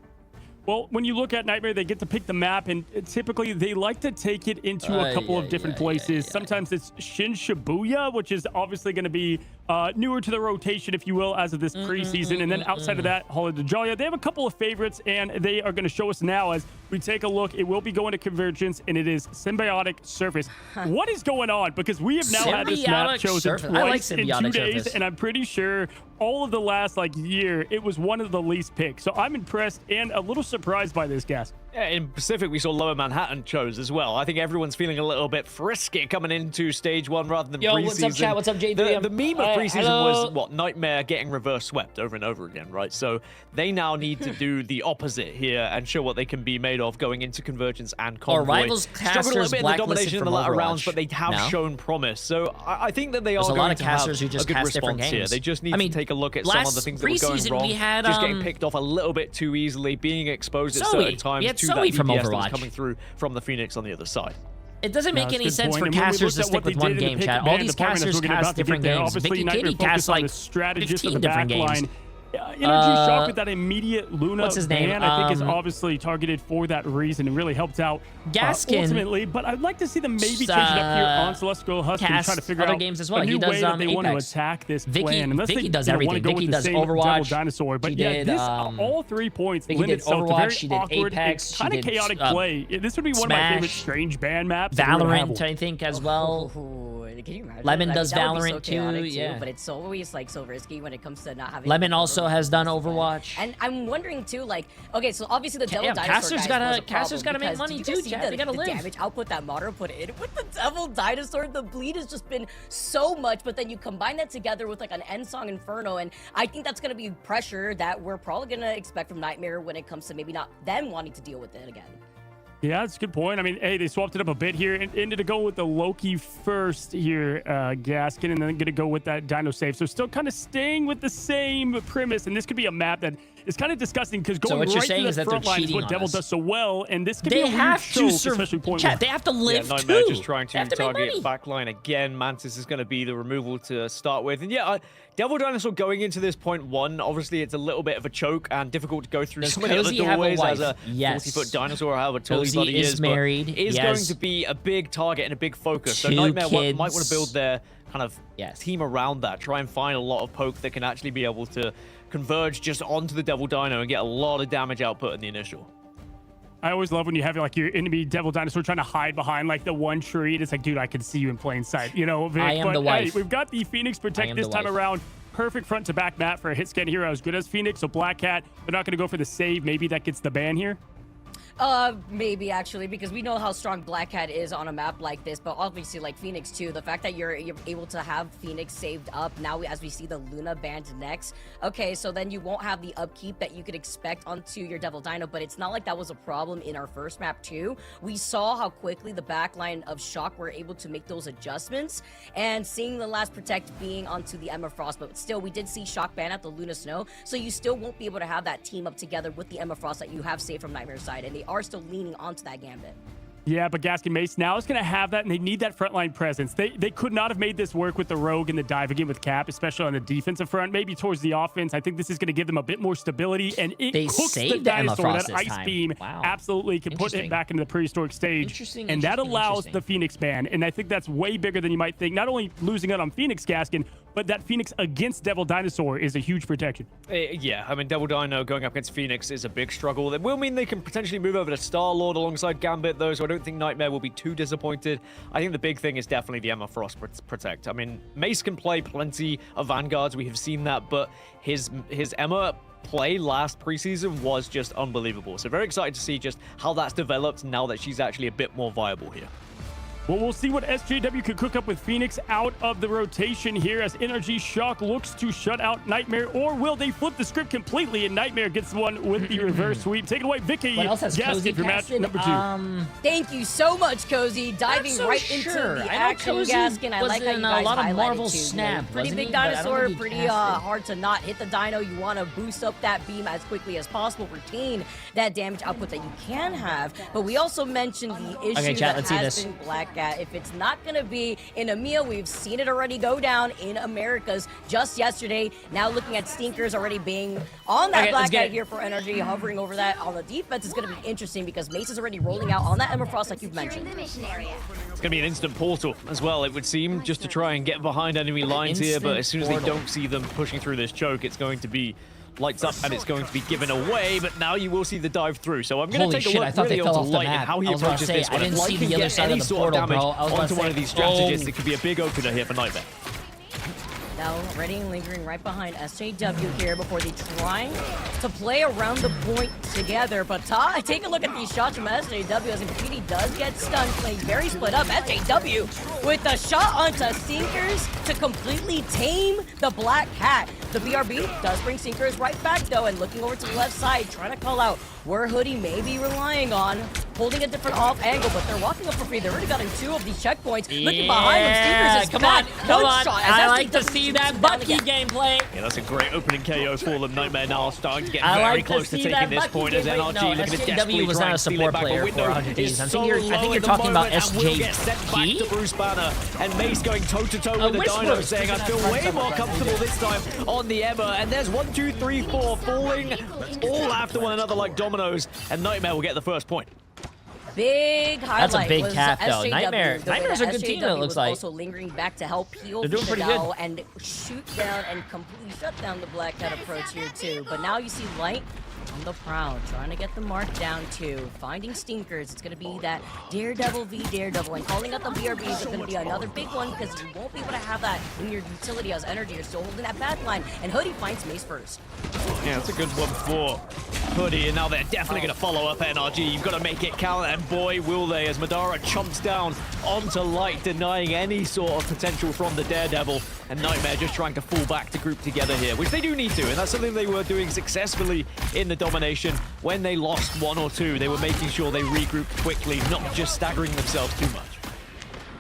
Well, when you look at Nightmare, they get to pick the map, and typically they like to take it into a couple of different places. Sometimes it's Shin Shibuya, which is obviously going to be newer to the rotation, if you will, as of this preseason. And then outside of that, Hall of Dajalia, they have a couple of favorites, and they are going to show us now as we take a look. It will be going to Convergence, and it is Symbiotic Surface. What is going on? Because we have now had this map chosen twice in 2 days, and I'm pretty sure all of the last year, it was one of the least picked. So I'm impressed and a little surprised by this, guys. Yeah, in Pacific, we saw Lower Manhattan chose as well. I think everyone's feeling a little bit frisky coming into stage one rather than preseason. What's up, chat? What's up, Jay3? The meme of preseason was, what, Nightmare getting reverse swept over and over again, right? So they now need to do the opposite here and show what they can be made of going into Convergence and Convoy. Rivals Struggled a little bit in the domination in the latter rounds, but they have No? shown promise. So I think that they There's are a lot going of to have casters who just a good cast different response here. games. They just need to take a look at some of the things that were going preseason, wrong. we had, just getting picked off a little bit too easily, being exposed at Zoe. certain times We had to Zoe that from DPS that Overwatch. was coming through from the Phoenix on the other side. It doesn't make any sense for And when we casters to looked at stick what with they one did in game, the chat. pick All ban these department, as casters we're gonna cast about to get different there, games. obviously Vicky Nightmare Kitty casts focused on like the strategist 15 of the different back games. line. Energy Shock with that immediate Luna what's his name? ban, I think is obviously targeted for that reason and really helped out Gaskin, ultimately. But I'd like to see them maybe change it up here on Celestial Husk and try to figure other out games as well. a new He does, way that they want to Apex. attack this Vicky, plan. Unless Vicky they does want to everything. go Vicky with the does same Overwatch. Devil Dinosaur. But She yeah, did, this all 3 points Vicky lend did itself to Overwatch, very she did awkward Apex, and she kind of did, chaotic play. This would be one of my Smash, favorite strange ban maps. if we were to have Valorant, one. I think, as well. Can you imagine? Lemon I mean, does that would be Valorant so too, chaotic yeah. But it's always like so risky when it comes to not having. Lemon the also photo has done to play. Overwatch. And I'm wondering too, like, okay, so obviously the Devil Yeah, Dinosaur Caster's guys gotta- was a Caster's problem gotta make because money did you too, see Chad. the, They gotta the live. damage output that Modern put in with the Devil Dinosaur. The bleed has just been so much, but then you combine that together with like an End Song Inferno, and I think that's gonna be pressure that we're probably gonna expect from Nightmare when it comes to maybe not them wanting to deal with it again. Yeah, that's a good point. I mean, hey, they swapped it up a bit here and ended to go with the Loki first here, Gaskin, and then going to go with that Dino Save. So still kind of staying with the same premise, and this could be a map that is kind of disgusting because going what you're right saying through is the that they're front line is cheating what on Devil us. does so well, and this could be They a weird have choke, to especially point Chat, one. they have to live yeah, Nightmare too. just trying They have to to make target money. backline again. Mantis is going to be the removal to start with. And yeah, Devil Dinosaur going into this point 1, obviously it's a little bit of a choke and difficult to go through Does so many other Cozy have a doorways as a wife? Yes. 40-foot dinosaur, however tall his Cozy body is is. married. But is He going has to be a big target and a big focus. So 2 Nightmare kids. might want to build their kind of team around that. Try and find a lot of poke that can actually be able to converge just onto the Devil Dino and get a lot of damage output in the initial. I always love when you have like your enemy Devil Dinosaur trying to hide behind like the one tree. And it's like, dude, I can see you in plain sight. You know, Vic. I am but, the wife. Hey, we've got the Phoenix I Protect am this the time wife. around. Perfect front to back map for a hit scan hero as good as Phoenix. So Black Cat, they're not going to go for the save. Maybe that gets the ban here. Maybe actually, because we know how strong Black Cat is on a map like this, but obviously like Phoenix too, the fact that you're able to have Phoenix saved up now as we see the Luna banned next. Okay, so then you won't have the upkeep that you could expect onto your Devil Dino, but it's not like that was a problem in our first map too. We saw how quickly the backline of Shock were able to make those adjustments, and seeing the last Protect being onto the Emma Frost, but still we did see Shock ban at the Luna Snow, so you still won't be able to have that team up together with the Emma Frost that you have saved from Nightmare's side, and they are still leaning onto that Gambit. Yeah, but Gaskin Mace now is going to have that, and they need that frontline presence. They could not have made this work with the Rogue and the dive again with Cap, especially on the defensive front. Maybe towards the offense, I think this is going to give them a bit more stability, and it They cooks the saved the Emma dinosaur. Frost That this ice time. beam Wow. absolutely can put it Interesting. back into the prehistoric stage, Interesting, and that interesting, allows interesting. the Phoenix ban. And I think that's way bigger than you might think. Not only losing out on Phoenix, Gaskin, but that Phoenix against Devil Dinosaur is a huge protection. Yeah, I mean, Devil Dino going up against Phoenix is a big struggle. That will mean they can potentially move over to Star-Lord alongside Gambit, though, so I don't think Nightmare will be too disappointed. I think the big thing is definitely the Emma Frost Protect. I mean, Mace can play plenty of Vanguards, we have seen that, but his Emma play last preseason was just unbelievable. So very excited to see just how that's developed now that she's actually a bit more viable here. Well, we'll see what SJW could cook up with Phoenix out of the rotation here as Energy Shock looks to shut out Nightmare, or will they flip the script completely and Nightmare gets one with the reverse sweep? Take it away, Vicky. What else has Cozy Gaskin for match casted? number 2. Thank you so much, Cozy. Diving so right sure. into I the know action, Cozy Gaskin. I was like how you in a guys lot of highlighted Marvel too. Snap, Pretty wasn't big he? But I don't dinosaur, think he pretty casted. hard to not hit the dino. You want to boost up that beam as quickly as possible, retain that damage output that you can have. But we also mentioned the issue chat, that let's see has this. been Black Cat. If it's not going to be in EMEA, we've seen it already go down in Americas just yesterday. Now looking at Stinkers already being on that Okay, let's Black get Cat it. here for Energy, hovering over that. On the defense is going to be interesting because Mace is already rolling out on that Emma Frost like you've mentioned. Securing the mission area. It's going to be an instant portal as well, it would seem, just to try and get behind enemy lines here. But as soon as they don't see them pushing through this choke, it's going to be lights up and it's going to be given away. But now you will see the dive through. So I'm going Holy to take a shit, look I thought really they fell onto off the Light and map. how he I was about to approaches say, this I one. If didn't Light see can the other get side of any the sort of portal, damage bro. I was about onto to one say, of these strategists, oh. it could be a big opener here for Nightmare. Now ready and lingering right behind SJW here before they trying to play around the point together. But take a look at these shots from SJW as Impedi does get stunned, playing very split up. SJW with a shot onto Sinkers to completely tame the Black Cat. The BRB does bring Sinkers right back though, and looking over to the left side, trying to call out where Hoodie may be relying on, holding a different off angle, but they're walking up for free. They've already gotten 2 of these checkpoints. Looking behind them, Stinkers is come back. on, come One on. shot as I SJW like to see that down Bucky again. gameplay. Yeah, that's a great opening KO for them. Nightmare now starting to get I very like close to see taking that this Bucky point as gameplay. NRG No, looking to SJW desperately was try not a and steal it support back. player But for Window 100 is days. I so think you're low at the talking about moment and will get SJP? sent back to Bruce Banner. And Mace going toe-to-toe with the wish Dino, Bruce saying, I doesn't feel have way front more cover comfortable this time on the Emma. And there's 1, 2, 3, 4 falling all after one another like dominoes. And Nightmare will get the first point. Big highlight. That's a big was cap, though. SJW. Nightmare's a good SJW team, it looks was like. also lingering back to help peel They're doing pretty Fidel good. and shoot down and completely shut down the Black Cat approach here too. But now you see Light on the prowl, trying to get the mark down too. Finding Stinkers. It's going to be that Daredevil v Daredevil, and calling out the BRB is going to be another big one because you won't be able to have that when your utility has energy. You're still holding that back line, and Hoodie finds Mace first. Yeah, it's a good one for Hoodie, and now they're definitely going to follow up NRG. You've got to make it count, and boy, will they, as Madara chomps down onto Light, denying any sort of potential from the Daredevil, and Nightmare just trying to fall back to group together here, which they do need to, and that's something they were doing successfully in the domination. When they lost 1 or 2, they were making sure they regrouped quickly, not just staggering themselves too much.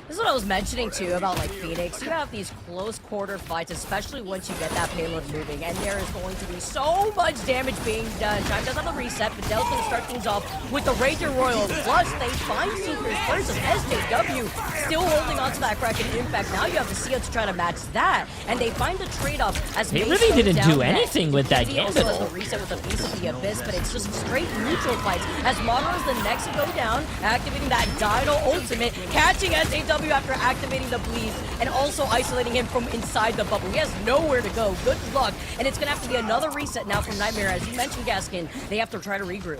This is what I was mentioning too about like Phoenix. You have these close quarter fights, especially once you get that payload moving, and there is going to be so much damage being done. Chime does have a reset, but Dell's gonna start things off with the Ranger Royal. Plus, they find Seekers versus SJW, still holding on to that Kraken impact. Now you have to see to try to match that, and they find the trade-off as They Mace really goes didn't down do next. anything with that He game also at has all. the reset with a piece of the Abyss, but it's just straight neutral fights as Monroe is the next to go down, activating that Dino ultimate, catching SJW after activating the bleed, and also isolating him from inside the bubble. He has nowhere to go. Good luck. And it's going to have to be another reset now from Nightmare. As you mentioned, Gaskin, they have to try to regroup.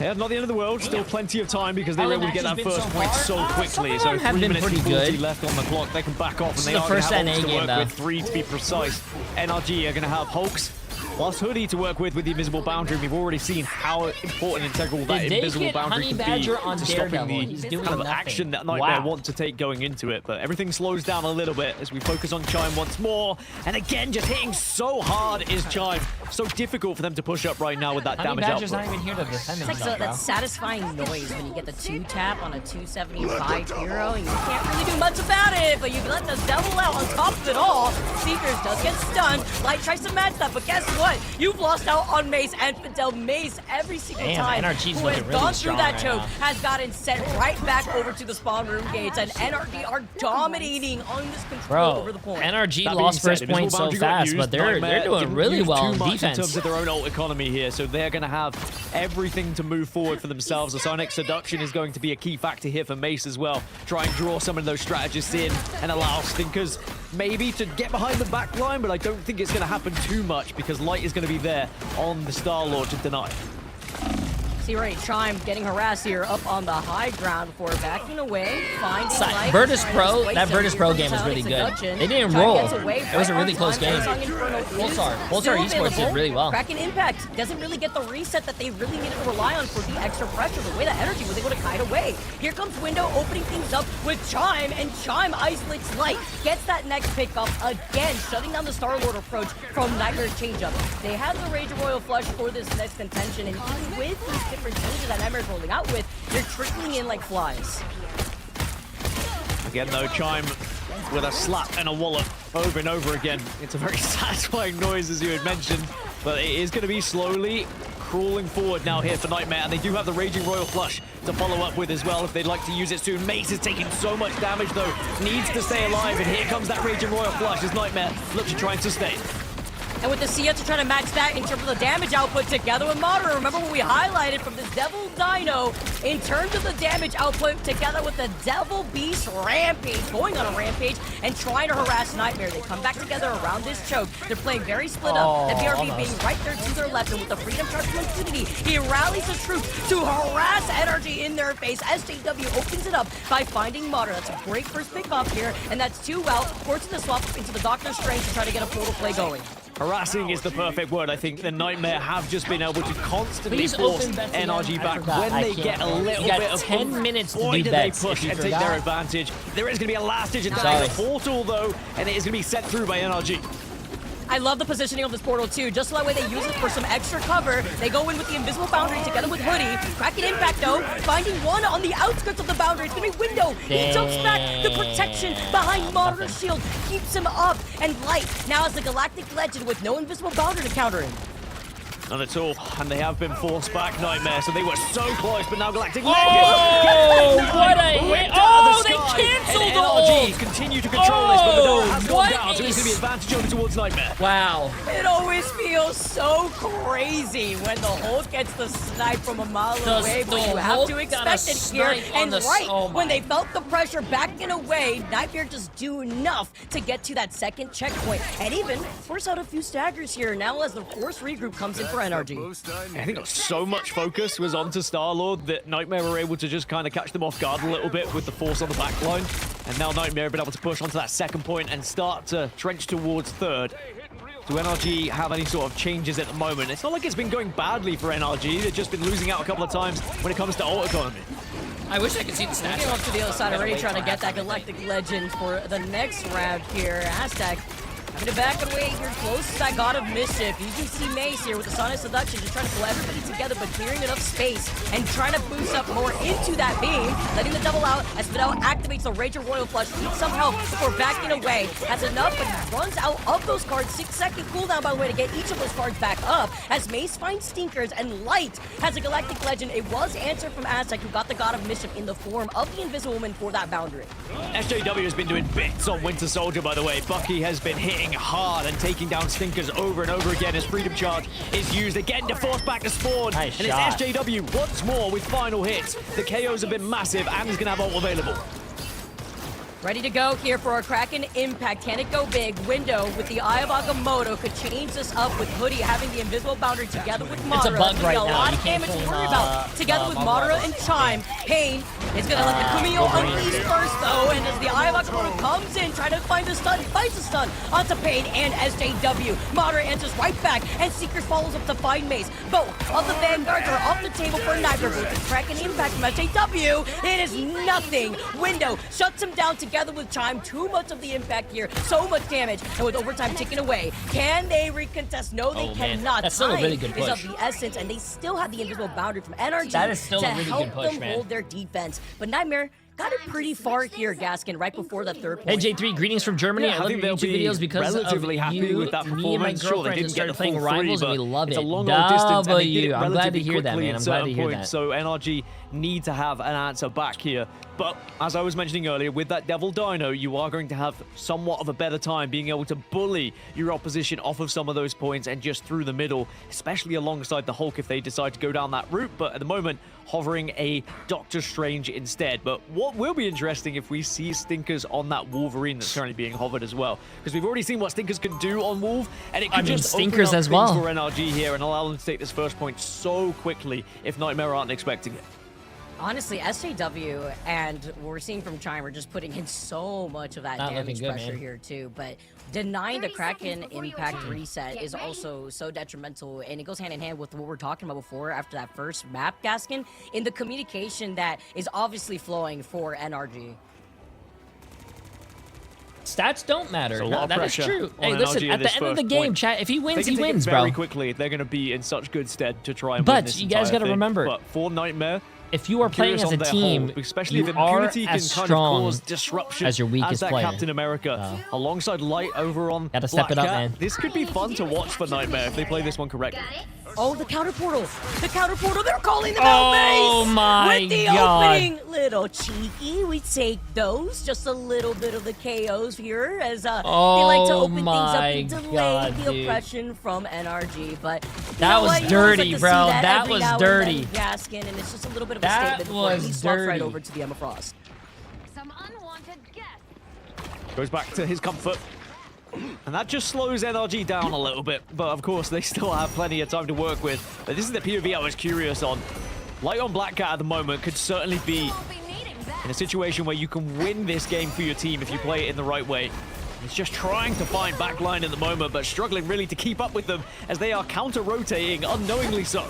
Yeah, not the end of the world. Still plenty of time because they were able to get that first point so quickly. some of So them have 3 been minutes and pretty 40 good. left on the clock. They can back off, and This they is the are going to first have NA Hulks to game, work though. with. 3 to be precise. NRG are going to have Hulks plus Hoodie to work with the invisible boundary. We've already seen how important and integral that Did they invisible get boundary Honey can Badger be on to stopping Daredevil? the He's doing kind of nothing. action that Nightmare Wow. want to take going into it. But everything slows down a little bit as we focus on Chime once more. And again, just hitting so hard is Chime. So difficult for them to push up right now with that Honey damage Badger's output. not even here to defend It's like himself, that satisfying noise when you get the 2-tap on a 275 hero, and you can't really do much about it, but you let the devil out on top of it all. Seekers does get stunned. Light tries to match that, but guess what? You've lost out on Mace and Fidel. Mace every single Damn, time NRG's who has looking really gone through strong that right choke now. has gotten sent right back over to the spawn room gates, and NRG are dominating on this control Bro, over the point. NRG That being lost said, first invisible point so boundary got fast, used. but they're Nightmare doing didn't really use well too in much defense. in terms of their own ult economy here, so they're going to have everything to move forward for themselves. The Sonic Seduction is going to be a key factor here for Mace as well. Try and draw some of those strategists in and allow Stinkers maybe to get behind the back line, but I don't think it's going to happen too much because Light is going to be there on the Star-Lord to deny. See right, Chime getting harassed here up on the high ground before backing away, finding Light. Virtus trying to Pro, displace that him Virtus here Pro from game was Sonic really good. Seduction. They didn't Chime roll. gets away It was a right really on close time. game. Samsung Inferno is Pulsar still Esports did available. really well. Kraken Impact doesn't really get the reset that they really needed to rely on for the extra pressure. The way that energy was able to kite away. Here comes Window opening things up with Chime, and Chime isolates Light. Gets that next pick up again, shutting down the Star-Lord approach from Nightmare's changeup. They have the Rage Royal Flush for this next contention, and even with these different changes that Nightmare's rolling out with, they're trickling in like flies. Again, though, Chime with a slap and a wallop over and over again. It's a very satisfying noise, as you had mentioned, but it is going to be slowly crawling forward now here for Nightmare, and they do have the Raging Royal Flush to follow up with as well if they'd like to use it soon. Mace is taking so much damage, though, needs to stay alive, and here comes that Raging Royal Flush as Nightmare looks to try and sustain. And with the Sia to try to match that in terms of the damage output together with Modern. Remember what we highlighted from this Devil Dino in terms of the damage output together with the Devil Beast Rampage, going on a rampage and trying to harass Nightmare. They come back together around this choke. They're playing very split up. The BRB being right there to their left, and with the Freedom Charge from Infinity, he rallies the troops to harass energy in their face. SJW opens it up by finding Modern. That's a great first pick off here, and that's 2 out, forcing the swap into the Doctor's Strange to try to get a portal play going. Harassing is the perfect word. I think the Nightmare have just been able to constantly Please force open bets NRG again. I back forgot. when I they can't. get a little You got bit of 10 minutes to boy, do do bets, they if push you and take forgot. their advantage. There is going to be a last digit I'm down the sorry. portal, though, and it is going to be sent through by NRG. I I love the positioning of this portal too. Just that way they use it for some extra cover. They go in with the invisible boundary together with Hoodie. Kraken impact though, finding one on the outskirts of the boundary. It's gonna be Window. He jumps back. The protection behind Monitor's shield keeps him up. And Light now has the Galactic Legend with no invisible boundary to counter him. Not at all, and they have been forced back, Nightmare, so they were so close, but now Galactic Oh, Legend what a hit! Oh, they canceled and the NRG ult! continue to control this, but the door has gone what down, so it's going to be advantage over towards Nightmare. Wow. It always feels so crazy when the Hulk gets the snipe from a mile away, but you have Hulk to got a expect it here. snipe on And the when they felt the pressure backing away, Nightmare just do enough to get to that second checkpoint, and even force out a few staggers here now as the force regroup comes in for NRG. I think so much focus was onto Star-Lord that Nightmare were able to just kind of catch them off guard a little bit with the force on the back line. And now Nightmare have been able to push onto that second point and start to trench towards third. Do NRG have any sort of changes at the moment? It's not like it's been going badly for NRG. They've just been losing out a couple of times when it comes to ult economy. I wish I could see the stats. Looking up to the other side already, trying to get that Galactic Legend for the next round here. Aztec having to back away here close to that God of Mischief. You can see Mace here with the Sonic Seduction just trying to pull everybody together, but clearing enough space and trying to boost up more into that beam. Letting the double out as Fidel activates the Rager Royal Flush. Needs some help before backing away. Has enough, but he runs out of those cards. 6-second cooldown, by the way, to get each of those cards back up. As Mace finds Stinkers and Light has a Galactic Legend. It was answered from Aztec, who got the God of Mischief in the form of the Invisible Woman for that boundary. SJW has been doing bits on Winter Soldier, by the way. Bucky has been hitting hard and taking down Stinkers over and over again as Freedom Charge is used again to force back the spawn. Nice and shot. it's SJW once more with final hits. The KOs have been massive and he's going to have ult available. Ready to go here for a Kraken impact. Can it go big? Window with the Eye of Agamotto could change this up with Hoodie having the invisible boundary together with Madara. It's a bug right a now. lot You of can't damage to pull worry him, about. Together with Madara and Chime. Pain is going to let the Kumio unleash first though, and as the Eye of Agamotto comes in, trying to find the stun, finds the stun onto Pain and SJW. Madara answers right back, and Seekers follows up to find Mace. Both of the Vanguards are off the table for Nightmare with the Kraken impact from SJW. It is nothing. Window shuts him down together with Chime. Too much of the impact here, so much damage, and with overtime ticking away, can they recontest? No, they cannot. That's still a really good Time is push. of the essence, and they still have the invisible boundary from NRG That is still to a really help good push, them man. hold their defense. But Nightmare got it pretty far here, Gaskin, right before the third point. Hey J3, greetings from Germany. Yeah, I love think your they'll YouTube be videos because relatively of happy you, with that me and my performance. Sure, they girlfriend didn't just get started the playing full Rivals three, and we but love it's it. a long old distance, and they did it I'm glad to relatively hear that, quickly man. at I'm glad to certain hear points, that. so NRG need to have an answer back here. But as I was mentioning earlier, with that Devil Dino, you are going to have somewhat of a better time being able to bully your opposition off of some of those points and just through the middle, especially alongside the Hulk if they decide to go down that route. But at the moment, hovering a Doctor Strange instead. But what will be interesting if we see Stinkers on that Wolverine that's currently being hovered as well, because we've already seen what Stinkers can do on Wolf, and it could just Stinkers open up as things well for NRG here and allow them to take this first point so quickly if Nightmare aren't expecting it. Honestly, SJW and what we're seeing from Chime are just putting in so much of that Not looking damage good, pressure man. here too. But denying the Kraken impact reset is also so detrimental, and it goes hand in hand with what we're talking about before after that first map, Gaskin, in the communication that is obviously flowing for NRG. Stats don't matter. There's a No, lot of that is pressure true. on Hey, listen, NRG at the this end of the first game, point. chat, if he wins, They he can take it wins, very bro. quickly. They're going to be in such good stead to try and But win this you guys got gotta remember, But for Nightmare, if you are playing curious as a on their team, hold, especially you if are impunity can as kind strong of cause disruption as your weakest as that player. Captain America, alongside Light over on Gotta step Black it up, Cat. man. This could be fun to watch for Nightmare if they play this one correctly. Oh, the counter portal! The counter portal! They're calling them out, Oh Mace! my With the God. opening, little cheeky. We take those. Just a little bit of the KOs here, as they like to Oh open things up my and delay God, the dude. oppression from NRG. But you That know was what? You always dirty, like to bro. see that That every was now and dirty. then, Gaskin, and it's just a little bit of a That statement before he was swaps right dirty. over to the Emma Frost. Some unwanted guests. Goes back to his comfort. And that just slows NRG down a little bit. But of course, they still have plenty of time to work with. But this is the POV I was curious on. Light on Black Cat at the moment could certainly be in a situation where you can win this game for your team if you play it in the right way. He's just trying to find backline at the moment, but struggling really to keep up with them as they are counter-rotating, unknowingly so.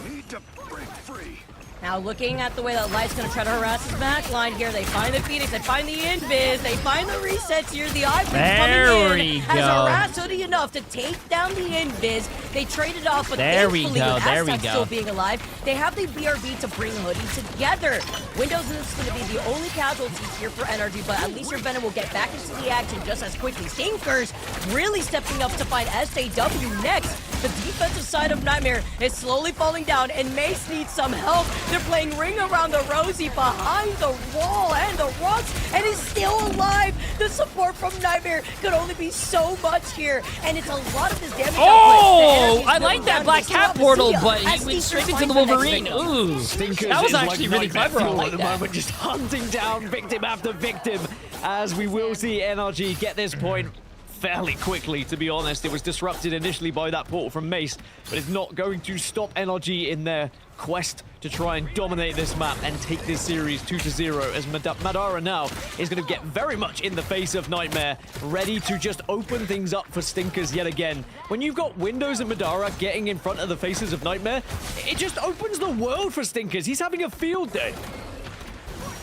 Now looking at the way that Light's gonna try to harass his back line here. They find the Phoenix, they find the invis, they find the resets here. The Ivory coming in as harassed enough to take down the invis. They traded off, but thankfully with Aztec still being alive, they have the BRB to bring Hoodie together. Windows is gonna be the only casualties here for Energy, but at least your Venom will get back into the action just as quickly. Stinkers really stepping up to find SJW next. The defensive side of Nightmare is slowly falling down, and Mace needs some help. They're playing Ring Around the Rosie behind the wall and the rocks, and is still alive. The support from Nightmare could only be so much here, and it's a lot of this damage. Oh, I like that Black Cat portal, but he went straight into the Wolverine. Ooh, that was actually really clever. I like at the moment, just hunting down victim after victim, as we will see NRG get this point fairly quickly, to be honest. It was disrupted initially by that portal from Mace, but it's not going to stop NRG in their quest to try and dominate this map and take this series 2-0, as Madara now is going to get very much in the face of Nightmare, ready to just open things up for Stinkers yet again. When you've got Windows and Madara getting in front of the faces of Nightmare, it just opens the world for Stinkers. He's having a field day.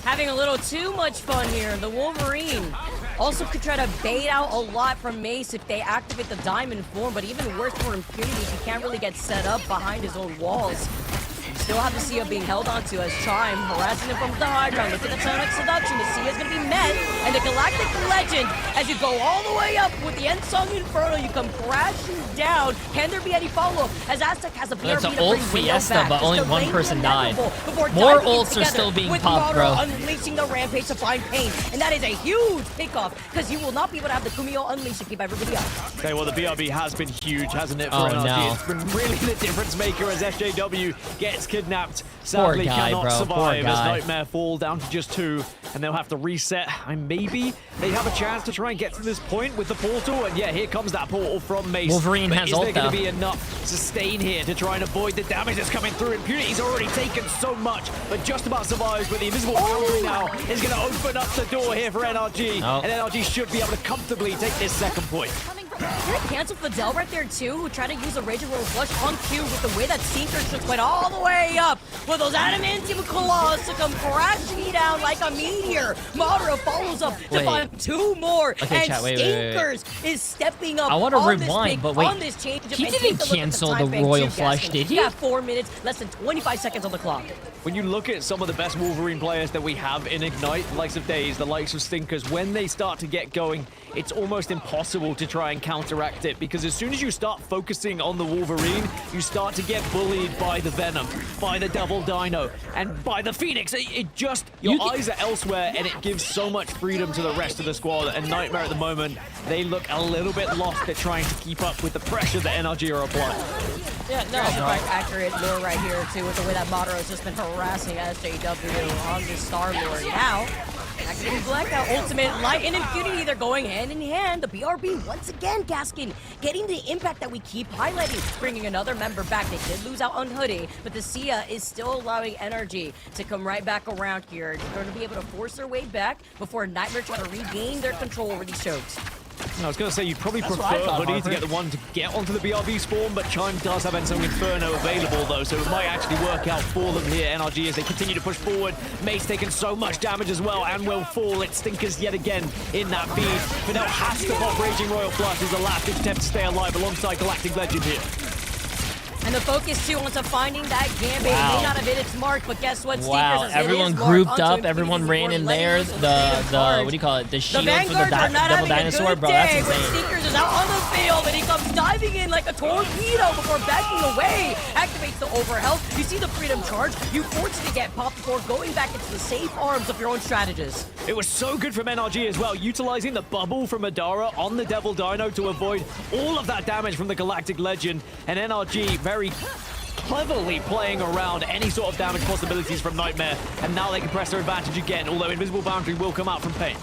Having a little too much fun here. The Wolverine also could try to bait out a lot from Mace if they activate the diamond form, but even worse for Impunity, he can't really get set up behind his own walls. Still have the Sia being held onto as Chime harassing him from the high ground. Look at the Sonic Seduction. The Sia is going to be met, and the Galactic Legend, as you go all the way up with the Ensong Inferno, you come crashing down. Can there be any follow-up? As Aztec has a BRB It's an to old bring Fiesta, back. but only one person died. More ults are still being popped, bro. Unleashing the Rampage to find Pain, and that is a huge pickoff, because you will not be able to have the Kumio Unleash to keep everybody up. Okay, well, the BRB has been huge, hasn't it, for Oh, NRG? no. It's been really the difference maker as SJW gets kidnapped. Sadly, guy, cannot bro. Poor survive as guy. Nightmare fall down to just 2, and they'll have to reset. And maybe they have a chance to try and get to this point with the portal. And yeah, here comes that portal from Mace. Wolverine but has is there ult, going to though. be enough sustain here to try and avoid the damage that's coming through? Impunity's already taken so much, but just about survives. But the Invisible Boundary now is going to open up the door here for NRG. Oh. And NRG should be able to comfortably take this second point. You're gonna cancel Fidel right there too, who tried to use a Raging Roll Flush on cue with the way that Stinkers just went all the way up with those adamantium claws to come crashing down like a meteor. Madara follows up to find 2 more, Okay, and chat, wait. Stinkers is stepping up. I want to on this rewind, pick, but wait, on this change he and didn't take a look at the cancel time the bank Royal too, Flush, Gaskin. did he? You got 4 minutes, less than 25 seconds on the clock. When you look at some of the best Wolverine players that we have in Ignite, the likes of Daze, the likes of Stinkers, when they start to get going, it's almost impossible to try and counteract it, because as soon as you start focusing on the Wolverine, you start to get bullied by the Venom, by the Devil Dino, and by the Phoenix. It just, your eyes are elsewhere, and it gives so much freedom to the rest of the squad. And Nightmare at the moment, they look a little bit lost at trying to keep up with the pressure that NRG are applying. Yeah, no, quite accurate lure right here too, with the way that Madara has just been harassing SJW on the Star Lord. Now, activating Blackout, Ultimate, Light, and Impunity, they're going hand in hand. The BRB, once again, Gaskin, getting the impact that we keep highlighting, bringing another member back. They did lose out on Hoodie, but the Sia is still allowing Energy to come right back around here. They're going to be able to force their way back before Nightmare try to regain their control over these chokes. I was going to say, you'd probably prefer Hoodie to get the one to get onto the BRB spawn, but Chime does have Ensong Inferno available, though, so it might actually work out for them here, NRG, as they continue to push forward. Mace taking so much damage as well, and will fall. It's Stinkers yet again in that feed. Fidel has to pop Raging Royal Flush as the last attempt to stay alive alongside Galactic Legend here. And the focus too onto finding that Gambit. It may not have hit its mark, but guess what? Wow, Stinkers has hit everyone his mark grouped onto up, Infinity everyone ran in before there. letting The what do you call it? The shield for the Vanguards are not Devil having a Dinosaur, good bro. That's day when insane. Stinkers is out on the field and he comes diving in like a torpedo before backing away. Activates the overhealth. You see the freedom charge. You force it to get popped before going back into the safe arms of your own strategist. It was so good from NRG as well, utilizing the bubble from Madara on the Devil Dino to avoid all of that damage from the Galactic Legend. And NRG very cleverly playing around any sort of damage possibilities from Nightmare, and now they can press their advantage again, although Invisible Boundary will come out from Pain.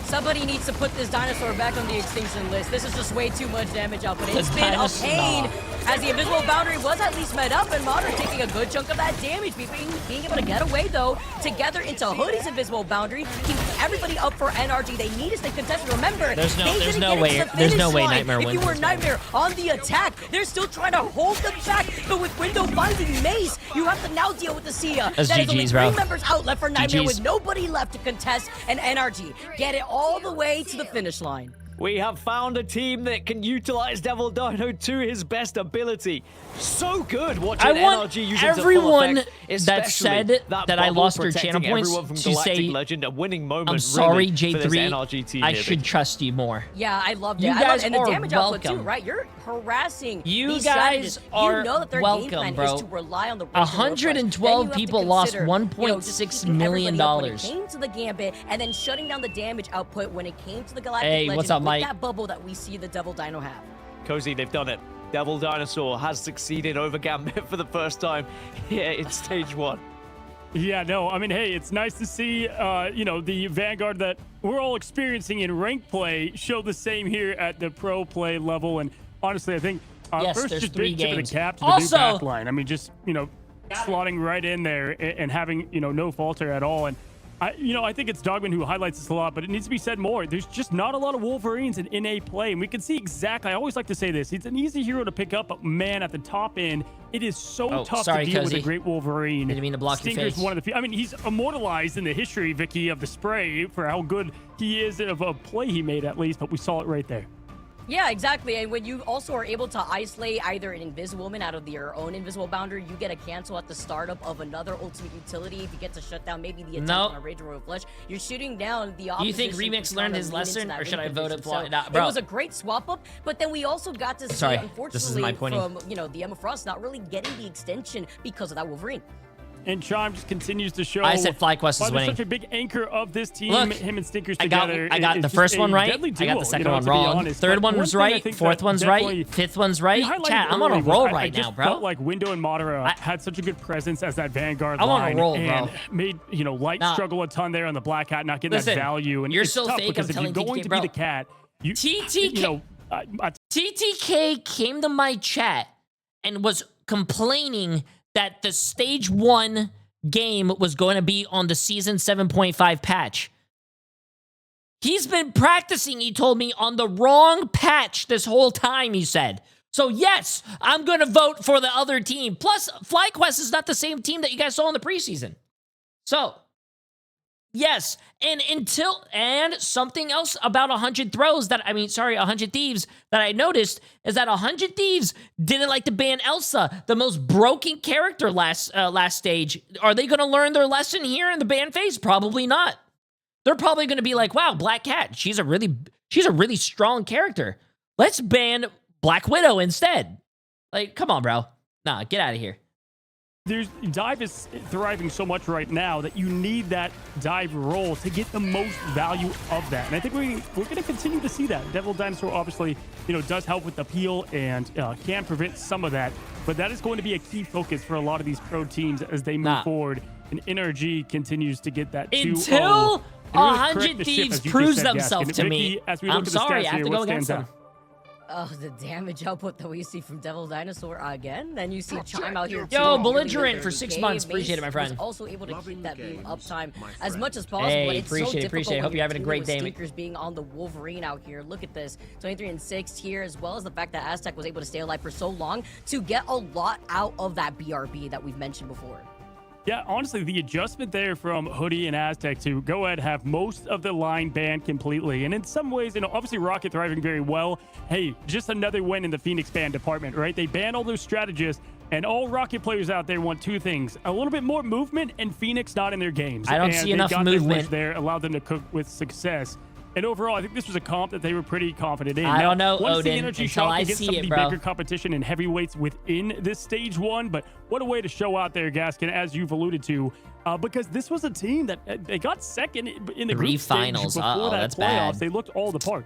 Somebody needs to put this dinosaur back on the extinction list. This is just way too much damage output. It's been a pain as the invisible boundary was at least met up, and Modern taking a good chunk of that damage. Being able to get away, though, together into Hoodie's invisible boundary, keep everybody up for NRG. They need to stay contested. Remember, There's no way Nightmare if wins you were this. Nightmare on the attack, they're still trying to hold them back. But with Window finding Mace, you have to now deal with the Sia. That's That is only GG's, 3 bro. members out left for Nightmare GG's. with nobody left to contest, and NRG get it all the way to the finish line. We have found a team that can utilize Devil Dino to his best ability. So good watching I want NRG using everyone to full effect, that especially said that I bubble lost their channel protecting points everyone from to Galactic say, Legend, a winning moment I'm sorry, really for this Jay3, NRG team I here, should but- trust you more. Yeah, I loved it. You guys and the are damage output too, welcome. right? You're harassing You these guys strategists. are You know that their welcome, game plan bro. is to rely on the 112 people lost $1.6 million. When it came to the Gambit, and then shutting down the damage output when it came to the Galactic Hey, Legend what's up, with Mike? that bubble that we see the Devil Dino have. Cozy, they've done it. Devil Dinosaur has succeeded over Gambit for the first time here in Stage 1. Yeah, no, I mean, hey, it's nice to see, you know, the Vanguard that we're all experiencing in ranked play show the same here at the pro play level. And honestly, I think Yes, first there's just 3 big tip of games. the cap to the Also- new back line. I mean, just, you know, slotting right in there and having, you know, no falter at all. And I think it's Dogman who highlights this a lot, but it needs to be said more. There's just not a lot of Wolverines in NA play, and we can see exactly. I always like to say this: it's an easy hero to pick up, but man, at the top end, it is so tough sorry, to deal with Cozy. a great Wolverine. Didn't mean to block your Stinker's face. one of the few. I mean, he's immortalized in the history, Vicky, of the spray for how good he is of a play he made, at least. But we saw it right there. Yeah, exactly. And when you also are able to isolate either an Invisible Woman out of your own invisible boundary, you get a cancel at the startup of another ultimate utility. If you get to shut down maybe the attack on a Rage Royal Flesh, you're shooting down the opposition. You think Remix learned his lesson, or should I vote it? Bro, it was a great swap up, but then we also got to see, Sorry, unfortunately, this is my pointing. from the Emma Frost not really getting the extension because of that Wolverine. And Chime just continues to show. I said FlyQuest is why they're winning. such a big anchor of this team. Look, him and Stinkers I got together. the first one right. I got the second one wrong. Third one was right. Fourth one's right. Fifth one's right. Chat, I'm on a roll right now, bro. I felt like Window and Madara had such a good presence as that Vanguard I'm on a line roll, and bro. made Light struggle a ton there on the Black Hat, not getting Listen, that value. And you're it's so tough fake, because I'm if you're telling going TTK, to bro. be the cat, you TTK, TTK came to my chat and was complaining that the stage 1 game was going to be on the season 7.5 patch. He's been practicing, he told me, on the wrong patch this whole time, he said. So yes, I'm going to vote for the other team. Plus, FlyQuest is not the same team that you guys saw in the preseason. So, yes, and something else about 100 Thieves that I noticed is that 100 Thieves didn't like to ban Elsa, the most broken character last stage. Are they going to learn their lesson here in the ban phase? Probably not. They're probably going to be like, wow, Black Cat, she's a really strong character. Let's ban Black Widow instead. Like, come on, bro. Nah, get out of here. Dive is thriving so much right now that you need that dive roll to get the most value of that. And I think we're going to continue to see that. Devil Dinosaur obviously, does help with the peel and can prevent some of that. But that is going to be a key focus for a lot of these pro teams as they move forward. And NRG continues to get that 2-0. Until And really 100 correct the ship, Thieves as you just proves said, themselves Gaskin. to Vicky, me. as we look I'm at the sorry, stats I have here, to go what against stands them. out? Oh, the damage output that we see from Devil Dinosaur again. Then you see Chime out here. Yo, too, Belligerent really for 6 months. Appreciate it, my friend. Was also able to keep that beam uptime as much as possible. Hey, but it's appreciate it. so Hope you're having a great day, mate. Stinkers being on the Wolverine out here. Look at this, 23-6 here, as well as the fact that Aztec was able to stay alive for so long to get a lot out of that BRB that we've mentioned before. Yeah, honestly, the adjustment there from Hoodie and Aztec to go ahead have most of the line banned completely. And in some ways, obviously Rocket thriving very well. Hey, just another win in the Phoenix ban department, right? They banned all those strategists, and all Rocket players out there want two things: a little bit more movement and Phoenix not in their games. I don't and see enough got their movement wish there, allowed them to cook with success. And overall, I think this was a comp that they were pretty confident in. I don't know, once the Odin, energy until shot I against see some it, of the bro. bigger competition and heavyweights within this stage 1. But what a way to show out there, Gaskin, as you've alluded to. Because this was a team that they got second in the Three group stage finals. before Uh-oh, that that's playoffs. bad. They looked all the part.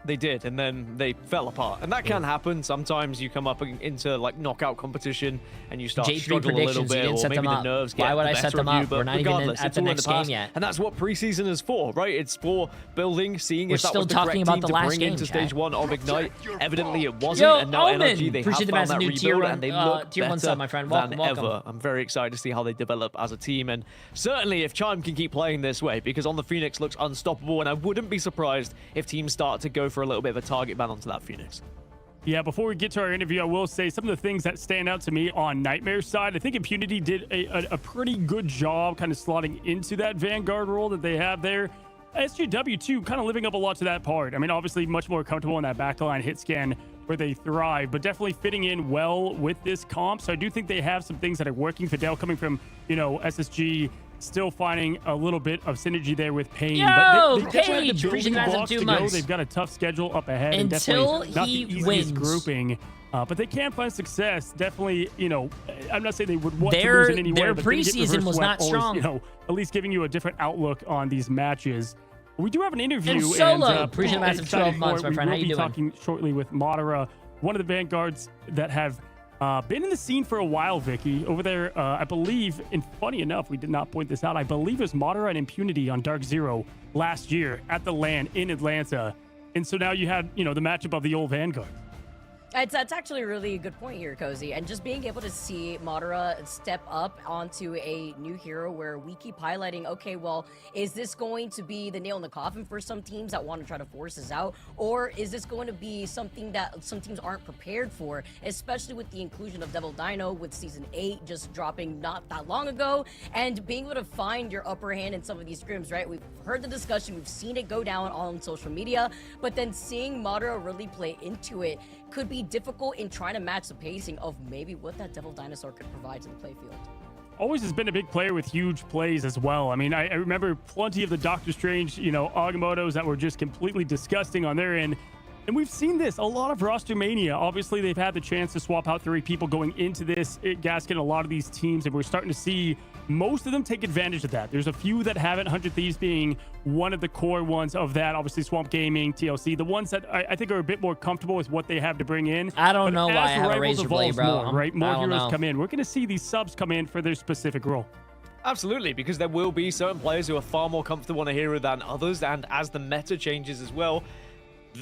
They did, and then they fell apart. And that can happen. Sometimes you come up into like knockout competition and you start Jay3 struggling a little predictions, you bit, didn't or set maybe them the up. nerves get Why would the I set better them of you, up? but We're not even regardless, at it's the all in next past. game yet. And that's what preseason is for, right? It's for building, seeing We're if that still was the talking correct about team the to last bring game, into Chad. stage 1 of Ignite. Evidently it wasn't, Yo, and now Omen! NRG, they have Appreciate the found that massive new tier rebuild, one, and they look tier one better sub, my friend. Welcome, than welcome. ever. I'm very excited to see how they develop as a team, and certainly if Chime can keep playing this way, because On the Phoenix looks unstoppable, and I wouldn't be surprised if teams start to go for a little bit of a target ban onto that Phoenix. Yeah, before we get to our interview, I will say some of the things that stand out to me on Nightmare's side. I think Impunity did a pretty good job kind of slotting into that Vanguard role that they have there. SGW, too, kind of living up a lot to that part. I mean, obviously much more comfortable in that backline hit scan where they thrive, but definitely fitting in well with this comp. So I do think they have some things that are working. Fidel coming from, SSG, still finding a little bit of synergy there with Pain. Yo, but they definitely have Paige, the appreciate building the massive blocks 2 to months. go. They've got a tough schedule up ahead. and Until definitely not the he easiest wins. grouping. But they can find success. Definitely, I'm not saying they would want to Their- lose in any way. their but then you get preseason reverse was swept, not always, strong. at least giving you a different outlook on these matches. We do have an interview. And Solo, and, appreciate the massive excited 12 for months, it. my friend. How We will you be doing? talking shortly with Madara, one of the Vanguards that have been in the scene for a while, Vicky. Over there, I believe, and funny enough, we did not point this out, I believe it was Madara and Impunity on Dark Zero last year at the LAN in Atlanta. And so now you had, the matchup of the old Vanguard. That's actually a really good point here, Cozy. And just being able to see Madara step up onto a new hero where we keep highlighting, okay, well, is this going to be the nail in the coffin for some teams that want to try to force this out? Or is this going to be something that some teams aren't prepared for, especially with the inclusion of Devil Dino with Season 8 just dropping not that long ago, and being able to find your upper hand in some of these scrims, right? We've heard the discussion, we've seen it go down on social media, but then seeing Madara really play into it could be difficult in trying to match the pacing of maybe what that Devil Dinosaur could provide to the playfield. Always has been a big player with huge plays as well. I mean, I remember plenty of the Doctor Strange, Agamottos that were just completely disgusting on their end. And we've seen this, a lot of roster mania. Obviously, they've had the chance to swap out 3 people going into this gasket, a lot of these teams, and we're starting to see most of them take advantage of that. There's a few that haven't, 100 Thieves being one of the core ones of that. Obviously, Swamp Gaming, TLC, the ones that I think are a bit more comfortable with what they have to bring in. I don't But know as why I have a Rivals razor blade, evolves bro. more, right? More I don't heroes know. come in. We're going to see these subs come in for their specific role. Absolutely, because there will be certain players who are far more comfortable on a hero than others, and as the meta changes as well,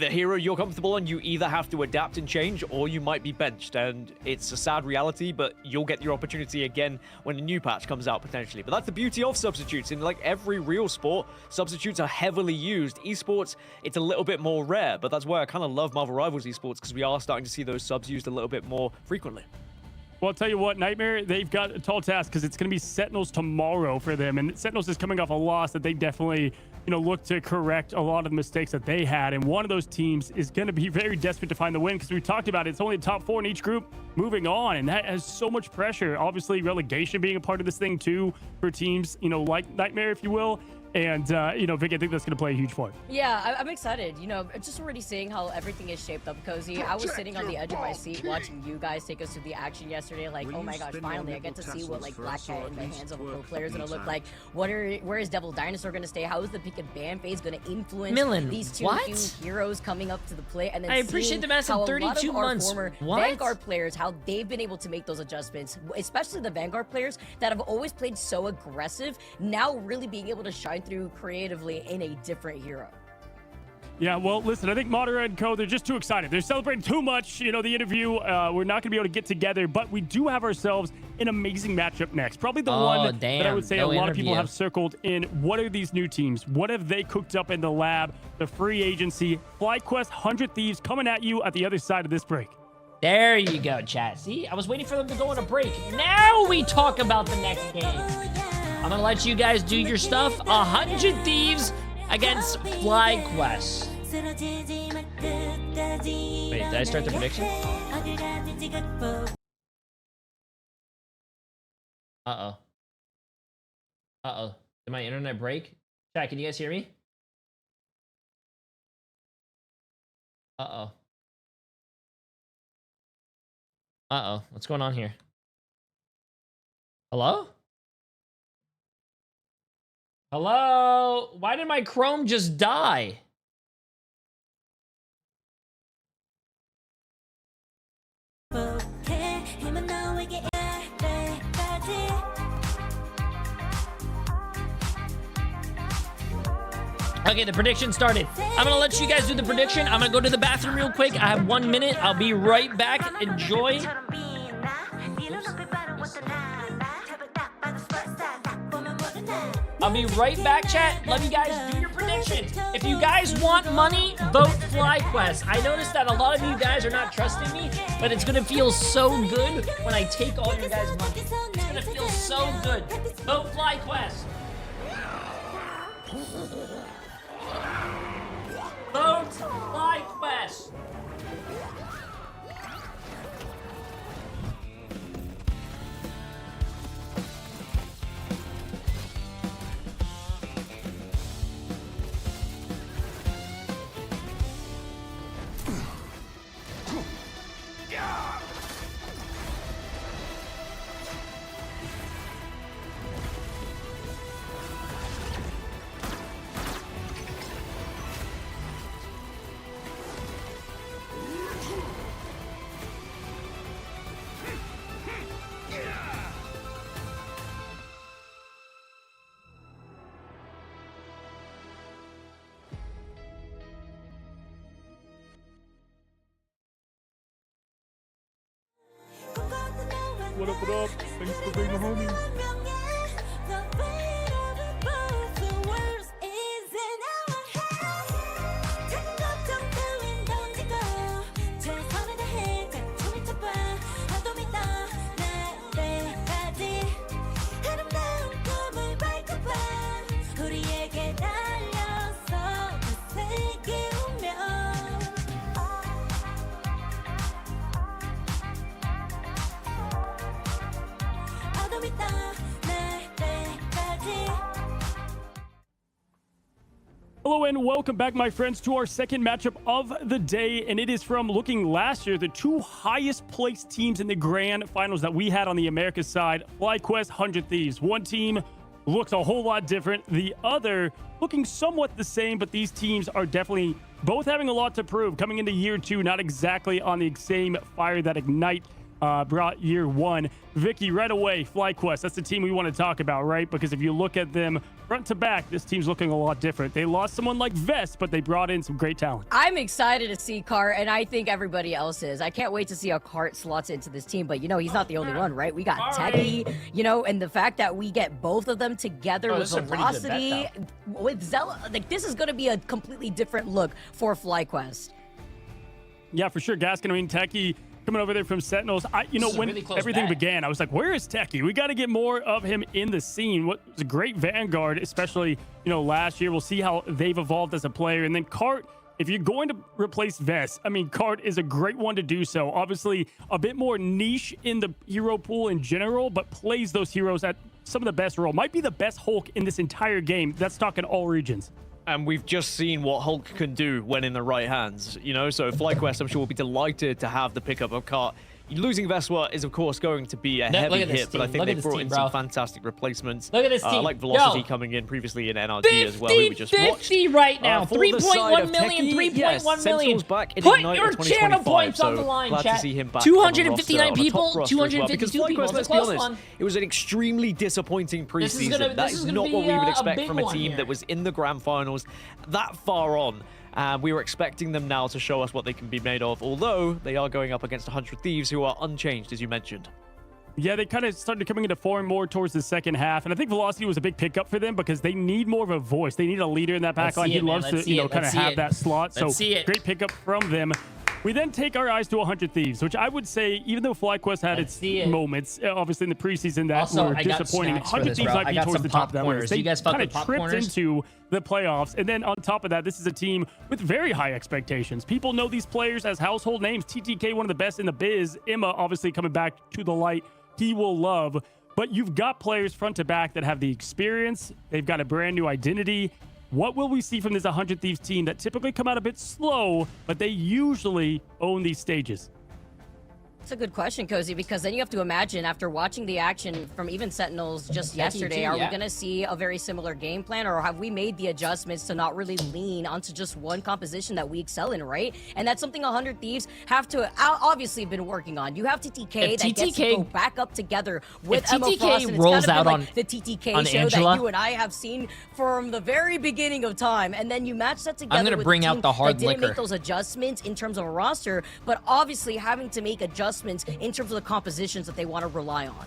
the hero you're comfortable on, you either have to adapt and change, or you might be benched, and it's a sad reality, but you'll get your opportunity again when a new patch comes out, potentially. But that's the beauty of substitutes. In like every real sport, substitutes are heavily used. Esports, it's a little bit more rare, but that's why I kind of love Marvel Rivals esports, because we are starting to see those subs used a little bit more frequently. Well, I'll tell you what, Nightmare, they've got a tall task because it's going to be Sentinels tomorrow for them. And Sentinels is coming off a loss that they definitely, look to correct a lot of the mistakes that they had. And one of those teams is going to be very desperate to find the win because we talked about it. It's only the top 4 in each group moving on. And that has so much pressure. Obviously, relegation being a part of this thing, too, for teams, like Nightmare, if you will. And, Vic, I think that's going to play a huge part. Yeah, I'm excited. Just already seeing how everything is shaped up, Cozy. I was sitting on the edge of my seat watching you guys take us through the action yesterday. Like, oh my gosh, finally I get to see what like Black Cat in the hands of a pro player is going to look like. Where is Devil Dinosaur going to stay? How is the pick and ban phase going to influence Millen, these two what? new heroes coming up to the plate? And then I appreciate seeing the massive how a 32 lot of our months. former What? Vanguard players, how they've been able to make those adjustments, especially the Vanguard players that have always played so aggressive, now really being able to shine through creatively in a different hero. Yeah, well, listen, I think Madara and Co, they're just too excited. They're celebrating too much. The interview, we're not going to be able to get together, but we do have ourselves an amazing matchup next. Probably the one that I would say a lot of people have circled in. What are these new teams? What have they cooked up in the lab? The free agency, FlyQuest, 100 Thieves coming at you at the other side of this break. There you go, chat. See, I was waiting for them to go on a break. Now we talk about the next game. I'm going to let you guys do your stuff. 100 Thieves against FlyQuest. Wait, did I start the prediction? Uh-oh. Uh-oh. Did my internet break? Chat, can you guys hear me? Uh-oh. Uh-oh. What's going on here? Hello? Hello? Why did my Chrome just die? Okay, the prediction started. I'm gonna let you guys do the prediction. I'm gonna go to the bathroom real quick. I have 1 minute. I'll be right back. Enjoy. I'll be right back, chat. Love you guys. Do your predictions. If you guys want money, vote FlyQuest. I noticed that a lot of you guys are not trusting me, but it's gonna feel so good when I take all your guys' money. It's gonna feel so good. Vote FlyQuest. Vote FlyQuest. What up, what up? Thanks for being a homie. Hello and welcome back, my friends, to our second matchup of the day, and it is from looking last year, the two highest placed teams in the grand finals that we had on the Americas side, FlyQuest, 100 Thieves. One team looks a whole lot different, the other looking somewhat the same, but these teams are definitely both having a lot to prove. Coming into year two, not exactly on the same fire that Ignite brought year one. Vicky, right away, FlyQuest, that's the team we want to talk about, right? Because if you look at them front to back, this team's looking a lot different. They lost someone like Vest, but they brought in some great talent. I'm excited to see Cart, and I think everybody else is. I can't wait to see how Cart slots into this team, but, you know, he's not the only one, right? We got Techie, you know, and the fact that we get both of them together with Velocity, with Zella, like, this is going to be a completely different look for FlyQuest. Yeah, for sure. Gaskin, I mean, Techie coming over there from Sentinels. When really everything began, I was like, where is Techie? We got to get more of him in the scene. What was a great Vanguard, especially, last year. We'll see how they've evolved as a player. And then Cart, if you're going to replace Vest, I mean, Cart is a great one to do so. Obviously, a bit more niche in the hero pool in general, but plays those heroes at some of the best role. Might be the best Hulk in this entire game. That's talking all regions. And we've just seen what Hulk can do when in the right hands, So FlyQuest, I'm sure, will be delighted to have the pickup of Cart. Losing Veswa is, of course, going to be a heavy hit, but I think they've brought in some fantastic replacements. Look at this team. Like Velocity coming in previously in NRG as well, who we just watched. 50 right now. 3.1 million, 3.1 million. Back in Put Ignite your channel points on the line, glad chat. to see him back 259 people, 252 well. people. Let's be honest, it was an extremely disappointing preseason. That is not what we would expect from a team that was in the grand finals that far on. We were expecting them now to show us what they can be made of, although they are going up against 100 Thieves, who are unchanged, as you mentioned. Yeah, they kind of started coming into form more towards the second half, and I think Velocity was a big pickup for them because they need more of a voice. They need a leader in that backline. He loves to, kind of have that slot. So great pickup from them. We then take our eyes to 100 Thieves, which I would say, even though FlyQuest had its moments, obviously in the preseason that were disappointing, 100 Thieves might be towards the top of that list. They kind of tripped into the playoffs. And then on top of that, this is a team with very high expectations. People know these players as household names. TTK, one of the best in the biz. Emma, obviously coming back to the light. He will love. But you've got players front to back that have the experience. They've got a brand new identity. What will we see from this 100 Thieves team that typically come out a bit slow, but they usually own these stages? It's a good question, Cozy, because then you have to imagine, after watching the action from even Sentinels just yesterday, are we going to see a very similar game plan, or have we made the adjustments to not really lean onto just one composition that we excel in, right? And that's something 100 Thieves have to obviously been working on. You have TTK that gets to go back up together with Emma Frost, and it's rolls kind of out been like the TTK on show Angela, that you and I have seen from the very beginning of time, and then you match that together I'm gonna with bring a out team the hard that didn't liquor. make those adjustments in terms of a roster, but obviously having to make adjustments in terms of the compositions that they want to rely on.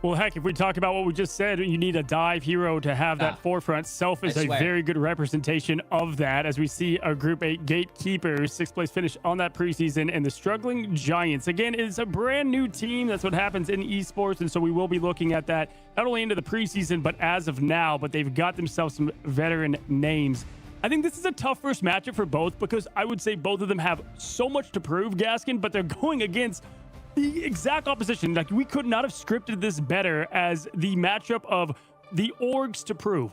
Well, heck, if we talk about what we just said, you need a dive hero to have that forefront. Self is a very good representation of that, as we see our Group 8 Gatekeepers, 6th place finish on that preseason, and the struggling Giants. Again, it's a brand new team. That's what happens in esports, and so we will be looking at that not only into the preseason, but as of now, but they've got themselves some veteran names. I think this is a tough first matchup for both, because I would say both of them have so much to prove, Gaskin, but they're going against the exact opposition. Like, we could not have scripted this better as the matchup of the orgs to prove.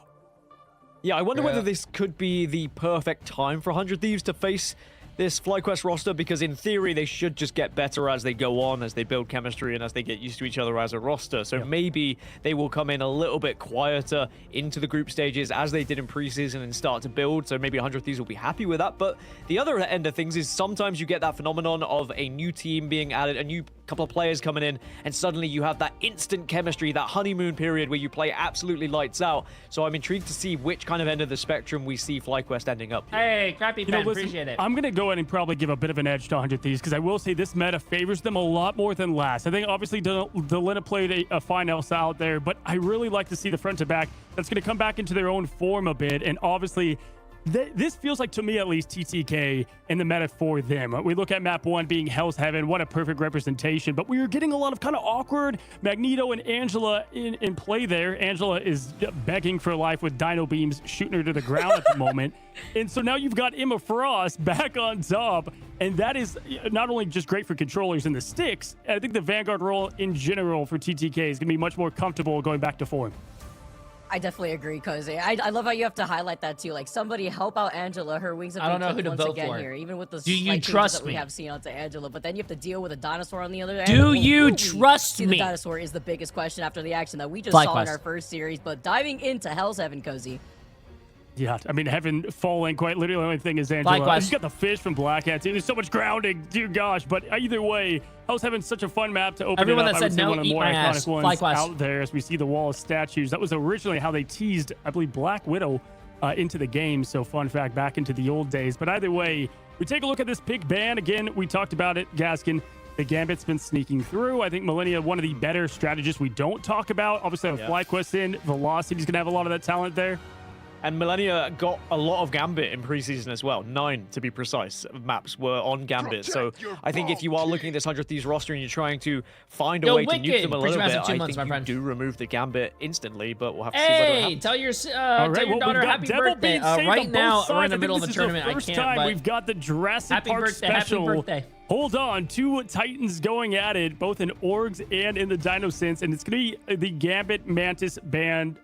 Yeah, I wonder whether this could be the perfect time for 100 Thieves to face this FlyQuest roster, because in theory they should just get better as they go on, as they build chemistry and as they get used to each other as a roster. So maybe they will come in a little bit quieter into the group stages as they did in preseason and start to build. So maybe 100 Thieves will be happy with that. But the other end of things is sometimes you get that phenomenon of a new team being added, a new couple of players coming in, and suddenly you have that instant chemistry, that honeymoon period where you play absolutely lights out. So I'm intrigued to see which kind of end of the spectrum we see FlyQuest ending up here. Hey, Crappy Pen, appreciate it. I'm going to go ahead and probably give a bit of an edge to 100 Thieves, because I will say this meta favors them a lot more than last. I think obviously Delina played a fine Elsa out there, but I really like to see the front to back that's going to come back into their own form a bit. And obviously, this feels like, to me at least, TTK in the meta for them. We look at map 1 being Hell's Heaven. What a perfect representation. But we are getting a lot of kind of awkward Magneto and Angela in play there. Angela is begging for life with dino beams shooting her to the ground at the moment. And so now you've got Emma Frost back on top. And that is not only just great for controllers and the sticks, I think the Vanguard role in general for TTK is going to be much more comfortable going back to form. I definitely agree, Cozy. I love how you have to highlight that too. Like, somebody help out Angela. Her wings have I been don't know who clipped to once vote again for. here, even with the Do you slight changes trust that we me? have seen onto Angela. But then you have to deal with a dinosaur on the other end. Do Well, you will we trust see me? The dinosaur is the biggest question after the action that we just saw in FlyQuest. our first series. But diving into Hell's Heaven, Cozy. Yeah, I mean, heaven falling, quite literally, the only thing is Angela. Likewise. She's got the fish from Black Hat, too. There's so much grounding, dear gosh. But either way, Hell's Heaven's such a fun map to open Everyone it up. that I would said say no, one of the eat more my iconic ass. ones Likewise. out there as we see the wall of statues. That was originally how they teased, I believe, Black Widow into the game. So fun fact, back into the old days. But either way, we take a look at this pick ban. Again, we talked about it, Gaskin. The Gambit's been sneaking through. I think Millennia, one of the better strategists we don't talk about. Obviously, with FlyQuest in, Velocity's going to have a lot of that talent there. And Millennia got a lot of Gambit in preseason as well. 9, to be precise, maps were on Gambit. So I think if you are looking at this 100 Thieves roster and you're trying to find a way to nuke them a little bit, I think you do remove the Gambit instantly, but we'll have to see whether it Hey, happens. tell your All right, tell your well, daughter we've got happy Devil birthday. being saved Right on now, both we're in sides. the I middle of think the this is tournament. I first can't. time But we've got the Jurassic happy Park birthday, special. happy birthday. Hold on, 2 Titans going at it, both in Orgs and in the Dino Sense, and it's going to be the Gambit Mantis band.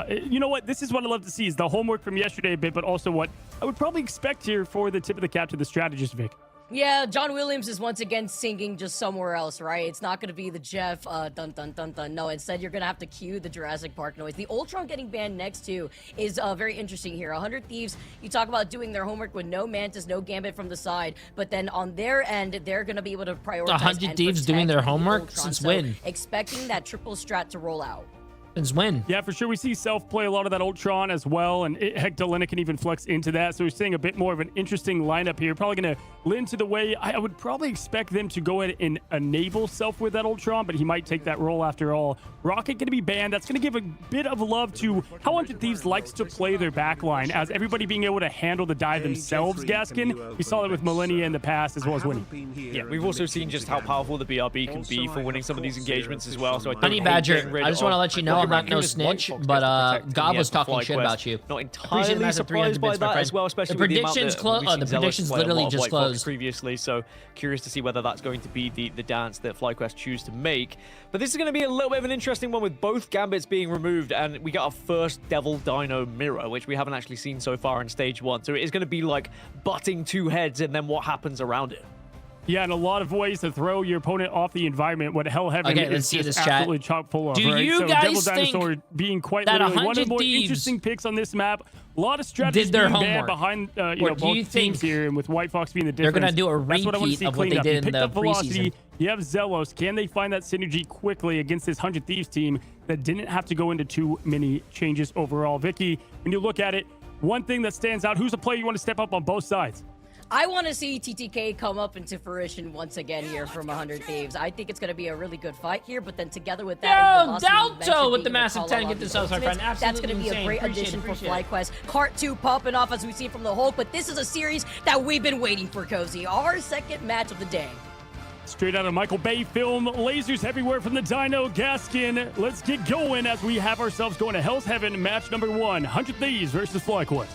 You know what? This is what I love to see, is the homework from yesterday a bit, but also what I would probably expect here for the tip of the cap to the strategist, Vic. Yeah, John Williams is once again singing just somewhere else, right? It's not going to be the Jeff dun dun dun dun. No, instead you're going to have to cue the Jurassic Park noise. The Ultron getting banned next to is very interesting here. 100 Thieves, you talk about doing their homework with no Mantis, no Gambit from the side, but then on their end, they're going to be able to prioritize 100 Thieves doing their homework since when? Expecting that triple strat to roll out. Since when? Yeah, for sure. We see Self play a lot of that Ultron as well, and heck, Delina can even flex into that. So we're seeing a bit more of an interesting lineup here. Probably going to lend to the way I would probably expect them to go ahead and enable Self with that Ultron, but he might take that role after all. Rocket going to be banned. That's going to give a bit of love to how 100 Thieves likes to play their backline, as everybody being able to handle the dive themselves, Gaskin. We saw that with Millennia in the past as well as Winnie. Yeah, we've also seen just how powerful the BRB can be for winning some of these engagements as well. So I don't Honey hate Badger, getting rid I just want to of let you know I'm not no Raccoon as much snitch, Fox but gets to protect Gob the was talking FlyQuest. shit about you. Not Appreciate entirely massive 300 surprised by bits, my that friend. as well, especially The with the amount predictions that clo- we've the seen Zealous predictions play a literally lot of just White Fox closed. previously, so curious to see whether that's going to be the dance that FlyQuest choose to make. But this is going to be a little bit of an interesting one with both Gambits being removed, and we got our first Devil Dino mirror, which we haven't actually seen so far in Stage 1. So it is going to be like butting 2 heads and then what happens around it. Yeah, and a lot of ways to throw your opponent off the environment. What Hell Heaven Okay, let's is see just this, chat. absolutely chock full of. Do right? you So guys Devil think Dinosaur being quite that literally one of 100 the more Thieves interesting picks on this map. A lot of strategies did their being banned homework? behind Or do both you teams think here, and with White Fox being the they're difference. gonna do a That's what I want to repeat see of what cleaned they up. did You in picked the up velocity. preseason? You have Zelos. Can they find that synergy quickly against this 100 Thieves team that didn't have to go into too many changes overall? Vicky, when you look at it, one thing that stands out, who's a player you want to step up on both sides? I want to see TTK come up into fruition once again here from 100 Thieves. I think it's going to be a really good fight here, but then together with that, Yo, Velocity you Dalto mentioned with the being massive call 10, out get on this the out, my friend. ultimates. That's going to be Absolutely a great insane. addition for Appreciate it. FlyQuest. Cart 2 popping off as we see from the Hulk, but this is a series that we've been waiting for, Cozy. Our second match of the day. Straight out of Michael Bay film, lasers everywhere from the Dino Gaskin. Let's get going as we have ourselves going to Hell's Heaven, match number 1, 100 Thieves versus FlyQuest.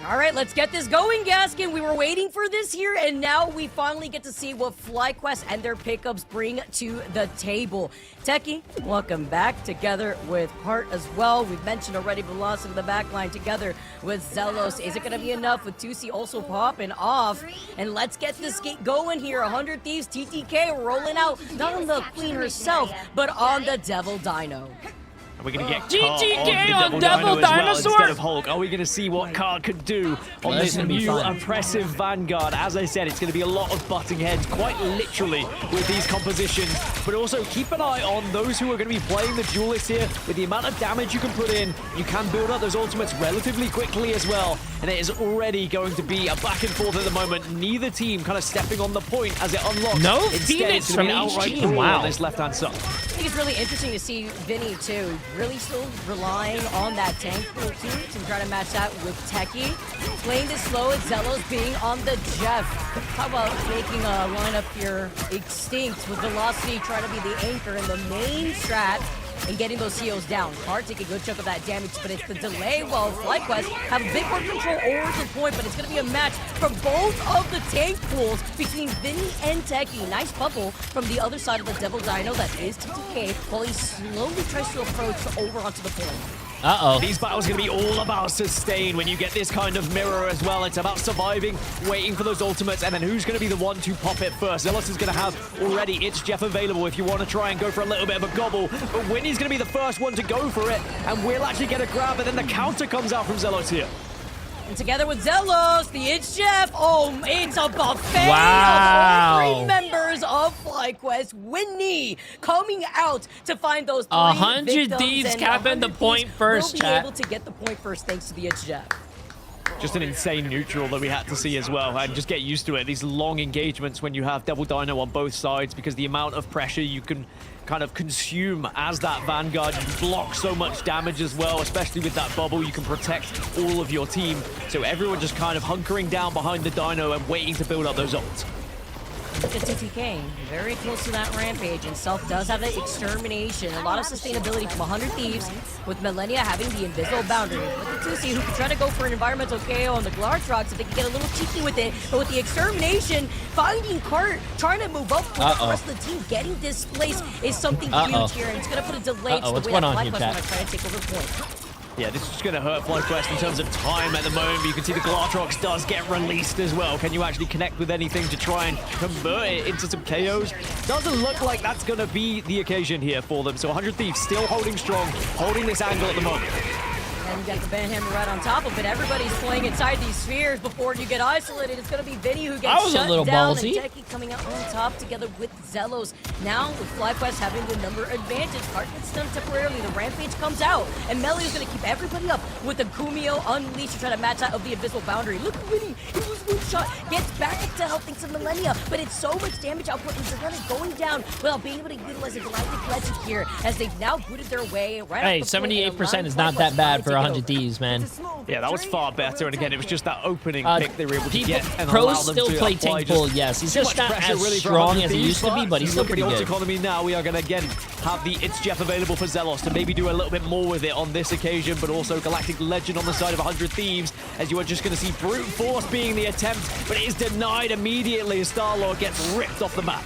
All right, let's get this going, Gaskin. We were waiting for this here, and now we finally get to see what FlyQuest and their pickups bring to the table. Techie, welcome back together with Hart as well. We've mentioned already Velocity in the backline together with Zelos. Is it going to be enough with 2C also popping off? And let's get this gate going here. 100 Thieves, TTK rolling out, not on the Queen herself, but on the Devil Dino. Are we going to get GTK Cart on Devil Devil Dino as well Dinosaur? instead of Hulk? Are we going to see what Cart could do on That's this gonna be new fun. oppressive Vanguard? As I said, it's going to be a lot of butting heads, quite literally, with these compositions. But also keep an eye on those who are going to be playing the duelists here. With the amount of damage you can put in, you can build up those ultimates relatively quickly as well. And it is already going to be a back and forth at the moment. Neither team kind of stepping on the point as it unlocks. No Instead, Phoenix it's gonna be from an each outright team. brawl Wow. on this left-hand side. I think it's really interesting to see Vinny too, really still relying on that tank pool too, to try to match that with Techie. Playing this slow with Zelos being on the Jeff. How about making a lineup here extinct with Velocity trying to be the anchor in the main strat and getting those COs down. Hard take a good chunk of that damage, but it's the delay while FlyQuest have a bit more control over the point, but it's going to be a match from both of the tank pools between Vinny and Techie. Nice bubble from the other side of the Devil Dino that is TTK while he slowly tries to approach over onto the point. Uh-oh. These battles are going to be all about sustain when you get this kind of mirror as well. It's about surviving, waiting for those ultimates, and then who's going to be the one to pop it first. Zelos is going to have already It's Jeff available if you want to try and go for a little bit of a gobble. But Winnie's going to be the first one to go for it, and we'll actually get a grab, and then the counter comes out from Zelos here. And together with Zelos, the It's Jeff, oh, it's a buffet Wow. of all 3 members of FlyQuest. Winnie coming out to find those 3 100 victims, Thieves and capping the 100 point Thieves first, will be chat. able to get the point first thanks to the It's Jeff. Just an insane neutral that we had to see as well, and just get used to it. These long engagements when you have Devil Dino on both sides, because the amount of pressure you can kind of consume as that Vanguard, you block so much damage as well, especially with that bubble. You can protect all of your team, so everyone just kind of hunkering down behind the Dino and waiting to build up those ults. Look at TTK, very close to that Rampage, and Self does have that Extermination. A lot of sustainability from 100 Thieves, with Millennia having the Invisible Boundary. Look at 2C, who can try to go for an environmental KO on the Glartrox if they can get a little cheeky with it, but with the Extermination, finding Cart, trying to move up with the rest of the team, getting displaced is something huge here, and it's going to put a delay to the What's way going that on here, FlyQuest chat? want to try to take over the point. Yeah, this is just going to hurt FlyQuest in terms of time at the moment, but you can see the Glartrox does get released as well. Can you actually connect with anything to try and convert it into some KOs? Doesn't look like that's going to be the occasion here for them. So 100 Thieves still holding strong, holding this angle at the moment. And you got the Banhammer right on top of it. Everybody's playing inside these spheres before you get isolated. It's going to be Vinny who That gets was a shut little down, ballsy. and Techie coming out on top together with Zelos. Now with FlyQuest having the number advantage, Hart gets stunned temporarily. The Rampage comes out, and Melee is going to keep everybody up with the Kumio Unleashed to try to match out of the Invisible Boundary. Look at Vinny. He was one shot. Gets back up to help thanks to Millennia, but it's so much damage output, and Savannah going down without being able to utilize the Galactic Legend here as they've now booted their way right Hey, off the point and 78% allowing is not FlyQuest that bad to for take it 100 over. Thieves, man. Yeah, that was far better, and again, it was just that opening pick they were able to people- get and pros allow them still to play apply tank just pool, yes. He's too just much not pressure as really for strong 100 as he Thieves, used to be, but he's you still look at pretty the ult good. economy now, we are going to again have the It's Jeff available for Zelos to maybe do a little bit more with it on this occasion, but also Galactic Legend on the side of 100 Thieves, as you are just going to see Brute Force being the attempt, but it is denied immediately as Star-Lord gets ripped off the map.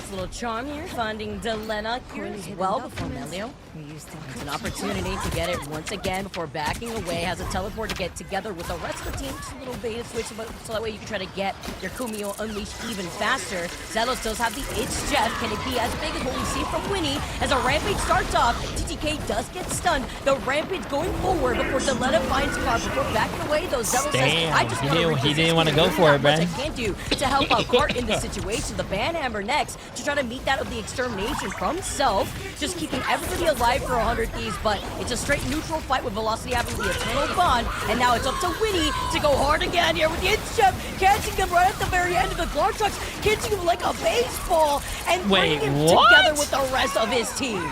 nice little charm here, finding Delena here as well before Melio. It's an opportunity to get it once again before backing away. Has a teleport to get together with the rest of the team. Just a little beta switch so that way you can try to get your Kumio unleashed even faster. Zelos does have the It's Jeff. Can it be as big as what we see from Winnie? As a Rampage starts off, TTK does get stunned. The Rampage going forward before Delena finds Cart. Before backing away, though, Zelos says, I just he didn't want to go for it, man. I can do to help out Cart in this situation. The Banhammer next to try to meet that of the extermination from Self. Just keeping everybody alive for 100 Thieves, but it's a straight neutral fight with Velocity having the Eternal Bond, and now it's up to Winnie to go hard again here with the Chef, catching him right at the very end of the Clark Trucks, catching him like a baseball, and bringing him together with the rest of his team.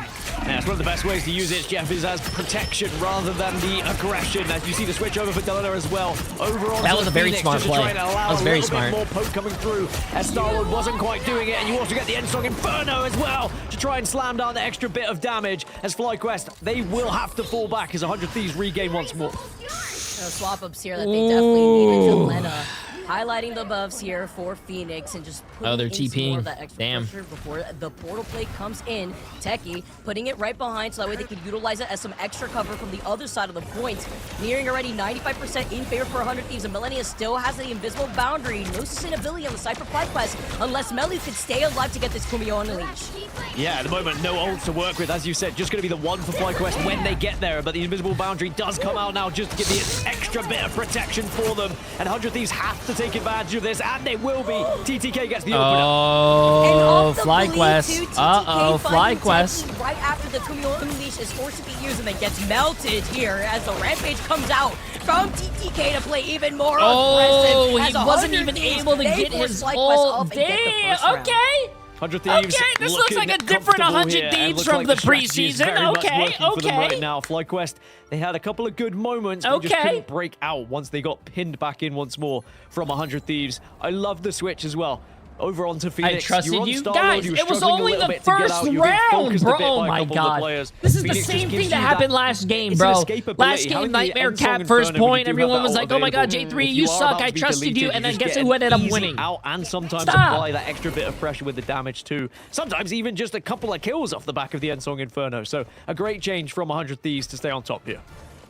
Yeah, it's one of the best ways to use it, Jeff, is as protection rather than the aggression. As you see the switch over for Delena as well. Over on that was a very smart play. That was very smart. More poke coming through as Starlord wasn't quite doing it, and you also get the Endsong Inferno as well to try and slam down the extra bit of damage. As FlyQuest, they will have to fall back as 100 Thieves regain once more. Swap ups here that they definitely needed. Delena highlighting the buffs here for Phoenix and just putting they're in some more of that TPing. extra Damn. pressure before the portal plate comes in. Techie putting it right behind so that way they can utilize it as some extra cover from the other side of the point. Nearing already 95% in favor for 100 Thieves, and Millennia still has the invisible boundary. No sustainability on the side for FlyQuest unless Melly could stay alive to get this Kumio unleashed. Yeah, at the moment, no ults to work with. As you said, just going to be the one for FlyQuest when they get there. But the invisible boundary does come out now just to give the extra bit of protection for them. And 100 Thieves have to take advantage of this, and they will be. TTK gets the opener. Oh, FlyQuest. Uh-oh, FlyQuest. Right after the Kumio unleash is forced to be used and then gets melted here as the Rampage comes out from TTK to play even more aggressive. Oh, he wasn't even able to get his ult. Damn, okay. 100 Thieves. Okay, this looks like a different 100 Thieves from the preseason. Okay, for them right now. FlyQuest, they had a couple of good moments, but just couldn't break out once they got pinned back in once more from 100 Thieves. I love the switch as well. Over onto Phoenix. I trusted you. Starlord, Guys, it was only the first round, bro. Oh my god. This is the same thing that happened last game, bro. Last game, Nightmare Cat first point. Everyone was like, oh my god, Jay3, you suck. I trusted you. And then guess who ended up winning? Out and sometimes apply that extra bit of pressure with the damage too. Sometimes even just a couple of kills off the back of the Endsong Inferno. So a great change from 100 Thieves to stay on top here.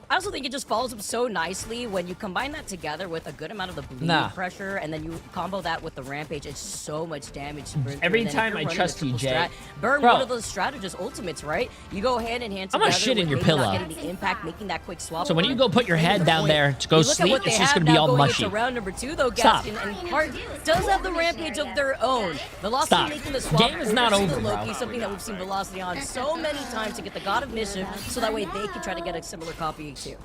I also think it just follows up so nicely when you combine that together with a good amount of the bleed pressure, and then you combo that with the Rampage. It's so much damage to burn. Every time I trust you, Jay. Burn one of those strategist ultimates, right? You go hand in hand together. I'm gonna shit in your pillow. Getting the impact, making that quick swap. So when you go put your head down there to go sleep, it's just gonna be all mushy. Round number 2, though, Gaskin and Hart does have the Rampage of their own. Velocity making the swap. Game is not over, Loki, something that we've seen Velocity on so many times to get the God of Mischief, so that way they can try to get a similar copy too.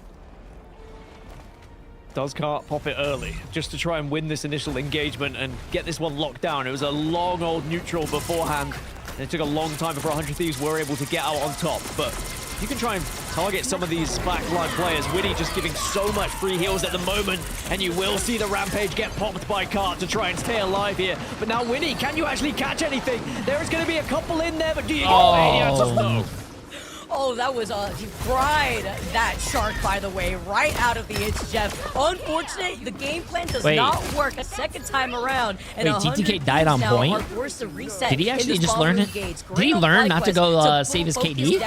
Does Cart pop it early just to try and win this initial engagement and get this one locked down. It was a long old neutral beforehand, and it took a long time before 100 Thieves were able to get out on top. But you can try and target some of these backline players. Winnie just giving so much free heals at the moment, and you will see the Rampage get popped by Cart to try and stay alive here. But now Winnie, can you actually catch anything? There is going to be a couple in there, but do you get any answers? No. Oh, that was he fried that shark, by the way, right out of the It's Jeff. Unfortunately, the game plan does not work a second time around. And TTK died on point? Did he actually just learn it? Did he learn not to go save his KD?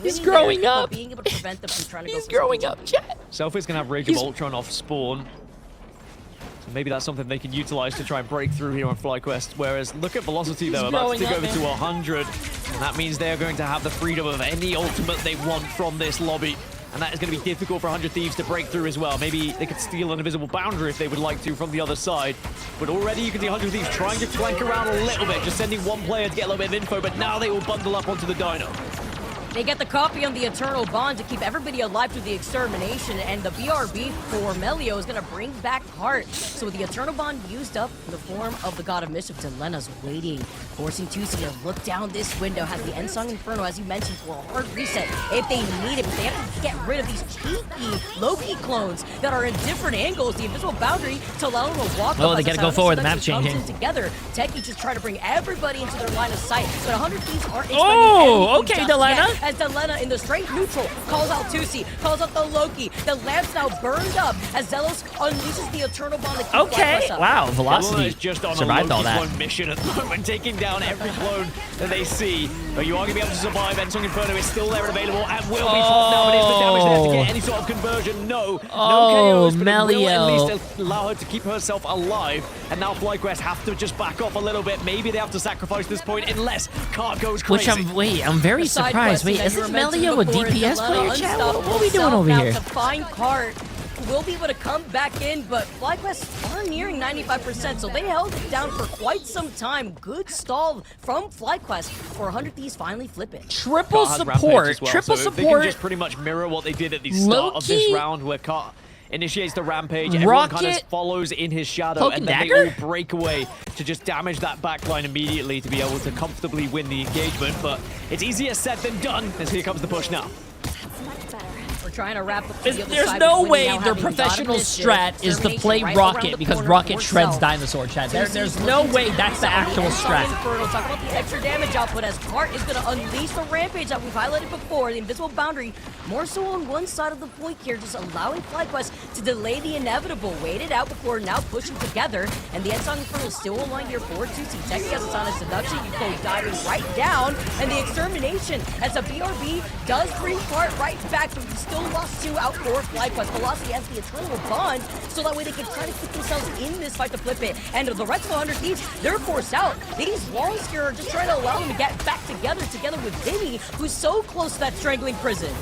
He's growing up. He's growing up, chat. Self is going to have Rig of Ultron off spawn. So maybe that's something they can utilize to try and break through here on FlyQuest. Whereas look at Velocity, though, about to go over to 100. And that means they're going to have the freedom of any ultimate they want from this lobby. And that is going to be difficult for 100 Thieves to break through as well. Maybe they could steal an invisible boundary if they would like to from the other side. But already you can see 100 Thieves trying to flank around a little bit, just sending one player to get a little bit of info. But now they will bundle up onto the Dino. They get the copy on the Eternal Bond to keep everybody alive through the extermination, and the BRB for Melio is going to bring back Heart. So with the Eternal Bond used up in the form of the God of Mischief, Delena's waiting, forcing Tusi to look down this window, has the Endsong Inferno, as you mentioned, for a hard reset if they need it, but they have to get rid of these cheeky Loki clones that are in different angles, the invisible boundary to allow them to walk. Oh, they got to go forward, the map changing. Together, Techie just trying to bring everybody into their line of sight, but 100 Thieves aren't oh, okay, Delena. as Delena in the straight neutral calls out Tusi, calls out the Loki. The lamp's now burned up as Zelos unleashes the Eternal Bond to keep Okay, FlyQuest up. wow, Delena Velocity is just on survived a all that. Loki mission at the moment, taking down every clone that they see. But you are going to be able to survive. Ensong Inferno is still there and available and will be swapped now. But is the damage there to get any sort of conversion? No. No KOs, but it will at least allow her to keep herself alive. And now FlyQuest have to just back off a little bit. Maybe they have to sacrifice this point unless Cart goes crazy. I'm very surprised. Wait, isn't Melio a DPS player, chat? What are we doing over here? To find Cart, who will be able to come back in, but FlyQuest are nearing 95%, so they held it down for quite some time. Good stall from FlyQuest for 100 Thieves finally flipping. Triple Cart has support, Rampage as well, triple so support. They can just pretty much mirror what they did at the start of this round, where Cart initiates the rampage. Everyone kind of follows in his shadow, and then they all break away to just damage that backline immediately to be able to comfortably win the engagement. But it's easier said than done, as here comes the push now. We're trying to wrap up. There's no way their professional strat is to play Rocket because Rocket shreds Dinosaur, chat. There's no way that's the actual strat. Inferno, talk about the extra damage output as Cart is going to unleash the rampage that we've highlighted before, the invisible boundary, more so on one side of the point here, just allowing FlyQuest to delay the inevitable, wait it out before now pushing together, and the Ensong Inferno still aligned here for Tusi. Techie has a Sonic Seduction, you go diving right down, and the Extermination as the BRB does bring Cart right back, but we still lost 2 out for FlyQuest. Velocity has the Eternal Bond, so that way they can try to keep themselves in this fight to flip it. And the rest of the 100 Thieves, they're forced out. These walls here are just trying to allow them to get back together with Vinny, who's so close to that strangling prison.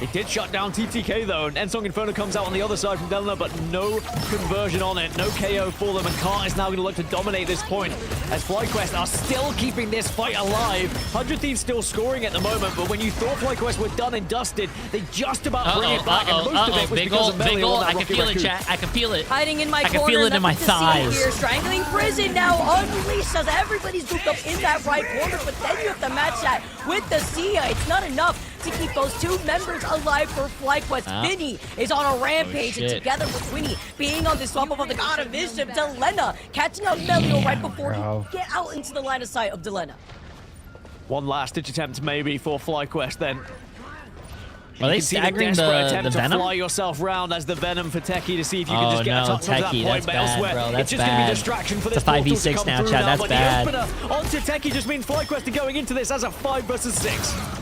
It did shut down TTK though, and Ensong Inferno comes out on the other side from Delena, but no conversion on it, no KO for them, and Cart is now going to look to dominate this point, as FlyQuest are still keeping this fight alive. 100 Thieves still scoring at the moment, but when you thought FlyQuest were done and dusted, they just about bring it back, and most of it was because of Big ol', Melio. I can feel it, chat. I can feel it. Hiding in my I corner, can feel it in my thighs. Here. Strangling prison now unleashed as everybody's grouped up in that right corner, but then you have to match that with the Sia. It's not enough to keep those 2 members alive for FlyQuest. Vinny is on a rampage, and together with Winnie being on the swap of the God of Mischief, Delena catching up Melio right before he get out into the line of sight of Delena. One last ditch attempt maybe for FlyQuest then. Are they staggering the attempt to Venom? fly yourself round as the Venom for Techie to see if you can just get a touch onto that point, that's but bad, elsewhere bro. That's it's just going to be distraction for this portal to 5v6 come now, through chat. That's but bad. the opener onto Techie just means FlyQuest are going into this as a 5 versus 6.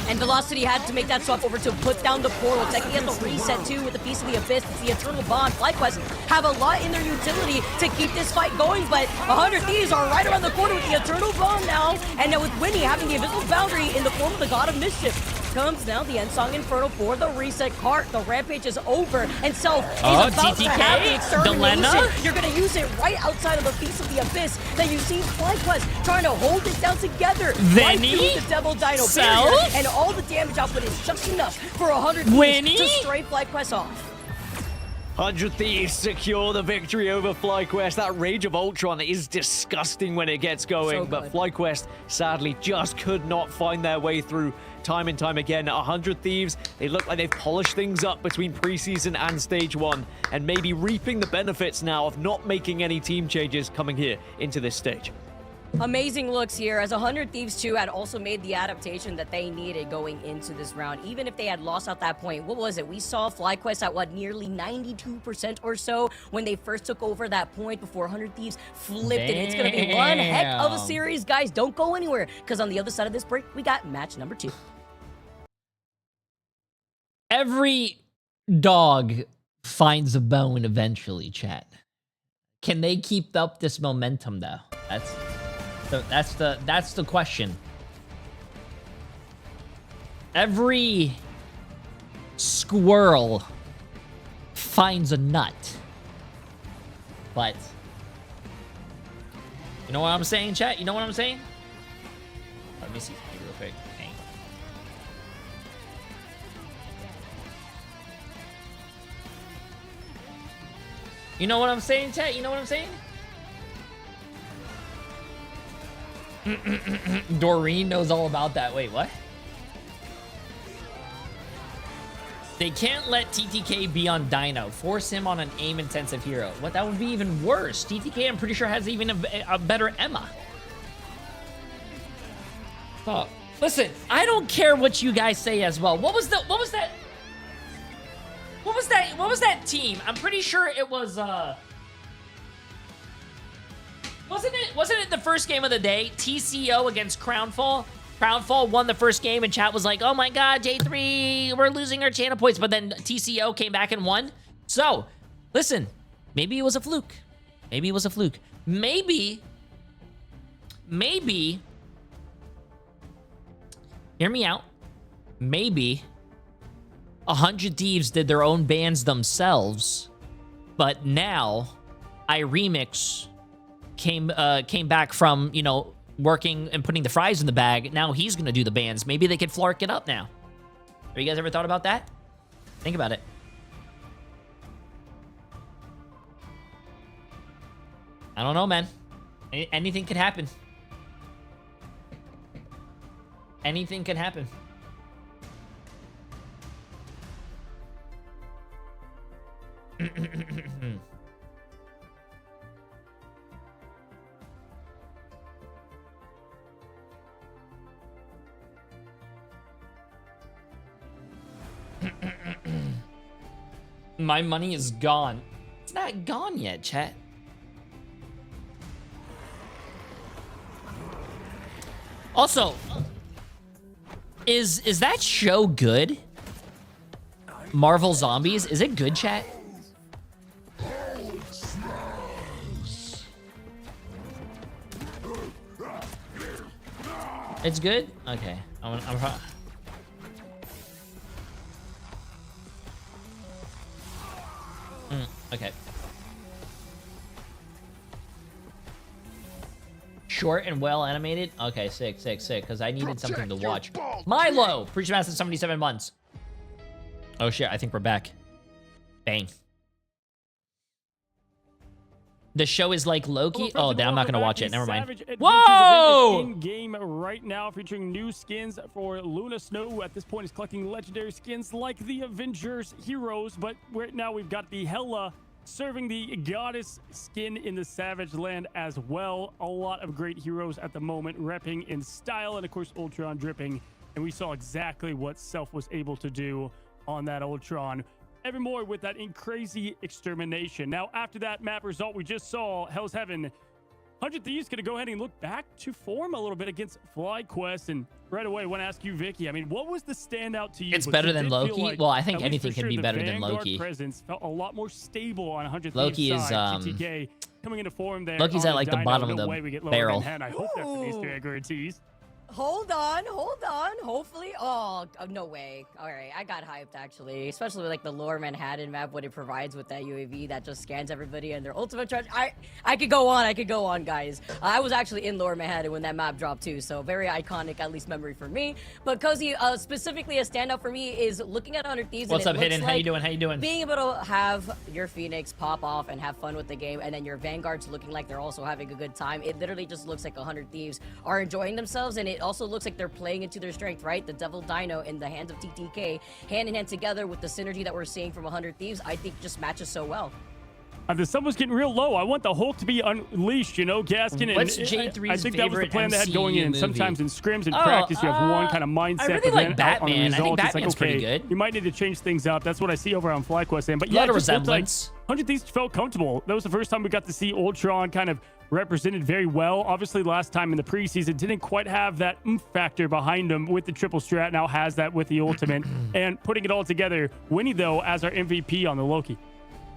And Velocity had to make that swap over to put down the portal. Techie has the reset too with the piece of the Abyss. It's the Eternal Bond. FlyQuest have a lot in their utility to keep this fight going, but 100 Thieves are right around the corner with the Eternal Bond now. And now with Winnie having the invisible boundary in the form of the God of Mischief. Comes now the Ensong Inferno for the reset Cart. The rampage is over, and Self is about TTK? to have the extermination. Delena? You're gonna use it right outside of the piece of the Abyss that you see FlyQuest trying to hold it down together. Right Vinny? through the Devil Dino Self? barrier, and all the damage output is just enough for 100 Winnie? to stray FlyQuest off. 100 Thieves secure the victory over FlyQuest. That Rage of Ultron is disgusting when it gets going, but FlyQuest sadly just could not find their way through time and time again. 100 Thieves, they look like they've polished things up between preseason and stage 1, and maybe reaping the benefits now of not making any team changes coming here into this stage. Amazing looks here, as 100 Thieves 2 had also made the adaptation that they needed going into this round. Even if they had lost at that point, what was it? We saw FlyQuest at what, nearly 92% or so when they first took over that point before 100 Thieves flipped it. It's going to be one heck of a series, guys. Don't go anywhere, because on the other side of this break, we got match number 2. Every dog finds a bone eventually, chat. Can they keep up this momentum, though? That's the question. Every squirrel finds a nut. But you know what I'm saying, chat? You know what I'm saying? Let me see real quick. Dang. You know what I'm saying, chat? You know what I'm saying? Doreen knows all about that. Wait, what? They can't let TTK be on Dino. Force him on an aim-intensive hero. What? That would be even worse. TTK, I'm pretty sure, has even a better Emma. Oh. Listen, I don't care what you guys say as well. What was that team? I'm pretty sure it was wasn't it the first game of the day? TCO against Crownfall. Crownfall won the first game, and chat was like, "Oh my God, J3, we're losing our channel points." But then TCO came back and won. So, listen, maybe it was a fluke. Maybe it was a fluke. Maybe. Hear me out. Maybe 100 Thieves did their own bans themselves, but now iRemix came back from, you know, working and putting the fries in the bag. Now he's gonna do the bans. Maybe they could flark it up now. Have you guys ever thought about that? Think about it. I don't know, man. Anything could happen. Anything could happen. My money is gone. It's not gone yet, chat. Also, is that show good? Marvel Zombies, is it good, chat? It's good? Okay. Okay. Short and well animated? Okay, sick, because I needed something to watch. Milo! Preacher Master 77 months. Oh shit, I think we're back. Bang. The show is like Loki? Oh, then I'm not gonna watch it. Never mind. Whoa! In game right now, featuring new skins for Luna Snow, who at this point is collecting legendary skins like the Avengers heroes. But right now we've got the Hela serving the goddess skin in the Savage Land as well. A lot of great heroes at the moment, repping in style, and of course Ultron dripping. And we saw exactly what Self was able to do on that Ultron. Even more with that crazy extermination. Now, after that map result we just saw, Hell's Heaven, 100 Thieves gonna go ahead and look back to form a little bit against FlyQuest. And right away, I want to ask you, Vicky, I mean, what was the standout to you? It's better than Loki? Like, well, I think anything can be better than Loki. Presence felt a lot more stable on 100 Loki Thieves is, side. TTK coming into form there. Loki's at like the bottom of no the way we get barrel. I hope that's an Easter egg or a tease. Hold on. Hopefully. Oh, no way. All right, I got hyped actually, especially with like the Lower Manhattan map, what it provides with that UAV that just scans everybody and their ultimate charge. I could go on, guys. I was actually in Lower Manhattan when that map dropped too, so very iconic, at least memory for me. But Cozy, specifically a standout for me is looking at 100 Thieves. What's and up, Hidden? Like How you doing? Being able to have your Phoenix pop off and have fun with the game, and then your Vanguards looking like they're also having a good time. It literally just looks like 100 Thieves are enjoying themselves, and it also looks like they're playing into their strength, right? The Devil Dino in the hands of TTK, hand in hand together with the synergy that we're seeing from 100 Thieves, I think just matches so well. The sun was getting real low. I want the Hulk to be unleashed, you know, Gaskin. What's And J3's I think that was the plan they had going in. MCU Sometimes movie? in scrims and practice, you have one kind of mindset. I really but like then Batman. I think results, Batman's it's like, okay, pretty good. You might need to change things up. That's what I see over on FlyQuest. But A yeah, lot of it just looked like resemblance. 100 Thieves felt comfortable. That was the first time we got to see Ultron kind of represented very well. Obviously, last time in the preseason, didn't quite have that oomph factor behind him with the triple strat. Now has that with the ultimate. And putting it all together, Winnie, though, as our MVP on the Loki.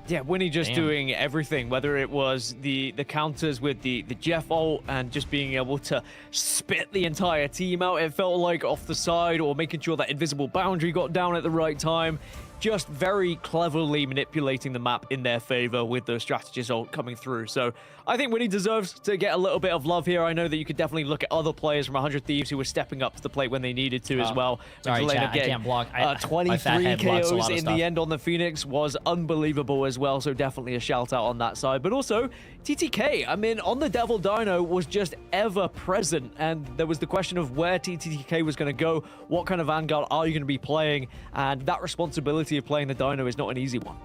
Yeah, Winnie just doing everything, whether it was the counters with the Jeff ult and just being able to spit the entire team out, it felt like, off the side, or making sure that invisible boundary got down at the right time. Just very cleverly manipulating the map in their favor with the strategist ult coming through. So I think Winnie deserves to get a little bit of love here. I know that you could definitely look at other players from 100 Thieves who were stepping up to the plate when they needed to as well. Sorry, chat, I can't block. 23 KOs in the end on the Phoenix was unbelievable as well. So definitely a shout out on that side. But also TTK, I mean, on the Devil Dino was just ever present. And there was the question of where TTK was going to go. What kind of Vanguard are you going to be playing? And that responsibility of playing the Dino is not an easy one.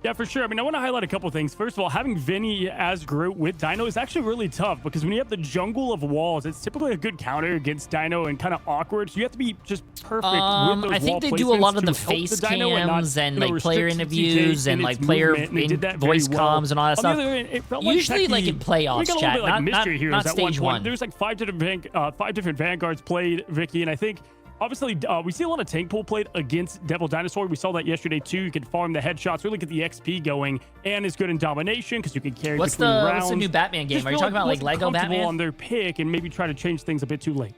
Yeah, for sure. I mean, I want to highlight a couple things. First of all, having Vinny as Groot with Dino is actually really tough because when you have the jungle of walls, it's typically a good counter against Dino and kind of awkward. So you have to be just perfect with those I think wall they do a lot of the placements to help face Dino and not, cams and you know, like player restrict interviews TTK and in like its player movement, and they did that very voice well. comms and all that On the stuff. other hand, it felt like Usually like in Techie- playoffs, we got a little chat, bit like mystery heroes not at one stage point. one. There's like five different Vanguards played, Vicky, and I think obviously, we see a lot of tank pool played against Devil Dinosaur. We saw that yesterday too. You can farm the headshots, really get the XP going, and is good in domination because you can carry What's between rounds. what's the new Batman game? Just Are you feel talking about like wasn't Lego comfortable Batman? on their pick and maybe try to change things a bit too late.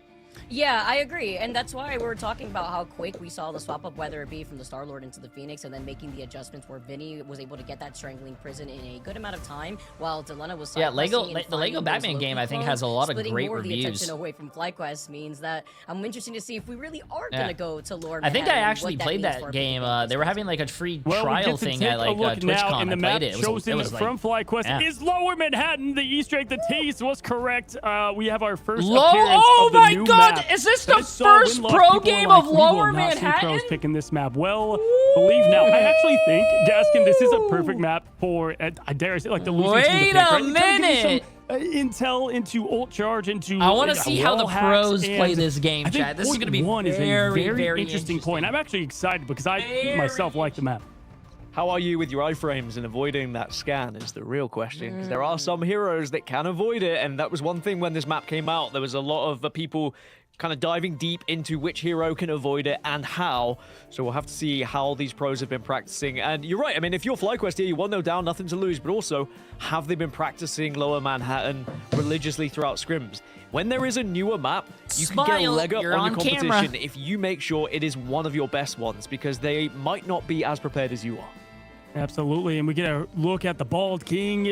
Yeah, I agree, and that's why we were talking about how quick we saw the swap up, whether it be from the Star-Lord into the Phoenix, and then making the adjustments where Vinny was able to get that strangling prison in a good amount of time, while Delena was Yeah, side pressing and the Lego finding Batman those game I think low-key has a lot of splitting great more of the reviews. attention away from FlyQuest means that I'm interested to see if we really are Yeah. gonna go to Lore I think I Manhattan, actually what played means for that our game. They were having like a free Well, we trial get to thing take at a like look now, TwitchCon. and the I map played it. chosen It was from FlyQuest yeah. is Lower Manhattan. The Easter egg, the tease was correct. We have our first Low- appearance oh of the my new God, map. is this That the is so first win-loss. pro People are game like, of "We will Lower not see Manhattan?" pros picking this map. Well, believe now. I actually think, Gaskin, this is a perfect map for, I dare say, like the losing team to Wait pick, a right? It kinda gives you minute. some, intel into ult charge, into I want to see how the wall hacks, pros play and this game, I think chat. This is going to be point one is a very, very interesting point. I'm actually excited because I myself like the map. How are you with your iframes and avoiding that scan is the real question. Because there are some heroes that can avoid it, and that was one thing when this map came out. There was a lot of people kind of diving deep into which hero can avoid it and how. So we'll have to see how these pros have been practicing. And you're right. I mean, if you're FlyQuest here, you 1-0 down, nothing to lose. But also, have they been practicing Lower Manhattan religiously throughout scrims? When there is a newer map, you can get a leg up You're on on your competition camera. if you make sure it is one of your best ones, because they might not be as prepared as you are. Absolutely, and we get a look at the Bald King,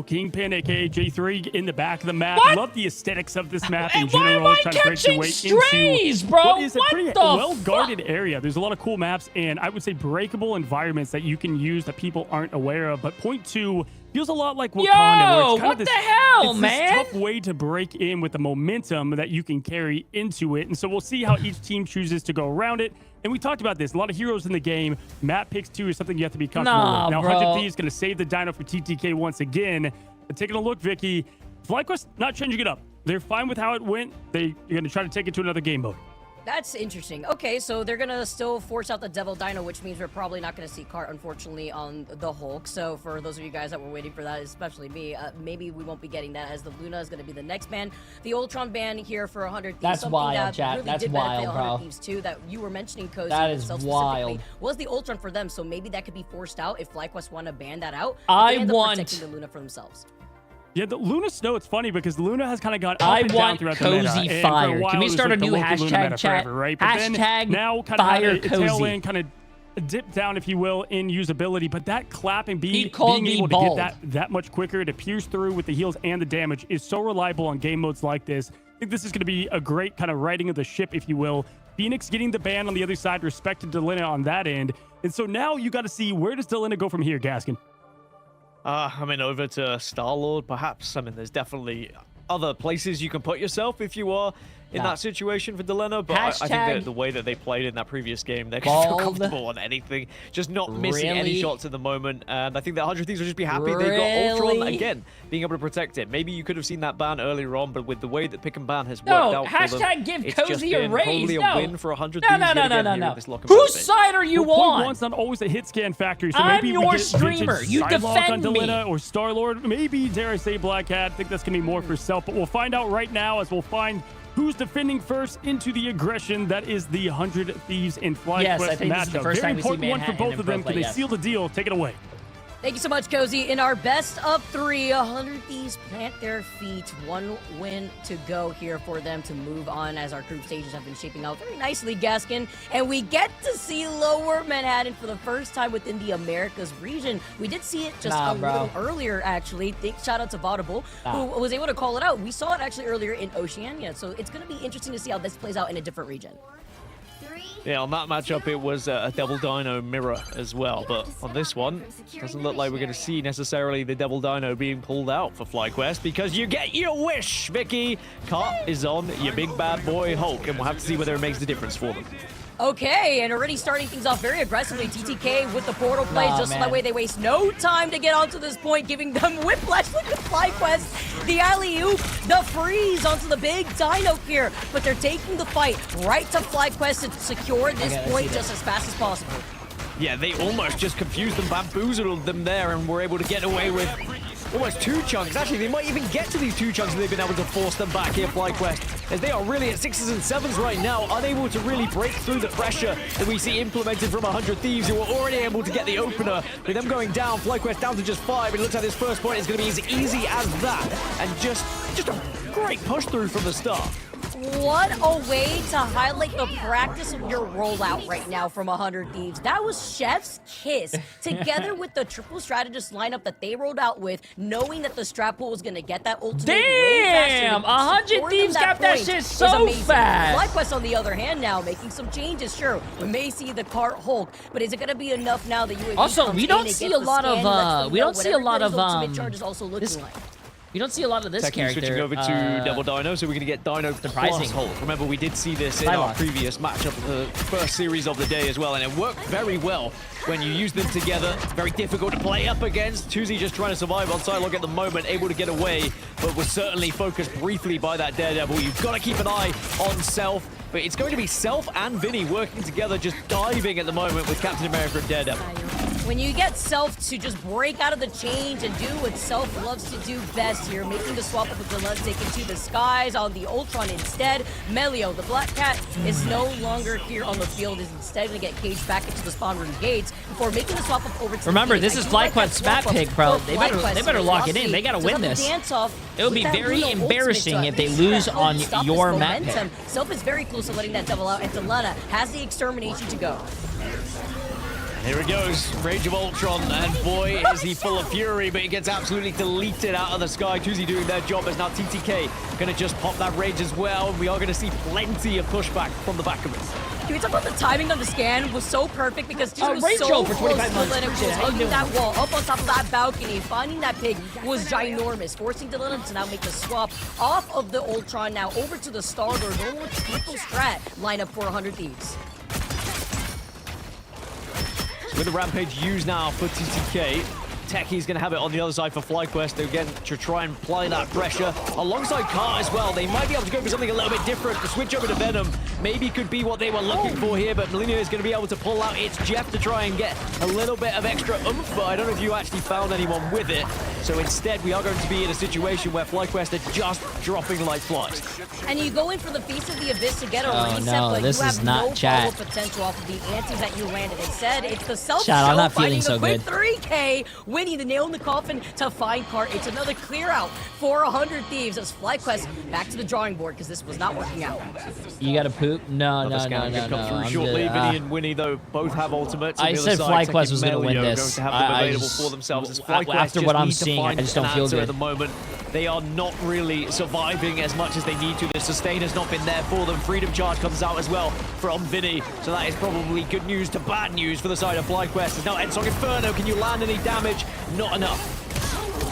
Kingpin, aka J3, in the back of the map. What? Love the aesthetics of this map in And why general. am I Trying to break catching your way strays, into bro? what is a What pretty the well-guarded area. There's a lot of cool maps, and I would say breakable environments that you can use that people aren't aware of. But point two feels a lot like Wakanda, where Yo, it's kind what of this, the hell, it's man? this tough way to break in with the momentum that you can carry into it. And so we'll see how each team chooses to go around it. And we talked about this. A lot of heroes in the game. Map picks 2 is something you have to be comfortable Nah, with. Now, bro. 100 Thieves going to save the Dino for TTK once again. But taking a look, Vicky, FlyQuest not changing it up. They're fine with how it went. They're going to try to take it to another game mode. That's interesting. Okay, so they're gonna still force out the Devil Dino, which means we're probably not gonna see Cart, unfortunately, on the Hulk. So for those of you guys that were waiting for that, especially me, maybe we won't be getting that, as the Luna is gonna be the next ban. The Ultron ban here for 100 Thieves. That's something wild, that chat. really That's did benefit wild, 100 bro. Thieves too, that you were mentioning, Cozy. That is yourself wild. specifically, was the Ultron for them. So maybe that could be forced out if FlyQuest want to ban that out. I They end up want- protecting the Luna for themselves. Yeah, the Luna Snow, it's funny because Luna has kind of gone up I and down want throughout the meta. Cozy And for a Fire. while, Can we it was start like a the new Loki Luna hashtag, meta chat? forever, right? But then Hashtag now kind of had Fire a tail Cozy. end, kind of dip down, if you will, in usability. But that clapping, He called being me able bald. to get that much quicker, to pierce through with the heals and the damage is so reliable on game modes like this. I think this is going to be a great kind of righting of the ship, if you will. Phoenix getting the ban on the other side, respected Delena on that end. And so now you got to see, where does Delena go from here, Gaskin? I mean, over to Star-Lord, perhaps. I mean, there's definitely other places you can put yourself if you are in that situation for Delena, but I think that the way that they played in that previous game, they're going to feel comfortable on anything, just not missing any Really? shots at the moment. And I think that 100 Thieves will just be happy they got Ultron Really? again, being able to protect it. Maybe you could have seen that ban earlier on, but with the way that pick and ban has worked No, out for them, hashtag give it's just Cozy a been raise. probably No. a win for 100 No, Thieves no, yet no, again no, here no. in this lock and Whose vote phase. side are you Well, point on? one's not always a hit scan factory, so I'm maybe your we get streamer. vintage You Psylocke on defend me. Delena or Star-Lord. Maybe, dare I say, Black Cat. I think that's going to be more for Self, but we'll find out right now as we'll find who's defending first into the aggression. That is the 100 Thieves in FlyQuest Yes, I think matchup. this is the first Very time we see important one for Manhattan both in of pro them. play, Can they yes. seal the deal? Take it away. Thank you so much, Cozy. In our best of 3, 100 Thieves plant their feet. 1 win to go here for them to move on, as our group stages have been shaping out very nicely, Gaskin. And we get to see Lower Manhattan for the first time within the Americas region. We did see it just a little earlier, actually. Shout out to Vaudable, who was able to call it out. We saw it actually earlier in Oceania. So it's going to be interesting to see how this plays out in a different region. Yeah, on that matchup, it was a Devil Dino mirror as well. But on this one, doesn't look like we're going to see necessarily the Devil Dino being pulled out for FlyQuest, because you get your wish, Vicky. Cart is on your big bad boy Hulk, and we'll have to see whether it makes the difference for them. Okay, and already starting things off very aggressively. TTK with the portal plays, just so that way they waste no time to get onto this point, giving them whiplash. Look at FlyQuest, the alley-oop, the freeze onto the big dino here. But they're taking the fight right to FlyQuest to secure this point just as fast as possible. Yeah, they almost just confused them, bamboozled them there, and were able to get away with almost 2 chunks. Actually, they might even get to these 2 chunks if they've been able to force them back here, FlyQuest, as they are really at 6s and 7s right now, unable to really break through the pressure that we see implemented from 100 Thieves, who were already able to get the opener. With them going down, FlyQuest down to just 5. It looks like this first point is going to be as easy as that, and just a great push through from the start. What a way to highlight the practice of your rollout right now from 100 Thieves. That was Chef's kiss, together with the triple strategist lineup that they rolled out with, knowing that the strat pool was going to get that ultimate way faster. Damn! 100 Thieves got that shit so fast! FlyQuest, on the other hand, now making some changes. Sure, we may see the cart Hulk, but is it going to be enough now that you also we don't see a lot of we don't see a lot of we don't see a lot of this character. Switching over to Double Dino, so we're going to get Dino plus Hulk. Remember, we did see this in our previous matchup of the first series of the day as well, and it worked very well when you use them together. Very difficult to play up against. Tuzi just trying to survive on Psylocke at the moment, able to get away, but was certainly focused briefly by that Daredevil. You've got to keep an eye on Self, but it's going to be Self and Vinny working together, just diving at the moment with Captain America and Daredevil. When you get Self to just break out of the change and do what Self loves to do best here, making the swap up with the Lens taken to the skies on the Ultron instead. Melio, the Black Cat, is no longer here on the field, is instead going to get caged back into the spawn room gates before making the swap up over to Remember, the this is FlyQuest's map pick, bro. They better lock it in. They gotta win this. It would be very embarrassing if they lose on your map pick. Self is very close to letting that double out, and Delana has the extermination to go. Here it goes, Rage of Ultron, and boy, is he full of fury, but he gets absolutely deleted out of the sky. Tuzi doing their job as now TTK going to just pop that Rage as well, and we are going to see plenty of pushback from the back of it. Can we talk about the timing of the scan was so perfect because Tuzi was Rachel so for close 25 to months. Delana, was hugging that wall, up on top of that balcony, finding that pig was ginormous, forcing Delana to now make the swap off of the Ultron now over to the Star-Lord, normal triple strat lineup for 100 Thieves. With the Rampage used now for TTK, Techie's going to have it on the other side for FlyQuest again to try and apply that pressure. Alongside Car as well, they might be able to go for something a little bit different. The switch over to Venom maybe could be what they were looking for here, but Melina is going to be able to pull out its Jeff to try and get a little bit of extra oomph, but I don't know if you actually found anyone with it. So instead, we are going to be in a situation where FlyQuest are just dropping like flies. And you go in for the Feast of the Abyss to get a reset, no, but this you is have not no chat. follow potential off of the antis that you landed. Instead, it's the self-show Chat, I'm not feeling finding so the quick good. 3K, winning the nail in the coffin to find Cart. It's another clear out for 100 Thieves as FlyQuest back to the drawing board because this was not working out. You gotta poop? No. Come through shortly. Vinny and Winnie, though, both have ultimates. I said FlyQuest was gonna win this. Going to have them available for themselves as FlyQuest after what I'm need to seeing, I find just don't an feel answer good. at the moment. They are not really surviving as much as they need to. The sustain has not been there for them. Freedom Charge comes out as well from Vinny. So that is probably good news to bad news for the side of FlyQuest. There's no Endsong Inferno. Can you land any damage? Not enough.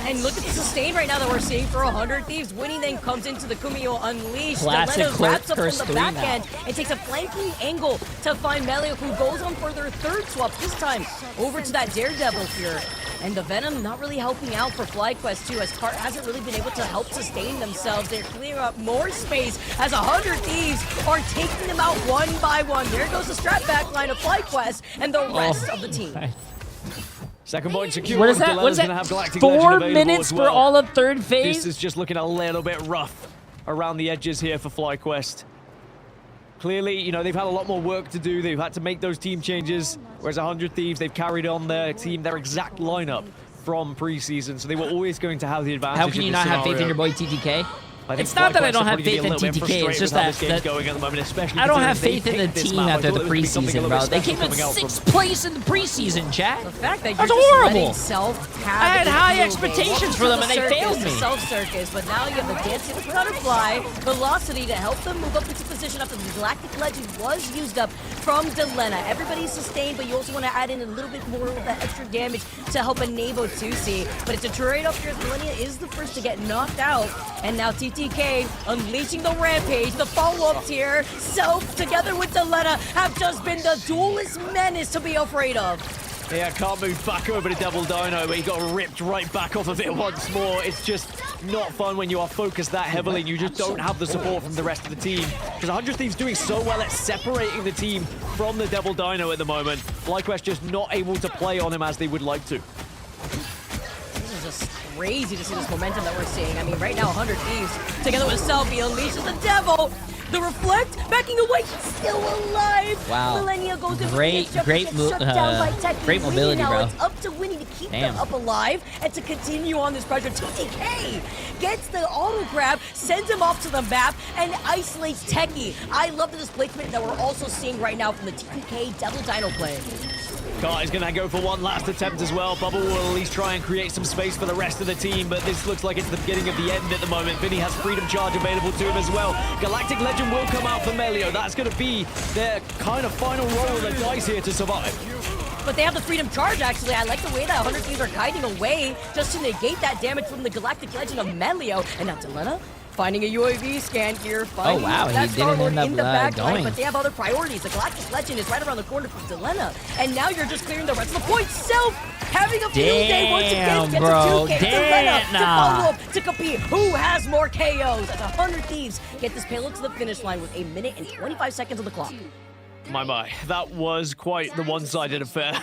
And look at the sustain right now that we're seeing for 100 Thieves. Winnie then comes into the Kumio Unleashed. Classic Delena wraps up from Curse the 3 back now. end and takes a flanking angle to find Melia, who goes on for their third swap, this time over to that Daredevil here. And the Venom not really helping out for FlyQuest too, as Cart hasn't really been able to help sustain themselves. They're clearing up more space as 100 Thieves are taking them out one by one. There goes the strat back line of FlyQuest and the rest of the team. Second point secure. What is that? Delana's What is gonna that? have Galactic 4 Legend available minutes as for well. all of third phase? This is just looking a little bit rough around the edges here for FlyQuest. Clearly, you know, they've had a lot more work to do. They've had to make those team changes, whereas 100 Thieves, they've carried on their team, their exact lineup from preseason, so they were always going to have the advantage. How can you not have faith in your boy TTK? I think It's not that I FlyQuest don't are have probably faith gonna in be a little bit TTK. It's just frustrated with how that, this game's going at the moment, especially I don't have considering faith they in the picked this team map. I after thought the there would be something a preseason, little bro. bit They special came in coming out from 6th place in the preseason, chat. The fact that you're That's just horrible. letting Self have I had it high move, expectations welcome for to them, the and they circus, failed the me. Self-circus, but now you have the dancing butterfly velocity to help them move up into position after the Galactic Legend was used up from Delena. Everybody's sustained, but you also want to add in a little bit more of that extra damage to help enable 2C. But it's a trade-off here as Millennia is the first to get knocked out, and now TTK TTK unleashing the rampage. The follow-ups here. Self together with Delena have just been the duelist menace to be afraid of. Yeah, can't move back over to Devil Dino, but he got ripped right back off of it once more. It's just not fun when you are focused that heavily and you just don't have the support from the rest of the team. Because 100 Thieves doing so well at separating the team from the Devil Dino at the moment. FlyQuest just not able to play on him as they would like to. This is just crazy to see this momentum that we're seeing. I mean, right now, 100 Thieves together with Selfie unleashes the Devil. The Reflect backing away, still alive. Wow. Millennia goes in Great mobility, bro. It's up to Winnie to keep them up alive and to continue on this pressure. TTK gets the auto grab, sends him off to the map, and isolates Techie. I love the displacement that we're also seeing right now from the TTK Devil Dino play. Kart is going to go for one last attempt as well. Bubble will at least try and create some space for the rest of the team, but this looks like it's the beginning of the end at the moment. Vinny has Freedom Charge available to him as well. Galactic Legend will come out for Melio. That's going to be their kind of final roll of the dice here to survive. But they have the Freedom Charge, actually. I like the way that 100 Thieves are kiting away just to negate that damage from the Galactic Legend of Melio. And now Delena finding a UAV scan here. Oh, wow. He didn't end up in the back going. line, but they have other priorities. The Galactic Legend is right around the corner from Delena. And now you're just clearing the rest of the points. Self having a field day once again. Gets bro. a 2K. Delena to follow up to compete. Who has more KOs? As 100 Thieves get this payload to the finish line with 1 minute and 25 seconds on the clock. My. That was quite the one-sided affair.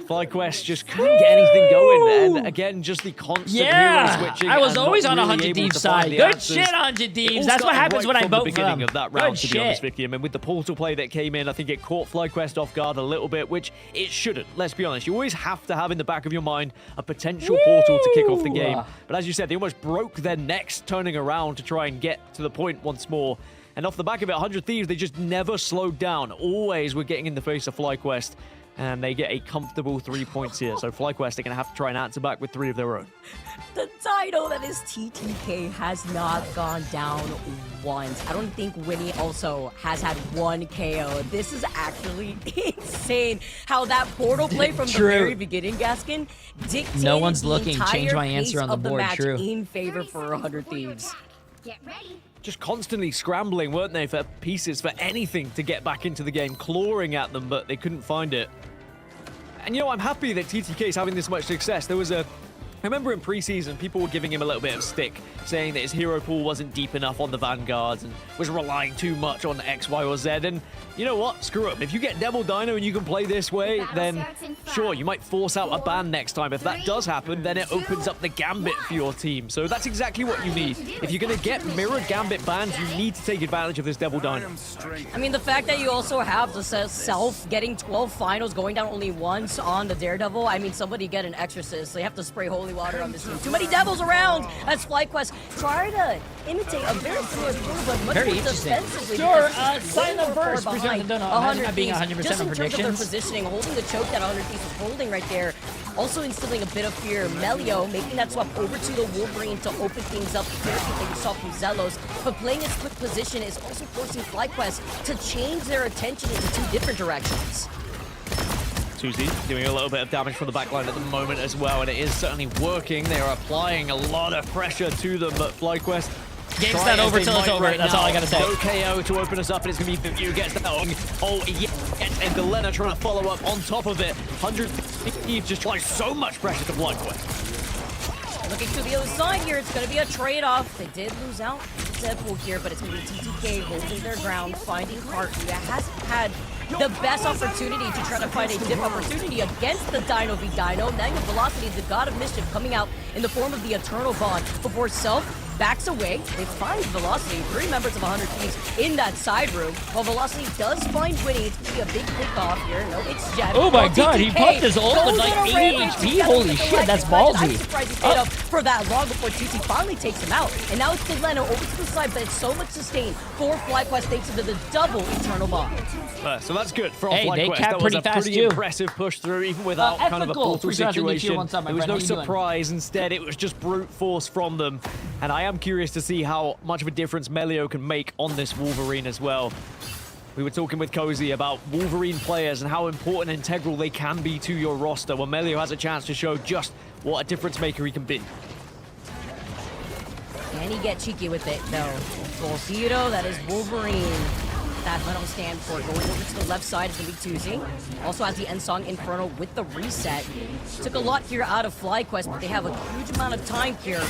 FlyQuest just couldn't get anything going, and again, just the constant hero switching. I was always on really 100 Thieves side. Good shit, 100 Thieves. That's what happens when I vote for them. the beginning of that round, Good to be honest, shit. Vicky. I mean, with the portal play that came in, I think it caught FlyQuest off guard a little bit, which it shouldn't. Let's be honest. You always have to have in the back of your mind a potential portal to kick off the game. But as you said, they almost broke their necks turning around to try and get to the point once more. And off the back of it, 100 Thieves, they just never slowed down. Always were getting in the face of FlyQuest. And they get a comfortable 3 points here. So FlyQuest are going to have to try and answer back with 3 of their own. The title that is TTK has not gone down once. I don't think Winnie also has had 1 KO. This is actually insane how that portal play from the very beginning, Gaskin, dictated No one's the looking. entire Change my pace answer on the of board. match True. in favor for 100 Thieves. Get ready. Just constantly scrambling, weren't they, for pieces, for anything to get back into the game, clawing at them, but they couldn't find it. And, you know, I'm happy that TTK is having this much success. There was I remember in preseason, people were giving him a little bit of stick, saying that his hero pool wasn't deep enough on the Vanguards and was relying too much on X, Y, or Z. And you know what? Screw it. If you get Devil Dino and you can play this way, then sure, you might force out a ban next time. If that does happen, then it opens up the Gambit for your team. So that's exactly what you need. If you're going to get mirrored Gambit bans, you need to take advantage of this Devil Dino. I mean, the fact that you also have the Self getting 12 finals, going down only once on the Daredevil, I mean, somebody get an Exorcist. They have to spray holy water on this team. Too many devils around as FlyQuest try to imitate a very similar play, but much Very more interesting. defensively. Sure, because it's sign way the more verse. far Please behind don't know. 100 Imagine not being Thieves. 100% Just on in terms of their predictions. positioning, holding the choke that 100 Thieves is holding right there, also instilling a bit of fear. Melio making that swap over to the Wolverine to open things up. The parachute that you saw from Zelos, but playing his quick position is also forcing FlyQuest to change their attention into 2 different directions. Susie doing a little bit of damage from the backline at the moment as well, and it is certainly working. They are applying a lot of pressure to them, but FlyQuest Game's not over till it's over. That's all I gotta say. No KO to open us up, and it's gonna be View gets that. Oh, yeah, and Delena trying to follow up on top of it. 100 Thieves just trying so much pressure to FlyQuest. Looking to the other side here, it's going to be a trade-off. They did lose out Deadpool here, but it's going to be TTK holding their ground, finding Cart, who hasn't had the best opportunity to try to find a dip opportunity against the Dino v Dino. Now your Velocity, the God of Mischief, coming out in the form of the Eternal Bond before Self backs away. They find Velocity, 3 members of 100 Thieves in that side room. While Velocity does find Winnie, it's going to be a big kickoff here. No, it's Jet. Oh my god, he TTK popped his ult with goes like on a 80 rampage HP. together Holy with the shit, that's Galactic Legend. ballsy. I'm surprised he stayed up for that long before TT finally takes him out. And now it's Delena over to the side, but it's so much sustain for FlyQuest thanks to the double Eternal Bomb. So that's good for Hey, they FlyQuest. capped That was pretty a fast, pretty too. impressive push through, even without kind of a ethical. portal Appreciate the new tier situation. one sub, my There was friend. no How you doing? surprise. Instead, it was just brute force from them. And I am curious to see how much of a difference Melio can make on this Wolverine as well. We were talking with Cozy about Wolverine players and how important and integral they can be to your roster. Well, Melio has a chance to show just what a difference maker he can be. Can he get cheeky with it, though? Voltito, that is Wolverine. That Venom stand for going over to the left side is going to be Tuzi. Also has the Ensong Inferno with the reset. Took a lot here out of FlyQuest, but they have a huge amount of time here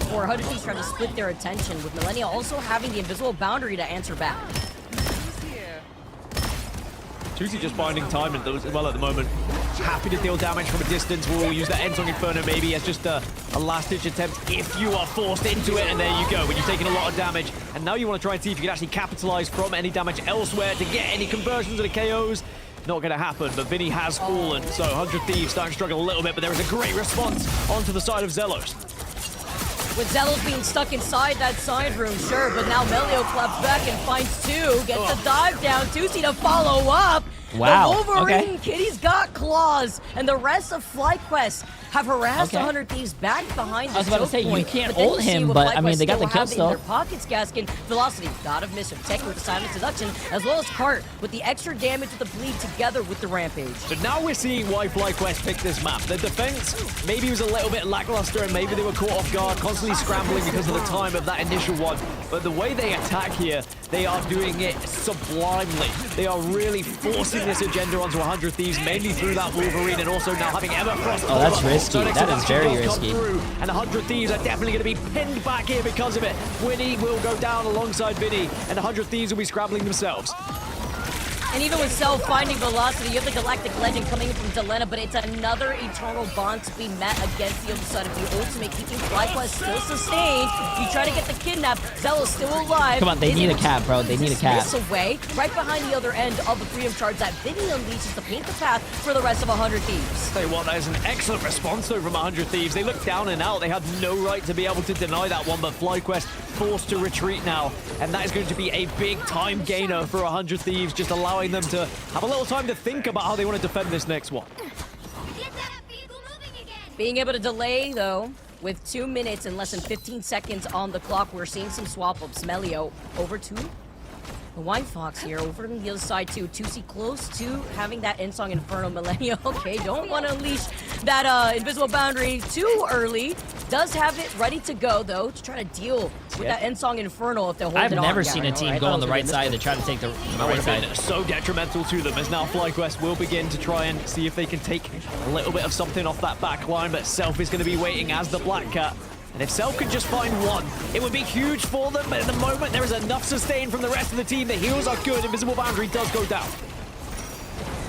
for 100 Thieves trying to split their attention, with Millennia also having the invisible boundary to answer back. Tuzi just finding time and as well at the moment. Happy to deal damage from a distance. We'll use that Ensong Inferno maybe as just a last-ditch attempt if you are forced into it. And there you go, when you're taking a lot of damage. And now you want to try and see if you can actually capitalize from any damage elsewhere to get any conversions of the KOs. Not going to happen, but Vinny has fallen. So 100 Thieves starting to struggle a little bit, but there is a great response onto the side of Zelos. With Zelos being stuck inside that side room, sure, but now Melio claps back and finds two, gets the dive down, Tusi to follow up. Wow, The Wolverine okay. Kitty's got claws, and the rest of FlyQuest have harassed 100 Thieves back behind the I was about to say, you point. can't then ult see him, what but I mean, FlyQuest they got the still kill have still. in their pockets, Gaskin. Velocity, God of Mischief, taken with the Silent Seduction, as well as Cart with the extra damage with the bleed together with the Rampage. So now we're seeing why FlyQuest picked this map. The defense maybe was a little bit lackluster and maybe they were caught off guard, constantly scrambling because of the time of that initial one. But the way they attack here, they are doing it sublimely. They are really forcing this agenda onto 100 Thieves, mainly through that Wolverine and also now having Everfrost. Oh, that's risky. That is very risky. And 100 Thieves are definitely going to be pinned back here because of it. Winnie will go down alongside Vinny, and 100 Thieves will be scrambling themselves. And even with Cell finding Velocity, you have the Galactic Legend coming in from Delena, but it's another Eternal Bond to be met against the other side of the ultimate, keeping FlyQuest still sustained. You try to get the kidnap, Zelo's still alive. Come on, they need a cap, bro. They need a cap. This away, right behind the other end of the Freedom Charge that Vinny unleashes to paint the path for the rest of 100 Thieves. Tell you what, that is an excellent response though from 100 Thieves. They looked down and out. They had no right to be able to deny that one, but FlyQuest forced to retreat now, and that is going to be a big time gainer for 100 Thieves, just allowing them to have a little time to think about how they want to defend this next one. Being able to delay, though, with 2 minutes and less than 15 seconds on the clock, we're seeing some swap-ups. Melio over to the White Fox here, over on the other side, too. Tusi close to having that Ensong Inferno. Millennia, okay, don't want to unleash that invisible boundary too early. Does have it ready to go, though, to try to deal with that Ensong Inferno if they're holding I've on. never seen a team go on the right side to try to take the right side. So detrimental to them as now FlyQuest will begin to try and see if they can take a little bit of something off that back line, but Self is going to be waiting as the Black Cat. And if Self could just find one, it would be huge for them, but at the moment there is enough sustain from the rest of the team. The heals are good, invisible boundary does go down.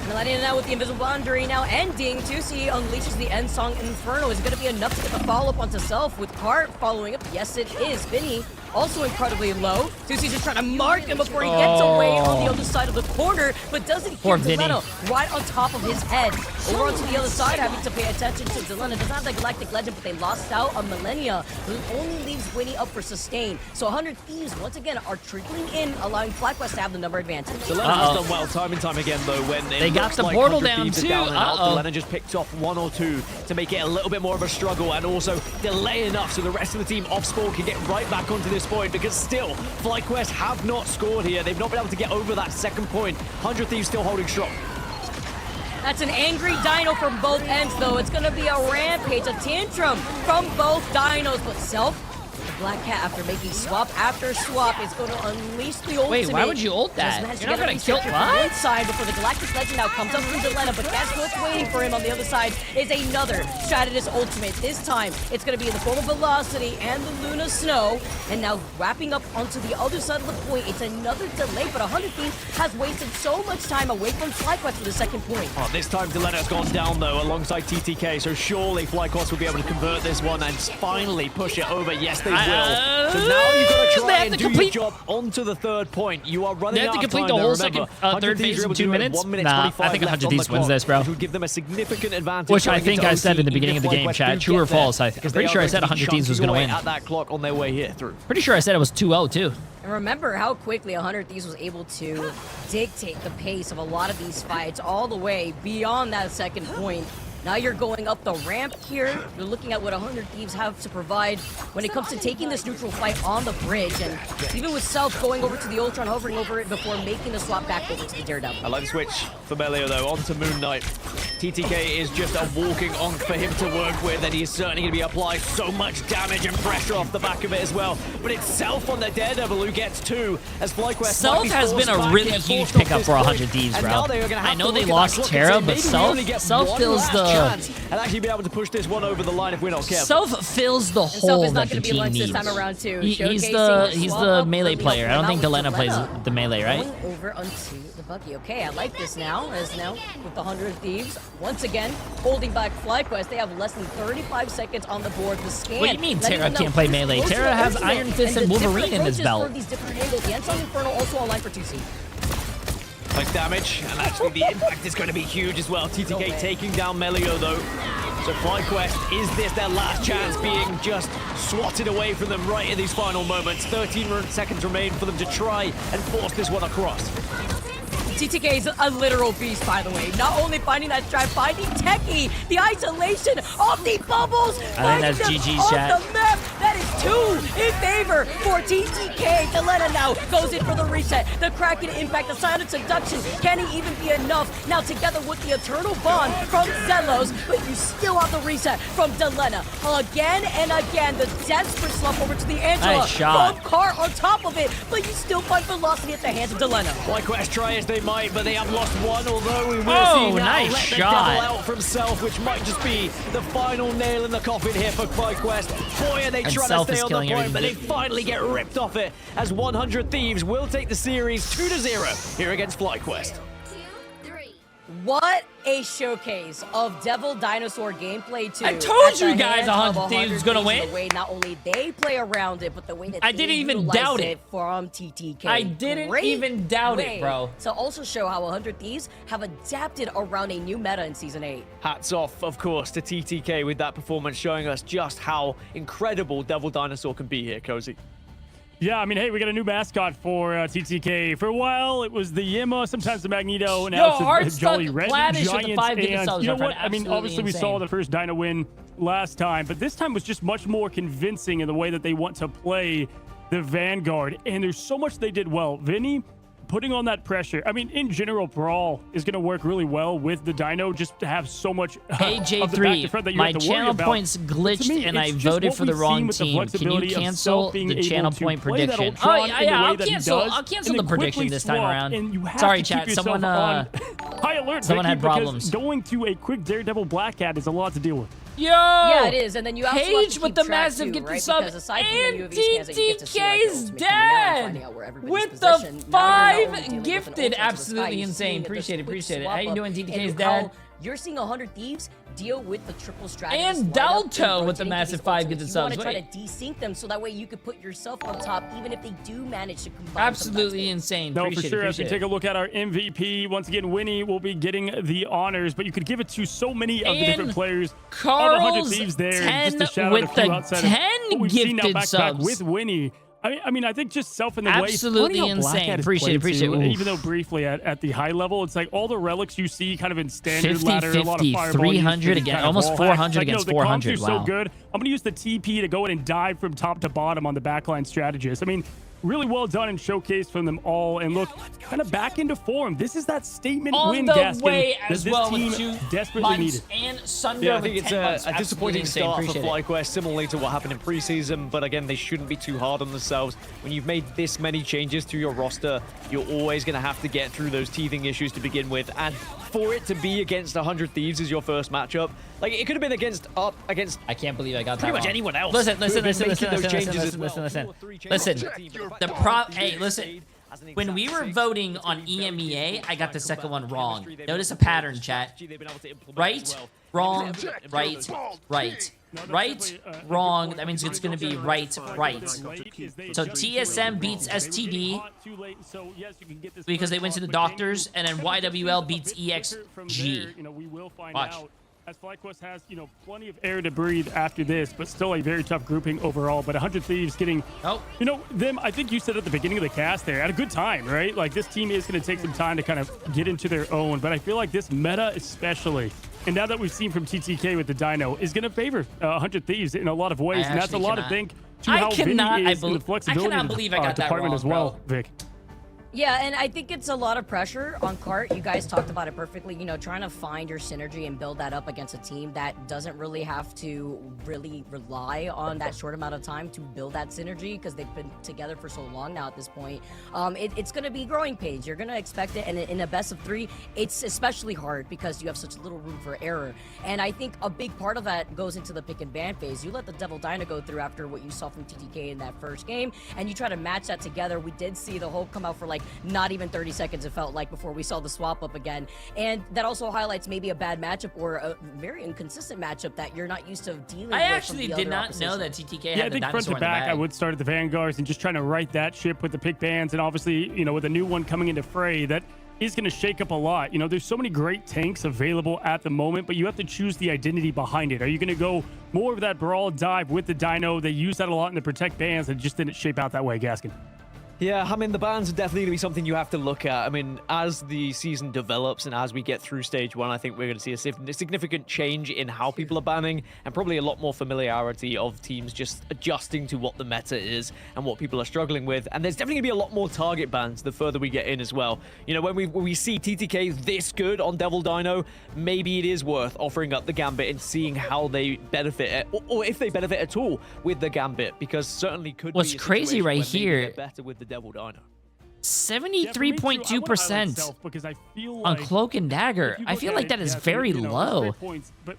Millennia now with the invisible boundary now ending. Tusi unleashes the Ensong Inferno. Is it going to be enough to get the follow-up onto Self with Cart following up? Yes, it is. Vinny also incredibly low. Tusi's just trying to mark him before he gets away on the other side of the corner, but doesn't hear Delena right on top of his head. Over onto the other side, having to pay attention to Delena. Doesn't have the Galactic Legend, but they lost out on Millennia, who only leaves Winnie up for sustain. So 100 Thieves, once again, are trickling in, allowing FlyQuest to have the number advantage. Delena has done well time and time again, though, when they got the portal down, too. Delena just picked off one or two to make it a little bit more of a struggle and also delay enough so the rest of the team off spawn can get right back onto this point, because still, FlyQuest have not scored here. They've not been able to get over that second point. 100 Thieves still holding strong. That's an angry dino from both ends, though. It's going to be a rampage, a tantrum from both dinos, but Self, the Black Cat, after making swap after swap, is going to unleash the ultimate. Wait, why would you ult that? You're not going to kill what? Side before the Galactic Legend now comes up from Delena, but guess what's waiting for him on the other side is another Strategist ultimate. This time, it's going to be in the form of Velocity and the Luna Snow, and now wrapping up onto the other side of the point. It's another delay, but 100 Thieves has wasted so much time away from FlyQuest for the second point. Oh, this time Delena's gone down, though, alongside TTK, so surely FlyQuest will be able to convert this one and finally push it over. Yes, they will. So now you've got to try and do your job onto the third point. You are running out of time. They have to complete the whole second, third phase in 2 minutes? Nah, I think 100 Thieves wins this, bro. Which would give them a significant advantage. Which I think I said in the beginning of the game, chat. True or false? I'm pretty sure I said 100 Thieves was going to win. At that clock on their way here through. Pretty sure I said it was 2-0, too. And remember how quickly 100 Thieves was able to dictate the pace of a lot of these fights all the way beyond that second point. Now you're going up the ramp here. You're looking at what 100 Thieves have to provide when it comes to taking this neutral fight on the bridge. And even with Self going over to the Ultron, hovering over it before making the swap back over to the Daredevil. I like the switch for Melio, though, onto Moon Knight. TTK is just a walking onk for him to work with, and he's certainly going to be applied so much damage and pressure off the back of it as well. But it's Self on the Daredevil who gets 2 as FlyQuest. Self has been a really huge pickup for 100 Thieves, bro. I know they lost Terra, but Self fills the... and actually be able to push this one over the line if we're not careful. Self fills the hole that the team needs. This time around too. He's the melee player. I don't think Delena plays the melee, right? Going over onto the buggy. Okay, I like this now. As now with the 100 Thieves once again holding back FlyQuest. They have less than 35 seconds on the board to scan. What do you mean Terra can't play melee? Terra has Iron Fist and Wolverine in his belt. For these different angles. The Ensign Infernal also online for 2C. Nice damage, and actually the impact is going to be huge as well. TTK taking down Melio, though. So FlyQuest, is this their last chance, being just swatted away from them right in these final moments? 13 seconds remain for them to try and force this one across. TTK is a literal beast, by the way. Not only finding that trap, finding Techie, the isolation of the bubbles. I think that's GG's chat. The map. That is 2 in favor for TTK. Delena now goes in for the reset. The Kraken impact, the silent seduction. Can it even be enough? Now together with the eternal bond from Zelos, but you still have the reset from Delena. Again and again, the desperate slump over to the Angela. Nice shot. From Car on top of it, but you still find velocity at the hands of Delena. FlyQuest try as they might, but they have lost one, although we will see now nice let the shot. devil out from Self, which might just be the final nail in the coffin here for FlyQuest. Boy, are they trying to stay on the point, but they finally get ripped off it as 100 Thieves will take the series 2-0 here against FlyQuest. What a showcase of Devil Dinosaur gameplay too. I told you guys 100 Thieves was gonna win. The way not only they play around it, but the way that I didn't even doubt it from TTK. I didn't even doubt it, bro. To also show how 100 Thieves have adapted around a new meta in Season 8. Hats off, of course, to TTK with that performance, showing us just how incredible Devil Dinosaur can be here, Cozy. Yeah, I mean, hey, we got a new mascot for TTK. For a while, it was the Yimma, sometimes the Magneto, and now it's the Jolly Red Giant. And you know what? I mean, obviously we saw the first Dino win last time, but this time was just much more convincing in the way that they want to play the Vanguard. And there's so much they did well. Vinny putting on that pressure. I mean, in general, Brawl is going to work really well with the Dino, just to have so much Hey, Jay3, my channel points glitched and I voted for the wrong team. Can you cancel the channel point prediction? Oh, yeah, I'll cancel the prediction this time around. Sorry, chat. Someone high alert, someone had problems. Going to a quick Daredevil Black Cat is a lot to deal with. Yo! Yeah, it is. And then you also Page with the massive get the sub. And TTK's dead! With the 5 gifted. Absolutely insane. Appreciate it. How you doing, TTK's dad? You're seeing 100 Thieves deal with the triple strategy. And Dalto with the massive 5 gifted subs. You want to try to desync them so that way you could put yourself on top, even if they do manage to combine. Absolutely insane. No, for sure. As we take a look at our MVP, once again, Winnie will be getting the honors, but you could give it to so many of the different players. Carl's Thieves there. 10 just to shout with out a few the outside 10 gifted subs with Winnie. I mean, I think just Self in the way. Absolutely insane. Appreciate it. Even though briefly at the high level, it's like all the relics you see kind of in standard 50, ladder, 50, a lot of fireball 300 again, almost 400 against 400. The comps are so good. I'm going to use the TP to go in and dive from top to bottom on the backline strategist. I mean, really well done and showcased from them all. And look, kind of back into form. This is that statement win, Gaskin, way as that well this team desperately needed. And Sunder yeah, I think it's a disappointing start for FlyQuest, similarly to what happened in preseason. But again, they shouldn't be too hard on themselves. When you've made this many changes to your roster, you're always going to have to get through those teething issues to begin with. And for it to be against 100 Thieves as your first matchup, like it could have been against I can't believe I got that pretty much wrong. anyone else. Listen. Listen. When we were voting on EMEA, I got the second one wrong. Notice a pattern, chat. Right, wrong, right, wrong. That means it's going to be right. So TSM beats STD because they went to the doctors, and then YWL beats EXG. Watch. as FlyQuest has, you know, plenty of air to breathe after this, but still a very tough grouping overall. But 100 Thieves getting, you know, them, I think you said at the beginning of the cast there, at a good time, right? Like, this team is going to take some time to kind of get into their own, but I feel like this meta especially, and now that we've seen from TTK with the Dino, is going to favor 100 Thieves in a lot of ways, and that's a lot of think to how Vinny is in the flexibility of the department as well, Vic. Yeah, and I think it's a lot of pressure on Cart. You guys talked about it perfectly. You know, trying to find your synergy and build that up against a team that doesn't really have to really rely on that short amount of time to build that synergy because they've been together for so long now at this point. It's going to be growing pains. You're going to expect it, and in a best of 3, it's especially hard because you have such little room for error. And I think a big part of that goes into the pick and ban phase. You let the Devil Dino go through after what you saw from TTK in that first game, and you try to match that together. We did see the Hope come out for like not even 30 seconds, it felt like, before we saw the swap up again. And that also highlights maybe a bad matchup or a very inconsistent matchup that you're not used to dealing with. I actually did not know that TTK had the dinosaur in the bag. I think front to back, I would start at the Vanguards and just trying to right that ship with the pick bans. And obviously, you know, with a new one coming into fray, that is going to shake up a lot. You know, there's so many great tanks available at the moment, but you have to choose the identity behind it. Are you going to go more of that brawl dive with the Dino? They use that a lot in the protect bans, and it just didn't shape out that way, Gaskin. Yeah, I mean, the bans are definitely going to be something you have to look at. I mean, as the season develops and as we get through stage 1, I think we're going to see a significant change in how people are banning and probably a lot more familiarity of teams just adjusting to what the meta is and what people are struggling with. And there's definitely going to be a lot more target bans the further we get in as well. You know, when we see TTK this good on Devil Dino, maybe it is worth offering up the Gambit and seeing how they benefit, or if they benefit at all with the Gambit, because certainly could What's be a crazy right situation where maybe here, they're better with the Devil Dino. 73.2% on Cloak and Dagger. I feel like that is very low.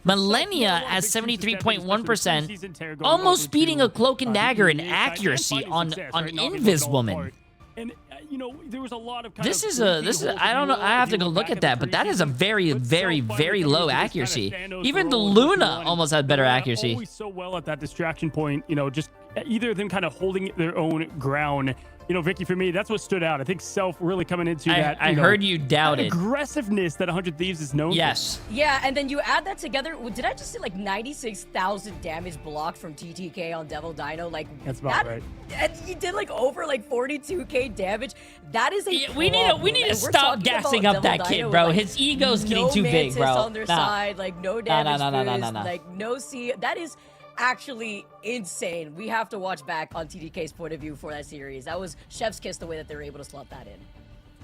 Millennia has 73.1%, almost beating a Cloak and Dagger in accuracy on Invis Woman. And you know, there was a lot of this is I don't know, I have to go look at that, but that is a very, very, very low accuracy. Even the Luna almost had better accuracy. Always so well at that distraction point, you know, just either of them kind of holding their own ground. You know, Vicky, for me, that's what stood out. I think Self really coming into that. I heard you doubt it. Aggressiveness that 100 Thieves is known for. Yeah, and then you add that together. Did I just see like 96,000 damage blocked from TTK on Devil Dino? Like, that's about right. And you did like over like 42k damage. That is a we need to stop gassing up that kid, bro. Like, his ego's getting too big, bro. On their side, like no damage boost, like no C. That is actually insane. We have to watch back on TDK's point of view for that series. That was chef's kiss the way that they were able to slot that in.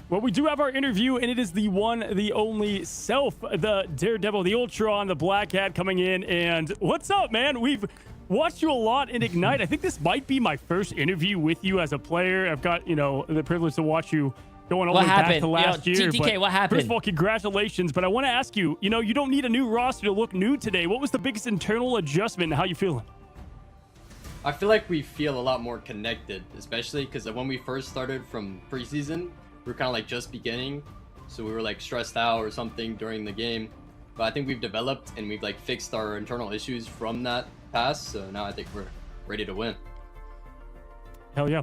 Well, we do have our interview, and it is the one, the only Self, the Daredevil, the Ultron, the Black Hat coming in. And what's up, man? We've watched you a lot in Ignite. I think this might be my first interview with you as a player. I've got, you know, the privilege to watch you going all the way back to last year. TTK, what happened? First of all, congratulations. But I want to ask you, you know, you don't need a new roster to look new today. What was the biggest internal adjustment, and how you feeling? I feel like we feel a lot more connected, especially because when we first started from preseason, we were kind of like just beginning, so we were like stressed out or something during the game. But I think we've developed and we've like fixed our internal issues from that past, so now I think we're ready to win. Hell yeah.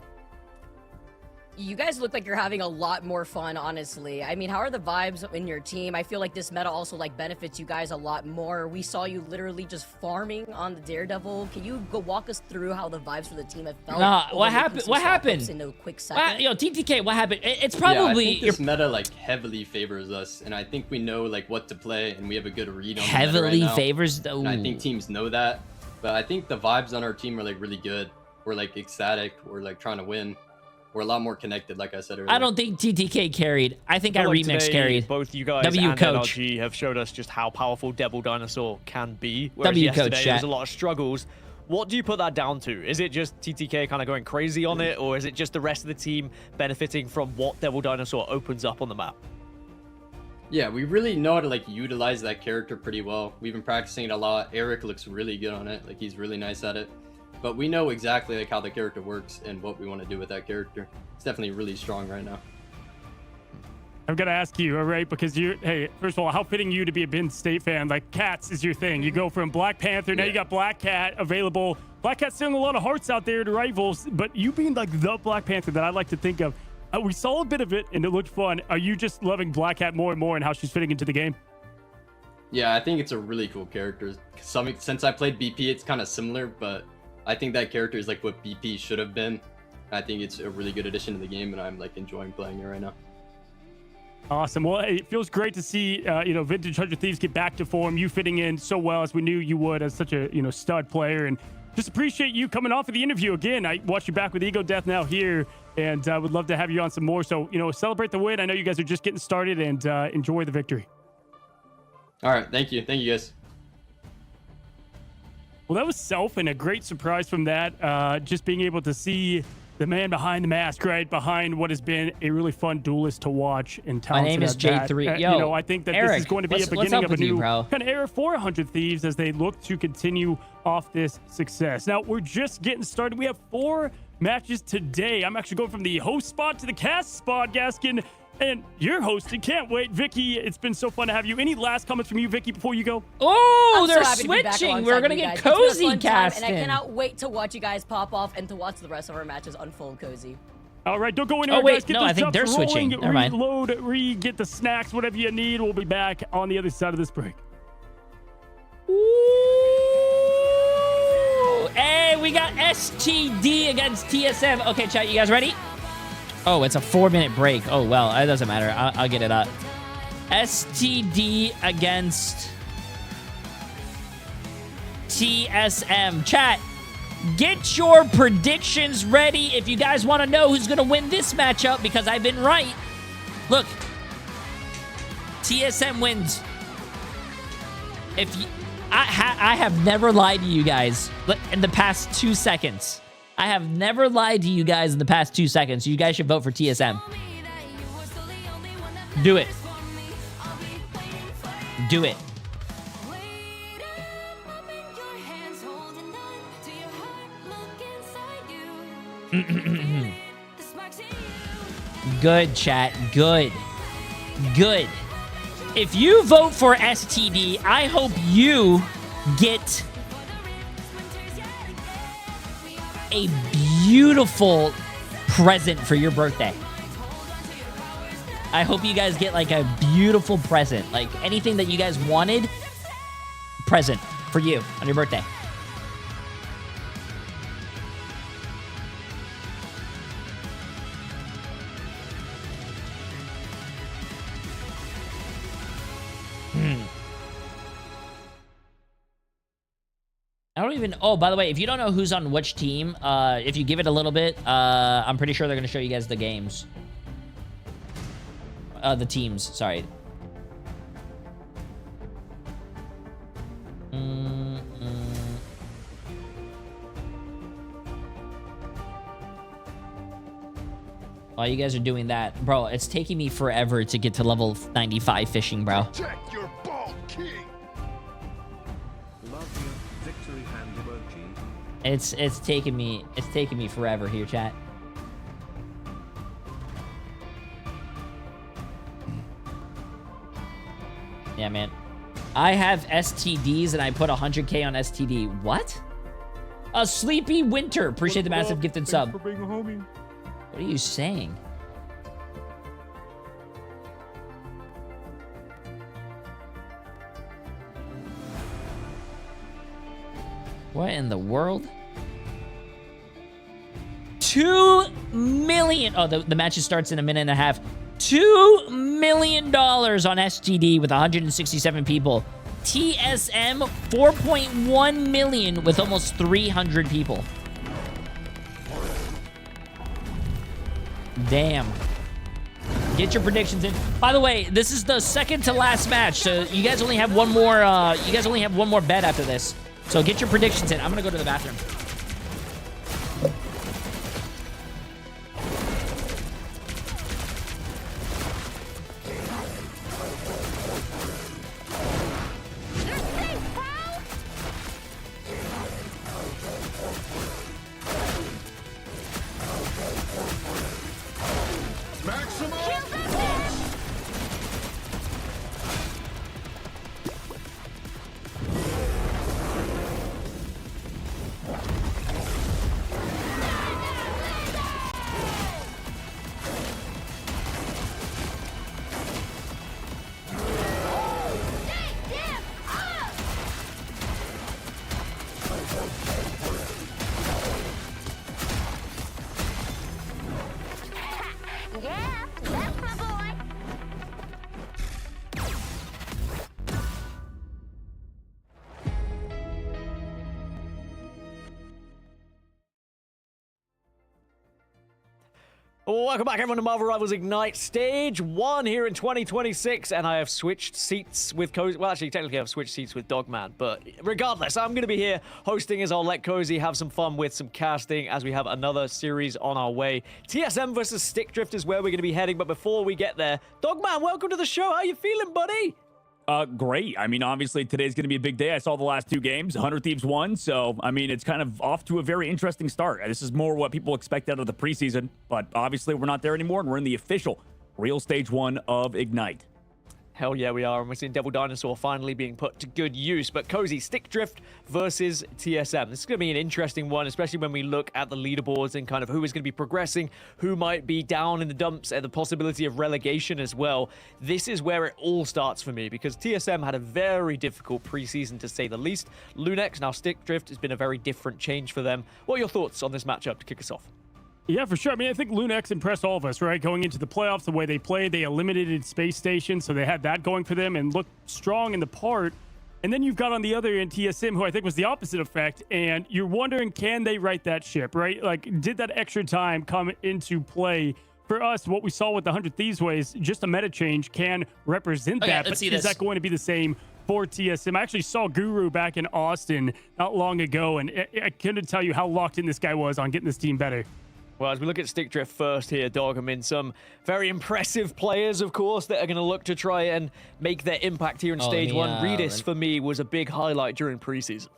You guys look like you're having a lot more fun, honestly. I mean, how are the vibes in your team? I feel like this meta also like benefits you guys a lot more. We saw you literally just farming on the Daredevil. Can you go walk us through how the vibes for the team have felt? What happened? What happened? In a quick second. Yo, TTK, what happened? It's probably I think this meta like heavily favors us, and I think we know like what to play, and we have a good read on heavily the meta right now. favors. And I think teams know that, but I think the vibes on our team are like really good. We're like ecstatic. We're like trying to win. We're a lot more connected, like I said earlier. I don't think TTK carried. I think our remix carried. Both you guys and NRG have showed us just how powerful Devil Dinosaur can be. Whereas yesterday there was a lot of struggles. What do you put that down to? Is it just TTK kind of going crazy on it, or is it just the rest of the team benefiting from what Devil Dinosaur opens up on the map? Yeah, we really know how to like utilize that character pretty well. We've been practicing it a lot. Eric looks really good on it. Like he's really nice at it. But we know exactly like how the character works and what we want to do with that character. It's definitely really strong right now. I've got to ask you, all right, because hey, first of all, how fitting you to be a Penn State fan. Like, Cats is your thing. You go from Black Panther, now you got Black Cat available. Black Cat's stealing a lot of hearts out there to rivals, but you being like the Black Panther that I like to think of, we saw a bit of it and it looked fun. Are you just loving Black Cat more and more and how she's fitting into the game? Yeah, I think it's a really cool character. Since I played BP, it's kind of similar, but I think that character is like what BP should have been. I think it's a really good addition to the game, and I'm like enjoying playing it right now. Awesome. Well, it feels great to see, Vintage 100 Thieves get back to form. You fitting in so well as we knew you would as such a, stud player. And just appreciate you coming off of the interview again. I watched you back with Ego Death now here, and would love to have you on some more. So, celebrate the win. I know you guys are just getting started, and enjoy the victory. All right. Thank you. Thank you, guys. Well, that was Self, and a great surprise from that. Just being able to see the man behind the mask, right? Behind what has been a really fun duelist to watch and talented. My name is Jay3. Yo, I think that Eric, this is going to be a beginning of a new kind of era for 100 Thieves as they look to continue off this success. Now, we're just getting started. We have 4 matches today. I'm actually going from the host spot to the cast spot, Gaskin, and you're hosting. Can't wait. Vicky, it's been so fun to have you. Any last comments from you, Vicky, before you go? Oh, they're switching. We're going to get cozy casting. And I cannot wait to watch you guys pop off and to watch the rest of our matches unfold cozy. All right, don't go anywhere, guys. Get those I think they're jumps rolling, switching. Never mind. Reload, get the snacks, whatever you need. We'll be back on the other side of this break. Ooh. Hey, we got STD against TSM. Okay, chat, you guys ready? Oh, it's a 4-minute break. Oh, well, it doesn't matter. I'll get it up. STD against TSM. Chat, get your predictions ready if you guys want to know who's going to win this matchup, because I've been right. Look, TSM wins. If you, I have never lied to you guys in the past 2 seconds. I have never lied to you guys in the past 2 seconds. You guys should vote for TSM. Do it. Do it. Good, chat. Good. Good. If you vote for STD, I hope you get a beautiful present for your birthday. I hope you guys get like a beautiful present, like anything that you guys wanted, present for you on your birthday. I don't even... Oh, by the way, if you don't know who's on which team, if you give it a little bit, I'm pretty sure they're going to show you guys the games. The teams, sorry. While you guys are doing that, bro, it's taking me forever to get to level 95 fishing, bro. Protect your bald king. Love you. Victory hand emoji. It's taking me forever here, chat. Yeah, man. I have STDs and I put 100K on STD. What? A Sleepy Winter. Appreciate the massive gifted sub. For being a homie. What are you saying? What in the world? 2 million. Oh, the match starts in a minute and a half. $2 million on STD with 167 people. TSM 4.1 million with almost 300 people. Damn. Get your predictions in. By the way, this is the second to last match, so you guys only have one more. You guys only have one more bet after this. So get your predictions in. I'm gonna go to the bathroom. Yeah, that's my boy. Welcome back, everyone, to Marvel Rivals Ignite Stage 1 here in 2026, and I have switched seats with Cozy. Well, actually, technically, I've switched seats with Dogman, but regardless, I'm going to be here hosting as I'll let Cozy have some fun with some casting as we have another series on our way. TSM versus Stick Drift is where we're going to be heading, but before we get there, Dogman, welcome to the show. How you feeling, buddy? Great. I mean, obviously, today's going to be a big day. I saw the last two games. 100 Thieves won, so, I mean, it's kind of off to a very interesting start. This is more what people expect out of the preseason, but obviously we're not there anymore, and we're in the official real Stage 1 of Ignite. Hell yeah, we are, and we're seeing Devil Dinosaur finally being put to good use. But Cozy, Stick Drift versus TSM. This is going to be an interesting one, especially when we look at the leaderboards and kind of who is going to be progressing, who might be down in the dumps, and the possibility of relegation as well. This is where it all starts for me, because TSM had a very difficult preseason, to say the least. Lunex, now Stick Drift, has been a very different change for them. What are your thoughts on this matchup to kick us off? Yeah, for sure. I mean, I think Lunex impressed all of us, right? Going into the playoffs, the way they played, they eliminated Space Station, so they had that going for them and looked strong in the part. And then you've got on the other end TSM, who I think was the opposite effect, and you're wondering, can they right that ship, right? Like, did that extra time come into play? For us, what we saw with the 100 Thieves ways, just a meta change can represent that, but is that going to be the same for TSM? I actually saw Guru back in Austin not long ago, and I couldn't tell you how locked in this guy was on getting this team better. Well, as we look at Stick Drift first here, Dog, I mean, some very impressive players, of course, that are going to look to try and make their impact here in Stage 1. Redis, for me, was a big highlight during preseason.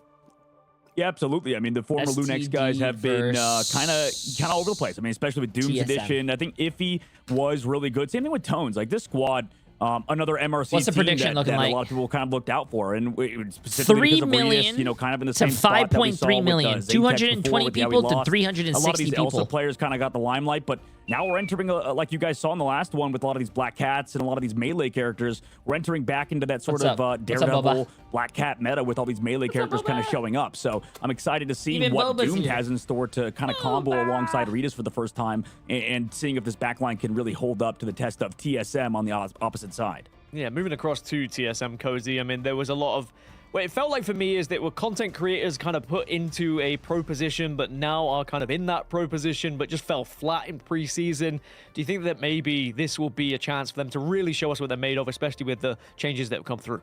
Yeah, absolutely. I mean, the former Lunex guys have been kind of over the place. I mean, especially with Doom's Edition. I think Iffy was really good. Same thing with Tones. Like, this squad... another MRC What's the prediction looking that like? a lot of people kind of looked out for, and specifically 3 million Redis, you know, kind of in the to same spot that we saw 5.3 million. with, 220 people to 360 A lot of these people. Elsa players kind of got the limelight, but now we're entering, like you guys saw in the last one, with a lot of these Black Cats and a lot of these melee characters. We're entering back into that sort of Daredevil, Black Cat meta with all these melee characters kind of showing up. So I'm excited to see what Doom has in store to kind of combo alongside Redis for the first time, and seeing if this backline can really hold up to the test of TSM on the opposite side. Yeah, moving across to TSM, Cozy, I mean, there was a lot of... What it felt like for me is that were content creators kind of put into a pro position, but now are kind of in that pro position, but just fell flat in preseason. Do you think that maybe this will be a chance for them to really show us what they're made of, especially with the changes that have come through?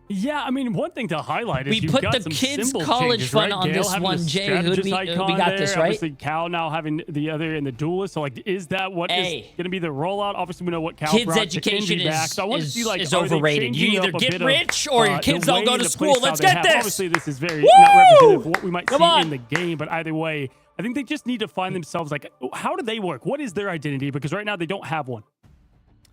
Yeah, I mean, one thing to highlight is we put the kids' college fund on this one, Jay. Who do we got this, right? Obviously, Cal now having the other in the duelist. So, like, is that what is going to be the rollout? Obviously, we know what Cal kids' brought education to back. So I want to see, like, is overrated. You either get rich or your kids don't go to school. Let's get this. Obviously, this is very not representative of what we might see in the game, but either way, I think they just need to find themselves, like, how do they work? What is their identity? Because right now they don't have one.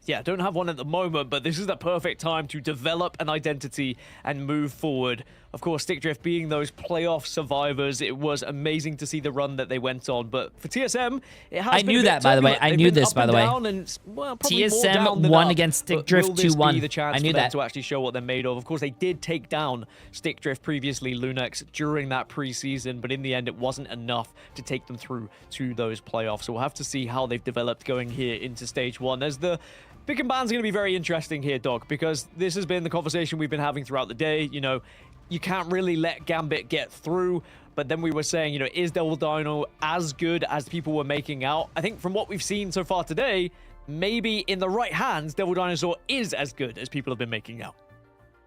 Yeah, don't have one at the moment, but this is the perfect time to develop an identity and move forward. Of course, Stick Drift being those playoff survivors, it was amazing to see the run that they went on. But for TSM, it has I knew that, by the way. I knew this, by the way. TSM won against Stick Drift 2-1. The chance I knew for them that. to actually show what they're made of. Of course, they did take down Stick Drift previously, Lunex, during that preseason, but in the end, it wasn't enough to take them through to those playoffs. So we'll have to see how they've developed going here into Stage 1. As the pick and ban's going to be very interesting here, Dog, because this has been the conversation we've been having throughout the day. You know, you can't really let Gambit get through, but then we were saying, you know, is Devil Dino as good as people were making out? I think from what we've seen so far today, maybe in the right hands, Devil Dinosaur is as good as people have been making out.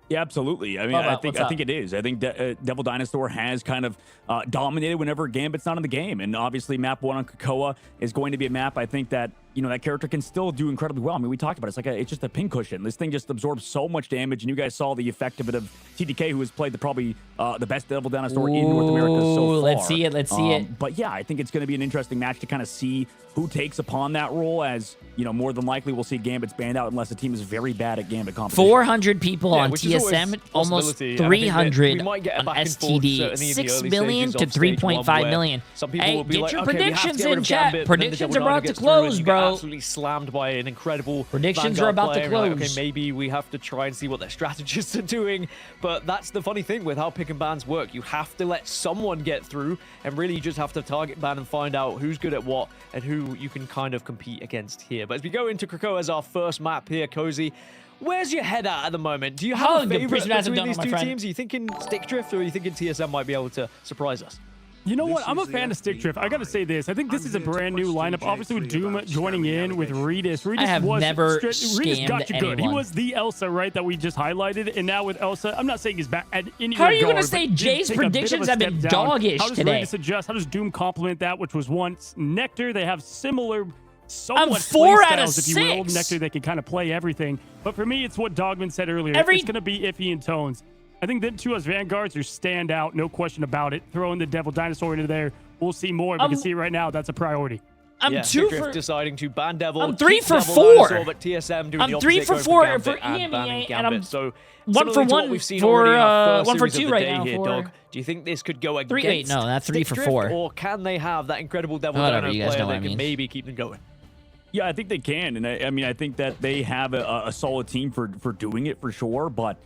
Yeah, absolutely. I mean, I think it is. I think Devil Dinosaur has kind of dominated whenever Gambit's not in the game. And obviously, map 1 on Krakoa is going to be a map I think that, you know, that character can still do incredibly well. I mean, we talked about it. It's just a pincushion. This thing just absorbs so much damage, and you guys saw the effect of it of TDK, who has played probably the best Devil Dinosaur in North America so far. Let's see it. Let's see it. But yeah, I think it's going to be an interesting match to kind of see who takes upon that role, as, you know, more than likely we'll see Gambit's banned out unless the team is very bad at Gambit competition. 400 people on TSM, almost 300 on STD, 6 million to 3.5 million. Hey, get your predictions in chat. Predictions are about to close, bro. absolutely slammed by an incredible predictions Vanguard are about player. to close. Like, okay, maybe we have to try and see what their strategists are doing. But that's the funny thing with how pick and bans work. You have to let someone get through, and really you just have to target ban and find out who's good at what and who you can kind of compete against here. But as we go into Krakoa as our first map here, Cozy, where's your head at the moment? Do you have a favorite between these two teams? Are you thinking Stick Drift, or are you thinking TSM might be able to surprise us? You know what? I'm a fan of Stick Drift. I got to say this. I think this is a brand new lineup. Obviously, with Doom joining in with Redis. I have never Redis got you good. He anyone. was the Elsa, right, that we just highlighted. And now with Elsa, I'm not saying he's bad at any How are you regard, gonna say but did Jay's take a bit of a predictions have been step down. doggish How does today? Redis adjust? How does Doom complement that, which was once Nectar? They have similar, I'm somewhat 4 play out of styles, if you will. 6. Nectar, they can kind of play everything. But for me, it's what Dogman said earlier. Every- It's going to be iffy in tones. I think them two as Vanguards are stand out, no question about it. Throwing the Devil Dinosaur into there, we'll see more. We can see right now that's a priority. I'm yeah, 2 Stick Drift for. deciding to ban Devil. I'm 3 keep for Devil 4. Dinosaur, but TSM doing I'm the 3 opposite, for going 4 Gambit for and EMEA, banning and I'm Gambit. So 1 for similarly to what 1 we've seen for, already in our 1 for first series 2 of the right day now here, for- Dog. Do you think this could go against Wait, no, that's 3 Stick for Drift, 4. or can they have that incredible Devil Whatever, Dino you guys player know what that I can mean. maybe keep them going? Yeah, I think they can, and I mean, I think that they have a solid team for doing it for sure. But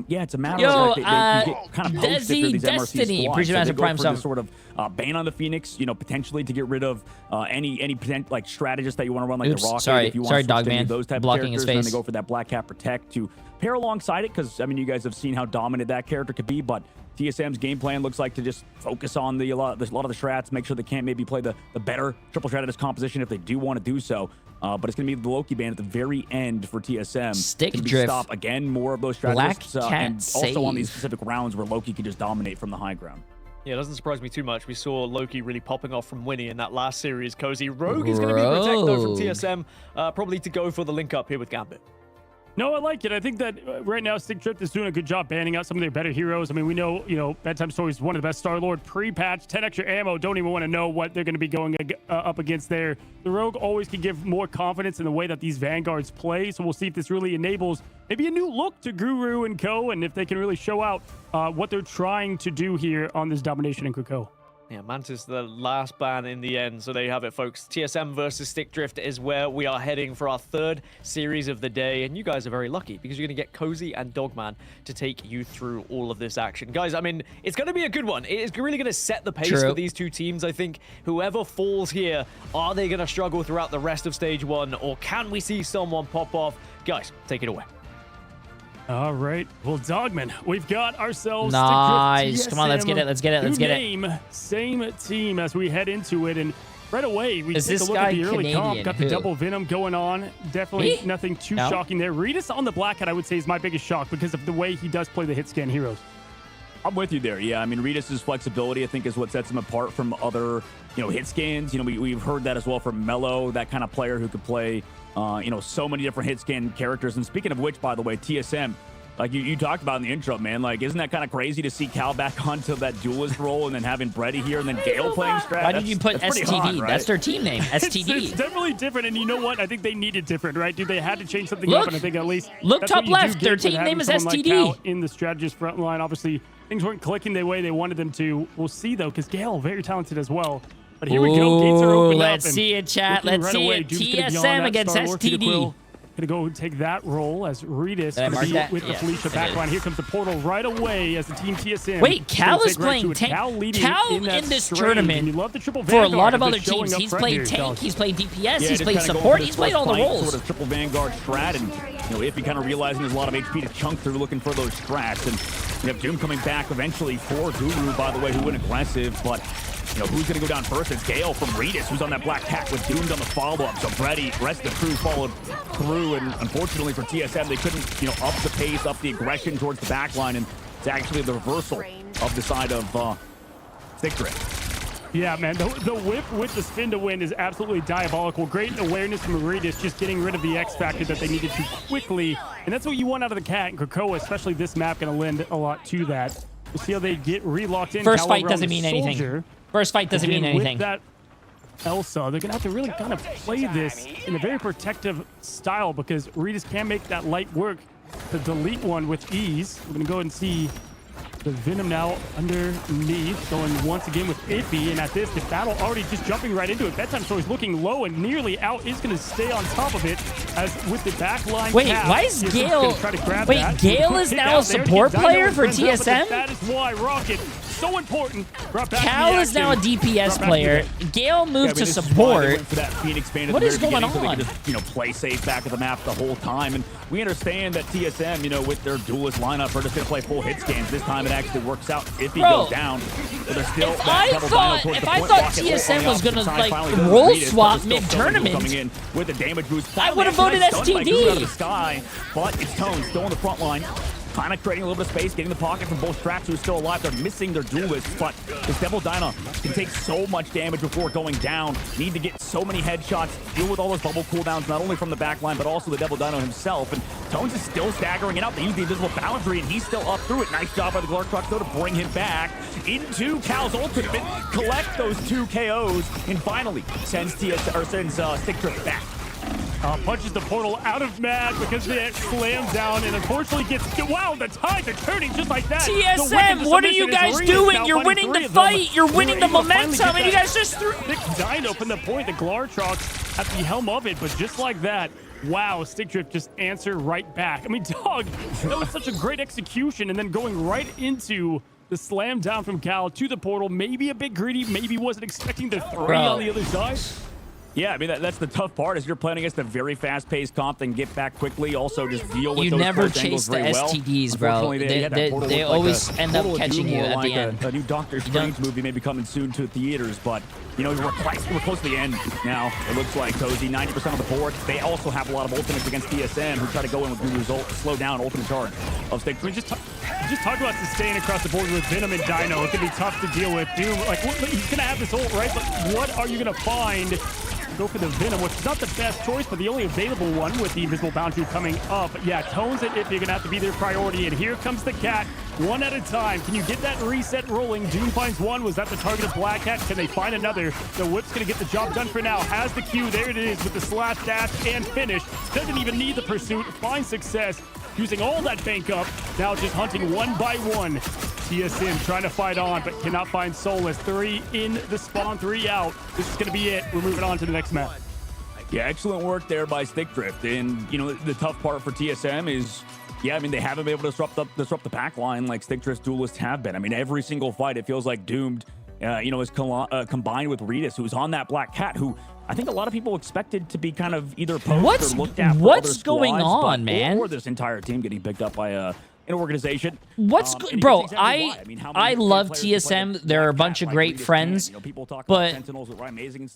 yeah, it's a matter of like they get kind of posted for these MRC Destiny, squads. appreciate So it they as a go prime for sub. this sort of ban on the Phoenix, potentially to get rid of any like strategist that you want to run, like Oops, the Rocket. sorry. If you want Sorry, to switch to any Dogman. of those type Blocking of his characters, face. then they go for that Black Cat Protect to pair alongside it, because I mean, you guys have seen how dominant that character could be. But TSM's game plan looks like to just focus on a lot of the strats, make sure they can't maybe play the better triple strategist composition if they do want to do so. But it's going to be the Loki ban at the very end for TSM. Stick to Drift. stop again more of those Black strategists, Cat and also on these save. specific rounds where Loki could just dominate from the high ground. Yeah, it doesn't surprise me too much. We saw Loki really popping off from Winnie in that last series. Cozy Rogue is going to be the protect though from Rogue. TSM, probably to go for the link up here with Gambit. No, I like it. I think that right now Stick Drift is doing a good job banning out some of their better heroes. I mean, we know, Bedtime Story is one of the best Star-Lord pre-patch, 10 extra ammo. Don't even want to know what they're going to be going up against there. The Rogue always can give more confidence in the way that these Vanguards play, so we'll see if this really enables maybe a new look to Guru and Co, and if they can really show out what they're trying to do here on this domination in Krakoa. Yeah, Mantis the last ban in the end, so there you have it, folks. TSM versus Stick Drift is where we are heading for our third series of the day, and you guys are very lucky because you're going to get Cozy and Dogman to take you through all of this action. Guys, I mean, it's going to be a good one. It is really going to set the pace for these two teams. I think whoever falls here, are they going to struggle throughout the rest of stage 1, or can we see someone pop off? Guys, take it away. All right. Well, Dogman, we've got ourselves Nice. Stick Drift Come on, let's get it. Let's get it. Let's get it. New name, same team as we head into it. And right away, we Is take a this look guy at the early Canadian? comp. Got the Who? double Venom going on. Definitely Me? nothing too No? shocking there. Redis on the Black Hat, I would say, is my biggest shock because of the way he does play the hit scan heroes. I'm with you there. Yeah, I mean, Redis' flexibility, I think, is what sets him apart from other, hit scans. We've heard that as well from Mello, that kind of player who could play, so many different hit scan characters. And speaking of which, by the way, TSM, like you talked about in the intro, man, like, isn't that kind of crazy to see Cal back onto that duelist role and then having Brady here and then Gale playing strat? Why did you put that's pretty STD? hot, right? That's their team name, STD. It's definitely different, and you know what? I think they needed different, right? Dude, they had to change something Look. up, and I think at least Look that's top what you do left. get Their with team having name is someone like STD. Cal in the strategist front line. Obviously, things weren't clicking the way they wanted them to. We'll see, though, because Gale, very talented as well. But here we go. Gates are open Let's up. see it, chat. Looking Let's right see away. it. Dude's gonna be on TSM that against Star-Lord. Peter STD. Quill gonna go take that role as Redis Did I gonna mark be that? with the Yes, Felicia I did. backline. Here comes the portal right away as the team TSM. Wait, Cal gonna is take right to playing it. tank. Cal leading Cal in, that in this strain. tournament And you love the triple for a lot Vanguard of other that's showing teams. up He's front played here, tank. Dog. He's played DPS. Yeah, He's just played kinda going support. for He's this played all the fight, roles. Sort of triple Vanguard strat, and if you kind of realizing there's a lot of HP to chunk through, looking for those strats, and you have Doom coming back eventually for Guru, by the way, who went aggressive, but who's going to go down first? It's Gale from Redis, who's on that Black Cat with Doomed on the follow-up. So Brady, rest of the crew followed through, and unfortunately for TSM, they couldn't, up the pace, up the aggression towards the backline, and it's actually the reversal of the side of Stick Drift. Yeah, man, the whip with the spin to win is absolutely diabolical. Great awareness from Redis, just getting rid of the X factor that they needed to quickly, and that's what you want out of the Cat. And Krakoa, especially this map, going to lend a lot to that. We'll see how they get relocked in. First Cal fight over on doesn't the mean Soldier. anything. First fight doesn't mean Again, anything. With that Elsa, they're going to have to really kind of play this in a very protective style because Redis can make that light work to delete one with ease. We're going to go ahead and see The Venom now underneath, going once again with Iffy, and at this, the battle already just jumping right into it. Bedtime Story's looking low and nearly out, is going to stay on top of it, as with the back line. Wait, Cap, why is Gale... try to grab Wait, that. Gale is now a support player for TSM? That is why Rocket, so important. Cal is now a DPS player. Gale moved to support. What is going on? So they can just, play safe back at the map the whole time. And we understand that TSM, with their duelist lineup, are just going to play full hit scans. This time it actually works out if he goes down. But there's still if I thought TSM was going to, like, roll swap mid-tournament, coming in with a damage boost. I would have voted STD. Out of the sky, but it's Tone still on the front line. Kind of creating a little bit of space, getting the pocket from both Straps, who are still alive. They're missing their duelists, but this Devil Dino can take so much damage before going down. Need to get so many headshots, deal with all those bubble cooldowns, not only from the back line, but also the Devil Dino himself. And Tones is still staggering it out. They use the invisible boundary, and he's still up through it. Nice job by the Glartruck, though, to bring him back into Cal's ultimate, collect those 2 KOs, and finally sends Stick Drift back. Punches the portal out of Mad because it slams down and unfortunately gets... Wow, the tides are turning just like that. TSM, what are you guys doing? You're winning the fight. You're winning the momentum, and you guys just threw... Nick Dino from the point. The Glartrox at the helm of it, but just like that, wow, Stick Drift just answered right back. I mean, dog, that was such a great execution, and then going right into the slam down from Cal to the portal. Maybe a bit greedy, maybe wasn't expecting the 3 on the other side. Yeah, I mean, that's the tough part, is you're playing against a very fast-paced comp, then get back quickly, also just deal with you those never close angles chase the very well. STDs, bro. They always end up catching you at the end. A new Doctor Strange movie may be coming soon to theaters, but, we're close to the end now. It looks like Cozy, 90% of the board. They also have a lot of ultimates against TSM, who try to go in with good results, slow down ultimate charge of Stick. We just talked about sustain across the board with Venom and Dino. It can be tough to deal with. Doom, he's going to have this ult, right? But what are you going to find? Go for the Venom, which is not the best choice, but the only available one with the invisible boundary coming up. But yeah, Tones and If, you're going to have to be their priority. And here comes the Cat, one at a time. Can you get that reset rolling? Doom finds one. Was that the target of Black Cat? Can they find another? The Whip's going to get the job done for now. Has the Q. There it is with the slash dash and finish. Doesn't even need the pursuit. Finds success. Using all that bank up. Now just hunting one by one. TSM trying to fight on, but cannot find Soulless. 3 in the spawn, 3 out. This is going to be it. We're moving on to the next map. Yeah, excellent work there by Stick Drift. And, the tough part for TSM is, they haven't been able to disrupt the pack line like Stick Drift's duelists have been. I mean, every single fight, it feels like Doomed, is combined with Redis, who's on that Black Cat, who I think a lot of people expected to be kind of either poached or looked at. What's going on, man? Or this entire team getting picked up by an organization. Bro, I love TSM. They're a bunch of great friends, but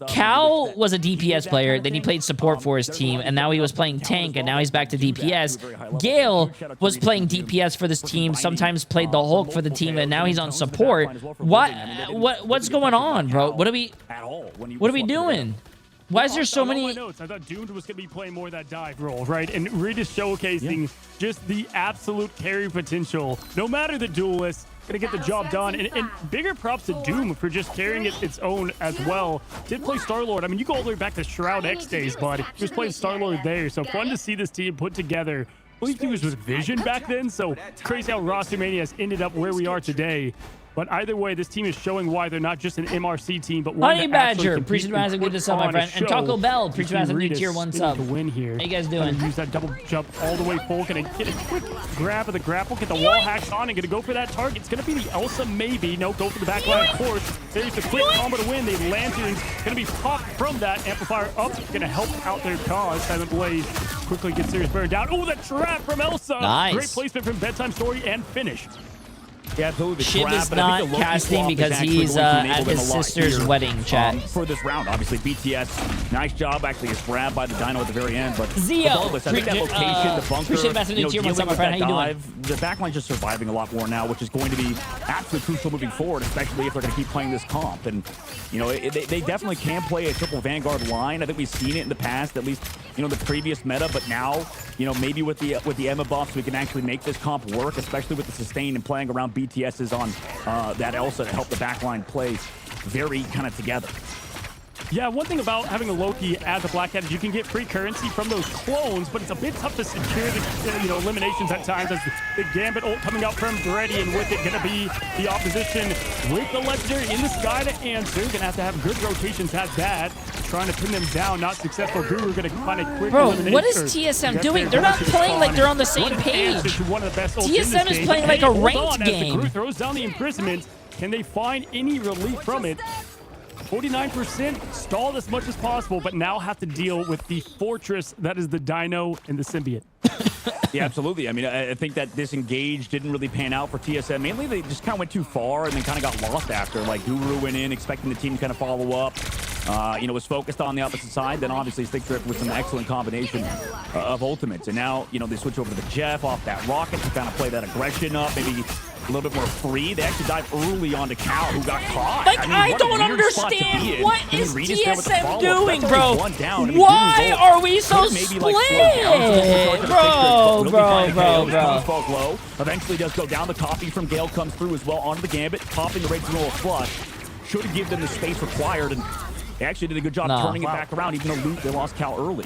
Cal was a DPS player, then he played support for his team, and now he was playing tank, and now he's back to DPS. Gale was playing DPS for this team, sometimes played the Hulk for the team, and now he's on support. What's going on, bro? What are we doing? Why is there so many... I thought Doomed was going to be playing more of that dive role, right? And really just showcasing just the absolute carry potential. No matter the duelist, going to get the job done. And bigger props to Doom for just carrying it its own as well. Did play Star-Lord. I mean, you go all the way back to Shroud X days, bud. He was playing Star-Lord there. So fun to see this team put together. I believe he was with Vision back then. So it's crazy how Roster Mania has ended up where we are today. But either way, this team is showing why they're not just an MRC team, but one Honey Badger, appreciate the good to sub, my friend. And Taco Bell, appreciate the new tier 1 sub. To win here. How you guys doing? Use that double jump all the way full. Gonna get a quick grab of the grapple, get the wall hacks on, and gonna go for that target. It's gonna be the Elsa, maybe. No, go for the back line, of course. There's the quick combo to win. The Lanterns gonna be popped from that. Amplifier up, gonna help out their cause. Silent Blaze quickly gets Serious Burn down. Oh, the trap from Elsa. Nice. Great placement from Bedtime Story and finish. Yeah, absolutely. Shib is not casting because he's at his sister's wedding, chat. For this round, obviously, BTS, nice job. Actually, it's grabbed by the Dino at the very end. But Zio, regardless, I think that location, the bunker, appreciate the tier 1 sub, my friend. How you doing? The backline's just surviving a lot more now, which is going to be absolutely crucial moving forward, especially if they're going to keep playing this comp. And, they definitely can play a triple Vanguard line. I think we've seen it in the past, at least, the previous meta. But now, maybe with the Emma buffs, we can actually make this comp work, especially with the sustain and playing around BTS is on that Elsa to help the backline play very kind of together. Yeah, one thing about having a Loki as a Black Cat is you can get free currency from those clones, but it's a bit tough to secure the eliminations at times as the Gambit ult coming out from Brady, and with it going to be the opposition with the Legendary in the sky to answer. Going to have good rotations at that. Trying to pin them down, not successful. Guru going to find a quick elimination. What is TSM doing? They're not playing like they're on the same page. One of the best TSM is playing like a ranked game. Guru throws down the imprisonment. Can they find any relief from it? 49% stalled as much as possible, but now have to deal with the fortress that is the Dino and the Symbiote. Yeah, absolutely. I mean, I think that disengage didn't really pan out for TSM. Mainly, they just kind of went too far and then kind of got lost after. Like, Guru went in expecting the team to kind of follow up. Was focused on the opposite side. Then obviously Stick Drift with some excellent combination of ultimates. And now, they switch over to the Jeff off that rocket to kind of play that aggression up. Maybe a little bit more free. They actually dive early onto Cal, who got caught. Like, I don't understand. What is TSM doing, bro? Why are we so split? Bro. Eventually does go down. The copy from Gale comes through as well onto the Gambit, popping the Raging Roll flush. Should have given them the space required, and they actually did a good job turning it back around, even though they lost Cal early.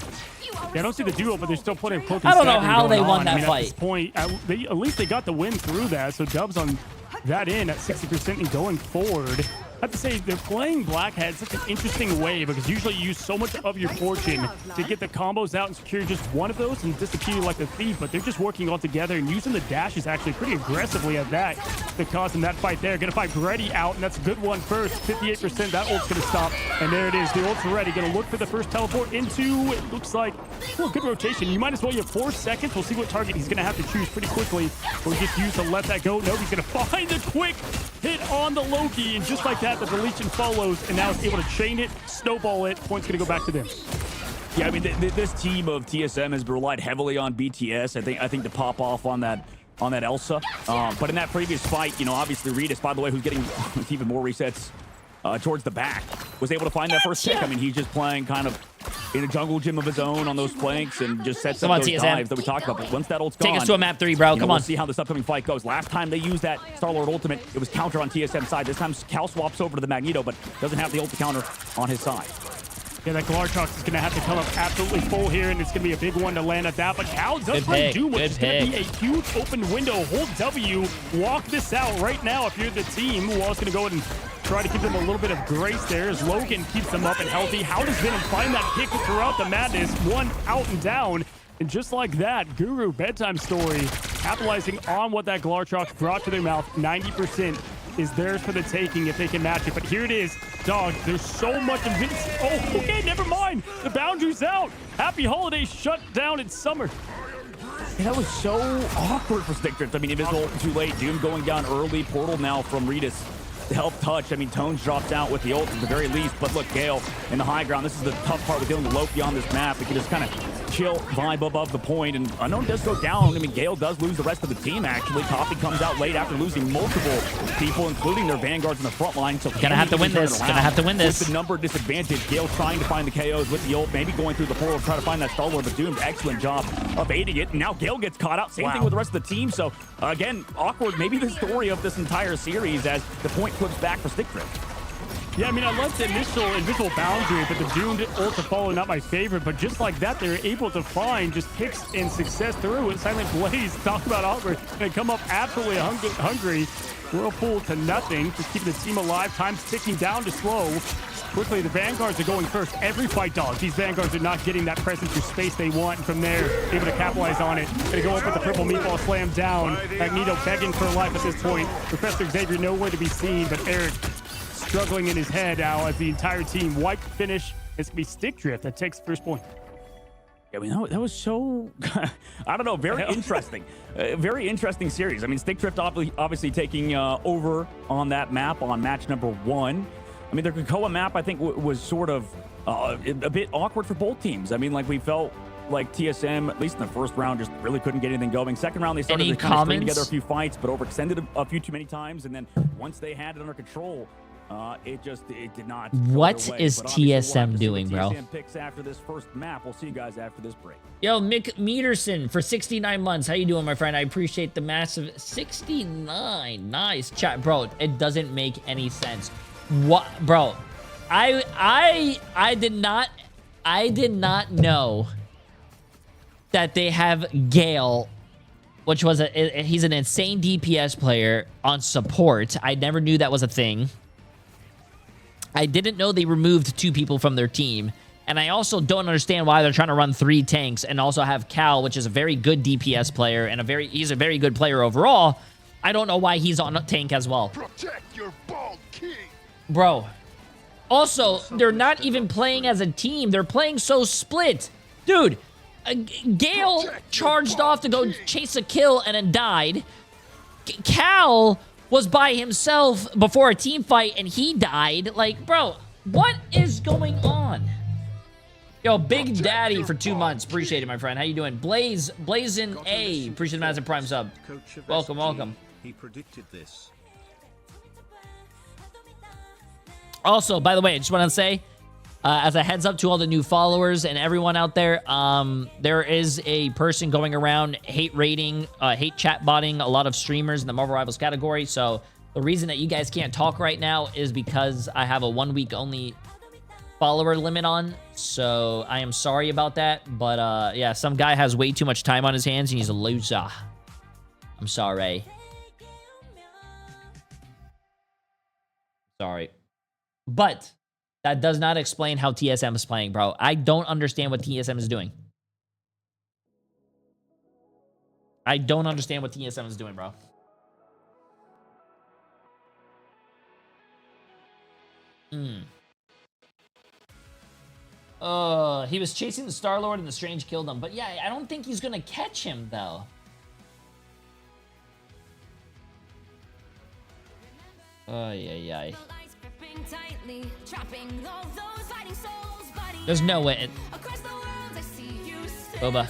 Yeah, I don't see the duo, but there's still plenty of cloak. I don't know how they won that fight. At this point, at least they got the win through that. So Dubs on that in at 60% and going forward. I have to say, they're playing Black Hat such an interesting way because usually you use so much of your fortune to get the combos out and secure just one of those and disappear like a thief, but they're just working all together and using the dashes actually pretty aggressively at that to cause them that fight there. Gonna fight Brady out, and that's a good one first. 58%, that ult's gonna stop, and there it is. The ult's ready. Gonna look for the first teleport into, it looks like, good rotation. You might as well, you have 4 seconds. We'll see what target he's gonna have to choose pretty quickly, or just use to let that go. No, he's gonna find the quick hit on the Loki, and just like that, the deletion follows, and now is able to chain it, snowball it. Point's going to go back to them. Yeah, I mean, this team of TSM has relied heavily on BTS. I think to pop off on that Elsa. But in that previous fight, obviously Redis, by the way, who's getting even more resets towards the back, was able to find that first pick. I mean, he's just playing kind of in a jungle gym of his own on those flanks and just sets up those dives that we talked about. But once that ult's gone, take us to a map 3, bro. Come on. We'll see how this upcoming fight goes. Last time they used that Star-Lord ultimate, it was counter on TSM side. This time Cal swaps over to the Magneto, but doesn't have the ult counter on his side. Yeah, that Glartrox is going to have to come up absolutely full here, and it's going to be a big one to land at that. But Cal does play Doom, which is going to be a huge open window. Hold W, walk this out right now if you're the team. Wall's going to go ahead and try to give them a little bit of grace there as Logan keeps them up and healthy. How does Venom find that pick throughout the madness? One out and down. And just like that, Guru bedtime story, capitalizing on what that Glartrox brought to their mouth. 90% is theirs for the taking if they can match it. But here it is. Dog, there's so much invincibility. Oh, okay, never mind. The boundary's out. Happy holidays shut down in summer. Yeah, that was so awkward for Stick Drift. I mean, Invisible too late. Doom going down early. Portal now from Redis to help touch. I mean, Tones dropped out with the ult at the very least. But look, Gale in the high ground. This is the tough part with dealing with Loki on this map. We can just kind of chill, vibe above the point, and Unknown does go down. I mean, Gale does lose the rest of the team, actually. Coffee comes out late after losing multiple people, including their vanguards in the front line. So gonna have to win this. Gonna have to win this. With the number disadvantage, Gale trying to find the KOs with the ult, maybe going through the portal to try to find that Star-Lord, but Doom, excellent job of aiding it. And now Gale gets caught out. Same thing with the rest of the team. So, again, awkward. Maybe the story of this entire series as the point flips back for Stick Drift. Yeah, I mean, I like the initial invisible boundary, but the Doomed ult to follow, not my favorite. But just like that, they're able to find just picks and success through it. Silent Blaze, talk about awkward, and come up absolutely hungry. Whirlpool to nothing, just keeping the team alive. Time's ticking down to slow. Quickly, the Vanguards are going first. Every fight, dog. These Vanguards are not getting that presence or space they want. And from there, able to capitalize on it. Gonna go up with the purple meatball slam down. Magneto begging for life at this point. Professor Xavier nowhere to be seen, but Eric struggling in his head now as the entire team wiped finish. It's gonna be Stick Drift that takes first point. I mean, that was so, I don't know, very interesting. Very interesting series. I mean, Stick Drift obviously taking over on that map on match number 1. I mean, their Krakoa map, I think, was sort of a bit awkward for both teams. I mean, like, we felt like TSM, at least in the first round, just really couldn't get anything going. Second round, they started to kind of string together a few fights, but overextended a few too many times. And then once they had it under control, it did not. What is TSM doing, bro? TSM picks after this first map. We'll see you guys after this break. Yo, Mick Meterson for 69 months. How you doing, my friend? I appreciate the massive 69. Nice chat, bro. It doesn't make any sense. What, bro? I did not know that they have Gale, which was he's an insane DPS player on support. I never knew that was a thing. I didn't know they removed 2 people from their team. And I also don't understand why they're trying to run 3 tanks and also have Cal, which is a very good DPS player and he's a very good player overall. I don't know why he's on a tank as well. Protect your bald king. Bro. Also, they're not even playing as a team. They're playing so split. Dude, Gale charged off to go chase a kill and then died. Cal was by himself before a team fight and he died. Like, bro, what is going on? Yo, Big Daddy for 2 months. Appreciate it, my friend. How you doing? Blazin A. Appreciate the Massive Prime sub. Welcome, welcome. He predicted this. Also, by the way, I just want to say, as a heads up to all the new followers and everyone out there, there is a person going around hate rating, hate chat botting a lot of streamers in the Marvel Rivals category. So the reason that you guys can't talk right now is because I have a 1 week only follower limit on. So I am sorry about that. But yeah, some guy has way too much time on his hands and he's a loser. I'm sorry. Sorry. But that does not explain how TSM is playing, bro. I don't understand what TSM is doing. I don't understand what TSM is doing, bro. He was chasing the Star-Lord and the Strange killed him. But yeah, I don't think he's gonna catch him, though. Ay. There's no way. Boba.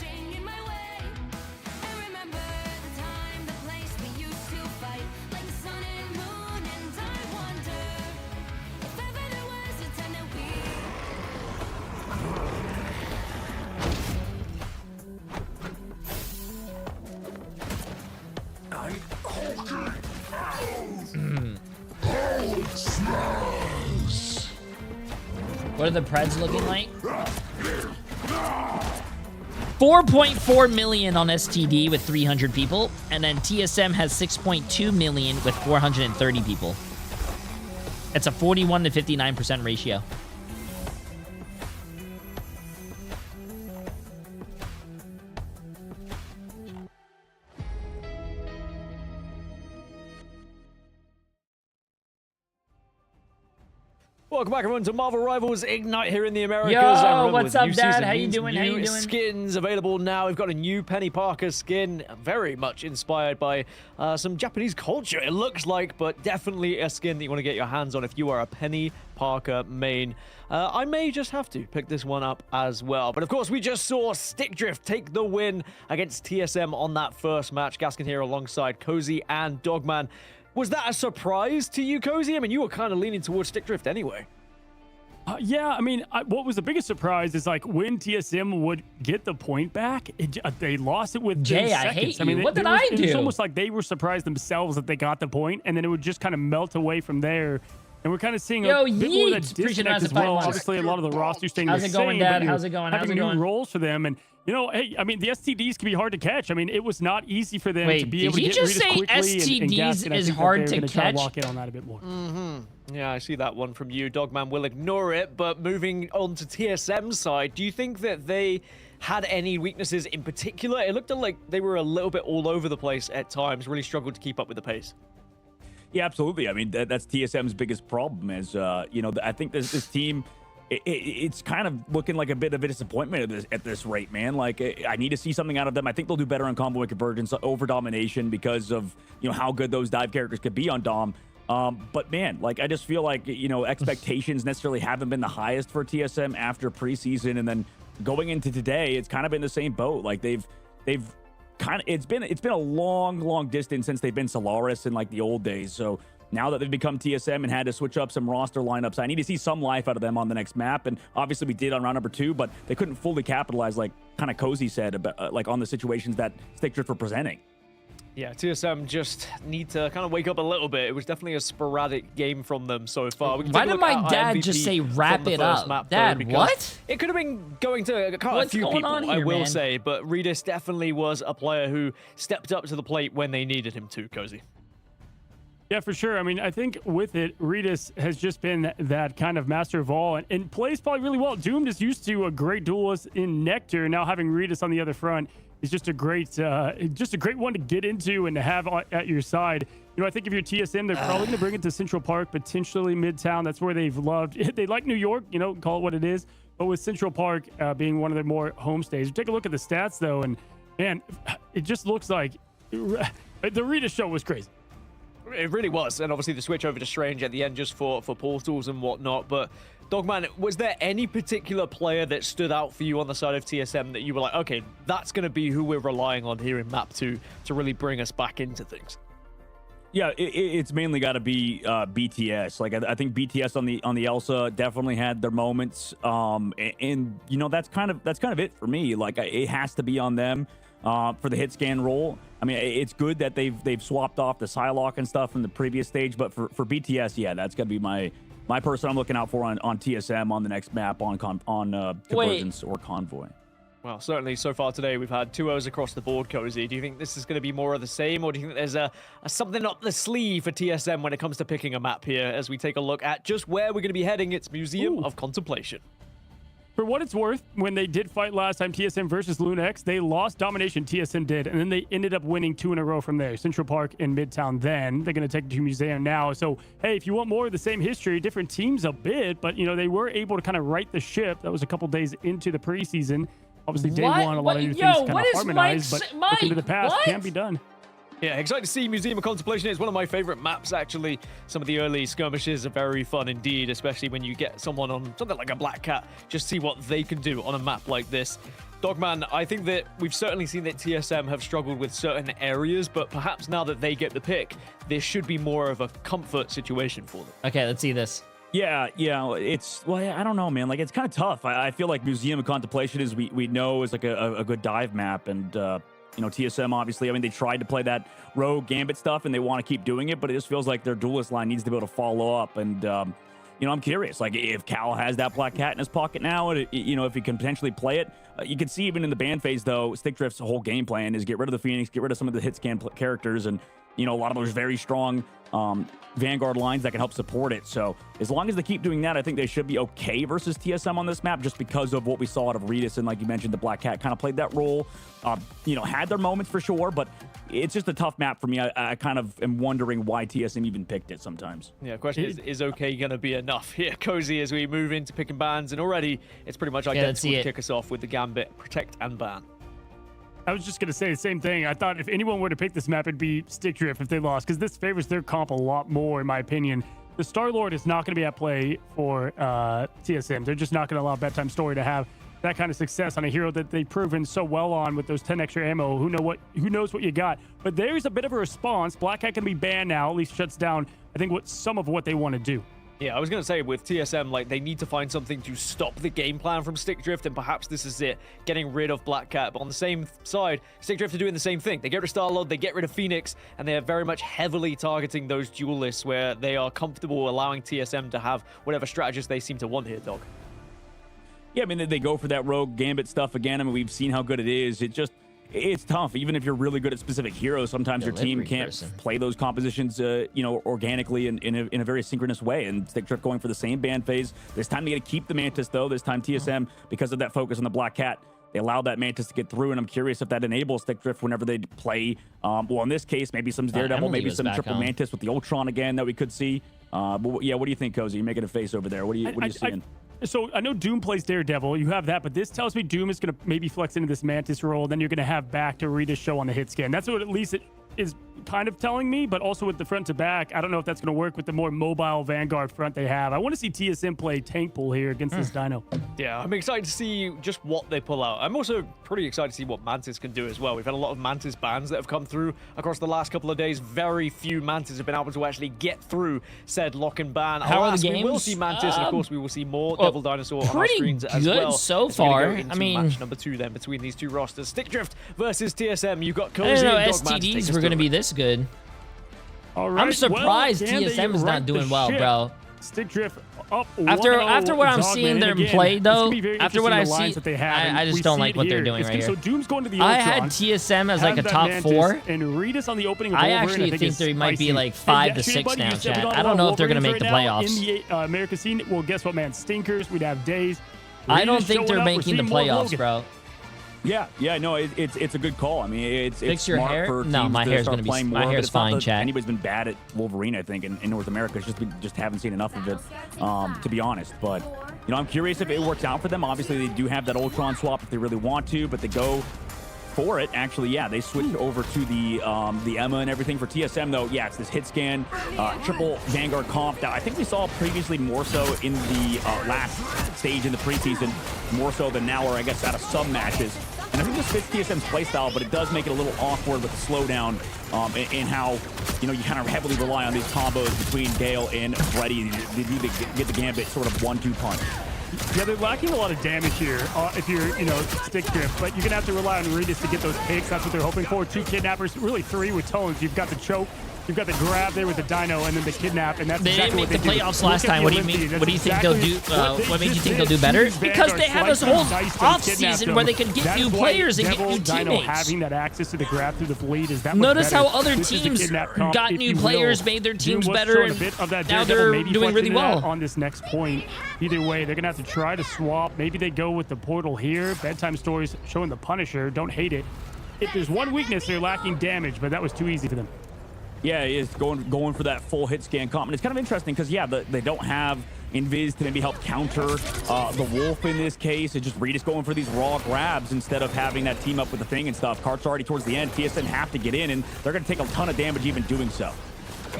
What are the Preds looking like? 4.4 million on STD with 300 people, and then TSM has 6.2 million with 430 people. It's a 41 to 59% ratio. Welcome back, everyone, to Marvel Rivals Ignite here in the Americas. Yo, what's up, Dad? How you doing? How you doing? Skins available now. We've got a new Penny Parker skin, very much inspired by some Japanese culture, it looks like, but definitely a skin that you want to get your hands on if you are a Penny Parker main. I may just have to pick this one up as well. But of course, we just saw Stickdrift take the win against TSM on that first match. Gaskin here alongside Cozy and Dogman. Was that a surprise to you, Cozy? I mean, you were kind of leaning towards Stickdrift anyway. Yeah, I mean, what was the biggest surprise is like when TSM would get the point back, they lost it with Jay, seconds. I hate you. I mean, what did I do? It was almost like they were surprised themselves that they got the point, and then it would just kind of melt away from there. And we're kind of seeing a bit more of a disconnect as well. Obviously, a lot of the roster staying the same. How's it going, Dad? How's it going? Having new roles for them, and you know, hey, I mean, the STDs can be hard to catch. I mean, it was not easy for them to be able to get rid quickly. STDs is hard to catch? Lock in on that a bit more. Yeah, I see that one from you. Dogman will ignore it, but moving on to TSM's side, do you think that they had any weaknesses in particular? It looked like they were a little bit all over the place at times, really struggled to keep up with the pace. Yeah, absolutely. I mean, that's TSM's biggest problem is, you know, I think this team, it's kind of looking like a bit of a disappointment at this rate, man. Like, I need to see something out of them. I think they'll do better on combo and convergence over domination because of, you know, how good those dive characters could be on Dom. But man, like, I just feel like, you know, expectations necessarily haven't been the highest for TSM after preseason, and then going into today, it's kind of been the same boat. Like, they've kind of, it's been a long distance since they've been Solaris in like the old days. So now that they've become TSM and had to switch up some roster lineups, I need to see some life out of them on the next map. And obviously we did on round number 2, but they couldn't fully capitalize, like kind of Cozy said, about like on the situations that Stickdrift were presenting. Yeah, TSM just need to kind of wake up a little bit. It was definitely a sporadic game from them so far. Why did my dad just say wrap it up? Dad, what? It could have been going to quite a few people, I will say, but Redis definitely was a player who stepped up to the plate when they needed him to, Cozy. Yeah, for sure. I mean, I think with it, Redis has just been that kind of master of all and plays probably really well. Doomed is used to a great duelist in Nectar. Now having Redis on the other front is just a great one to get into and to have at your side. You know, I think if you're TSM, they're probably going to bring it to Central Park, potentially Midtown. That's where they've loved. They like New York, you know, call it what it is. But with Central Park being one of their more home stays, take a look at the stats though, and man, it just looks like the Redis show was crazy. It really was, and obviously the switch over to Strange at the end just for portals and whatnot. But Dogman, was there any particular player that stood out for you on the side of TSM that you were like, okay, that's going to be who we're relying on here in map 2 to really bring us back into things? Yeah, it's mainly got to be BTS. Like I think BTS on the Elsa definitely had their moments, and you know that's kind of it for me. Like it has to be on them for the hit scan role. I mean, it's good that they've swapped off the Psylocke and stuff from the previous stage, but for BTS, yeah, that's gonna be my person I'm looking out for on TSM on the next map on Convergence or Convoy. Well, certainly so far today we've had 2-0s across the board, Cozy. Do you think this is going to be more of the same, or do you think there's a something up the sleeve for TSM when it comes to picking a map here as we take a look at just where we're going to be heading? It's Museum of Contemplation. For what it's worth, when they did fight last time, TSM versus Lunex, they lost domination, TSM did, and then they ended up winning 2 in a row from there. Central Park and Midtown then. They're going to take it to Museum now. So, hey, if you want more of the same history, different teams a bit, but, you know, they were able to kind of right the ship. That was a couple days into the preseason. Obviously, day one, a lot of new things kind of harmonized, but looking to the past can be done. Yeah, excited to see Museum of Contemplation. It's one of my favorite maps, actually. Some of the early skirmishes are very fun indeed, especially when you get someone on something like a Black Cat. Just see what they can do on a map like this. Dogman, I think that we've certainly seen that TSM have struggled with certain areas, but perhaps now that they get the pick, this should be more of a comfort situation for them. Okay, let's see this. Yeah, I don't know, man. Like, it's kind of tough. I feel like Museum of Contemplation is we know is like a good dive map, and you know, TSM obviously. I mean, they tried to play that rogue gambit stuff, and they want to keep doing it, but it just feels like their duelist line needs to be able to follow up. And you know, I'm curious, like if Cal has that Black Cat in his pocket now, and you know, if he can potentially play it. You can see even in the ban phase though, Stickdrift's whole game plan is get rid of the Phoenix, get rid of some of the hit scan characters, and you know, a lot of those very strong Vanguard lines that can help support it. So as long as they keep doing that, I think they should be okay versus TSM on this map, just because of what we saw out of Redis. And like you mentioned, the Black Cat kind of played that role, you know, had their moments for sure, but it's just a tough map for me. I kind of am wondering why TSM even picked it sometimes. Yeah, question is okay going to be enough here, Cozy, as we move into picking bans? And already it's pretty much identical to kick us off with the Gambit, Protect, and Ban. I was just going to say the same thing. I thought if anyone were to pick this map, it'd be Stickdrift if they lost, because this favors their comp a lot more, in my opinion. The Star-Lord is not going to be at play for TSM. They're just not going to allow Bedtime Story to have that kind of success on a hero that they've proven so well on with those 10 extra ammo. Who knows what you got? But there's a bit of a response. Black Cat can be banned now, at least shuts down, I think, some of what they want to do. Yeah, I was going to say, with TSM, like, they need to find something to stop the game plan from Stickdrift, and perhaps this is it, getting rid of Black Cat. But on the same side, Stickdrift are doing the same thing. They get rid of Star-Lord, they get rid of Phoenix, and they are very much heavily targeting those duelists where they are comfortable allowing TSM to have whatever strategies they seem to want here, Dog. Yeah, I mean, they go for that rogue gambit stuff again. I mean, we've seen how good it is. It's tough. Even if you're really good at specific heroes, sometimes your team can't play those compositions, you know, organically in a very synchronous way. And Stickdrift going for the same ban phase. This time they got to keep the Mantis, though. This time TSM, because of that focus on the Black Cat, they allowed that Mantis to get through. And I'm curious if that enables Stickdrift whenever they play. Well, in this case, maybe some Daredevil, maybe some triple Mantis with the Ultron again that we could see. But yeah, what do you think, Cozy? You're making a face over there. What are you seeing? So I know Doom plays Daredevil. You have that, but this tells me Doom is going to maybe flex into this Mantis role. Then you're going to have back to Rita's show on the hit scan. That's what at least it is kind of telling me, but also with the front to back, I don't know if that's going to work with the more mobile Vanguard front they have. I want to see TSM play tank pool here against this Dino. Yeah, I'm excited to see just what they pull out. I'm also pretty excited to see what Mantis can do as well. We've had a lot of Mantis bans that have come through across the last couple of days. Very few Mantis have been able to actually get through said lock and ban. How are the games? We will see Mantis, and of course we will see more Devil Dinosaur on our screens as well. Pretty good so far. I mean, match number 2 then between these two rosters. Stickdrift versus TSM. You've got Cozy and Dogman to take us STDs were going going to be this good. All right. I'm surprised TSM is not doing well, bro. Stick drift up. After what I'm seeing them play, though, after what I've seen, I just don't like what they're doing right here. So Doom's going to the I had TSM as like a top 4. And Redis on the opening of I actually think they might be like 5 to 6 now, chat. I don't know if they're going to make the playoffs. In the America scene, well, guess what, man? Stinkers. We'd have days. I don't think they're making the playoffs, bro. Yeah, no, it's a good call. I mean, it's Fix your smart hair? for No, teams my to hair's start gonna be playing my more, hair's but it's not fine, that chat. Anybody's been bad at Wolverine, I think, in North America. It's just haven't seen enough of it, to be honest. But I'm curious if it works out for them. Obviously, they do have that Ultron swap if they really want to, but they go for it. Actually, yeah, they switched over to the Emma and everything. For TSM, though, yeah, it's this hit scan, triple Vanguard comp that I think we saw previously more so in the last stage in the preseason, more so than now, or I guess out of some matches. And I think this fits TSM's playstyle, but it does make it a little awkward with the slowdown in how, you kind of heavily rely on these combos between Gale and Freddy. They need to get the Gambit sort of 1-2 punch. Yeah, they're lacking a lot of damage here if you're, stick drift. But you're going to have to rely on Redis to get those picks. That's what they're hoping for. 2 kidnappers, really 3 with Tones. You've got the choke. You've got the grab there with the Dino and then the kidnap, and that's they exactly didn't make what the playoffs last time. What do you mean? What do you think they'll do? What made you think they'll do better? Because they have this whole off season where they can get new players and get new teammates. Having that access to the grab through the bleed is that much Notice better. how other teams got new players, made their teams better, and now they're doing really well. On this next point, either way, they're gonna have to try to swap. Maybe they go with the portal here. Bedtime Stories showing the Punisher. Don't hate it. If there's one weakness, they're lacking damage, but that was too easy for them. Yeah, it's going for that full hit scan comp. And it's kind of interesting because, yeah, they don't have Invis to maybe help counter the Wolf in this case. It's just Redis going for these raw grabs instead of having that team up with the thing and stuff. Kart's already towards the end. TSM have to get in, and they're going to take a ton of damage even doing so.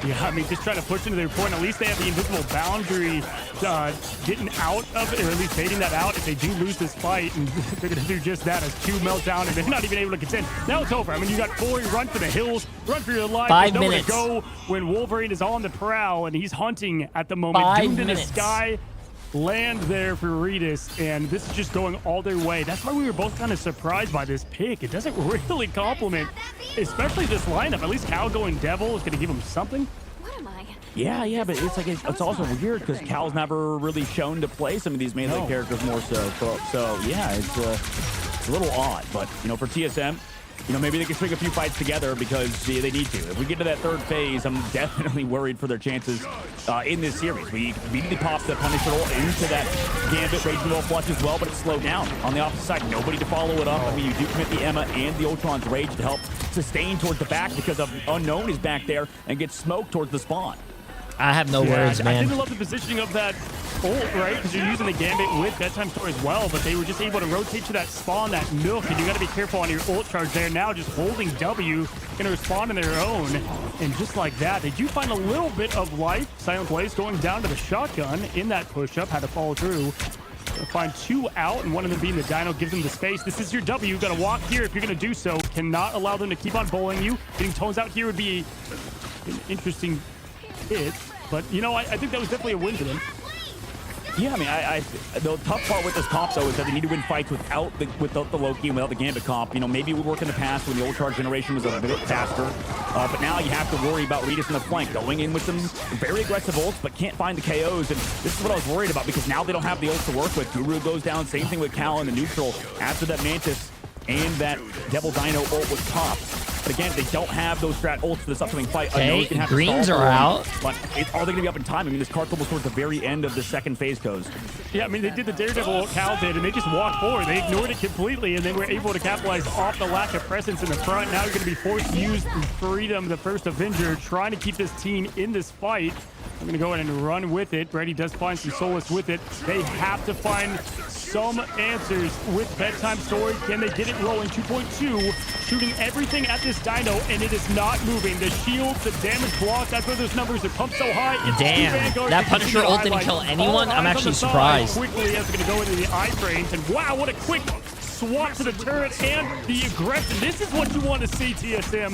Yeah, I mean, just trying to push into their point. At least they have the invisible boundary getting out of it, or at least baiting that out if they do lose this fight. And they're going to do just that as 2 melt down, and they're not even able to contend. Now it's over. I mean, you got 4, run for the hills, run for your life. 5 There's minutes. Nowhere to go when Wolverine is on the prowl, and he's hunting at the moment. 5 Doomed in the minutes. sky. Land there for Redis, and this is just going all their way. That's why we were both kind of surprised by this pick. It doesn't really complement, especially this lineup. At least Cal going Devil is going to give him something. Yeah, but it's like it's also weird because Cal's never really shown to play some of these melee characters more so. So yeah, it's a little odd. But for TSM, maybe they can string a few fights together because they need to. If we get to that 3rd phase, I'm definitely worried for their chances in this series. We immediately popped the Punisher roll into that Gambit Raging Roll Flush as well, but it's slowed down. On the opposite side, nobody to follow it up. I mean, you do commit the Emma and the Ultron's Rage to help sustain towards the back because of Unknown is back there and gets smoked towards the spawn. I have no words, man. I didn't love the positioning of that ult, right? Because you're using the Gambit with Bedtime Story as well, but they were just able to rotate to that spawn, that milk, and you got to be careful on your ult charge there. Now just holding W, going to respond on their own, and just like that, they do find a little bit of life. Silent Blaze going down to the shotgun in that push-up, had to follow through. They'll find 2 out, and one of them being the Dino gives them the space. This is your W. You've got to walk here if you're going to do so. Cannot allow them to keep on bowling you. Getting Tones out here would be an interesting hit. But, I think that was definitely a win for them. Yeah, I mean, the tough part with this comp, though, is that they need to win fights without the Loki and without the Gambit comp. Maybe it would work in the past when the old charge generation was a bit faster. But now you have to worry about Redis in the flank, going in with some very aggressive ults, but can't find the KOs. And this is what I was worried about, because now they don't have the ults to work with. Guru goes down, same thing with Cal in the neutral after that Mantis and that Devil Dino ult was popped. But again, they don't have those strat ults for this upcoming fight. Okay, greens are out. But are they going to be up in time? I mean, this card's almost towards the very end of the 2nd phase goes. Yeah, I mean, they did the Daredevil ult Cal did, and they just walked forward. They ignored it completely, and they were able to capitalize off the lack of presence in the front. Now you're going to be forced to use Freedom, the first Avenger, trying to keep this team in this fight. I'm going to go ahead and run with it. Brady does find some solace with it. They have to find some answers with Bedtime Story. Can they get it rolling? 2.2, shooting everything at this Dino, and it is not moving. The shield, the damage block, that's why those numbers are pumped so high. It's damn, that Punisher ult didn't kill anyone? I'm actually surprised. Quickly, as they're going to go into the iframes, and wow, what a quick swat to the turret and the aggression. This is what you want to see, TSM.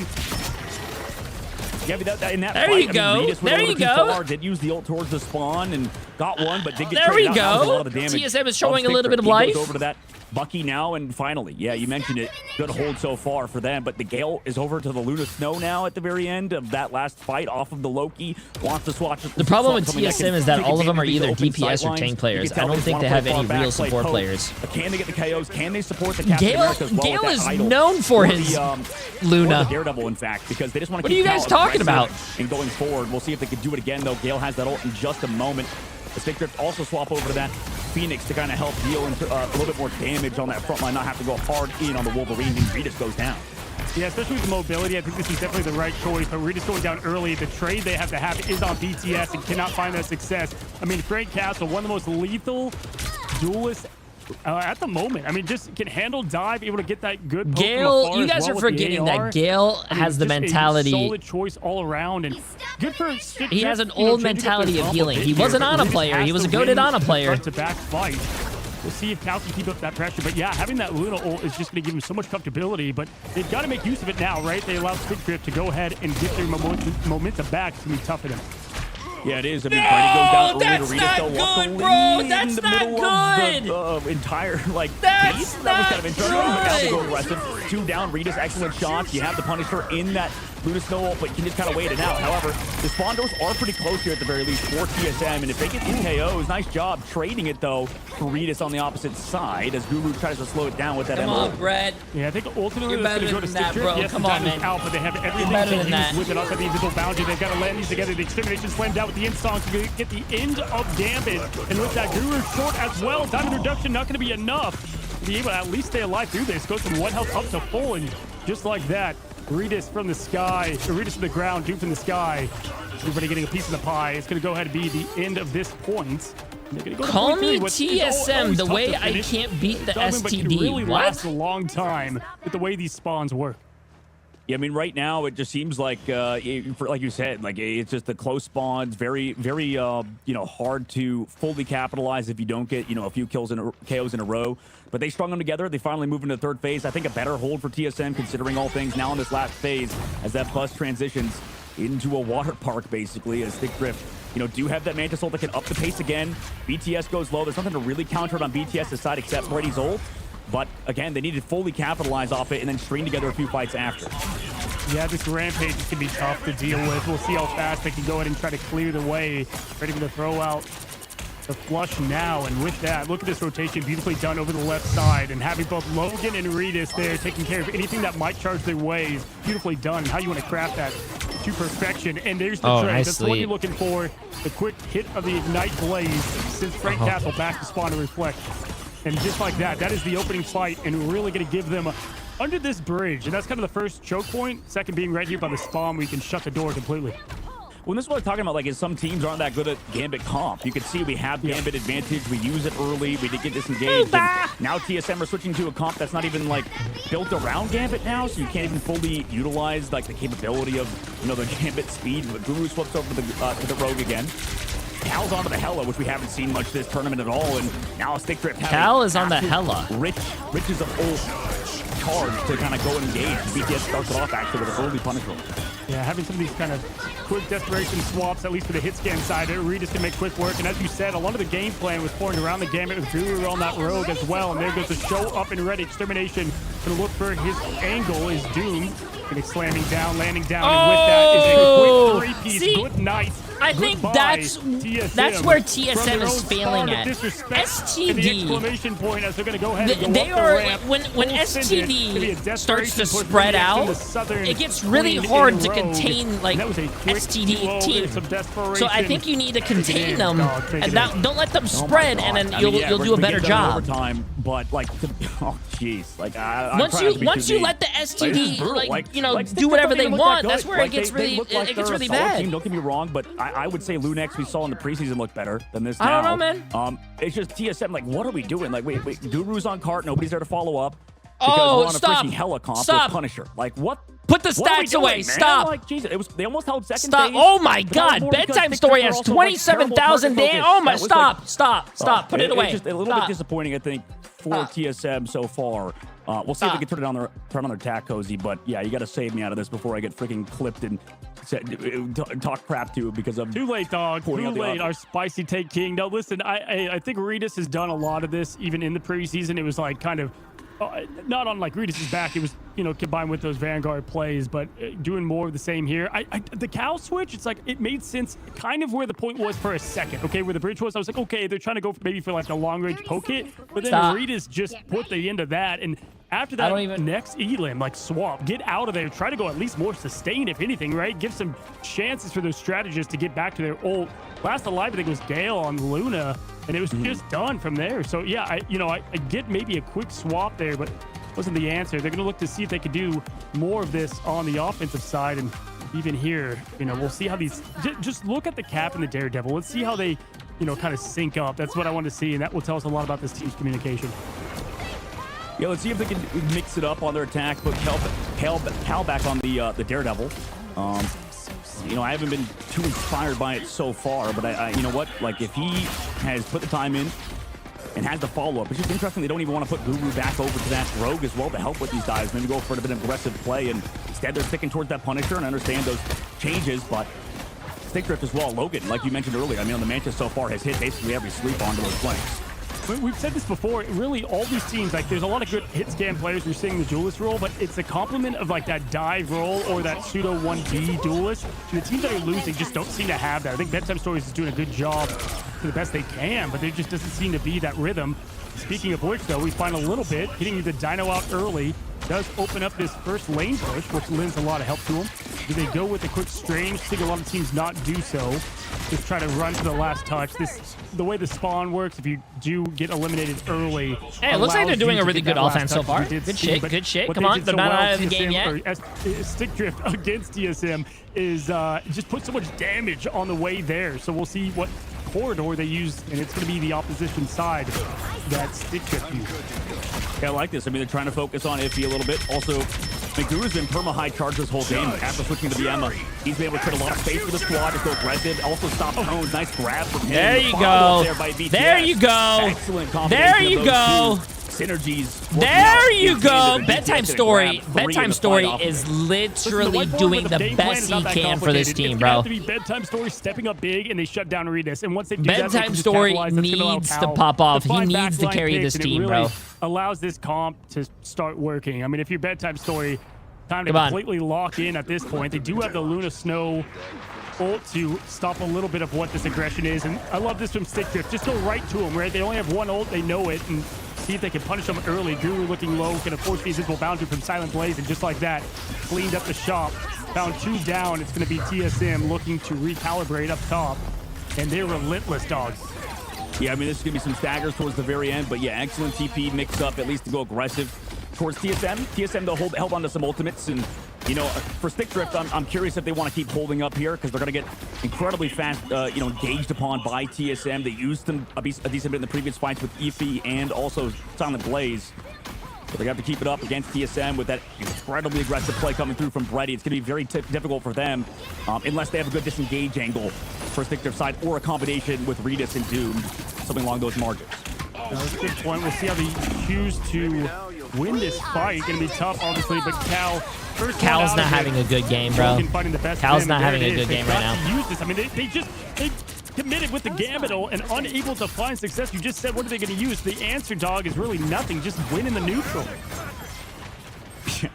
Yeah, but in that there fight, you go. There you go. Did use the ult towards the spawn and got one, but did get there we go. TSM is showing a little bit of life. Over to that Bucky now, and finally, yeah, you mentioned it. Good hold so far for them, but the Gale is over to the Luna Snow now at the very end of that last fight off of the Loki. Wants to swatch. The problem with TSM is that all of them are either DPS or tank players. I don't think they have any real support players. But can they get the KOs? Can they support the Captain America as well? Gale is known for his Luna. Daredevil, in fact, because they just want to keep. What are you guys talking about? And going forward, we'll see if they can do it again, though. Gale has that ult in just a moment. The Stick Drift also swap over to that Phoenix to kind of help deal into, a little bit more damage on that front line, not have to go hard in on the Wolverine, and Rita's goes down. Yeah, especially with the mobility, I think this is definitely the right choice. But Rita's going down early. The trade they have to have is on BTS and cannot find that success. I mean, Frank Castle, one of the most lethal duelists at the moment. I mean, just can handle dive, able to get that good poke Gale, you guys are forgetting that Gale has the mentality. Solid choice all around, and good for. He has an old mentality of healing. He wasn't on a player. He was a goated on a player. To back fight. We'll see if Cal can keep up that pressure. But yeah, having that Luna ult is just going to give him so much comfortability. But they've got to make use of it now, right? They allow Stick Drift to go ahead and get their momentum back. It's going to be tough for them. Yeah, it is. I mean, Brady goes down early to Rita. That's not good, bro. That's not good. Of the entire, like, that's piece. That was kind of interesting. But now they go aggressive. 2 down. Rita's excellent shots. You have the Punisher in that Luna Snow, but you can just kind of wait it out. However, the spawn doors are pretty close here at the very least for TSM, and if they get these KOs, nice job trading it, though, for Ritas on the opposite side as Guru tries to slow it down with that Come on, Brett. Yeah, I think ultimately You're better than that, bro. Yes, Come on, man. Out, but they have everything better to than use that. with it outside the invisible boundary. They've got to land these together. The Extermination slammed out with the Insong to get the end of Gambit, and with that Guru short as well. Diamond reduction not going to be enough to be able to at least stay alive through this. Goes from 1 health up to full, and just like that, Ritas from the sky, or Ritas from the ground, Duke from the sky. Everybody getting a piece of the pie. It's going to go ahead and be the end of this point. Call me TSM the way I can't beat the STD. But it really what? lasts a long time with the way these spawns work. Yeah, I mean, right now it just seems like, like you said, like it's just the close spawns, very, very, hard to fully capitalize if you don't get, a few KOs in a row. But they strung them together. They finally move into the third phase. I think a better hold for TSM, considering all things now in this last phase, as that bus transitions into a water park, basically, as Stick Drift, do have that Mantis ult that can up the pace again. BTS goes low. There's nothing to really counter it on BTS's side except Brady's ult. But again, they need to fully capitalize off it and then string together a few fights after. Yeah, this rampage is going to be tough to deal with. We'll see how fast they can go ahead and try to clear the way. Ready to throw out the flush now. And with that, look at this rotation beautifully done over the left side. And having both Logan and Ritas there taking care of anything that might charge their way is beautifully done. How you want to craft that to perfection. And there's the trade. That's what you're looking for. The quick hit of the Ignite Blaze since Frank Castle back to spawn to reflect. And just like that, that is the opening fight, and really going to give them under this bridge. And that's kind of the first choke point. Second being right here by the spawn, where you can shut the door completely. Well, this is what I'm talking about, like, is some teams aren't that good at Gambit comp. You can see we have Gambit advantage. We use it early. We did get disengaged. And now TSM are switching to a comp that's not even, like, built around Gambit now, so you can't even fully utilize, like, the capability of, the Gambit speed. The Guru swaps over to the Rogue again. Cal's onto the Hella, which we haven't seen much this tournament at all, and now a Stick Drift. Cal is on the Hella. Rich is a full charge to kind of go and engage. BTS starts it off actually with an early Punisher. Yeah, having some of these kind of quick desperation swaps, at least for the hit scan side, Ritas can make quick work. And as you said, a lot of the game plan was pouring around the Gambit with Guru on that Rogue as well. And there goes the show up and ready. Extermination going to look for his angle is doomed. And slamming down, landing down, and with that is a quick three-piece. Good night. I think that's where TSM is failing at. STD. The exclamation point as they're going to go ahead and go they up are the ramp. when STD starts to spread out, it gets really hard to contain like STD team. So I think you need to contain them and don't let them spread, and then you'll do a better job. But like, oh jeez, like once you let the STD do whatever they want, that's where it gets really bad. Don't get me wrong, but I would say Lunex we saw in the preseason looked better than this now. I don't know, man. It's just TSM, like, what are we doing? Like, wait, Guru's on cart, nobody's there to follow up. Oh, we're on a freaking Hella comp with Punisher. Like, what? Put the stacks away. Man? Stop. Like, Jesus, they almost held second. Stop. Oh my God. Bedtime Story has 27,000 damage. Oh my. Stop. Put it away. It's just a little bit disappointing, I think, for TSM so far. We'll see if we can turn on their tack, Cozy. But yeah, you got to save me out of this before I get freaking clipped and talk crap to because I'm too late, dog. Too late. Our spicy take king. No, listen, I think Regis has done a lot of this even in the preseason. It was like kind of not on like Regis' back. It was, you know, combined with those Vanguard plays, but doing more of the same here. The Cal switch, it's like it made sense kind of where the point was for a second. Okay, where the bridge was, I was like, okay, they're trying to go maybe for like a long range poke hit, but then Regis just put the end of that. And after that, next Elim, like swap, get out of there, try to go at least more sustained, if anything, right? Give some chances for those strategists to get back to their ult. Last alive, I think it was Gale on Luna, and it was just done from there. So yeah, I get maybe a quick swap there, but wasn't the answer. They're gonna look to see if they could do more of this on the offensive side, and even here, you know, we'll see how these. Just look at the Cap and the Daredevil. Let's see how they, you know, kind of sync up. That's what I want to see, and that will tell us a lot about this team's communication. Yeah, let's see if they can mix it up on their attack. Put Cal back on the Daredevil. You know, I haven't been too inspired by it so far, but I you know what? Like, if he has put the time in and has the follow-up, it's just interesting they don't even want to put Guru back over to that Rogue as well to help with these dives. Maybe go for a bit of aggressive play, and instead they're sticking towards that Punisher, and I understand those changes, but Stick Drift as well. Logan, like you mentioned earlier, I mean, on the Mantis so far has hit basically every sweep onto those flanks. We've said this before, really all these teams, like there's a lot of good hit scan players who are seeing the duelist role, but it's a complement of like that dive role or that pseudo 1B duelist. And the teams that are losing just don't seem to have that. I think Bedtime Stories is doing a good job to the best they can, but there just doesn't seem to be that rhythm. Speaking of which, though, we find a little bit, getting the Dino out early does open up this first lane push, which lends a lot of help to them. Do they go with a quick strange? I think a lot of teams not do so. Just try to run to the last touch. The way the spawn works, if you do get eliminated early. Hey, it looks like they're doing a really good offense so far. Good shit, good shit. Come on, they're not out of the game yet. Stick Drift against TSM is just put so much damage on the way there. So we'll see what corridor they use, and it's going to be the opposition side that Stick Drift uses. Yeah, I like this. I mean, they're trying to focus on Iffy a little bit. Also, McGuru's been perma-high charge this whole game. After switching to the Emma, he's been able to create a lot of space for the squad to go aggressive. Also stop Tones. Nice grab from him. There you go. There you go. Excellent combination. There you go. Synergies. There you go. Bedtime Story. Bedtime Story is literally doing the best he can for this team, bro. It's going to have to be Bedtime Story stepping up big, and they shut down Redis. And once they do that, Bedtime Story needs to pop off. He needs to carry this team, bro. Allows this comp to start working. I mean, if you're Bedtime Story, time to completely lock in at this point. They do have the Luna Snow ult to stop a little bit of what this aggression is, and I love this from Stick Drift. Just go right to him, right? They only have one ult, they know it, and see if they can punish them early. Guru looking low, gonna force the invisible boundary from Silent Blaze, and just like that, cleaned up the shop. Found 2 down. It's gonna be TSM looking to recalibrate up top, and they're relentless, dogs. Yeah, I mean, this is going to be some staggers towards the very end, but yeah, excellent TP mix up, at least to go aggressive towards TSM. TSM, they'll held on to some ultimates, and, you know, for Stick Drift, I'm curious if they want to keep holding up here, because they're going to get incredibly fast, you know, engaged upon by TSM. They used them a decent bit in the previous fights with Iffy and also Silent Blaze. So they have to keep it up against TSM with that incredibly aggressive play coming through from Brady. It's going to be very difficult for them unless they have a good disengage angle for Stick Drift side or a combination with Redis and Doom, something along those margins. That's a good point. We'll see how they choose to win this fight. Going to be tough, obviously, but Cal's not having a good game, bro. Cal's not having a good game right now. Use this. I mean, they committed with the Gambit and unable to find success. You just said, what are they going to use? The answer, dog, is really nothing. Just win in the neutral.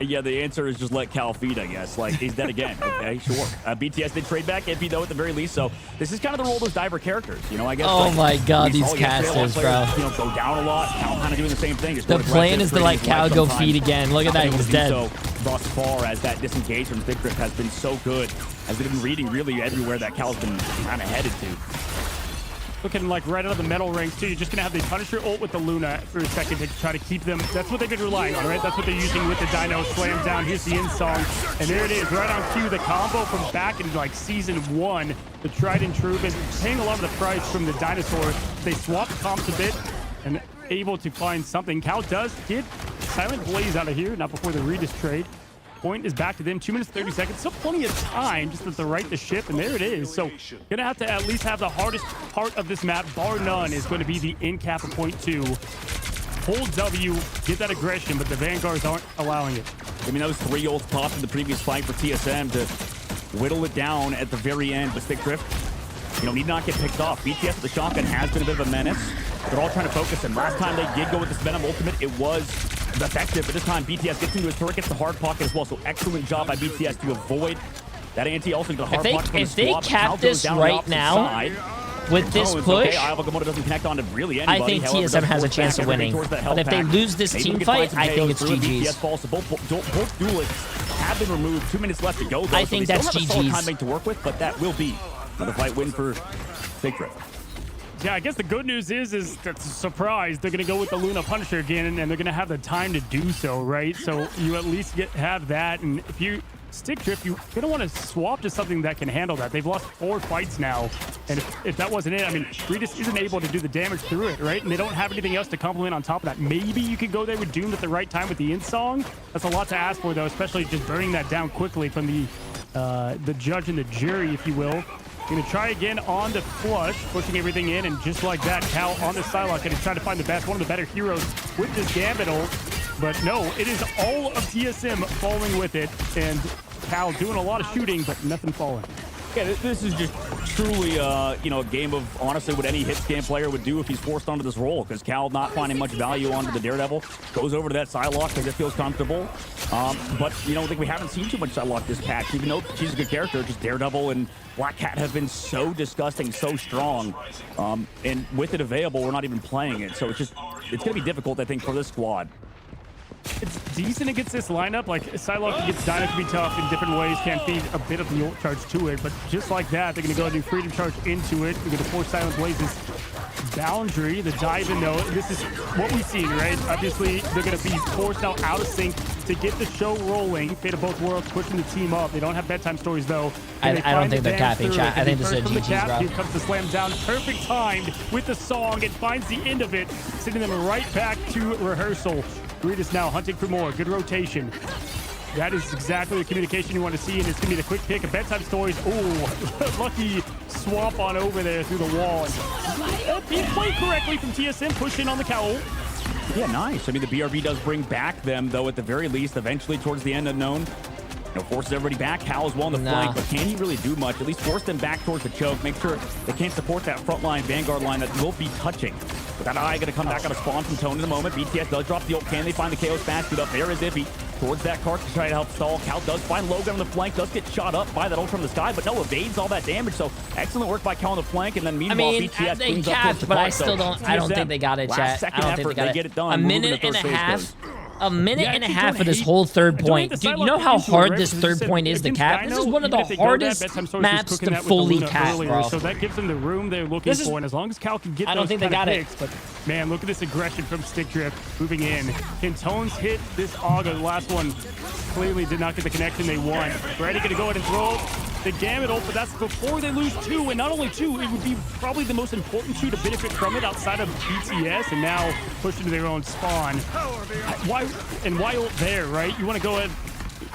Yeah, the answer is just let Cal feed, I guess. Like, he's dead again. Okay, sure. BTS did trade back Iffy, though, at the very least. So this is kind of the role of those diver characters, you know, I guess. Oh, my God, these casters, bro. You know, go down a lot. Cal kind of doing the same thing. The plan is to let Cal go feed again. Look at that, he's dead. So thus far, as that disengage from Stick Drift has been so good, as they've been reading really everywhere that Cal's been kind of headed to. Looking like right out of the metal ranks too. You're just gonna have the Punisher ult with the Luna for a second to try to keep them. That's what they've been relying on, right? That's what they're using with the Dino. Slam down. Here's the end song, and there it is, right on cue. The combo from back in like season 1, the tried and true. Been paying a lot of the price from the Dinosaur. They swapped comps a bit and able to find something. Cal does get Silent Blaze out of here, not before the Regis trade. Point is back to them. 2 minutes 30 seconds. Still plenty of time just at the right to ship, and there it is. So gonna have to at least have the hardest part of this map, bar none, is going to be the end cap of point 2. Hold W, get that aggression, but the Vanguards aren't allowing it. I mean, that was 3 ults popped in the previous fight for TSM to whittle it down at the very end. But Stick Drift, need not get picked off. BTS with the shotgun has been a bit of a menace. They're all trying to focus him. Last time they did go with this Venom ultimate, it was effective, but this time BTS gets into his turret, gets the hard pocket as well. So excellent job by BTS to avoid that anti. Also the hard pocket from the If they squad, cap this down right the now side. with this It's push, okay. Iowa Gamoto doesn't connect on to really anybody. I think However, TSM does has a force chance back of winning. everything towards that But if health they pack. lose this Maybe team we can find fight, some I think KOs it's through it. GG's. BTS falls, so both duelists have been removed. 2 minutes left to go, though. I so think they that's still have a solid GG's. timing to work with, but that will be another fight win for Big Drift. Yeah, I guess the good news is that's a surprise. They're going to go with the Luna Punisher again, and they're going to have the time to do so, right? So you at least have that. And if you Stick Drift, you're going to want to swap to something that can handle that. They've lost 4 fights now. And if that wasn't it, I mean, Regis isn't able to do the damage through it, right? And they don't have anything else to complement on top of that. Maybe you could go there with Doom at the right time with the in-song. That's a lot to ask for, though, especially just burning that down quickly from the judge and the jury, if you will. Going to try again on the flush, pushing everything in, and just like that, Cal on the Psylocke going to try to find the best, one of the better heroes with this Gambit ult. But no, it is all of TSM falling with it, and Cal doing a lot of shooting, but nothing falling. Yeah, this is just truly, a game of, honestly, what any hit scan player would do if he's forced onto this role, because Cal not finding much value onto the Daredevil, goes over to that Psylocke because it feels comfortable. But, I think we haven't seen too much Psylocke this patch, even though she's a good character. Just Daredevil and Black Cat have been so disgusting, so strong. And with it available, we're not even playing it. So it's going to be difficult, I think, for this squad. It's decent against this lineup. Like, Psylocke against Dyna can be tough in different ways, can feed a bit of the ult charge to it, but just like that, they're going to go and do Freedom Charge into it. They're going to force Silent Blaze's boundary, the dive in, though. This is what we've seen, right? Obviously, they're going to be forced now out of sync to get the show rolling. Fate of both worlds pushing the team up. They don't have bedtime stories, though. I don't think they're capping, chat. I think this is a GG's, bro. Here comes the slam down, perfect timed with the song. It finds the end of it, sending them right back to rehearsal. Regis now hunting for more. Good rotation. That is exactly the communication you want to see, and it's going to be the quick pick of bedtime stories. Oh, lucky swap on over there through the wall. And being played correctly from TSM, push in on the cowl. Yeah, nice. I mean, the BRB does bring back them, though, at the very least, eventually towards the end, Unknown. Forces everybody back. Cal as well on the flank, but can he really do much? At least force them back towards the choke. Make sure they can't support that front line, Vanguard line that will be touching. But that eye going to come back out of spawn from Tone in a moment. BTS does drop the ult. Can they find the KO fast? Good up there is Iffy towards that cart to try to help stall. Cal does find Logan on the flank, does get shot up by that ult from the sky, but no, evades all that damage. So excellent work by Cal on the flank, and then meanwhile, BTS they cleans up towards the capped, but I cart. still don't. I don't think they got it, chat. I don't think they got it. Get it done. A minute and a half. A minute and a half of this whole third point. Dude, you know how hard this third point is to cap? This is one of the hardest maps to fully cap, bro. So that gives them the room they're looking for, and as long as Cal can get those kind of picks, but man, look at this aggression from Stick Drift moving in. Can Tones hit this Auga? The last one clearly did not get the connection they want. Ready to go ahead and throw the Gambit ult, but that's before they lose 2, and not only 2, it would be probably the most important 2 to benefit from it outside of BTS, and now push into their own spawn. Why ult there, right? You want to go ahead.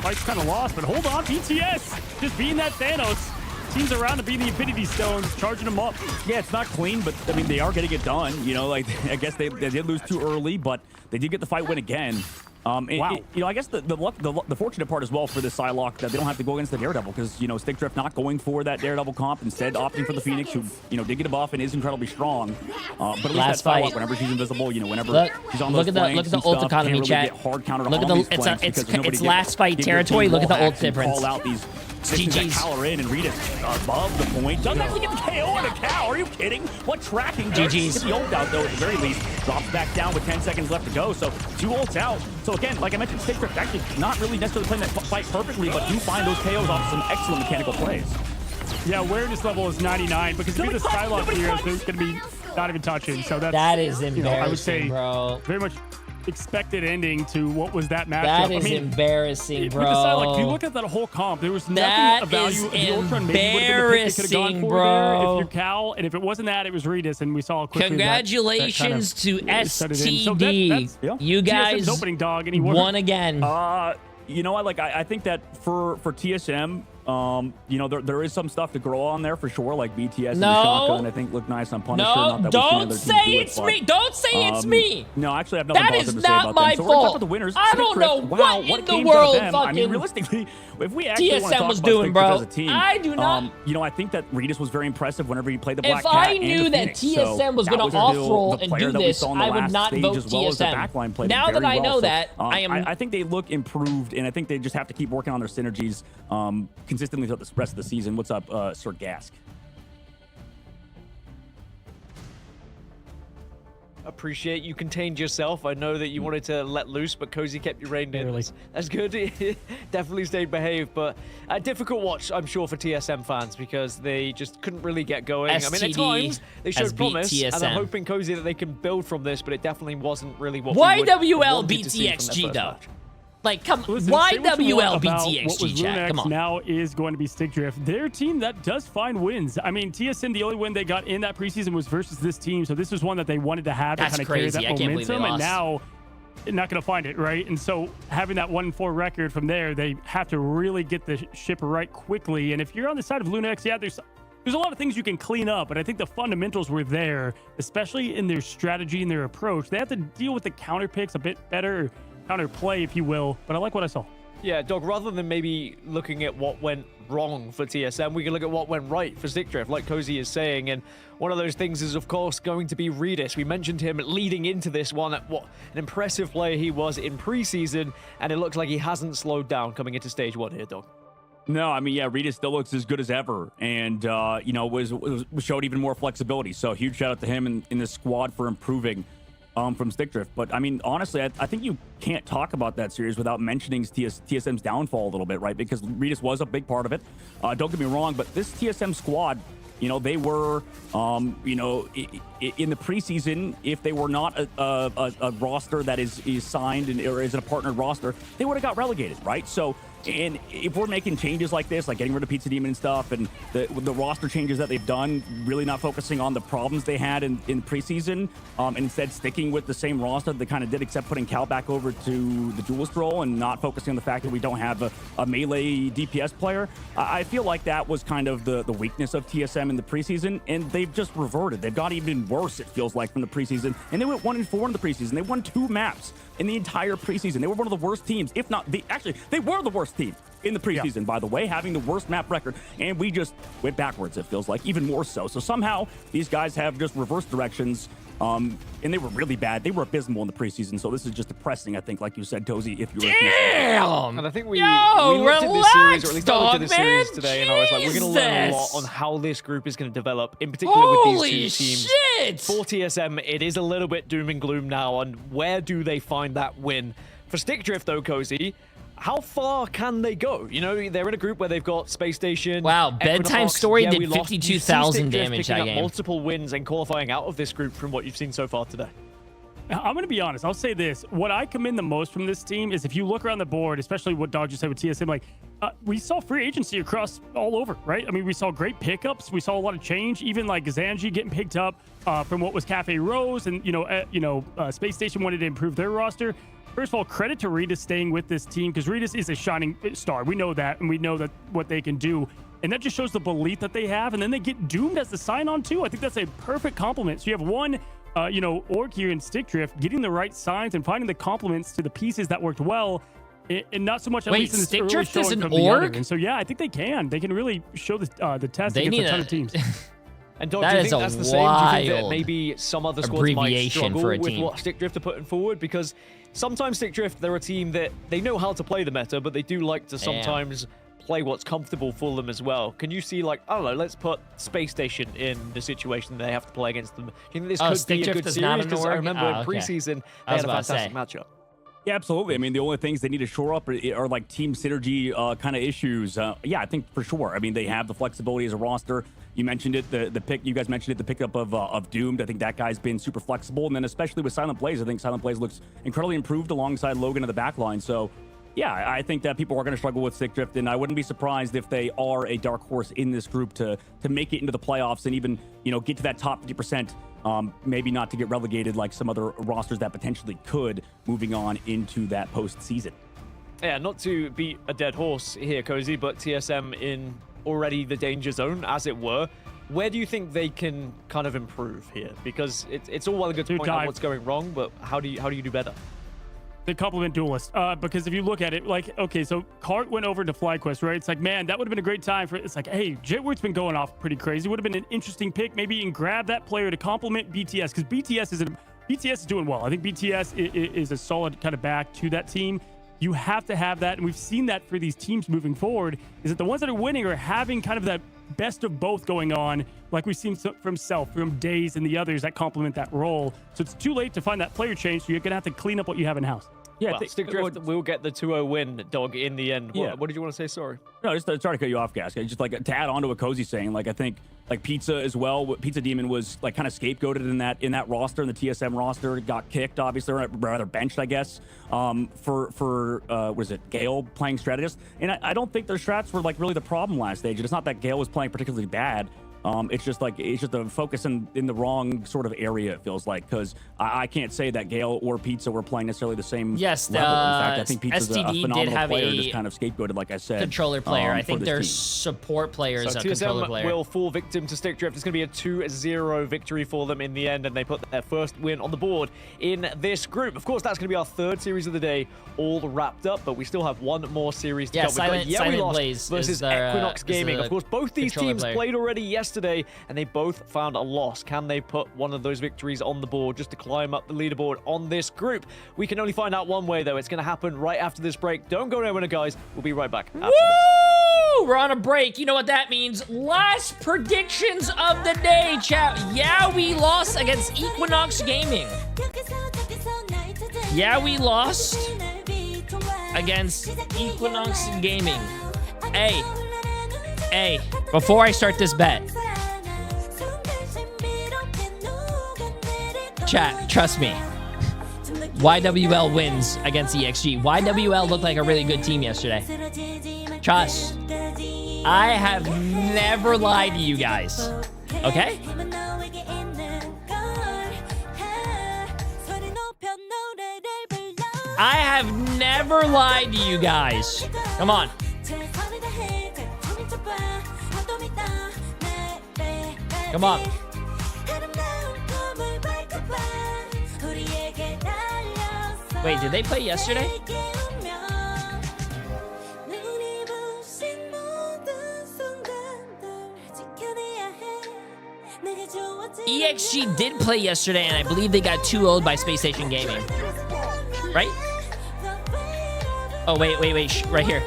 Fight's kind of lost, but hold on, BTS just being that Thanos. Teams around to be the Infinity Stones, charging them up. Yeah, it's not clean, but I mean, they are getting it done. Like, I guess they did lose too early, but they did get the fight win again. Wow. I guess the fortunate part as well for this Psylocke that they don't have to go against the Daredevil because, Stick Drift not going for that Daredevil comp, instead opting for the Phoenix, who, did get a buff and is incredibly strong. But at least that Psylocke, whenever she's invisible, whenever she's on those flanks, look at the ult economy, really chat. Hard countered Look on at the it's last fight territory. Look at the ult difference. Call out these GG's. Power in and Regis above the point. Doesn't actually get the KO on a cow. Are you kidding? What tracking? GG's. Get the ult out, though, at the very least. Drops back down with 10 seconds left to go. So 2 ults out. So again, like I mentioned, Stick Drift actually not really necessarily playing that fight perfectly, but do find those KOs off some excellent mechanical plays. Yeah, awareness level is 99 because if you're the Psylocke heroes, they're going to be not even touching. So that is embarrassing, I would say, bro. Very much expected ending to what was that matchup. That is embarrassing, bro. With the Psylocke, if you look at that whole comp, there was nothing that of value. Is the Ultron maybe would have been the pick they could have gone for bro. there if you're Cal, and if it wasn't that, it was Regis, and we saw quickly congratulations that kind of to STD. So you guys opening dog, won again. I think that for TSM, You know, there is some stuff to grow on there for sure, like BTS and No. the Shotgun, I think, look nice on Punisher. No, Not that we've seen don't other teams say do it, it's but, me. Don't say it's me. No, actually, I have nothing That positive is to say not about my them. So we're gonna talk fault. about the winners. I don't know Wow, what what in a the game out of world them. I mean, fucking realistically, if we actually want to TSM talk was about doing, Stick bro. as a team, I do not. you know, I think that Regis was very impressive whenever he played the Black If Cat I and knew the that Phoenix. So TSM was that going to was off-roll the and player do that we this, saw in the I would last not stage, vote as well as the TSM. backline played Now that very I well. know So, that, I think they look improved, and I think they just have to keep working on their synergies consistently throughout the rest of the season. What's up, Sir Gask? Appreciate you contained yourself. I know that you wanted to let loose, but Cozy kept you reined in. That's good. Definitely stayed behaved, but a difficult watch, I'm sure, for TSM fans because they just couldn't really get going. I mean, at times they showed promise, and I'm hoping, Cozy, that they can build from this, but it definitely wasn't really what YWL we wanted to see from their first BTXG though. match. Like, come on. Listen, say what you want YWL about what was BTXG chat. Lunax Come on. now is going to be Stick Drift. Their team that does find wins. I mean, TSM, the only win they got in that preseason was versus this team. So this was one that they wanted to have to That's kind of carry crazy. that I can't believe they momentum. And lost. now they're not going to find it, right? And so having that 1-4 record from there, they have to really get the ship right quickly. And if you're on the side of Lunax, yeah, there's a lot of things you can clean up, but I think the fundamentals were there, especially in their strategy and their approach. They have to deal with the counter picks a bit better, counter play, if you will. But I like what I saw. Yeah, Dog, rather than maybe looking at what went wrong for TSM, we can look at what went right for Stick Drift, like Cozy is saying. And one of those things is, of course, going to be Regis. We mentioned him leading into this one, at what an impressive player he was in preseason, and it looks like he hasn't slowed down coming into stage 1 here, Dog. No, I mean, yeah, Regis still looks as good as ever, and you know, showed even more flexibility. So huge shout out to him and in the squad for improving from Stick Drift. But I mean, honestly, I think you can't talk about that series without mentioning TSM's downfall a little bit, right? Because Regis was a big part of it. Don't get me wrong, but this TSM squad, you know, they were, you know, in the preseason, if they were not a roster that is signed or is a partnered roster, they would have got relegated, right? So, and if we're making changes like this, like getting rid of Pizza Demon and stuff, and the roster changes that they've done, really not focusing on the problems they had in preseason, and instead sticking with the same roster that they kind of did, except putting Cal back over to the duelist role and not focusing on the fact that we don't have a melee DPS player, I feel like that was kind of the weakness of TSM in the preseason, and they've just reverted. They've got even worse, it feels like, from the preseason, and they went 1-4 in the preseason. They won 2 maps in the entire preseason. They were one of the worst teams, if not they were the worst team in the preseason, by the way, having the worst map record, and we just went backwards, it feels like, even more so. So somehow these guys have just reversed directions, and they were really bad. They were abysmal in the preseason, so this is just depressing, I think, like you said, Cozy, if you were Damn! And I think we Yo, looked at this series, or at least I looked at this man. series today, and I was like, we're going to learn a lot Jesus. on how this group is going to develop, in particular with these two teams. Shit! For TSM, it is a little bit doom and gloom now, and where do they find that win? For Stick Drift, though, Cozy, how far can they go? You know, they're in a group where they've got Space Station. Wow, Bedtime Equinox. Story Yeah, did we lost. You see 52,000 Stick Drift damage picking that up game. multiple wins and qualifying out of this group from what you've seen so far today. I'm going to be honest. I'll say this. What I commend the most from this team is if you look around the board, especially what Dog just said with TSM, like we saw free agency across all over, right? I mean, we saw great pickups. We saw a lot of change, even like Zanji getting picked up from what was Cafe Rose, and Space Station wanted to improve their roster. First of all, credit to Regis staying with this team, because Regis is a shining star. We know that, and we know that what they can do. And that just shows the belief that they have. And then they get Doomed as the sign-on, too. I think that's a perfect compliment. So you have one, org here in Stick Drift getting the right signs and finding the complements to the pieces that worked well, and not so much at Wait, least in this Stick early Drift is showing an from the other. org? And so, yeah, I think they can. They can really show the test They against need a ton of teams. And Dog, That do you is think a that's the same? Do you think that wild maybe some other squads might abbreviation struggle for a with team. what Stick Drift are putting forward? Because sometimes Stick Drift, they're a team that they know how to play the meta, but they do like to sometimes play what's comfortable for them as well. Can you see, like, I don't know, let's put Space Station in the situation they have to play against them. Do you think this could Stick be a Drift good is not series? an Because I org? remember in okay. preseason, I they was had a about to fantastic say. matchup. Yeah, absolutely. I mean, the only things they need to shore up are like team synergy kind of issues. Yeah, I think for sure. I mean, they have the flexibility as a roster. You mentioned it, the pick. You guys mentioned it, the pickup of Doomed. I think that guy's been super flexible, and then especially with Silent Blaze, I think Silent Blaze looks incredibly improved alongside Logan in the back line. So, yeah, I think that people are going to struggle with Stick Drift, and I wouldn't be surprised if they are a dark horse in this group to make it into the playoffs and even get to that top 50%. Maybe not to get relegated like some other rosters that potentially could, moving on into that postseason. Yeah, not to beat a dead horse here, Cozy, but TSM in already the danger zone, as it were. Where do you think they can kind of improve here? Because it's all well and good to point out what's going wrong, but how do you do better? The compliment duelist, because if you look at it, like, okay, so Cart went over to FlyQuest, right? It's like, man, that would have been a great time for. It's like, hey, Jay3's been going off pretty crazy. Would have been an interesting pick, maybe even grab that player to complement BTS, because BTS is doing well. I think BTS is a solid kind of back to that team. You have to have that, and we've seen that for these teams moving forward. Is that the ones that are winning are having kind of that best of both going on, like we've seen from Self, from Days, and the others that complement that role. So it's too late to find that player change, so you're going to have to clean up what you have in-house. Yeah, well, Stick Drift will get the 2-0 win, Dog, in the end. Yeah. What did you want to say? Sorry. No, just sorry to cut you off, Gas. Just like to add on to what Cozy's saying, like I think like Pizza as well. Pizza Demon was like kind of scapegoated in that roster, in the TSM roster. Got kicked, obviously, or rather benched, I guess, for what is it, Gale playing strategist. And I don't think their strats were like really the problem last stage. It's not that Gale was playing particularly bad. It's just a focus in the wrong sort of area, it feels like, because I can't say that Gale or Pizza were playing necessarily the same level. In fact, I think Pizza's a phenomenal player, just kind of scapegoated, like I said. Controller player. I think their support players are controller player. Will fall victim to Stick Drift. It's going to be a 2-0 victory for them in the end, and they put their first win on the board in this group. Of course, that's going to be our third series of the day, all wrapped up, but we still have one more series to cover. Silent Blaze versus Equinox Gaming. Of course, both these teams played already yesterday, and they both found a loss. Can they put one of those victories on the board just to climb up the leaderboard on this group? We can only find out one way, though. It's going to happen right after this break. Don't go anywhere, guys. We'll be right back after this. We're on a break. You know what that means. Last predictions of the day, chat. Yeah, we lost against Equinox Gaming. Yeah, we lost against Equinox Gaming. Hey, before I start this bet, chat, trust me, YWL wins against EXG. YWL looked like a really good team yesterday. Trust. I have never lied to you guys. Okay? I have never lied to you guys. Come on. Come on. Wait, did they play yesterday? EXG did play yesterday, and I believe they got 2-0'd by Space Station Gaming. Right? Oh, wait. Right here.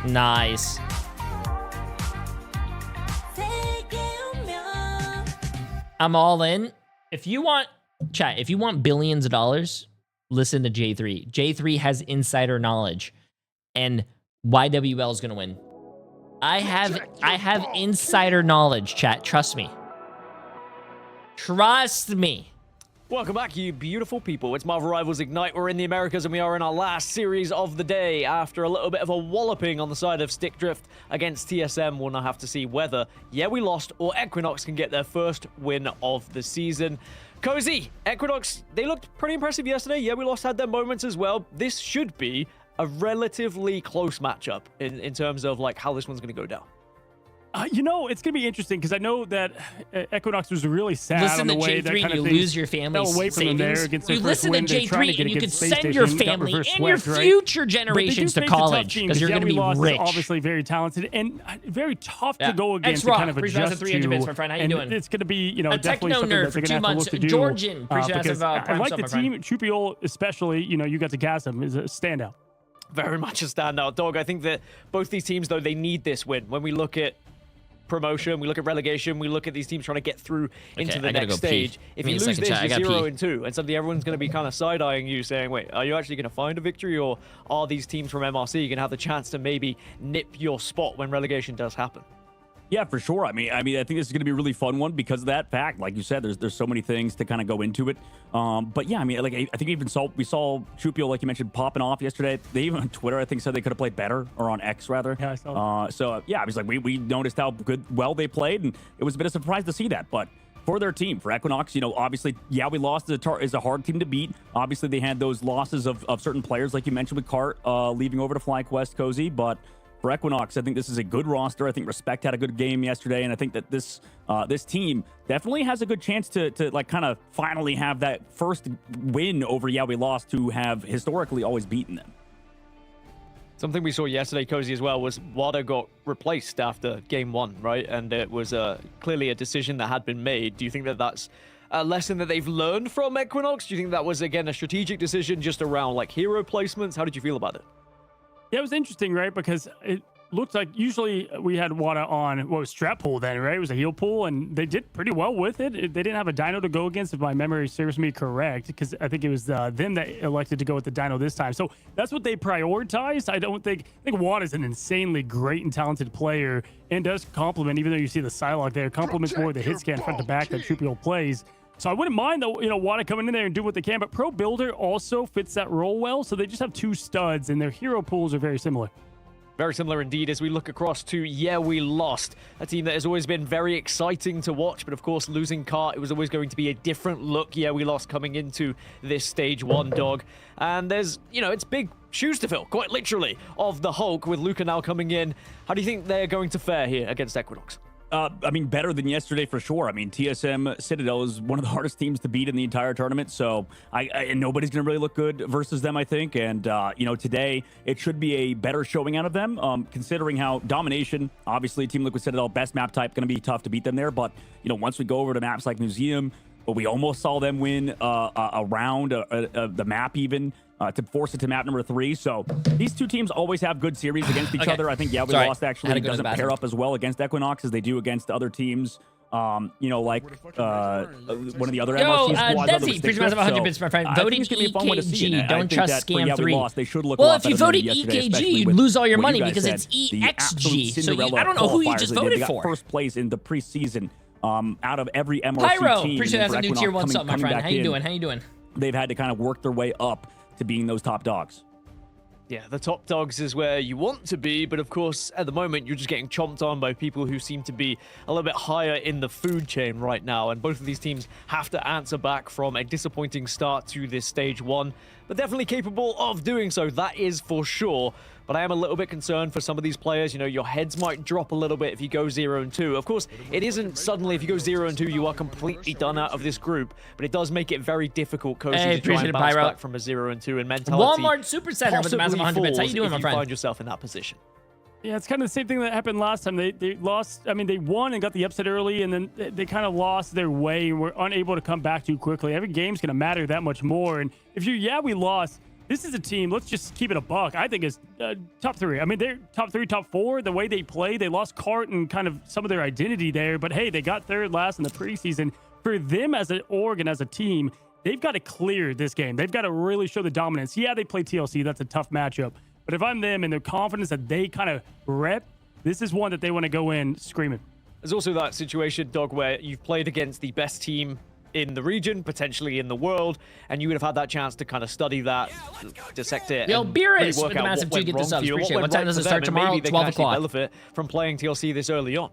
Nice. I'm all in. If you want, chat, if you want billions of dollars, listen to Jay3. Jay3 has insider knowledge, and YWL is going to win. I have insider knowledge, chat. Trust me. Trust me. Welcome back, you beautiful people. It's Marvel Rivals Ignite. We're in the Americas, and we are in our last series of the day. After a little bit of a walloping on the side of Stick Drift against TSM, we'll now have to see whether, yeah, we lost, or Equinox can get their first win of the season. Cozy, Equinox, they looked pretty impressive yesterday. Yeah, we lost, had their moments as well. This should be a relatively close matchup in terms of like how this one's going to go down. You know, it's going to be interesting because I know that Equinox was really sad. Listen on the to way Jay3 that kind and of you things lose your family's fell away from them there against their you first listen to win. They're trying to Jay3 get and you can against Space send your Station, got family reverse and your swept, right? future But they do generations to face a tough college team, because you're going to be Lost is rich. obviously very talented and very tough to go against X-Rock, to kind of adjust 300 bits, my to. friend. How you And doing? it's going to be, you know, A definitely techno something nerd that they're for going to 2 have to months. look to do. Georgian, Because I Prime like Sub, the my friend. team. Chupiol especially, you know, you got to gas him, is a standout. Very much a standout, Dog. I think that both these teams, though, they need this win. When we look at promotion, we look at relegation, we look at these teams trying to get through into the I gotta next go pee. stage. Give If me you a lose second, this, chat. I you're gotta 0-2, and suddenly everyone's going to be kind of side-eyeing you, saying, wait, are you actually going to find a victory, or are these teams from MRC going to have the chance to maybe nip your spot when relegation does happen? Yeah, for sure. I mean, I think this is going to be a really fun one because of that fact. Like you said, there's so many things to kind of go into it. But yeah, I mean, like I think we saw Chupio, like you mentioned, popping off yesterday. They even on Twitter, I think, said they could have played better, or on X rather. Yeah, I saw that. So yeah, I was like, we noticed how well they played, and it was a bit of a surprise to see that. But for their team, for Equinox, you know, obviously, yeah, we lost is a hard team to beat. Obviously, they had those losses of certain players, like you mentioned with Cart leaving over to FlyQuest, Cozy, but for Equinox, I think this is a good roster. I think Respect had a good game yesterday, and I think that this team definitely has a good chance to like kind of finally have that first win over Yeah We Lost, who have historically always beaten them. Something we saw yesterday, Cozy, as well, was WADA got replaced after game 1, right? And it was clearly a decision that had been made. Do you think that that's a lesson that they've learned from Equinox? Do you think that was, again, a strategic decision just around like hero placements? How did you feel about it? Yeah, it was interesting, right? Because it looked like usually we had WADA on what was strat pool then, right? It was a heal pool, and they did pretty well with it. They didn't have a dino to go against, if my memory serves me correct, because I think it was them that elected to go with the dino this time. So that's what they prioritized. I think WADA is an insanely great and talented player and does complement, even though you see the Psylocke there, complements more the hit scan front to back that Trupio plays. So I wouldn't mind, though, you know, WADA coming in there and do what they can, but Pro Builder also fits that role well, so they just have 2 studs, and their hero pools are very similar. Very similar indeed as we look across to Yeah We Lost, a team that has always been very exciting to watch, but of course losing Cart, it was always going to be a different look. Yeah We Lost coming into this stage 1, dog. And there's, you know, it's big shoes to fill, quite literally, of the Hulk with Luca now coming in. How do you think they're going to fare here against Equinox? I mean, better than yesterday for sure. I mean, TSM Citadel is one of the hardest teams to beat in the entire tournament, so and nobody's going to really look good versus them, I think. And, you know, today it should be a better showing out of them, considering how Domination, obviously, Team Liquid Citadel, best map type, going to be tough to beat them there. But, you know, once we go over to maps like Museum, but we almost saw them win a round, the map even, to force it to map number 3. So these two teams always have good series against each other. I think Yeah We Lost actually doesn't pair up as well against Equinox as they do against other teams. You know, like one of the other MRC squads. Desi, pretty much 100 bits, my friend. Voted EKG. Don't trust Scam 3. They should look well, if you voted EKG, you'd lose all your money because it's EXG. So I don't know who you just voted for. First place in the preseason. Out of every MRC Pyro, team. appreciate that's a new tier 1 something, my friend. How you doing? How you doing? They've had to kind of work their way up to being those top dogs. Yeah, the top dogs is where you want to be, but of course, at the moment, you're just getting chomped on by people who seem to be a little bit higher in the food chain right now, and both of these teams have to answer back from a disappointing start to this stage 1, but definitely capable of doing so, that is for sure. But I am a little bit concerned for some of these players. You know, your heads might drop a little bit if you go 0-2. Of course, it isn't suddenly if you go 0-2, you are completely done out of this group. But it does make it very difficult, Cozy, to try and bounce back from a 0-2 in mentality. Walmart Supercenter with a massive 100 bits. How you doing, my friend? If you find yourself in that position. Yeah, it's kind of the same thing that happened last time. They lost. I mean, they won and got the upset early, and then they kind of lost their way and were unable to come back too quickly. Every game's going to matter that much more. And if you're, yeah, we lost. This is a team, let's just keep it a buck, I think is top 3. I mean, they're top 3, top 4. The way they play, they lost Cart and kind of some of their identity there. But hey, they got 3rd last in the preseason. For them as an org and as a team, they've got to clear this game. They've got to really show the dominance. Yeah, they play TLC. That's a tough matchup. But if I'm them and their confidence that they kind of rep, this is one that they want to go in screaming. There's also that situation, Dog, where you've played against the best team in the region, potentially in the world, and you would have had that chance to kind of study that, dissect it. Yo, Beerus with the massive 2 get the subs. Appreciate it. What time does it start tomorrow? Maybe they 12 can actually o'clock. benefit from playing TLC this early on.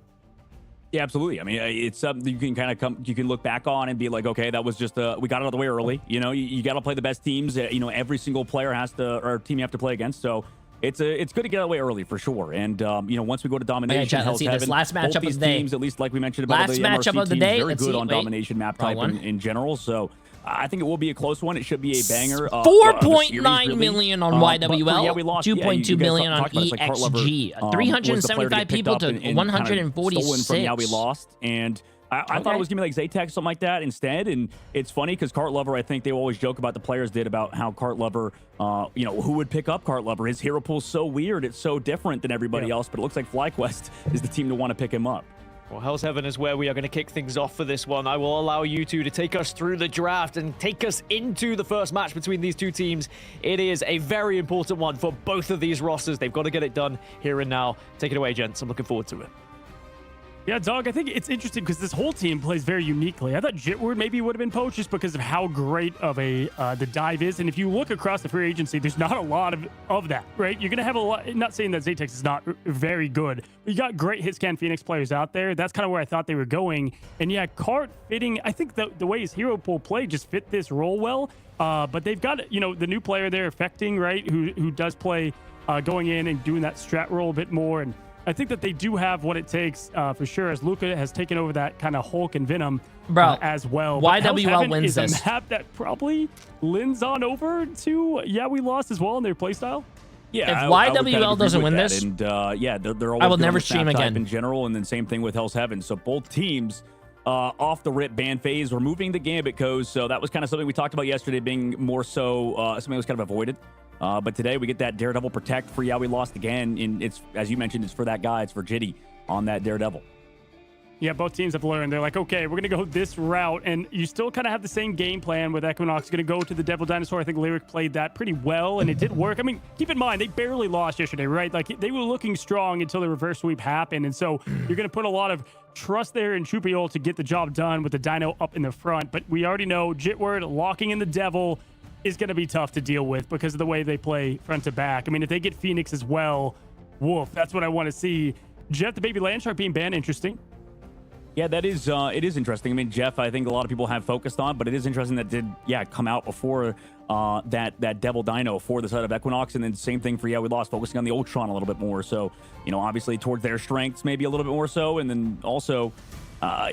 Yeah, absolutely. I mean, it's something you can kind of you can look back on and be like, okay, that was just we got it out of the way early. You know, you got to play the best teams. You know, every single player has to, or team you have to play against. So it's good to get out of the way early for sure. And you know, once we go to domination, let's see this last matchup of the day. Teams, at least like we mentioned about last the matchup MRC of the teams, day. very good on domination map type in general. So I think it will be a close one. It should be a banger. 4.9 million on YWL, yeah, we lost. 2.2 million on EXG. EXG. 375 people to 146. From Yeah We Lost. And I thought it was going to be like Zaytech, something like that instead. And it's funny because Cart Lover, I think they always joke about the players did about how Cart Lover, you know, who would pick up Cart Lover? His hero pool's so weird. It's so different than everybody else. But it looks like FlyQuest is the team to want to pick him up. Well, Hell's Heaven is where we are going to kick things off for this one. I will allow you two to take us through the draft and take us into the first match between these two teams. It is a very important one for both of these rosters. They've got to get it done here and now. Take it away, gents. I'm looking forward to it. Yeah, Dog, I think it's interesting because this whole team plays very uniquely. I thought Jitward maybe would have been poached just because of how great of a the dive is. And if you look across the free agency, there's not a lot of that, right? You're going to have a lot, not saying that Zatex is not very good, but you got great hitscan Phoenix players out there. That's kind of where I thought they were going. And yeah, Cart fitting, I think the way his hero pool play just fit this role well. But they've got, you know, the new player there affecting, right, who does play going in and doing that strat role a bit more. And I think that they do have what it takes for sure, as Luca has taken over that kind of Hulk and Venom as well. YWL wins is this. A map that probably lends on over to We Lost as well in their playstyle. Yeah, if YWL doesn't win this, and yeah, they're always I will good on never the stream snap type again in general, and then same thing with Hell's Heaven. So both teams off the rip ban phase, removing the Gambit codes. So that was kind of something we talked about yesterday, being more so something that was kind of avoided. But today we get that Daredevil Protect for We Lost again. And it's, as you mentioned, it's for that guy. It's for Jitty on that Daredevil. Yeah, both teams have learned. They're like, okay, we're going to go this route. And you still kind of have the same game plan with Equinox. Going to go to the Devil Dinosaur. I think Lyric played that pretty well, and it did work. I mean, keep in mind, they barely lost yesterday, right? Like, they were looking strong until the reverse sweep happened. And so you're going to put a lot of trust there in Chupiol to get the job done with the Dino up in the front. But we already know Jitward locking in the Devil is going to be tough to deal with because of the way they play front to back. I mean, if they get Phoenix as well, woof, that's what I want to see. Jeff, the Baby Landshark being banned, interesting. Yeah, that is it is interesting. I mean, Jeff, I think a lot of people have focused on, but it is interesting that did come out before that Devil Dino for the side of Equinox, and then same thing for We Lost, focusing on the Ultron a little bit more. So, you know, obviously towards their strengths maybe a little bit more so, and then also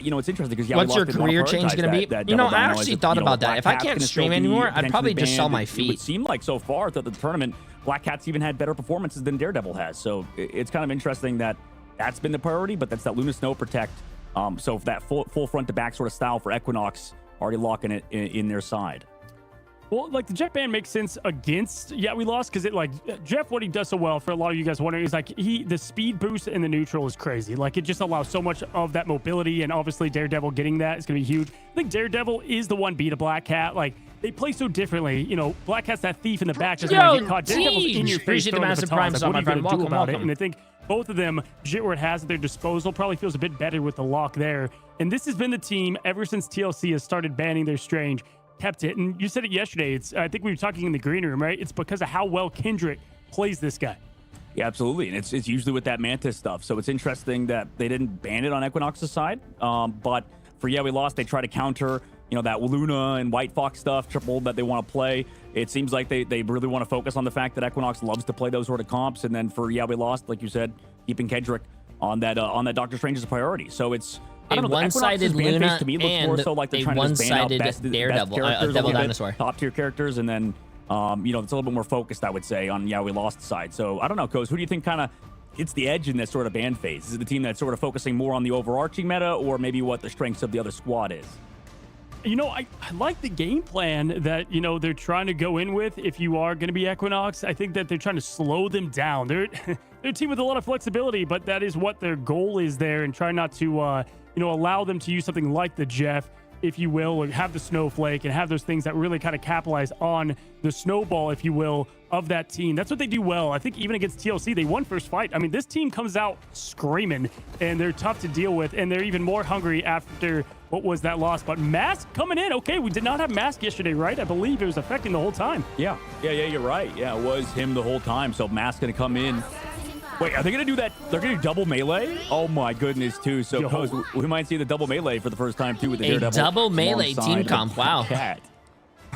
you know, it's interesting because what's your career change going to be? You know, I actually thought about that. If I can't stream anymore, I'd probably just sell my feet. It would seem like so far that the tournament, Black Cat's even had better performances than Daredevil has. So it's kind of interesting that that's been the priority, but that's that Luna Snow Protect. So for that full front to back sort of style for Equinox, already locking it in their side. Well, like, the Jet ban makes sense against We Lost because it, like, Jeff, what he does so well, for a lot of you guys wondering, is like the speed boost in the neutral is crazy. Like, it just allows so much of that mobility, and obviously Daredevil getting that is going to be huge. I think Daredevil is the one beat a Black Cat. Like, they play so differently. You know, Black Cat's that thief in the back doesn't want to get caught. Daredevil's in your face. Appreciate the massive primes on my friend. Welcome, welcome. And I think both of them, Jitward has at their disposal, probably feels a bit better with the lock there. And this has been the team ever since TLC has started banning their Strange. Kept it, and you said it yesterday. I think we were talking in the green room, right? It's because of how well Kendrick plays this guy. Yeah, absolutely, and it's usually with that Mantis stuff. So it's interesting that they didn't ban it on Equinox's side, but for We Lost, they try to counter, you know, that Luna and White Fox stuff, triple that they want to play. It seems like they really want to focus on the fact that Equinox loves to play those sort of comps, and then for We Lost, like you said, keeping Kendrick on that Doctor Strange is a priority. So it's a one-sided Luna to me looks and more so like they're a trying one-sided to best Daredevil, characters, Devil Dinosaur, top tier characters, and then you know, it's a little bit more focused, I would say, on We Lost side. So I don't know, Coz, who do you think kind of gets the edge in this sort of ban phase? Is it the team that's sort of focusing more on the overarching meta, or maybe what the strengths of the other squad is? You know, I like the game plan that, you know, they're trying to go in with if you are going to be Equinox. I think that they're trying to slow them down. They're a team with a lot of flexibility, but that is what their goal is there, and try not to, you know, allow them to use something like the Jeff, if you will, or have the Snowflake and have those things that really kind of capitalize on the snowball, if you will, of that team. That's what they do well. I think even against TLC, they won first fight. I mean, this team comes out screaming, and they're tough to deal with, and they're even more hungry after what was that loss. But Mask coming in. Okay, we did not have Mask yesterday, right? I believe it was affecting the whole time. Yeah, you're right. Yeah, it was him the whole time. So Mask going to come in. Wait, are they going to do that? They're going to do double melee? Oh, my goodness, too. So Coz, we might see the double melee for the first time, too, with the Daredevil. A double melee team comp. Wow. Cat.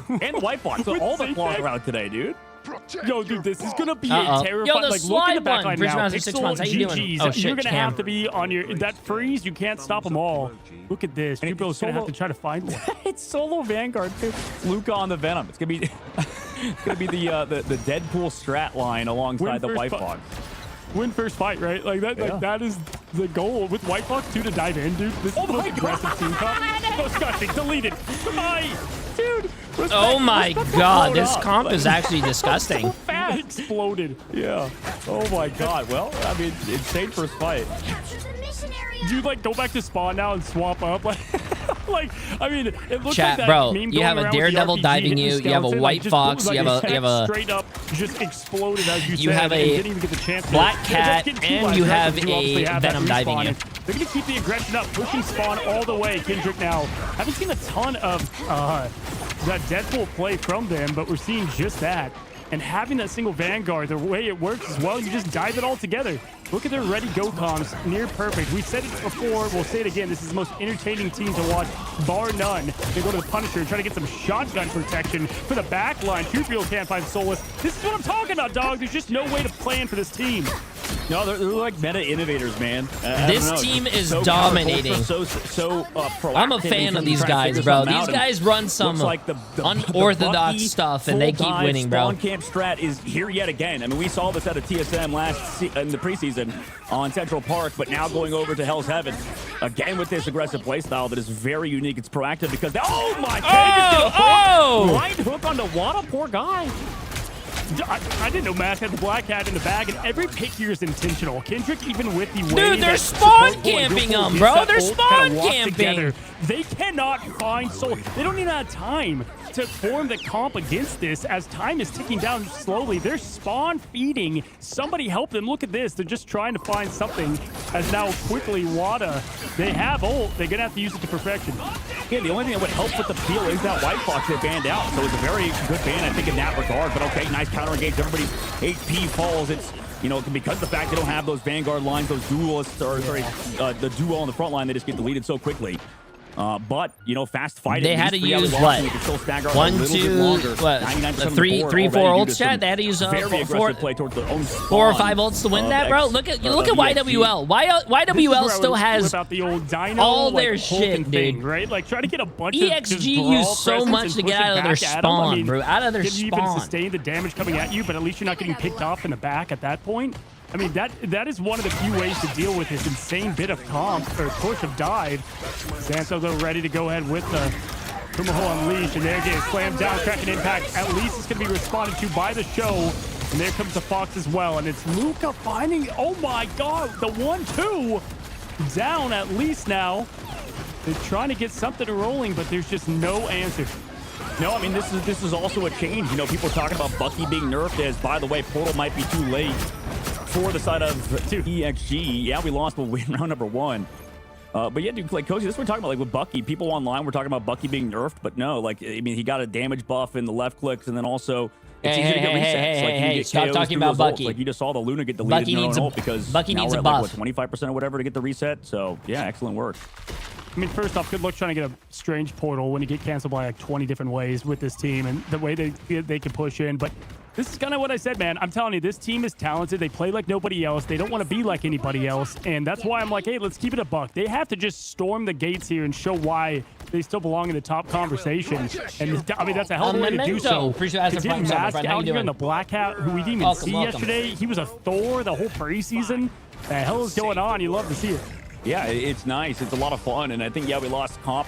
And White Fox. So all the claws are out today, dude. Yo, dude, this is going to be a terrifying... Yo, the like, slide look in the back one. line now. 6 months. How you doing? Oh, shit, you're going to have to be on your... That freeze, you can't stop them all. Look at this. People are going to have to try to find one. It's solo Vanguard, too. Luca on the Venom. It's going to be... It's going to be the Deadpool strat line alongside the White Fox. Win first fight, right? Like that. Like, that is the goal with White Fox 2 to dive in, dude. This is the most aggressive team comp. Disgusting. Deleted. Goodbye, dude. Oh my god, this comp is actually disgusting. So fast. Exploded. Yeah. Oh my god. Well, I mean, insane first fight. Capture the missionary do you like go back to spawn now and swap up? Like, I mean, it looks Chat, like that bro, meme you have going a around with the Daredevil RPG diving hitting you, the you have a skeleton, White just Fox, like you have his a head straight up just exploded as you said, have and a didn't even get the chance to Black Yeah, Cat, just get too and you have aggressive. You obviously a have that Venom diving respawn, you. and they're gonna keep the aggression up, pushing spawn all the way. Kendrick now haven't seen a ton of that Deadpool play from them, but we're seeing just that. And having that single Vanguard, the way it works as well, you just dive it all together. Look at their ready go comms, near perfect. We said it before, we'll say it again. This is the most entertaining team to watch, bar none. They go to the Punisher and try to get some shotgun protection for the back line. Truefield can't find Solus. This is what I'm talking about, dog. There's just no way to plan for this team. No, they're like meta innovators, man. This team is dominating. Proactive. I'm a fan of these guys, bro. These guys run some unorthodox stuff, and they keep winning, bro. Spawn camp strat is here yet again. I mean, we saw this at a TSM in the preseason on Central Park, but now going over to Hell's Heaven again with this aggressive playstyle that is very unique. It's proactive because oh my god! Right hook onto Wada, poor guy. I didn't know Matt had the Black Hat in the bag, and every pick here is intentional. Kendrick, even with the way dude, they're spawn camping them, bro. They're spawn camping. They cannot find Soul. They don't even have time to form the comp against this as time is ticking down slowly. They're spawn feeding. Somebody help them. Look at this. They're just trying to find something as now quickly Wada. They have ult. They're going to have to use it to perfection. Yeah, the only thing that would help with the peel is that White Fox get banned out. So it's a very good ban, I think, in that regard. But okay, nice counter engage. Everybody's HP falls. It's, you know, because of the fact they don't have those Vanguard lines, those duelists, or sorry, the duo on the front line, they just get deleted so quickly. But, you know, fast fighting. They had to use what? 1, 2, what? 3, 4 ults, chat. They had to use 4 or 5 ults to win that, bro. Look at YWL. YWL still has all their shit, dude. Right? Like, try to get a bunch EXG used so much to get out of their spawn, bro. Out of their spawn. You even sustain the damage coming at you, but at least you're not getting picked off in the back at that point. I mean, that is one of the few ways to deal with this insane bit of comp, or push of dive. Santo, though, ready to go ahead with the Kumaho Unleashed, and there getting slammed down, cracking impact. At least it's going to be responded to by the show. And there comes the Fox as well, and it's Luca finding, oh my god, the 1-2 down at least now. They're trying to get something rolling, but there's just no answer. No, I mean, this is also a change. You know, people are talking about Bucky being nerfed as, by the way, Portal might be too late for the side of EXG. Yeah, we lost, but we win round number 1. But yeah, dude, like, Cozy, this we're talking about, like, with Bucky. People online were talking about Bucky being nerfed, but no, like, I mean, he got a damage buff in the left clicks, and then also it's easy to get resets. Like, you get stop KOs talking through about his Bucky. Ult. Like, you just saw the Luna get deleted in her own ult because Bucky now needs we're a at, buff. like, what, 25% or whatever to get the reset. So, yeah, excellent work. I mean, first off, good luck trying to get a strange portal when you get canceled by like 20 different ways with this team and the way they can push in. But this is kind of what I said, man. I'm telling you, this team is talented. They play like nobody else. They don't want to be like anybody else. And that's why I'm like, hey, let's keep it a buck. They have to just storm the gates here and show why they still belong in the top conversation. And I mean, that's a hell of a way to do so. To get Mask out here in the Black Hat, who we didn't even see yesterday. He was a Thor the whole preseason. The hell is going on? You love to see it. Yeah, it's nice. It's a lot of fun, and I think, yeah, we lost comp.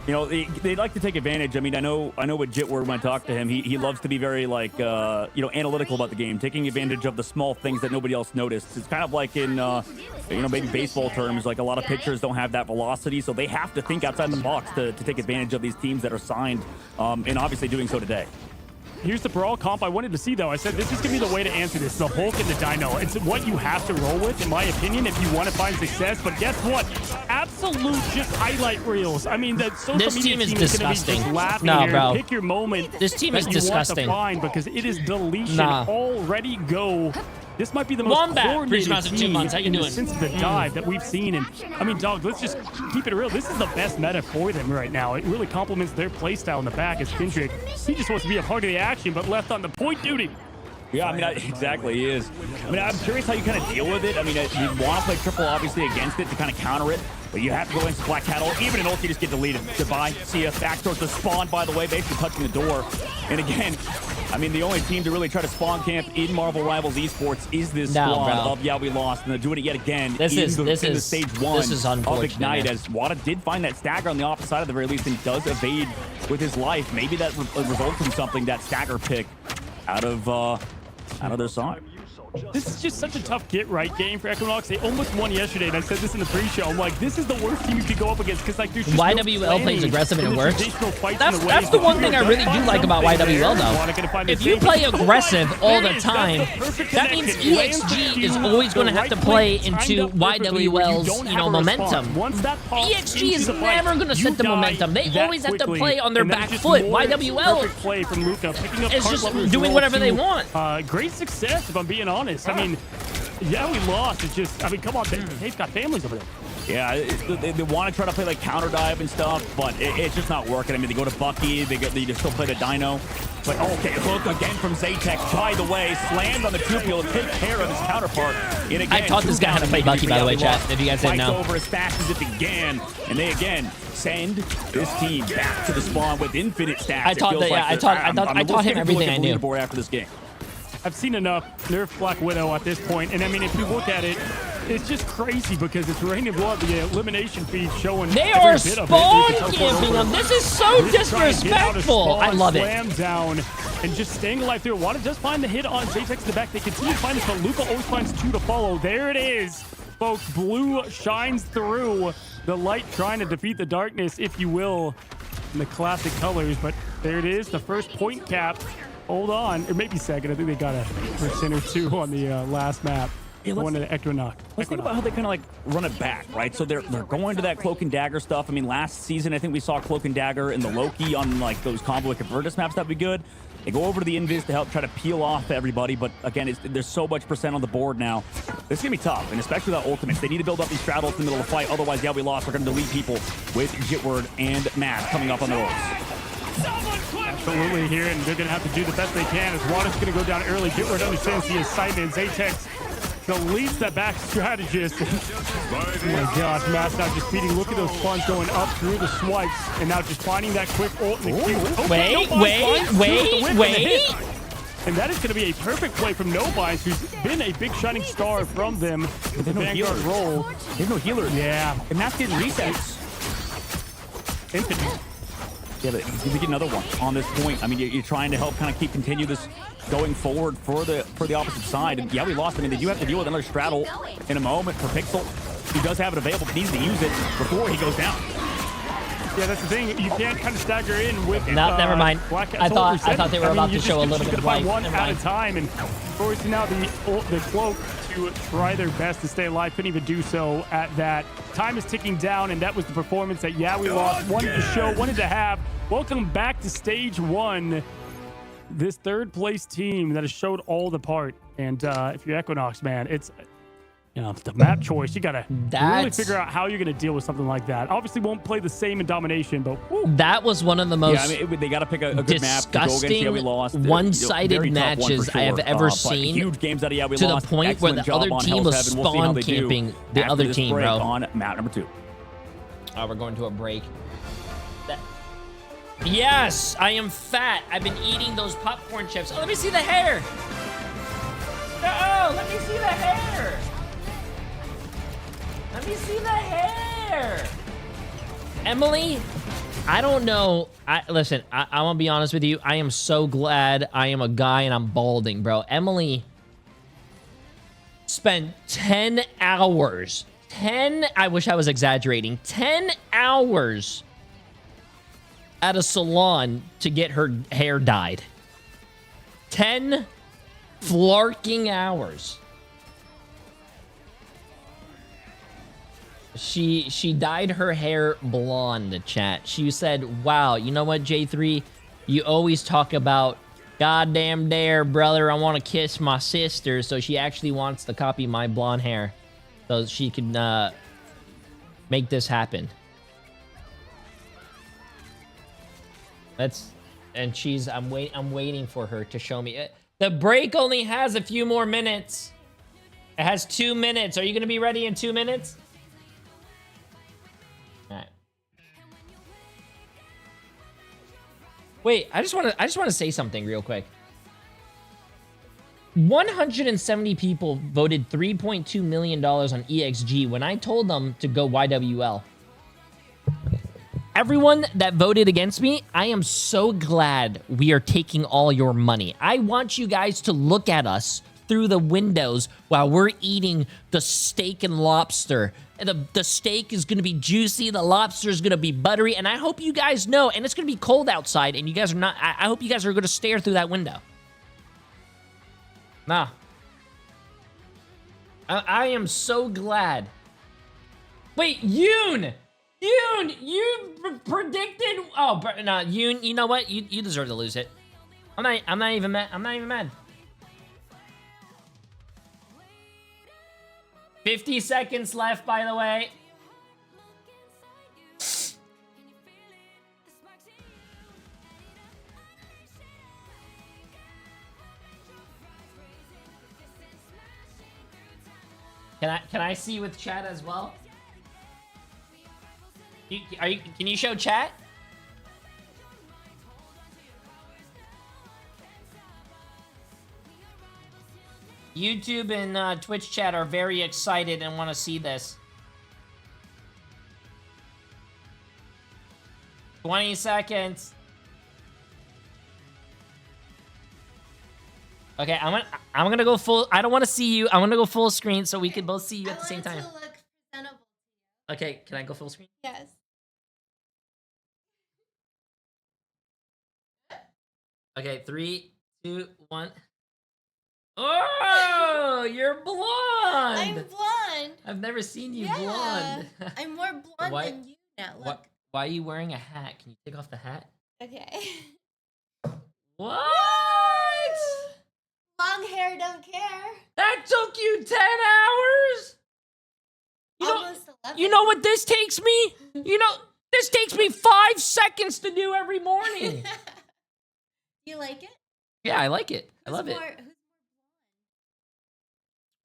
You know, they like to take advantage. I mean, I know with Jitward, when I talk to him, he loves to be very, like, you know, analytical about the game, taking advantage of the small things that nobody else noticed. It's kind of like in, you know, maybe baseball terms, like a lot of pitchers don't have that velocity, so they have to think outside the box to take advantage of these teams that are signed, and obviously doing so today. Here's the Brawl comp I wanted to see, though. I said this is going to be the way to answer this, the Hulk and the Dino. It's what you have to roll with, in my opinion, if you want to find success. But guess what? Absolute just highlight reels. I mean, the social this media team is team disgusting. Is going to be just laughing nah, here. bro. Pick your moment. This team is disgusting. You want to find because it is deletion already go. This might be the most coordinated team in the sense of the dive that we've seen. And I mean, dog, let's just keep it real. This is the best meta for them right now. It really complements their playstyle in the back as Kendrick. He just wants to be a part of the action, but left on the point duty. Yeah, I mean, exactly, he is. I mean, I'm curious how you kind of deal with it. I mean, you want to play triple, obviously, against it to kind of counter it, but you have to go into Black Cat ult. Even in ult, you just get deleted. Goodbye. See ya. Back towards the spawn, by the way, basically touching the door. And again, I mean, the only team to really try to spawn camp in Marvel Rivals Esports is this squad of Yeah, we lost, and they're doing it yet again in the stage 1 of Ignite, as Wada did find that stagger on the opposite side at the very least and does evade with his life. Maybe that results in something, that stagger pick out of their side. This is just such a tough get-right game for Equinox. They almost won yesterday, and I said this in the pre-show. I'm like, this is the worst team you could go up against because like there's just YWL plays aggressive and it works. That's the one thing I really do like about YWL though. If you play aggressive all the time, that means EXG is always going to have to play into YWL's momentum. EXG is never going to set the momentum. They always have to play on their back foot. YWL is just doing whatever they want. Great success, if I'm being honest. I mean, yeah, we lost. It's just, I mean, come on, they've got families over there. Yeah, they want to try to play like counter dive and stuff, but it's just not working. I mean, they go to Bucky, they just still play the Dino. But okay, look again from Zaytek. By the way, slammed on the tube-heel to take care of his counterpart. And again, I taught this guy how to play Bucky, by the way, chat. If you guys didn't know. Over as fast as it began, and they again send this team back to the spawn with infinite stats. I taught him everything I knew. After this game. I've seen enough Nerf Black Widow at this point, and I mean, if you look at it, it's just crazy because it's Rain of Blood, the elimination feed showing. They are spawn camping them. This is so disrespectful. I love it. Slam down and just staying alive through. Wada does find the hit on Zaytek to the back. They continue to find this, but Luca always finds two to follow. There it is, folks. Blue shines through the light, trying to defeat the darkness, if you will, in the classic colors. But there it is, the first point cap. Hold on, it may be second. I think they got a percent or two on the last map. Going to the Equinox. Let's think about how they kind of like run it back, right? So they're going to that Cloak and Dagger stuff. I mean, last season, I think we saw Cloak and Dagger in the Loki on like those combo and Virtus maps. That'd be good. They go over to the Invis to help try to peel off everybody, but again, there's so much percent on the board now. This is gonna be tough, and especially without ultimates. They need to build up these straddles in the middle of the fight. Otherwise, yeah, we lost. We're gonna delete people with Jitward and Matt coming up on the rolls. Absolutely here, and they're going to have to do the best they can as Wada's going to go down early. Jitward understands the assignment. Zaytek deletes that back strategist. Oh my gosh, Matt's now just beating. Look at those spawns going up through the swipes, and now just finding that quick ult in the queue. Wait. And that is going to be a perfect play from Nobines, who's been a big shining star from them with the Vanguard role. There's no healer. Yeah. And Matt's getting resets. Infinite. Yeah, but you get another one on this point. I mean, you're trying to help kind of continue this going forward for the opposite side. And yeah, we lost. I mean, they do have to deal with another straddle in a moment for Pixel. He does have it available, but needs to use it before he goes down. Yeah, that's the thing. You can't kind of stagger in with. No, never mind. I thought they were about to show a little bit of light. One at a time, and forcing now the Cloak to try their best to stay alive. Couldn't even do so at that. Time is ticking down, and that was the performance that we lost. Wanted to show, wanted to have. Welcome back to stage one. This third place team that has showed all the part. And if you're Equinox, man, it's the map choice. You gotta really figure out how you're gonna deal with something like that. Obviously, won't play the same in domination, but that was one of the most they gotta pick a good map to go against. Yeah, we lost. One-sided matches I have ever seen. Huge games out of to the point where the other team was spawn camping the other team, bro. On map number 2. We're going to a break. Yes, I am fat. I've been eating those popcorn chips. Oh, let me see the hair. Oh, let me see the hair. Let me see the hair. Emily, I don't know. Listen, I want to be honest with you. I am so glad I am a guy and I'm balding, bro. Emily spent 10 hours. I wish I was exaggerating. 10 hours at a salon to get her hair dyed. 10 flarking hours. She dyed her hair blonde, chat. She said, wow, you know what, Jay3? You always talk about, goddamn dare, brother, I want to kiss my sister. So she actually wants to copy my blonde hair so she can make this happen. I'm waiting for her to show me it. The break only has a few more minutes. It has 2 minutes. Are you gonna be ready in 2 minutes? All right. Wait, I just want to say something real quick. 170 people voted $3.2 million on EXG when I told them to go YWL. Everyone that voted against me, I am so glad we are taking all your money. I want you guys to look at us through the windows while we're eating the steak and lobster. And the steak is going to be juicy. The lobster is going to be buttery. And I hope you guys know, and it's going to be cold outside, and you guys are not, I hope you guys are going to stare through that window. Nah. I am so glad. Wait, Yoon! Yoon, you predicted... Oh, no, Yoon, you know what? You deserve to lose it. I'm not even mad. I'm not even mad. 50 seconds left, by the way. Can I see with chat as well? Can you show chat? YouTube and Twitch chat are very excited and want to see this. 20 seconds. Okay, I'm gonna go full. I don't want to see you. I want to go full screen so we can both see you at the same time. Okay, can I go full screen? Yes. Okay, 3, 2, 1. Oh, you're blonde. I'm blonde. I've never seen you Yeah. blonde. I'm more blonde than you now. Look. Why are you wearing a hat? Can you take off the hat? Okay. What? Long hair, don't care. That took you 10 hours? Almost 11. You know what this takes me? You know, this takes me 5 seconds to do every morning. You like it? Yeah, I like it. I love it. Who's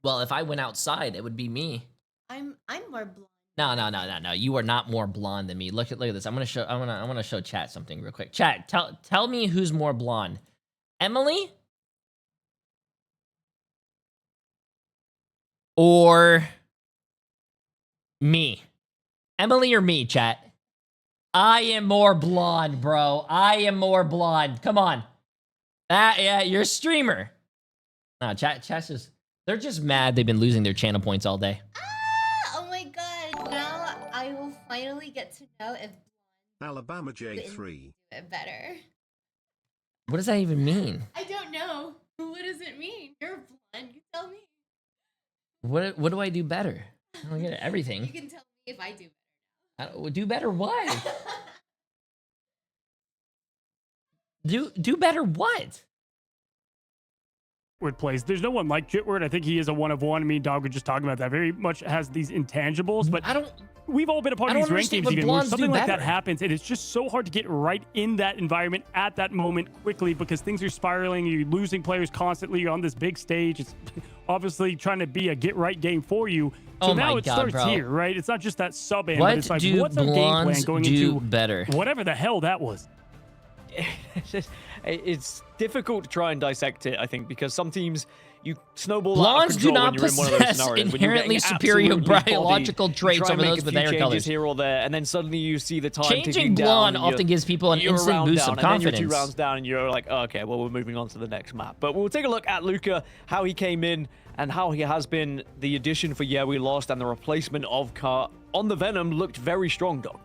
Well, if I went outside, it would be me. I'm more blonde. No. You are not more blonde than me. Look at this. I want to show chat something real quick. Chat, tell me who's more blonde. Emily? Or me? Emily or me, chat? I am more blonde, bro. I am more blonde. Come on. Yeah, you're a streamer. No, chat's just... They're just mad they've been losing their channel points all day. Ah! Oh my god. Now I will finally get to know if Alabama J3 do it better. What does that even mean? I don't know. What does it mean? You're blonde. You tell me. What do I do better? I don't get it. Everything. You can tell me if I do better. Do better what? do better what? Jitward plays. There's no one like Jitward. I think he is a one of one. I mean, Dog was just talking about that. Very much has these intangibles, but we've all been a part of these ranked games even where something like that happens, and it's just so hard to get right in that environment at that moment quickly because things are spiraling. You're losing players constantly. You're on this big stage. It's obviously trying to be a get right game for you. So now it starts here, right? It's not just that sub end, but it's like what's our game plan going into better? Whatever the hell that was. It's difficult to try and dissect it, I think, because some teams you snowball Blondes out of do control not when you're in one of those possess scenarios. inherently superior biological traits over those with their colors. Here or there, and then suddenly you see the time Changing blonde often gives people an instant boost of confidence. And then you're 2 rounds down, and you're like, oh, okay, well, we're moving on to the next map. But we'll take a look at Luca, how he came in, and how he has been the addition for Yeah We Lost, and the replacement of Kart on the Venom looked very strong, Dog.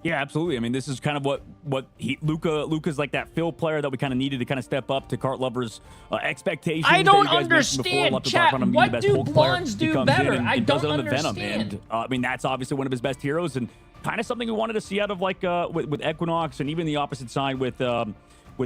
Yeah, absolutely. I mean, this is kind of what Luca's like that fill player that we kind of needed to kind of step up to Kart Lovers' expectations. I don't understand, chat. What do blondes do better? I don't understand. And I mean, that's obviously one of his best heroes, and kind of something we wanted to see out of like with Equinox, and even the opposite side with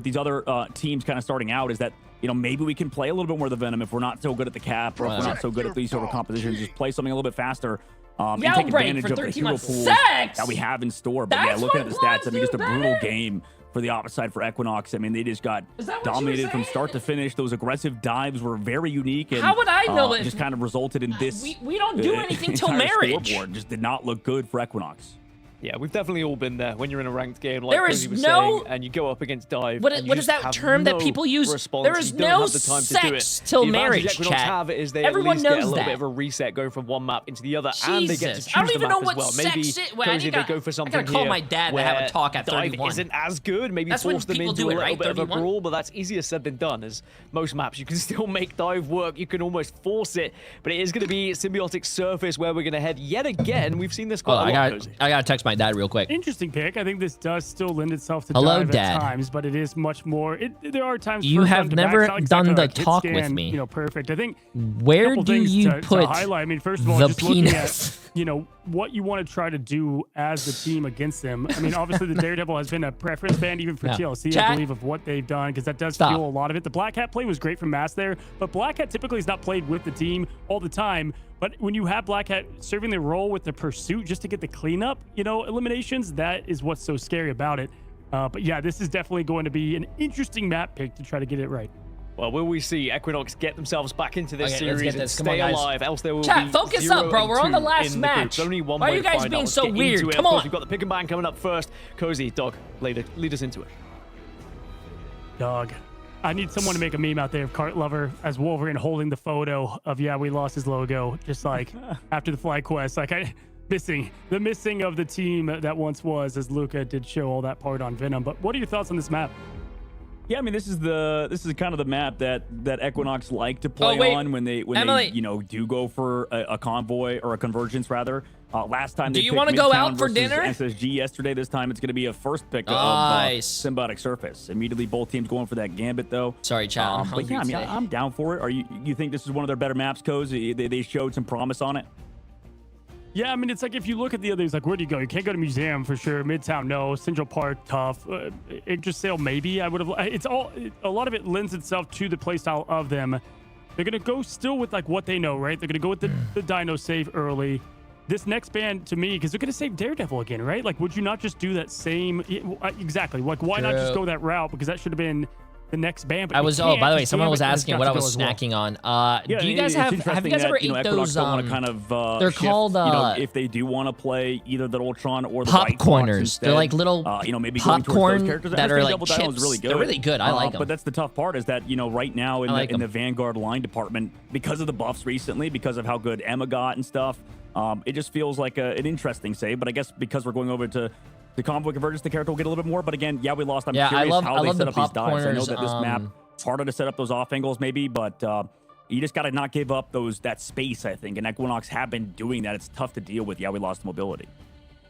these other teams kind of starting out is that, you know, maybe we can play a little bit more of the Venom if we're not so good at the cap or if we're not so good at these sort of compositions. Just play something a little bit faster. And take advantage of the hero pool that we have in store. But yeah, looking at the stats, I mean, just a brutal game for the opposite side for Equinox. I mean, they just got dominated from start to finish. Those aggressive dives were very unique. And, how would I know it? Just kind of resulted in this. We don't do anything till marriage. Scoreboard just did not look good for Equinox. Yeah, we've definitely all been there when you're in a ranked game, like There is Cozy was no- saying, and you go up against Dive. What and you is just that have term that no people use? response, There is you don't no have the time to do it. sex till The advantage marriage, Equinox chat. have is they Everyone at least get knows a little that. bit of a reset going from one map into the other, and they get to Jesus. choose I don't the even map know as what well. sex Maybe is. Wait, I Cozy, think they I- go for something I gotta call here my dad to have a where talk at Dive 31. isn't as good. Maybe That's when force them people into do a it, little right? bit of a 31? brawl, but that's easier said than done. As most maps, you can still make Dive work. You can almost force it, but it is going to be Symbiotic Surface where we're going to head yet again. We've seen this quite a lot, Cozy. I gotta text my dad real quick. Interesting pick. I think this does still lend itself to Hello, Dive Dad. at times, but it is much more. There are times You first have front to back, never it's not exactly done the like hit talk with scan, me. You know, perfect. I think Where couple do things you to put highlight. I mean, first of all, the just looking penis? at what you want to try to do as the team against them. I mean, obviously the Daredevil has been a preference band even for Yeah. TLC, Chat. I believe, of what they've done, because that does Stop. fuel a lot of it. The Black Hat play was great from Mass there, but Black Hat typically is not played with the team all the time. But when you have Black Hat serving the role with the pursuit just to get the cleanup, eliminations, that is what's so scary about it. But yeah, this is definitely going to be an interesting map pick to try to get it right. Well, will we see Equinox get themselves back into this Okay, let's series get and this. Come stay on, guys. alive? Else there will Chat, be focus 0 up, bro. and We're on the 2 last in the group. match. There's only one Why are way you to guys find being out. Let's so get into weird? it. Come Of course, on. We've got the pick and ban coming up first. Cozy, Dog, lead us into it. Dog. I need someone to make a meme out there of Cart Lover as Wolverine holding the photo of, yeah, we lost his logo, just like after the flag quest. Like, the missing of the team that once was, as Luca did show all that part on Venom. But what are your thoughts on this map? Yeah, I mean, this is kind of the map that Equinox like to play wait. on when they Emily. do go for a convoy or a convergence rather. Last time they Do you want to go out for dinner? SSG yesterday. This time it's going to be a first pick Nice. of Symbiotic Surface. Immediately both teams going for that Gambit though. Sorry, chat. I'm but yeah, I hungry mean, today. I'm down for it. Are you think this is one of their better maps, Cozy? They showed some promise on it. Yeah, I mean, it's like if you look at the others, like, where do you go? You can't go to Museum for sure. Midtown, no. Central Park, tough. Yggdrasil, maybe. I would have. A lot of it lends itself to the playstyle of them. They're gonna go still with like what they know, right? They're gonna go with the Dino save early. This next band to me, because they're gonna save Daredevil again, right? Like, would you not just do that same? Exactly. Like, why not just True. go that route? Because that should have been the next band. But I you was. can't, Oh, by the way, because someone was Gambit has asking got what to I go was as well. snacking on. Yeah, Do you guys it's have you interesting guys ever that, ate Equinox those? don't want to kind of they're shift, called if they do want to play either the Ultron or the White Fox popcorners. instead, They're like little maybe going towards those popcorn characters. that I are think like Double Dino is chips. really good. They're really good. I like them. But that's the tough part is that right now in, like in the them. Vanguard line department, because of the buffs recently, because of how good Emma got and stuff, it just feels like an interesting save. But I guess because we're going over to the Convoy Convergence, the character will get a little bit more. But again, yeah, we lost. I'm Yeah, I curious love- how I they love set the up these dives. I know that this popcorners, map, it's harder to set up those off angles maybe, but you just got to not give up that space, I think. And Equinox have been doing that. It's tough to deal with. Yeah, we lost mobility.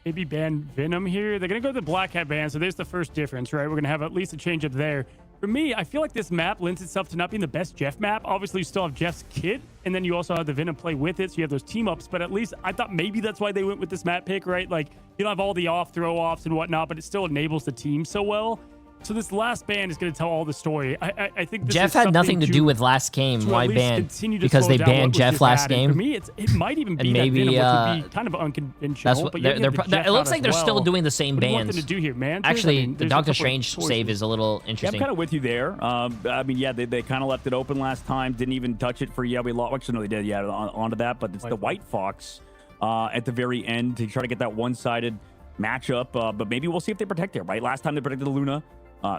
Maybe ban Venom here. They're going to go to the Black Hat ban, so there's the first difference, right? We're going to have at least a change up there. For me, I feel like this map lends itself to not being the best Jeff map. Obviously, you still have Jeff's kit, and then you also have the Venom play with it, so you have those team-ups, but at least I thought maybe that's why they went with this map pick, right? Like, you don't have all the throw-offs and whatnot, but it still enables the team so well. So this last ban is going to tell all the story. I think this Jeff is had nothing something to do with last game. to Why at least ban? continue to Because slow they down what banned was Jeff just last added. game. For me, it might even be And maybe, that Venom, which would be kind of unconventional. That's what but you have the Jeff it looks out like as they're still well. doing the same What do you want bands. them to do here, man? Actually, the there's a Doctor couple of Strange choices. save is a little Yeah, interesting. I'm kind of with you there. I mean, yeah, they kind of left it open last time. Didn't even touch it for we lost. Actually, no, they did. Yeah, onto that. But it's the White Fox at the very end to try to get that one-sided matchup. But maybe we'll see if they protect it. Right, last time they protected the Luna.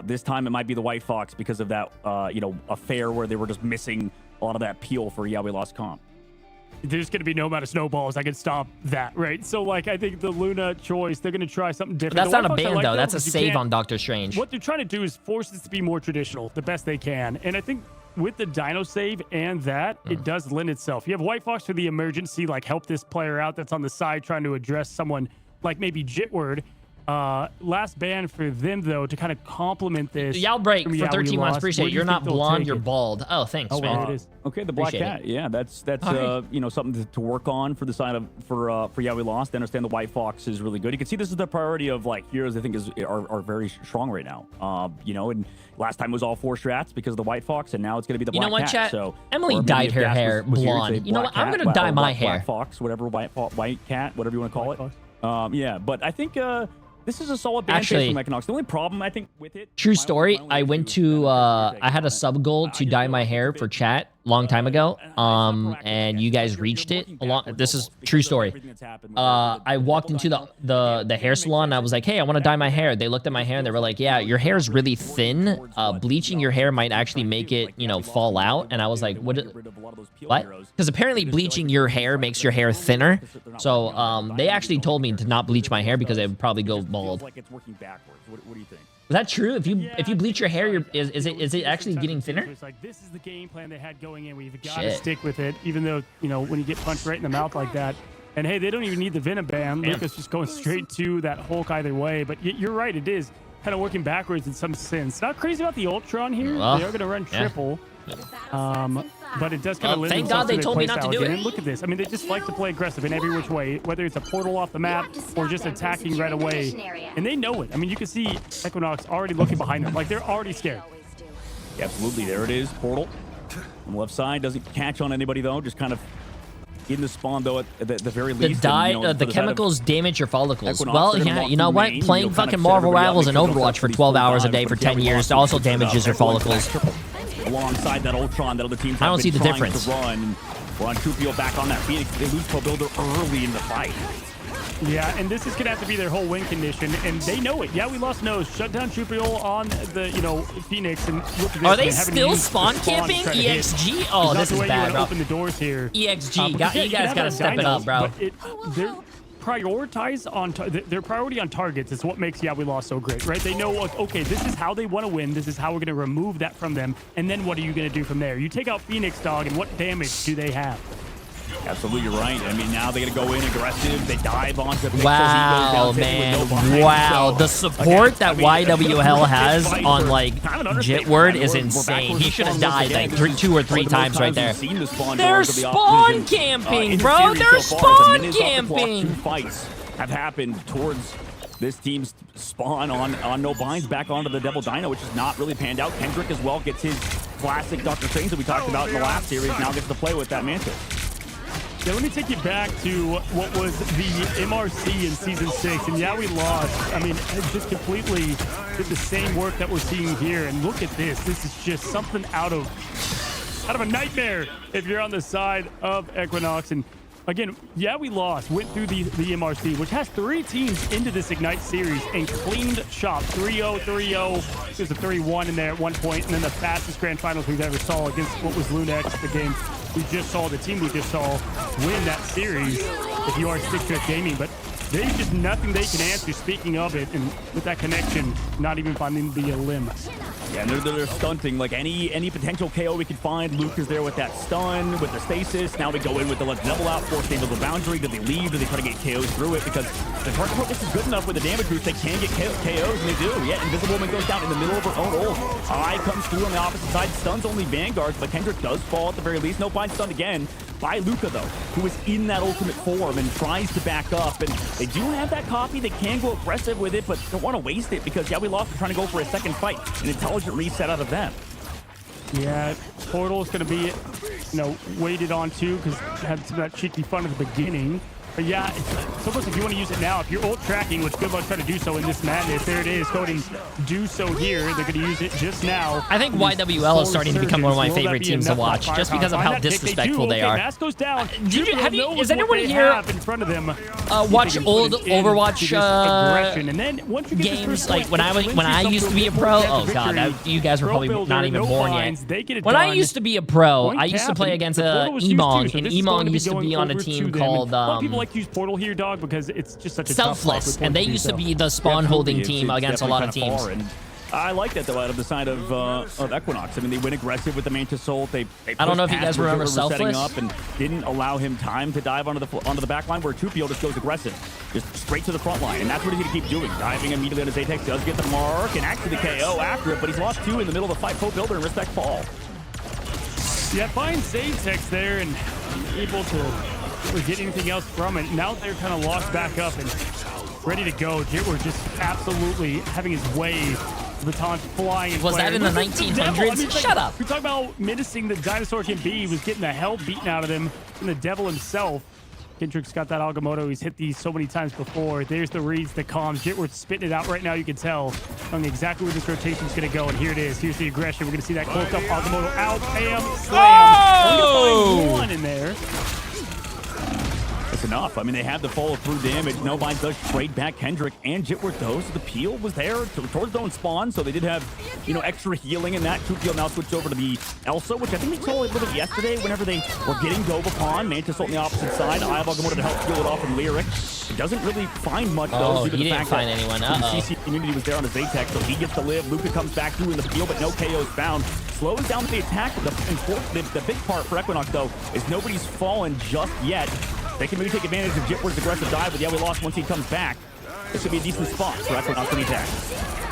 This time it might be the White Fox because of that affair where they were just missing a lot of that peel for we lost comp. There's going to be no amount of snowballs that can stop that, right? So, like, I think the Luna choice, they're going to try something different. But that's The not a White Fox I ban, like though. That's a because you save can't- on Doctor Strange. What they're trying to do is force this to be more traditional, the best they can. And I think with the Dino save and that, it does lend itself. You have White Fox for the emergency, like help this player out that's on the side trying to address someone like maybe Jitward. Last ban for them, though, to kind of complement this. Y'all break from for Yeah, We 13 months. Lost. Appreciate Where it. do you You're think not they'll blonde, take you're it? bald. Oh, thanks, Oh, man. well, it is. Okay, the Black Appreciate Cat. it. Yeah, that's Hi. something to work on for the side of for yeah we lost. I understand the White Fox is really good. You can see this is the priority of like heroes. I think are very strong right now. And last time was all 4 strats because of the White Fox, and now it's going to be the You know Black what, Cat. chat? So Emily or maybe dyed if her Gas hair was here to blonde. say You know Black what? I'm Cat, gonna dye my Black hair. Fox, whatever White Cat, whatever you want to call it. Yeah, but I think this is a solid band Actually, from Equinox. The only problem I think with it. True story. I went to I had a sub goal to dye my hair for chat, long time ago, and you guys reached it along. This is true story. I walked into the hair salon and I was like, hey, I want to dye my hair. They looked at my hair and they were like, yeah, your hair is really thin. Bleaching your hair might actually make it, you know, fall out. And I was like, what? Because apparently bleaching your hair makes your hair thinner. So they actually told me to not bleach my hair because it would probably go bald. Like it's working backwards. What do you think? Is that true? If you bleach your hair, is it actually getting thinner? It's like, this is the game plan they had going in. We've got to stick with it, even though, you know, when you get punched right in the mouth like that. And hey, they don't even need the Venom ban. Lucas just going straight to that Hulk either way. But you're right, it is kind of working backwards in some sense. Not crazy about the Ultron here. Well, they are going to run triple. But it does kind of thank God they told me not to do it. And look at this. I mean, they just like to play aggressive in every which way, whether it's a portal off the map or just attacking right away. And they know it. I mean, you can see Equinox already looking behind them. Like, they're already scared. Yeah, absolutely. There it is. Portal on the left side. Doesn't catch on anybody, though. Just kind of in the spawn, though, at the very least. The chemicals damage your follicles. Well, yeah, you know what? Playing fucking Marvel Rivals and Overwatch for 12 hours a day for 10 years also damages your follicles. Alongside that Ultron that other teams I don't have see been the trying difference. to run. We're on Tupio back on that Phoenix. They lose Pro Builder early in the fight. Yeah, and this is going to have to be their whole win condition, and they know it. Yeah, we lost nose. Shut down Tupio on the, you know, Phoenix. And look at this. Are they still spawn camping? EXG? Oh, this is bad, bro. Open the doors here. EXG, you guys got to step it up, bro. They're prioritize on their priority on targets is what makes Yeah We Lost so great, right? They know, okay, this is how they want to win. This is how we're going to remove that from them. And then what are you going to do from there? You take out Phoenix, dog, and what damage do they have? Absolutely, you're right. I mean, now they're going to go in aggressive. They dive onto Pixels. Wow, man. Wow. The support that YWL has on, like, Jitward is insane. He should have died, like, 2 or 3 times right there. They're spawn camping, bro. They're spawn camping. 2 fights have happened towards this team's spawn on no binds back onto the Devil Dino, which has not really panned out. Kendrick as well gets his classic Dr. Strange that we talked about in the last series. Now gets to play with that Mantis. Yeah, let me take you back to what was the MRC in Season 6. And yeah, we lost. I mean, it just completely did the same work that we're seeing here. And look at this. This is just something out of a nightmare if you're on the side of Equinox. And again, yeah, we lost. Went through the MRC, which has 3 teams into this Ignite series and cleaned shop. 3-0, 3-0. There's a 3-1 in there at one point. And then the fastest grand finals we've ever saw against what was Lunex, the game we just saw, the team we just saw win that series if you are Stick Shift Gaming. But there's just nothing they can answer, speaking of it, and with that connection, not even finding the limb. Yeah, and they're stunting. Like any potential KO we could find. Luke is there with that stun, with the stasis. Now we go in with the let's double out, force stable the boundary. Do they leave? Do they try to get KOs through it? Because the target focus is good enough with the damage boost. They can get KOs, and they do. Yeah, Invisible Woman goes down in the middle of her own ult. Eye comes through on the opposite side. Stuns only Vanguards, but Kendrick does fall at the very least. No bind stunned again by Luca, though, who is in that ultimate form and tries to back up. And they do have that copy. They can go aggressive with it, but don't want to waste it because, yeah, we lost. They're trying to go for a second fight. An intelligent reset out of them. Yeah, Portal is going to be, you know, waited on too because it had some of that cheeky fun at the beginning. But yeah, it's almost if you want to use it now, if you're ult tracking, which good luck trying to do so in this madness, there it is, go ahead and do so here. They're going to use it just now. I think YWL is starting to become one of my favorite teams to watch, just because of how disrespectful they are. Mask goes down. Is anyone here in front of them? Watch old Overwatch games, like when I used to be a pro? Oh god, you guys were probably not even born yet. When I used to be a pro, I used to play against Emong, and Emong used to be on a team called like to use Portal here, dog, because it's just such a Selfless, and they used to be the spawn holding team against a lot of teams. I like that, though, out of the side of Equinox. I mean, they went aggressive with the Mantis ult. They I don't know if you guys remember Selfless. Up and didn't allow him time to dive onto the back line, where Tupio just goes aggressive, just straight to the front line, and that's what he's going to keep doing. Diving immediately on his Atex, does get the mark, and actually the KO after it, but he's lost 2 in the middle of the fight. Pro Builder and Respect fall. Yeah, finds Atex there and able to get anything else from it. Now they're kind of lost back up and ready to go. Jitward just absolutely having his way. The taunt flying. Was that in the 1900s? Shut up. We're talking about menacing the dinosaur can be. He was getting the hell beaten out of him from the devil himself. Kendrick's got that Agamotto. He's hit these so many times before. There's the reads, the comms. Jitward's spitting it out right now. You can tell on exactly where this rotation's going to go. And here it is. Here's the aggression. We're going to see that close up. Agamotto out. Bam. Slam. Only find one in there. It's enough. I mean, they had the follow-through damage. No Vines does trade back Kendrick and Jitward, though. So the peel was there towards their own spawn. So they did have, extra healing in that. 2 peel now switched over to the Elsa, which I think we saw a little bit yesterday whenever they were getting dove upon. Mantis on the opposite side. I have Agamotto to help peel it off from Lyric. It doesn't really find much, though. He didn't find anyone. The CC community was there on his Atex, so he gets to live. Luca comes back through in the peel, but no KOs found. Slows down the attack. The big part for Equinox, though, is nobody's fallen just yet. They can maybe take advantage of Jitward's aggressive dive, but yeah, we lost once he comes back. This would be a decent spot for Equinox when he's back.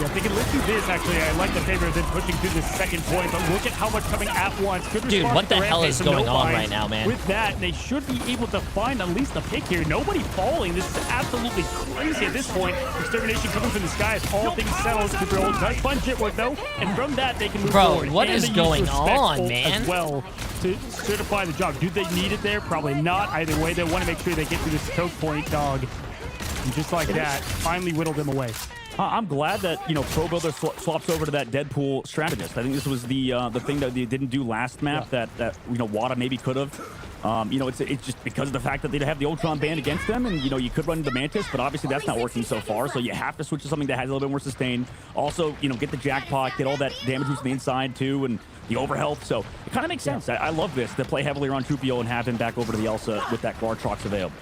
Yeah, if they can lift through this, actually, I like the favor of them pushing through this second point, but look at how much coming at once. Good Dude, what the hell is going on right now, man? With that, they should be able to find at least a pick here. Nobody falling. This is absolutely crazy at this point. Extermination coming from the sky as all things settled. Control does find Jitward, though, and from that, they can move forward. Bro, what is going on, man? As well to certify the job. Do they need it there? Probably not. Either way, they want to make sure they get through this choke point, dog. And just like that, finally whittled them away. I'm glad that, Pro Builder swaps over to that Deadpool strategist. I think this was the thing that they didn't do last map that Wada maybe could have. It's just because of the fact that they have the Ultron band against them, and you could run the Mantis, but obviously that's not working so far. So you have to switch to something that has a little bit more sustain. Also, get the jackpot, get all that damage boost on the inside too, and the overhealth. So it kind of makes sense. I love this to play heavily around Trupio and have him back over to the Elsa with that guard Trox available.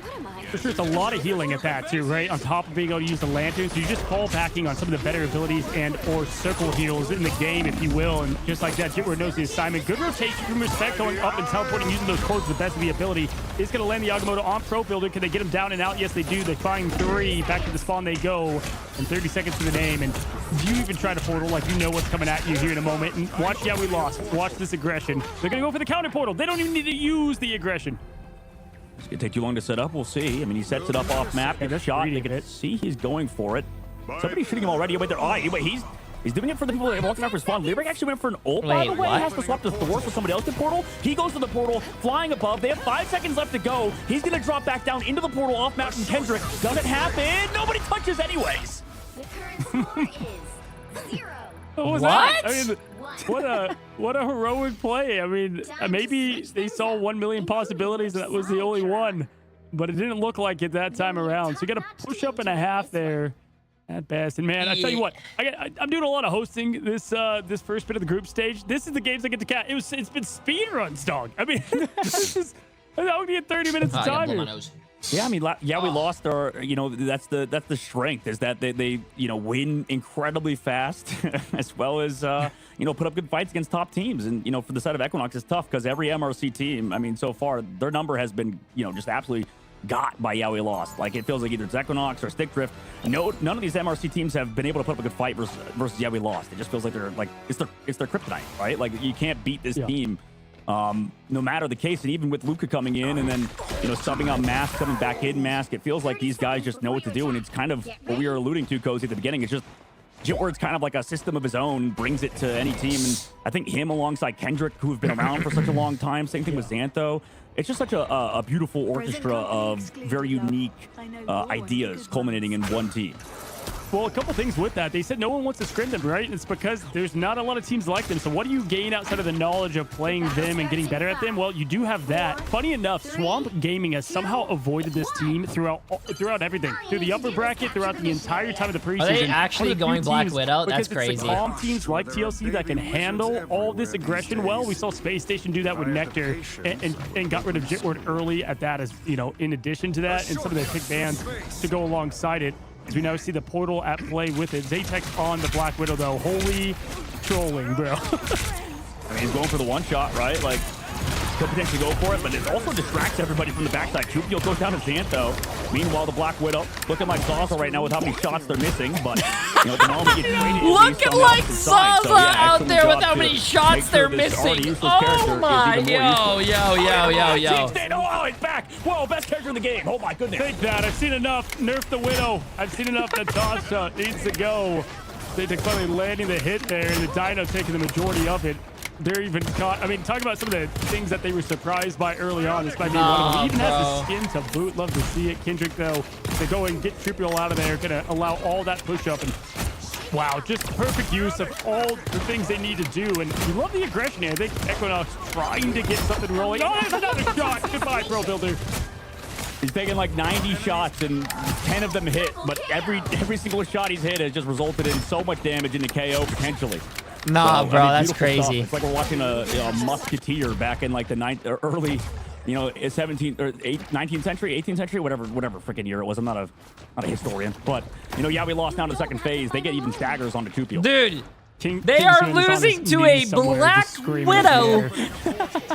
For sure, it's a lot of healing at that too, right? On top of being able to use the lantern, so you're just fall backing on some of the better abilities and or circle heals in the game, if you will. And just like that, Jitward knows the assignment. Good rotation from Respect going up and teleporting, using those cords to the best of the ability. Is going to land the Agamotto on Pro Builder. Can they get him down and out? Yes, they do. They find 3. Back to the spawn they go. And 30 seconds to the name. And you even try to portal like you know what's coming at you here in a moment. And watch, yeah, we lost. Watch this aggression. They're going to go for the counter portal. They don't even need to use the aggression. It's going to take too long to set up. We'll see. I mean, he sets it up off map. Gets a shot. They can see he's going for it. Somebody's shooting him already. Wait, he's doing it for the people that are walking out for spawn. Lyric actually went for an ult, by the way. He has to swap to Thor so somebody else can portal. He goes to the portal, flying above. They have 5 seconds left to go. He's going to drop back down into the portal off map from Kendrick. Doesn't happen. Nobody touches anyways. What was that? I mean, what a heroic play. I mean, maybe they saw 1 million possibilities and that was the only one, but it didn't look like it that time around. So you got to push up and a half there at best. And man, I tell you what, I'm doing a lot of hosting this this first bit of the group stage. This is the games I get to catch. It's been speed runs, dog. I mean, that would be 30 minutes of time here. Yeah, I mean, we lost our, that's the strength is that they win incredibly fast as well as, put up good fights against top teams. And, for the side of Equinox, it's tough because every MRC team, I mean, so far, their number has been, just absolutely got by We Lost. Like, it feels like either it's Equinox or Stick Drift. None of these MRC teams have been able to put up a good fight versus We Lost. It just feels like they're, like, it's their kryptonite, right? Like, you can't beat this team. No matter the case, and even with Luca coming in and then, subbing out Mask, coming back in Mask, it feels like these guys just know what to do, and it's kind of what we were alluding to, Cozy, at the beginning. It's just Jitward's kind of like a system of his own, brings it to any team, and I think him alongside Kendrick, who have been around for such a long time, same thing with Xantho. It's just such a beautiful orchestra of very unique ideas culminating in one team. Well, a couple things with that. They said no one wants to scrim them, right? It's because there's not a lot of teams like them. So what do you gain outside of the knowledge of playing them and getting better at them? Well, you do have that. Funny enough, Swamp Gaming has somehow avoided this team throughout everything. Through the upper bracket, throughout the entire time of the preseason. Are they actually going Black Widow? That's crazy. It's the calm teams like TLC that can handle all this aggression well. We saw Space Station do that with Nectar and got rid of Jitward early at that as, in addition to that, and some of their pick bands to go alongside it. As we now see the portal at play with it. Zaytex on the Black Widow, though. Holy trolling, bro. I mean, he's going for the one shot, right? Like, could potentially go for it, but it also distracts everybody from the backside. Trupio goes down to Xantho. Meanwhile, the Black Widow looking like Zaza right now with how many shots they're missing, but at the moment, looking like Zaza out there with how many shots they're missing. Oh my, yo. Oh, it's back. Whoa, best character in the game. Oh my goodness. Take that. I've seen enough. Nerf the Widow. I've seen enough. Natasha needs to go. They're clearly landing the hit there, and the Dino taking the majority of it. they're even caught. I mean, talk about some of the things that they were surprised by early on. This might be one of them. He even has the skin to boot. Love to see it. Kendrick, though, to go and get Tripial out of there, going to allow all that push up. And wow, just perfect use of all the things they need to do. And you love the aggression here. I think Equinox trying to get something rolling. Oh, there's another shot. Goodbye, Pro Builder. He's taken like 90 shots and 10 of them hit, but every single shot he's hit has just resulted in so much damage into KO potentially. Nah, So, bro, I mean, that's beautiful stuff. crazy. It's like we're watching a musketeer back in like the early, 17th or 19th century, 18th century, whatever freaking year it was. I'm not a historian, but yeah, we lost now to the second phase. They get even staggers onto Tupiel. Dude. They are losing to a Black Widow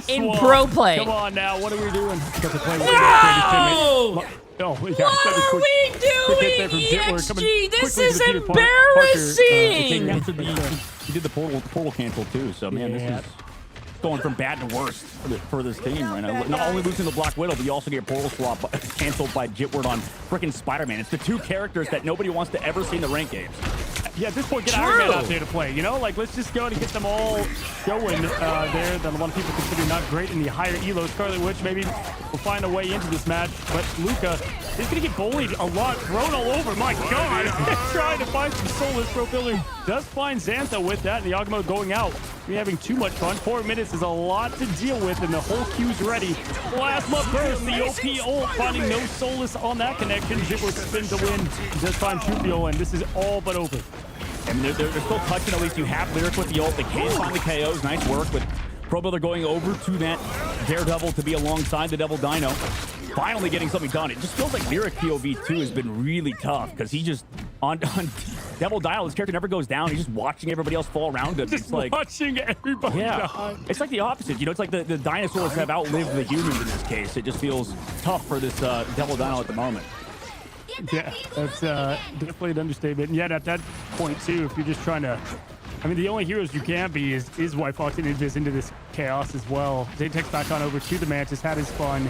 in pro play. Come on now, what are we doing? No! Oh, what are we doing, EXG? This is embarrassing! He did the portal cancel too, so man, this is going from bad to worst for this team right now. Not only losing the Black Widow, but you also get portal swap canceled by Jitward on freaking Spider-Man. It's the two characters that nobody wants to ever see in the ranked games. Yeah, at this point, get Iron Man out there to play, Like, let's just go and get them all going there. That a lot of people consider not great in the higher elo. Scarlet Witch maybe will find a way into this match, but Luca is going to get bullied a lot, thrown all over. My God, trying to find some soulless. Pro Builder does find Xantha with that, and the Ogmo going out. We're having too much fun. 4 minutes is a lot to deal with, and the whole queue's ready. Plasma burst, the OP ult, finding no soulless on that connection. Jitward spin to win. Does find Tupiel, and this is all but over. I mean, they're still touching. At least you have Lyric with the ult. They can find the KOs. Nice work with Pro Builder going over to that Daredevil to be alongside the Devil Dino. Finally getting something done. It just feels like Lyric POV 2 has been really tough because he just on Devil Dino, his character never goes down. He's just watching everybody else fall around him. Just it's like watching everybody die. It's like the opposite. It's like the dinosaurs have outlived the humans in this case. It just feels tough for this Devil Dino at the moment. Yeah, that's definitely an understatement. And yet at that point too, if you're just trying to, I mean, the only heroes you can be is Whitefox and Invis into this chaos as well. Zaytek's back on over to the Mantis, had his fun.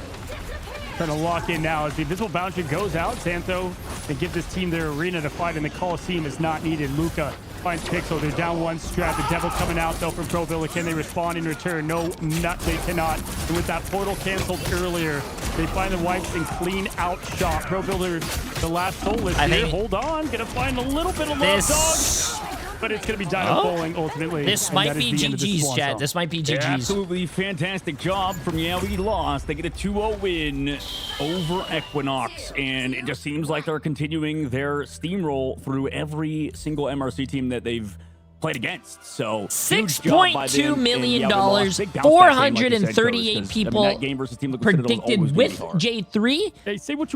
Trying to lock in now as the Invisible Bouncer goes out. Xantho and give this team their arena to fight in the Coliseum is not needed. Luca finds Pixel. They're down one strap. The Devil coming out though from Pro Builder. Can they respond in return? No, they cannot. And with that portal canceled earlier, they find the wipes and clean out shot. Pro Builder, the last soulless here. Hold on. Gonna find a little bit of love dog. But it's going to be Dino bowling ultimately. This might be GG's, Chad. This might be GG's. Yeah, absolutely fantastic job from Yeah We Lost. They get a 2-0 win over Equinox. And it just seems like they're continuing their steamroll through every single MRC team that they've played against. So $6.2 million, 438 people predicted with Jay3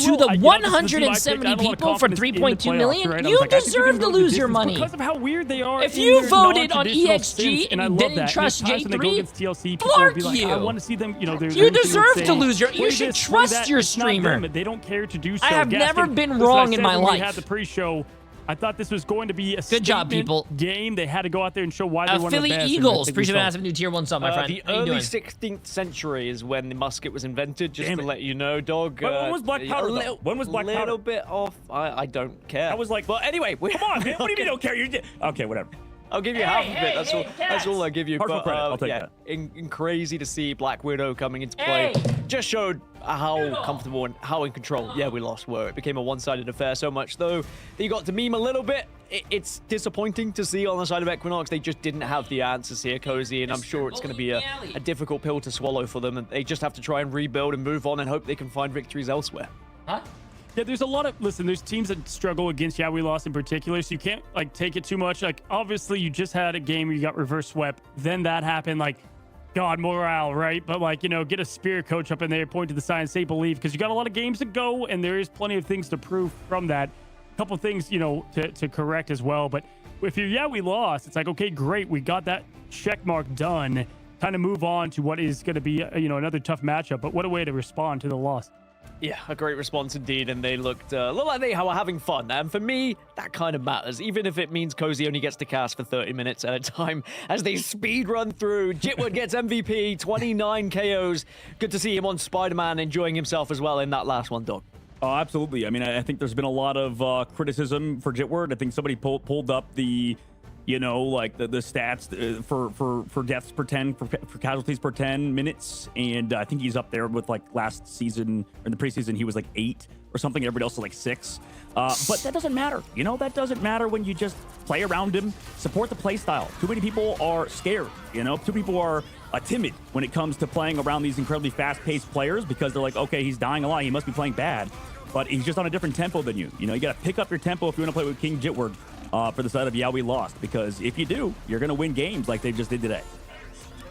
to the 170 people for 3.2 million. You deserve to lose your money. Because of how weird they are. If you voted on EXG and didn't trust Jay3, Clark you. I want to see them, you deserve to lose your. You should trust your streamer. They don't care to do so. I have never been wrong in my life. We had the pre-show. I thought this was going to be a good job, people. Game. They had to go out there and show why they won the Philly best. Eagles. Appreciate a massive new tier 1 sub, my friend. The early 16th century is when the musket was invented. Just to let you know, dog. When was Black Powder? When was Black Powder? A little bit off. I don't care. I was like, but anyway, come on, man. What do you mean you don't care? Okay, whatever. I'll give you half of it. That's all I give you. Partial credit. I'll take that. Crazy to see Black Widow coming into play. Just showed how comfortable and how in control Yeah We Lost were. It became a one-sided affair so much though that you got to meme a little bit. It's disappointing to see on the side of Equinox. They just didn't have the answers here, Cozy, and I'm sure it's going to be a difficult pill to swallow for them. And they just have to try and rebuild and move on and hope they can find victories elsewhere. Huh? Yeah, there's a lot of, listen, there's teams that struggle against Yeah We Lost in particular, so you can't, take it too much. Obviously, you just had a game where you got reverse swept. Then that happened, God, morale, right? But, get a spirit coach up in there, point to the side and say believe, because you got a lot of games to go, and there is plenty of things to prove from that. A couple things, to correct as well. But if you're Yeah We Lost, it's okay, great, we got that check mark done. Kind of move on to what is going to be, another tough matchup. But what a way to respond to the loss. Yeah, a great response indeed, and they looked like they were having fun. And for me, that kind of matters, even if it means Cozy only gets to cast for 30 minutes at a time as they speed run through. Jitward gets MVP, 29 KOs. Good to see him on Spider-Man, enjoying himself as well in that last one, dog. Oh, absolutely. I mean, I think there's been a lot of criticism for Jitward. I think somebody pulled up the you know, like the stats for deaths per 10, for casualties per 10 minutes. And I think he's up there with like last season, or in the preseason, he was like 8 or something. Everybody else is like 6. But that doesn't matter. You know, that doesn't matter when you just play around him, support the play style. Too many people are scared, you know, too people are timid when it comes to playing around these incredibly fast-paced players, because they're like, okay, he's dying a lot, he must be playing bad. But he's just on a different tempo than you. You know, you got to pick up your tempo if you want to play with King Jitward for the side of Yeah, We Lost. Because if you do, you're going to win games like they just did today.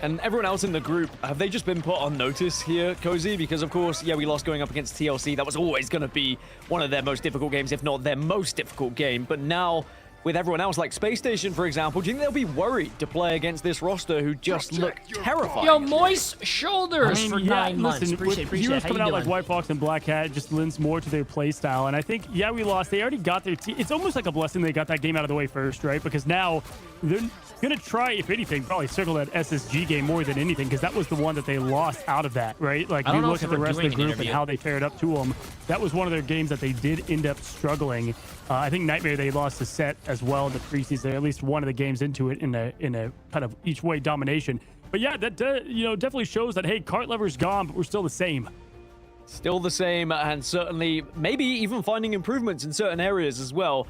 And everyone else in the group, have they just been put on notice here, Cozy? Because, of course, Yeah, We Lost going up against TLC. That was always going to be one of their most difficult games, if not their most difficult game. But now, with everyone else, like Space Station, for example, do you think they'll be worried to play against this roster who just look terrifying? Yo, moist shoulders for 9 months. Listen, Appreciate with heroes it. coming out like White Fox and Black Cat just lends more to their play style. And I think, Yeah, We Lost. They already got their team. It's almost like a blessing they got that game out of the way first, right? Because now they're going to try, if anything, probably circle that SSG game more than anything, because that was the one that they lost out of that, right? Like, you look at the rest of the group and how they paired up to them. That was one of their games that they did end up struggling. I think Nightmare, they lost a set as well in the preseason, at least one of the games into it in a kind of each way domination. But yeah, that definitely shows that, hey, Cart Lever's gone, but we're still the same. Still the same, and certainly maybe even finding improvements in certain areas as well.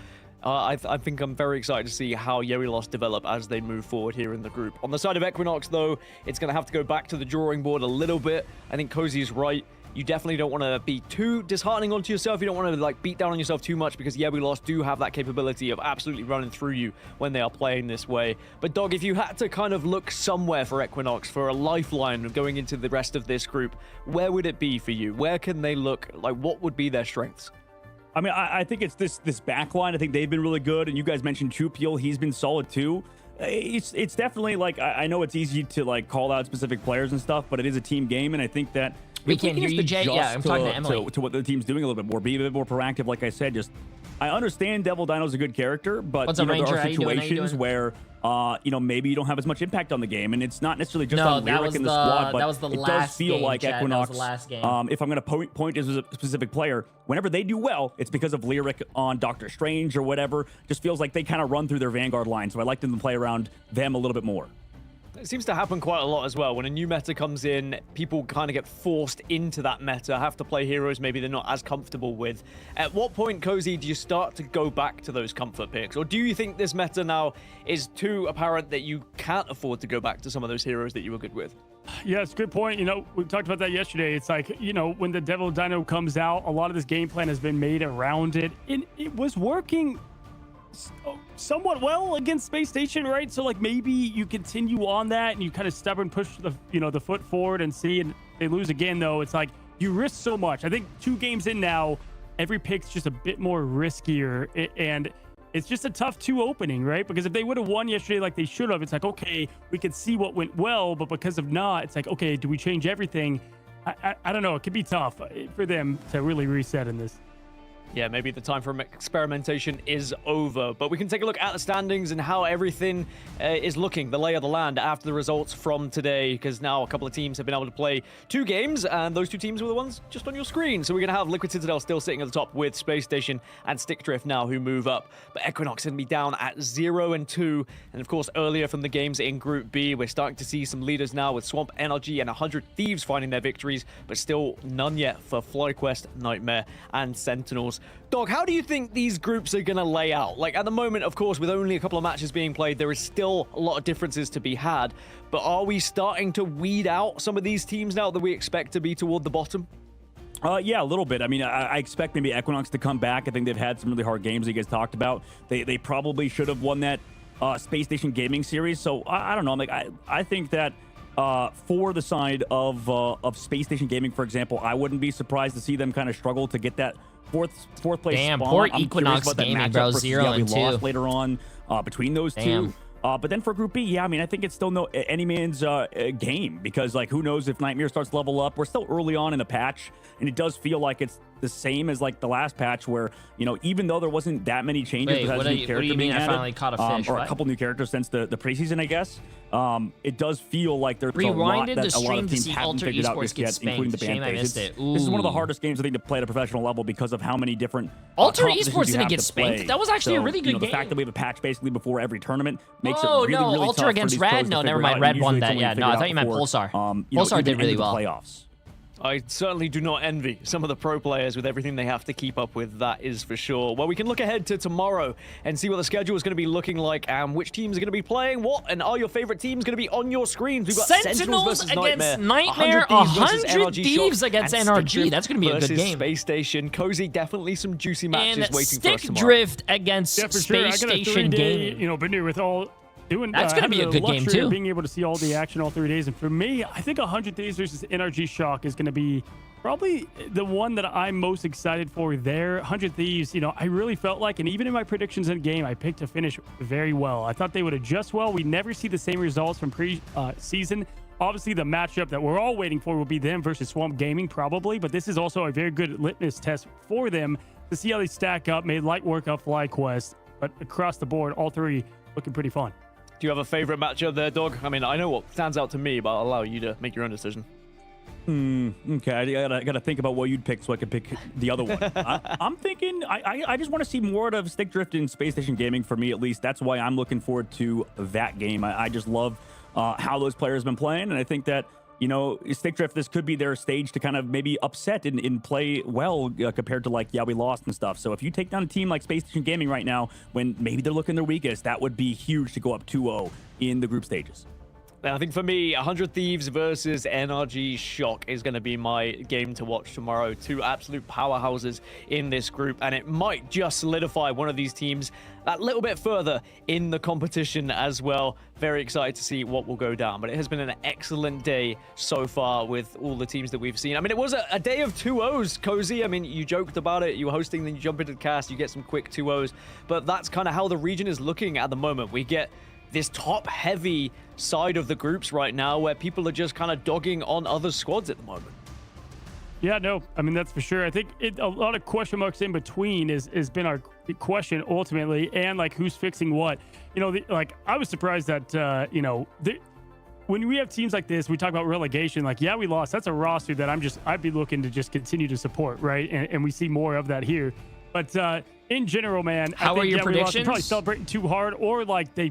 I think I'm very excited to see how Yeah, We Lost develop as they move forward here in the group. On the side of Equinox, though, it's going to have to go back to the drawing board a little bit. I think Cozy's right. You definitely don't want to be too disheartening onto yourself. You don't want to like beat down on yourself too much, because Yeah, We Lost do have that capability of absolutely running through you when they are playing this way. But Dog, if you had to kind of look somewhere for Equinox, for a lifeline going into the rest of this group, where would it be for you? Where can they look? Like, what would be their strengths? I mean, I think it's this back line. I think they've been really good. And you guys mentioned Chupiel. He's been solid too. It's definitely like, I know it's easy to like call out specific players and stuff, but it is a team game. And I think that we can't hear you, Jay. Yeah, I'm talking to Emily. To what the team's doing a little bit more, be a bit more proactive. Like I said, just I understand Devil Dino's a good character, but you know, there are situations where you know, maybe you don't have as much impact on the game, and it's not necessarily just on Lyric in the squad, but it does feel like Equinox. If I'm going to point as a specific player, whenever they do well, it's because of Lyric on Doctor Strange or whatever. Just feels like they kind of run through their Vanguard line, so I like them to play around them a little bit more. It seems to happen quite a lot as well. When a new meta comes in, people kind of get forced into that meta, have to play heroes maybe they're not as comfortable with. At what point, Cozy, do you start to go back to those comfort picks? Or do you think this meta now is too apparent that you can't afford to go back to some of those heroes that you were good with? Yeah, it's a good point. You know, we talked about that yesterday. It's like, you know, when the Devil Dino comes out, a lot of this game plan has been made around it. And it was working somewhat well against Space Station, right? So like maybe you continue on that and you kind of stubborn push the foot forward and see, and they lose again. Though it's like you risk so much. I think 2 games in now, every pick's just a bit more riskier, and it's just a tough 2 opening, right? Because if they would have won yesterday like they should have, it's like, okay, we could see what went well, but because of not, it's like, okay, do we change everything? I don't know. It could be tough for them to really reset in this. Yeah, maybe the time for experimentation is over. But we can take a look at the standings and how everything is looking, the lay of the land after the results from today, because now a couple of teams have been able to play 2 games, and those 2 teams were the ones just on your screen. So we're going to have Liquid Citadel still sitting at the top with Space Station and Stick Drift now who move up. But Equinox going to be down at 0-2. And of course, earlier from the games in Group B, we're starting to see some leaders now with Swamp Energy and 100 Thieves finding their victories, but still none yet for FlyQuest, Nightmare, and Sentinels. Dog, how do you think these groups are going to lay out? Like, at the moment, of course, with only a couple of matches being played, there is still a lot of differences to be had. But are we starting to weed out some of these teams now that we expect to be toward the bottom? Yeah, a little bit. I mean, I expect maybe Equinox to come back. I think they've had some really hard games that you guys talked about. They probably should have won that Space Station Gaming series. So I don't know. Like, I think that for the side of Space Station Gaming, for example, I wouldn't be surprised to see them kind of struggle to get that fourth place Damn, spawn. poor I'm Equinox Gaming, bro. 0-2 later on between those two. But then for Group B, yeah, I mean, I think it's still any man's game, because like who knows if Nightmare starts to level up. We're still early on in the patch, and it does feel like it's the same as like the last patch where, you know, even though there wasn't that many changes, Wait, besides what new do you character mean being I added, finally caught a fish? or What? a couple new characters since the preseason, I guess. It does feel like there's a lot Rewinded that the a lot stream of to teams see haven't Alter figured out Esports just get yet, including the spanked. ban Shame I phase. missed it. This is one of the Ooh. hardest games, I think, to play at a professional level because of how many different Alter competitions Esports you didn't have get to spanked. play. That was actually a So, really you know, good the fact that game. we have a patch basically before every tournament makes Oh, it really, no, really Alter tough against for these Rad? pros No, to never figure mind. out. Rad Usually won it's that. only Yeah, no, figured I out thought you meant before, Pulsar. you know, Pulsar even did really into the well. playoffs. I certainly do not envy some of the pro players with everything they have to keep up with, that is for sure. Well, we can look ahead to tomorrow and see what the schedule is going to be looking like and which teams are going to be playing what, and are your favorite teams going to be on your screens. We've got Sentinels versus against Nightmare, 100 versus Thieves Shock, against and NRG. Stick Drift That's gonna be a good versus game. Space Station. Cozy, definitely some juicy matches And waiting Stick for us tomorrow. Drift against Yeah, for sure. I Space got a Station 3-day, Gaming. you know, been here with all doing. That's gonna be a having the good game, luxury of too. Being able to see all the action all 3 days, and for me, I think 100 Days versus NRG Shock is going to be probably the one that I'm most excited for there. 100 Thieves, you know, I really felt like, and even in my predictions in game, I picked to finish very well. I thought they would adjust well. We never see the same results from pre-season. Obviously, the matchup that we're all waiting for will be them versus Swamp Gaming, probably, but this is also a very good litmus test for them to see how they stack up. Made light work of FlyQuest, but across the board, all three looking pretty fun. Do you have a favorite matchup there, Dog? I mean, I know what stands out to me, but I'll allow you to make your own decision. Okay, I gotta think about what you'd pick so I can pick the other one. I'm thinking I just want to see more of Stick Drift in Space Station Gaming for me, at least. That's why I'm looking forward to that game. I just love how those players have been playing, and I think that, you know, Stick Drift, this could be their stage to kind of maybe upset and play well compared to like, yeah, we lost and stuff. So if you take down a team like Space Station Gaming right now, when maybe they're looking their weakest, that would be huge to go up 2-0 in the group stages. I think for me, 100 Thieves versus NRG Shock is going to be my game to watch tomorrow. Two absolute powerhouses in this group, and it might just solidify one of these teams a little bit further in the competition as well. Very excited to see what will go down, but it has been an excellent day so far with all the teams that we've seen. I mean, it was a day of 2-0s, Cozy. I mean, you joked about it. You were hosting, then you jump into the cast, you get some quick 2-0s, but that's kind of how the region is looking at the moment. We get this top-heavy side of the groups right now where people are just kind of dogging on other squads at the moment. Yeah, no, I mean, that's for sure. I think a lot of question marks in between has been our question ultimately, and like who's fixing what. You know, like I was surprised that, you know, when we have teams like this, we talk about relegation, like, yeah, we lost. That's a roster that I'd be looking to just continue to support, right? And we see more of that here. But in general, man, How are your predictions? Probably celebrating too hard, or like they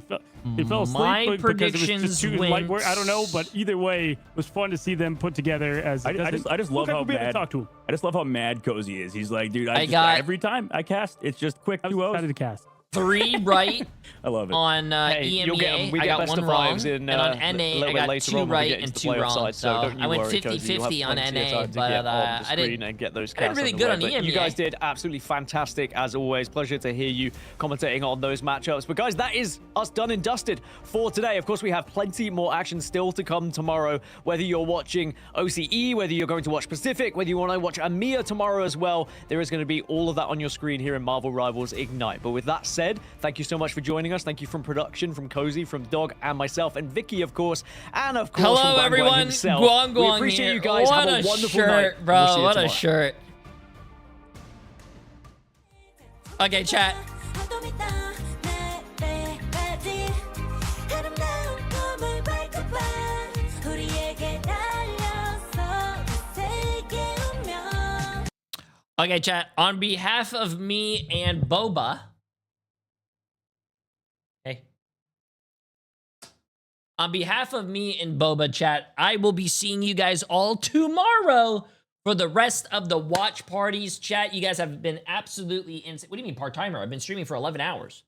fell asleep My because it was just too predictions light work. I don't know, but either way, it was fun to see them put together. As I just love how mad. I just love how mad Cozy is. He's like, dude, every time I cast, it's just quick 2-0. Excited to cast. 3 right. I love it. On EMEA, I got 1 wrong. And on NA, I got 2 right and 2 wrong. So I went 50-50 on NA, but I didn't get those. I did really good on EMEA. You guys did absolutely fantastic as always. Pleasure to hear you commentating on those matchups. But guys, that is us done and dusted for today. Of course, we have plenty more action still to come tomorrow. Whether you're watching OCE, whether you're going to watch Pacific, whether you want to watch EMEA tomorrow as well, there is going to be all of that on your screen here in Marvel Rivals Ignite. But with that said, thank you so much for joining us. Thank you from production, from Cozy, from Dog, and myself, and Vicky, of course, and of course, hello from everyone. Himself. Guang We appreciate here. you guys. What Have a wonderful shirt, night. bro. We'll see you What tomorrow. a shirt. Okay, chat. Okay, chat. On behalf of me and Boba. Hey. On behalf of me and Boba, chat, I will be seeing you guys all tomorrow for the rest of the watch parties. Chat, you guys have been absolutely insane. What do you mean part-timer? I've been streaming for 11 hours.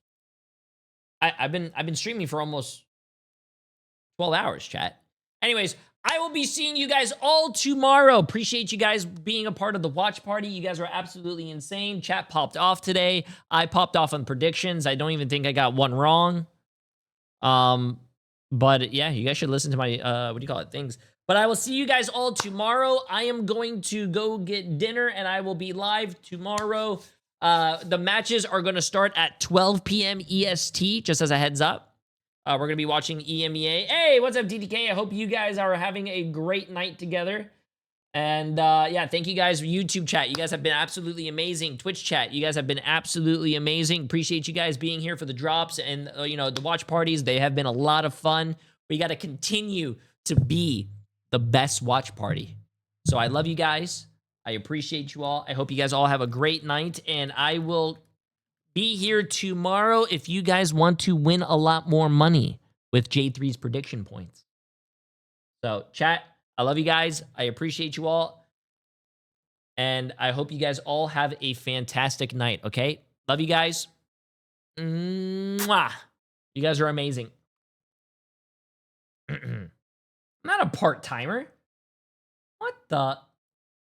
I've been streaming for almost 12 hours, chat. Anyways, I will be seeing you guys all tomorrow. Appreciate you guys being a part of the watch party. You guys were absolutely insane. Chat popped off today. I popped off on predictions. I don't even think I got one wrong. But yeah, you guys should listen to my, things. But I will see you guys all tomorrow. I am going to go get dinner and I will be live tomorrow. The matches are going to start at 12 p.m. EST, just as a heads up. We're going to be watching EMEA. Hey, what's up, DDK? I hope you guys are having a great night together. And yeah, thank you guys. YouTube chat, you guys have been absolutely amazing. Twitch chat, you guys have been absolutely amazing. Appreciate you guys being here for the drops and you know, the watch parties. They have been a lot of fun. We got to continue to be the best watch party. So I love you guys. I appreciate you all. I hope you guys all have a great night, and I will be here tomorrow if you guys want to win a lot more money with Jay3's prediction points. So chat, I love you guys. I appreciate you all. And I hope you guys all have a fantastic night, okay? Love you guys. Mwah. You guys are amazing. I'm not a part-timer. What the?